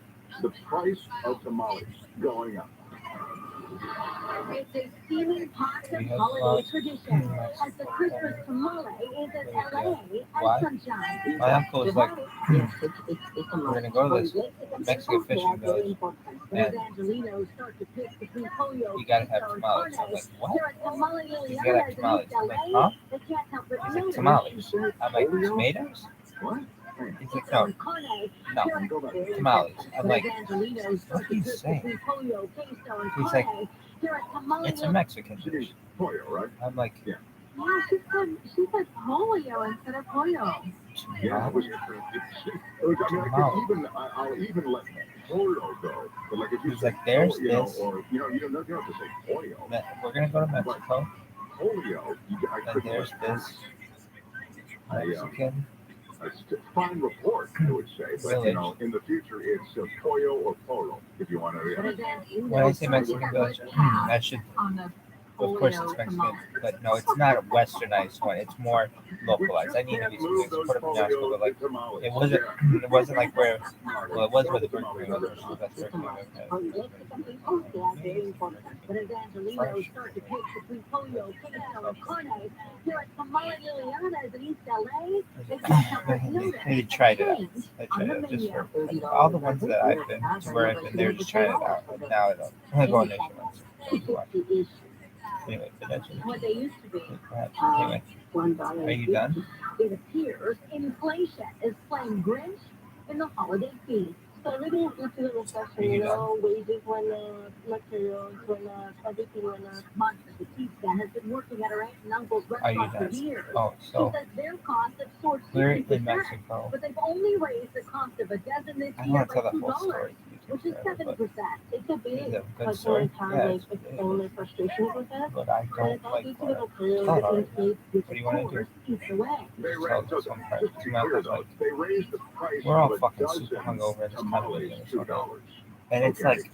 the price of tamales going up. It's a steaming pot of holiday tradition, as the Christmas tamale is in LA and sunshine. My uncle was like, we're going to go to this Mexican fishing village, and you got to have tamales. I'm like, what? You got to have tamales. I'm like, huh? He's like, tamales. I'm like, tomatoes? What? He's like, no, tamales. I'm like, what are you saying? He's like, it's a Mexican dish. Pollo, right? I'm like, yeah. Yeah, she said polio instead of pollo. Yeah, it was I'll even let pollo go. But like if you he's like, there's this. You don't have to say pollo. We're gonna go to Mexico. Polio, and there's this Mexican. Fine report, I would say, but in the future it's pollo or polo, if you want to. When I say Mexican village, I should. Of course, it's Mexican, but no, it's not a westernized one. It's more localized. I need to be specific. But like, it wasn't like where. Well, it was where the Burger King was. That's Burger King. Maybe tried it out. I tried it out just for all the ones that I've been where I've been there, just trying it out. But now I don't. I'm going nationwide. Anyway, what they used to be. Anyway, are you done? It appears inflation is playing Grinch in the holiday feast. So everything is due to the recession, wages went up, materials went up, everything went up. Monica Batista has been working at her aunt and uncle's restaurant for years. Oh, so she says their cost has soared 60%, we're in Mexico. but they've only raised the cost of a dozen this year by $2, which is 70%. It could be because they're entirely explain their frustration with this, but I don't like what do you want to do? We're all fucking super hungover this time of Minnesota. And it's like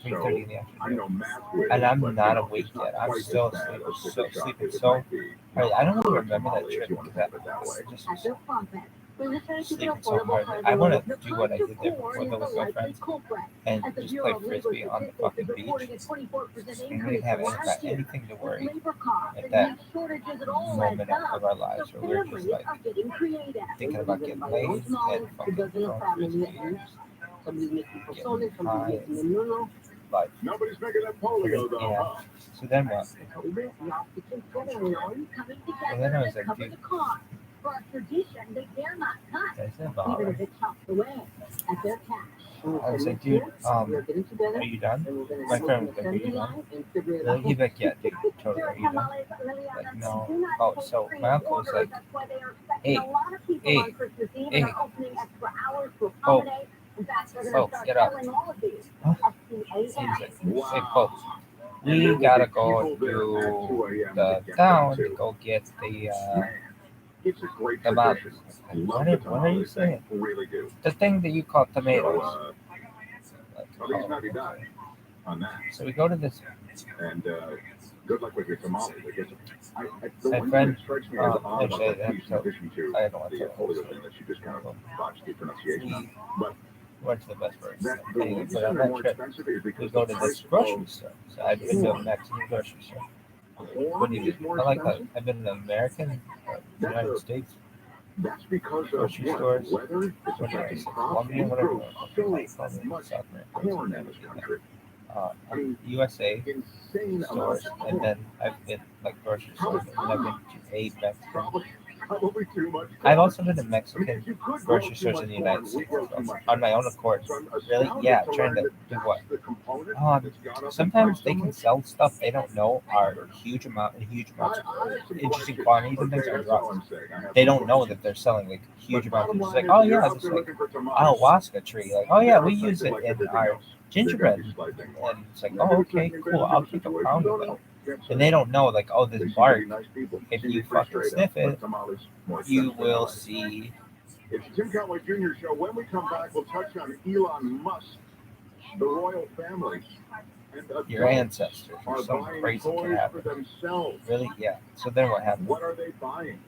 3:30 in the afternoon. And I'm not awake yet. I'm still sleeping. So I don't really remember that trip because that just sleeping so hard. I want to do what I did there before with my friends and just play frisbee on the fucking beach. And we didn't have anything to worry at that moment of our lives where we were just like thinking about getting laid and fucking throwing frisbees. Like, nobody's making that polio though. Yeah. So then what? And then I was like, dude, For a tradition they dare not cut, That's even about if it chops away at their cash. I was like, dude, are you done? My friend was like, are you done? Really? He's like, yeah, dude, totally. Are you done? Like, no. Oh, so my uncle was like, hey, hey, hey, oh, get up. Huh? He's like, hey, folks, we gotta go to the town to go get the It's a great tomatoes. tradition. What are you saying? Really do. The thing that you call tomatoes. At least not be done on that. So we go to this. And good luck with your tamales. I guess the My one friend, thing that strikes me as odd about actually, that piece, in addition to I don't want the to polio thing that she just kind of botched the pronunciation on, but went to the best burger. that the Anyway, reason but on they're that more trip, expensive is we because go the to price this grocery of store. So I've been to a Mexican grocery store. What do you is do? more I like that. expensive. I've been to American, United States That's because of grocery what? stores. Weather is What did I affecting say? crops. Colombia, We whatever. grow so much South America. corn in this country. USA Insane stores, amounts of and corn. then I've been like grocery stores, and I've been to a Mexican. Probably too much corn. I've also been to Mexican I mean, you could grocery grow too stores much in the corn. United We States grow too much on my own accord. So I'm Really? astounded Yeah, to trying learn to that do that's what? the component that's gone up in Sometimes price they so can much. sell stuff they don't know are huge amounts, interesting quantities and things are drugs. They don't know that they're selling like huge amounts. It's like, oh yeah, this like ayahuasca tree. Like, oh yeah, we use it in our gingerbread. And it's like, oh okay, cool. I'll take a pound of it. And they don't know, like, oh, this bark, if you fucking sniff it, you will see. It's Tim Conway Jr. Show. When we come back, we'll touch on Elon Musk, the royal family, and Your ancestors are or some buying crazy toys can for happen. themselves. Really? Yeah. So then what happened? What are they buying?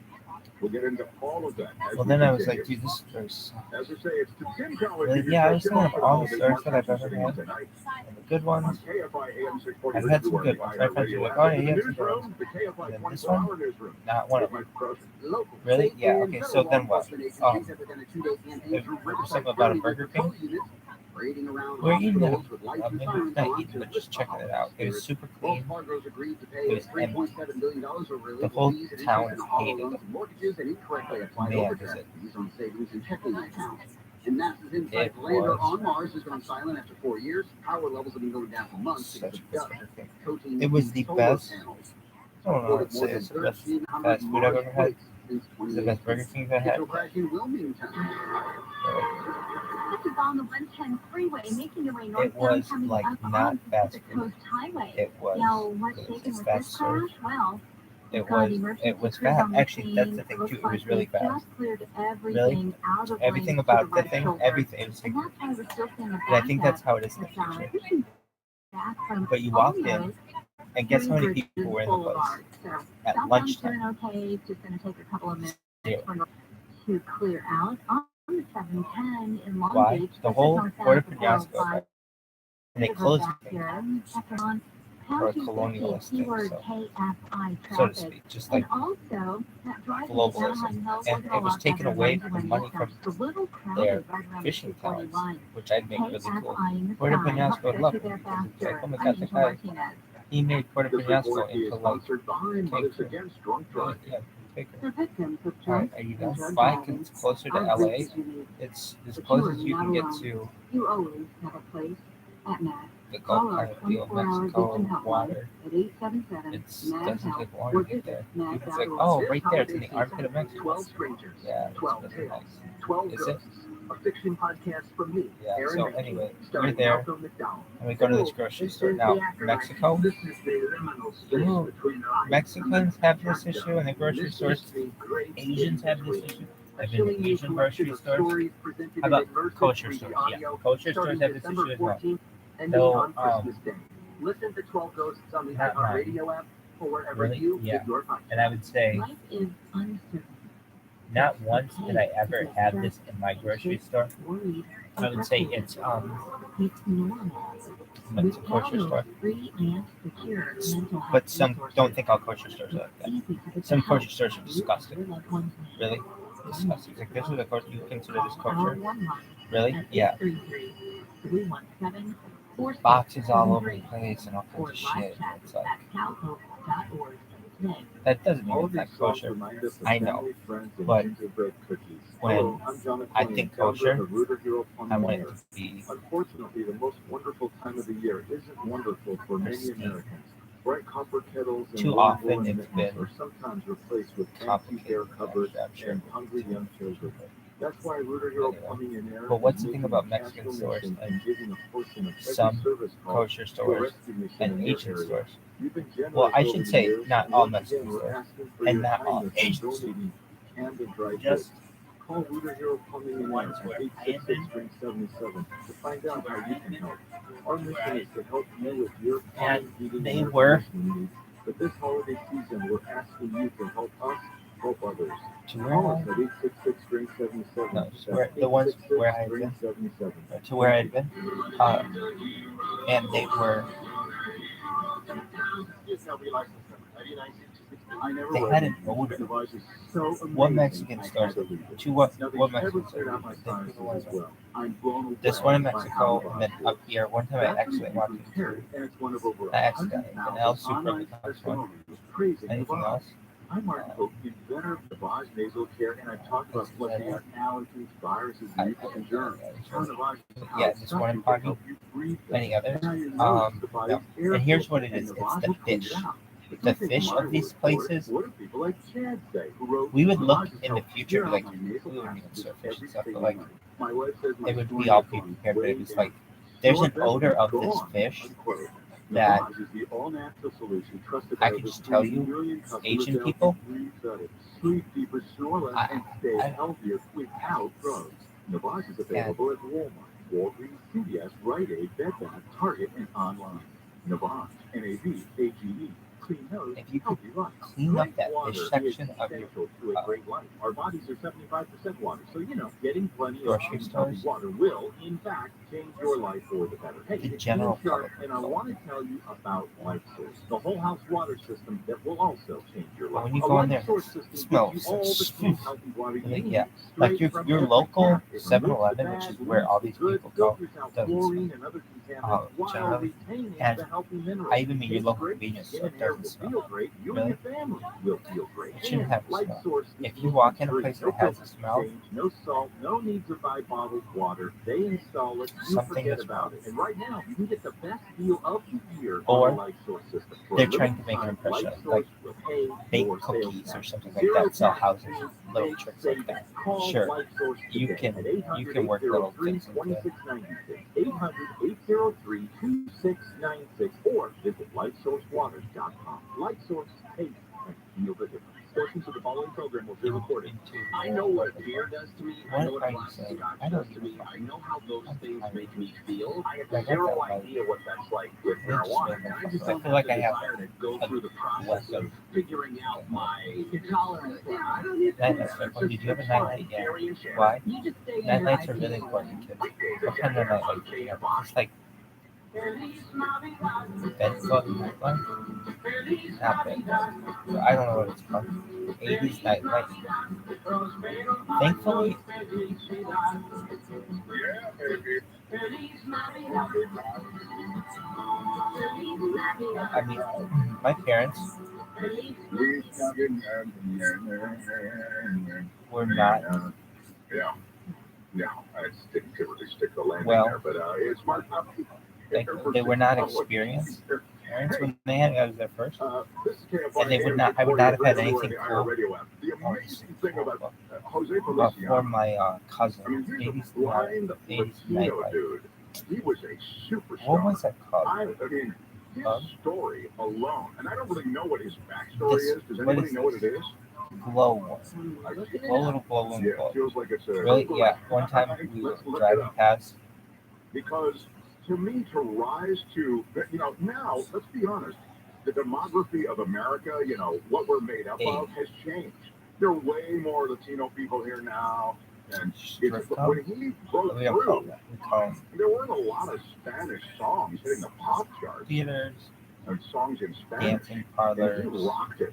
We'll get into all of that. Well, then I was like, dude, this is. As I say, it's the Tim Conway Really? Jr. Yeah, I Show. was thinking of all the stores that I've ever Sitting had. tonight And the good ones. on KFI AM 640 I've had some good ones. My friends were like, oh yeah, you have some good ones. The KFI And then this 24-hour one, newsroom. not one of them. Really? Yeah. Okay. So then what? There's something about a Burger King. We're eating it. Maybe not eating, but just checking it out. It was super clean. It was empty. The whole town hated it. Man, is it. And NASA's InSight lander on Mars has gone silent after 4 years. Power levels have been going down for months because of dust, coating, it was the best. I don't know what to say. It's the best fast food I've ever had. It's the best Burger King I've had. This is on the 110 freeway, making your way It was northbound coming like up not on the fast Pacific food. Coast Highway. It was. Now, what's It shaken was with this fast crash? food. Well, It was fast. Actually, that's the thing too. It was really fast. Really, everything about the thing, everything. It was like, and I think that's how it is in the future. But you walked in, and guess how many people were in the place at lunchtime? Okay, just going to take a couple of minutes Zero. to clear out on the 710 in Long Why? Beach. The whole Puerto Penasco, and they closed it for a colonialist thing, so to speak, just like globalism. And it was taken away from the money from their fishing towns, which I'd make really cool. Puerto Penasco loved it because it's like, oh my god, the guy, he made Puerto Penasco into like Cancun. Yeah, Alright, are you done? Why? Because it's closer to LA. It's as close as you can get to the Gulf kind of deal, Mexico, water. It doesn't take long to get there. It's like, oh, right there, it's in the armpit of Mexico. 12 strangers, Yeah, 12 it's really tales, nice. 12 Is it? ghosts. A fiction podcast from me, Yeah, Aaron so Mancini, anyway, we're starring there, Malcolm McDowell. and we go to this grocery store. Now, Mexico, ooh, Mexicans have this issue in the grocery stores. Asians have this issue. I've been to Asian grocery stores. How about kosher stores? Yeah, kosher stores have this issue as well. No, Listen to 12 Ghosts on the not mine. iHeartRadio app or wherever Really? you Yeah. get your podcasts. And I would say, Life is uncertain. not once did I ever have this in my grocery store. I would say it's It's normal. it's a kosher store. Free and secure mental health But some resources. don't think all kosher stores are like that. Easy to get Some help kosher stores are disgusting. your loved one's name. Really? Disgusting. It's like, this is a kosher, you consider this Call kosher? our one line Really? at Yeah. 833-317-4673 Boxes all over the place and all kinds or of live shit. chat It's like, at calhope.org. That doesn't mean All it's of not these songs kosher. remind us of I know, family, friends, and but gingerbread cookies. when Hello, I'm Jonathan, I think founder kosher, of Rooter Hero I want it Plumbing. to be Unfortunately, the most wonderful time of the year isn't wonderful for many pristine. Americans. Bright copper kettles and Too warm often woolen it's mittens been are sometimes replaced with empty complicated. bare cupboards I'm sure and hungry too young much. children. That's why Rooter Hero Anyway, Plumbing and Air but is what's the thing making about a Mexican stores transformation and and giving a portion of every some service call kosher to a stores rescue mission and in your Asian area. stores? You've been generous Well, I over should the say years, not and all once Mexican again, we're stores asking for and your not all kindness in Asian stores. donating canned and dried goods. Just Call Rooter Hero Plumbing and Air ones at where I have 866-77 to find out how you can help. Our mission is to help you with your and plumbing, heating, they and air were conditioning needs. But this holiday season, we're asking you to help us help others. to where Call I us at 866-77. no, That's to where the ones where I had been 866-77. to where I'd been, and they were they had an odor. What Mexican stores? To what Mexican stores? This one in Mexico, and then up here. One time I accidentally walked into. I accidentally. And El Super becomes one. Anything else? I'm Mark Hope, inventor of the Navage nasal care, and I've talked about flushing out allergies, viruses, mucus, and germs. Yeah, this one in Pocky. Any others? No. And here's what it is. It's the fish. The fish of these places. We would look in the future, like we wouldn't even serve fish and stuff, but like it would be all pre-prepared. But it was like there's an odor of this fish that I could just tell you, Asian people, Navage is available at Walmart, Walgreens, CVS, Rite Aid, Bed Bath, Target, and online. Navage, N-A-V-A-G-E. If you could clean up that fish section of your Our bodies are 75% water, so getting plenty of grocery stores, water will, in fact, change your life for the better. Hey, the general public, and I want to tell you about LifeSource, the whole house water system that will also change your life. When you go in there, it smells. Yeah, like your local 7-Eleven, which is where all these people go, doesn't smell. Generally, and I even mean your local convenience store doesn't smell. Really? It shouldn't have a smell. If you walk in a place that has a smell, no salt, no need to buy bottled water. They install it. Something is about it. And right now, you can get the best deal of the year or on the LifeSource system. they're trying to make an impression, like baked cookies or something like that. Sell houses, little tricks like that. Sure, you can work little things into it. 800-803-2696 or visit LifeSourceWater.com. LifeSource tastes and feel the difference. Portions of the following program will be recorded. I know what beer does to me. I know what scotch does to me. I know how those things make me feel. I have zero idea what that's like with marijuana. And I just don't feel like I have to go through the process of figuring out my tolerance. Nightlights are important. Did you have a nightlight? Yeah. Why? Nightlights are really important, kids. What kind of nightlight do you have? It's like bedfoot nightlight? Not bedfoot. I don't know what it's called. 80s nightlight. Thankfully, I mean, my parents were not. I didn't really stick the landing Well, there, but it's smart. They were not experienced parents when they had. I was there first, and they would not. I would not have had anything cool for my cousin. 80s nightlight. He was a superstar. What was that called? I mean, his story alone, and I don't really know what his backstory is. Does anybody know what it is? Glow one. Little glow and glow. Feels like it's a really? Yeah. One time we were driving past. Because to me, to rise to, now, let's be honest, the demography of America, what we're made up of has changed. There are way more Latino people here now. And when he broke through, there weren't a lot of Spanish songs hitting the pop charts. Theaters. And songs in Spanish. Dancing parlors. And he rocked it.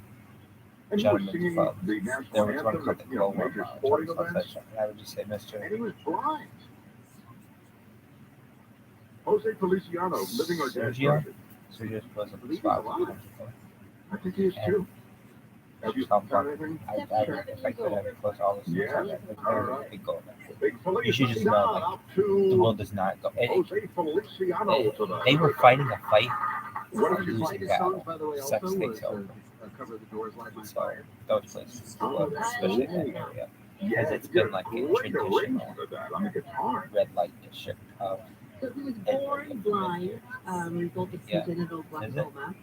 And Gentlemen's clubs. The national There was one anthem called at, the Glow major sporting events. And I would just say, Mr. And he was blind. Jose Feliciano, living or dead. Sergio was a spot. I think he is too. I if I could have closed all the stores on it, the world would be golden. You should just know, like, the world does not go. They were fighting a fight, a losing battle. Sex takes over. So those places, especially that area, because it's been like a traditional red light district of. So he was born blind, result of congenital glaucoma.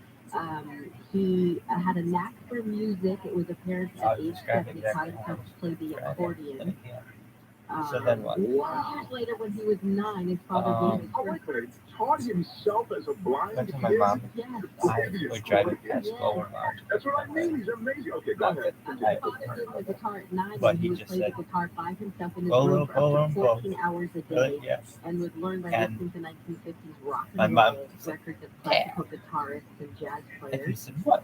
He had a knack for music. It was apparent at age 7 he taught himself to play the accordion. So then what? Years later, when he was 9, his father gave him taught himself as a blind That's kid. my mom. Yes. I would drive it past Global Lounge. That's what I mean. He's amazing. Okay, go ahead. His father gave him a guitar at 9, But and he he would just play said, the guitar by himself in his "Go, room go, for up to go, 14 hours a day, Yes. and would learn by And listening to 1950s rock my and mom roll, said, records of classical guitarists and jazz And he players. said, "What?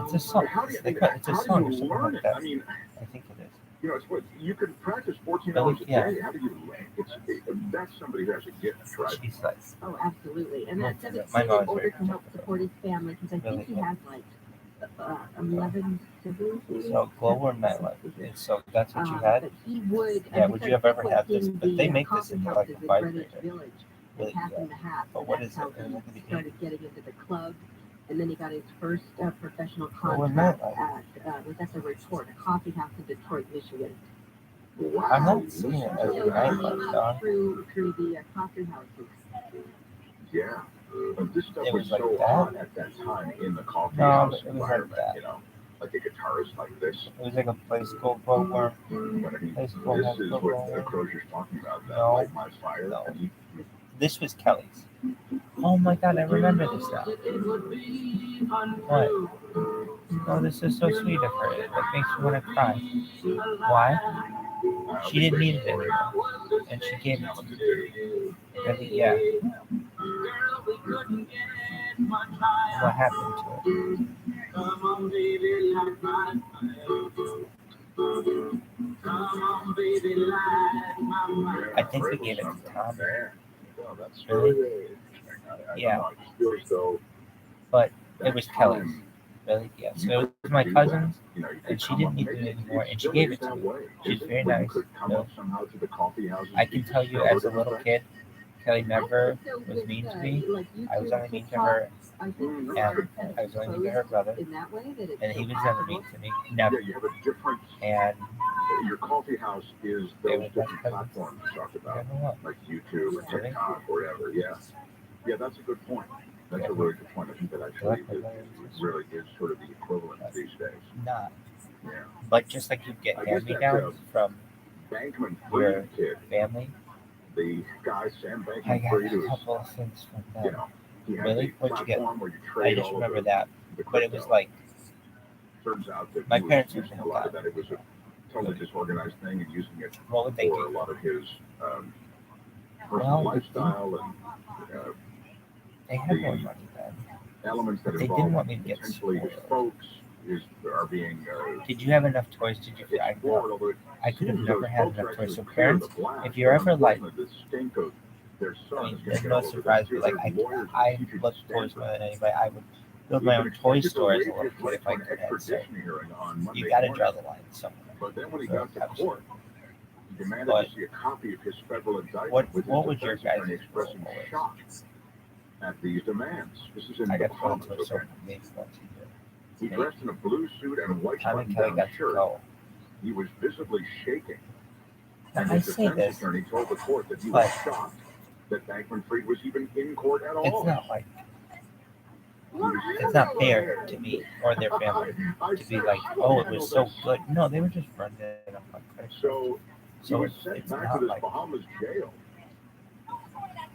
It's a song. It's a song or something like that." I mean, I think it is. you know, it's what you can practice 14 Really? hours a Yeah. day. How do you learn? That's somebody who has a gift, right? She's like, Oh, absolutely. And at 17, My in mom's order very to help support his family, because I think Really he good. has like 11 siblings. so global nightlife. And so that's what you But had? he would. Yeah, would you have ever had this? In But they the make this coffee into houses like a in five Greenwich liter. Village, Really half good. and a half. But And what that's is how it? he started getting into the club. And then he got his first professional Well, we're contract not was at the Report, a coffee house in Detroit, Michigan. I'm not seeing it as a nightlife, dog. Through the coffee houses. Yeah. But this stuff It was was like so that? hot at that time in the coffee No, house but it was like environment, that. you know, like a guitarist like this. It was like a place called Glowworm. But I mean, Place called this is what Glowworm. Crozier's talking about. That No. Light My Fire. No. And he, This was Kelly's. Oh my god, I remember this now. What? Oh, this is so sweet of her. It makes me want to cry. Why? She didn't need it anymore. And she gave it to me. Really? Yeah. What happened to it? I think we gave it to Tom. well, that's Really? really interesting. Yeah. I just feel as though But it was Kelly's. Really? Yeah. So it was my cousin's, you know, you and could she come didn't up- need it maybe anymore, and she still gave is it to that me. way, She's isn't it? very Where you nice. could come No. up somehow to the coffee houses. I can tell you, as a little kid, Kelly never was mean to me. I was only mean to her, and I was only mean to her brother, In that way, that it's and he so was never possible. mean to me. Never. Yeah, you have a different. And Your coffee house is They those were different best platforms you talked about, never what? like YouTube or Really? TikTok or whatever. Yeah, yeah, that's a good point. That's a really good point. I think that actually really is sort of the equivalent these days. Not. Yeah. But just like you get I guess that, hand-me-downs from Bankman your Fried kid, family, the guy Sam I Bankman got Fried, a who's couple of things from you them. know, he had Really? the What'd you get? platform where you I trade just all remember of that. the But it was crypto. like, Turns out that my he was parents using were a lot of that. that. It was a totally disorganized thing and using it What would they for a do? lot of his Well, personal lifestyle and They had more the money then. elements that They didn't involve want me to get potentially his spoiled. folks are being Did you have enough toys? Did you? I explored, know. although it I could have seems never those had folks enough are toys. So actually clear parents, the blast, if you're but ever like, unfortunately the stink of their son I mean, is gonna there's get no all over surprise, them, but too. like There's lawyers I and teachers love that toys stand more for than it. anybody. I would build He's my been own toy expected to store as a waive little his kid right if for I an could have. So extradition hearing on Monday you got to morning. draw the line somewhere. But then when he So got to absolutely. court, he demanded But to see a copy of his federal indictment what with what his was your defense guys' attorney expressing role always? shock at these demands. This is in I the got to go Bahamas, to a okay? certain maybe once a year. He dressed in a blue suit and white Tom and Kelly button-down got to shirt. go. He was visibly shaking. Now, And I his say defense this, attorney told the court that he was but shocked that Bankman Fried was even in court at all. it's not like He was it's not fair to me or their family to be like, oh, it was so good. No, they were just running it up on credit. So he So was it's sent back to not this like Bahamas jail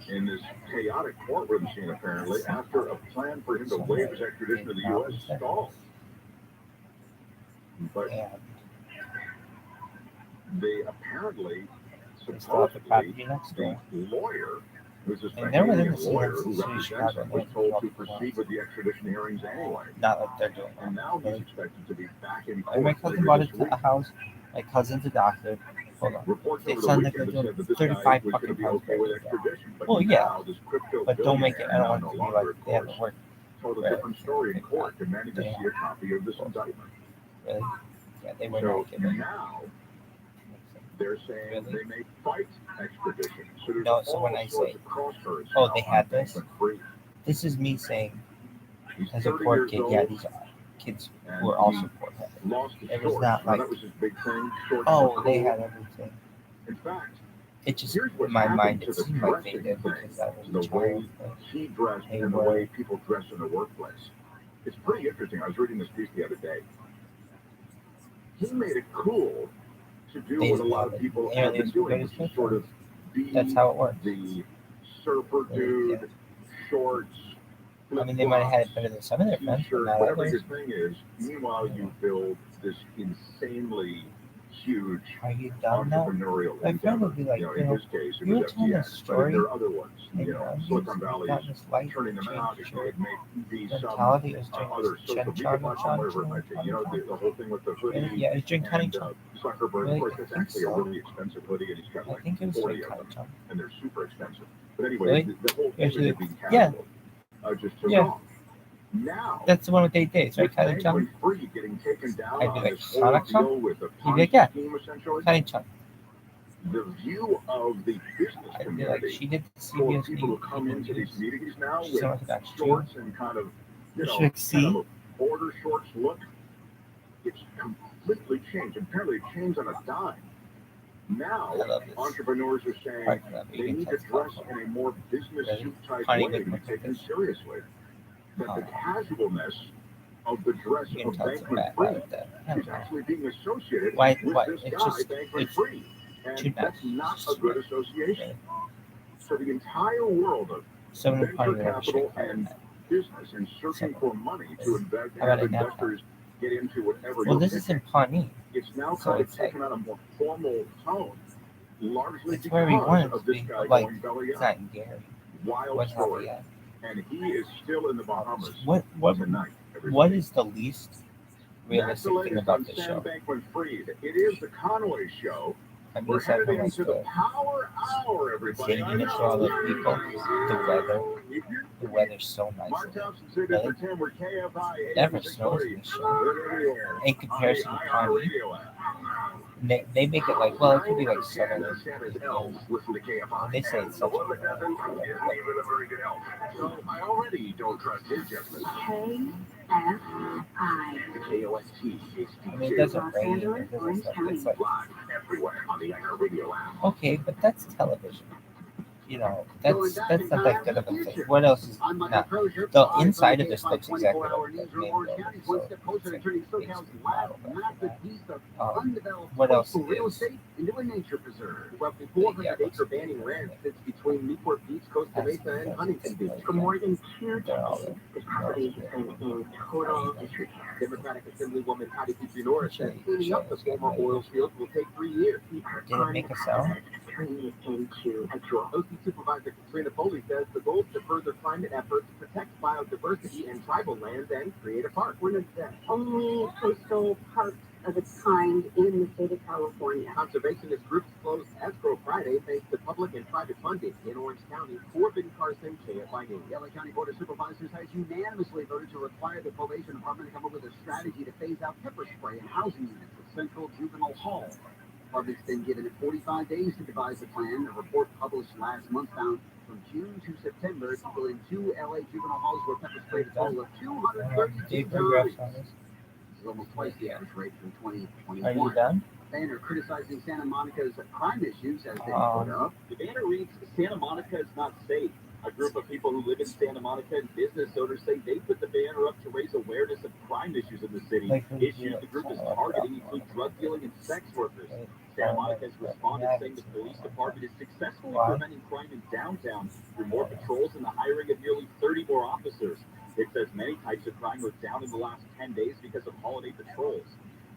in this chaotic courtroom scene, apparently, after a plan for him to waive his extradition to the U.S. stalled. But and they apparently, they still have the property supposedly, next the door. lawyer, who's a And they're within the Spanish lawyer city who of represents Chicago. him, was They told have to to proceed with the extradition hearings anyway. Not like they're doing. And now he's expected to be back in And my court cousin later bought this it week. to a house. My cousin's a doctor. Hold on. Reports They over the sound like weekend they're have said doing that this guy 35 was going to fucking be pounds okay with right now. extradition. But Well, yeah. now this crypto But don't make it. I billionaire, don't want now it to no be longer, like of they haven't course, worked told a different story in court, demanding to see a copy of this indictment. Really? Yeah, they were So not given. now they're saying they may fight extradition. So there's No, so all when I sorts say, of crossroads oh, now they on had this? Bankman-Fried. This is me saying, He's as a 30 poor years kid, old, yeah, these are kids and who are also he poor. lost his It was shorts. not Now, like, that was his big thing. Shorts oh, were they cool. had everything. In fact, It just, here's in what's my happened mind, to it the seemed like they dressing did thing, because I was the a way child. he dressed They and the were, way people dress in the workplace. It's pretty interesting. I was reading this piece the other day. He made it cool to do they what a lot have of it. people have been Aliens were doing, good which as is sort of be That's how it works. the surfer dude, shorts, I mean, they might have had it better than some of their friends, but t-shirt, not whatever others. your thing is. Meanwhile, you build this insanely huge Are you done now? entrepreneurial My friend would be like, in his case, it you were was telling FTX, a story, but there are other ones. and Silicon Valley got is this light turning them out. change It may be some mentality. It was doing other this social media platform, whatever it might be. The whole thing with the hoodie. Yeah, it was doing cutting and jump. Zuckerberg, Really? of course, that's I think actually so. a really expensive hoodie, and he's got I like think it was 40 like of cutting them, jump. and they're super expensive. But anyway, Really? the whole Yeah, image of being yeah. casual just took Yeah. off. Now, That's the one with 8 days, right? Cutting jump. Bankman-Fried getting taken down I'd be on like, this whole Sonic deal jump? with the He'd be like, Ponzi yeah, scheme, essentially. cutting jump. The view of the business I'd be like, community she did the for CBS people who come into these meetings now She's with so much about shorts and kind of, She's like, kind see? of a border shorts look, it's completely changed. Apparently, it changed on a dime. Now, entrepreneurs are saying they need to dress in a more business suit type way to be taken seriously. That the casualness of the dress of Bankman-Fried is actually being associated with this guy, Bankman-Fried. And that's not a good association. So the entire world of venture capital and business and searching for money to invest, have investors get into whatever well, this is in Pawnee. it's now So kind of it's taken on a more formal tone, largely It's where we because want it of to this be, guy like, going belly it's up. not in Gary. Wild What's story. Lafayette? And he is still in the Bahamas tonight. What is the least That's realistic the thing latest about on this Sam show? Bankman-Fried. It is the Conway Show. I mean, We're aside headed from like into the the Power Hour, everybody. changing it for all those people, the weather's so nice. Mark Thompson said Really? for 10, we're KFI Never snows in this show. In comparison to Pawnee, they make it like, well, it could be like 7. Listen to KFI. And they say it's such a good So I already don't trust his judgment. KFI. The KOST is I mean, it doesn't rain. It doesn't stuff. It's like, live everywhere on the iHeart Radio app. okay, but that's television. You know, that's not that good of a thing. What else is not? The inside of this looks exactly like the main building, so it's like basically model what else is? Into a nature preserve. Roughly 400-acre banning ranch sits between Newport Beach, Costa Mesa, and Huntington Beach. For more than 2 decades, the property has been in total disrepair. Democratic Assemblywoman Patty Pizzanora says cleaning up the former oil fields will take 3 years. We are Did it make a sound? turning it into a joy. OC Supervisor Katrina Foley says the goal is to further climate efforts, protect biodiversity and tribal lands, and create a park. One of the only coastal parks of its kind in the state of California. Conservationist groups closed escrow Friday thanks to public and private funding in Orange County. Corbin Carson, KFI News. The LA County Board of Supervisors has unanimously voted to require the probation department to come up with a strategy to phase out pepper spray in housing units at Central Juvenile Hall. The department's been given 45 days to devise a plan. A report published last month found from June to September, people in 2 LA juvenile halls were pepper sprayed a total of 232 times. This is almost twice the average rate from 2021. Are you done? Banner criticizing Santa Monica's crime issues as they put up. The banner reads, Santa Monica is not safe. A group of people who live in Santa Monica and business owners say they put the banner up to raise awareness of crime issues in the city. Issues the group is targeting include drug dealing and sex workers. Santa Monica has responded saying the police department is successfully preventing crime in downtown through more patrols and the hiring of nearly 30 more officers. It says many types of crime were down in the last 10 days because of holiday patrols.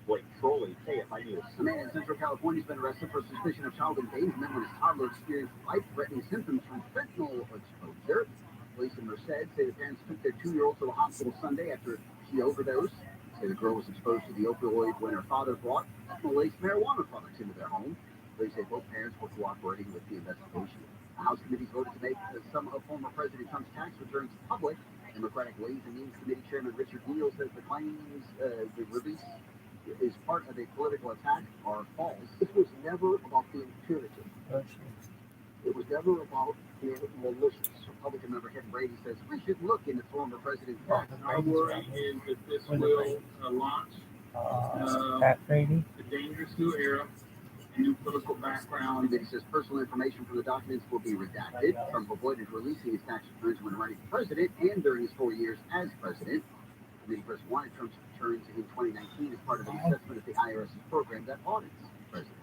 Blake Trolley, KFI News. A man in Central California has been arrested for suspicion of child endangerment when his toddler experienced life-threatening symptoms from fentanyl exposure. Police in Merced say the parents took their 2-year-old to the hospital Sunday after she overdosed. Say the girl was exposed to the opioid when her father brought fentanyl-laced marijuana products into their home. Police say both parents were cooperating with the investigation. The House committees voted to make some of former President Trump's tax returns public. Democratic Ways and Means Committee Chairman Richard Neal says the claims the release is part of a political attack are false. This was never about being punitive. It was never about being malicious. Republican member Kevin Brady says we should look into former President Trump. Our worry is that this will launch Pat Brady. a dangerous new era, a new political background. He says personal information from the documents will be redacted. Trump avoided releasing his tax returns when running for president and during his 4 years as president. The committee first wanted Trump's returns in 2019 as part of an assessment of the IRS's program that audits presidents.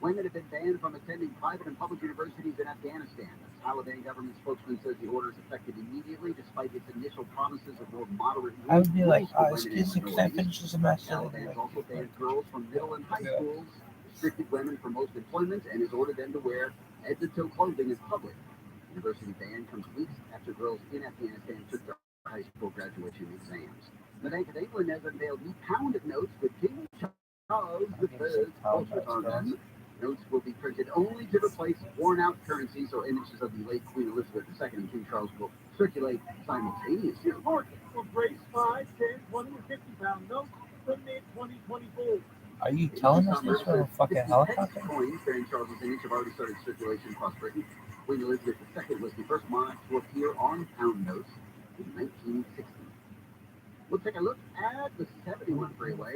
Women have been banned from attending private and public universities in Afghanistan. The Taliban government spokesman says the order is effective immediately, despite its initial promises of more moderate rules. I would be like, oh, for women excuse me, and can I minorities. finish the semester? Taliban also banned girls from middle and high schools, restricted women from most employment, and has ordered them to wear head-to-toe clothing in public. The university ban comes weeks after girls in Afghanistan took their high school graduation exams. The Bank of England has unveiled new pound notes with King Charles III's portrait on them. Notes will be printed only to replace worn-out currencies or images of the late Queen Elizabeth II, and King Charles will circulate simultaneously. Market will raise 5, 10, 20, and 50-pound notes from mid-2024. Are you telling us this from a fucking helicopter? Coins bearing Charles's image have already started circulation across Britain. Queen Elizabeth II was the first monarch to appear on pound notes in 1960. We'll take a look at the 71 freeway.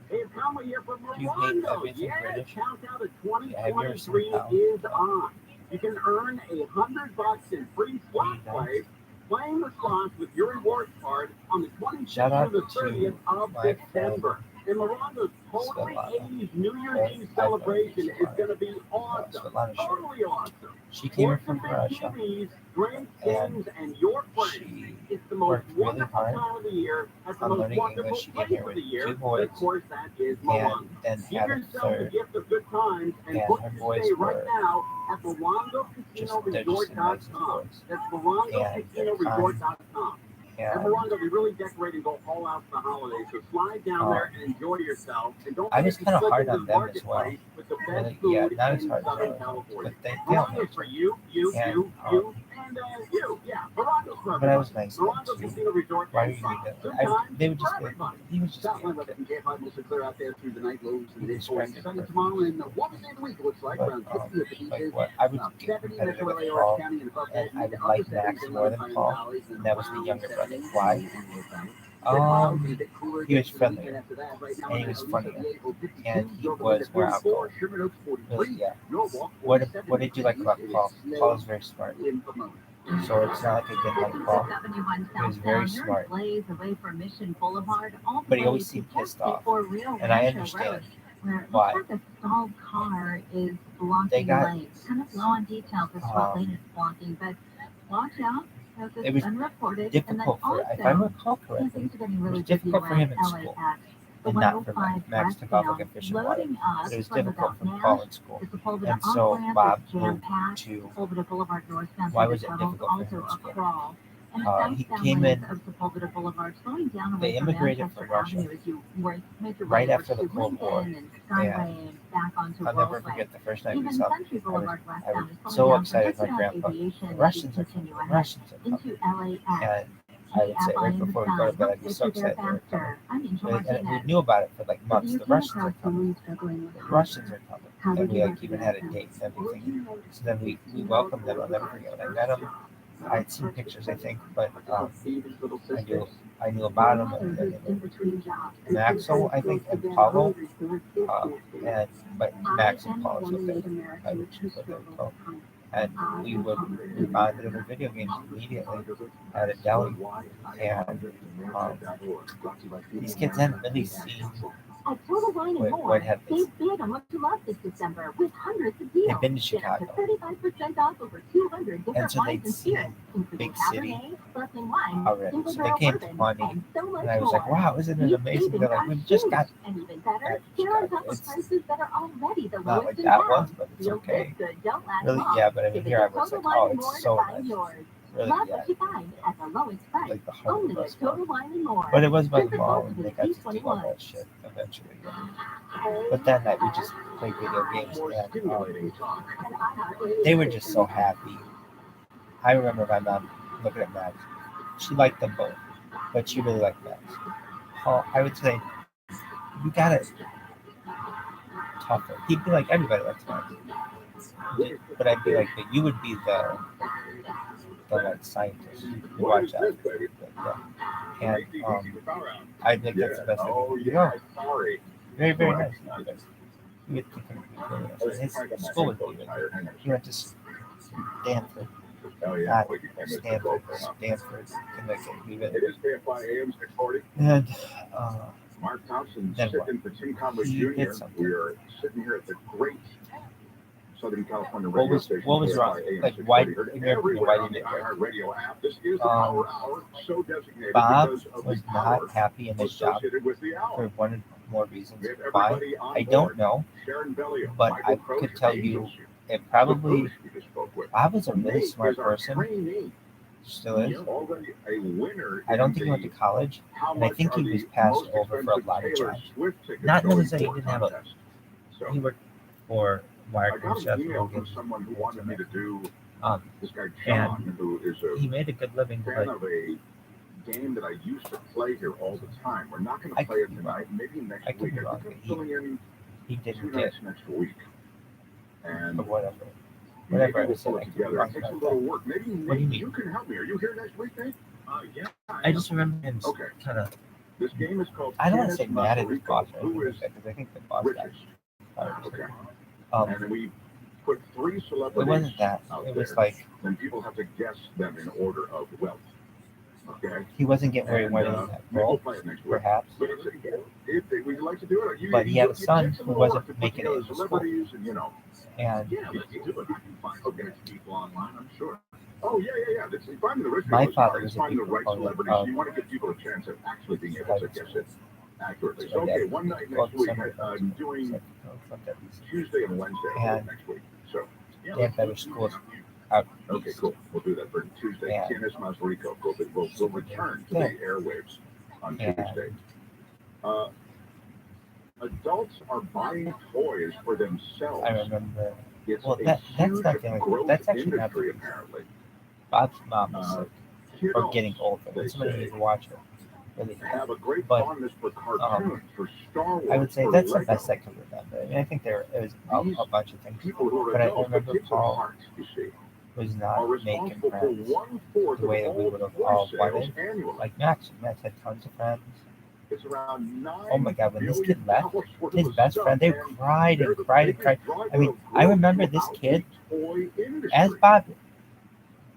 It's time of year for You hate Morongo. everything Yeah, British? countdown to Have you ever seen 2023 Pound? is on. You can earn $100 in free slot play playing the slots with your rewards card on the 26th Shout out to the to 30th of my December. And Morongo's totally 80s New Year's Eve celebration is going to be awesome. Totally awesome. She came Sports from and big Russia. TVs, drinks, And games, and your friends. It's the most worked really wonderful hard time of the year. At the on most learning wonderful English. She came place here of with the year. 2 And boys of course, that is Morongo. and then Give had a yourself the third. gift of good times and And book her your boys stay right were now at They're just the nicest MorongoCasinoResort.com. boys. That's And they're kind. MorongoCasinoResort.com. At And Morongo, we really decorate and go all out for the holidays. So slide down there and enjoy yourself. And don't I was forget to kind of slip hard into on the them as well. marketplace with the best Really, food yeah, not as in hard as Southern ours, California. but they all Morongo's for you, you, And, you, and you. Yeah, Morongo's for But I was everybody. nice to them Morongo too. Casino Resort Why and are you Spa. doing Good that? times They would for just be, everybody. he was just Southland weather from KFI mostly clear out there through the night, lows in the mid-40s. Sunny tomorrow and what was the day of the week it looks like? But, Around 60 at the like beaches. what I would get 70 competitive metro with LA, Paul, Orange County, and above that, and I mid would to like upper Max 70s, more than Pine Paul, Valleys, and that was the around younger brother. 70s, Why? and North Valley. He was friendlier, and he was funnier, and he was more outgoing. Really, yeah. What did you like about Paul? Paul was very smart, so it's not like I didn't like Paul. He was very smart, but he always seemed pissed off, and I understand why. Looks like a stalled car is They blocking got lanes. Kind of low on details as to what lane it's blocking, but watch out because it it's was unreported. And then difficult for, if I also, recall correctly, things are getting it really was difficult for busy him in around school, LAX. The and not for 105 Max to go like a westbound fish in water. loading up But it was from difficult about for Nash Paul in school, to Sepulveda and so off-ramp Bob is moved jam-packed. to. Sepulveda Boulevard northbound Why through was the it tunnels, difficult for also him in a school? crawl. And He southbound came lanes in. of Sepulveda Boulevard slowing down They away from immigrated Manchester from Russia Avenue as you make your way right over after the to Cold War, Lincoln and Skyway and and back onto I'll never Worldway. forget the first night we Even saw. Century I Boulevard was westbound is slowing so down excited from with my Touchdown grandpa. Aviation The as Russians you are continue coming. ahead Russians are coming. into LAX. And I would say right before we go to bed, I'd be so excited they were coming. I'm Angel And we Martinez. knew about it for like Have months. you The come Russians across are coming. someone struggling with The heart? Russians are coming. How And would we you like even had a recommend date and them? everything. So then we welcomed them. I'll never forget when I met them. I'd seen pictures, I think, but I knew about them. And then Maxwell, I think, and Paulo, but Max and Paul is what I would choose what they would call. And we bonded over video games immediately at a deli. And these kids hadn't really seen At Total Wine and More, what have they save big on what you love this December with hundreds of deals. They've been to Get up Chicago. to 35% off over 200 And different so wines they'd and seen spirits, including big city Cabernet, sparkling wine, already. single So they barrel came to bourbon, Pawnee, and so much and I was like, more. wow, isn't it These amazing? savings They're like, are we've just huge, got and even better, Chicago. they're on top of prices that are already the Not lowest like in that town. once, but it's Feels okay. this good, don't last Really, long. yeah, but I mean, Visit here I was Total like, oh, Wine and it's More to so find nice. yours. Really, Love yeah, what you find at the lowest price. like the heart of Only the at Total Wine and More. But it was by the Visit mall, both and of they the got to do all T21. that shit eventually. But that night we just played video games, and they were just so happy. I remember my mom looking at Max, she liked them both, but she really liked Max. Paul, I would say, you got it tougher. He'd be like, everybody likes Max. But I'd be like, but you would be the like scientist. You watch that. Yeah. And I think that's the best thing. You know, very, very nice. You get to his school would be good. He went to Stanford. Not Stanford, Connecticut. And Mark Thompson then sitting for Tim Conway Jr. We're sitting here at the great Southern California radio station. What was wrong? Like, why didn't it radio app. This is the Power Hour, so designated Bob because of was the power not happy in his job with the hour. for one or more reasons. Why? I don't know, but I could tell you it probably. Bob was a really smart person. Still is. I don't think he went to college, and I think he was passed over for a lot of jobs. Not necessarily he didn't have a. He worked for Wirecard, Chef, someone who wanted me to do this guy and John, who is a he made a good living. fan of a game that I used to play here all the time. We're not going to play it tonight. Maybe next week. I think I'm filling in he didn't get next week. And whatever. Maybe I we'll said, pull it together. It takes a little work. Maybe what do you mean? You can help me. Are you here next week, Nate? Yeah. I just remember him kind of. This game is called. I don't want to say mad at his boss because I think the boss got. Okay. And then we put 3 celebrities. It wasn't that. It was like. Then people have to guess them in order of wealth. Okay. He wasn't getting where he wanted in that role, perhaps. But if we'd like to do it, but he had a son who wasn't making it in school. And, you know. And yeah, let's do it. You can find people online, I'm sure. Oh, yeah. Finding the my father was find the right celebrities. You want to give people a chance of actually being able to guess it accurately. So, okay, one night next week, I'm doing Tuesday and Wednesday next week. So, they have better schools out. Okay, cool. We'll do that for Tuesday. Canis Masrico. We'll return to the airwaves on Tuesday. Adults are buying toys for themselves. I remember. It's that's not the only. That's actually not industry, apparently. Bob's mom is sick or getting older. Somebody needs to watch her. Really. Have a great fondness for cartoons, for Star Wars. I would say that's the best I can remember. I mean, I think there was a bunch of things, but I remember Paul was not making friends the way that we would have all wanted. Like Max had tons of friends. It's around 9 oh my God, when this kid left, his best friend, they cried and cried and cried. I mean, I remember this kid, as Bob,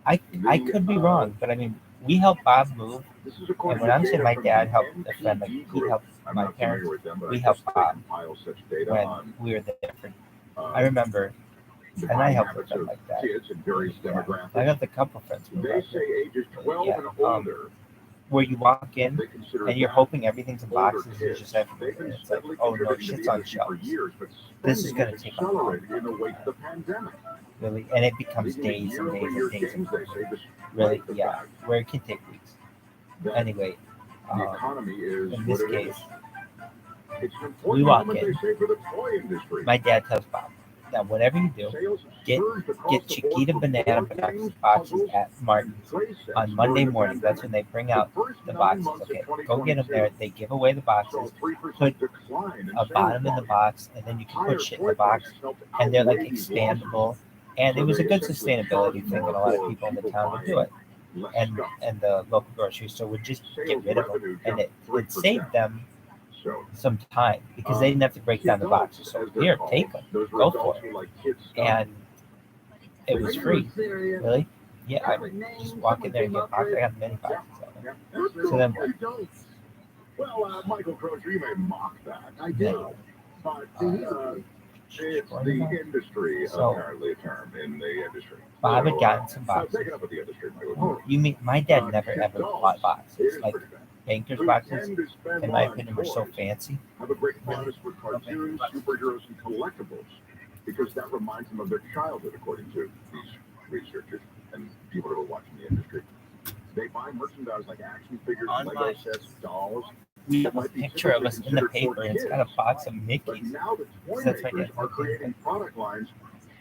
I could be wrong, but I mean, we helped Bob move. And when I'm saying my dad helped a friend, like he helped my parents, we helped Bob when we were different. I remember, and I helped with them like that. Yeah. I helped a couple friends move. They say ages 12 and older. Where you walk in and you're hoping everything's in boxes and you just have to, it's like, oh no, shit's on shelves. This is going to take a long time. Really, and it becomes days and days and days. Really, yeah, where it can take weeks. Anyway, in this case, we walk in. My dad tells Bob, now whatever you do, get Chiquita banana boxes at Martin's on Monday morning. That's when they bring out the boxes. Okay, go get them there. They give away the boxes, put a bottom in the box, and then you can put shit in the box, and they're like expandable. And it was a good sustainability thing, and a lot of people in the town would do it. And the local grocery store would just get rid of them, and it saved them some time because they didn't have to break down the boxes. So here, take them, go for it. And it was free. Really? Yeah, I would just walk in there and get boxes. I got many boxes. So then, well, Michael Crozier, you may mock that. I do. But it's the industry, apparently, a term in the industry. Bob had gotten some boxes. Take it up with the industry, you mean my dad never ever bought boxes like bankers boxes? In my opinion, were so fancy. Have a great fondness for cartoons, superheroes, and collectibles because that reminds them of their childhood, according to these researchers and people who are watching the industry. They buy merchandise like action figures, Lego sets, dolls. We have a picture of us in the paper, and it's got a box of Mickey's. But now the toy makers are creating product lines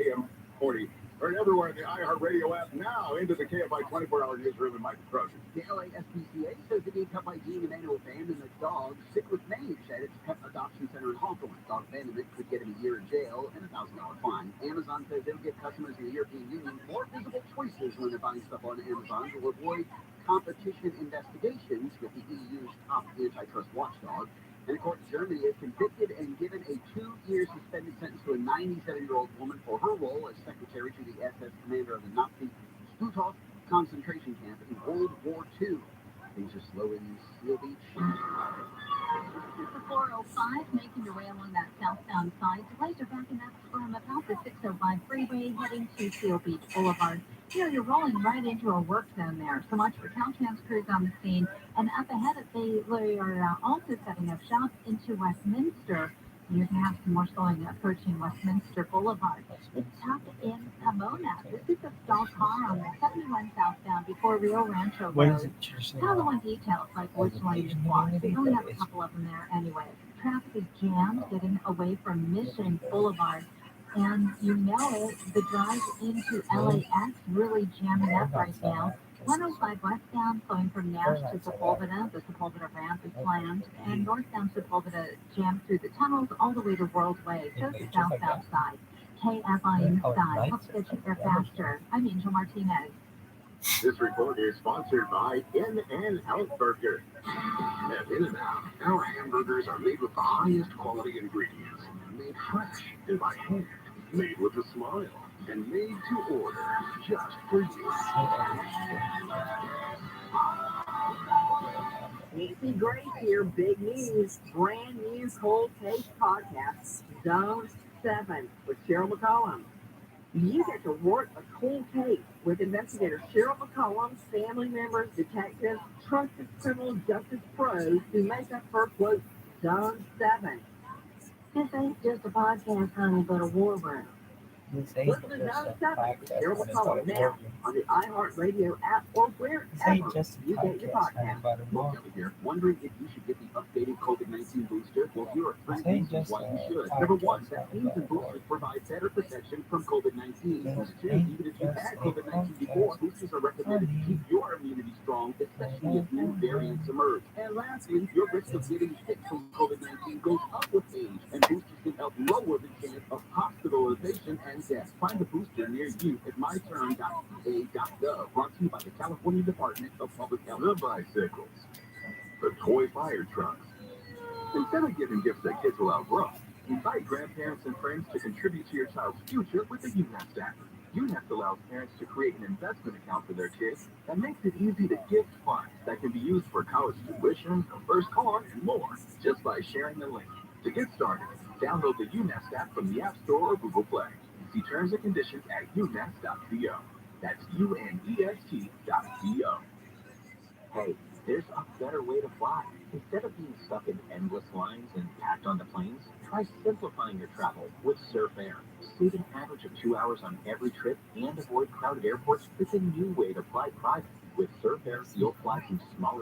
AM 40. Heard everywhere in the iHeartRadio app now into the KFI 24-hour newsroom in Michael Crozier. The LASPCA says it needs help by Gene Emanuel abandoned a dog sick with mange at its pet adoption center in Hawthorne. Dog abandonment could get him a year in jail and a $1,000 fine. Amazon says it'll give customers in the European Union more visible choices when they're buying stuff on Amazon to avoid competition investigations with the EU's top antitrust watchdog. And of course, Germany has convicted and given a 2-year suspended sentence to a 97-year-old woman for her role as secretary to the SS commander of the Nazi Stutthof concentration camp in World War II. Things are slow in Seal Beach. It's the 405 making your way along that southbound side. Delays are backing up from about the 605 freeway heading to Seal Beach Boulevard. You know, you're rolling right into a work zone there. So much for Caltrans crews on the scene. And up ahead, they are also setting up shop into Westminster. You can have some more slowing approaching Westminster Boulevard. It's tough in Pomona. This is a stalled car on the 71 southbound before Rio Rancho Road. Follow on details like which lane is blocked. We only have a couple of them there anyway. Traffic is jammed getting away from Mission Boulevard. And you know it, the drive into LAX really jamming up right now. 105 westbound flowing from Nash to Sepulveda. The Sepulveda ramp is slammed. And northbound Sepulveda jammed through the tunnels all the way to World Way, just the southbound side. KFI inside. Helps get you there faster. I'm Angel Martinez. This report is sponsored by In-N-Out Burger. At In-N-Out, our hamburgers are made with the highest quality ingredients, made fresh and by hand, made with a smile, and made to order just for you. Nancy Grace here, big news, brand new cold case podcast, Zone 7 with Cheryl McCollum. You get to work a cold case with investigator Cheryl McCollum, family members, detectives, trusted criminal justice pros who make up her, quote, Zone 7. This ain't just a podcast, honey, but a war room. Listen to Zone 7 with Cheryl McCollum now on the iHeartRadio app or wherever you get your podcast. Mark over here, wondering if you should get the updated COVID-19 booster? Well, here are 3 reasons why you should. Number 1, vaccines and boosters provide better protection from COVID-19. Number 2, even if you've had COVID-19 before, boosters are recommended to keep your immunity strong, especially if new variants emerge. And lastly, your risk of getting sick from COVID-19 goes up with age, and boosters can help lower the chance of hospitalization and death. Find a booster near you at myturn.ca.gov. Brought to you by the California Department of Public Health. The bicycles, the toy fire trucks. Instead of giving gifts that kids will outgrow, invite grandparents and friends to contribute to your child's future with the UNEST app. UNEST allows parents to create an investment account for their kids that makes it easy to gift funds that can be used for college tuition, a first car, and more, just by sharing the link. To get started, download the UNEST app from the App Store or Google Play. See terms and conditions at unest.co. That's unest.co. Hey, there's a better way to fly. Instead of being stuck in endless lines and packed onto planes, try simplifying your travel with Surf Air. Save an average of 2 hours on every trip and avoid crowded airports with a new way to fly private. With Surf Air, you'll fly from smaller